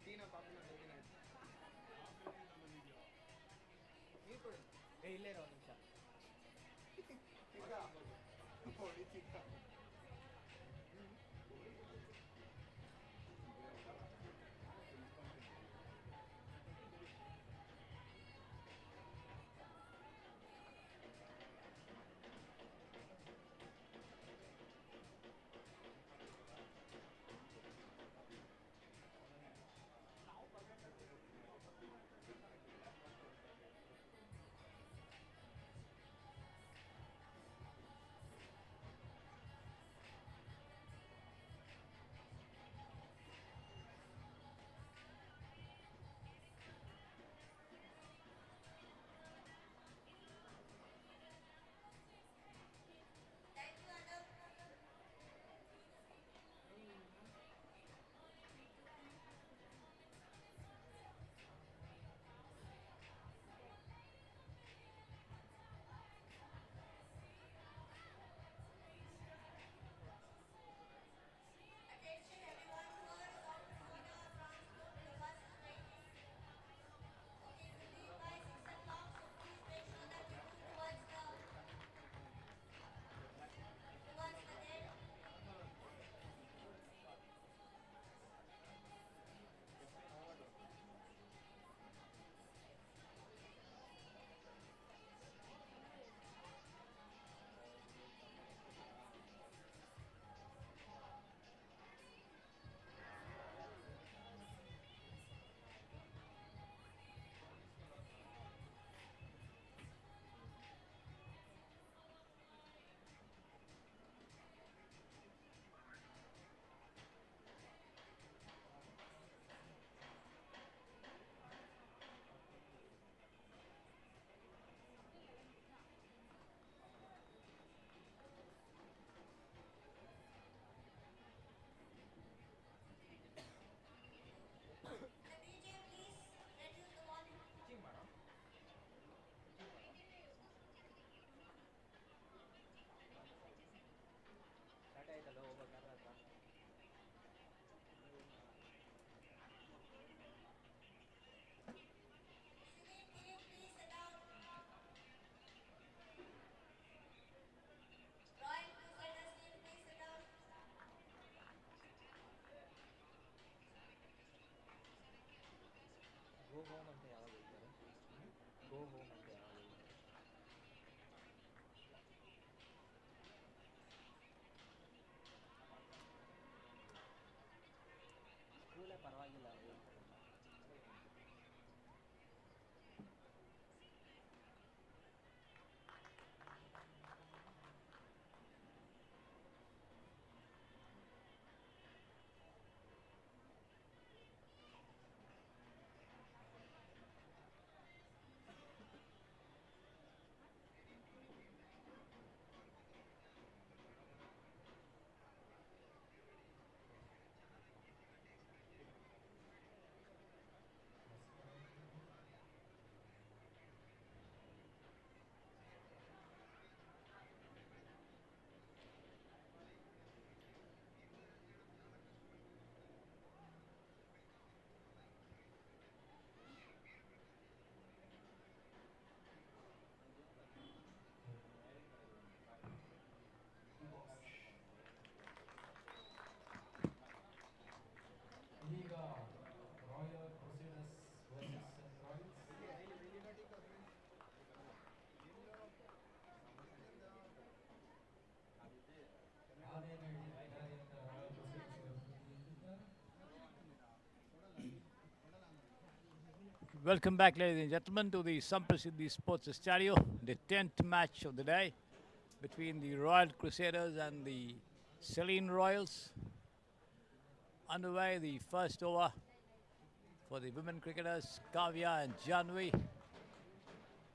ಟೀನ ಕಾಫಿನ ತರ್ತೀನಿ ಆಯ್ತು ನೀರು ಕೊಡು ಇಲ್ಲೇ ಇರೋ ಒಂದು ನಿಮಿಷ ಹೊಡಿ ಚಿಕ್ಕ Attention everyone for some soda transport to the bus train. Okay, it will leave by 6 o'clock, so please make sure that you move towards the gate. And DJ, please reduce the volume. Start ಆಯ್ತಲ್ಲ ಹೋಗ್ಬೇಕಾದ್ರೆ ಹತ್ರ Singing team, please sit down. Royal Crusaders team, please sit down. Go home ಅಂತ ಯಾವಾಗ ಹೇಳ್ತಾರೆ go home ಅಂತ ಯಾವಾಗ ಹೇಳ್ತಾರೆ ಸ್ಕೂಲೇ ಪರವಾಗಿಲ್ಲ ಹೇಳ್ತಾರಲ್ಲ ಇದೀಗ ರಾಯಲ್ ಕ್ರೂಸೇಡರ್ಸ್ ವರ್ಸಸ್ ರಾಯಲ್ಸ್ ಆದೇನ ಹಿಡಿದಿದ್ದಾರೆ ಅಂತ ರಾಯಲ್ ಕ್ರೂಸೇಡರ್ಸ್ ಅವರು ಪ್ರತಿನಿಧಿಸಿದ್ದಾರೆ. Welcome back, ladies and gentlemen, to the Samprasiddhi Sports Estadio, the 10th match of the day between the Royal Crusaders and the Seline Royals. Underway, the first over for the women cricketers, Kavya and Janvi,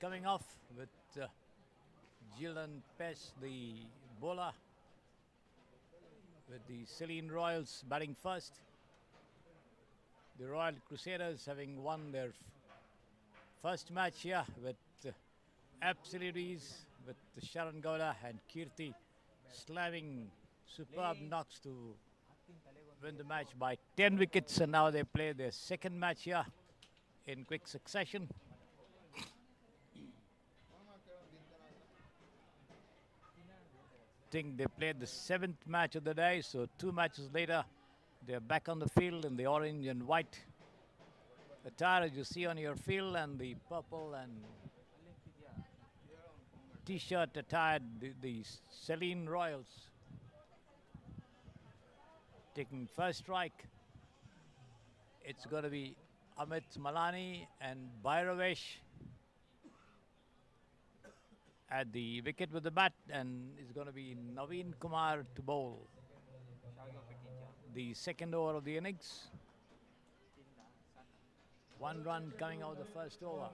coming off with Jilan Pes, the bowler, with the Seline Royals batting first. The Royal Crusaders having won their first match here with absolute with Sharan Gowda and Kirti slamming superb knocks to win the match by 10 wickets, and now they play their second match here in quick succession. Think they played the 7th match of the day, so 2 matches later they're back on the field in the orange and white attire as you see on your field, and the purple and t-shirt attired the Seline Royals. Taking first strike, it's going to be Amit Malani and Bhairavesh at the wicket with the bat, and it's going to be Naveen Kumar to bowl. The second over of the innings. 1 run coming out of the first over.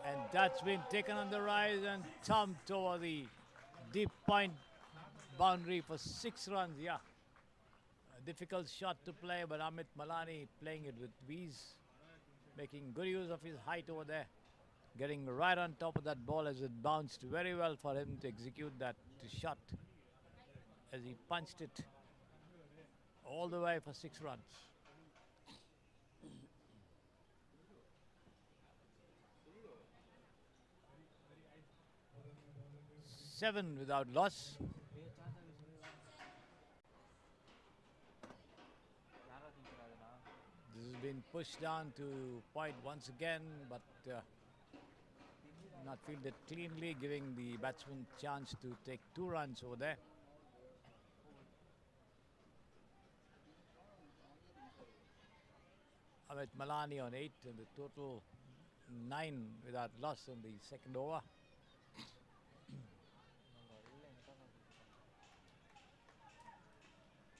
And that's been taken on the rise and thumped over the deep point boundary for 6 runs. Yeah, a difficult shot to play, but Amit Malani playing it with ease, making good use of his height over there, getting right on top of that ball as it bounced very well for him to execute that shot as he punched it all the way for 6 runs. 7 without loss. This has been pushed down to point once again, but not fielded cleanly, giving the batsman chance to take 2 runs over there. Amit Malani on 8 and the total 9 without loss in the second over.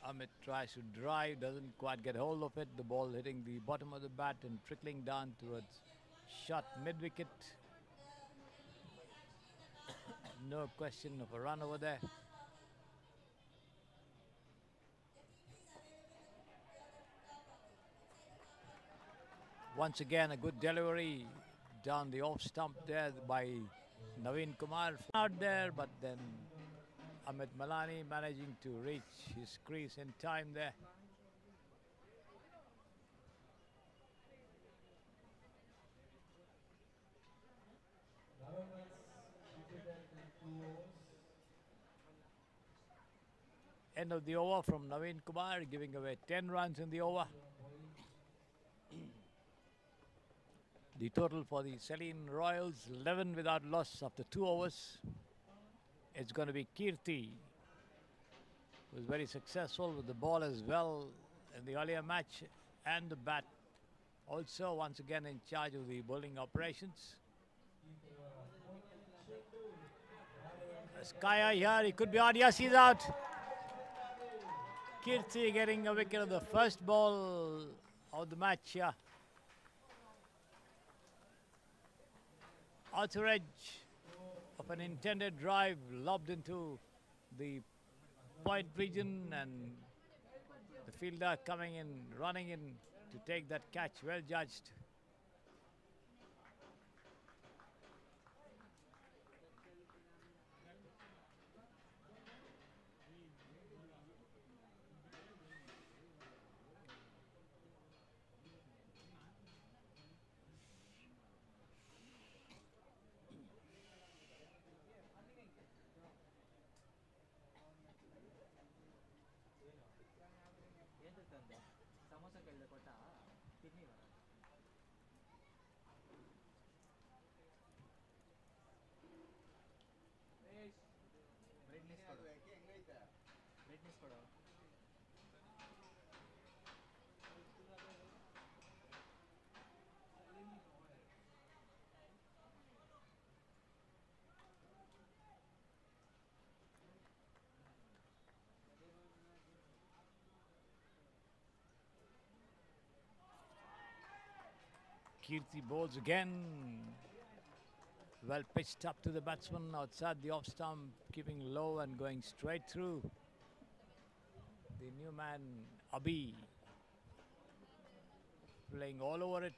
Amit tries to drive, doesn't quite get hold of it. The ball hitting the bottom of the bat and trickling down towards shot mid-wicket. No question of a run over there. Once again, a good delivery down the off stump there by Naveen Kumar. Out there, but then Amit Malani managing to reach his crease in time there. End of the over from Naveen Kumar, giving away 10 runs in the over. The total for the Seline Royals, 11 without loss after 2 overs. It's going to be Kirti, who was very successful with the ball as well in the earlier match, and the bat also once again in charge of the bowling operations. Skaya here, he could be out. Yes, he's out. Kirti getting a wicket of the first ball of the match here. Outer edge of an intended drive lobbed into the point region, and the fielder coming in, running in to take that catch. Well judged. Kirti bowls again. Well pitched up to the batsman outside the off stump, keeping low and going straight through. The new man, Abhi, playing all over it.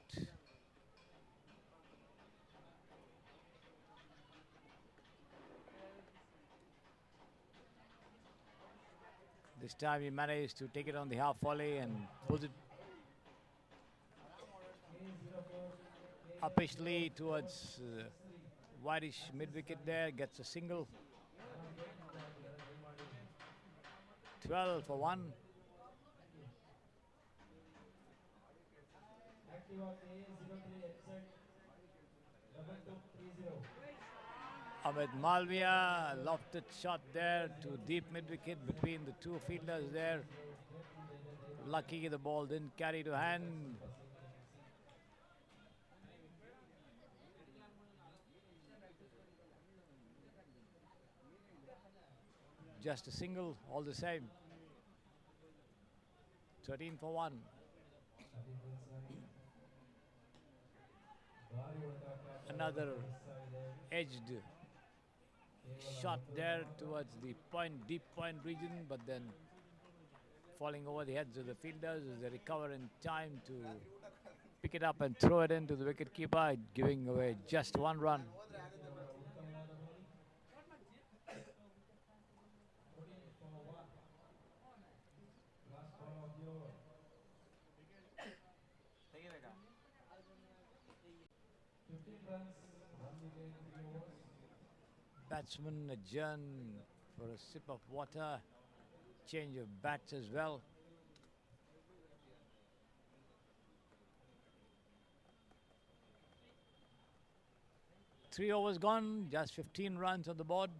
This time he managed to take it on the half volley and pulls it uppishly towards whitish mid wicket there, gets a single. 12 for 1. Ahmed Malviya, lofted shot there to deep mid wicket between the two fielders there. Lucky the ball didn't carry to hand. Just a single, all the same. 13 for 1. Another edged shot there towards the deep point region, but then falling over the heads of the fielders as they recover in time to pick it up and throw it into the wicketkeeper, giving away just 1 run. Batsmen adjourn for a sip of water, change of bats as well. Three overs gone, just 15 runs on the board.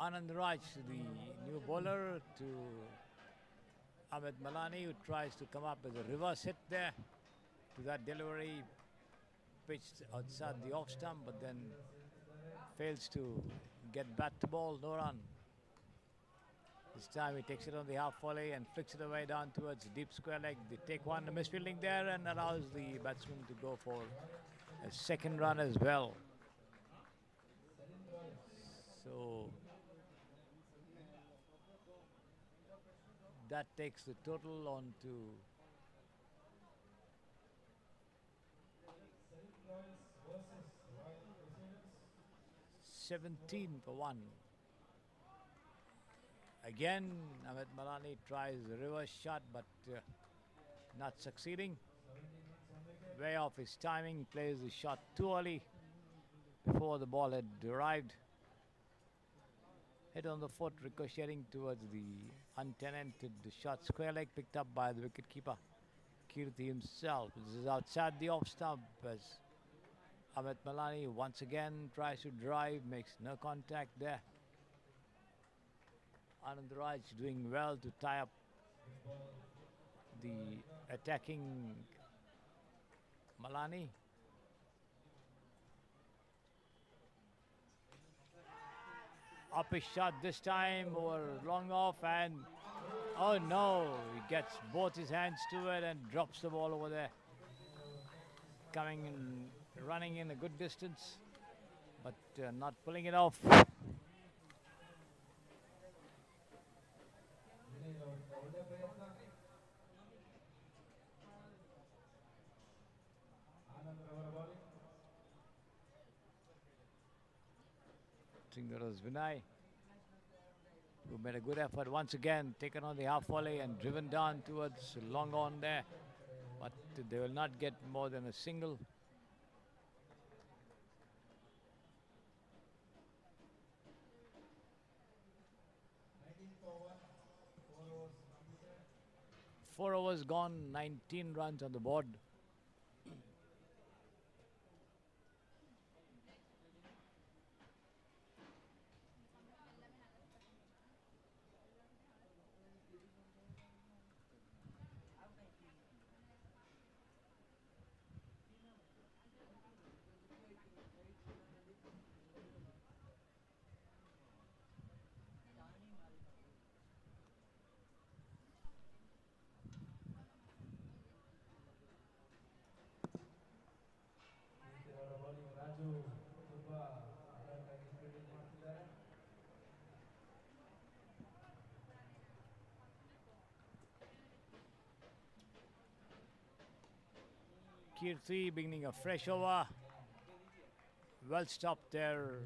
Anand Raj, the new bowler, to Ahmed Malani, who tries to come up with a reverse hit there to that delivery, pitched outside the off stump, but then fails to get bat to ball, no run. This time he takes it on the half volley and flicks it away down towards deep square leg. They take one, the misfielding there, and allows the batsman to go for a second run as well. So that takes the total on to 17 for 1. Again, Ahmed Malani tries a reverse shot, but not succeeding. Way off his timing, plays the shot too early before the ball had arrived. Hit on the foot, ricocheting towards the untenanted shot. Square leg picked up by the wicketkeeper, Kirti himself. This is outside the off stump as Ahmed Malani once again tries to drive, makes no contact there. Anand Raj doing well to tie up the attacking Malani. Up his shot this time, over long off, and oh no, he gets both his hands to it and drops the ball over there. Coming in, running in a good distance, but not pulling it off. I think that was Vinay, who made a good effort once again, taken on the half volley and driven down towards long on there, but they will not get more than a single. Four overs gone, 19 runs on the board. Kirti beginning a fresh over. Well stopped there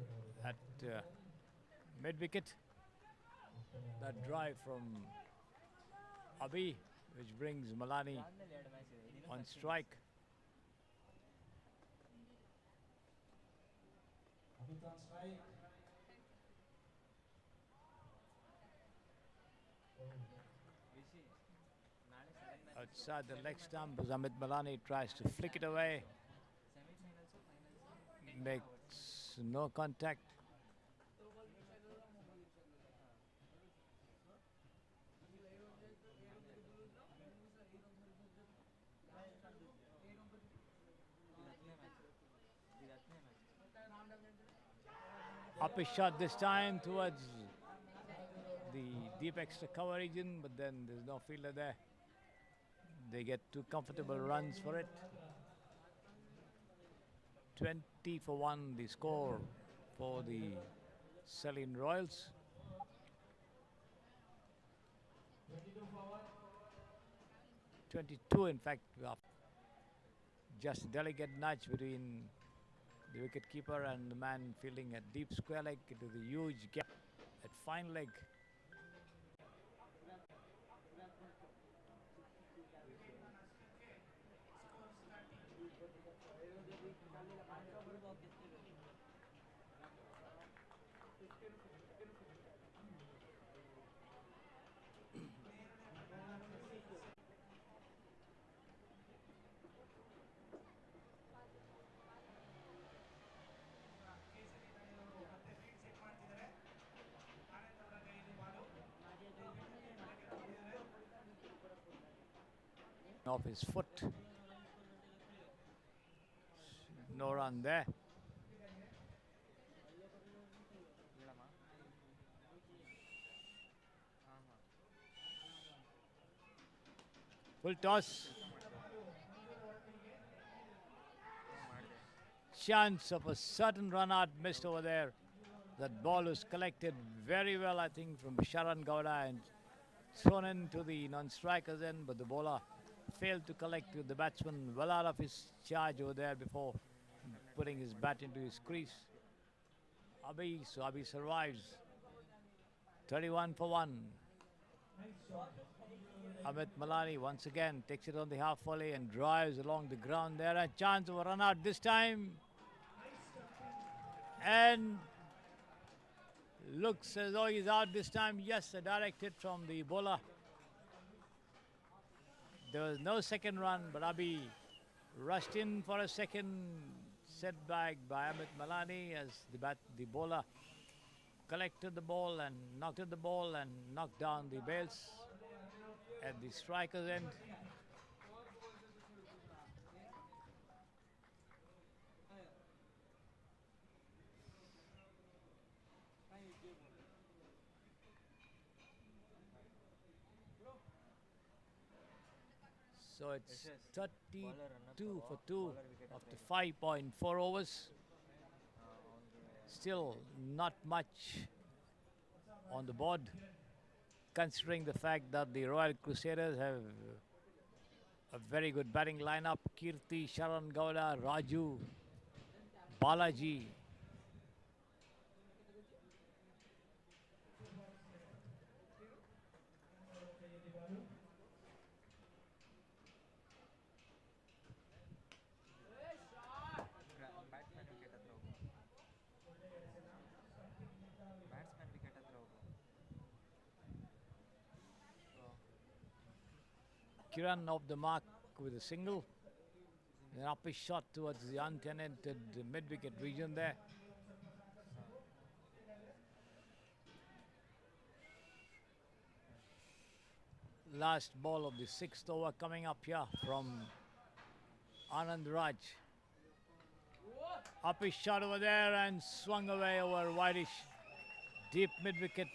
at mid wicket. That drive from Abhi, which brings Malani on strike. Amit on strike. Outside the leg stump, Amit Malani tries to flick it away. Makes no contact. Up a shot this time towards the deep extra cover region, but then there's no fielder there. They get 2 comfortable runs for it. 20 for 1 the score for the Seline Royals. 22 in fact, just a delicate nudge between the wicket keeper and the man fielding a deep square leg into the huge gap at fine leg. Off his foot. No run there. Full toss. Chance of a certain run out missed over there. That ball was collected very well, I think, from Sharan Gowda and thrown into the non-strikers end, but the bowler failed to collect with the batsman well out of his charge over there before putting his bat into his crease. Abhi, so Abhi survives. 31 for 1. Amit Malani once again takes it on the half volley and drives along the ground there. A chance of a run out this time. And looks as though he's out this time. Yes, a direct hit from the bowler. There was no second run, but Abhi rushed in for a second setback by Amit Malani as the bowler collected the ball and knocked at the ball and knocked down the bails at the striker's end. So it's 32 for 2 after 5.4 overs. Still not much on the board, considering the fact that the Royal Crusaders have a very good batting lineup. Kirti, Sharan Gowda, Raju, Balaji. Kiran off the mark with a single. An up a shot towards the untenanted mid-wicket region there. Last ball of the 6th over coming up here from Anand Raj. Up a shot over there and swung away over wideish, deep mid-wicket.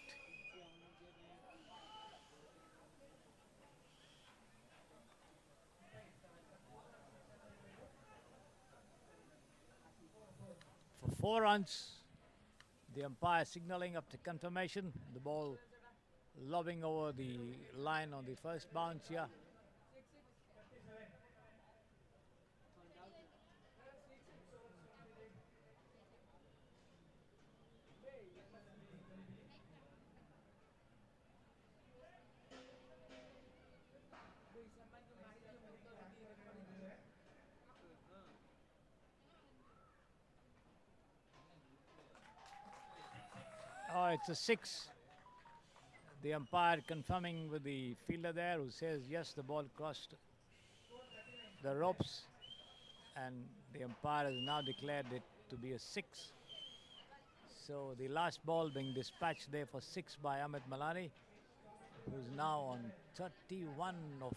For 4 runs, the umpire signaling up to confirmation. The ball lobbing over the line on the first bounce here. it's a 6. The umpire confirming with the fielder there, who says yes, the ball crossed the ropes, and the umpire has now declared it to be a 6. So the last ball being dispatched there for 6 by Amit Malani, who's now on 31 of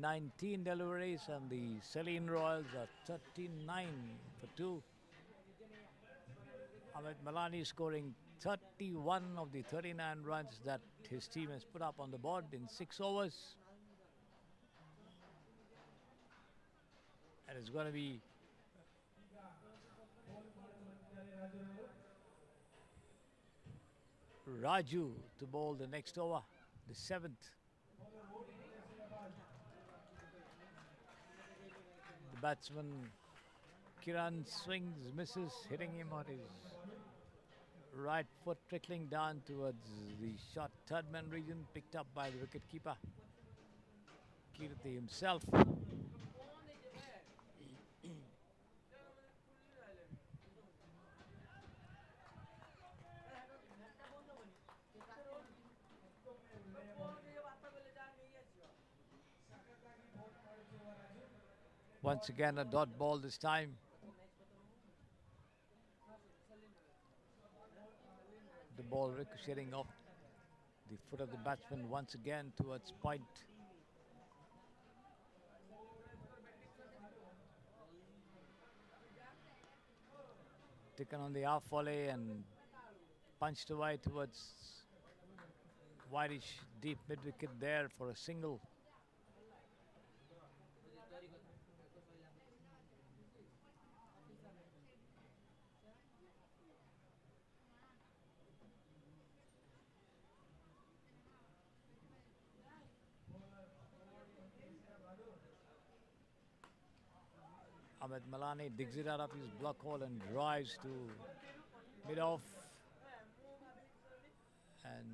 19 deliveries, and the Seline Royals are 39 for 2. Amit Malani scoring 31 of the 39 runs that his team has put up on the board in 6 overs. And it's going to be Raju to bowl the next over, the 7th. The batsman Kiran swings, misses, hitting him on his right foot, trickling down towards the short third man region, picked up by the wicket keeper Kirti himself. Once again a dot ball this time. The ball ricocheting off the foot of the batsman once again towards point. Taken on the half volley and punched away towards whitish deep mid wicket there for a single. Amit Malani digs it out of his block hole and drives to mid-off, and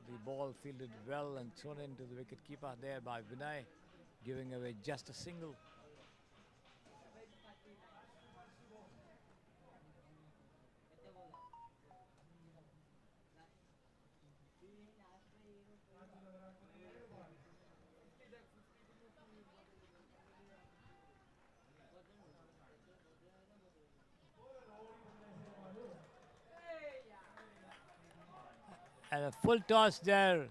the ball fielded well and thrown into the wicket keeper there by Vinay, giving away just a single. And a full toss there,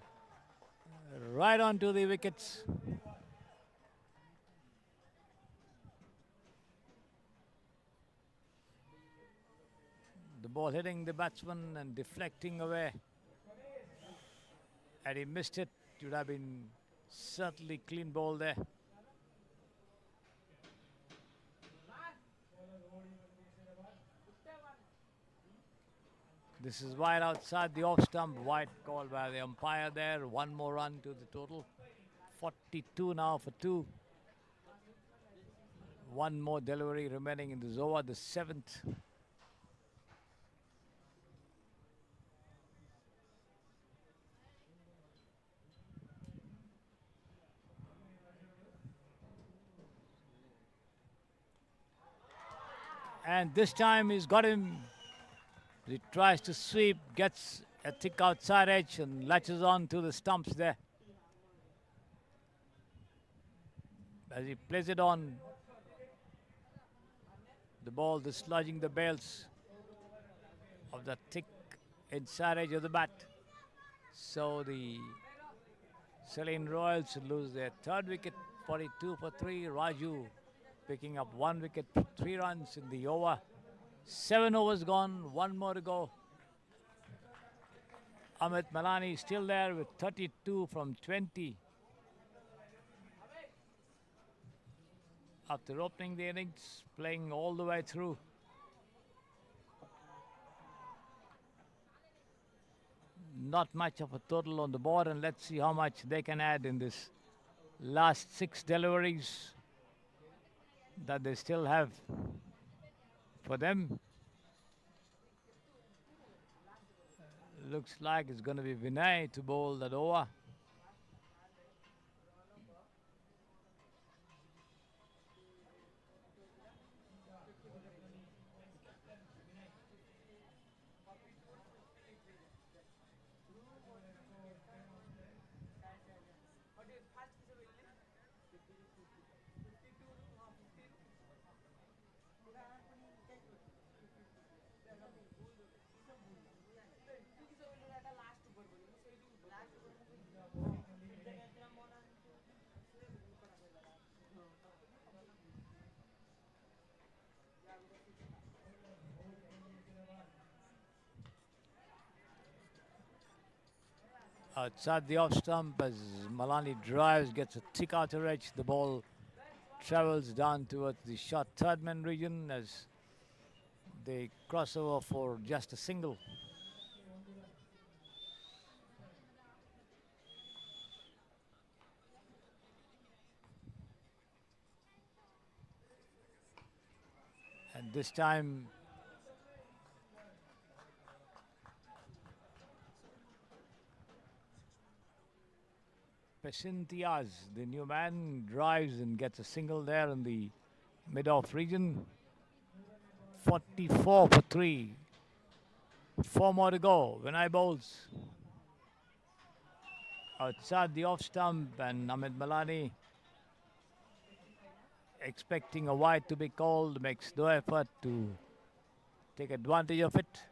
right onto the wickets. The ball hitting the batsman and deflecting away. Had he missed it, it would have been certainly clean ball there. This is wide outside the off stump, wide call by the umpire there. One more run to the total. 42 now for 2. One more delivery remaining in this over, the 7th. And this time he's got him. He tries to sweep, gets a thick outside edge and latches on to the stumps there. As he plays it on, the ball dislodging the bails of the thick inside edge of the bat. So the Seline Royals lose their 3rd wicket, 42 for 3. Raju picking up 1 wicket, 3 runs in the over. 7 overs gone, 1 more to go. Amit Malani still there with 32 from 20. After opening the innings, playing all the way through. Not much of a total on the board, and let's see how much they can add in this last 6 deliveries that they still have for them. Looks like it's going to be Vinay to bowl that over. Outside the off stump as Malani drives, gets a thick outer edge. The ball travels down towards the short third man region as they cross over for just a single. And this time Pesintiaz, the new man, drives and gets a single there in the mid-off region. 44 for 3. 4 more to go. Vinay bowls. Outside the off stump, and Amit Malani expecting a wide to be called, makes no effort to take advantage of it.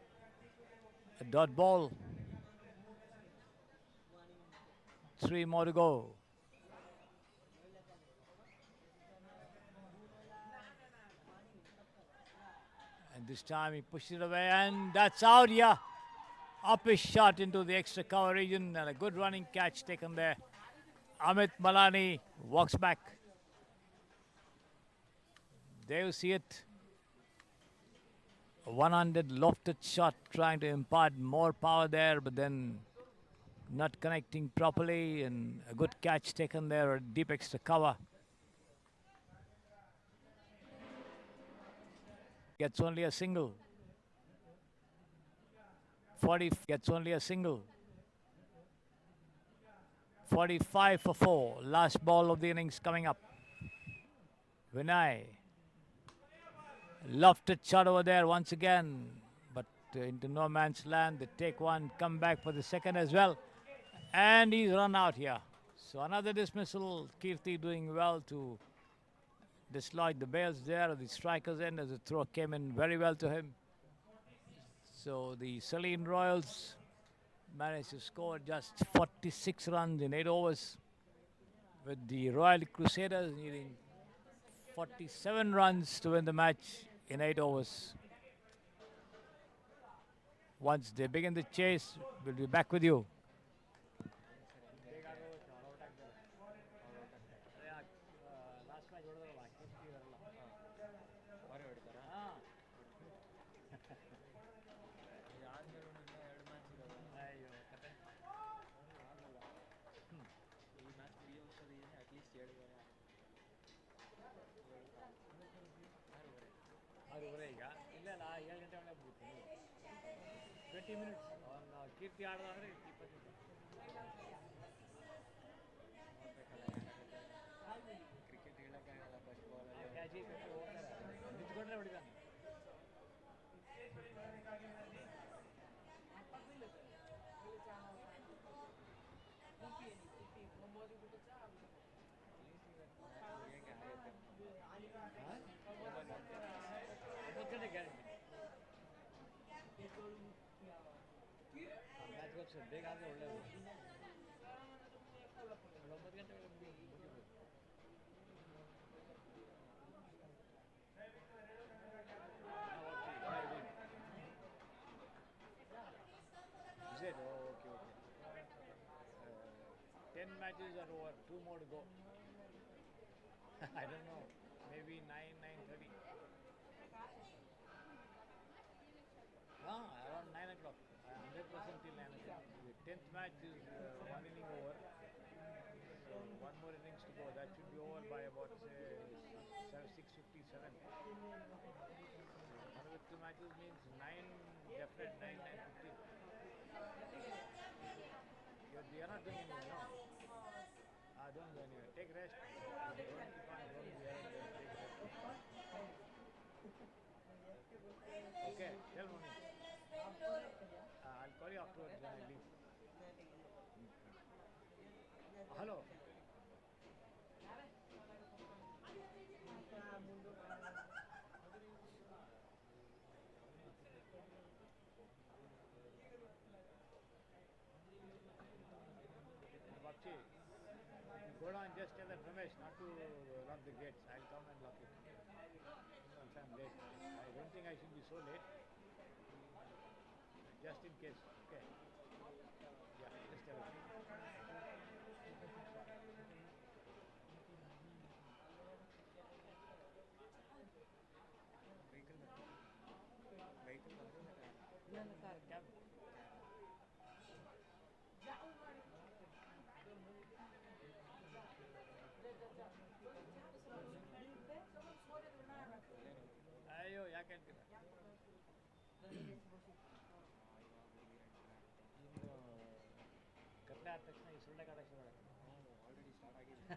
A dot ball. 3 more to go. And this time he pushed it away, and that's out, yeah. Up his shot into the extra cover region, and a good running catch taken there. Amit Malani walks back. There you see it. A one-handed lofted shot, trying to impart more power there, but then not connecting properly, and a good catch taken there, a deep extra cover. Gets only a single. 40 gets only a single. 45 for 4. Last ball of the innings coming up. Vinay. Lofted shot over there once again, but into no man's land. They take one, come back for the second as well. And he's run out here. So another dismissal. Kirti doing well to dislodge the bails there at the striker's end as the throw came in very well to him. So the Seline Royals managed to score just 46 runs in 8 overs, with the Royal Crusaders needing 47 runs to win the match in 8 overs. Once they begin the chase, we'll be back with you. Ladies and gentlemen, 20 minutes on Kirti ಆಡೋದಾದ್ರೆ 20 cricket ಹೇಳಕ್ಕಾಗಲ್ಲ first ಬಾಲಲ್ಲಿ catch ನಿಂತ್ಕೊಂಡ್ರೆ ಹೊಡಿತಾನೆ. ಬೇಗ ಆದರೆ ಒಳ್ಳೆಯದು. 9 ಗಂಟೆ ಮುಗಿಬೋದು. Is it? Oh, okay. 10 matches are over, 2 more to go. I don't know, maybe 9:30. Around 9 o'clock. 100% till 9 o'clock. The 10th match is 1 inning over. So 1 more innings to go. That should be over by about say 6:57. Another 2 matches means 9 definite, 9:15. You're not doing anything, no? Don't go anywhere. Take rest. Don't keep on going there and there. Take rest. Okay, tell me. I'll call you afterwards when I leave. Hello. Bapchi, go down, just tell that Ramesh not to lock the gates. I'll come and lock it. If I'm late. I don't think I should be so late. Just in case. Okay. Yeah, just tell him. Sir cab ಅಯ್ಯೋ ಯಾಕೆ ಹೇಳ್ತೀರ ಕತ್ಲೆ ಆದ ತಕ್ಷಣ ಈ ಸುಳ್ಳೆ ಕಾಟ ಶುರು ಆಗುತ್ತೆ ಆಲ್ರೆಡಿ ಸ್ಟಾರ್ಟ್ ಆಗಿದೆ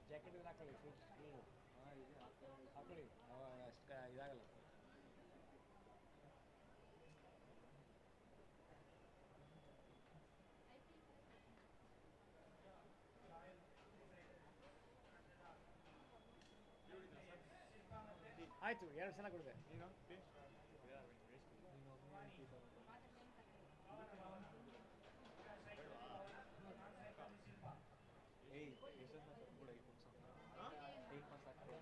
ಜಾಕೆಟ್ ಹಾಕೊಳ್ಳಿ ಫುಲ್ ಹಾಕೊಳ್ಳಿ ಅಷ್ಟು ಇದಾಗಲ್ಲ ಆಯ್ತು 2 ಸಲ ಕೊಡಿದೆ ನೀನು ಏಯ್ ಎಷ್ಟೊತ್ತು ಕೂಡ 8 ಮಾರ್ಕ್ಸ್ ಆಗ್ತದೆ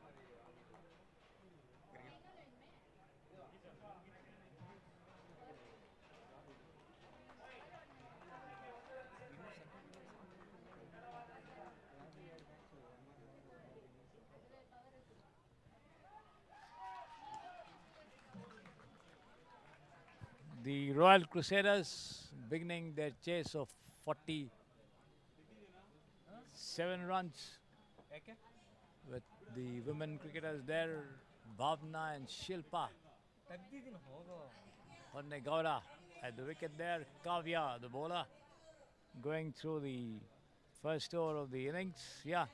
The Royal Crusaders beginning their chase of 47 runs ಯಾಕೆ with the women cricketers there, Bhavna and Shilpa. ತೆಗ್ದಿದ್ದೀನಿ ಹೋಗೋ Gowda at the wicket there, Kavya, the bowler, going through the first over of the innings. Yeah.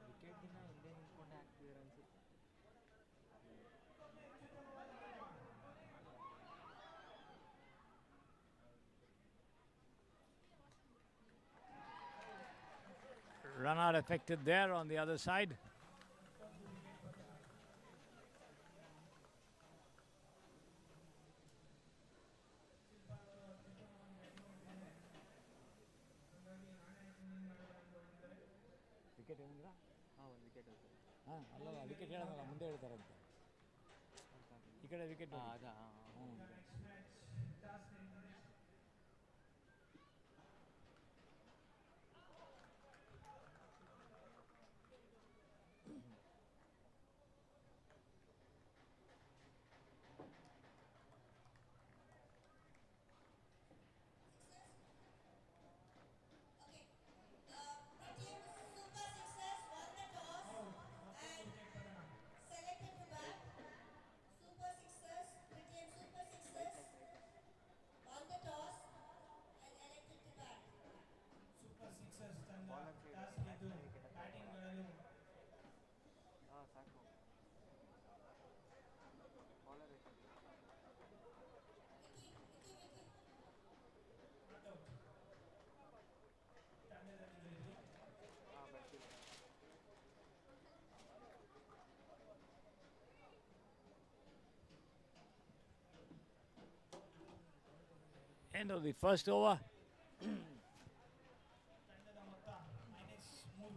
Wicket ದಿನ ಹಿಂದೆ ನಿಂತ್ಕೊಂಡೆ ಹಾಕ್ತಿದ್ದಾರೆ ಅನ್ಸುತ್ತೆ Run out affected there on the other side. Wicket ಏನಂದ್ರ ಹಾಂ ಒಂದು wicket ಅಂತ ಹಾಂ ಅಲ್ಲ ವಿಕೆಟ್ ಹೇಳೋದಲ್ಲ ಮುಂದೆ ಹೇಳ್ತಾರಂತೆ ಈ ಕಡೆ ವಿಕೆಟ್ ಅದಾ Pretium Super Sixers won the toss and selected to bat. Super Sixers, Pretium Super Sixers won the toss and elected to bat. Super Sixers ತಂಡ ಟಾಸ್ ಗೆದ್ದು ಬ್ಯಾಟಿಂಗ್ ಆಡಲು ಹಾಂ ಸಾಕು ಬಾಲರ್ ನಾಟ್ ಔಟ್ ತಂಡದ ನಿಗದಿಗೆ ಹಾಂ ಬರ್ತೀವಿ End of the first over. ತಂಡದ ಮೊತ್ತ -3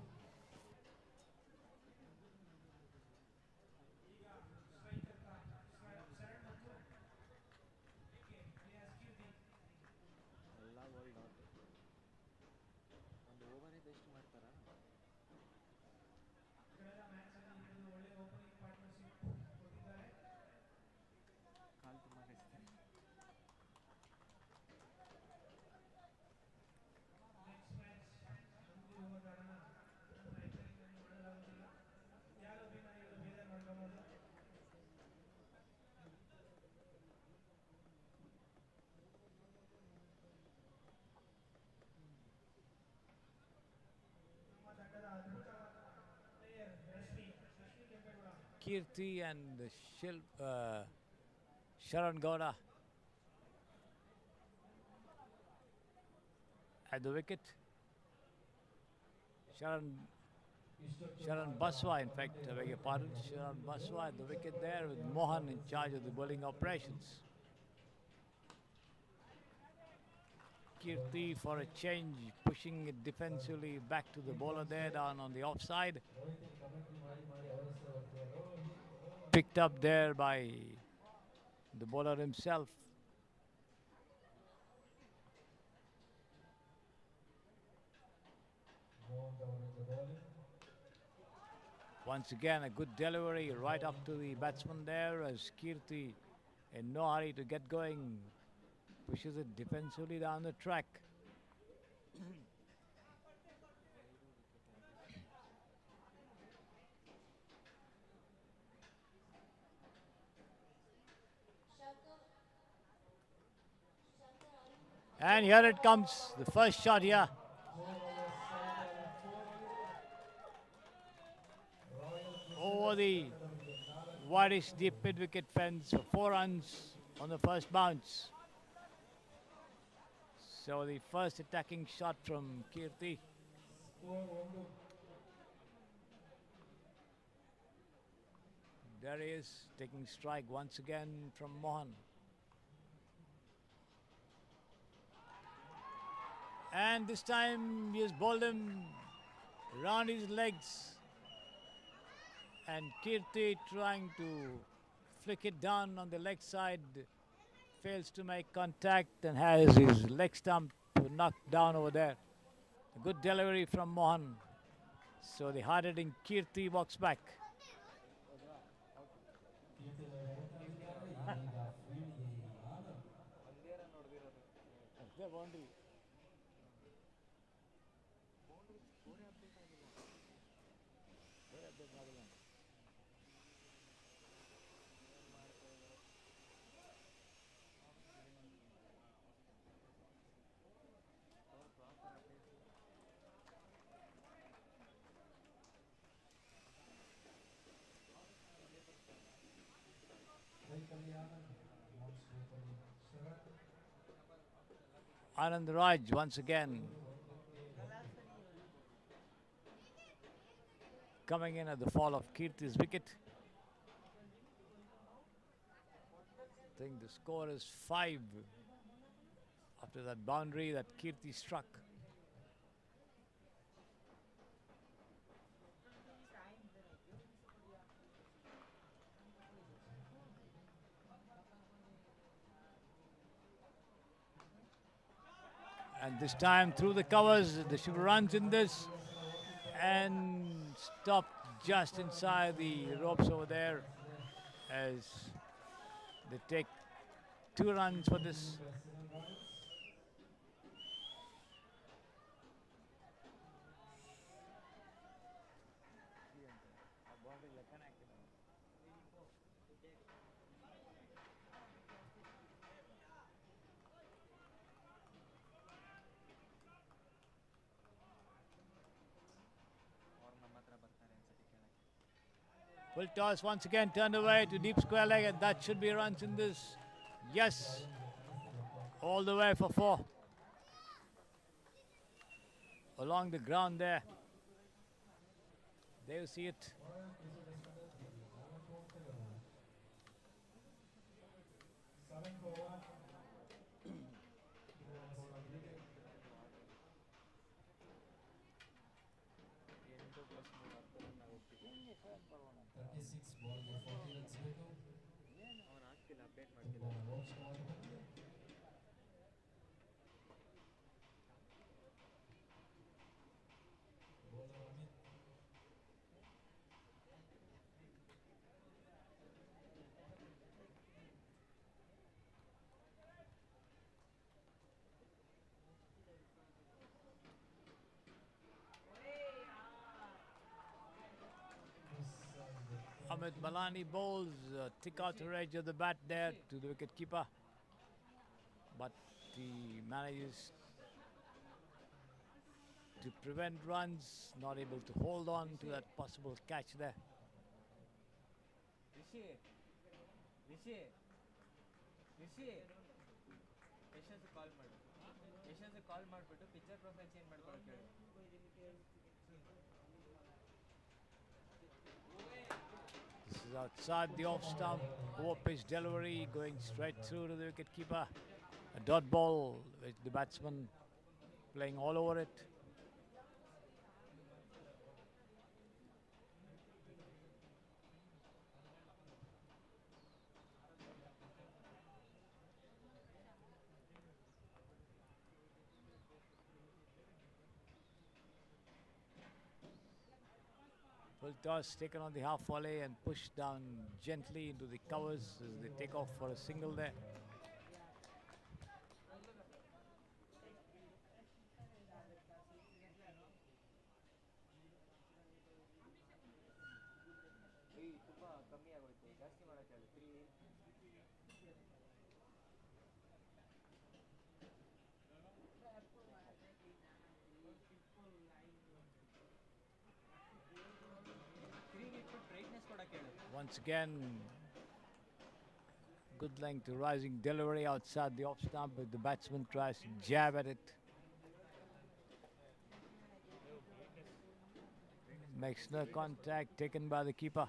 ಈಗ ಸ್ಟ್ರೈಕರ್ ಶರಣ್ ಮತ್ತು ಅಲಿಯಾಸ್ ಕೀರ್ತಿ ಎಲ್ಲ ವರ್ಲ್ಡ್ ಔಟ್ ಒಂದು ಓವರೇ ಬೆಸ್ಟ್ ಮಾಡ್ತಾರಾ ಕಳೆದ ಮ್ಯಾಚ್ ಅಲ್ಲಿ ಇಬ್ಬರು ಒಳ್ಳೆ ಓಪನಿಂಗ್ ಪಾರ್ಟ್ನರ್ಶಿಪ್ ಕೊಟ್ಟಿದ್ದಾರೆ ಕಾಲು ತುಂಬ ಕಚ್ತಾರೆ ನೆಕ್ಸ್ಟ್ ಮ್ಯಾಚ್ ಒಂದು ಓವರ್ ಆಡೋಣ ರೈತರಿಗೆ ಮಾಡಲಾಗುತ್ತಿಲ್ಲ ಯಾರು ಅಭಿಮಾನಿಗಳು ಬೇಜಾರು ಮಾಡ್ಕೋಬಹುದು ನಮ್ಮ ತಂಡದ ಅದ್ಭುತವಾದ player Rashmi Kempegowda Kirti and Sharan Gowda. at the wicket. Sharan Baswa, in fact, I beg your pardon. Sharan Baswa at the wicket there with Mohan in charge of the bowling operations. Kirti for a change, pushing it defensively back to the bowler there down on the offside. Picked up there by the bowler himself. Once again, a good delivery right up to the batsman there as Kirti, in no hurry to get going, pushes it defensively down the track. And here it comes, the first shot here. Over the whitish deep mid-wicket fence for 4 runs on the first bounce. So the first attacking shot from Kirti. There he is, taking strike once again from Mohan. And this time he has bowled him round his legs. And Kirti trying to flick it down on the leg side, fails to make contact and has his leg stump knocked down over there. A good delivery from Mohan. So the hard-hitting Kirti walks back. Anand Raj once again coming in at the fall of Kirti's wicket. I think the score is 5 after that boundary that Kirti struck. And this time through the covers, the should runs in this and stopped just inside the ropes over there as they take 2 runs for this. Full toss once again turned away to deep square leg, and that should be runs in this. Yes, all the way for 4. Along the ground there. There you see it. Amit Malani bowls, thick outer edge of the bat there to the wicket keeper, but he manages to prevent runs, not able to hold on to that possible catch there. Rishi, Yasha's call maadu. Yasha's picture call ಮಾಡಿಬಿಟ್ಟು picture profile change ಮಾಡ್ಕೊಳಕ್ಕೆ ಹೇಳು. This is outside the off stump. Over pitch delivery going straight through to the wicket keeper. A dot ball with the batsman playing all over it. Full toss taken on the half volley and pushed down gently into the covers as they take off for a single there. ತುಂಬ ಕಮ್ಮಿ ಆಗೋಯ್ತು, ಜಾಸ್ತಿ ಮಾಡೋಕ್ಕೆ ಹೇಳು. 3 brightness ಕೊಡಕ್ಕೆ ಹೇಳು. Once again, good length rising delivery outside the off stump, but the batsman tries to jab at it. Makes no contact, taken by the keeper.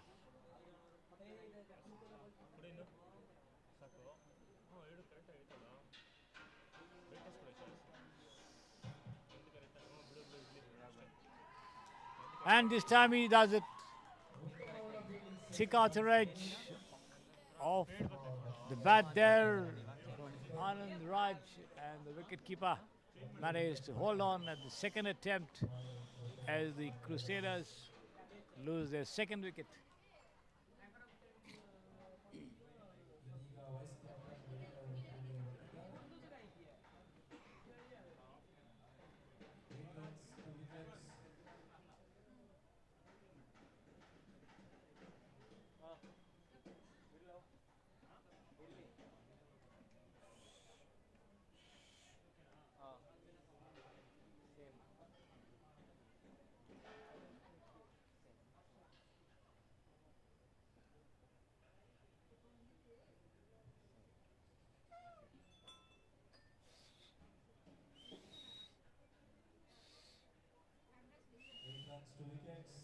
And this time he does it. Thick outer edge of the bat there. Anand Raj and the wicketkeeper managed to hold on at the second attempt as the Crusaders lose their second wicket. Two wickets.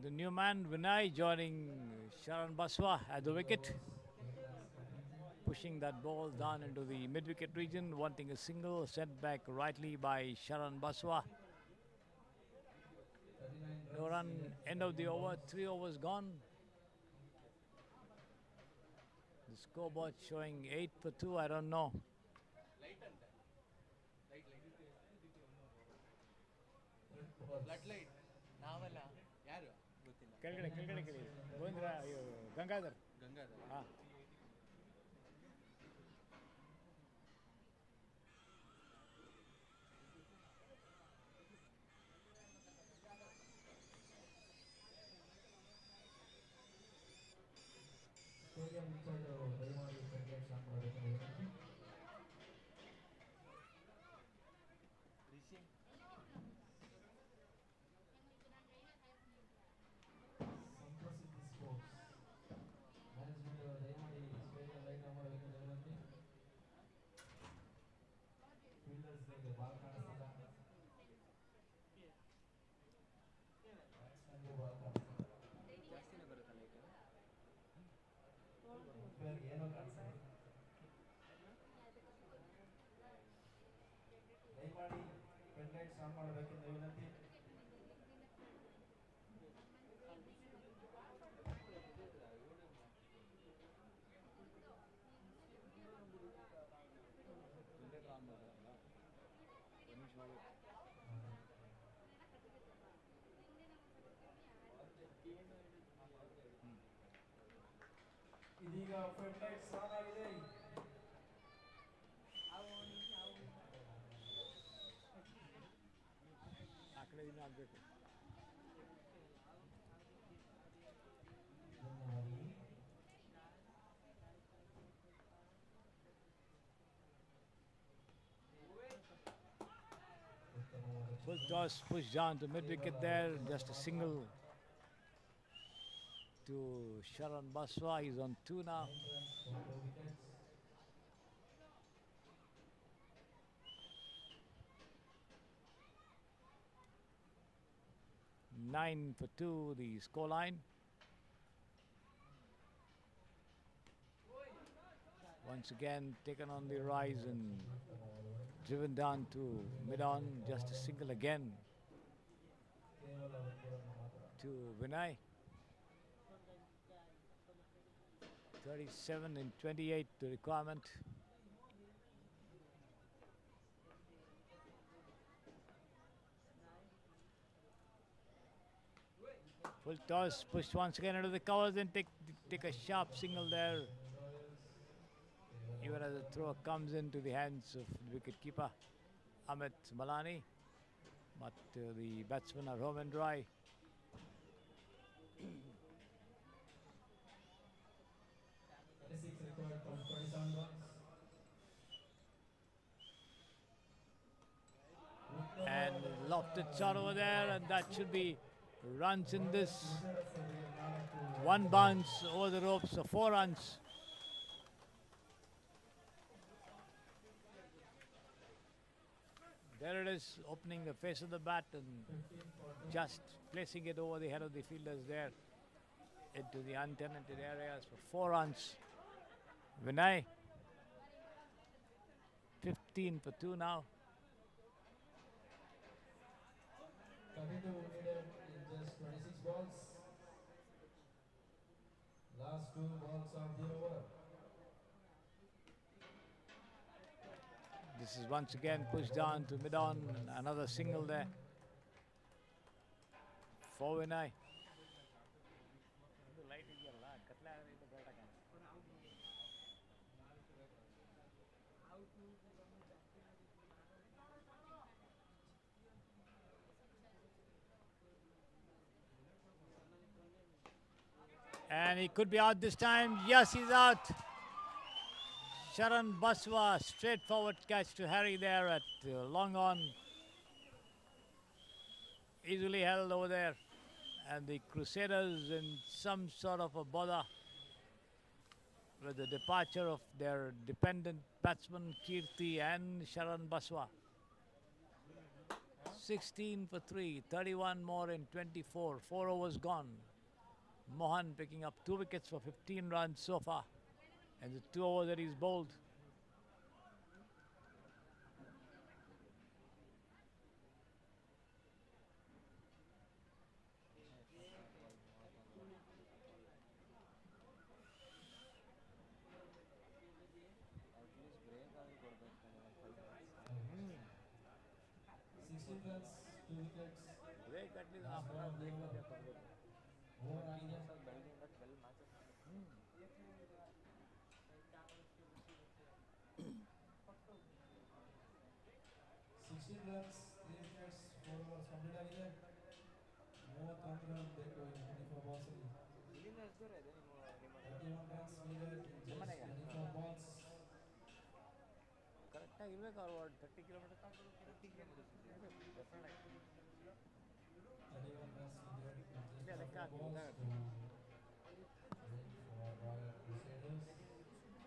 The new man Vinay joining Sharan Baswa at the wicket, pushing that ball down into the mid-wicket region, wanting a single, sent back rightly by Sharan Baswa. No run, end of the over, 3 overs gone. The scoreboard showing 8 for 2, I don't know. ಕೆಳಗಡೆ ಕೆಳಗಡೆ ಕೇಳಿ ಗೋವಿಂದ್ರ ಗಂಗಾಧರ್ ಹಾಂ Samprasiddhi sports. Management ದಯಮಾಡಿ stadium light on ಮಾಡಬೇಕು ವಿನಂತಿ. Fielders ಗೆ ball ಕಾಣಿಸ್ತಿಲ್ಲ. Batsman ಗೆ ಬಾಲ್ ಕಾಣಿಸ್ತಿಲ್ಲ. ಜಾಸ್ತಿನೇ ಬರುತ್ತಲ್ಲ ಈಗ. ಅಂಪೈರ್ ಏನೋ ಕಾಣಿಸ್ತಿಲ್ಲ. ದಯಮಾಡಿ ಫೀಲ್ಡ್ ಲೈಟ್ಸ್ ಆನ್ ಮಾಡಬೇಕೆಂದು ವಿನಂತಿ. ಇದೀಗ ಫೀಲ್ಡ್ ಲೈಟ್ಸ್ ಆನ್ ಆಗಿದೆ. ಆ ಕಡೆಯಿಂದ ಆಗಬೇಕು. ಧನ್ಯವಾದಗಳು. Toss pushed down to mid wicket there, just a single to Sharan Baswa. He's on 2 now. 9 runs for 2 wickets. Nine for 2, the scoreline. Once again taken on the rise and driven down to mid-on, just a single again to Vinay. 37 in 28 the requirement. Full toss, pushed once again into the covers and take a sharp single there. Even as the throw comes into the hands of the wicket keeper Amit Malani, but the batsmen are home and dry. Required for 27 runs. And lofted shot over there, and that should be runs in this. One bounce over the ropes, so 4 runs. There it is, opening the face of the bat and just placing it over the head of the fielders there into the untenanted areas for 4 runs. Vinay, 15 for 2 now. 32 needed in just 26 balls. Last 2 balls of the over. This is once again pushed down to mid-on, another single there for Vinay. And he could be out this time. Yes, he's out. Sharan Baswa, straightforward catch to Harry there at long on. Easily held over there. And the Crusaders in some sort of a bother with the departure of their dependent batsman Kirti and Sharan Baswa. 16 for 3, 31 more in 24, 4 overs gone. Mohan picking up 2 wickets for 15 runs so far. And the 2 overs that he's bowled. Runs, 2 wickets. Over ಆಗಿದೆ. 16 runs, 3 wickets, 4 overs complete ಆಗಿದೆ. 32 run ಬೇಕು ಇನ್ನು 24 balls ಅಲ್ಲಿ. 31 runs needed in just 24 balls. Correct ಆಗಿ ಇರಬೇಕು ಅವ್ರು 30 kilometre 31 runs needed in just 24 ಲೆಕ್ಕ balls to win for Royal Crusaders.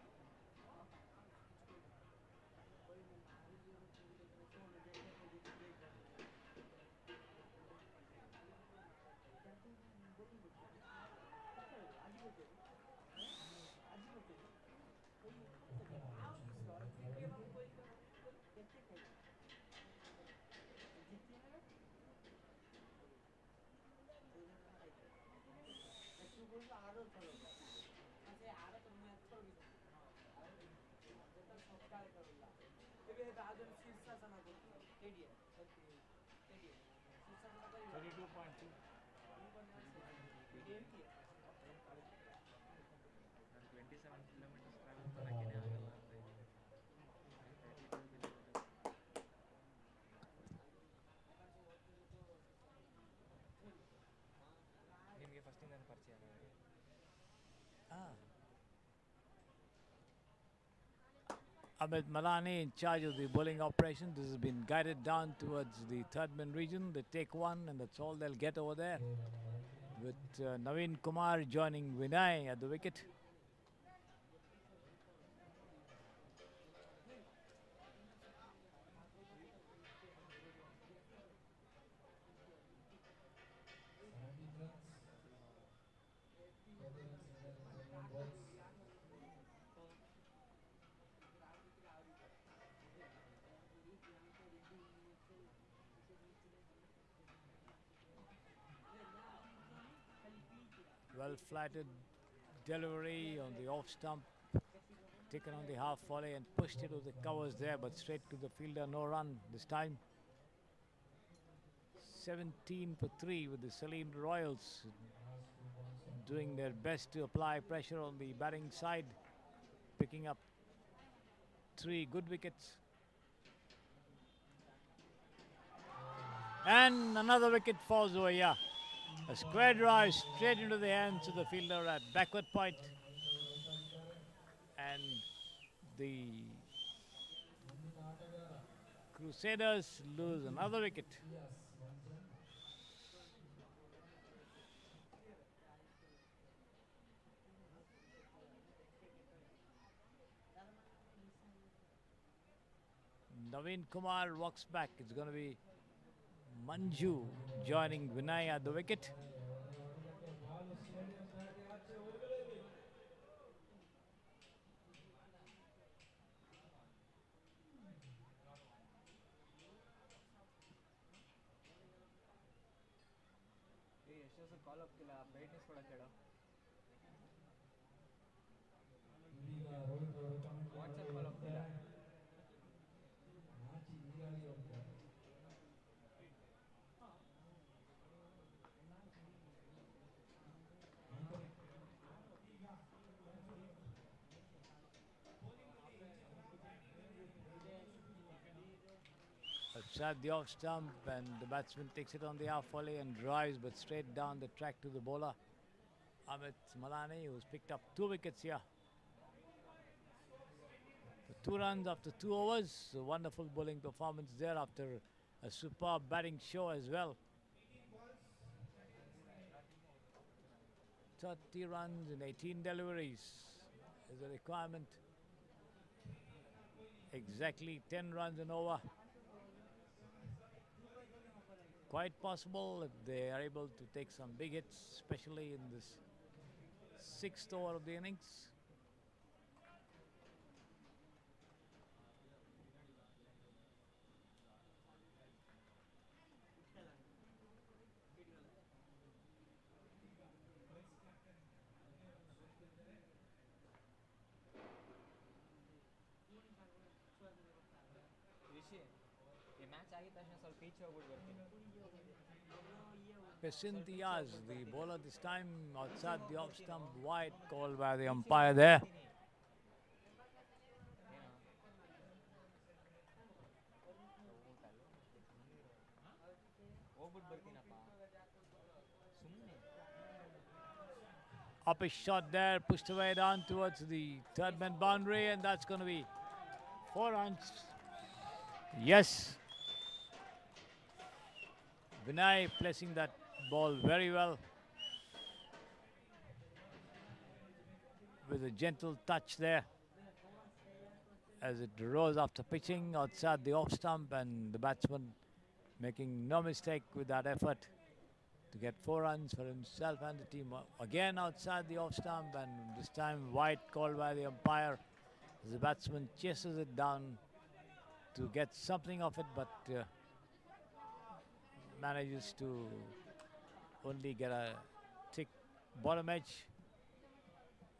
ನಿಮಗೆ ಫಸ್ಟಿಂದ ಪರಿಚಯ Amit Malani in charge of the bowling operation. This has been guided down towards the third man region. They take one, and that's all they'll get over there. With Naveen Kumar joining Vinay at the wicket. Well flatted delivery on the off stump, taken on the half volley and pushed it to the covers there, but straight to the fielder. No run this time. 17 for 3 with the Seline Royals doing their best to apply pressure on the batting side, picking up 3 good wickets. And another wicket falls over here. A square drive straight into the hands of the fielder at backward point. And the Crusaders lose another wicket. Naveen Kumar walks back. It's going to be Manju joining Vinay at the wicket. ಕಾಲ್ ಹೋಗ್ತಿಲ್ಲ brightness ಕೊಡಕ್ಕೆ ಹೇಳು WhatsApp ಕಾಲ್ ಹೋಗ್ತಿಲ್ಲ Outside the off stump, and the batsman takes it on the half volley and drives, but straight down the track to the bowler, Amit Malani, who's picked up 2 wickets here. For 2 runs after 2 overs, a wonderful bowling performance there after a superb batting show as well. 30 runs in 18 deliveries is the requirement. Exactly 10 runs and over. Quite possible if they are able to take some big hits, especially in this 6th over of the innings. Rishi ಈ match ಆಗಿದ ತಕ್ಷಣ ಸ್ವಲ್ಪ ಈಚೆ ಹೋಗ್ಬಿಟ್ಟು ಬರ್ತೀನಿ Pesintiaz, the bowler this time outside the off stump, wide called by the umpire there. ಹೋಗ್ಬಿಟ್ಟು ಬರ್ತೀನಪ್ಪ ಸುಮ್ಮನೆ Up a shot there, pushed away down towards the third man boundary, and that's going to be 4 runs. Yes. Vinay placing that ball very well with a gentle touch there as it rose after pitching outside the off stump, and the batsman making no mistake with that effort to get 4 runs for himself and the team. Again outside the off stump, and this time wide called by the umpire as the batsman chases it down to get something of it, but manages to only get a thick bottom edge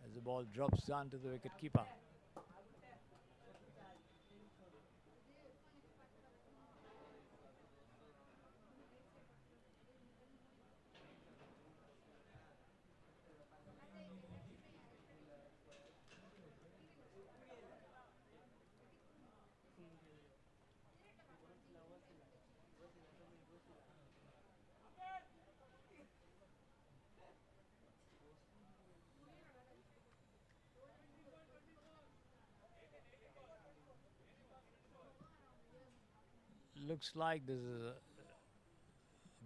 as the ball drops down to the wicket keeper. looks like there's a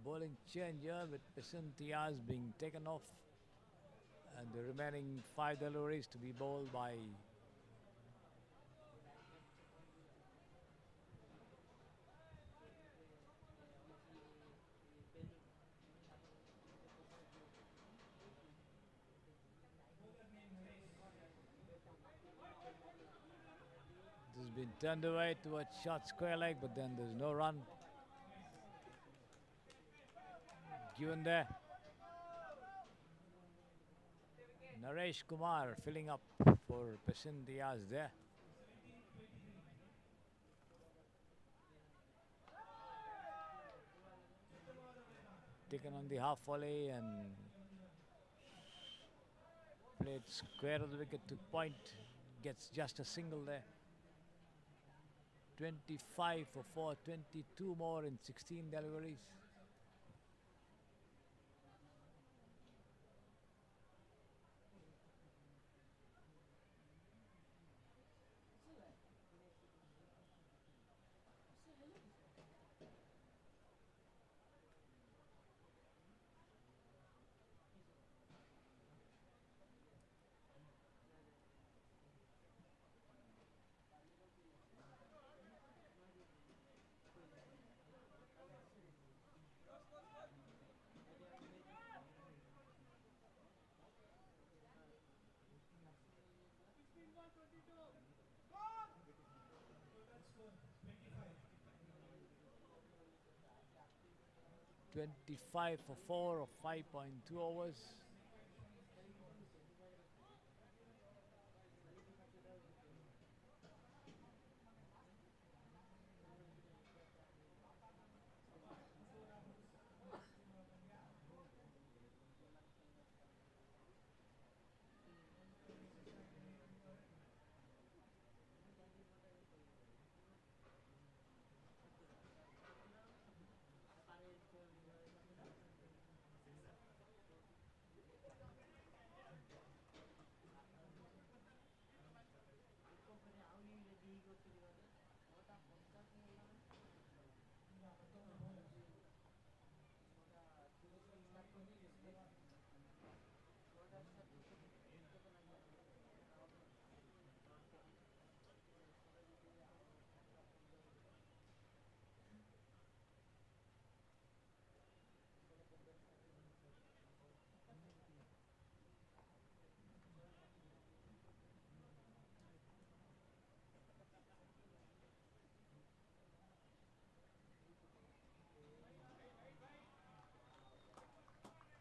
bowling change here with Pesantias being taken off and the remaining 5 deliveries to be bowled by this has been turned away towards short square leg, but then there's no run given there. Naresh Kumar filling up for Pesantias there. Taken on the half volley and played square of the wicket to point. Gets just a single there. 25 for 4, 22 more in 16 deliveries. Score 25. 25 for 4 of 5.2 overs.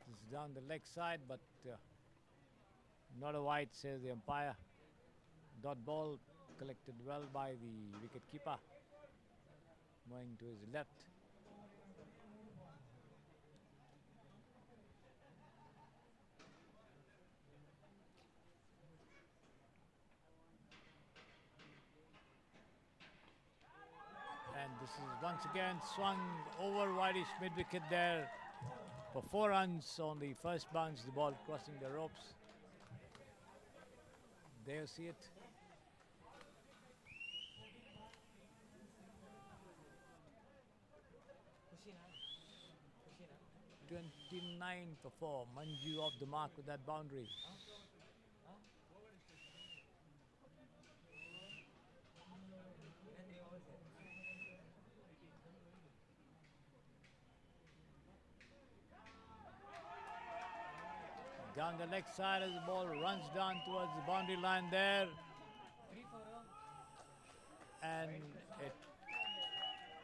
This is down the leg side, but not a wide, says the umpire. Dot ball collected well by the wicket keeper. Moving to his left. And this is once again swung over wideish mid-wicket there for 4 runs on the first bounce, the ball crossing the ropes. There you see it. Kushina. 29 for 4. Manju off the mark with that boundary. Down the leg side as the ball runs down towards the boundary line there. And it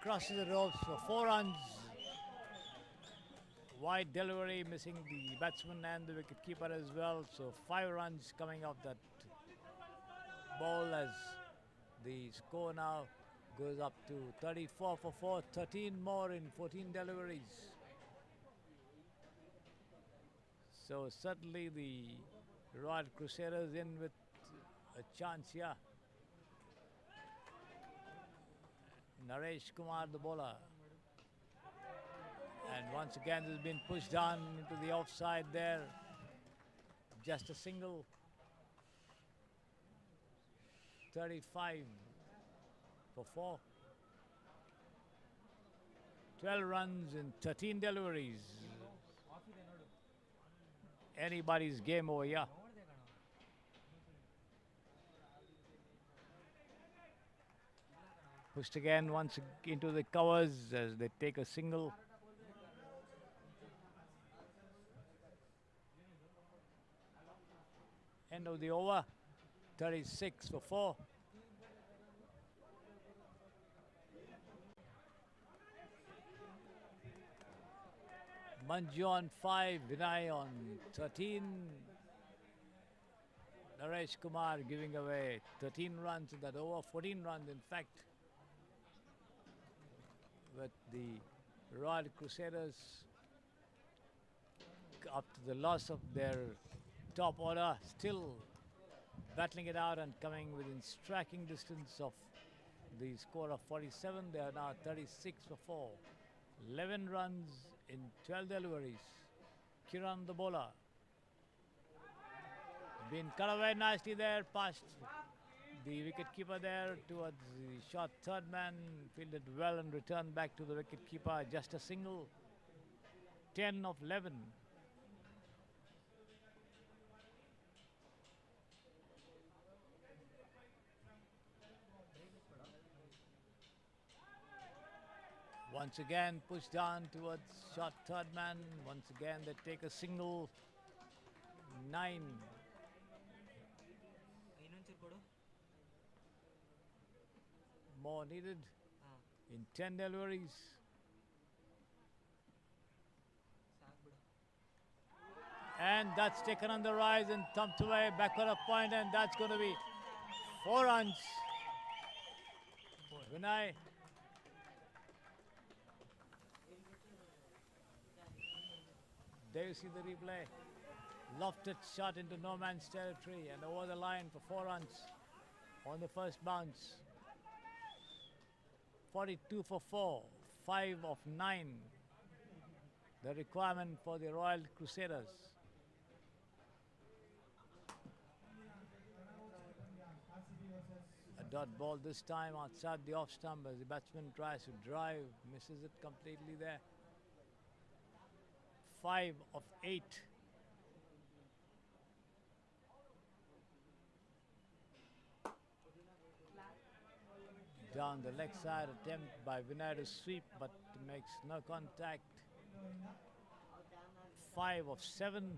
crosses the ropes for 4 runs. Wide delivery, missing the batsman and the wicketkeeper as well. So 5 runs coming off that ball as the score now goes up to 34 for 4, 13 more in 14 deliveries. So certainly the Royal Crusaders in with a chance here. Naresh Kumar, the bowler. And once again this has been pushed down into the offside there. Just a single. 35 for 4. 12 runs in 13 deliveries. Anybody's game over here. Pushed again once into the covers as they take a single. End of the over, 36 for 4. Manju on 5, Vinay on 13. Naresh Kumar giving away 13 runs in that over, 14 runs in fact, with the Royal Crusaders after the loss of their top order still battling it out and coming within striking distance of the score of 47. They are now 36 for 4. 11 runs in 12 deliveries. Kiran the bowler. Been cut away nicely there, past the wicket keeper there towards the short third man. Fielded well and returned back to the wicket keeper. Just a single. 10 of 11. Once again pushed down towards short third man. Once again they take a single. 9. More needed in 10 deliveries. And that's taken on the rise and thumped away backward a point, and that's going to be 4 runs. Vinay. There you see the replay. Lofted shot into no man's territory and over the line for 4 runs on the first bounce. 42 for 4, 5 of 9. The requirement for the Royal Crusaders. A dot ball this time outside the off stump as the batsman tries to drive, misses it completely there. 5 of 8. Down the leg side, attempt by Vinay to sweep, but makes no contact. 5 of 7.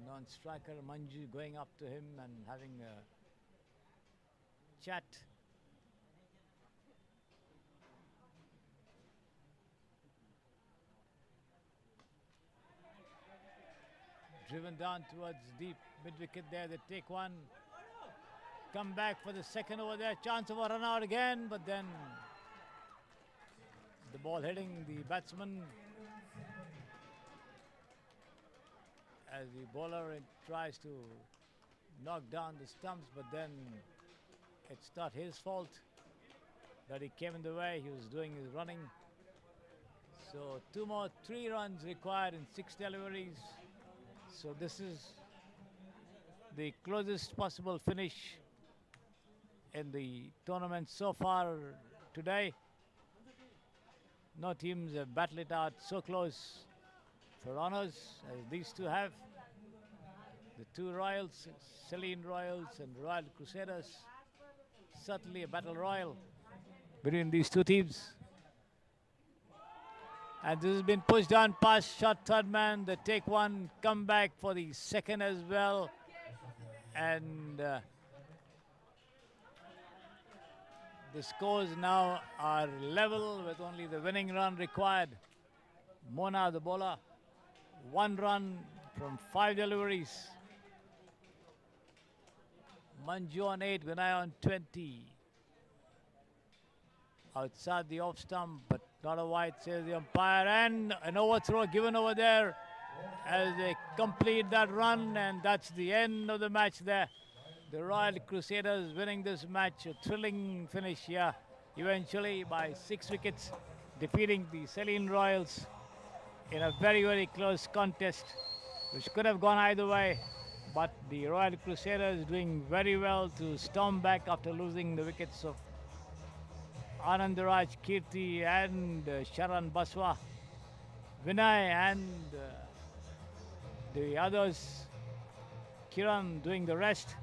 Non-striker Manju going up to him and having a chat. Driven down towards deep mid-wicket there, they take one. Come back for the second over there, chance of a run out again, but then the ball hitting the batsman as the bowler tries to knock down the stumps, but then it's not his fault that he came in the way. He was doing his running. So 3 runs required in 6 deliveries. So this is the closest possible finish in the tournament so far today. No teams have battled it out so close for honours as these two have. The 2 Royals, Seline Royals and Royal Crusaders. Certainly a battle royal between these 2 teams. And this has been pushed down past short third man. They take one, come back for the second as well. And the scores now are level with only the winning run required. Mona, the bowler, 1 run from 5 deliveries. Manju on 8, Vinay on 20. Outside the off stump, but not a wide, says the umpire. And an overthrow given over there as they complete that run, and that's the end of the match there. The Royal Crusaders winning this match, a thrilling finish here, eventually by 6 wickets, defeating the Seline Royals in a very, very close contest, which could have gone either way. But the Royal Crusaders doing very well to storm back after losing the wickets of Anandaraj Kirti and Sharan Baswa, Vinay and the others, Kiran doing the rest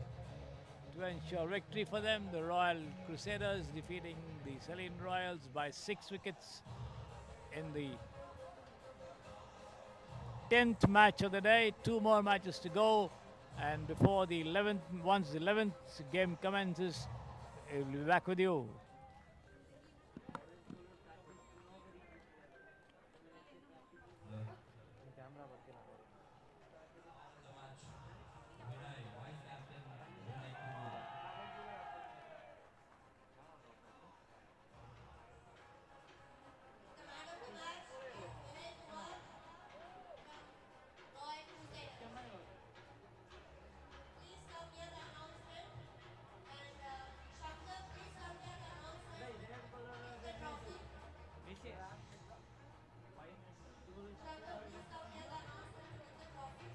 to ensure victory for them. The Royal Crusaders defeating the Seline Royals by 6 wickets in the 10th match of the day. 2 more matches to go, and before the 11th, once the 11th game commences, we'll be back with you. Camera ಬರ್ತಿಲ್ಲ ನೋಡಿ. The man of the match is Vinay Kumar from Royal Crusaders. Please come near the announcement, and Shankar, please come near the announcement with the trophy. Shankar, please come near the announcement with the trophy.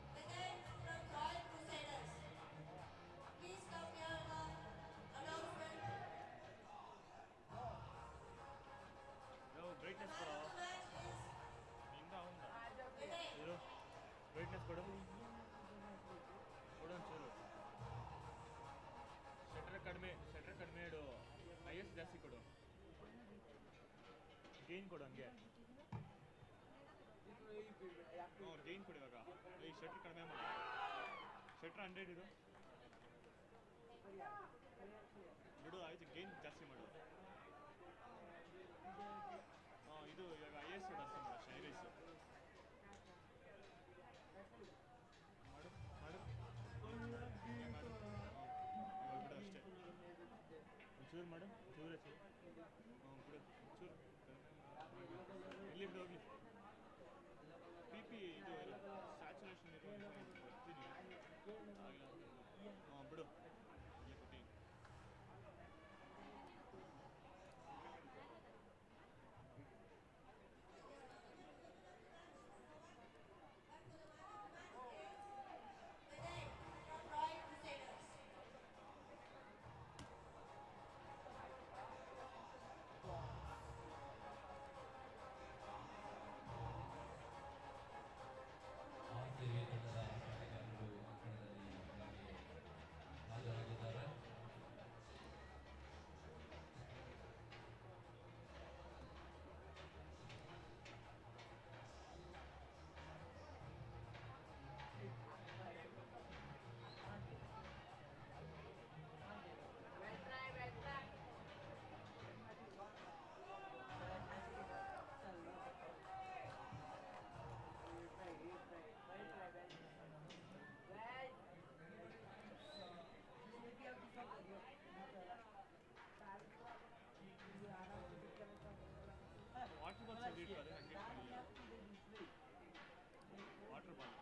Vinay from Royal Crusaders. Please come near the announcement. The man of the match is Vinay. Brightness ಕೊಡು ಕೊಡು ಒಂಚೂರು. Shutter ಕಡಿಮೆ ಇಡು. IS ಜಾಸ್ತಿ ಕೊಡು. Gain ಕೊಡು ಹಂಗೆ. Gain ಕೊಡು ಇವಾಗ. ಈ ಶಟರ್ ಕಡಿಮೆ ಮಾಡು. ಶಟರ್ 100 ಇಡು. ಬಿಡು ಆಯ್ತು, ಗೇನ್ ಜಾಸ್ತಿ ಮಾಡು. ಇದು ಇವಾಗ ಐಎಸ್ ಜಾಸ್ತಿ ಮಾಡು. ಶೈರೀಸ್ ಮಾಡು ಮಾಡು ಮಾಡು. ಇವಾಗ ಬಿಡು ಅಷ್ಟೇ. ಒಂಚೂರು ಮಾಡು, ಚೂರೇ ಚೂರು. ಬಿಡು ಚೂರು. ಇಲ್ಲಿ ಬಿಡು ಹೋಗ್ಲಿ. ಪಿ ಪಿ ಇದು ಸ್ಯಾಚುರೇಷನ್ ಇರ್ತೀನಿ ಆಗಿಲ್ಲ. ಬಿಡು ಇಲ್ಲಿ ಕೊಟ್ಟಿ. Vinay from Royal Crusaders. Water ball side ಇಟ್ಕೊಳ್ಳಿ, ಹಂಗೆ water ball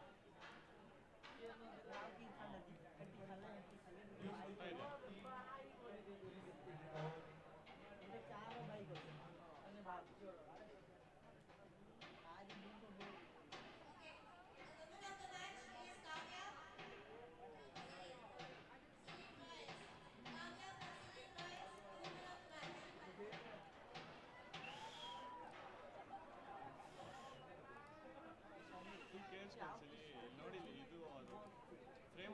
Okay. The woman of the match is Kavya from Seline Royals. Kavya from Seline Royals, the woman of the match. Full ಕೇಳಿಸ್ಕೊಂಡ್ಸಲಿ ನೋಡಿ. ಇದು ಅದು frame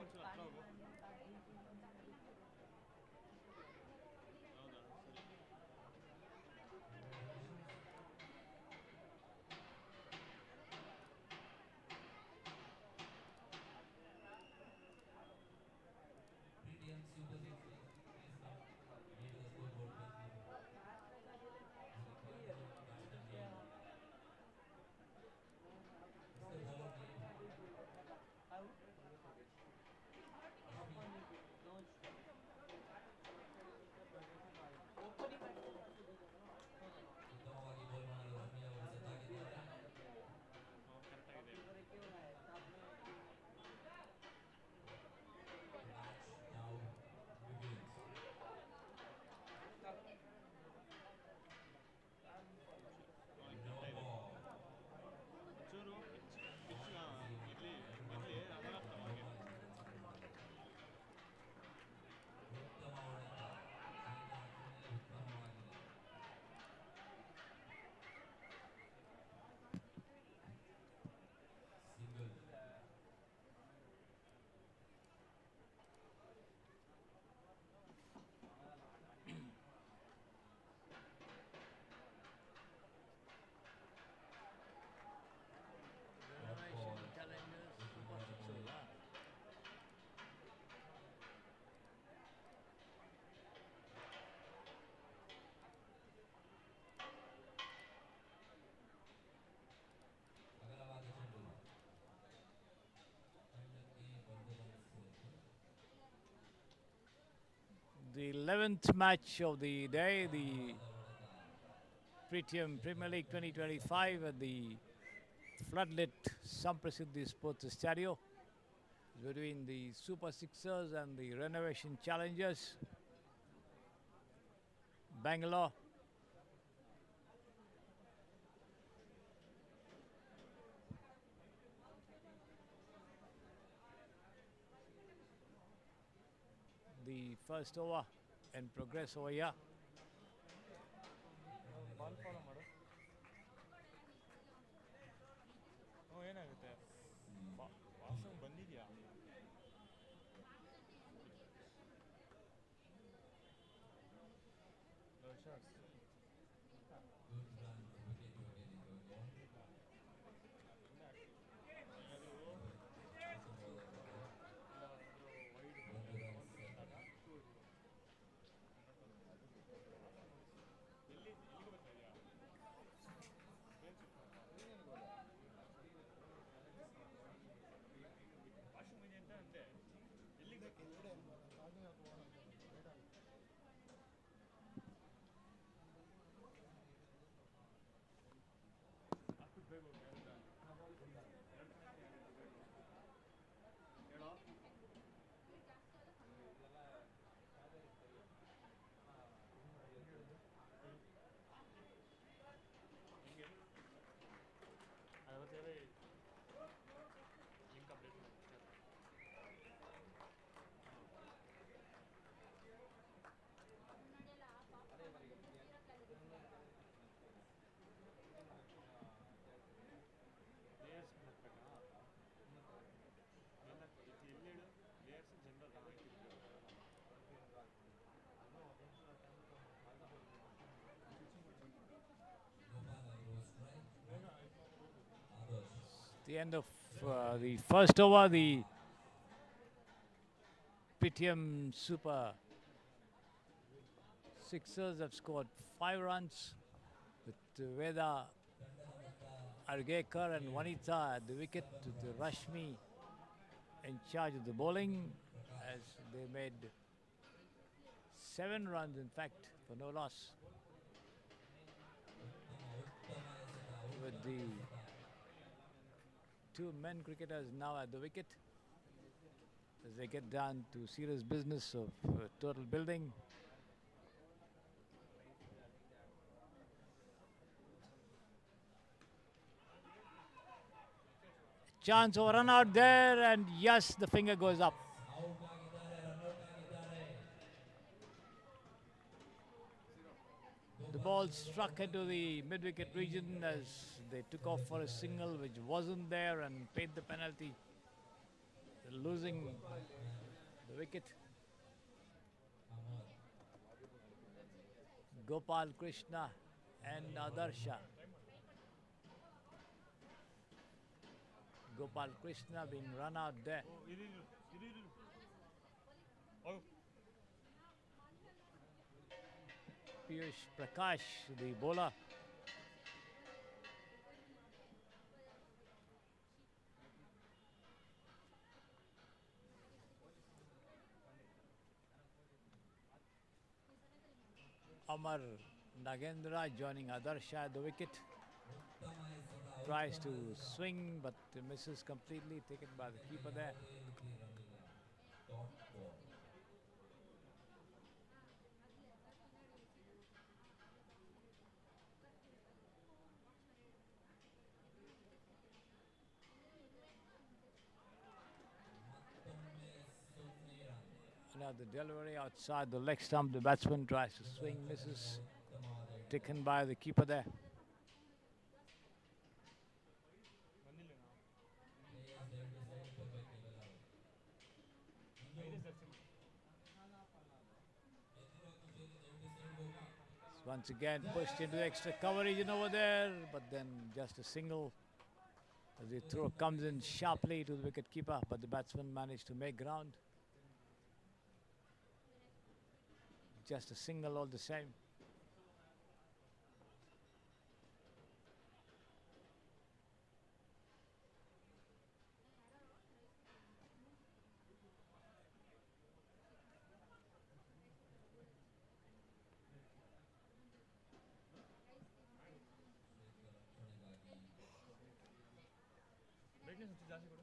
The 11th match of the day, the Pretium Premier League 2025 at the floodlit Samprasiddhi Sports Estadio between the Super Sixers and the renovation challengers, Bangalore. The first over in progress over here. Ball follow ಮಾಡು. ಏನಾಗುತ್ತೆ ವಾಸನೆ ಬಂದಿದ್ಯಾ? The end of the first over, the Pretium Super Sixers have scored 5 runs with Veda Argekar and Vanita at the wicket, with Rashmi in charge of the bowling, as they made 7 runs in fact for no loss, with the 2 men cricketers now at the wicket as they get down to serious business of total building. Chance of a run out there, and yes, the finger goes up. The ball struck into the mid-wicket region as they took off for a single which wasn't there and paid the penalty, losing the wicket. Gopal Krishna and Adarsha. Gopal Krishna being run out there. Piyush Prakash, the bowler. Amar Nagendra joining Adarsha at the wicket. Tries to swing but misses completely, taken by the keeper there. Now the delivery outside the leg stump, the batsman tries to swing, misses, taken by the keeper there. Once again pushed into extra coverage in over there, but then just a single as the throw comes in sharply to the wicket keeper, but the batsman managed to make ground. Just a single all the same. ಜಾಸ್ತಿ ಕೊಡು.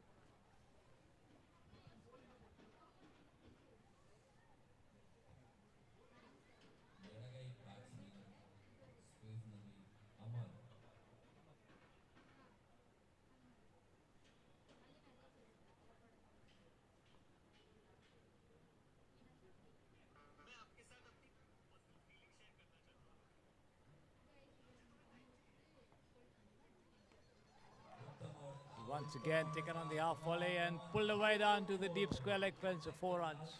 Once again taken on the half volley and pulled away down to the deep square leg fence of 4 runs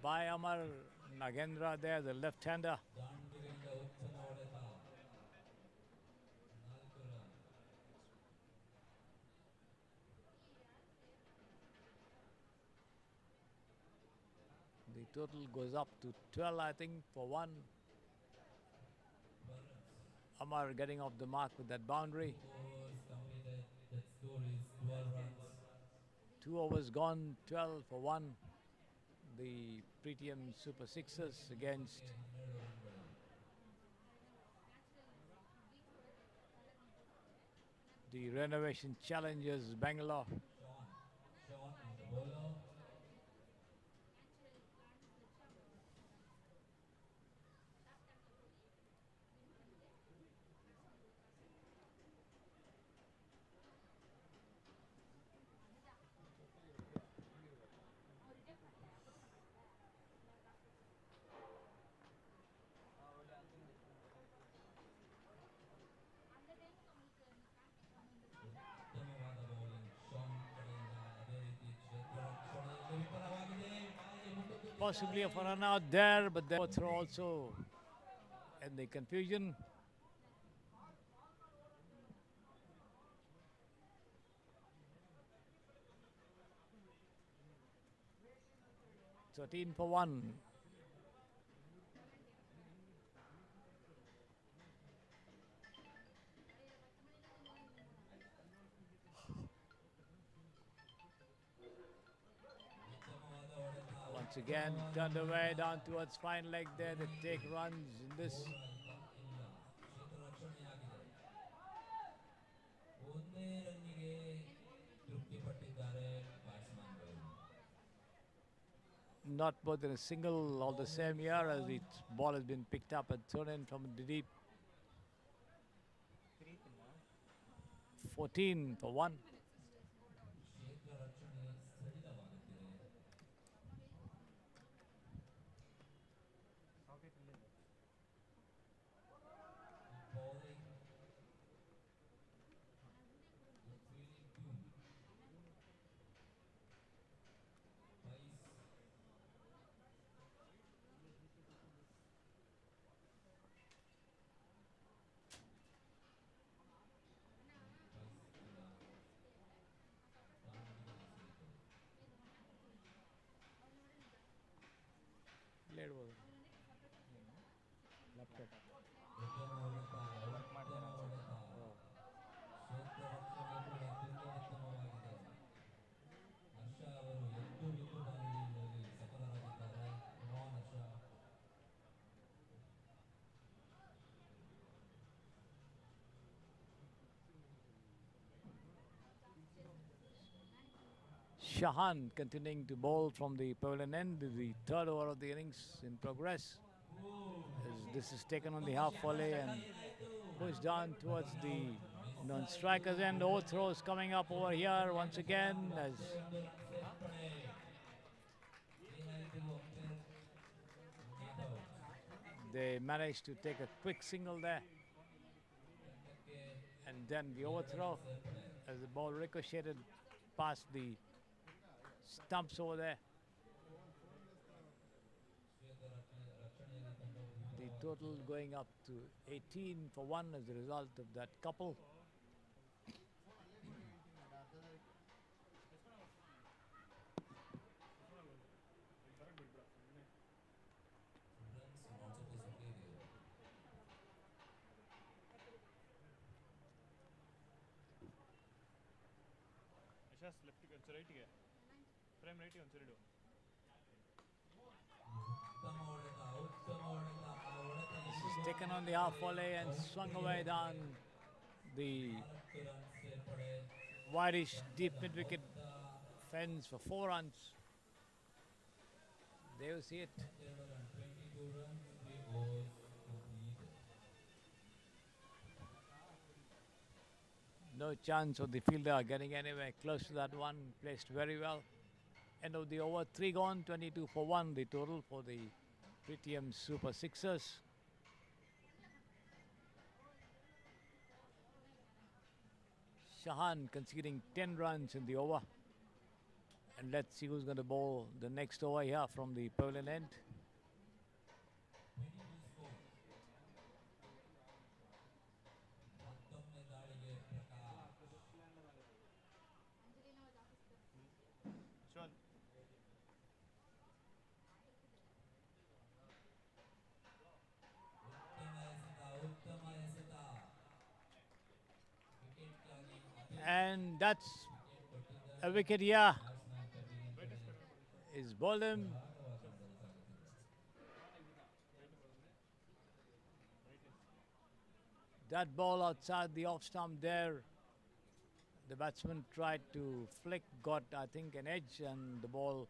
by Amar Nagendra there, the left-hander. The total goes up to 12, I think, for 1. Amar getting off the mark with that boundary. 2 overs gone, 12 for 1. The Pretium Super Sixers against the renovation challengers Bangalore. Possibly a run out there, but then throw also in the confusion. Thirteen for 1. Once again, turned away down towards fine leg there to take runs in this. Not more than a single all the same year as the ball has been picked up and thrown in from the deep. 14 for 1. Shahan continuing to bowl from the pavilion end. The third over of the innings in progress. As this is taken on the half volley and pushed down towards the non-strikers end. Oh, throws coming up over here once again as they managed to take a quick single there. And then the overthrow as the ball ricocheted past the stumps over there. The total going up to 18 for 1 as a result of that couple. Left ರೈಟ್ಗೆ frame ರೈಟ್ಗೆ ಒಂದು side. This is taken on the half volley and swung away down the Widish deep mid wicket fence for 4 runs. There you see it. No chance of the fielder getting anywhere close to that one. Placed very well. End of the over, 3 gone, 22 for 1 the total for the Pretium Super Sixers. Shahan conceding 10 runs in the over. And let's see who's going to bowl the next over here from the pavilion end. And that's a wicket here. Is bowled him. That ball outside the off stump there. The batsman tried to flick, got I think an edge, and the ball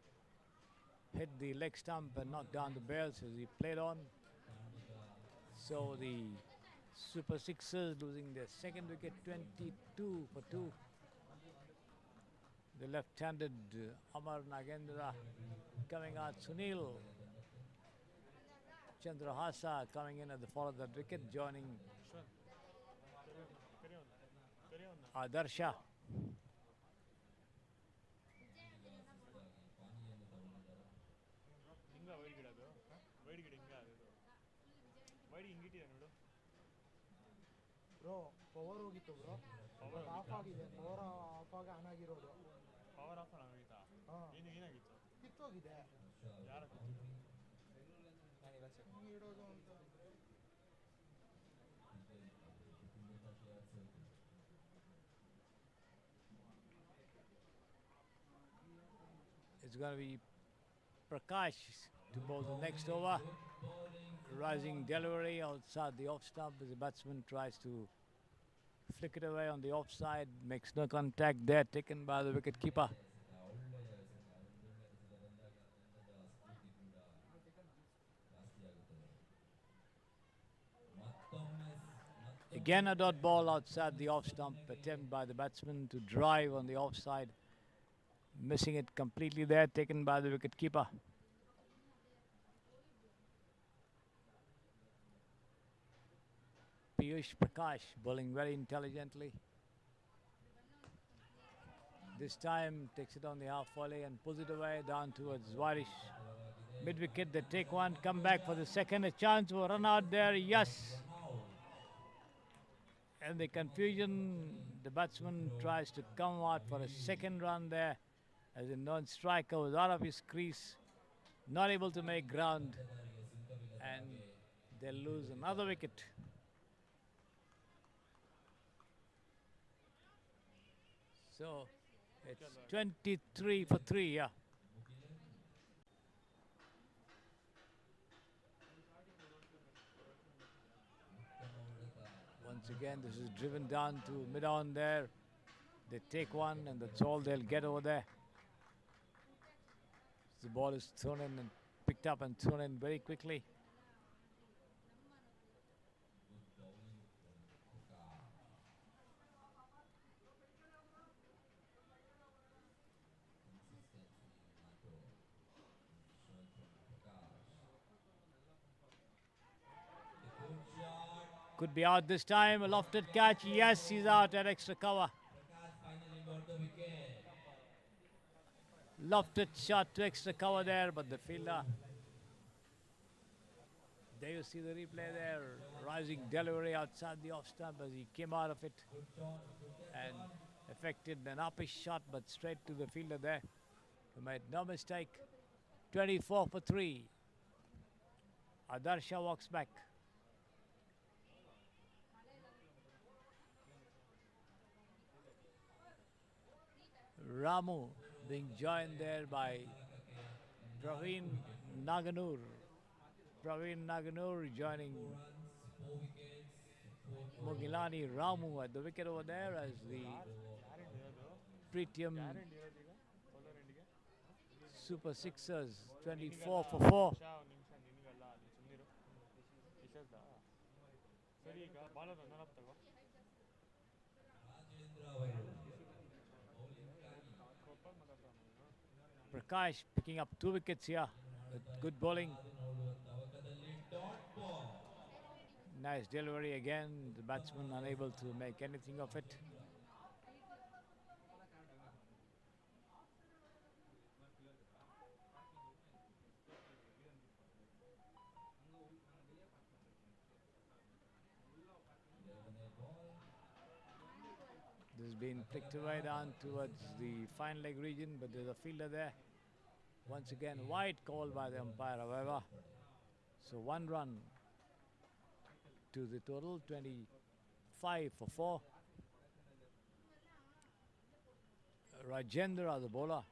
hit the leg stump and knocked down the bails as he played on. So the Super Sixers losing their second wicket, 22 for 2. The left-handed Amar Nagendra coming out. Sunil Chandrahasa coming in at the fall of that wicket, joining Adarsha. Bro power ಹೋಗಿತ್ತು bro of ಆಗಿದೆ power of ಆಗಿ on ಆಗಿರೋದು power of ಆಗಿತ್ತಾ ಏನು ಏನಾಗಿತ್ತು ಕಿತ್ತೋಗಿದೆ ಯಾರ ಇಡೋದು ಅಂತ It's going to be Prakash to bowl the next over. Rising delivery outside the off stump as the batsman tries to flick it away on the offside. Makes no contact there, taken by the wicket keeper. Again a dot ball outside the off stump, attempt by the batsman to drive on the offside. Missing it completely there, taken by the wicket keeper. Piyush Prakash bowling very intelligently. This time takes it on the half volley and pulls it away down towards Warish. Mid wicket, they take one, come back for the second. A chance for run out there, yes. And the confusion, the batsman tries to come out for a second run there as the non-striker was out of his crease, not able to make ground, and they lose another wicket. So it's 23 for 3, yeah. Once again, this is driven down to mid-on there. They take one and that's all they'll get over there. The ball is thrown in and picked up and thrown in very quickly. Could be out this time. A lofted catch. Yes, he's out at extra cover. Lofted shot to extra cover there, but the fielder. There you see the replay there. Rising delivery outside the off stump as he came out of it and effected an uppish shot, but straight to the fielder there, who made no mistake. 24 for 3. Adarsha walks back. Ramu being joined there by Praveen Naganur. Praveen Naganur joining Mogilani Ramu at the wicket over there as the Pretium guarantee ಇರೋದೀಗ ಸೋಲರ್ ಎಂಡಿಗೆ Super Sixers 24 for 4. ನಿಮಿಷ ನಿನಗಲ್ಲ ನೀನು ಸುಮ್ಮನಿರು ಯಶಸ್ದಾ ಸರಿ ಈಗ bowler runner ತಗೋ Prakash picking up 2 wickets here with good bowling. Nice delivery again. The batsman unable to make anything of it. This has been flicked away down towards the fine leg region, but there's a fielder there. Once again, wide call by the umpire, however. So 1 run to the total, 25 for 4. Rajendra, the bowler.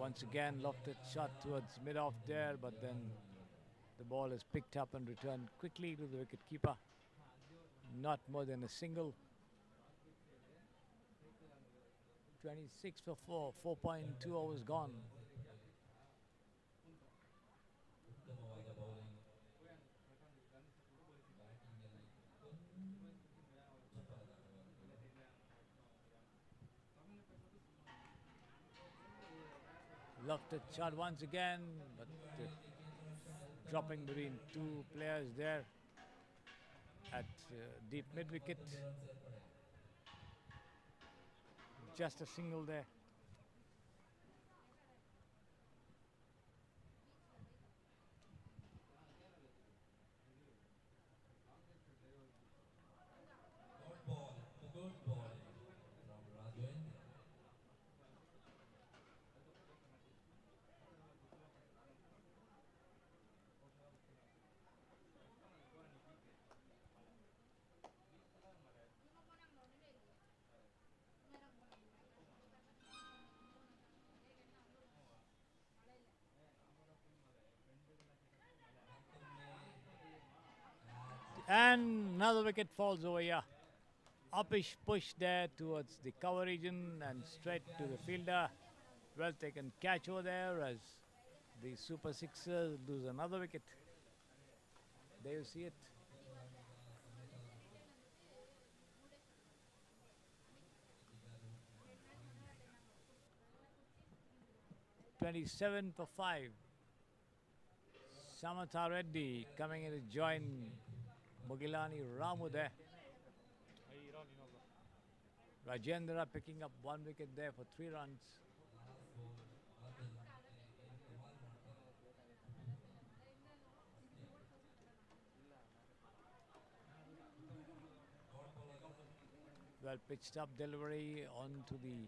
Once again, lofted shot towards mid-off there, but then the ball is picked up and returned quickly to the wicket keeper. Not more than a single. 26 for 4, 4.2 overs gone. Lofted shot once again, but dropping between 2 players there at deep mid-wicket. Just a single there. And another wicket falls over here. Uppish push there towards the cover region and straight to the fielder. Well taken catch over there as the Super Sixers lose another wicket. There you see it. "27 for 5. Samprasiddhi coming in to join Mugilani Ramu there. Rajendra picking up 1 wicket there for 3 runs. Well pitched up delivery onto the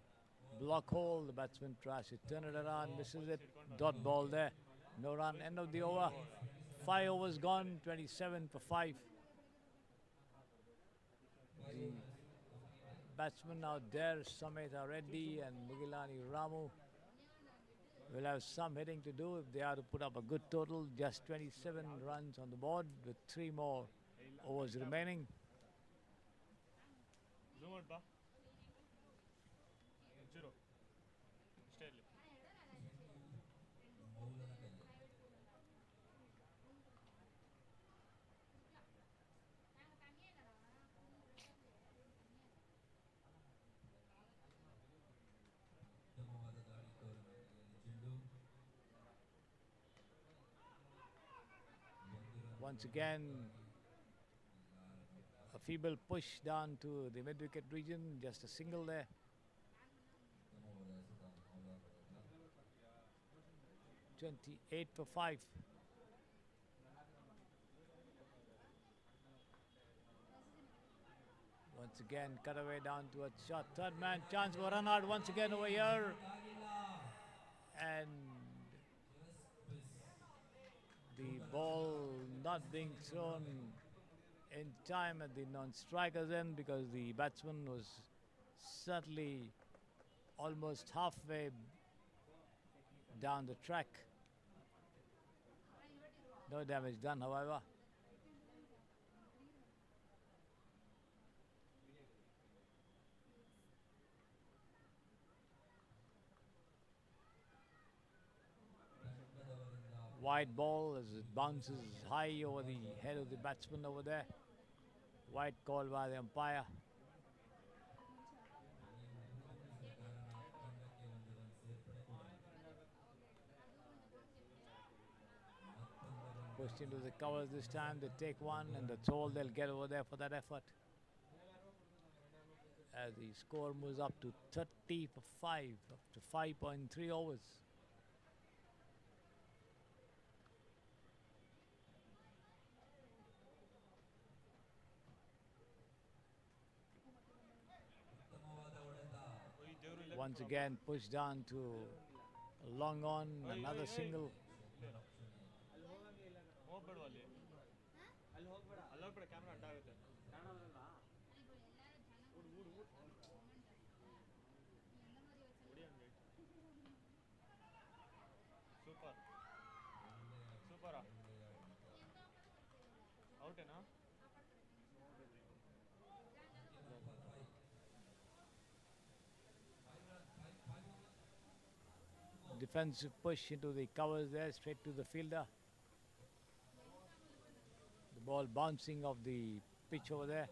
block hole. The batsman tries to turn it around, misses it. Dot ball there. No run, end of the over. 5 overs gone, 27 for 5. The batsmen out there, Sameta Reddy and Mugilani Ramu, will have some hitting to do if they are to put up a good total. Just 27 runs on the board with 3 more overs remaining. Zoom out, ba. Zero. Stay ಅಲ್ಲಿ. Once again, a feeble push down to the mid-wicket region, just a single there. "28 for 5. Once again, cut away down to a shot. Third man, chance for run out once again over here. And the ball not being thrown in time at the non-striker's end because the batsman was certainly almost halfway down the track. No damage done, however. Wide ball as it bounces high over the head of the batsman over there. Wide call by the umpire. Pushed into the covers this time. They take one, and that's all they'll get over there for that effort. As the score moves up to 30 for 5, up to 5.3 overs. Once again pushed down to a long on, another single. ಹೋಗ್ಬೇಡ ಅಲ್ಲಿ ಅಲ್ಲಿ ಹೋಗ್ಬೇಡ camera ಅಡ್ಡ ಆಗುತ್ತೆ super ಸೂಪರಾ ಔಟೇನಾ Defensive push into the covers there, straight to the fielder. The ball bouncing off the pitch over there.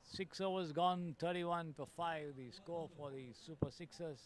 Six overs gone, 31 for 5, the score for the Super Sixers.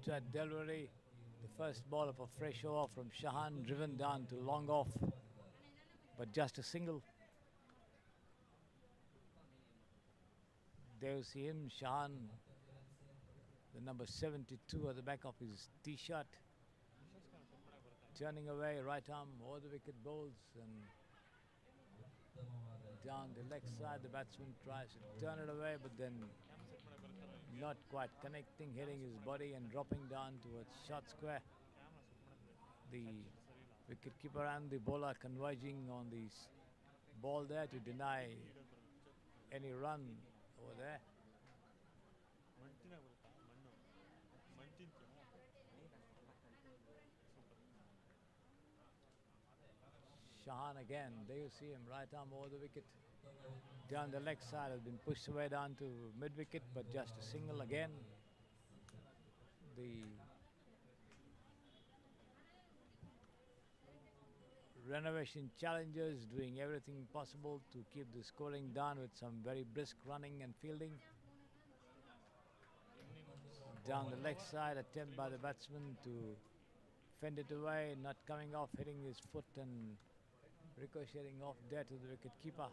That delivery, the first ball of a fresh over from Shahan, driven down to long off, but just a single. There you see him, Shahan, the number 72 at the back of his t-shirt, turning away, right arm over the wicket bowls, and down the leg side the batsman tries to turn it away, but then not quite connecting, hitting his body and dropping down towards short square. The wicketkeeper and the bowler converging on the ball there to deny any run over there. Shahan again, there you see him, right arm over the wicket. Down the leg side has been pushed away down to mid-wicket, but just a single again. The renovation challengers doing everything possible to keep the scoring down with some very brisk running and fielding. Down the leg side, attempt by the batsman to fend it away, not coming off, hitting his foot and ricocheting off there to the wicket keeper.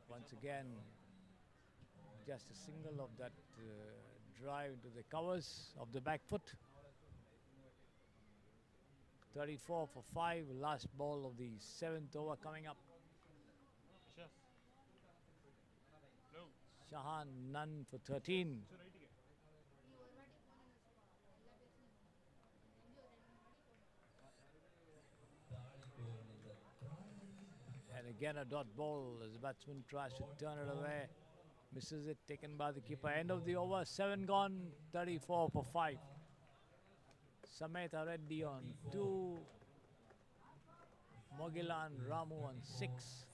Once again, just a single of that drive into the covers of the back foot. 34 for 5, last ball of the 7th over coming up. Shahan, none for 13. And again a dot ball as the batsman tries to turn it away. Misses it, taken by the keeper. End of the over, 7 gone, 34 for 5. Sameta Reddy on 2. Mogilan Ramu on 6.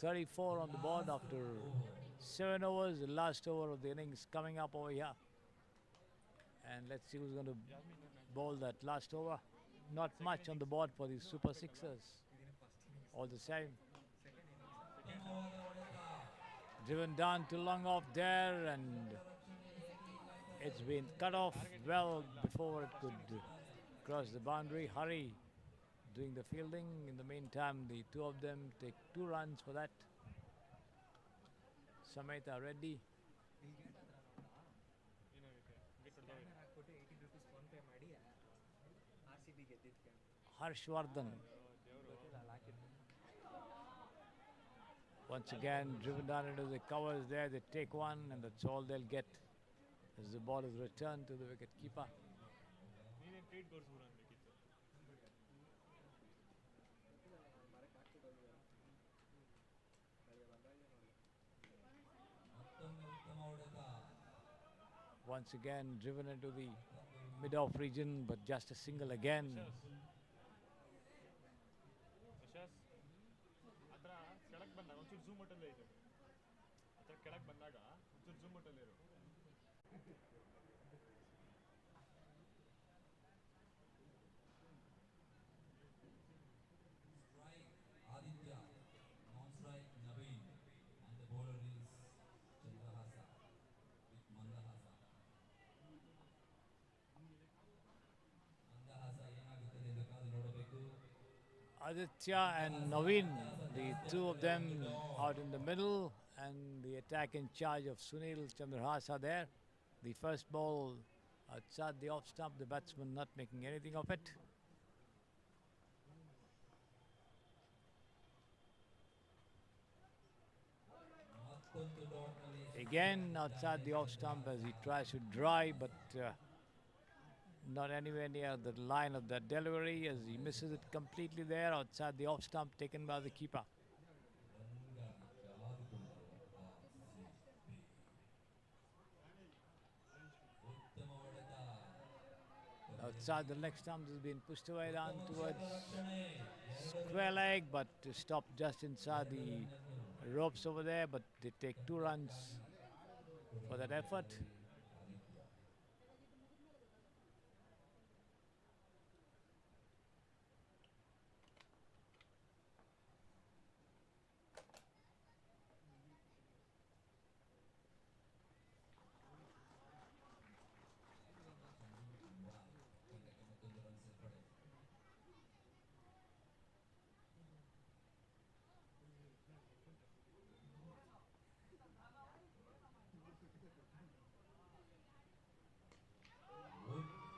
34 on the board after 7 overs. The last over of the innings coming up over here. And let's see who's going to bowl that last over. Not much on the board for the Super Sixers. All the same. Driven down to long off there, and it's been cut off well before it could cross the boundary. Hurry doing the fielding. In the meantime, the two of them take 2 runs for that. Sameta Reddy. Harshvardhan. Once again, driven down into the covers there. They take 1, and that's all they'll get as the ball is returned to the wicket keeper. Once again, driven into the mid-off region, but just a single again. Aditya and Naveen, the two of them out in the middle, and the attack in charge of Sunil Chandrahasa there. The first ball outside the off stump, the batsman not making anything of it. Again outside the off stump as he tries to drive, but not anywhere near the line of that delivery as he misses it completely there outside the off stump, taken by the keeper. Outside the leg stump has been pushed away down towards square leg, but stopped just inside the ropes over there, but they take 2 runs for that effort.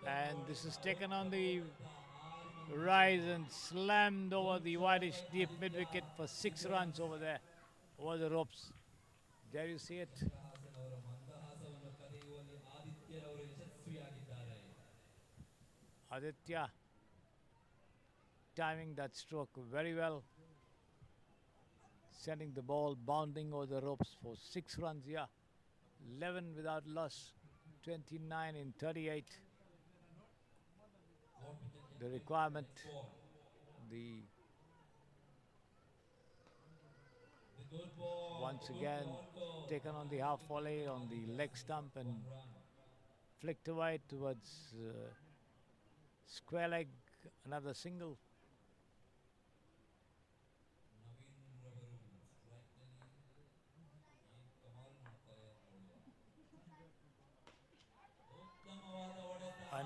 And this is taken on the rise and slammed over the whitish deep mid-wicket for 6 runs over there, over the ropes. There you see it. Aditya timing that stroke very well, sending the ball bounding over the ropes for 6 runs here. 11 without loss, 29 in 38. The requirement, once again taken on the half volley on the leg stump and flicked away towards square leg, another single.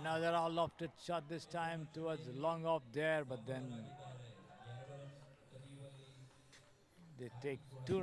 Another lofted shot this time towards long off there, but then they take 2